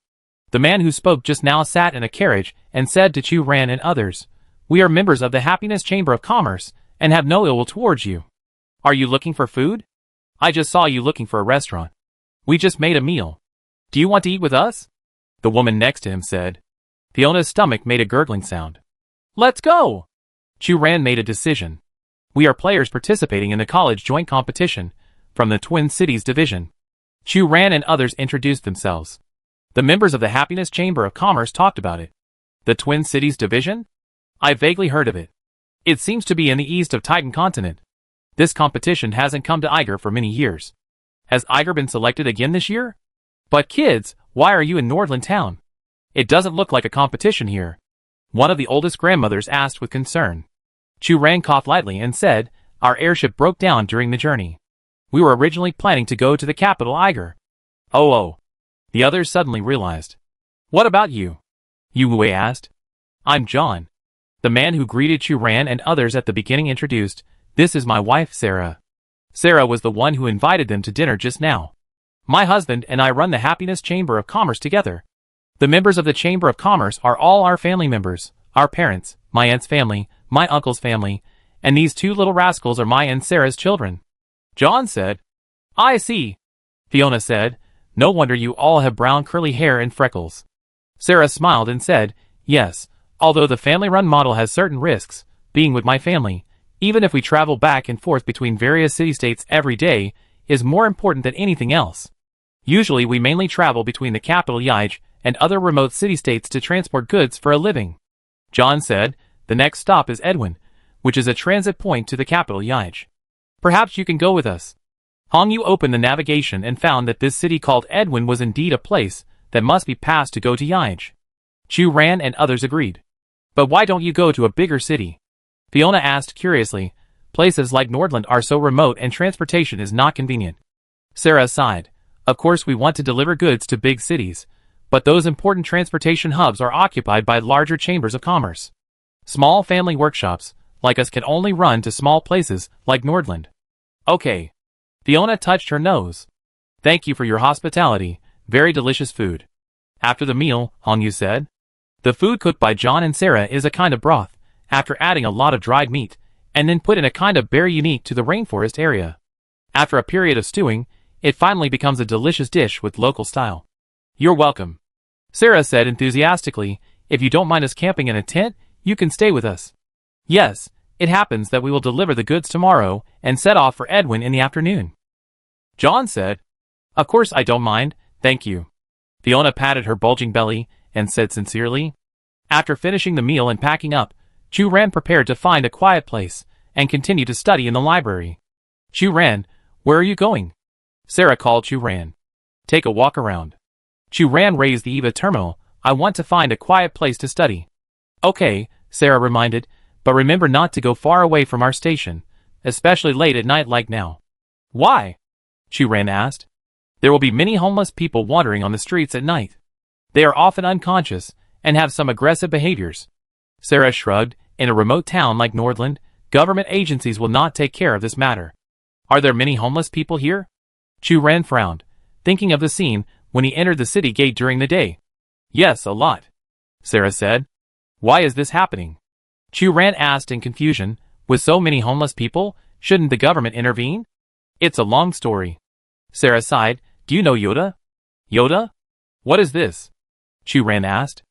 The man who spoke just now sat in a carriage and said to Chu Ran and others, "We are members of the Happiness Chamber of Commerce and have no ill will towards you. Are you looking for food? I just saw you looking for a restaurant. We just made a meal. Do you want to eat with us?" The woman next to him said. Fiona's stomach made a gurgling sound. "Let's go!" Chu Ran made a decision. "We are players participating in the college joint competition from the Twin Cities division. Chu Ran and others introduced themselves. The members of the Happiness Chamber of Commerce talked about it. The Twin Cities Division? I vaguely heard of it. It seems to be in the east of Titan Continent. This competition hasn't come to Eiger for many years. Has Eiger been selected again this year? But kids, why are you in Nordland Town? It doesn't look like a competition here. One of the oldest grandmothers asked with concern. Chu Ran coughed lightly and said, our airship broke down during the journey. We were originally planning to go to the capital Eiger. Oh. The others suddenly realized. What about you? Yu Wei asked. I'm John. The man who greeted Chu Ran and others at the beginning introduced, this is my wife Sarah. Sarah was the one who invited them to dinner just now. My husband and I run the Happiness Chamber of Commerce together. The members of the Chamber of Commerce are all our family members, our parents, my aunt's family, my uncle's family, and these two little rascals are my and Sarah's children. John said. I see. Fiona said, no wonder you all have brown curly hair and freckles. Sarah smiled and said, yes, although the family-run model has certain risks, being with my family, even if we travel back and forth between various city-states every day, is more important than anything else. Usually we mainly travel between the capital Yaij and other remote city-states to transport goods for a living. John said, the next stop is Edwin, which is a transit point to the capital Yaij. Perhaps you can go with us. Hong Yu opened the navigation and found that this city called Edwin was indeed a place that must be passed to go to Yaij. Chu Ran and others agreed. But why don't you go to a bigger city? Fiona asked curiously. Places like Nordland are so remote and transportation is not convenient. Sarah sighed. Of course we want to deliver goods to big cities, but those important transportation hubs are occupied by larger chambers of commerce. Small family workshops, like us, can only run to small places like Nordland. Okay. Fiona touched her nose. Thank you for your hospitality, very delicious food. After the meal, Hong Yu said. The food cooked by John and Sarah is a kind of broth, after adding a lot of dried meat, and then put in a kind of berry unique to the rainforest area. After a period of stewing, it finally becomes a delicious dish with local style. You're welcome. Sarah said enthusiastically, if you don't mind us camping in a tent, you can stay with us. Yes, it happens that we will deliver the goods tomorrow and set off for Edwin in the afternoon. John said, of course I don't mind, thank you. Fiona patted her bulging belly and said sincerely. After finishing the meal and packing up, Chu Ran prepared to find a quiet place and continue to study in the library. Chu Ran, where are you going? Sarah called Chu Ran. Take a walk around. Chu Ran raised the EVA terminal. I want to find a quiet place to study. Okay, Sarah reminded, but remember not to go far away from our station, especially late at night like now. Why? Chu Ran asked. There will be many homeless people wandering on the streets at night. They are often unconscious and have some aggressive behaviors. Sarah shrugged. In a remote town like Nordland, government agencies will not take care of this matter. Are there many homeless people here? Chu Ran frowned, thinking of the scene when he entered the city gate during the day. Yes, a lot. Sarah said. Why is this happening? Chu Ran asked in confusion. With so many homeless people, shouldn't the government intervene? It's a long story. Sarah sighed. Do you know Yoda? Yoda? What is this? Chu Ran asked.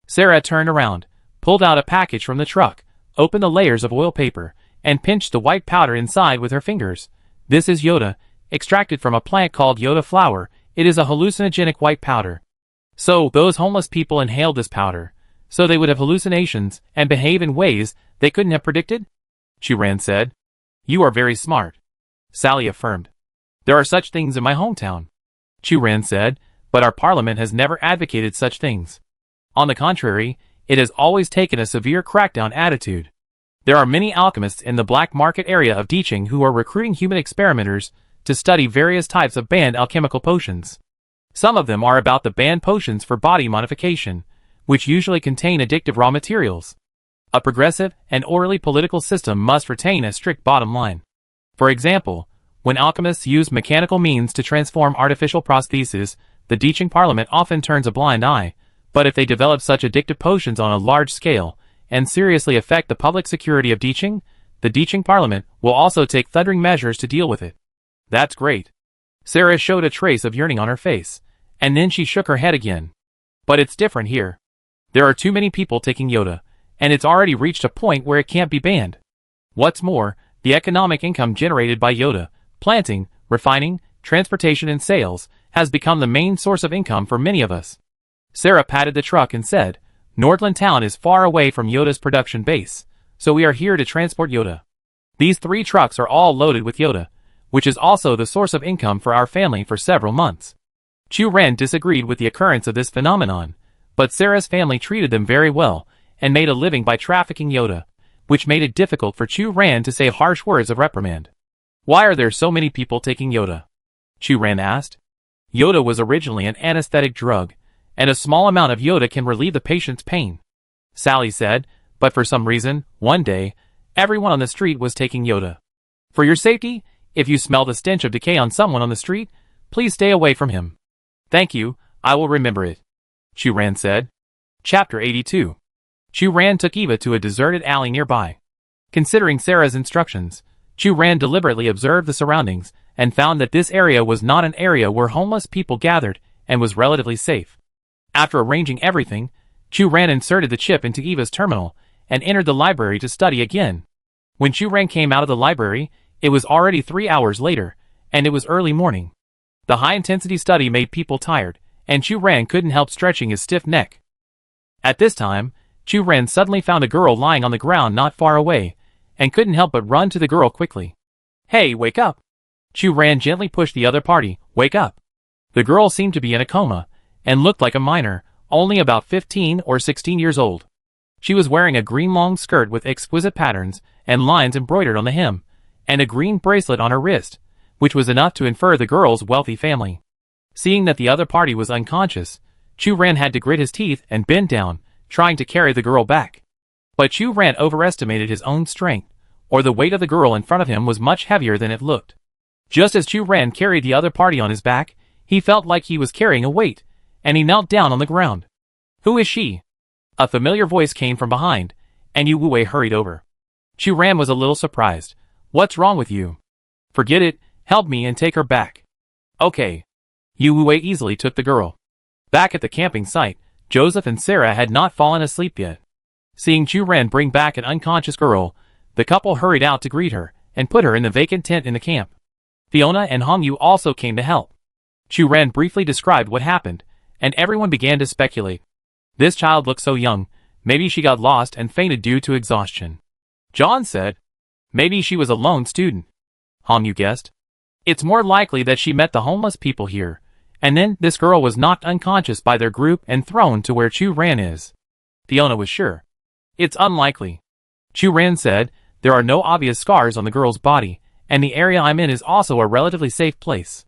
Sarah turned around, pulled out a package from the truck, opened the layers of oil paper, and pinched the white powder inside with her fingers. This is Yoda, extracted from a plant called Yoda flower. It is a hallucinogenic white powder. So, those homeless people inhaled this powder, so they would have hallucinations and behave in ways they couldn't have predicted? Chu Ran said. You are very smart. Sally affirmed. There are such things in my hometown. Chu Ran said, but our parliament has never advocated such things. On the contrary, it has always taken a severe crackdown attitude. There are many alchemists in the black market area of Diching who are recruiting human experimenters to study various types of banned alchemical potions. Some of them are about the banned potions for body modification, which usually contain addictive raw materials. A progressive and orderly political system must retain a strict bottom line. For example, when alchemists use mechanical means to transform artificial prostheses, the Diching parliament often turns a blind eye, but if they develop such addictive potions on a large scale and seriously affect the public security of Diching, the Diching parliament will also take thundering measures to deal with it. That's great. Sarah showed a trace of yearning on her face, and then she shook her head again. But it's different here. There are too many people taking Yoda, and it's already reached a point where it can't be banned. What's more, the economic income generated by Yoda, planting, refining, transportation and sales, has become the main source of income for many of us. Sarah patted the truck and said, Nordland Town is far away from Yoda's production base, so we are here to transport Yoda. These 3 trucks are all loaded with Yoda, which is also the source of income for our family for several months. Chu Ran disagreed with the occurrence of this phenomenon, but Sarah's family treated them very well and made a living by trafficking Yoda, which made it difficult for Chu Ran to say harsh words of reprimand. Why are there so many people taking Yoda? Chu Ran asked. Yoda was originally an anesthetic drug, and a small amount of Yoda can relieve the patient's pain, Sally said, but for some reason, one day, everyone on the street was taking Yoda. For your safety, if you smell the stench of decay on someone on the street, please stay away from him. Thank you, I will remember it, Chu Ran said. Chapter 82. Chu Ran took Eva to a deserted alley nearby. Considering Sarah's instructions, Chu Ran deliberately observed the surroundings and found that this area was not an area where homeless people gathered and was relatively safe. After arranging everything, Chu Ran inserted the chip into Eva's terminal and entered the library to study again. When Chu Ran came out of the library, it was already 3 hours later, and it was early morning. The high-intensity study made people tired, and Chu Ran couldn't help stretching his stiff neck. At this time, Chu Ran suddenly found a girl lying on the ground not far away, and couldn't help but run to the girl quickly. Hey, wake up! Chu Ran gently pushed the other party, wake up! The girl seemed to be in a coma, and looked like a minor, only about 15 or 16 years old. She was wearing a green long skirt with exquisite patterns and lines embroidered on the hem, and a green bracelet on her wrist, which was enough to infer the girl's wealthy family. Seeing that the other party was unconscious, Chu Ran had to grit his teeth and bend down, trying to carry the girl back. But Chu Ran overestimated his own strength, or the weight of the girl in front of him was much heavier than it looked. Just as Chu Ran carried the other party on his back, he felt like he was carrying a weight, and he knelt down on the ground. Who is she? A familiar voice came from behind, and Yu Wu hurried over. Chu Ran was a little surprised. What's wrong with you? Forget it, help me and take her back. Okay. Yu Wu easily took the girl. Back at the camping site, Joseph and Sarah had not fallen asleep yet. Seeing Chu Ran bring back an unconscious girl, the couple hurried out to greet her and put her in the vacant tent in the camp. Fiona and Hong Yu also came to help. Chu Ran briefly described what happened, and everyone began to speculate. This child looked so young, maybe she got lost and fainted due to exhaustion. John said, maybe she was a lone student. Hong Yu guessed. It's more likely that she met the homeless people here, and then this girl was knocked unconscious by their group and thrown to where Chu Ran is. Fiona was sure. It's unlikely. Chu Ran said, there are no obvious scars on the girl's body, and the area I'm in is also a relatively safe place.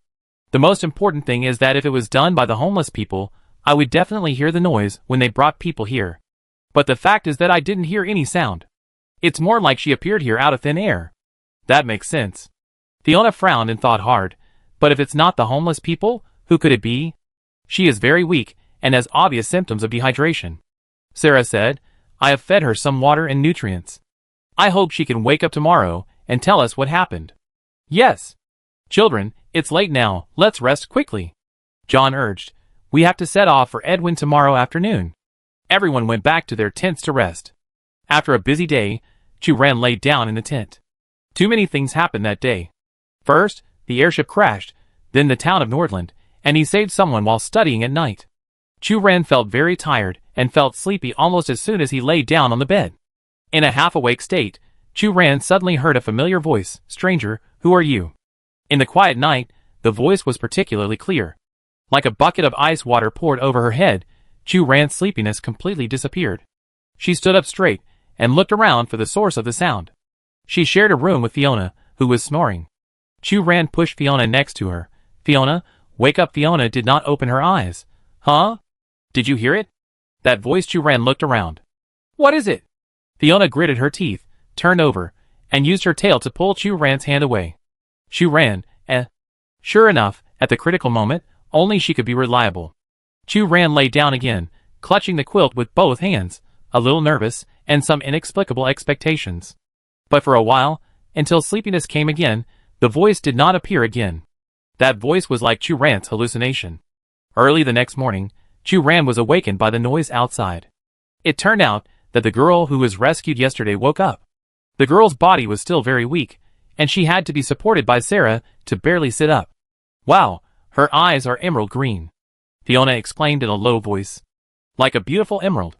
The most important thing is that if it was done by the homeless people, I would definitely hear the noise when they brought people here. But the fact is that I didn't hear any sound. It's more like she appeared here out of thin air. That makes sense. Fiona frowned and thought hard, but if it's not the homeless people, who could it be? She is very weak and has obvious symptoms of dehydration. Sarah said, I have fed her some water and nutrients. I hope she can wake up tomorrow and tell us what happened. Yes. Children, it's late now, let's rest quickly. John urged. We have to set off for Edwin tomorrow afternoon. Everyone went back to their tents to rest. After a busy day, Chu Ran laid down in the tent. Too many things happened that day. First, the airship crashed, then the town of Nordland, and he saved someone while studying at night. Chu Ran felt very tired and felt sleepy almost as soon as he lay down on the bed. In a half-awake state, Chu Ran suddenly heard a familiar voice. Stranger, who are you? In the quiet night, the voice was particularly clear. Like a bucket of ice water poured over her head, Chu Ran's sleepiness completely disappeared. She stood up straight and looked around for the source of the sound. She shared a room with Fiona, who was snoring. Chu Ran pushed Fiona next to her. Fiona, wake up. Fiona did not open her eyes. Huh? Did you hear it? That voice. Chu Ran looked around. What is it? Fiona gritted her teeth, turned over, and used her tail to pull Chu Ran's hand away. Chu Ran, Sure enough, at the critical moment, only she could be reliable. Chu Ran lay down again, clutching the quilt with both hands, a little nervous, and some inexplicable expectations. But for a while, until sleepiness came again, the voice did not appear again. That voice was like Chu Ran's hallucination. Early the next morning, Chu Ran was awakened by the noise outside. It turned out that the girl who was rescued yesterday woke up. The girl's body was still very weak, and she had to be supported by Sarah to barely sit up. Wow, Her eyes are emerald green, Fiona exclaimed in a low voice. Like a beautiful emerald,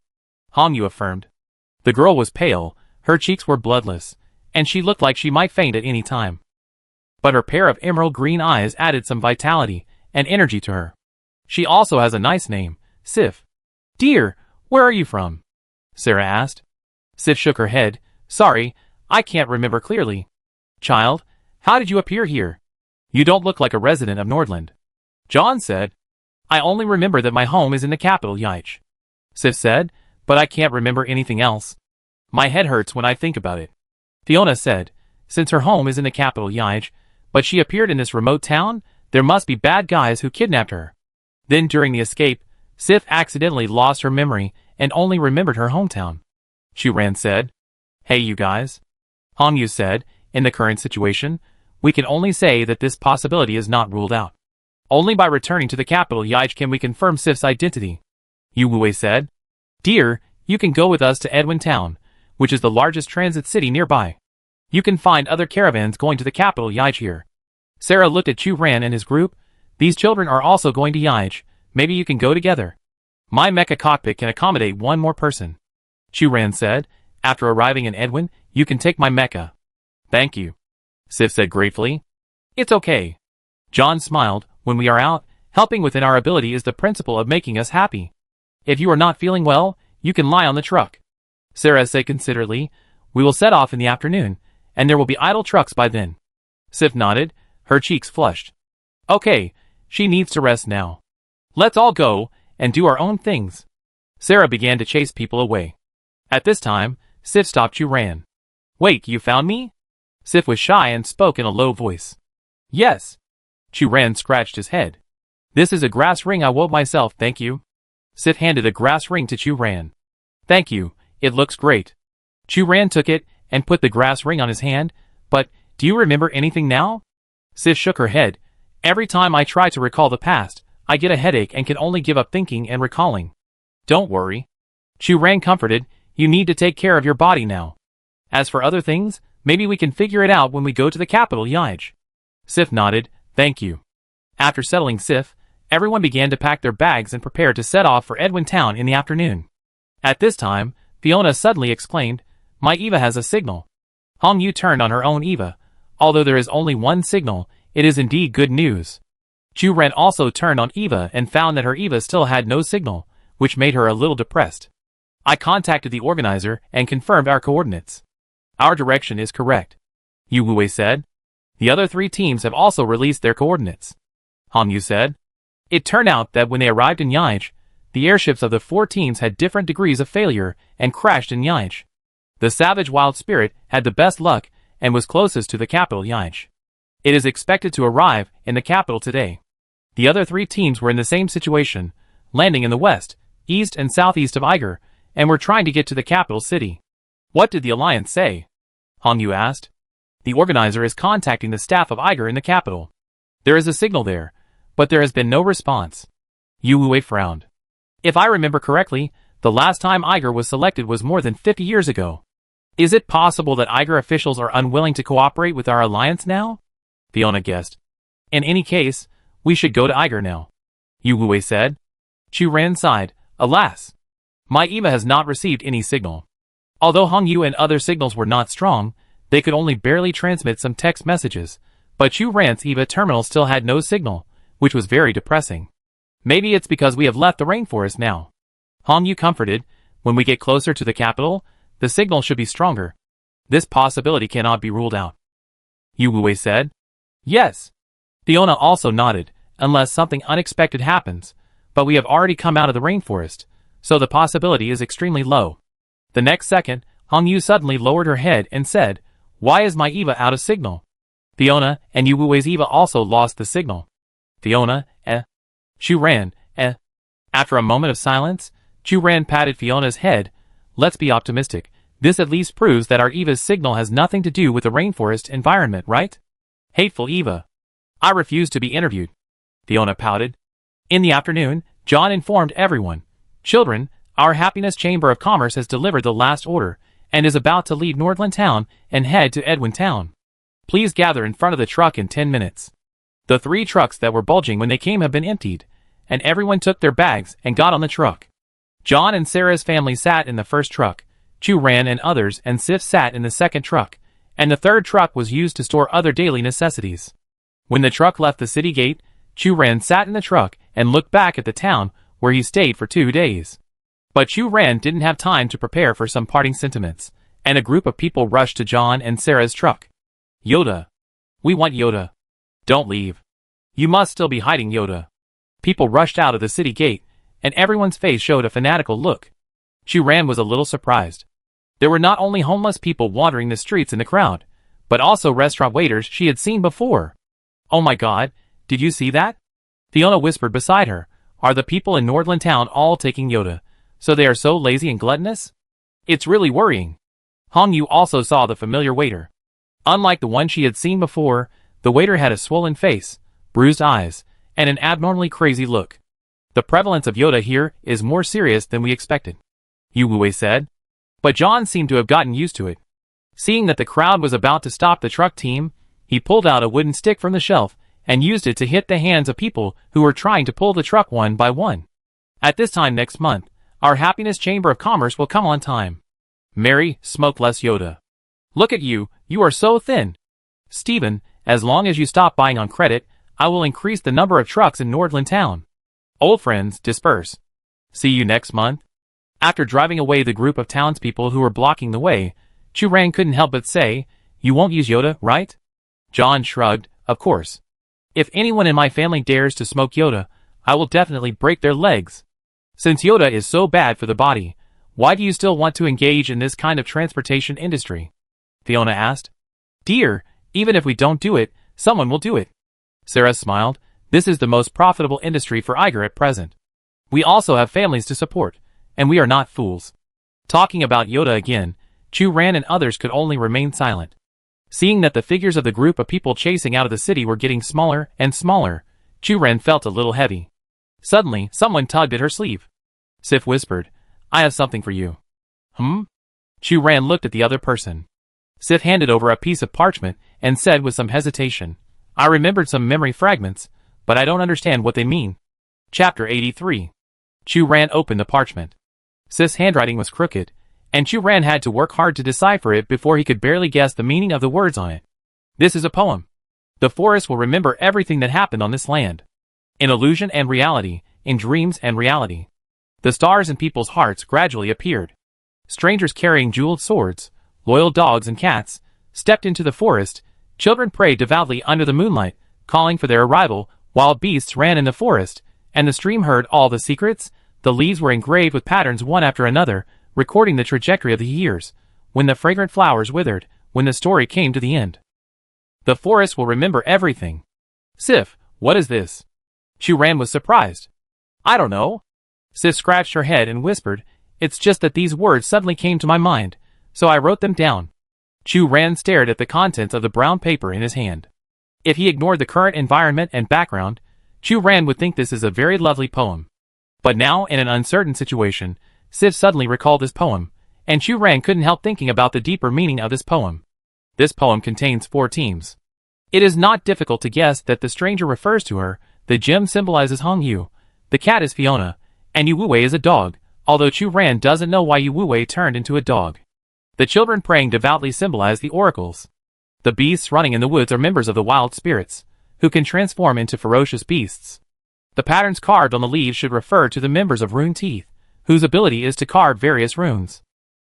Hongyu affirmed. The girl was pale, her cheeks were bloodless, and she looked like she might faint at any time. But her pair of emerald green eyes added some vitality and energy to her. She also has a nice name, Sif. Dear, where are you from? Sarah asked. Sif shook her head. Sorry, I can't remember clearly. Child, how did you appear here? You don't look like a resident of Nordland. John said. I only remember that my home is in the capital Yaich. Sif said, but I can't remember anything else. My head hurts when I think about it. Fiona said, since her home is in the capital Yaich, but she appeared in this remote town, there must be bad guys who kidnapped her. Then during the escape, Sif accidentally lost her memory and only remembered her hometown. Churan said. Hey you guys. Hongyu said, in the current situation, we can only say that this possibility is not ruled out. Only by returning to the capital Yaich can we confirm Sif's identity. Yu Wei said. Dear, you can go with us to Edwin Town, which is the largest transit city nearby. You can find other caravans going to the capital Yaich here. Sarah looked at Churan and his group. These children are also going to Yaich. Maybe you can go together. My mecha cockpit can accommodate one more person. Churan said. After arriving in Edwin, you can take my mecha. Thank you. Sif said gratefully. It's okay. John smiled. When we are out, helping within our ability is the principle of making us happy. If you are not feeling well, you can lie on the truck. Sarah said considerately. We will set off in the afternoon, and there will be idle trucks by then. Sif nodded, her cheeks flushed. Okay, she needs to rest now. Let's all go, and do our own things. Sarah began to chase people away. At this time, Sif stopped Churan. Wait, you found me? Sif was shy and spoke in a low voice. Yes. Churan scratched his head. This is a grass ring I wove myself, thank you. Sif handed a grass ring to Churan. Thank you, it looks great. Churan took it and put the grass ring on his hand, but, do you remember anything now? Sif shook her head. Every time I try to recall the past, I get a headache and can only give up thinking and recalling. Don't worry. Churan comforted, you need to take care of your body now. As for other things, maybe we can figure it out when we go to the capital Yaich. Sif nodded, thank you. After settling Sif, everyone began to pack their bags and prepare to set off for Edwin Town in the afternoon. At this time, Fiona suddenly exclaimed, my Eva has a signal. Hongyu turned on her own Eva. Although there is only one signal, it is indeed good news. Churan also turned on Eva and found that her Eva still had no signal, which made her a little depressed. I contacted the organizer and confirmed our coordinates. Our direction is correct. Yu Wei said. The other 3 teams have also released their coordinates. Hongyu said. It turned out that when they arrived in Yaich, the airships of the 4 teams had different degrees of failure and crashed in Yaich. The Savage Wild Spirit had the best luck and was closest to the capital Yaich. It is expected to arrive in the capital today. The other 3 teams were in the same situation, landing in the west, east and southeast of Eiger, and were trying to get to the capital city. What did the alliance say? Hongyu asked. The organizer is contacting the staff of Eiger in the capital. There is a signal there, but there has been no response. Yu Wei frowned. If I remember correctly, the last time Eiger was selected was more than 50 years ago. Is it possible that Eiger officials are unwilling to cooperate with our alliance now? Fiona guessed. In any case, we should go to Eiger now. Yu Wei said. Churan sighed. Alas! My Eva has not received any signal. Although Hongyu and other signals were not strong, they could only barely transmit some text messages, but Churan's Eva terminal still had no signal, which was very depressing. Maybe it's because we have left the rainforest now. Hongyu comforted, when we get closer to the capital, the signal should be stronger. This possibility cannot be ruled out. Yu Wei said. Yes. Fiona also nodded, unless something unexpected happens, but we have already come out of the rainforest, so the possibility is extremely low. The next second, Hongyu suddenly lowered her head and said, why is my Eva out of signal? Fiona and Yu Wei's Eva also lost the signal. Fiona, Churan, After a moment of silence, Churan patted Fiona's head. Let's be optimistic. This at least proves that our Eva's signal has nothing to do with the rainforest environment, right? Hateful Eva. I refuse to be interviewed. Fiona pouted. In the afternoon, John informed everyone. Children, our Happiness Chamber of Commerce has delivered the last order, and is about to leave Nordland Town and head to Edwin Town. Please gather in front of the truck in 10 minutes. The 3 trucks that were bulging when they came have been emptied, and everyone took their bags and got on the truck. John and Sarah's family sat in the first truck, Chu-Ran and others and Sif sat in the second truck, and the third truck was used to store other daily necessities. When the truck left the city gate, Chu-Ran sat in the truck and looked back at the town where he stayed for 2 days. But Chu-Ran didn't have time to prepare for some parting sentiments, and a group of people rushed to John and Sarah's truck. Yoda. We want Yoda. Don't leave. You must still be hiding Yoda. People rushed out of the city gate, and everyone's face showed a fanatical look. Chu-Ran was a little surprised. There were not only homeless people wandering the streets in the crowd, but also restaurant waiters she had seen before. Oh my God, did you see that? Fiona whispered beside her. Are the people in Nordland Town all taking Yoda, so they are so lazy and gluttonous? It's really worrying. Hong Yu also saw the familiar waiter. Unlike the one she had seen before, the waiter had a swollen face, bruised eyes, and an abnormally crazy look. The prevalence of Yoda here is more serious than we expected, Yu Wei said. But John seemed to have gotten used to it. Seeing that the crowd was about to stop the truck team, he pulled out a wooden stick from the shelf and used it to hit the hands of people who were trying to pull the truck one by one. At this time next month, our Happiness Chamber of Commerce will come on time. Mary, smoke less Yoda. Look at you, you are so thin. Stephen, as long as you stop buying on credit, I will increase the number of trucks in Nordland Town. Old friends, disperse. See you next month. After driving away the group of townspeople who were blocking the way, Chu-Ran couldn't help but say, You won't use Yoda, right? John shrugged, Of course. If anyone in my family dares to smoke Yoda, I will definitely break their legs. Since Yoda is so bad for the body, why do you still want to engage in this kind of transportation industry? Fiona asked. Dear, even if we don't do it, someone will do it. Sarah smiled. This is the most profitable industry for Iger at present. We also have families to support, and we are not fools. Talking about Yoda again, Chu-Ran and others could only remain silent. Seeing that the figures of the group of people chasing out of the city were getting smaller and smaller, Chu-Ran felt a little heavy. Suddenly, someone tugged at her sleeve. Sif whispered, I have something for you. Chu-Ran looked at the other person. Sif handed over a piece of parchment and said with some hesitation, I remembered some memory fragments, but I don't understand what they mean. Chapter 83. Chu-Ran opened the parchment. Sif's handwriting was crooked, and Chu-Ran had to work hard to decipher it before he could barely guess the meaning of the words on it. This is a poem. The forest will remember everything that happened on this land. In illusion and reality, in dreams and reality. The stars in people's hearts gradually appeared. Strangers carrying jeweled swords, loyal dogs and cats, stepped into the forest. Children prayed devoutly under the moonlight, calling for their arrival. Wild beasts ran in the forest, and the stream heard all the secrets. The leaves were engraved with patterns one after another, recording the trajectory of the years, when the fragrant flowers withered, when the story came to the end. The forest will remember everything. Sif, what is this? Chu-Ran was surprised. I don't know. Sif scratched her head and whispered, It's just that these words suddenly came to my mind, so I wrote them down. Chu-Ran stared at the contents of the brown paper in his hand. If he ignored the current environment and background, Chu-Ran would think this is a very lovely poem. But now, in an uncertain situation, Sif suddenly recalled this poem, and Chu-Ran couldn't help thinking about the deeper meaning of this poem. This poem contains 4 teams. It is not difficult to guess that the stranger refers to her. The gem symbolizes Hong Yu, the cat is Fiona, and Yu Wei is a dog, although Chu-Ran doesn't know why Yu Wei turned into a dog. The children praying devoutly symbolize the oracles. The beasts running in the woods are members of the wild spirits, who can transform into ferocious beasts. The patterns carved on the leaves should refer to the members of Rune Teeth, whose ability is to carve various runes.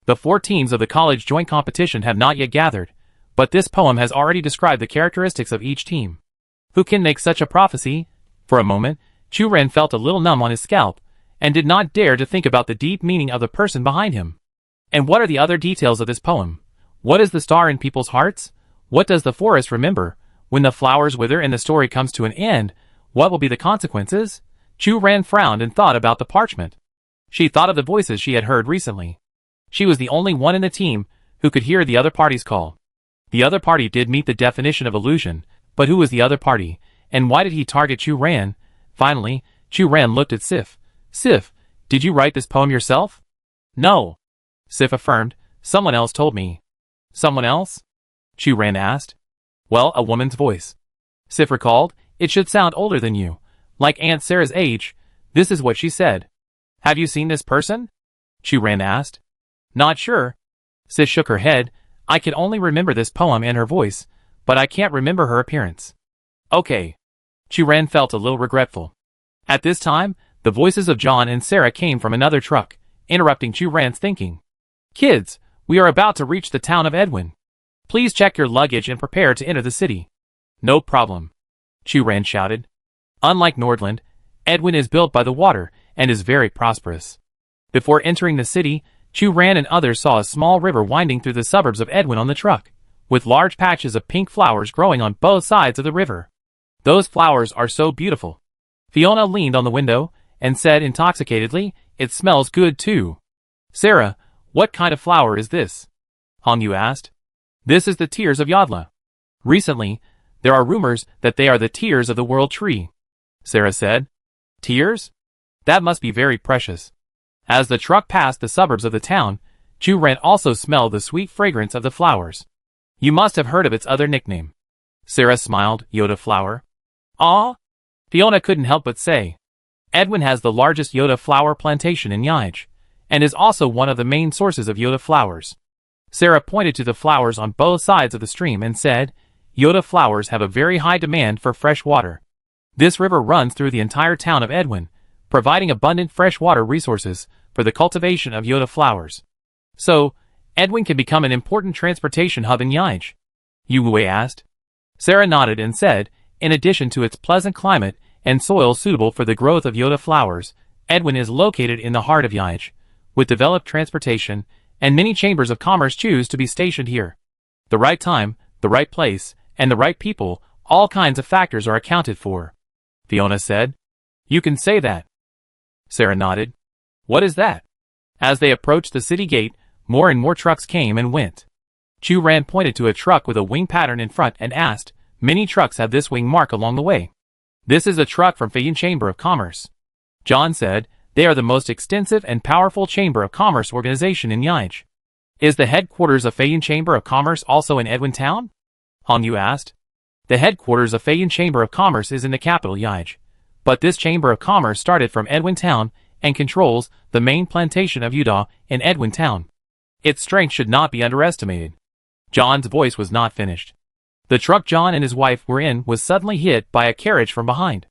The 4 teams of the college joint competition have not yet gathered, but this poem has already described the characteristics of each team. Who can make such a prophecy? For a moment, Chu-Ran felt a little numb on his scalp, and did not dare to think about the deep meaning of the person behind him. And what are the other details of this poem? What is the star in people's hearts? What does the forest remember? When the flowers wither and the story comes to an end, what will be the consequences? Chu-Ran frowned and thought about the parchment. She thought of the voices she had heard recently. She was the only one in the team who could hear the other party's call. The other party did meet the definition of illusion, but who was the other party, and why did he target Chu-Ran? Finally, Chu-Ran looked at Sif. Sif, did you write this poem yourself? No. Sif affirmed, someone else told me. Someone else? Chu-Ran asked. Well, a woman's voice. Sif recalled, It should sound older than you. Like Aunt Sarah's age. This is what she said. Have you seen this person? Chu-Ran asked. Not sure. Sis shook her head. I can only remember this poem and her voice, but I can't remember her appearance. Okay. Chu-Ran felt a little regretful. At this time, the voices of John and Sarah came from another truck, interrupting Chu-Ran's thinking. Kids, we are about to reach the town of Edwin. Please check your luggage and prepare to enter the city. No problem. Chu-Ran shouted. Unlike Nordland, Edwin is built by the water and is very prosperous. Before entering the city, Chu-Ran and others saw a small river winding through the suburbs of Edwin on the truck, with large patches of pink flowers growing on both sides of the river. Those flowers are so beautiful. Fiona leaned on the window and said intoxicatedly, It smells good too. Sarah, what kind of flower is this? Hongyu asked. This is the tears of Yodla. Recently, there are rumors that they are the tears of the world tree. Sarah said. Tears? That must be very precious. As the truck passed the suburbs of the town, Chu-Ran also smelled the sweet fragrance of the flowers. You must have heard of its other nickname. Sarah smiled, Yoda flower. Ah? Fiona couldn't help but say. Edwin has the largest Yoda flower plantation in Yaij, and is also one of the main sources of Yoda flowers. Sarah pointed to the flowers on both sides of the stream and said, Yoda flowers have a very high demand for fresh water. This river runs through the entire town of Edwin, providing abundant fresh water resources for the cultivation of Yoda flowers. So, Edwin can become an important transportation hub in Yaij? Yu-Wei asked. Sarah nodded and said, in addition to its pleasant climate and soil suitable for the growth of Yoda flowers, Edwin is located in the heart of Yaij, with developed transportation, and many chambers of commerce choose to be stationed here. The right time, the right place, and the right people, all kinds of factors are accounted for. Fiona said. You can say that. Sarah nodded. What is that? As they approached the city gate, more and more trucks came and went. Chu-Ran pointed to a truck with a wing pattern in front and asked, Many trucks have this wing mark along the way. This is a truck from Feiyin Chamber of Commerce. John said, They are the most extensive and powerful Chamber of Commerce organization in Yaij. Is the headquarters of Feiyin Chamber of Commerce also in Edwin Town? Hongyu asked. The headquarters of Feiyin Chamber of Commerce is in the capital Yaij, but this Chamber of Commerce started from Edwin Town and controls the main plantation of Yuda in Edwin Town. Its strength should not be underestimated. John's voice was not finished. The truck John and his wife were in was suddenly hit by a carriage from behind.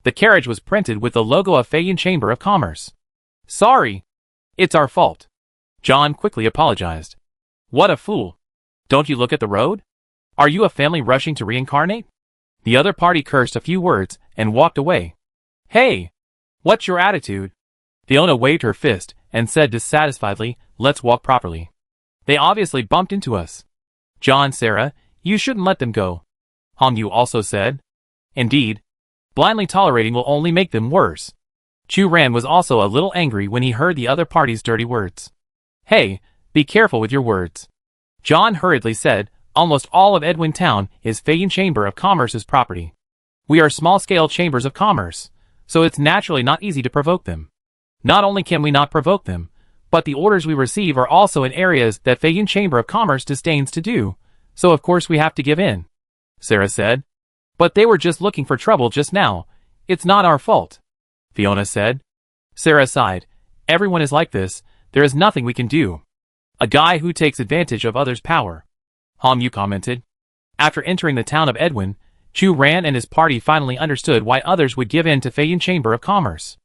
The carriage was printed with the logo of Feiyin Chamber of Commerce. Sorry. It's our fault. John quickly apologized. What a fool. Don't you look at the road? Are you a family rushing to reincarnate? The other party cursed a few words and walked away. Hey! What's your attitude? Fiona waved her fist and said dissatisfiedly, Let's walk properly. They obviously bumped into us. John, Sarah, you shouldn't let them go. Hongyu also said. Indeed. Blindly tolerating will only make them worse. Chu-Ran was also a little angry when he heard the other party's dirty words. Hey, be careful with your words. John hurriedly said, Almost all of Edwin Town is Feiyin Chamber of Commerce's property. We are small-scale chambers of commerce, so it's naturally not easy to provoke them. Not only can we not provoke them, but the orders we receive are also in areas that Feiyin Chamber of Commerce disdains to do, so of course we have to give in. Sarah said. But they were just looking for trouble just now. It's not our fault. Fiona said. Sarah sighed. Everyone is like this. There is nothing we can do. A guy who takes advantage of others' power. Hongyu commented. After entering the town of Edwin, Chu-Ran and his party finally understood why others would give in to Feiyin Chamber of Commerce.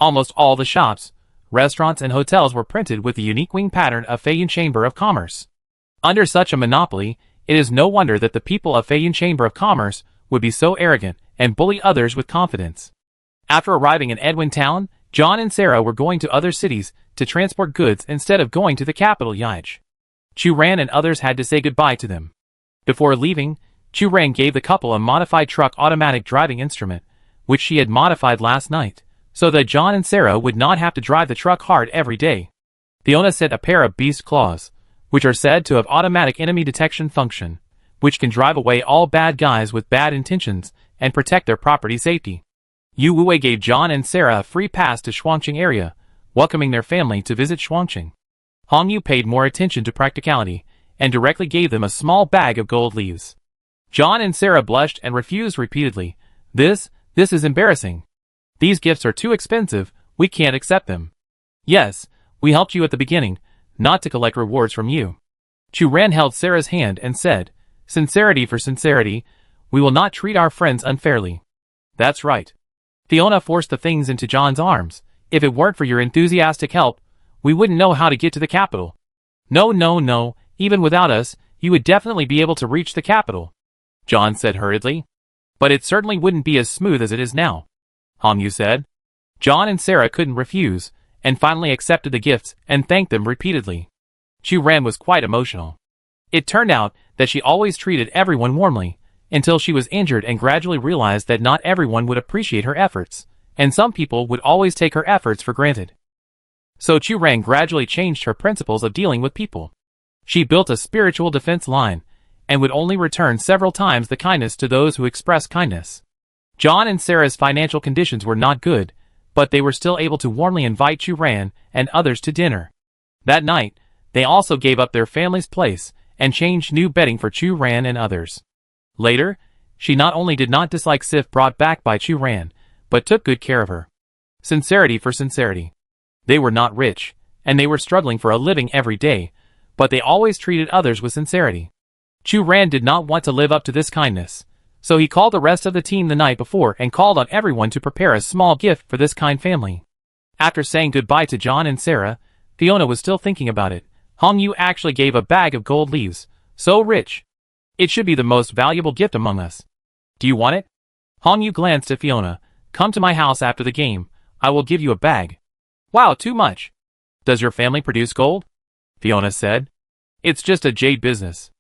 Almost all the shops, restaurants and hotels were printed with the unique wing pattern of Feiyin Chamber of Commerce. Under such a monopoly, it is no wonder that the people of Feiyin Chamber of Commerce would be so arrogant and bully others with confidence. After arriving in Edwin Town, John and Sarah were going to other cities to transport goods instead of going to the capital Yaij. Chu-Ran and others had to say goodbye to them. Before leaving, Chu-Ran gave the couple a modified truck automatic driving instrument, which she had modified last night, so that John and Sarah would not have to drive the truck hard every day. Fiona sent a pair of beast claws, which are said to have automatic enemy detection function, which can drive away all bad guys with bad intentions and protect their property safety. Yu-Wei gave John and Sarah a free pass to Shuangqing area, welcoming their family to visit Shuangqing. Hongyu paid more attention to practicality, and directly gave them a small bag of gold leaves. John and Sarah blushed and refused repeatedly, This is embarrassing. These gifts are too expensive, we can't accept them. Yes, we helped you at the beginning, not to collect rewards from you. Chu Ran held Sarah's hand and said, sincerity for sincerity, we will not treat our friends unfairly. That's right. Fiona forced the things into John's arms. If it weren't for your enthusiastic help, we wouldn't know how to get to the capital. No, even without us, you would definitely be able to reach the capital, John said hurriedly. But it certainly wouldn't be as smooth as it is now, Hongyu said. John and Sarah couldn't refuse, and finally accepted the gifts and thanked them repeatedly. Chu Ran was quite emotional. It turned out that she always treated everyone warmly, until she was injured and gradually realized that not everyone would appreciate her efforts, and some people would always take her efforts for granted. So Chu Ran gradually changed her principles of dealing with people. She built a spiritual defense line, and would only return several times the kindness to those who expressed kindness. John and Sarah's financial conditions were not good, but they were still able to warmly invite Chu Ran and others to dinner. That night, they also gave up their family's place and changed new bedding for Chu Ran and others. Later, she not only did not dislike Sif brought back by Chu Ran, but took good care of her. Sincerity for sincerity. They were not rich, and they were struggling for a living every day, but they always treated others with sincerity. Chu Ran did not want to live up to this kindness, so he called the rest of the team the night before and called on everyone to prepare a small gift for this kind family. After saying goodbye to John and Sarah, Fiona was still thinking about it. Hongyu actually gave a bag of gold leaves. So rich. It should be the most valuable gift among us. Do you want it? Hongyu glanced at Fiona. Come to my house after the game. I will give you a bag. Wow, too much. Does your family produce gold? Fiona said. It's just a jade business,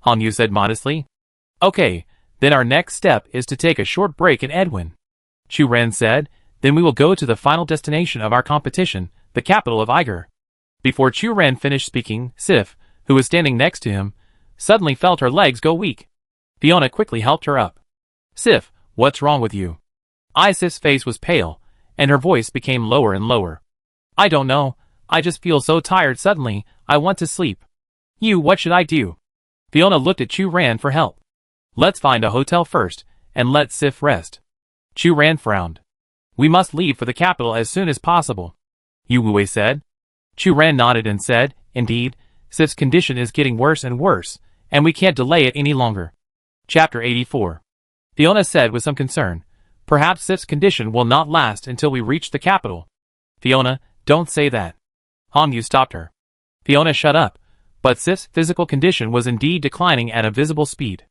Hongyu said modestly. Okay, then our next step is to take a short break in Edwin, Chu Ran said. Then we will go to the final destination of our competition, the capital of Iger. Before Chu Ran finished speaking, Sif, who was standing next to him, suddenly felt her legs go weak. Fiona quickly helped her up. Sif, what's wrong with you? Sif's face was pale, and her voice became lower and lower. I don't know, I just feel so tired suddenly, I want to sleep. What should I do? Fiona looked at Chu Ran for help. Let's find a hotel first, and let Sif rest. Chu Ran frowned. We must leave for the capital as soon as possible, Yu Wei said. Chu Ran nodded and said, indeed, Sif's condition is getting worse and worse, and we can't delay it any longer. Chapter 84. Fiona said with some concern, perhaps Sif's condition will not last until we reach the capital. Fiona, don't say that. Hongyu stopped her. Fiona, shut up. But Sif's physical condition was indeed declining at a visible speed.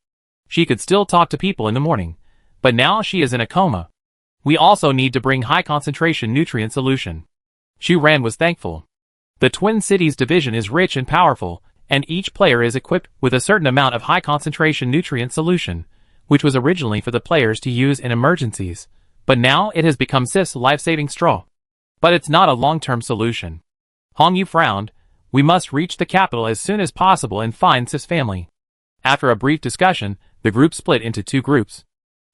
She could still talk to people in the morning, but now she is in a coma. We also need to bring high-concentration nutrient solution. Chu Ran was thankful. The Twin Cities division is rich and powerful, and each player is equipped with a certain amount of high-concentration nutrient solution, which was originally for the players to use in emergencies, but now it has become Sif's life-saving straw. But it's not a long-term solution. Hongyu frowned. We must reach the capital as soon as possible and find Sif's family. After a brief discussion, the group split into two groups.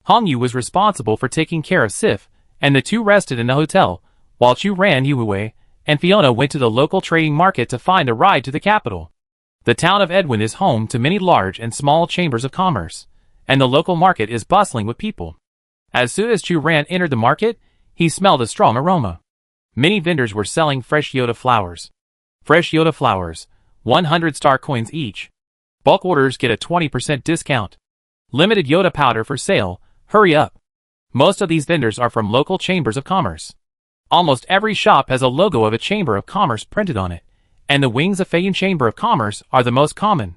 Hongyu was responsible for taking care of Sif, and the two rested in the hotel, while Chu Ran, Yu Wei, and Fiona went to the local trading market to find a ride to the capital. The town of Edwin is home to many large and small chambers of commerce, and the local market is bustling with people. As soon as Chu Ran entered the market, he smelled a strong aroma. Many vendors were selling fresh Yoda flowers. Fresh Yoda flowers, 100 star coins each. Bulk orders get a 20% discount. Limited Yoda powder for sale, hurry up. Most of these vendors are from local chambers of commerce. Almost every shop has a logo of a chamber of commerce printed on it, and the wings of Feiyan Chamber of Commerce are the most common.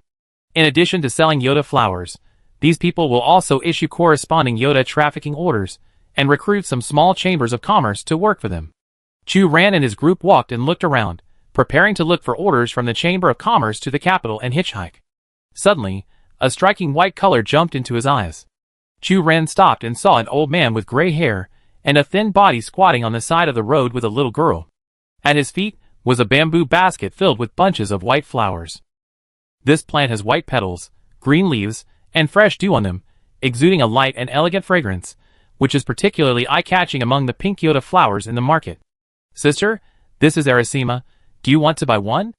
In addition to selling Yoda flowers, these people will also issue corresponding Yoda trafficking orders and recruit some small chambers of commerce to work for them. Chu Ran and his group walked and looked around, preparing to look for orders from the Chamber of Commerce to the capital and hitchhike. Suddenly, a striking white color jumped into his eyes. Chu Ran stopped and saw an old man with gray hair and a thin body squatting on the side of the road with a little girl. At his feet was a bamboo basket filled with bunches of white flowers. This plant has white petals, green leaves, and fresh dew on them, exuding a light and elegant fragrance, which is particularly eye-catching among the pink Yoda flowers in the market. Sister, this is Arasima. Do you want to buy one?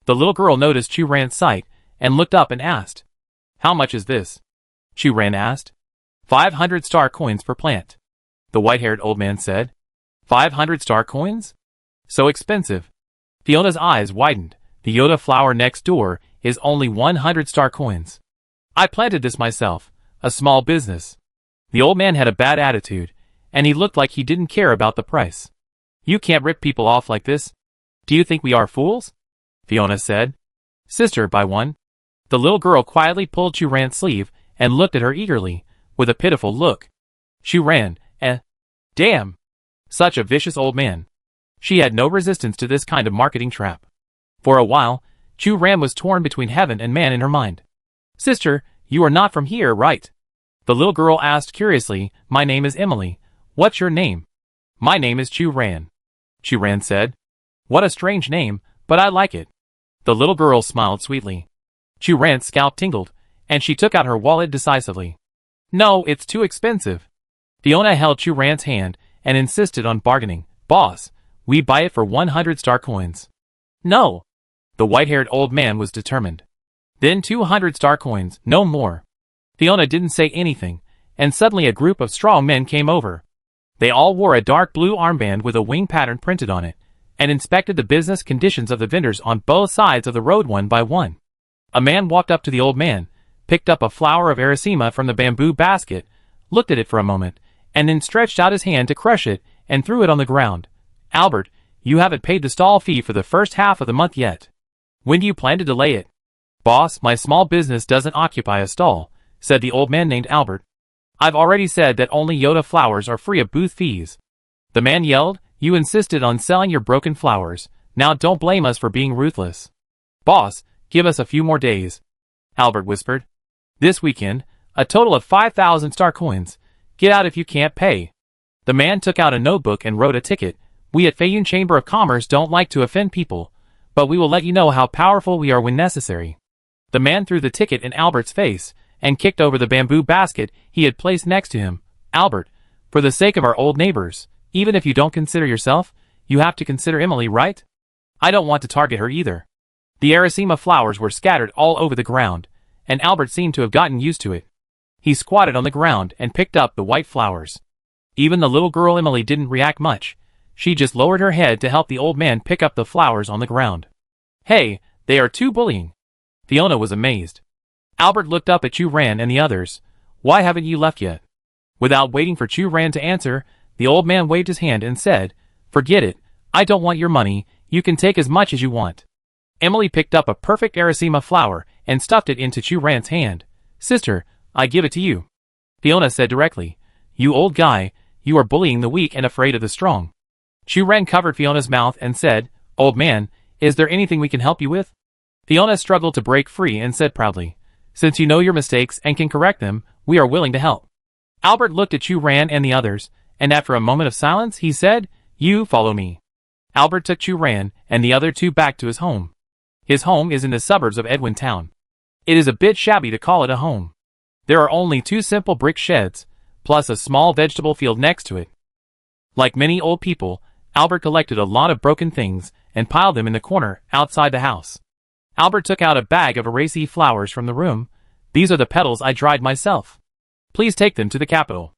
The little girl noticed Chu Ran's sight and looked up and asked. How much is this? Chu Ran asked. 500 star coins per plant. The white-haired old man said. 500 star coins? So expensive. Fiona's eyes widened. The Yoda flower next door is only 100 star coins. I planted this myself. A small business. The old man had a bad attitude, and he looked like he didn't care about the price. You can't rip people off like this. Do you think we are fools? Fiona said. Sister, buy one. The little girl quietly pulled Chu-Ran's sleeve and looked at her eagerly, with a pitiful look. Chu-Ran, damn! Such a vicious old man. She had no resistance to this kind of marketing trap. For a while, Chu-Ran was torn between heaven and man in her mind. Sister, you are not from here, right? The little girl asked curiously. My name is Emily. What's your name? My name is Chu-Ran. Chu-Ran said. What a strange name, but I like it. The little girl smiled sweetly. Chu-Ran's scalp tingled, and she took out her wallet decisively. No, it's too expensive. Fiona held Chu-Ran's hand and insisted on bargaining. Boss, we buy it for 100 star coins. No. The white-haired old man was determined. Then 200 star coins, no more. Fiona didn't say anything, and suddenly a group of strong men came over. They all wore a dark blue armband with a wing pattern printed on it, and inspected the business conditions of the vendors on both sides of the road one by one. A man walked up to the old man, picked up a flower of Arasima from the bamboo basket, looked at it for a moment, and then stretched out his hand to crush it and threw it on the ground. Albert, you haven't paid the stall fee for the first half of the month yet. When do you plan to delay it? Boss, my small business doesn't occupy a stall, said the old man named Albert. I've already said that only Yoda flowers are free of booth fees. The man yelled, you insisted on selling your broken flowers. Now don't blame us for being ruthless. Boss, give us a few more days. Albert whispered. This weekend, a total of 5,000 star coins. Get out if you can't pay. The man took out a notebook and wrote a ticket. We at Feiyun Chamber of Commerce don't like to offend people, but we will let you know how powerful we are when necessary. The man threw the ticket in Albert's face and kicked over the bamboo basket he had placed next to him. Albert, for the sake of our old neighbors, even if you don't consider yourself, you have to consider Emily, right? I don't want to target her either. The Arasima flowers were scattered all over the ground, and Albert seemed to have gotten used to it. He squatted on the ground and picked up the white flowers. Even the little girl Emily didn't react much. She just lowered her head to help the old man pick up the flowers on the ground. Hey, they are too bullying. Fiona was amazed. Albert looked up at Chu-Ran and the others. Why haven't you left yet? Without waiting for Chu-Ran to answer, the old man waved his hand and said, Forget it, I don't want your money, you can take as much as you want. Emily picked up a perfect Arasima flower and stuffed it into Chu-Ran's hand. Sister, I give it to you. Fiona said directly, You old guy, you are bullying the weak and afraid of the strong. Chu-Ran covered Fiona's mouth and said, Old man, is there anything we can help you with? Fiona struggled to break free and said proudly, Since you know your mistakes and can correct them, we are willing to help. Albert looked at Chu-Ran and the others, and after a moment of silence, he said, You follow me. Albert took Chu-Ran and the other two back to his home. His home is in the suburbs of Edwin Town. It is a bit shabby to call it a home. There are only 2 simple brick sheds, plus a small vegetable field next to it. Like many old people, Albert collected a lot of broken things and piled them in the corner outside the house. Albert took out a bag of Aracea flowers from the room. These are the petals I dried myself. Please take them to the capital.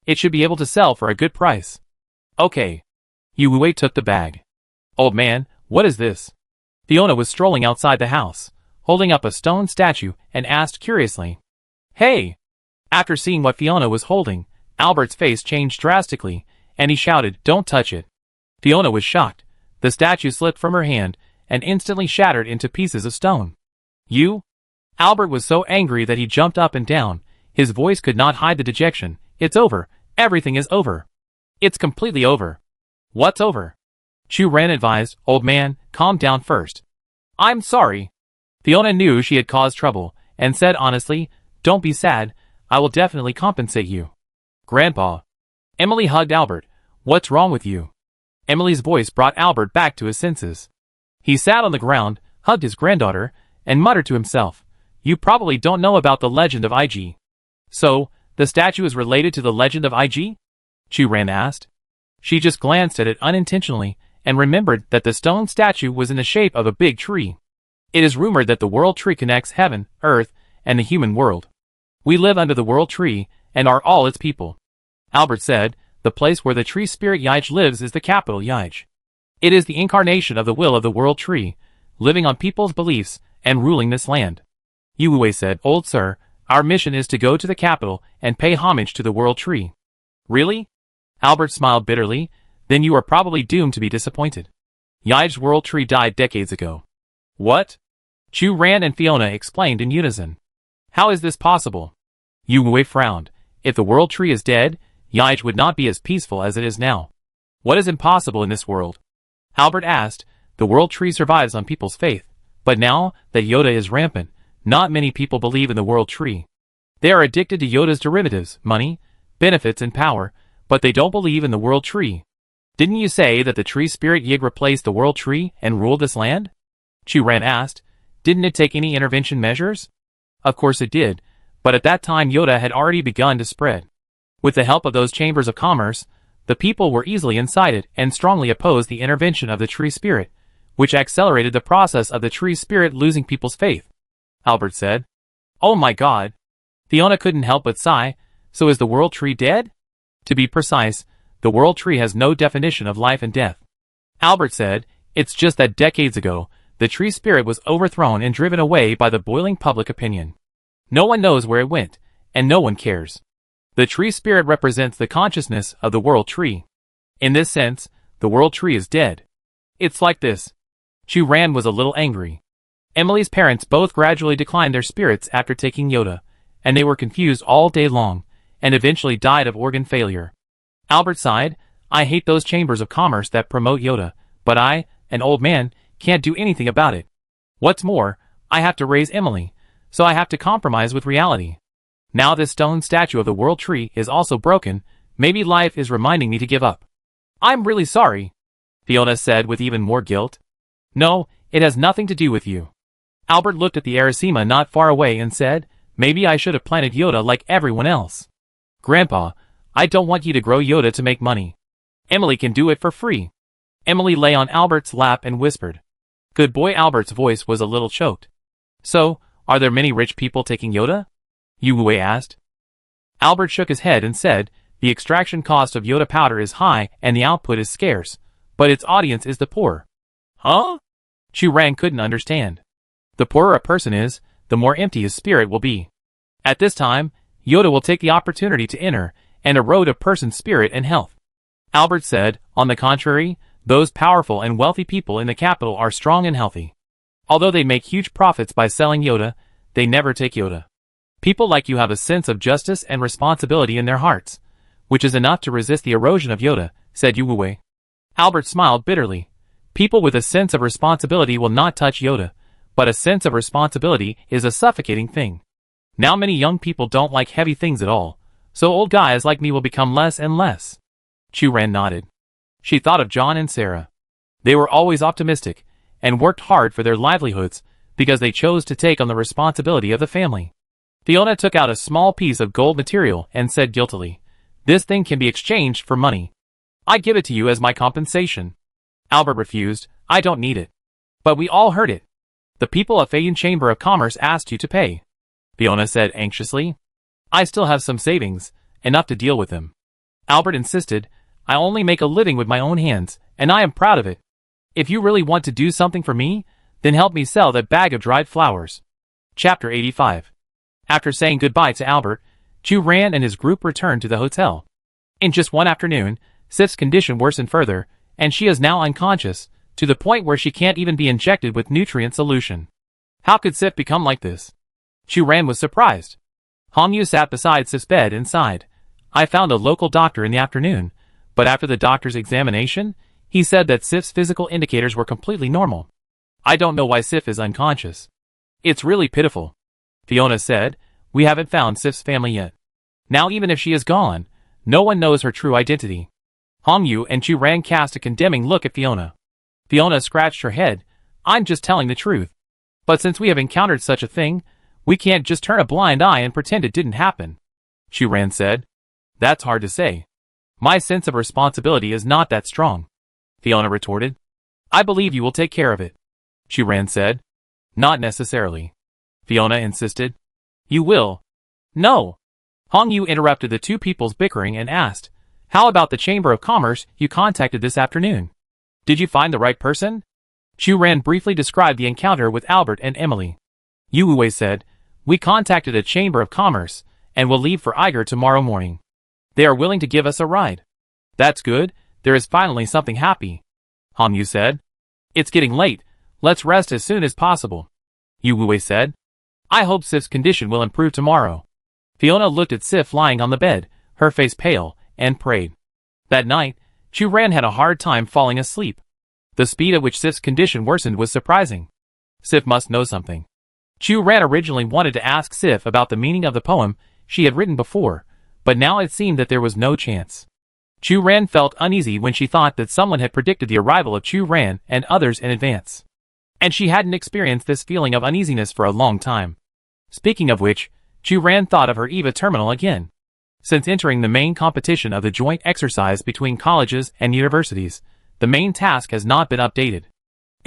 It should be able to sell for a good price. Okay. Yue took the bag. Old man, what is this? Fiona was strolling outside the house, holding up a stone statue, and asked curiously. Hey! After seeing what Fiona was holding, Albert's face changed drastically, and he shouted, Don't touch it. Fiona was shocked. The statue slipped from her hand and instantly shattered into pieces of stone. You? Albert was so angry that he jumped up and down. His voice could not hide the dejection. It's over. Everything is over. It's completely over. What's over? Chu-Ran advised, Old man, calm down first. I'm sorry. Fiona knew she had caused trouble, and said honestly, Don't be sad. I will definitely compensate you. Grandpa. Emily hugged Albert. What's wrong with you? Emily's voice brought Albert back to his senses. He sat on the ground, hugged his granddaughter, and muttered to himself, You probably don't know about the legend of IG. So, the statue is related to the legend of IG? Chu-Ran asked. She just glanced at it unintentionally, and remembered that the stone statue was in the shape of a big tree. It is rumored that the world tree connects heaven, earth, and the human world. We live under the world tree, and are all its people. Albert said, the place where the tree spirit Yij lives is the capital Yij. It is the incarnation of the will of the world tree, living on people's beliefs and ruling this land. Yue said, old sir, our mission is to go to the capital and pay homage to the world tree. Really? Albert smiled bitterly. Then you are probably doomed to be disappointed. Yij's world tree died decades ago. What? Chu Ran and Fiona explained in unison. How is this possible? Yue frowned. If the world tree is dead, Yij would not be as peaceful as it is now. What is impossible in this world? Albert asked. The world tree survives on people's faith, but now that Yoda is rampant, not many people believe in the world tree. They are addicted to Yoda's derivatives, money, benefits and power, but they don't believe in the world tree. Didn't you say that the tree spirit Yig replaced the world tree and ruled this land? Chu Ran asked. Didn't it take any intervention measures? Of course it did, but at that time Yoda had already begun to spread. With the help of those chambers of commerce, the people were easily incited and strongly opposed the intervention of the tree spirit, which accelerated the process of the tree spirit losing people's faith. Albert said. Oh my God. Fiona couldn't help but sigh. So is the world tree dead? To be precise, the world tree has no definition of life and death. Albert said, it's just that decades ago, the tree spirit was overthrown and driven away by the boiling public opinion. No one knows where it went, and no one cares. The tree spirit represents the consciousness of the world tree. In this sense, the world tree is dead. It's like this. Chu Ran was a little angry. Emily's parents both gradually declined their spirits after taking Yoda, and they were confused all day long, and eventually died of organ failure. Albert sighed. I hate those chambers of commerce that promote Yoda, but I, an old man, can't do anything about it. What's more, I have to raise Emily, so I have to compromise with reality. Now this stone statue of the world tree is also broken. Maybe life is reminding me to give up. I'm really sorry, Fiona said with even more guilt. No, it has nothing to do with you. Albert looked at the Arasima not far away and said, maybe I should have planted Yoda like everyone else. Grandpa, I don't want you to grow Yoda to make money. Emily can do it for free. Emily lay on Albert's lap and whispered. Good boy. Albert's voice was a little choked. So, are there many rich people taking Yoda? Yue asked. Albert shook his head and said, the extraction cost of Yoda powder is high and the output is scarce, but its audience is the poor. Huh? Chu Ran couldn't understand. The poorer a person is, the more empty his spirit will be. At this time, Yoda will take the opportunity to enter and erode a person's spirit and health. Albert said, on the contrary, those powerful and wealthy people in the capital are strong and healthy. Although they make huge profits by selling Yoda, they never take Yoda. People like you have a sense of justice and responsibility in their hearts, which is enough to resist the erosion of Yoda, said Yue. Albert smiled bitterly. People with a sense of responsibility will not touch Yoda, but a sense of responsibility is a suffocating thing. Now many young people don't like heavy things at all, so old guys like me will become less and less. Chu Ran nodded. She thought of John and Sarah. They were always optimistic, and worked hard for their livelihoods, because they chose to take on the responsibility of the family. Fiona took out a small piece of gold material and said guiltily, this thing can be exchanged for money. I give it to you as my compensation. Albert refused. I don't need it. But we all heard it. The people of Feyun Chamber of Commerce asked you to pay. Fiona said anxiously. I still have some savings, enough to deal with them. Albert insisted. I only make a living with my own hands, and I am proud of it. If you really want to do something for me, then help me sell that bag of dried flowers. Chapter 85. After saying goodbye to Albert, Chu Ran and his group returned to the hotel. In just one afternoon, Sif's condition worsened further, and she is now unconscious, to the point where she can't even be injected with nutrient solution. How could Sif become like this? Chu Ran was surprised. Hong Yu sat beside Sif's bed and sighed. I found a local doctor in the afternoon, but after the doctor's examination, he said that Sif's physical indicators were completely normal. I don't know why Sif is unconscious. It's really pitiful. Fiona said, we haven't found Sif's family yet. Now even if she is gone, no one knows her true identity. Hong Yu and Chu Ran cast a condemning look at Fiona. Fiona scratched her head. I'm just telling the truth. But since we have encountered such a thing, we can't just turn a blind eye and pretend it didn't happen. Chu Ran said. That's hard to say. My sense of responsibility is not that strong. Fiona retorted. I believe you will take care of it. Chu Ran said. Not necessarily. Fiona insisted. You will. No. Hong Yu interrupted the two people's bickering and asked, "How about the Chamber of Commerce you contacted this afternoon? Did you find the right person?" Chu Ran briefly described the encounter with Albert and Emily. Yu Wei said, "We contacted a Chamber of Commerce, and will leave for Eiger tomorrow morning. They are willing to give us a ride." "That's good, there is finally something happy," Hong Yu said. "It's getting late, let's rest as soon as possible," Yu Wei said. "I hope Sif's condition will improve tomorrow." Fiona looked at Sif lying on the bed, her face pale, and prayed. That night, Chu Ran had a hard time falling asleep. The speed at which Sif's condition worsened was surprising. Sif must know something. Chu Ran originally wanted to ask Sif about the meaning of the poem she had written before, but now it seemed that there was no chance. Chu Ran felt uneasy when she thought that someone had predicted the arrival of Chu Ran and others in advance. And she hadn't experienced this feeling of uneasiness for a long time. Speaking of which, Chu Ran thought of her EVA terminal again. Since entering the main competition of the joint exercise between colleges and universities, the main task has not been updated.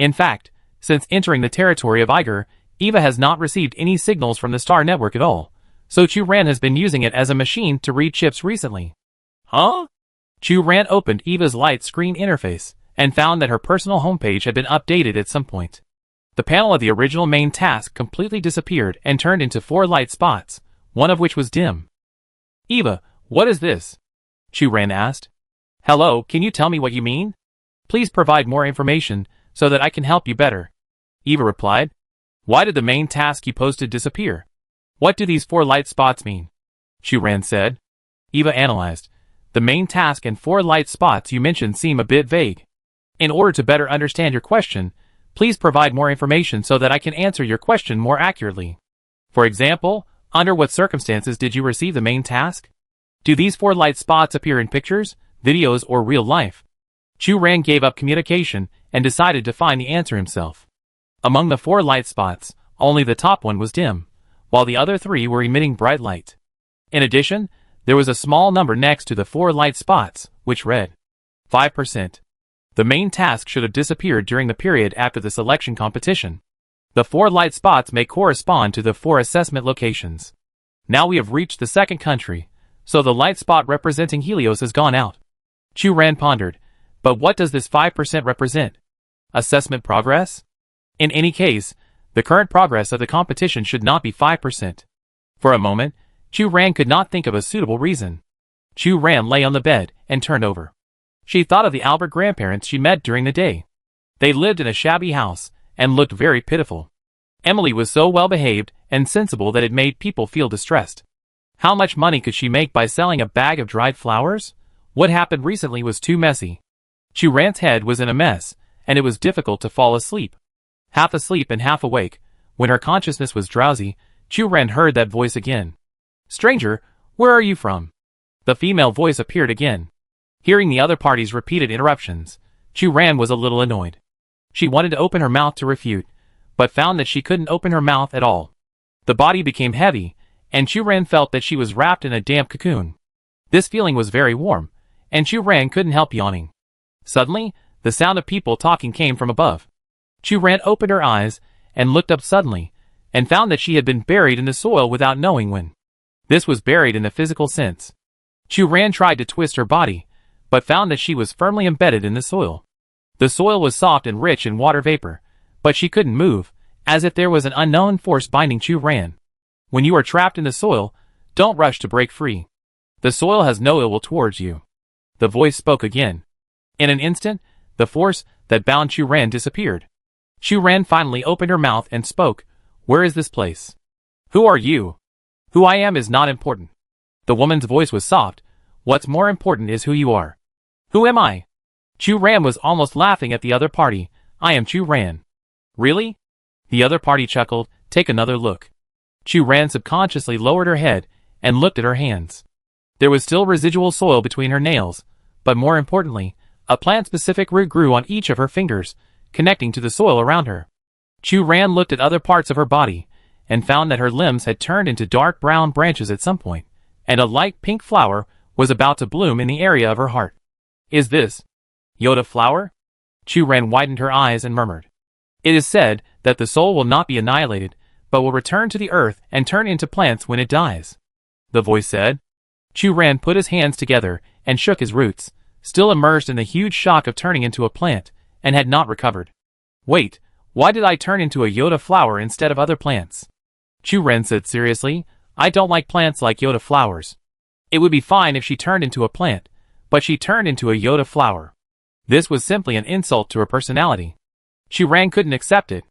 In fact, since entering the territory of Eiger, EVA has not received any signals from the Star Network at all, so Chu Ran has been using it as a machine to read chips recently. Huh? Chu Ran opened EVA's light screen interface, and found that her personal homepage had been updated at some point. The panel of the original main task completely disappeared and turned into 4 light spots, one of which was dim. "Eva, what is this?" Chu Ran asked. "Hello, can you tell me what you mean? Please provide more information so that I can help you better," Eva replied. "Why did the main task you posted disappear? What do these 4 light spots mean?" Chu Ran said. Eva analyzed. "The main task and 4 light spots you mentioned seem a bit vague. In order to better understand your question, please provide more information so that I can answer your question more accurately. For example, under what circumstances did you receive the main task? Do these 4 light spots appear in pictures, videos, or real life?" Chu Ran gave up communication and decided to find the answer himself. Among the 4 light spots, only the top one was dim, while the other 3 were emitting bright light. In addition, there was a small number next to the 4 light spots, which read 5%. The main task should have disappeared during the period after the selection competition. The 4 light spots may correspond to the 4 assessment locations. Now we have reached the second country, so the light spot representing Helios has gone out. Chu Ran pondered, but what does this 5% represent? Assessment progress? In any case, the current progress of the competition should not be 5%. For a moment, Chu Ran could not think of a suitable reason. Chu Ran lay on the bed and turned over. She thought of the Albert grandparents she met during the day. They lived in a shabby house and looked very pitiful. Emily was so well behaved and sensible that it made people feel distressed. How much money could she make by selling a bag of dried flowers? What happened recently was too messy. Chu Ran's head was in a mess, and it was difficult to fall asleep. Half asleep and half awake, when her consciousness was drowsy, Chu Ran heard that voice again. "Stranger, where are you from?" The female voice appeared again. Hearing the other party's repeated interruptions, Chu Ran was a little annoyed. She wanted to open her mouth to refute, but found that she couldn't open her mouth at all. The body became heavy, and Chu Ran felt that she was wrapped in a damp cocoon. This feeling was very warm, and Chu Ran couldn't help yawning. Suddenly, the sound of people talking came from above. Chu Ran opened her eyes and looked up suddenly, and found that she had been buried in the soil without knowing when. This was buried in the physical sense. Chu Ran tried to twist her body, but found that she was firmly embedded in the soil. The soil was soft and rich in water vapor, but she couldn't move, as if there was an unknown force binding Chu Ran. When you are trapped in the soil, don't rush to break free. The soil has no ill will towards you. The voice spoke again. In an instant, the force that bound Chu Ran disappeared. Chu Ran finally opened her mouth and spoke. "Where is this place? Who are you?" "Who I am is not important." The woman's voice was soft. "What's more important is who you are." "Who am I?" Chu Ran was almost laughing at the other party. "I am Chu Ran." "Really?" The other party chuckled. "Take another look." Chu Ran subconsciously lowered her head and looked at her hands. There was still residual soil between her nails, but more importantly, a plant-specific root grew on each of her fingers, connecting to the soil around her. Chu Ran looked at other parts of her body, and found that her limbs had turned into dark brown branches at some point, and a light pink flower was about to bloom in the area of her heart. "Is this Yoda flower?" Chu Ran widened her eyes and murmured. "It is said that the soul will not be annihilated, but will return to the earth and turn into plants when it dies." the voice said. Chu Ran put his hands together and shook his roots, still immersed in the huge shock of turning into a plant, and had not recovered. Wait, why did I turn into a Yoda flower instead of other plants? Chu Ran said seriously, I don't like plants like Yoda flowers. It would be fine if she turned into a plant, but she turned into a Yoda flower. This was simply an insult to her personality. Chu Ran couldn't accept it.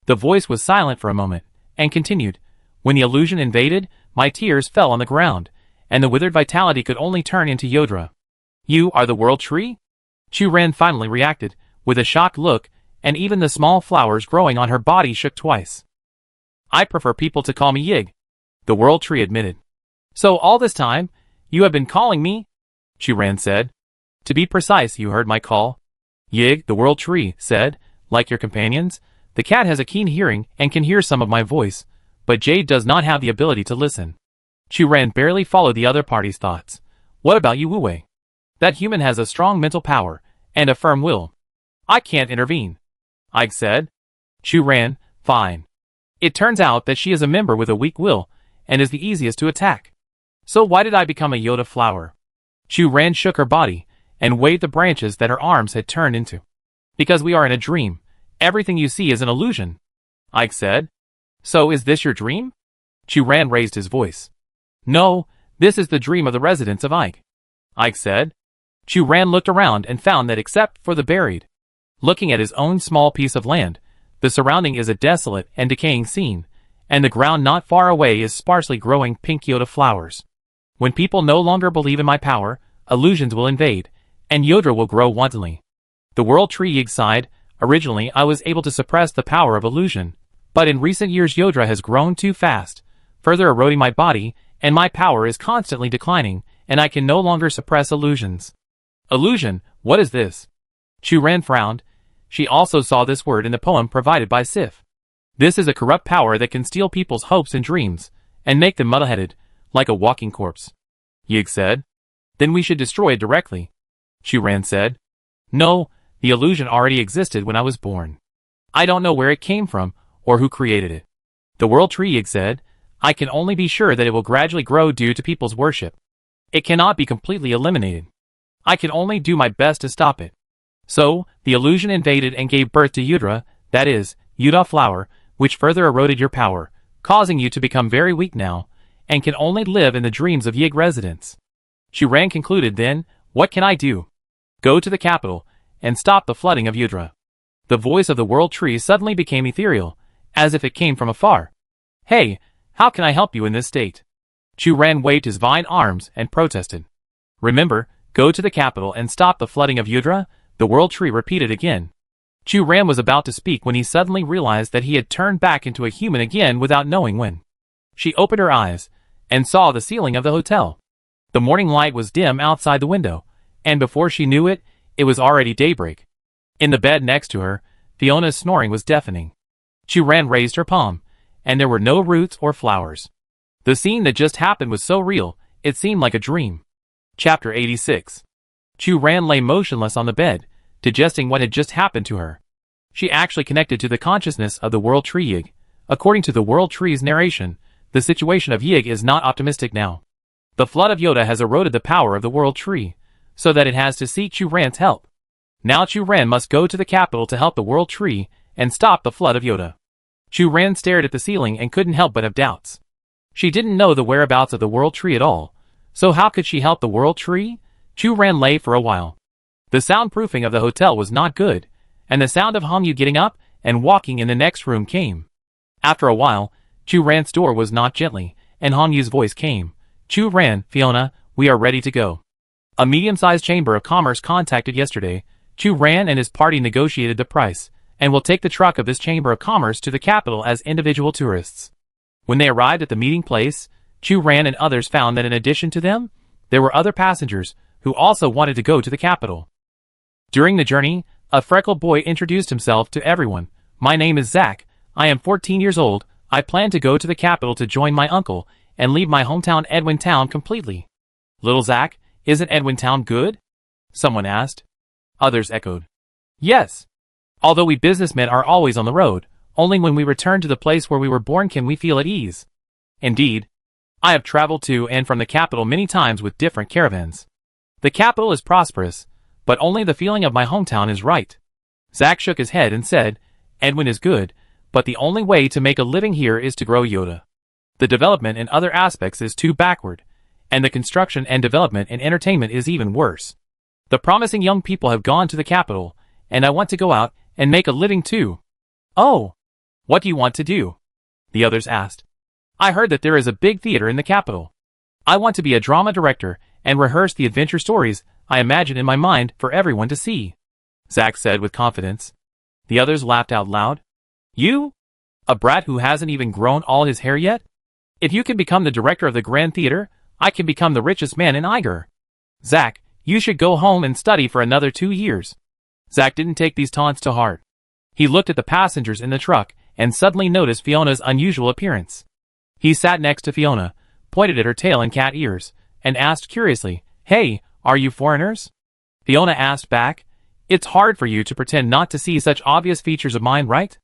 The voice was silent for a moment, and continued, when the illusion invaded, my tears fell on the ground, and the withered vitality could only turn into Yodra. You are the world tree? Chu Ran finally reacted, with a shocked look, and even the small flowers growing on her body shook twice. I prefer people to call me Yig, the world tree admitted. So all this time, you have been calling me? Chu Ran said. To be precise, you heard my call. Yig, the world tree, said, like your companions, the cat has a keen hearing and can hear some of my voice, but Jade does not have the ability to listen. Chu Ran barely followed the other party's thoughts. What about you, Wu Wei? That human has a strong mental power, and a firm will. I can't intervene. Ike said. Chu Ran, fine. It turns out that she is a member with a weak will, and is the easiest to attack. So why did I become a Yoda flower? Chu Ran shook her body, and waved the branches that her arms had turned into. Because we are in a dream. Everything you see is an illusion. Ike said. So is this your dream? Chu Ran raised his voice. No, this is the dream of the residents of Ike. Ike said. Chu Ran looked around and found that except for the buried, looking at his own small piece of land, the surrounding is a desolate and decaying scene, and the ground not far away is sparsely growing pink Yoda flowers. When people no longer believe in my power, illusions will invade, and Yodra will grow wantonly. The world tree Yig sighed. Originally I was able to suppress the power of illusion, but in recent years Yodra has grown too fast, further eroding my body, and my power is constantly declining, and I can no longer suppress illusions. Illusion, what is this? Chu Ran frowned. She also saw this word in the poem provided by Sif. This is a corrupt power that can steal people's hopes and dreams, and make them muddle-headed, like a walking corpse. Yig said. Then we should destroy it directly. Chu Ran said. No, the illusion already existed when I was born. I don't know where it came from, or who created it. The world tree, Yig said. I can only be sure that it will gradually grow due to people's worship. It cannot be completely eliminated. I can only do my best to stop it. So, the illusion invaded and gave birth to Yudra, that is, Yuda flower, which further eroded your power, causing you to become very weak now, and can only live in the dreams of Yig residents. Chu Ran concluded then, what can I do? Go to the capital, and stop the flooding of Yudra. The voice of the world tree suddenly became ethereal, as if it came from afar. Hey, how can I help you in this state? Chu Ran waved his vine arms and protested. Remember, go to the capital and stop the flooding of Yudra, the world tree repeated again. Chu Ran was about to speak when he suddenly realized that he had turned back into a human again without knowing when. She opened her eyes, and saw the ceiling of the hotel. The morning light was dim outside the window, and before she knew it, it was already daybreak. In the bed next to her, Fiona's snoring was deafening. Chu Ran raised her palm, and there were no roots or flowers. The scene that just happened was so real, it seemed like a dream. Chapter 86. Chu Ran lay motionless on the bed, digesting what had just happened to her. She actually connected to the consciousness of the world tree Yig. According to the world tree's narration, the situation of Yig is not optimistic now. The flood of Yoda has eroded the power of the world tree, so that it has to seek Chu Ran's help. Now Chu Ran must go to the capital to help the world tree, and stop the flood of Yoda. Chu Ran stared at the ceiling and couldn't help but have doubts. She didn't know the whereabouts of the world tree at all, so how could she help the world tree? Chu Ran lay for a while. The soundproofing of the hotel was not good, and the sound of Hongyu getting up and walking in the next room came. After a while, Chu Ran's door was knocked gently, and Hongyu's voice came. Chu Ran, Fiona, we are ready to go. A medium-sized chamber of commerce contacted yesterday. Chu Ran and his party negotiated the price, and will take the truck of this chamber of commerce to the capital as individual tourists. When they arrived at the meeting place, Chu Ran and others found that in addition to them, there were other passengers who also wanted to go to the capital. During the journey, a freckled boy introduced himself to everyone. My name is Zach. I am 14 years old. I plan to go to the capital to join my uncle and leave my hometown Edwin Town completely. Little Zach, isn't Edwin Town good? Someone asked. Others echoed. Yes. Although we businessmen are always on the road, only when we return to the place where we were born can we feel at ease. Indeed. I have traveled to and from the capital many times with different caravans. The capital is prosperous, but only the feeling of my hometown is right. Zack shook his head and said, Edwin is good, but the only way to make a living here is to grow Yoda. The development in other aspects is too backward, and the construction and development in entertainment is even worse. The promising young people have gone to the capital, and I want to go out and make a living too. Oh, what do you want to do? The others asked. I heard that there is a big theater in the capital. I want to be a drama director and rehearse the adventure stories I imagine in my mind for everyone to see, Zack said with confidence. The others laughed out loud. You? A brat who hasn't even grown all his hair yet? If you can become the director of the Grand Theater, I can become the richest man in Iger. Zack, you should go home and study for another 2 years. Zack didn't take these taunts to heart. He looked at the passengers in the truck and suddenly noticed Fiona's unusual appearance. He sat next to Fiona, pointed at her tail and cat ears, and asked curiously, Hey, are you foreigners? Fiona asked back, It's hard for you to pretend not to see such obvious features of mine, right?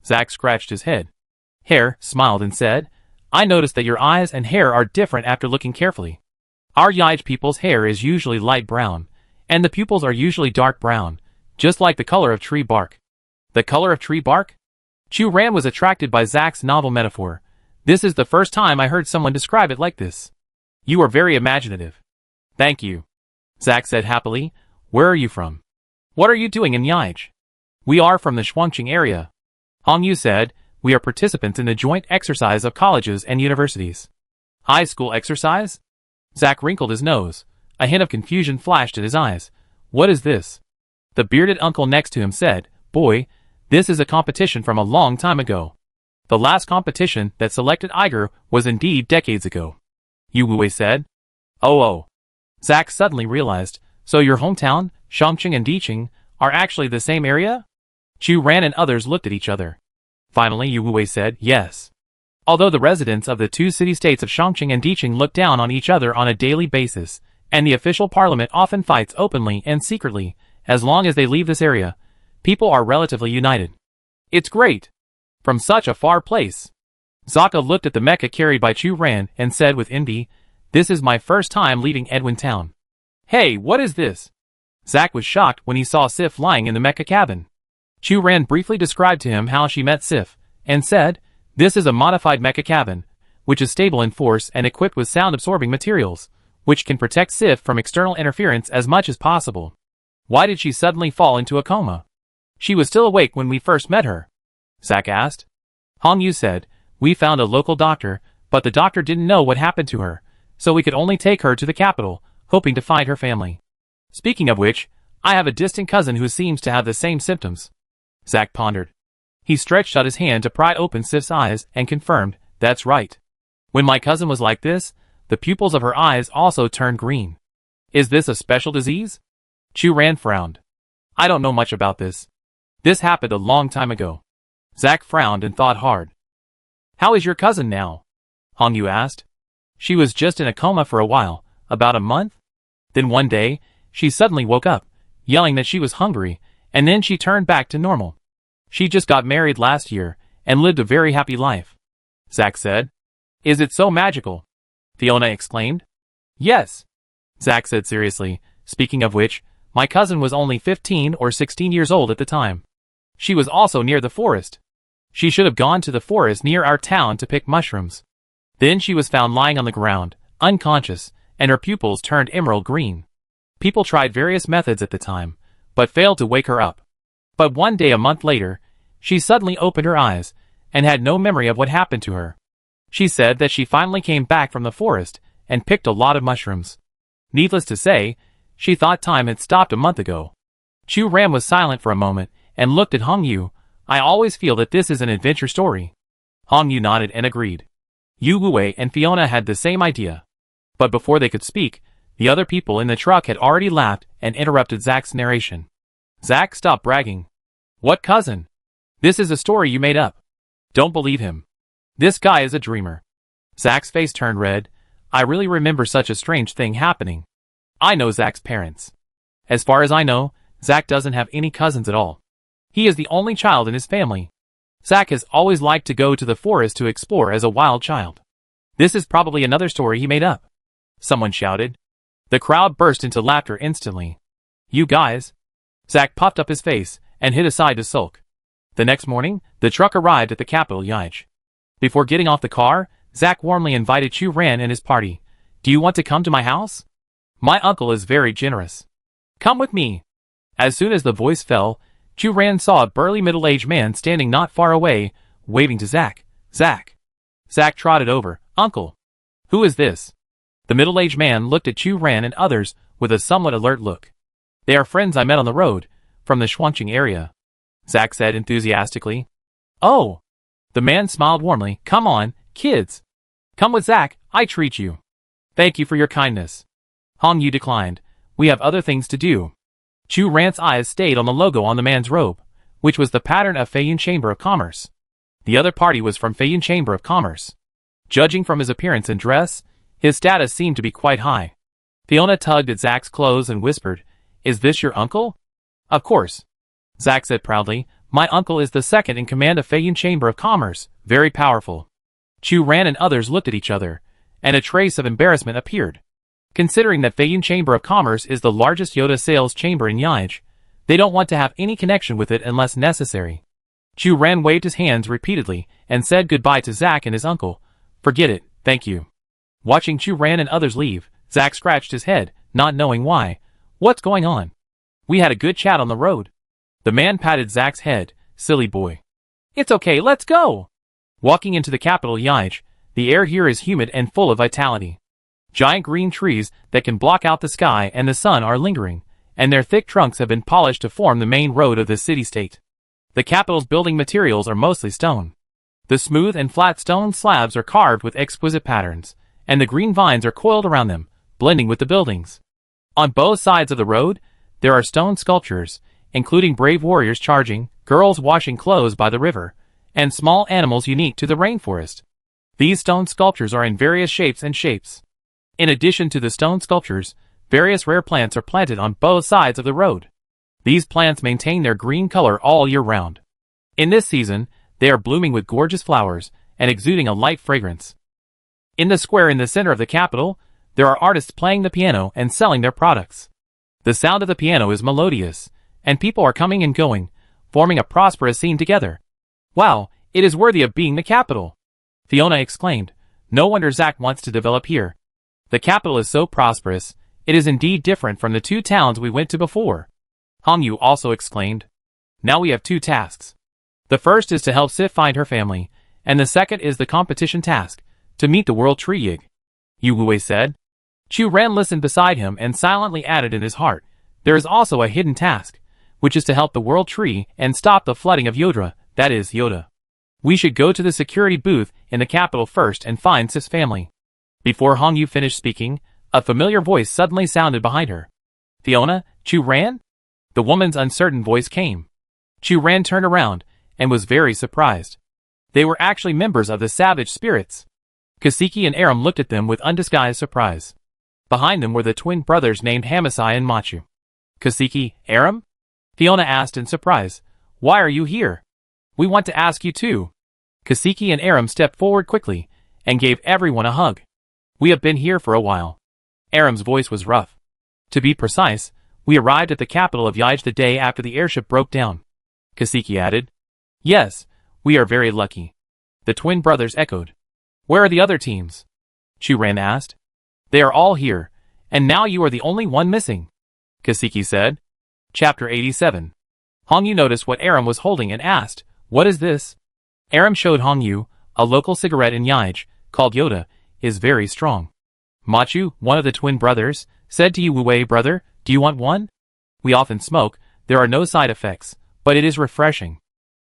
Zack scratched his head. Hare smiled and said, I noticed that your eyes and hair are different after looking carefully. Our Yij people's hair is usually light brown, and the pupils are usually dark brown, just like the color of tree bark. The color of tree bark? Chu Ran was attracted by Zack's novel metaphor. This is the first time I heard someone describe it like this. You are very imaginative. Thank you, Zack said happily. Where are you from? What are you doing in Yij? We are from the Shuangqing area. Hong Yu said, We are participants in the joint exercise of colleges and universities. High school exercise? Zack wrinkled his nose. A hint of confusion flashed in his eyes. What is this? The bearded uncle next to him said, Boy, this is a competition from a long time ago. The last competition that selected Iger was indeed decades ago. Yu Wuwei said. Oh. Zack suddenly realized, so your hometown, Shangqing and Diqing, are actually the same area? Chu Ran and others looked at each other. Finally Yu Wuwei said, yes. Although the residents of the two city-states of Shangqing and Diqing look down on each other on a daily basis, and the official parliament often fights openly and secretly, as long as they leave this area, people are relatively united. It's great. From such a far place. Zaka looked at the mecha carried by Chu Ran and said with envy, This is my first time leaving Edwin Town. Hey, what is this? Zack was shocked when he saw Sif lying in the mecha cabin. Chu Ran briefly described to him how she met Sif, and said, This is a modified mecha cabin, which is stable in force and equipped with sound-absorbing materials, which can protect Sif from external interference as much as possible. Why did she suddenly fall into a coma? She was still awake when we first met her, Zack asked. Hong Yu said, We found a local doctor, but the doctor didn't know what happened to her, so we could only take her to the capital, hoping to find her family. Speaking of which, I have a distant cousin who seems to have the same symptoms. Zack pondered. He stretched out his hand to pry open Sif's eyes and confirmed, That's right. When my cousin was like this, the pupils of her eyes also turned green. Is this a special disease? Chu Ran frowned. I don't know much about this. This happened a long time ago. Zack frowned and thought hard. How is your cousin now? Hong Yu asked. She was just in a coma for a while, about a month. Then one day, she suddenly woke up, yelling that she was hungry, and then she turned back to normal. She just got married last year, and lived a very happy life, Zack said. Is it so magical? Fiona exclaimed. Yes, Zack said seriously. Speaking of which, my cousin was only 15 or 16 years old at the time. She was also near the forest. She should have gone to the forest near our town to pick mushrooms. Then she was found lying on the ground, unconscious, and her pupils turned emerald green. People tried various methods at the time, but failed to wake her up. But one day a month later, she suddenly opened her eyes, and had no memory of what happened to her. She said that she finally came back from the forest, and picked a lot of mushrooms. Needless to say, she thought time had stopped a month ago. Chu Ran was silent for a moment, and looked at Hong Yu. I always feel that this is an adventure story. Hong Yu nodded and agreed. Yu Wuwei and Fiona had the same idea. But before they could speak, the other people in the truck had already laughed and interrupted Zack's narration. Zack, stop bragging. What cousin? This is a story you made up. Don't believe him. This guy is a dreamer. Zack's face turned red. I really remember such a strange thing happening. I know Zack's parents. As far as I know, Zack doesn't have any cousins at all. He is the only child in his family. Zack has always liked to go to the forest to explore as a wild child. This is probably another story he made up. Someone shouted. The crowd burst into laughter instantly. You guys. Zack puffed up his face and hid aside to sulk. The next morning, the truck arrived at the capital Yaij. Before getting off the car, Zack warmly invited Chu Ran and his party. Do you want to come to my house? My uncle is very generous. Come with me. As soon as the voice fell, Chu Ran saw a burly middle-aged man standing not far away, waving to Zack. Zack. Zack trotted over. Uncle. Who is this? The middle-aged man looked at Chu Ran and others with a somewhat alert look. They are friends I met on the road, from the Shuangqing area. Zack said enthusiastically. Oh. The man smiled warmly. Come on, kids. Come with Zack, I treat you. Thank you for your kindness. Hong Yu declined. We have other things to do. Chu Ran's eyes stayed on the logo on the man's robe, which was the pattern of Feiyun Chamber of Commerce. The other party was from Feiyun Chamber of Commerce. Judging from his appearance and dress, his status seemed to be quite high. Fiona tugged at Zack's clothes and whispered, Is this your uncle? Of course. Zack said proudly, My uncle is the second in command of Feiyun Chamber of Commerce, very powerful. Chu Ran and others looked at each other, and a trace of embarrassment appeared. Considering that Feiyun Chamber of Commerce is the largest Yoda sales chamber in Yaij, they don't want to have any connection with it unless necessary. Chu Ran waved his hands repeatedly and said goodbye to Zack and his uncle. Forget it, thank you. Watching Chu Ran and others leave, Zack scratched his head, not knowing why. What's going on? We had a good chat on the road. The man patted Zack's head. Silly boy. It's okay, let's go. Walking into the capital Yaij, the air here is humid and full of vitality. Giant green trees that can block out the sky and the sun are lingering, and their thick trunks have been polished to form the main road of the city-state. The capital's building materials are mostly stone. The smooth and flat stone slabs are carved with exquisite patterns, and the green vines are coiled around them, blending with the buildings. On both sides of the road, there are stone sculptures, including brave warriors charging, girls washing clothes by the river, and small animals unique to the rainforest. These stone sculptures are in various shapes and shapes. In addition to the stone sculptures, various rare plants are planted on both sides of the road. These plants maintain their green color all year round. In this season, they are blooming with gorgeous flowers and exuding a light fragrance. In the square in the center of the capital, there are artists playing the piano and selling their products. The sound of the piano is melodious, and people are coming and going, forming a prosperous scene together. Wow, it is worthy of being the capital! Fiona exclaimed. No wonder Zack wants to develop here. The capital is so prosperous, it is indeed different from the two towns we went to before. Hong Yu also exclaimed. Now we have two tasks. The first is to help Sif find her family, and the second is the competition task, to meet the World Tree Yig. Yu Wei said. Chu Ran listened beside him and silently added in his heart, there is also a hidden task, which is to help the World Tree and stop the flooding of Yodra, that is, Yoda. We should go to the security booth in the capital first and find Sif's family. Before Hong Yu finished speaking, a familiar voice suddenly sounded behind her. Fiona, Chu Ran? The woman's uncertain voice came. Chu Ran turned around and was very surprised. They were actually members of the Savage Spirits. Kasiki and Aram looked at them with undisguised surprise. Behind them were the twin brothers named Hamasai and Machu. Kasiki, Aram? Fiona asked in surprise. Why are you here? We want to ask you too. Kasiki and Aram stepped forward quickly and gave everyone a hug. We have been here for a while. Aram's voice was rough. To be precise, we arrived at the capital of Yaij the day after the airship broke down. Kasiki added. Yes, we are very lucky. The twin brothers echoed. Where are the other teams? Chu Ran asked. They are all here, and now you are the only one missing. Kasiki said. Chapter 87. Hong Yu noticed what Aram was holding and asked, What is this? Aram showed Hong Yu, a local cigarette in Yaij, called Yoda, is very strong. Machu, one of the twin brothers, said to Yu Wei, brother, do you want one? We often smoke, there are no side effects, but it is refreshing.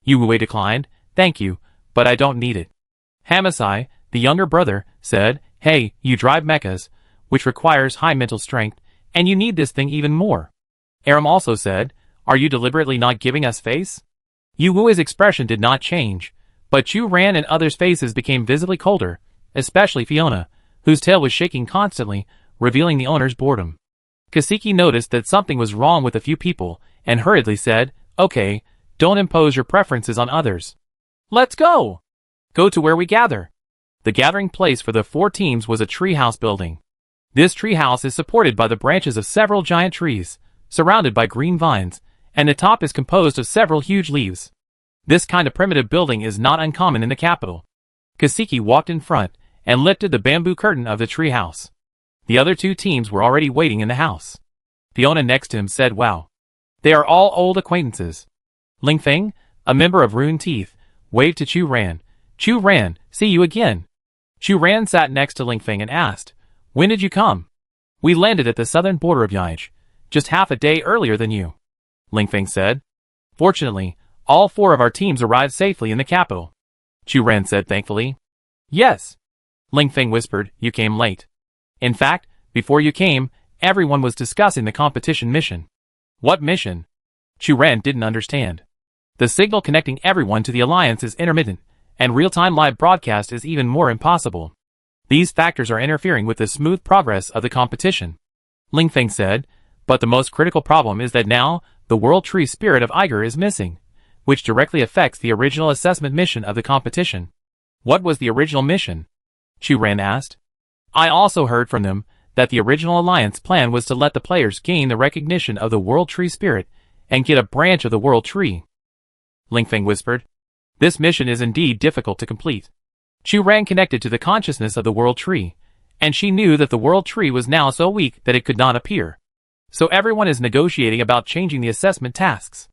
Yu Wei declined, thank you, but I don't need it. Hamasai, the younger brother, said, hey, you drive mechas, which requires high mental strength, and you need this thing even more. Aram also said, are you deliberately not giving us face? Yu Wei's expression did not change, but Chu Ran and others' faces became visibly colder, especially Fiona, whose tail was shaking constantly, revealing the owner's boredom. Kasiki noticed that something was wrong with a few people, and hurriedly said, okay, don't impose your preferences on others. Let's go! Go to where we gather. The gathering place for the 4 teams was a treehouse building. This treehouse is supported by the branches of several giant trees, surrounded by green vines, and the top is composed of several huge leaves. This kind of primitive building is not uncommon in the capital. Kaseki walked in front and lifted the bamboo curtain of the treehouse. The other 2 teams were already waiting in the house. Fiona next to him said, "Wow. They are all old acquaintances." Ling Feng, a member of Rune Teeth, waved to Chu Ran. "Chu Ran, see you again." Chu Ran sat next to Ling Feng and asked, "When did you come?" "We landed at the southern border of Yaij, just half a day earlier than you," Ling Feng said. "Fortunately, all 4 of our teams arrived safely in the capital," Chu Ran said thankfully. "Yes," Ling Feng whispered, "you came late. In fact, before you came, everyone was discussing the competition mission." "What mission?" Chu Ran didn't understand. "The signal connecting everyone to the Alliance is intermittent, and real-time live broadcast is even more impossible. These factors are interfering with the smooth progress of the competition," Ling Feng said, "but the most critical problem is that now, the World Tree Spirit of Eiger is missing, which directly affects the original assessment mission of the competition." "What was the original mission?" Chu Ran asked. "I also heard from them that the original Alliance plan was to let the players gain the recognition of the World Tree Spirit and get a branch of the World Tree," Ling Feng whispered. "This mission is indeed difficult to complete." Chu Ran connected to the consciousness of the World Tree, and she knew that the World Tree was now so weak that it could not appear. So everyone is negotiating about changing the assessment tasks.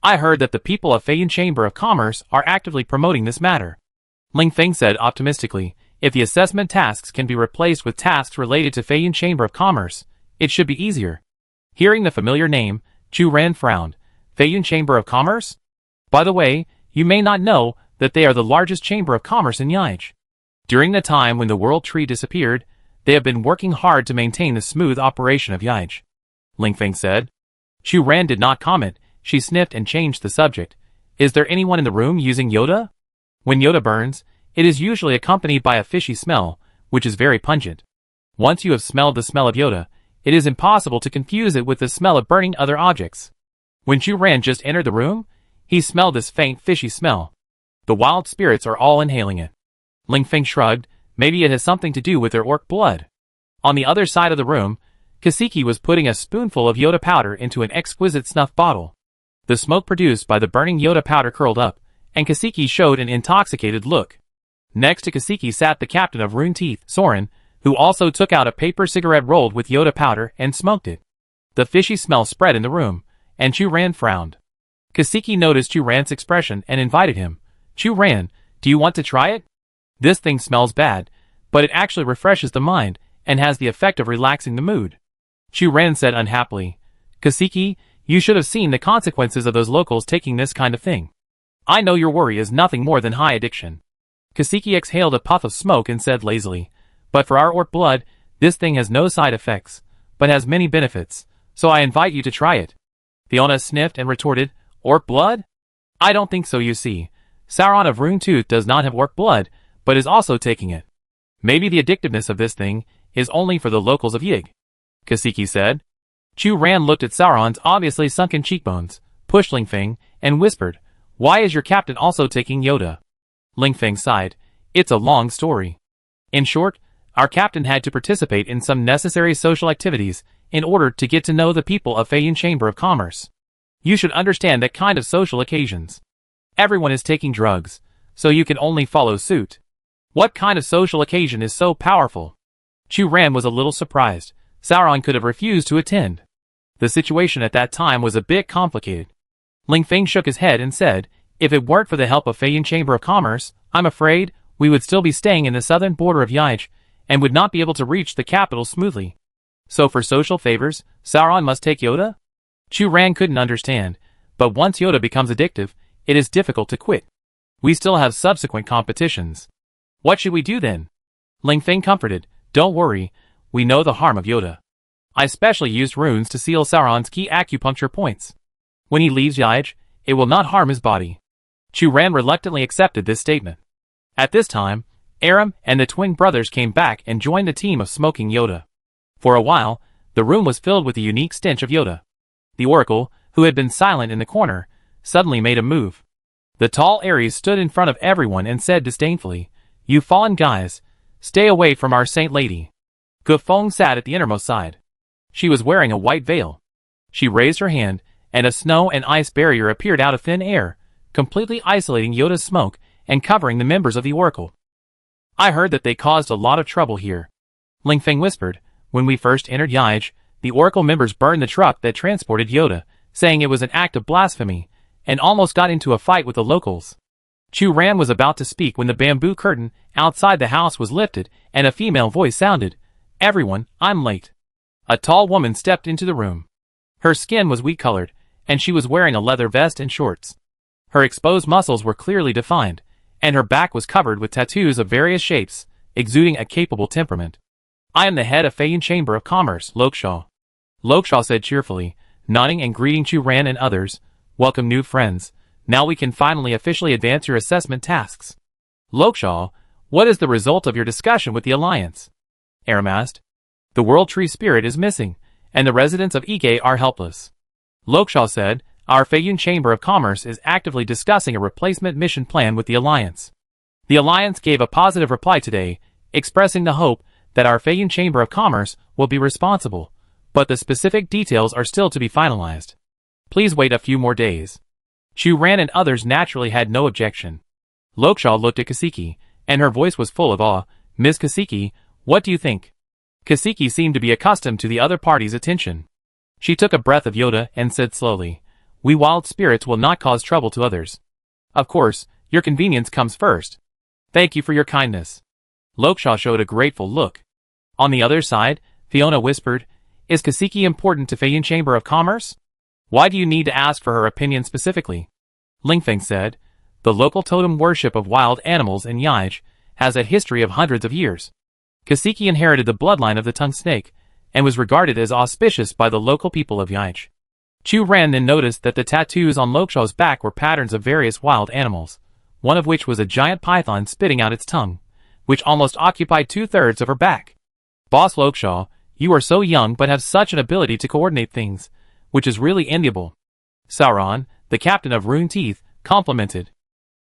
"I heard that the people of Feiyan Chamber of Commerce are actively promoting this matter," Ling Feng said optimistically. "If the assessment tasks can be replaced with tasks related to Feiyan Chamber of Commerce, it should be easier." Hearing the familiar name, Chu Ran frowned. "Feiyan Chamber of Commerce? By the way, you may not know that they are the largest chamber of commerce in Yaij. During the time when the World Tree disappeared, they have been working hard to maintain the smooth operation of Yaij," Ling Feng said. Chu Ran did not comment. She sniffed and changed the subject. "Is there anyone in the room using Yoda?" When Yoda burns, it is usually accompanied by a fishy smell, which is very pungent. Once you have smelled the smell of Yoda, it is impossible to confuse it with the smell of burning other objects. When Chu Ran just entered the room, he smelled this faint fishy smell. The wild spirits are all inhaling it. Ling Feng shrugged. Maybe it has something to do with their orc blood. On the other side of the room, Kaseki was putting a spoonful of Yoda powder into an exquisite snuff bottle. The smoke produced by the burning Yoda powder curled up, and Kaseki showed an intoxicated look. Next to Kaseki sat the captain of Rune Teeth, Soren, who also took out a paper cigarette rolled with Yoda powder and smoked it. The fishy smell spread in the room, and Chu Ran frowned. Kaseki noticed Chu Ran's expression and invited him. "Chu Ran, do you want to try it? This thing smells bad, but it actually refreshes the mind and has the effect of relaxing the mood." Chu Ran said unhappily, "Kaseki, you should have seen the consequences of those locals taking this kind of thing. I know your worry is nothing more than high addiction." Kaseki exhaled a puff of smoke and said lazily, "But for our orc blood, this thing has no side effects, but has many benefits, so I invite you to try it." Fiona sniffed and retorted, "Orc blood? I don't think so. You see, Sauron of Rune Tooth does not have orc blood, but is also taking it. Maybe the addictiveness of this thing is only for the locals of Yig," Kaseki said. Chu Ran looked at Sauron's obviously sunken cheekbones, pushed Ling Feng, and whispered, "Why is your captain also taking Yoda?" Ling Feng sighed. "It's a long story. In short, our captain had to participate in some necessary social activities in order to get to know the people of Feiyan Chamber of Commerce. You should understand that kind of social occasions. Everyone is taking drugs, so you can only follow suit. What kind of social occasion is so powerful?" Chu Ran was a little surprised. Sauron could have refused to attend. The situation at that time was a bit complicated. Ling Feng shook his head and said, "If it weren't for the help of Feiyan Chamber of Commerce, I'm afraid we would still be staying in the southern border of Yaij and would not be able to reach the capital smoothly. So for social favors, Sauron must take Yoda?" Chu Ran couldn't understand, but once Yoda becomes addictive, it is difficult to quit. "We still have subsequent competitions. What should we do then?" Ling Feng comforted, "Don't worry, we know the harm of Yoda. I specially used runes to seal Sauron's key acupuncture points. When he leaves Yaij, it will not harm his body." Chu Ran reluctantly accepted this statement. At this time, Aram and the twin brothers came back and joined the team of smoking Yoda. For a while, the room was filled with the unique stench of Yoda. The Oracle, who had been silent in the corner, suddenly made a move. The tall Ares stood in front of everyone and said disdainfully, You fallen guys, stay away from our saint lady. Gufeng sat at the innermost side. She was wearing a white veil. She raised her hand, and a snow and ice barrier appeared out of thin air, completely isolating Yoda's smoke and covering the members of the Oracle. I heard that they caused a lot of trouble here. Lingfeng whispered. When we first entered Yaij, the Oracle members burned the truck that transported Yoda, saying it was an act of blasphemy, and almost got into a fight with the locals. Chu Ran was about to speak when the bamboo curtain outside the house was lifted and a female voice sounded. Everyone, I'm late. A tall woman stepped into the room. Her skin was wheat-colored, and she was wearing a leather vest and shorts. Her exposed muscles were clearly defined, and her back was covered with tattoos of various shapes, exuding a capable temperament. I am the head of Feiyun Chamber of Commerce, Lokshaw. Lokshaw said cheerfully, nodding and greeting Chu Ran and others. Welcome new friends. Now we can finally officially advance your assessment tasks. Lokshaw, what is the result of your discussion with the Alliance? Aram asked. The World Tree Spirit is missing, and the residents of Ige are helpless. Lokshaw said, our Feiyun Chamber of Commerce is actively discussing a replacement mission plan with the Alliance. The Alliance gave a positive reply today, expressing the hope that our Feiyun Chamber of Commerce will be responsible, but the specific details are still to be finalized. Please wait a few more days. Chu Ran and others naturally had no objection. Lokshaw looked at Kasiki, and her voice was full of awe. Ms. Kasiki, what do you think? Kasiki seemed to be accustomed to the other party's attention. She took a breath of Yoda and said slowly, we wild spirits will not cause trouble to others. Of course, your convenience comes first. Thank you for your kindness. Lokshaw showed a grateful look. On the other side, Fiona whispered, is Kasiki important to Feiyun Chamber of Commerce? Why do you need to ask for her opinion specifically? Lingfeng said, the local totem worship of wild animals in Yaij has a history of hundreds of years. Kasiki inherited the bloodline of the tongue snake, and was regarded as auspicious by the local people of Yaij. Chu Ran then noticed that the tattoos on Lokshaw's back were patterns of various wild animals, one of which was a giant python spitting out its tongue, which almost occupied 2/3 of her back. Boss Lokshaw, you are so young but have such an ability to coordinate things, which is really enviable. Sauron, the captain of Rune Teeth, complimented.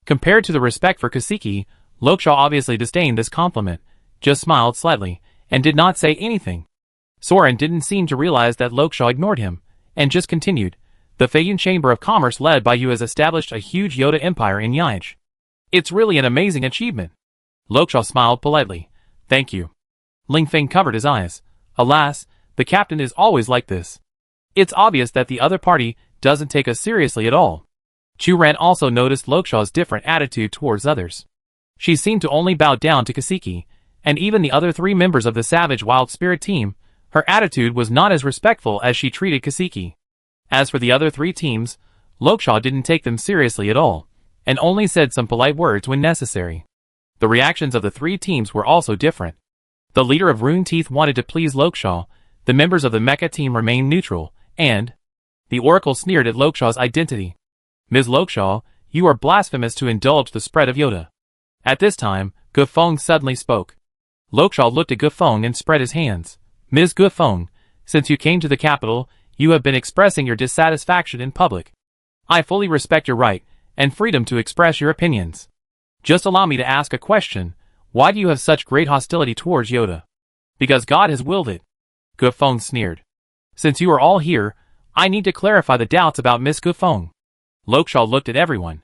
Compared to the respect for Kasiki, Lokshaw obviously disdained this compliment, just smiled slightly, and did not say anything. Soren didn't seem to realize that Lokshaw ignored him, and just continued. The Feiyun Chamber of Commerce led by you has established a huge Yoda empire in Yaij. It's really an amazing achievement. Lokshaw smiled politely. Thank you. Lingfeng covered his eyes. Alas, the captain is always like this. It's obvious that the other party doesn't take us seriously at all. Chu Ran also noticed Lokshaw's different attitude towards others. She seemed to only bow down to Kasiki, and even the other 3 members of the Savage Wild Spirit team, her attitude was not as respectful as she treated Kasiki. As for the other 3 teams, Lokshaw didn't take them seriously at all, and only said some polite words when necessary. The reactions of the 3 teams were also different. The leader of Rune Teeth wanted to please Lokshaw, the members of the Mecha team remained neutral, and the Oracle sneered at Lokshaw's identity. Ms. Lokshaw, you are blasphemous to indulge the spread of Yoda. At this time, Gufeng suddenly spoke. Lokshaw looked at Gufeng and spread his hands. Ms. Gufeng, since you came to the capital, you have been expressing your dissatisfaction in public. I fully respect your right and freedom to express your opinions. Just allow me to ask a question. Why do you have such great hostility towards Yoda? Because God has willed it. Gufeng sneered. Since you are all here, I need to clarify the doubts about Miss Gufeng. Lokshaw looked at everyone.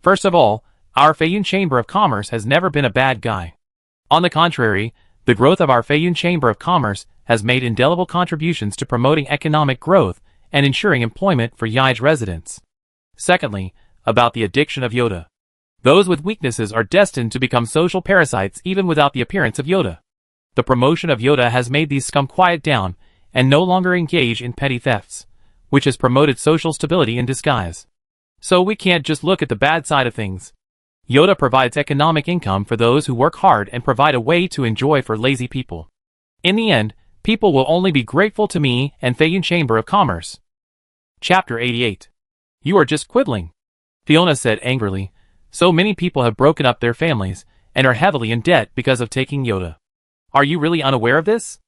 First of all, our Feiyun Chamber of Commerce has never been a bad guy. On the contrary, the growth of our Feiyun Chamber of Commerce has made indelible contributions to promoting economic growth and ensuring employment for Yaij residents. Secondly, about the addiction of Yoda. Those with weaknesses are destined to become social parasites even without the appearance of Yoda. The promotion of Yoda has made these scum quiet down and no longer engage in petty thefts, which has promoted social stability in disguise. So we can't just look at the bad side of things. Yoda provides economic income for those who work hard and provide a way to enjoy for lazy people. In the end, people will only be grateful to me and Feiyun Chamber of Commerce. Chapter 88. You are just quibbling, Fiona said angrily. So many people have broken up their families and are heavily in debt because of taking Yoda. Are you really unaware of this?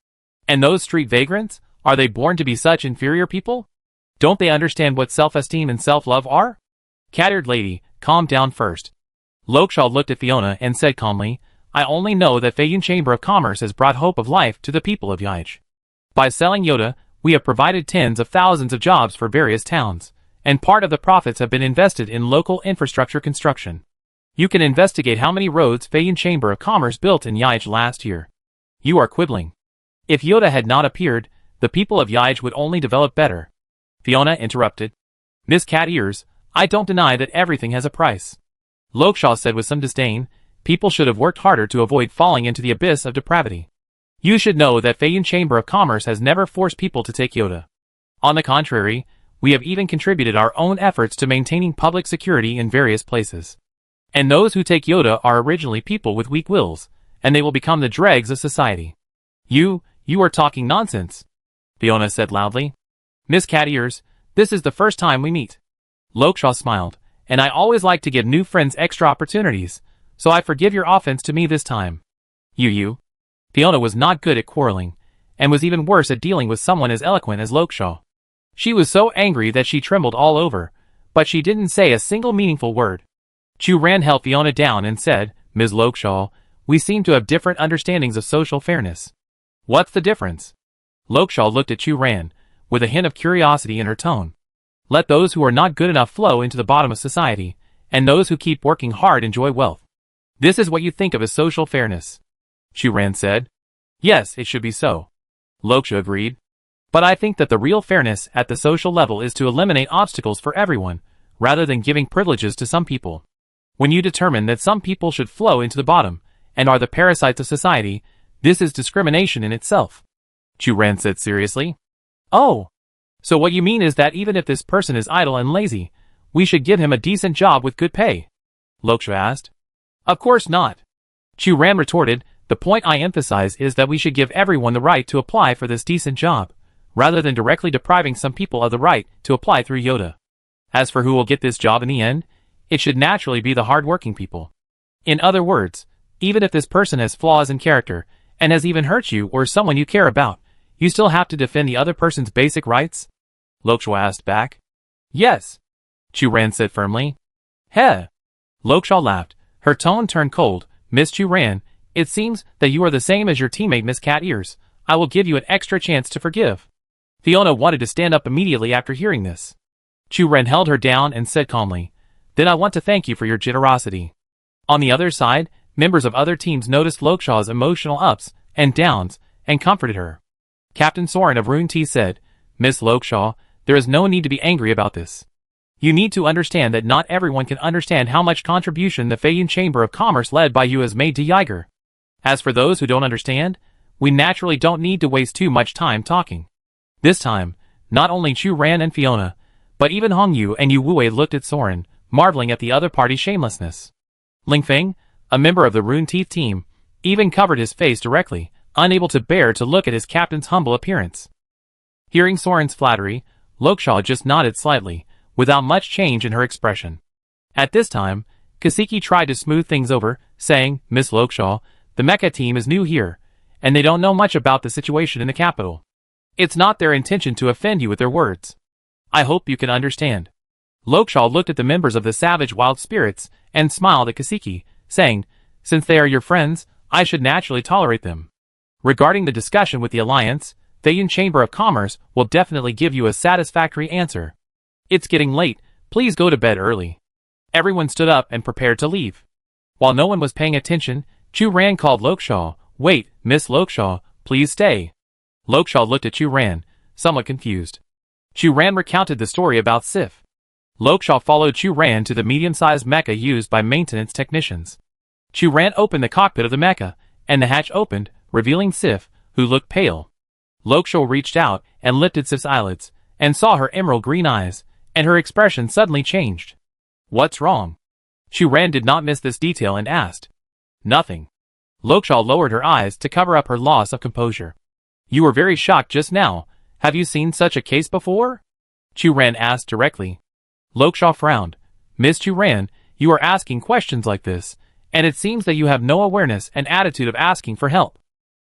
And those street vagrants, are they born to be such inferior people? Don't they understand what self-esteem and self-love are? Cat-eared lady, calm down first. Lokshaw looked at Fiona and said calmly, I only know that Feiyun Chamber of Commerce has brought hope of life to the people of Yaij. By selling Yoda, we have provided tens of thousands of jobs for various towns, and part of the profits have been invested in local infrastructure construction. You can investigate how many roads Feiyun Chamber of Commerce built in Yaij last year. You are quibbling. If Yoda had not appeared, the people of Yaij would only develop better. Fiona interrupted. Miss Cat Ears, I don't deny that everything has a price. Lokshaw said with some disdain, people should have worked harder to avoid falling into the abyss of depravity. You should know that Feiyun Chamber of Commerce has never forced people to take Yoda. On the contrary, we have even contributed our own efforts to maintaining public security in various places. And those who take Yoda are originally people with weak wills, and they will become the dregs of society. You are talking nonsense, Fiona said loudly. Miss Cat Ears, this is the first time we meet. Lokshaw smiled, and I always like to give new friends extra opportunities, so I forgive your offense to me this time. You. Fiona was not good at quarreling, and was even worse at dealing with someone as eloquent as Lokshaw. She was so angry that she trembled all over, but she didn't say a single meaningful word. Chu Ran held Fiona down and said, Ms. Lokshaw, we seem to have different understandings of social fairness. What's the difference? Lokshaw looked at Chu Ran, with a hint of curiosity in her tone. Let those who are not good enough flow into the bottom of society, and those who keep working hard enjoy wealth. This is what you think of as social fairness. Chu Ran said. Yes, it should be so. Lokshaw agreed. But I think that the real fairness at the social level is to eliminate obstacles for everyone, rather than giving privileges to some people. When you determine that some people should flow into the bottom, and are the parasites of society, this is discrimination in itself. Chu Ran said seriously. Oh. So what you mean is that even if this person is idle and lazy, we should give him a decent job with good pay? Lokshaw asked. Of course not. Chu Ran retorted, the point I emphasize is that we should give everyone the right to apply for this decent job, rather than directly depriving some people of the right to apply through Yoda. As for who will get this job in the end, it should naturally be the hard-working people. In other words, even if this person has flaws in character, and has even hurt you or someone you care about, you still have to defend the other person's basic rights? Lokshaw asked back. Yes. Chu Ran said firmly. Heh. Lokshaw laughed. Her tone turned cold. Miss Chu Ran, it seems that you are the same as your teammate Miss Cat Ears. I will give you an extra chance to forgive. Fiona wanted to stand up immediately after hearing this. Chu Ran held her down and said calmly, Then I want to thank you for your generosity. On the other side, members of other teams noticed Lokshaw's emotional ups and downs and comforted her. Captain Soren of Rune T said, Miss Lokshaw, there is no need to be angry about this. You need to understand that not everyone can understand how much contribution the Feiyun Chamber of Commerce led by you has made to Yiger. As for those who don't understand, we naturally don't need to waste too much time talking. This time, not only Chu Ran and Fiona, but even Hong Yu and Yu Wei looked at Soren, marveling at the other party's shamelessness. Ling Feng, a member of the Rune Teeth team, even covered his face directly, unable to bear to look at his captain's humble appearance. Hearing Soren's flattery, Lokshaw just nodded slightly, without much change in her expression. At this time, Kasiki tried to smooth things over, saying, Miss Lokshaw, the Mecha team is new here, and they don't know much about the situation in the capital. It's not their intention to offend you with their words. I hope you can understand. Lokshaw looked at the members of the Savage Wild Spirits and smiled at Kasiki, saying, Since they are your friends, I should naturally tolerate them. Regarding the discussion with the Alliance, Feiyun Chamber of Commerce will definitely give you a satisfactory answer. It's getting late, please go to bed early. Everyone stood up and prepared to leave. While no one was paying attention, Chu Ran called Lokshaw, Wait, Miss Lokshaw, please stay. Lokshaw looked at Chu Ran, somewhat confused. Chu Ran recounted the story about Sif. Lokshaw followed Chu Ran to the medium-sized mecha used by maintenance technicians. Chu Ran opened the cockpit of the mecha, and the hatch opened, revealing Sif, who looked pale. Lokshaw reached out and lifted Sif's eyelids, and saw her emerald green eyes, and her expression suddenly changed. What's wrong? Chu Ran did not miss this detail and asked. Nothing. Lokshaw lowered her eyes to cover up her loss of composure. You were very shocked just now. Have you seen such a case before? Chu Ran asked directly. Lokshaw frowned. Miss Chu Ran, you are asking questions like this, and it seems that you have no awareness and attitude of asking for help.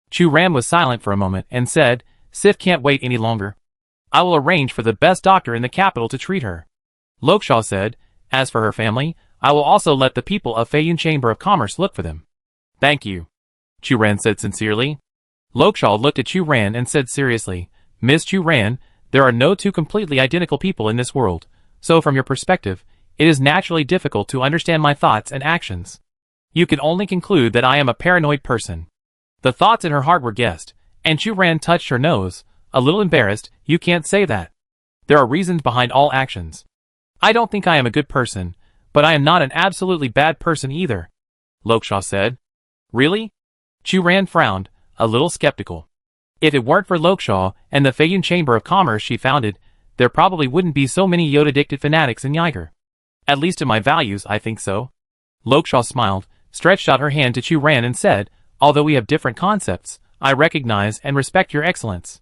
Chu Ran was silent for a moment and said, Sif can't wait any longer. I will arrange for the best doctor in the capital to treat her. Lokshaw said, As for her family, I will also let the people of Feiyun Chamber of Commerce look for them. Thank you, Chu Ran said sincerely. Lokshaw looked at Chu Ran and said seriously, Miss Chu Ran, there are no two completely identical people in this world, so from your perspective, it is naturally difficult to understand my thoughts and actions. You can only conclude that I am a paranoid person. The thoughts in her heart were guessed, and Chu Ran touched her nose, a little embarrassed. You can't say that. There are reasons behind all actions. I don't think I am a good person, but I am not an absolutely bad person either, Lokshaw said. Really? Chu Ran frowned, a little skeptical. If it weren't for Lokshaw and the Feiyun Chamber of Commerce she founded, there probably wouldn't be so many Yoda-addicted fanatics in Yiger. At least in my values, I think so. Lokshaw smiled, stretched out her hand to Chu Ran and said, although we have different concepts, I recognize and respect your excellence.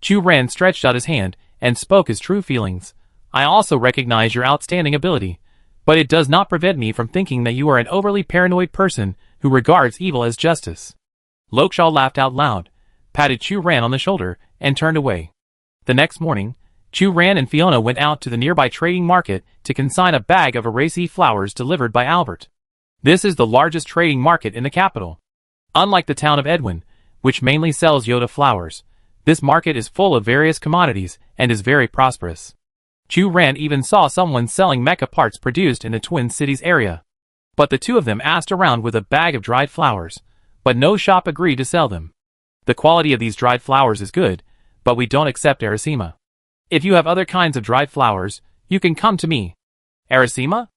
Chu Ran stretched out his hand and spoke his true feelings. I also recognize your outstanding ability, but it does not prevent me from thinking that you are an overly paranoid person who regards evil as justice. Lokshaw laughed out loud, patted Chu Ran on the shoulder, and turned away. The next morning, Chu Ran and Fiona went out to the nearby trading market to consign a bag of Araceae flowers delivered by Albert. This is the largest trading market in the capital. Unlike the town of Edwin, which mainly sells Yoda flowers, this market is full of various commodities and is very prosperous. Chu Ran even saw someone selling mecha parts produced in the Twin Cities area. But the two of them asked around with a bag of dried flowers, but no shop agreed to sell them. The quality of these dried flowers is good, but we don't accept Araceae. If you have other kinds of dried flowers, you can come to me. Araceae?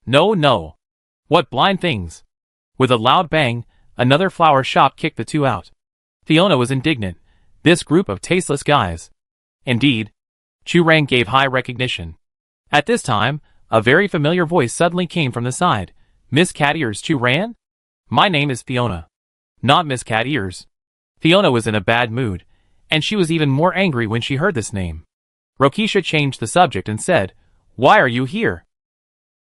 No. What blind things. With a loud bang, another flower shop kicked the two out. Fiona was indignant. This group of tasteless guys. Indeed. Chu Ran gave high recognition. At this time, a very familiar voice suddenly came from the side. Miss Cat Ears Chu Ran? My name is Fiona. Not Miss Cat Ears. Fiona was in a bad mood, and she was even more angry when she heard this name. Rokisha changed the subject and said, Why are you here?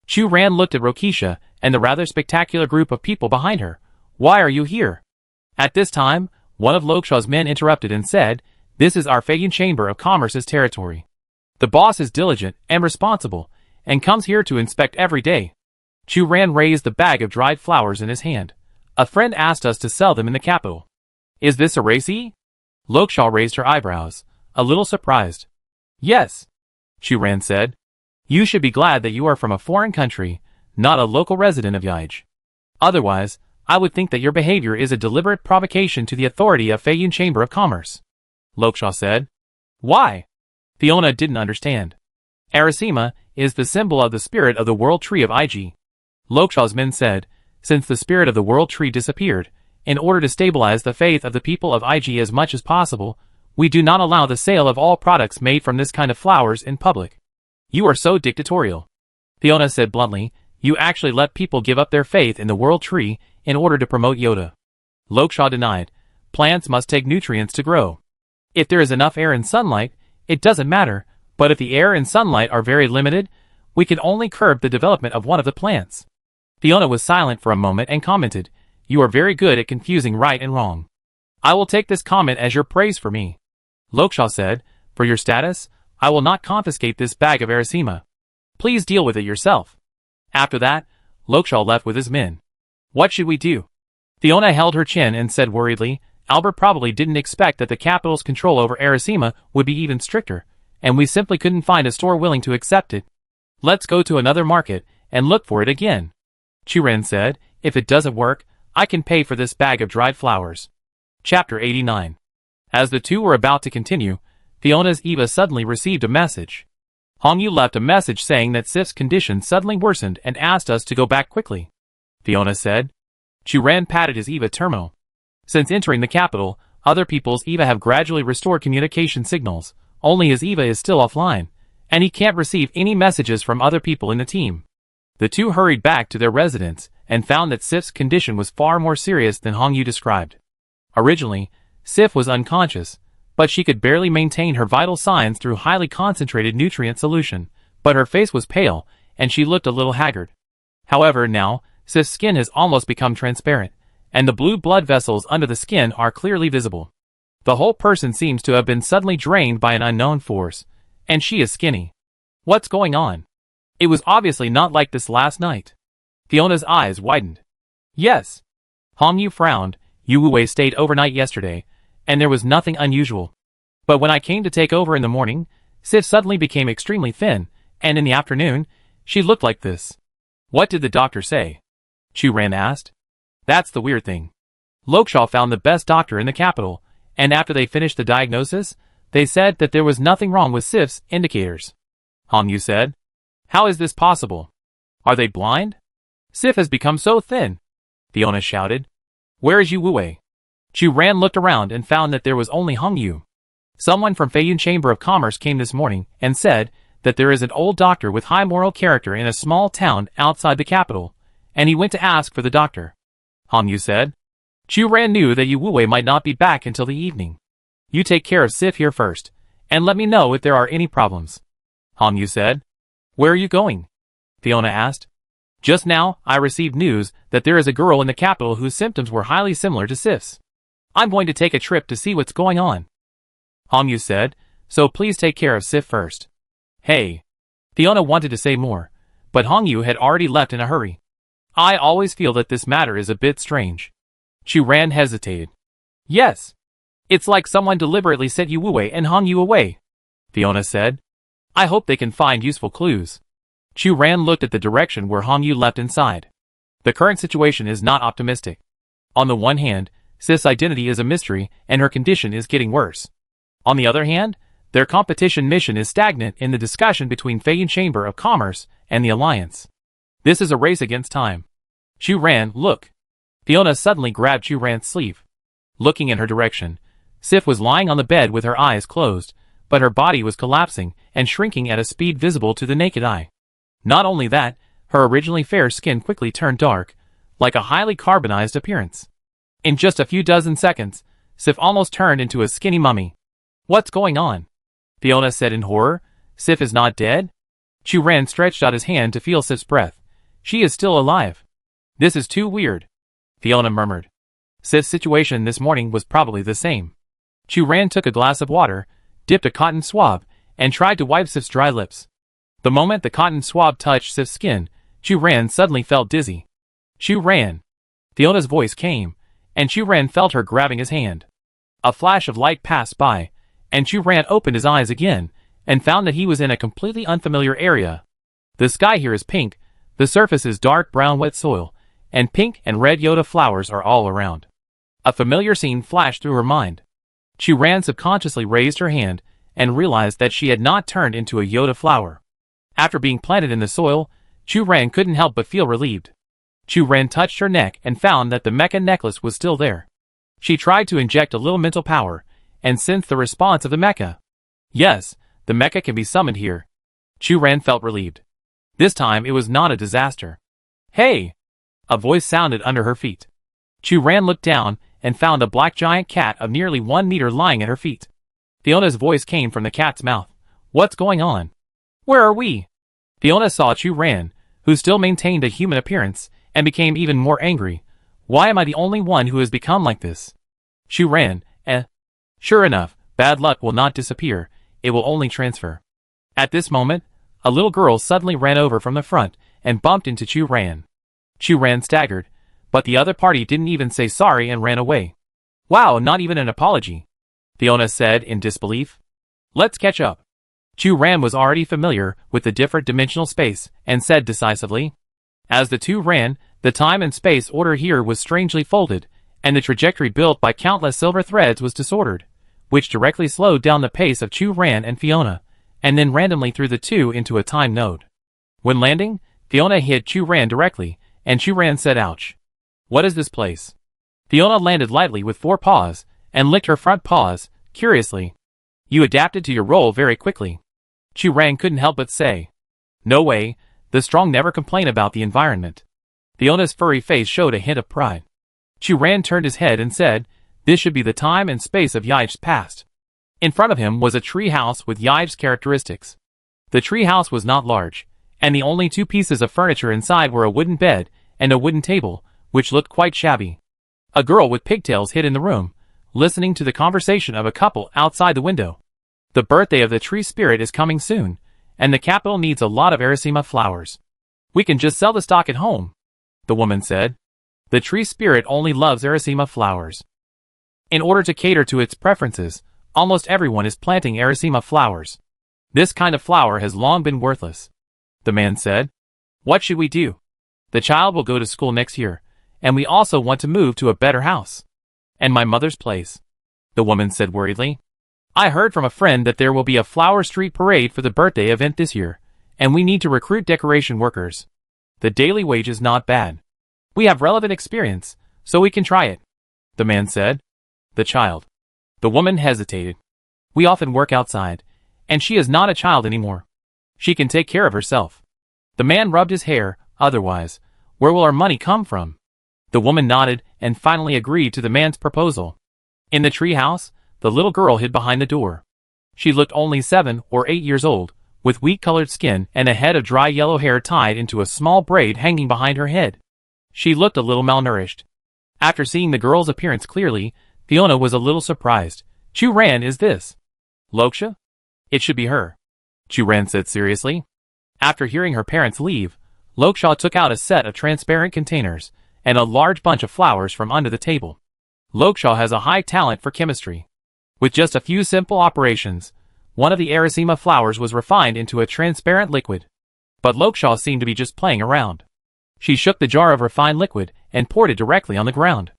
Chu Ran looked at Rokisha and the rather spectacular group of people behind her. Why are you here? At this time, one of Lokshaw's men interrupted and said, This is our Feiyun Chamber of Commerce's territory. The boss is diligent and responsible, and comes here to inspect every day. Chu Ran raised the bag of dried flowers in his hand. A friend asked us to sell them in the capital. Is this Araceae? Lokshaw raised her eyebrows, a little surprised. Yes, Chu Ran said. You should be glad that you are from a foreign country, not a local resident of Yaij. Otherwise, I would think that your behavior is a deliberate provocation to the authority of Feiyun Chamber of Commerce. Lokshaw said. Why? Fiona didn't understand. Araceae is the symbol of the spirit of the World Tree of Ig. Lokshaw's men said, since the spirit of the World Tree disappeared, in order to stabilize the faith of the people of Ig as much as possible, we do not allow the sale of all products made from this kind of flowers in public. You are so dictatorial. Fiona said bluntly, you actually let people give up their faith in the World Tree in order to promote Yoda. Lokshaw denied, plants must take nutrients to grow. If there is enough air and sunlight, it doesn't matter, but if the air and sunlight are very limited, we can only curb the development of one of the plants. Fiona was silent for a moment and commented, You are very good at confusing right and wrong. I will take this comment as your praise for me. Lokshaw said, For your status, I will not confiscate this bag of Araceae. Please deal with it yourself. After that, Lokshaw left with his men. What should we do? Fiona held her chin and said worriedly, Albert probably didn't expect that the capital's control over Araceae would be even stricter, and we simply couldn't find a store willing to accept it. Let's go to another market and look for it again. Chu Ran said, If it doesn't work, I can pay for this bag of dried flowers. Chapter 89. As the two were about to continue, Fiona's Eva suddenly received a message. Hongyu left a message saying that Sif's condition suddenly worsened and asked us to go back quickly. Fiona said. Chu Ran patted his Eva terminal. Since entering the capital, other people's Eva have gradually restored communication signals, only his Eva is still offline, and he can't receive any messages from other people in the team. The two hurried back to their residence and found that Sif's condition was far more serious than Hongyu described. Originally, Sif was unconscious, but she could barely maintain her vital signs through highly concentrated nutrient solution, but her face was pale, and she looked a little haggard. However, now, Sif's skin has almost become transparent, and the blue blood vessels under the skin are clearly visible. The whole person seems to have been suddenly drained by an unknown force, and she is skinny. What's going on? It was obviously not like this last night. Fiona's eyes widened. Yes. Hong Yu frowned. Yu Wei stayed overnight yesterday, and there was nothing unusual. But when I came to take over in the morning, Sif suddenly became extremely thin, and in the afternoon, she looked like this. What did the doctor say? Chu Ran asked. That's the weird thing. Lokshaw found the best doctor in the capital, and after they finished the diagnosis, they said that there was nothing wrong with Sif's indicators. Hong Yu said. How is this possible? Are they blind? Sif has become so thin. Fiona shouted. Where is Yu Wei? Chu Ran looked around and found that there was only Hong Yu. Someone from Feiyun Chamber of Commerce came this morning and said that there is an old doctor with high moral character in a small town outside the capital, and he went to ask for the doctor. Hong Yu said. Chu Ran knew that Yu Wei might not be back until the evening. You take care of Sif here first, and let me know if there are any problems. Hong Yu said. Where are you going? Fiona asked. Just now, I received news that there is a girl in the capital whose symptoms were highly similar to Sif's. I'm going to take a trip to see what's going on. Hong Yu said, so please take care of Sif first. Hey. Fiona wanted to say more, but Hong Yu had already left in a hurry. I always feel that this matter is a bit strange. Chu Ran hesitated. Yes. It's like someone deliberately sent Yu Wei and Hong Yu away, Fiona said. I hope they can find useful clues. Chu Ran looked at the direction where Hong Yu left inside. The current situation is not optimistic. On the one hand, Sif's identity is a mystery and her condition is getting worse. On the other hand, their competition mission is stagnant in the discussion between Feiyun Chamber of Commerce and the Alliance. This is a race against time. Chu Ran, look. Fiona suddenly grabbed Chu Ran's sleeve. Looking in her direction, Sif was lying on the bed with her eyes closed, but her body was collapsing and shrinking at a speed visible to the naked eye. Not only that, her originally fair skin quickly turned dark, like a highly carbonized appearance. In just a few dozen seconds, Sif almost turned into a skinny mummy. What's going on? Fiona said in horror. Sif is not dead? Chu Ran stretched out his hand to feel Sif's breath. She is still alive. This is too weird, Fiona murmured. Sif's situation this morning was probably the same. Chu Ran took a glass of water, dipped a cotton swab, and tried to wipe Sif's dry lips. The moment the cotton swab touched Sif's skin, Chu Ran suddenly felt dizzy. Chu Ran. Fiona's voice came, and Chu Ran felt her grabbing his hand. A flash of light passed by, and Chu Ran opened his eyes again, and found that he was in a completely unfamiliar area. The sky here is pink, the surface is dark brown wet soil, and pink and red Yoda flowers are all around. A familiar scene flashed through her mind. Chu Ran subconsciously raised her hand, and realized that she had not turned into a Yoda flower. After being planted in the soil, Chu Ran couldn't help but feel relieved. Chu Ran touched her neck and found that the Mecha necklace was still there. She tried to inject a little mental power, and sensed the response of the Mecha. Yes, the Mecha can be summoned here. Chu Ran felt relieved. This time it was not a disaster. Hey! A voice sounded under her feet. Chu Ran looked down and found a black giant cat of nearly 1 meter lying at her feet. Fiona's voice came from the cat's mouth. What's going on? Where are we? Fiona saw Chu Ran, who still maintained a human appearance, and became even more angry. Why am I the only one who has become like this? Chu Ran, Sure enough, bad luck will not disappear, it will only transfer. At this moment, a little girl suddenly ran over from the front and bumped into Chu Ran. Chu Ran staggered, but the other party didn't even say sorry and ran away. Wow, not even an apology, Fiona said in disbelief. Let's catch up. Chu Ran was already familiar with the different dimensional space and said decisively. As the two ran, the time and space order here was strangely folded, and the trajectory built by countless silver threads was disordered, which directly slowed down the pace of Chu Ran and Fiona, and then randomly threw the two into a time node. When landing, Fiona hit Chu Ran directly, and Chu Ran said ouch. What is this place? Fiona landed lightly with 4 paws, and licked her front paws, curiously. You adapted to your role very quickly. Chu Ran couldn't help but say. No way, the strong never complain about the environment. Fiona's furry face showed a hint of pride. Chu Ran turned his head and said, this should be the time and space of Yai's past. In front of him was a tree house with Yai's characteristics. The tree house was not large, and the only 2 pieces of furniture inside were a wooden bed and a wooden table, which looked quite shabby. A girl with pigtails hid in the room, listening to the conversation of a couple outside the window. The birthday of the tree spirit is coming soon, and the capital needs a lot of Erisima flowers. We can just sell the stock at home, the woman said. The tree spirit only loves Erisima flowers. In order to cater to its preferences, almost everyone is planting Erisima flowers. This kind of flower has long been worthless. The man said. What should we do? The child will go to school next year, and we also want to move to a better house. And my mother's place. The woman said worriedly. I heard from a friend that there will be a flower street parade for the birthday event this year, and we need to recruit decoration workers. The daily wage is not bad. We have relevant experience, so we can try it. The man said. The child. The woman hesitated. We often work outside, and she is not a child anymore. She can take care of herself. The man rubbed his hair. Otherwise, where will our money come from? The woman nodded and finally agreed to the man's proposal. In the tree house, the little girl hid behind the door. She looked only 7 or 8 years old, with wheat-colored skin and a head of dry yellow hair tied into a small braid hanging behind her head. She looked a little malnourished. After seeing the girl's appearance clearly, Fiona was a little surprised. Chu-ran, is this Loksha? It should be her. Chu-ran said seriously. After hearing her parents leave, Loksha took out a set of transparent containers and a large bunch of flowers from under the table. Loksha has a high talent for chemistry. With just a few simple operations, one of the Erisima flowers was refined into a transparent liquid. But Loksha seemed to be just playing around. She shook the jar of refined liquid and poured it directly on the ground.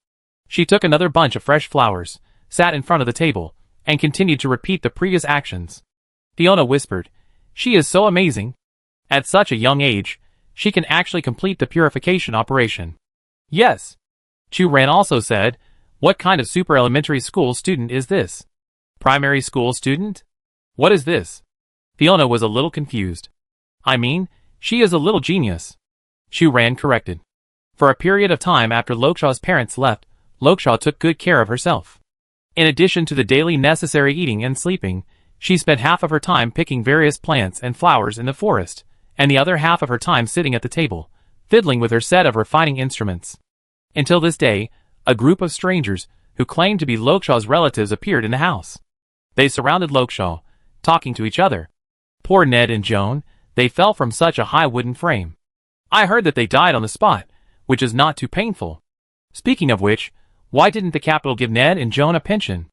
She took another bunch of fresh flowers, sat in front of the table, and continued to repeat the previous actions. Fiona whispered, She is so amazing. At such a young age, she can actually complete the purification operation. Yes. Chu-ran also said, What kind of super elementary school student is this? Primary school student? What is this? Fiona was a little confused. I mean, she is a little genius. Chu-ran corrected. For a period of time after Loksha's parents left, Loksha took good care of herself. In addition to the daily necessary eating and sleeping, she spent half of her time picking various plants and flowers in the forest, and the other half of her time sitting at the table, fiddling with her set of refining instruments. Until this day, a group of strangers, who claimed to be Loksha's relatives, appeared in the house. They surrounded Loksha, talking to each other. Poor Ned and Joan, they fell from such a high wooden frame. I heard that they died on the spot, which is not too painful. Speaking of which, why didn't the capital give Ned and Joan a pension?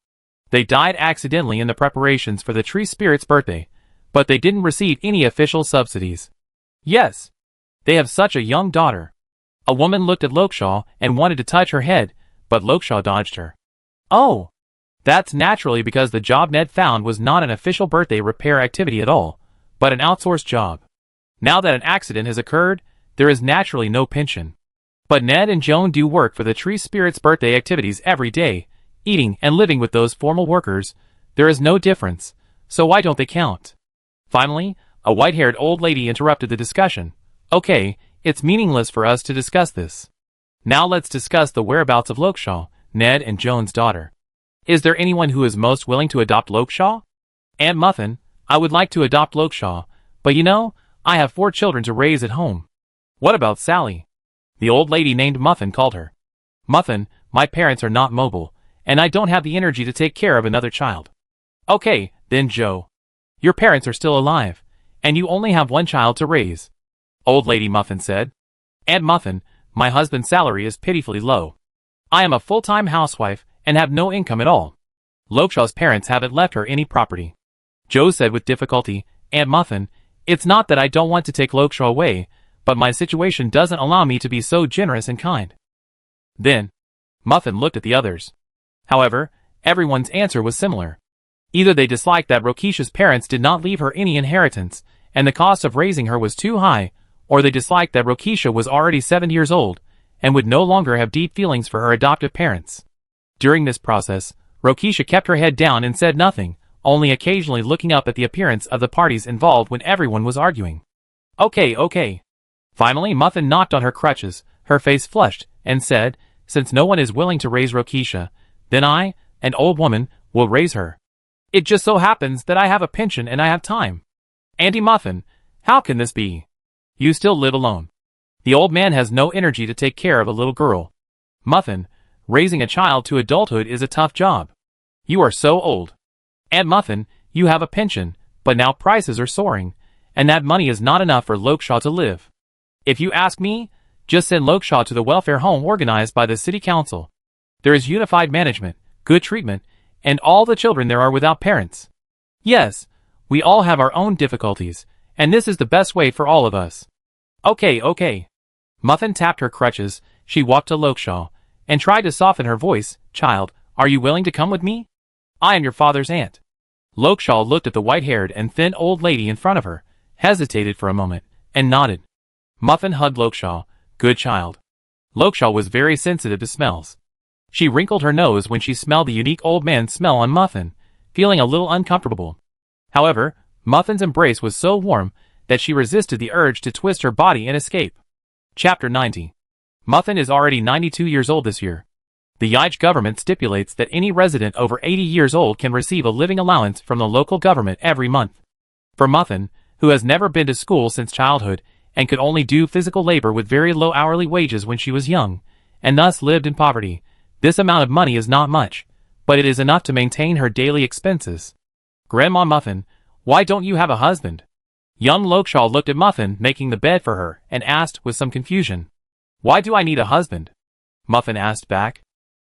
They died accidentally in the preparations for the tree spirit's birthday, but they didn't receive any official subsidies. Yes. They have such a young daughter. A woman looked at Loksha and wanted to touch her head, but Loksha dodged her. Oh. That's naturally because the job Ned found was not an official birthday repair activity at all, but an outsourced job. Now that an accident has occurred, there is naturally no pension. But Ned and Joan do work for the tree spirit's birthday activities every day, eating and living with those formal workers. There is no difference, so why don't they count? Finally, a white-haired old lady interrupted the discussion. Okay, it's meaningless for us to discuss this. Now let's discuss the whereabouts of Loksha, Ned and Joan's daughter. Is there anyone who is most willing to adopt Loksha? Aunt Muffin, I would like to adopt Loksha, but you know, I have 4 children to raise at home. What about Sally? The old lady named Muffin called her. Muffin, my parents are not mobile, and I don't have the energy to take care of another child. Okay, then Joe. Your parents are still alive, and you only have 1 child to raise. Old Lady Muffin said. Aunt Muffin, my husband's salary is pitifully low. I am a full-time housewife and have no income at all. Loksha's parents haven't left her any property. Joe said with difficulty, Aunt Muffin, it's not that I don't want to take Loksha away, but my situation doesn't allow me to be so generous and kind. Then, Muffin looked at the others. However, everyone's answer was similar. Either they disliked that Rokisha's parents did not leave her any inheritance, and the cost of raising her was too high, or they disliked that Rokisha was already 7 years old, and would no longer have deep feelings for her adoptive parents. During this process, Rokisha kept her head down and said nothing, only occasionally looking up at the appearance of the parties involved when everyone was arguing. Okay. Finally, Muffin knocked on her crutches, her face flushed, and said, Since no one is willing to raise Rokisha, then I, an old woman, will raise her. It just so happens that I have a pension and I have time. Auntie Muffin, how can this be? You still live alone. The old man has no energy to take care of a little girl. Muffin, raising a child to adulthood is a tough job. You are so old. Aunt Muffin, you have a pension, but now prices are soaring, and that money is not enough for Loksha to live. If you ask me, Just send Lokshaw to the welfare home organized by the city council. There is unified management, good treatment, and all the children there are without parents. Yes, we all have our own difficulties, and this is the best way for all of us. Okay. Muffin tapped her crutches. She walked to Lokshaw, and tried to soften her voice. Child, are you willing to come with me? I am your father's aunt. Lokshaw looked at the white-haired and thin old lady in front of her, hesitated for a moment, and nodded. Muffin hugged Lokshaw. Good child. Lokshaw was very sensitive to smells. She wrinkled her nose when she smelled the unique old man's smell on Muffin, feeling a little uncomfortable. However, Muffin's embrace was so warm that she resisted the urge to twist her body and escape. Chapter 90. Muffin is already 92 years old this year. The Yaich government stipulates that any resident over 80 years old can receive a living allowance from the local government every month. For Muffin, who has never been to school since childhood and could only do physical labor with very low hourly wages when she was young, and thus lived in poverty, this amount of money is not much, but it is enough to maintain her daily expenses. Grandma Muffin, why don't you have a husband? Young Lokshaw looked at Muffin making the bed for her and asked with some confusion. Why do I need a husband? Muffin asked back.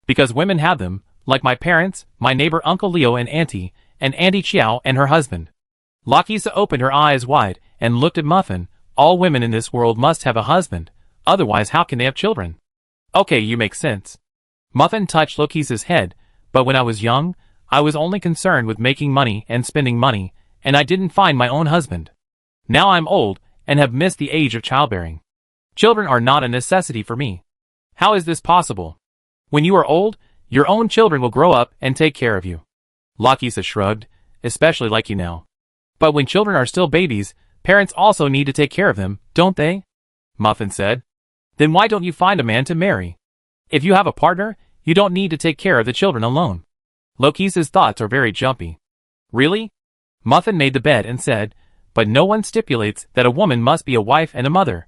Because women have them, like my parents, my neighbor Uncle Leo and Auntie Chiao and her husband. Lakisa opened her eyes wide and looked at Muffin. All women in this world must have a husband, otherwise how can they have children? Okay, you make sense. Muffin touched Lakisa's head, but when I was young, I was only concerned with making money and spending money, and I didn't find my own husband. Now I'm old and have missed the age of childbearing. Children are not a necessity for me. How is this possible? When you are old, your own children will grow up and take care of you. Lakisa shrugged, especially like you now. But when children are still babies, parents also need to take care of them, don't they? Muffin said. Then why don't you find a man to marry? If you have a partner, you don't need to take care of the children alone. Lakisa's thoughts are very jumpy. Really? Muffin made the bed and said, but no one stipulates that a woman must be a wife and a mother.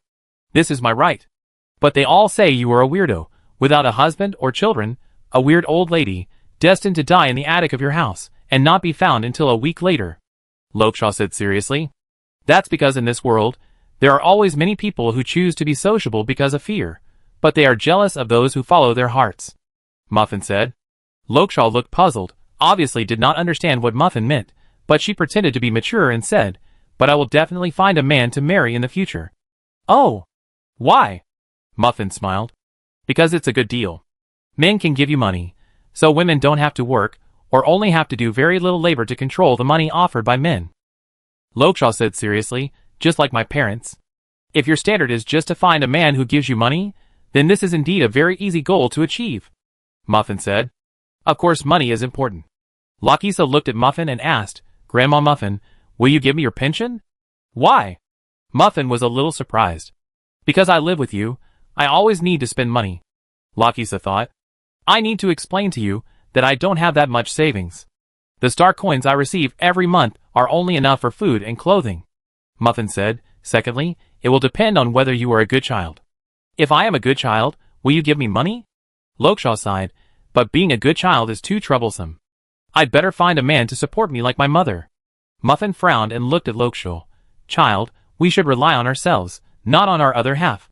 This is my right. But they all say you are a weirdo, without a husband or children, a weird old lady, destined to die in the attic of your house, and not be found until a week later. Lokshaw said seriously. That's because in this world, there are always many people who choose to be sociable because of fear, but they are jealous of those who follow their hearts. Muffin said. Lokshaw looked puzzled, obviously did not understand what Muffin meant, but she pretended to be mature and said, but I will definitely find a man to marry in the future. Oh! Why? Muffin smiled. Because it's a good deal. Men can give you money, so women don't have to work, or only have to do very little labor to control the money offered by men. Lokshaw said seriously, just like my parents. If your standard is just to find a man who gives you money, then this is indeed a very easy goal to achieve. Muffin said. Of course money is important. Lakisa looked at Muffin and asked, Grandma Muffin, will you give me your pension? Why? Muffin was a little surprised. Because I live with you, I always need to spend money. Lakisa thought. I need to explain to you that I don't have that much savings. The star coins I receive every month are only enough for food and clothing. Muffin said, secondly, it will depend on whether you are a good child. If I am a good child, will you give me money? Lokshaw sighed, but being a good child is too troublesome. I'd better find a man to support me like my mother. Muffin frowned and looked at Lokshaw. Child, we should rely on ourselves, not on our other half.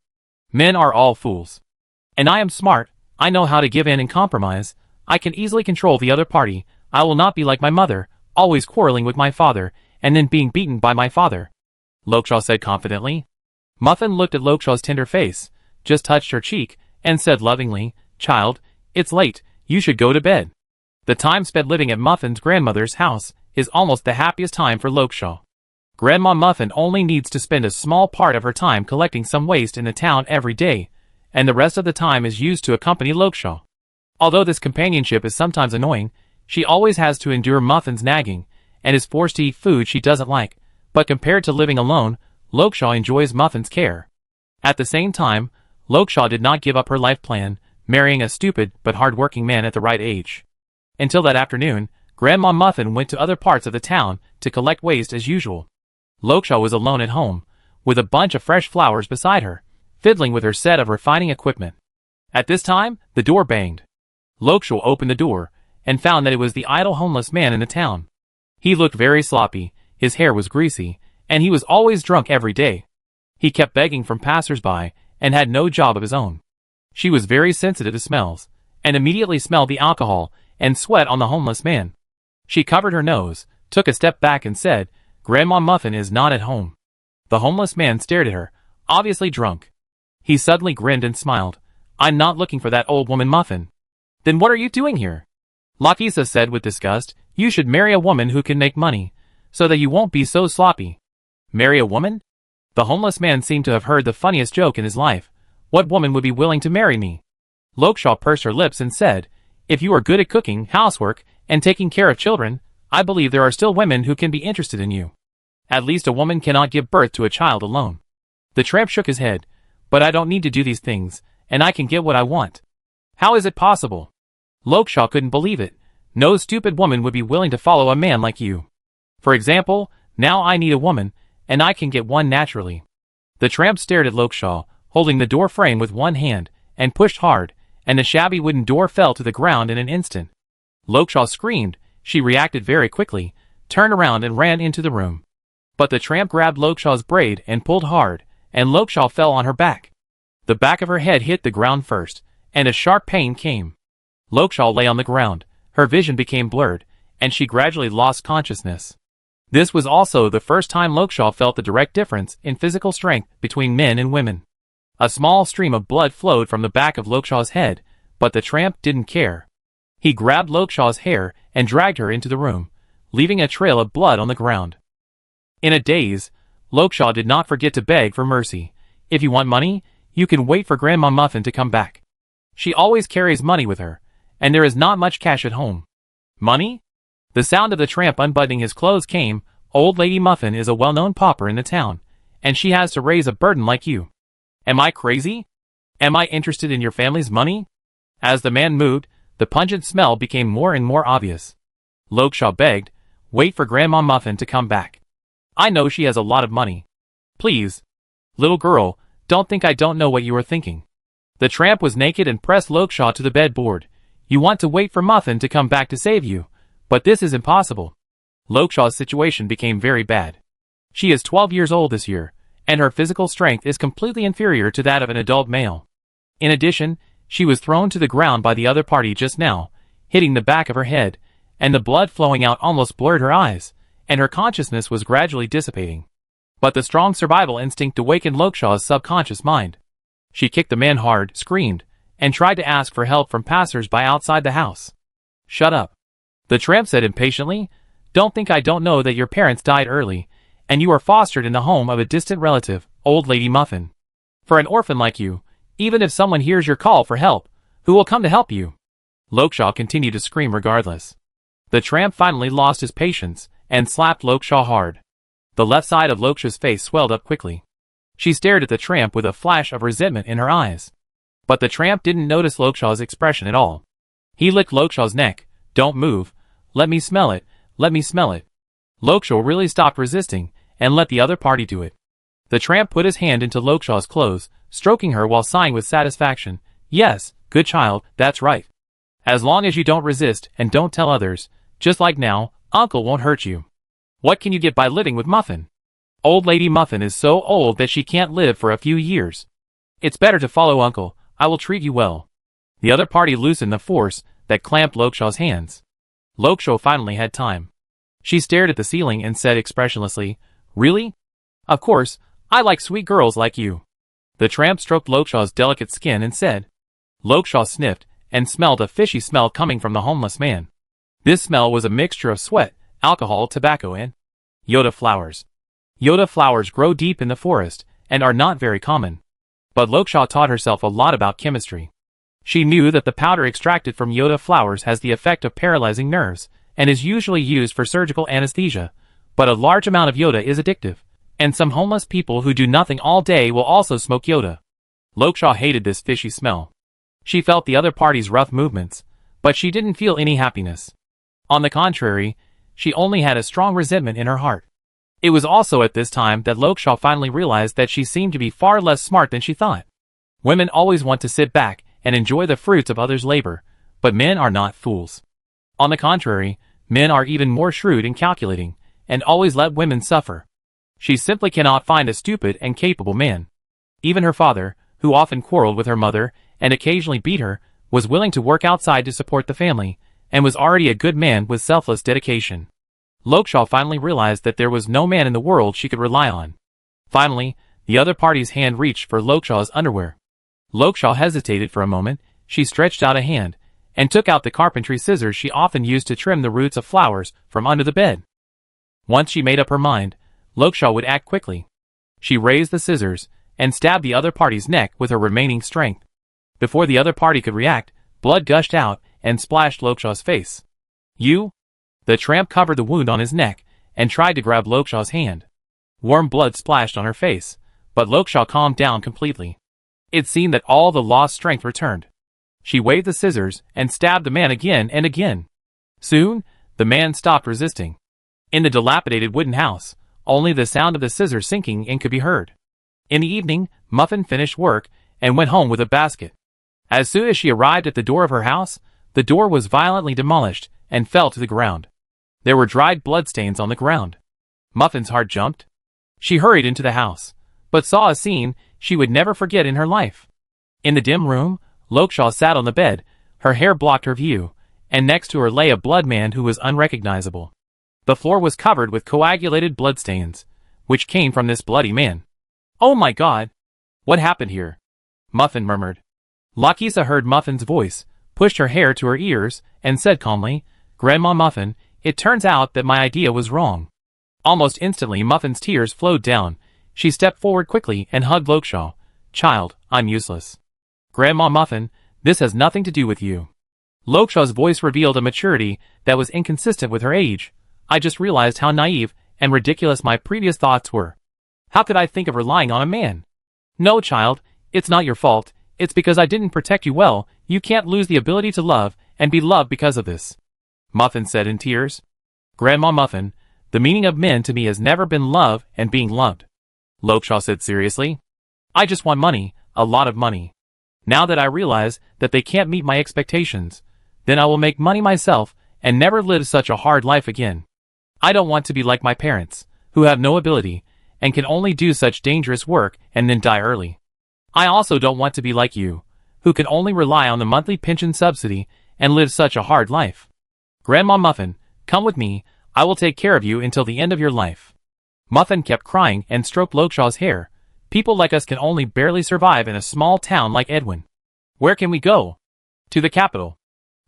Men are all fools. And I am smart, I know how to give in and compromise, I can easily control the other party, I will not be like my mother, always quarreling with my father, and then being beaten by my father. Lokshaw said confidently. Muffin looked at Lokshaw's tender face, just touched her cheek, and said lovingly, Child, it's late, you should go to bed. The time spent living at Muffin's grandmother's house is almost the happiest time for Lokshaw. Grandma Muffin only needs to spend a small part of her time collecting some waste in the town every day, and the rest of the time is used to accompany Lokshaw. Although this companionship is sometimes annoying, she always has to endure Muffin's nagging, and is forced to eat food she doesn't like, but compared to living alone, Lokshaw enjoys Muffin's care. At the same time, Lokshaw did not give up her life plan, marrying a stupid but hard-working man at the right age. Until that afternoon, Grandma Muffin went to other parts of the town to collect waste as usual. Lokshaw was alone at home, with a bunch of fresh flowers beside her, fiddling with her set of refining equipment. At this time, the door banged. Lokshaw opened the door, and found that it was the idle homeless man in the town. He looked very sloppy, his hair was greasy, and he was always drunk every day. He kept begging from passers-by, and had no job of his own. She was very sensitive to smells, and immediately smelled the alcohol and sweat on the homeless man. She covered her nose, took a step back and said, "Grandma Muffin is not at home." The homeless man stared at her, obviously drunk. He suddenly grinned and smiled. "I'm not looking for that old woman Muffin." "Then what are you doing here?" Lakisa said with disgust. "You should marry a woman who can make money, so that you won't be so sloppy." "Marry a woman?" The homeless man seemed to have heard the funniest joke in his life. "What woman would be willing to marry me?" Lokshaw pursed her lips and said, "If you are good at cooking, housework, and taking care of children, I believe there are still women who can be interested in you. At least a woman cannot give birth to a child alone." The tramp shook his head. "But I don't need to do these things, and I can get what I want." "How is it possible?" Lokshaw couldn't believe it. "No stupid woman would be willing to follow a man like you. For example, now I need a woman, and I can get one naturally." The tramp stared at Lokshaw, holding the door frame with one hand, and pushed hard, and the shabby wooden door fell to the ground in an instant. Lokshaw screamed. She reacted very quickly, turned around and ran into the room. But the tramp grabbed Lokshaw's braid and pulled hard, and Lokshaw fell on her back. The back of her head hit the ground first, and a sharp pain came. Lokshaw lay on the ground, her vision became blurred, and she gradually lost consciousness. This was also the first time Lokshaw felt the direct difference in physical strength between men and women. A small stream of blood flowed from the back of Lokshaw's head, but the tramp didn't care. He grabbed Lokshaw's hair and dragged her into the room, leaving a trail of blood on the ground. In a daze, Lokshaw did not forget to beg for mercy. "If you want money, you can wait for Grandma Muffin to come back. She always carries money with her, and there is not much cash at home." "Money?" The sound of the tramp unbuttoning his clothes came. "Old Lady Muffin is a well-known pauper in the town, and she has to raise a burden like you." "Am I crazy? Am I interested in your family's money?" As the man moved, the pungent smell became more and more obvious. Lokshaw begged, "Wait for Grandma Muffin to come back. I know she has a lot of money. Please. Little girl, don't think I don't know what you are thinking." The tramp was naked and pressed Lokshaw to the bedboard. "You want to wait for Muffin to come back to save you, but this is impossible." Lokshaw's situation became very bad. She is 12 years old this year, and her physical strength is completely inferior to that of an adult male. In addition, she was thrown to the ground by the other party just now, hitting the back of her head, and the blood flowing out almost blurred her eyes, and her consciousness was gradually dissipating. But the strong survival instinct awakened Lokshaw's subconscious mind. She kicked the man hard, screamed, and tried to ask for help from passers-by outside the house. "Shut up," the tramp said impatiently. "Don't think I don't know that your parents died early, and you are fostered in the home of a distant relative, Old Lady Muffin. For an orphan like you, even if someone hears your call for help, who will come to help you?" Lokshaw continued to scream regardless. The tramp finally lost his patience, and slapped Lokshaw hard. The left side of Lokshaw's face swelled up quickly. She stared at the tramp with a flash of resentment in her eyes. But the tramp didn't notice Lokshaw's expression at all. He licked Lokshaw's neck. "Don't move. Let me smell it. Let me smell it." Lokshaw really stopped resisting, and let the other party do it. The tramp put his hand into Lokshaw's clothes, stroking her while sighing with satisfaction. "Yes, good child, that's right. As long as you don't resist and don't tell others, just like now, Uncle won't hurt you. What can you get by living with Muffin? Old Lady Muffin is so old that she can't live for a few years. It's better to follow Uncle. I will treat you well." The other party loosened the force that clamped Lokshaw's hands. Lokshaw finally had time. She stared at the ceiling and said expressionlessly, "Really? Of course, I like sweet girls like you." The tramp stroked Lokshaw's delicate skin and said. Lokshaw sniffed and smelled a fishy smell coming from the homeless man. This smell was a mixture of sweat, alcohol, tobacco, and Yoda flowers. Yoda flowers grow deep in the forest and are not very common. But Lokshaw taught herself a lot about chemistry. She knew that the powder extracted from Yoda flowers has the effect of paralyzing nerves and is usually used for surgical anesthesia, but a large amount of Yoda is addictive, and some homeless people who do nothing all day will also smoke Yoda. Lokshaw hated this fishy smell. She felt the other party's rough movements, but she didn't feel any happiness. On the contrary, she only had a strong resentment in her heart. It was also at this time that Lokshaw finally realized that she seemed to be far less smart than she thought. Women always want to sit back and enjoy the fruits of others' labor, but men are not fools. On the contrary, men are even more shrewd and calculating, and always let women suffer. She simply cannot find a stupid and capable man. Even her father, who often quarreled with her mother and occasionally beat her, was willing to work outside to support the family, and was already a good man with selfless dedication. Lokshaw finally realized that there was no man in the world she could rely on. Finally, the other party's hand reached for Lokshaw's underwear. Lokshaw hesitated for a moment. She stretched out a hand, and took out the carpentry scissors she often used to trim the roots of flowers from under the bed. Once she made up her mind, Lokshaw would act quickly. She raised the scissors, and stabbed the other party's neck with her remaining strength. Before the other party could react, blood gushed out and splashed Lokshaw's face. "You?" The tramp covered the wound on his neck, and tried to grab Lokshaw's hand. Warm blood splashed on her face, but Lokshaw calmed down completely. It seemed that all the lost strength returned. She waved the scissors and stabbed the man again and again. Soon, the man stopped resisting. In the dilapidated wooden house, only the sound of the scissors sinking in could be heard. In the evening, Muffin finished work and went home with a basket. As soon as she arrived at the door of her house, the door was violently demolished and fell to the ground. There were dried bloodstains on the ground. Muffin's heart jumped. She hurried into the house, but saw a scene she would never forget in her life. In the dim room, Lokshaw sat on the bed, her hair blocked her view, and next to her lay a blood man who was unrecognizable. The floor was covered with coagulated bloodstains, which came from this bloody man. "Oh my God! What happened here?" Muffin murmured. Lakisa heard Muffin's voice, pushed her hair to her ears, and said calmly, "Grandma Muffin, it turns out that my idea was wrong." Almost instantly Muffin's tears flowed down. She stepped forward quickly and hugged Lokshaw. "Child, I'm useless. Grandma Muffin, this has nothing to do with you." Lokshaw's voice revealed a maturity that was inconsistent with her age. "I just realized how naive and ridiculous my previous thoughts were. How could I think of relying on a man? No, child, it's not your fault. It's because I didn't protect you well. You can't lose the ability to love and be loved because of this," Muffin said in tears. "Grandma Muffin, the meaning of men to me has never been love and being loved," Lokshaw said seriously. "I just want money, a lot of money. Now that I realize that they can't meet my expectations, then I will make money myself and never live such a hard life again. I don't want to be like my parents, who have no ability, and can only do such dangerous work and then die early. I also don't want to be like you, who can only rely on the monthly pension subsidy and live such a hard life. Grandma Muffin, come with me, I will take care of you until the end of your life." Muffin kept crying and stroked Lokshaw's hair. "People like us can only barely survive in a small town like Edwin. Where can we go?" "To the capital,"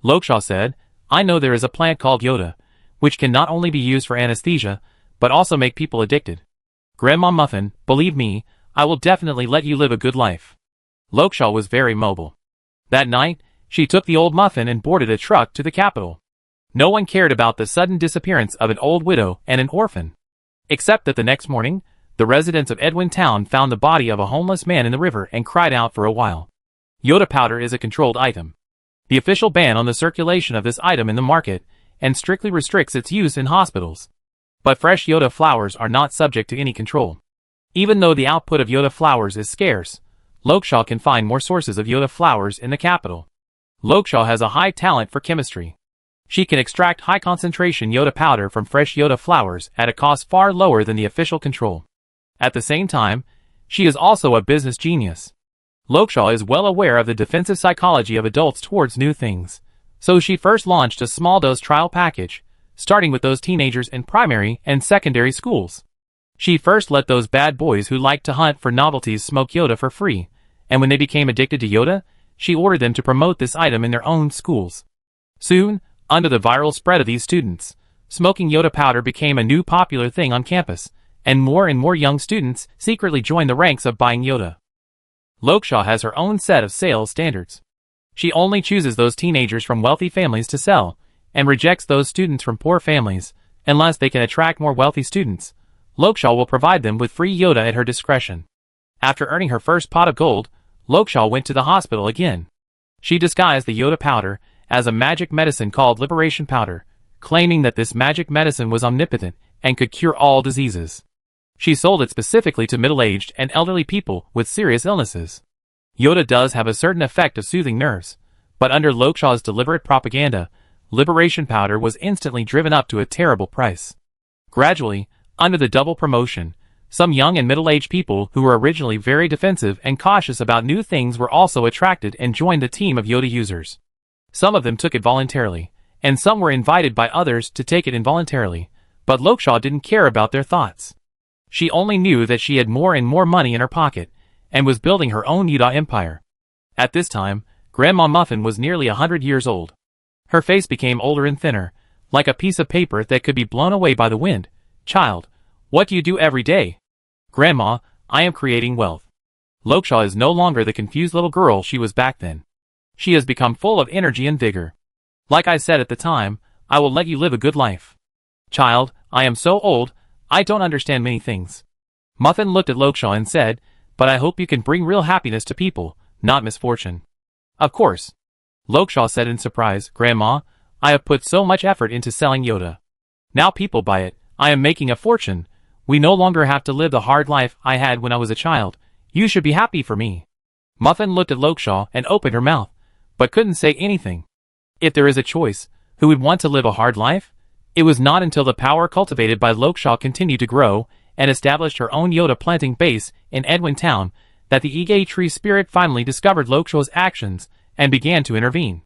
Lokshaw said. "I know there is a plant called Yoda, which can not only be used for anesthesia, but also make people addicted. Grandma Muffin, believe me, I will definitely let you live a good life." Lokshaw was very mobile. That night, she took the old Muffin and boarded a truck to the capital. No one cared about the sudden disappearance of an old widow and an orphan. Except that the next morning, the residents of Edwin Town found the body of a homeless man in the river and cried out for a while. Yoda powder is a controlled item. The official ban on the circulation of this item in the market and strictly restricts its use in hospitals. But fresh Yoda flowers are not subject to any control. Even though the output of Yoda flowers is scarce, Lokshaw can find more sources of Yoda flowers in the capital. Lokshaw has a high talent for chemistry. She can extract high concentration Yoda powder from fresh Yoda flowers at a cost far lower than the official control. At the same time, she is also a business genius. Lokshaw is well aware of the defensive psychology of adults towards new things, so she first launched a small-dose trial package, starting with those teenagers in primary and secondary schools. She first let those bad boys who liked to hunt for novelties smoke Yoda for free, and when they became addicted to Yoda, she ordered them to promote this item in their own schools. Soon, under the viral spread of these students, smoking Yoda powder became a new popular thing on campus, and more young students secretly joined the ranks of buying Yoda. Lokshaw has her own set of sales standards. She only chooses those teenagers from wealthy families to sell, and rejects those students from poor families, unless they can attract more wealthy students. Lokshaw will provide them with free Yoda at her discretion. After earning her first pot of gold, Lokshaw went to the hospital again. She disguised the Yoda powder as a magic medicine called Liberation Powder, claiming that this magic medicine was omnipotent and could cure all diseases. She sold it specifically to middle-aged and elderly people with serious illnesses. Yoda does have a certain effect of soothing nerves, but under Lokshaw's deliberate propaganda, Liberation Powder was instantly driven up to a terrible price. Gradually, under the double promotion, Some young and middle-aged people who were originally very defensive and cautious about new things were also attracted and joined the team of Yoda users. Some of them took it voluntarily, and some were invited by others to take it involuntarily, but Lokshaw didn't care about their thoughts. She only knew that she had more and more money in her pocket, and was building her own Yoda empire. At this time, Grandma Muffin was nearly 100 years old. Her face became older and thinner, like a piece of paper that could be blown away by the wind. "Child, what do you do every day?" "Grandma, I am creating wealth." Lokshaw is no longer the confused little girl she was back then. She has become full of energy and vigor. "Like I said at the time, I will let you live a good life." "Child, I am so old, I don't understand many things." Muffin looked at Lokshaw and said, "But I hope you can bring real happiness to people, not misfortune." "Of course." Lokshaw said in surprise, "Grandma, I have put so much effort into selling Yoda. Now people buy it, I am making a fortune. We no longer have to live the hard life I had when I was a child. You should be happy for me." Muffin looked at Lokshaw and opened her mouth, but couldn't say anything. If there is a choice, who would want to live a hard life? It was not until the power cultivated by Lokshaw continued to grow, and established her own Yoda planting base in Edwin Town, that the Ige tree spirit finally discovered Lokshaw's actions, and began to intervene.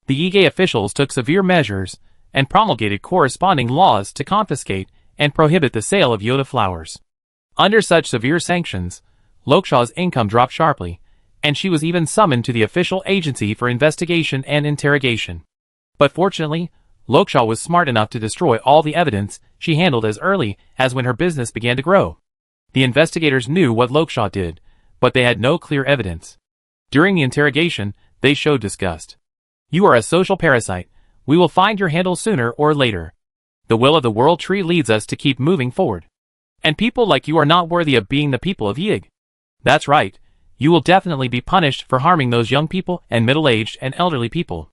The Ige officials took severe measures, and promulgated corresponding laws to confiscate and prohibit the sale of Yoda flowers. Under such severe sanctions, Lokshaw's income dropped sharply, and she was even summoned to the official agency for investigation and interrogation. But fortunately, Lokshaw was smart enough to destroy all the evidence she handled as early as when her business began to grow. The investigators knew what Lokshaw did, but they had no clear evidence. During the interrogation, they showed disgust. "You are a social parasite. We will find your handle sooner or later. The will of the world tree leads us to keep moving forward. And people like you are not worthy of being the people of Yig. That's right. You will definitely be punished for harming those young people and middle-aged and elderly people."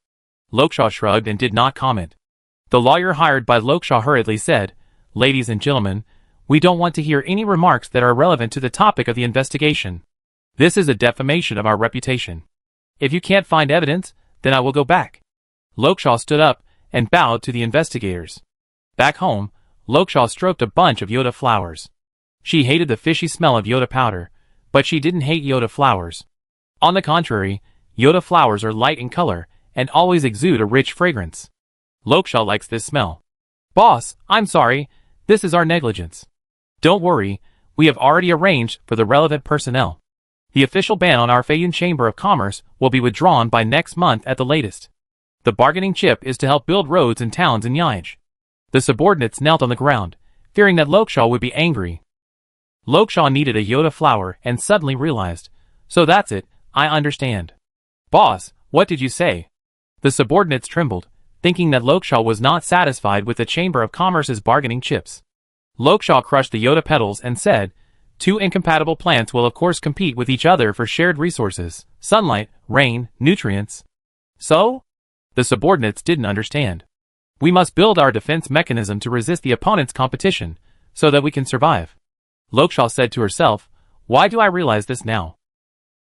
Lokshaw shrugged and did not comment. The lawyer hired by Lokshaw hurriedly said, "Ladies and gentlemen, we don't want to hear any remarks that are relevant to the topic of the investigation. This is a defamation of our reputation. If you can't find evidence, then I will go back." Lokshaw stood up and bowed to the investigators. Back home, Lokshaw stroked a bunch of Yoda flowers. She hated the fishy smell of Yoda powder, but she didn't hate Yoda flowers. On the contrary, Yoda flowers are light in color and always exude a rich fragrance. Lokshaw likes this smell. "Boss, I'm sorry, this is our negligence." "Don't worry, we have already arranged for the relevant personnel. The official ban on our Fayun Chamber of Commerce will be withdrawn by next month at the latest. The bargaining chip is to help build roads and towns in Yij." The subordinates knelt on the ground, fearing that Lokshaw would be angry. Lokshaw needed a Yoda flower and suddenly realized, "So that's it, I understand." "Boss, what did you say?" The subordinates trembled, thinking that Lokshaw was not satisfied with the Chamber of Commerce's bargaining chips. Lokshaw crushed the Yoda petals and said, "Two incompatible plants will of course compete with each other for shared resources, sunlight, rain, nutrients." "So?" The subordinates didn't understand. "We must build our defense mechanism to resist the opponent's competition, so that we can survive." Lokshaw said to herself, "Why do I realize this now?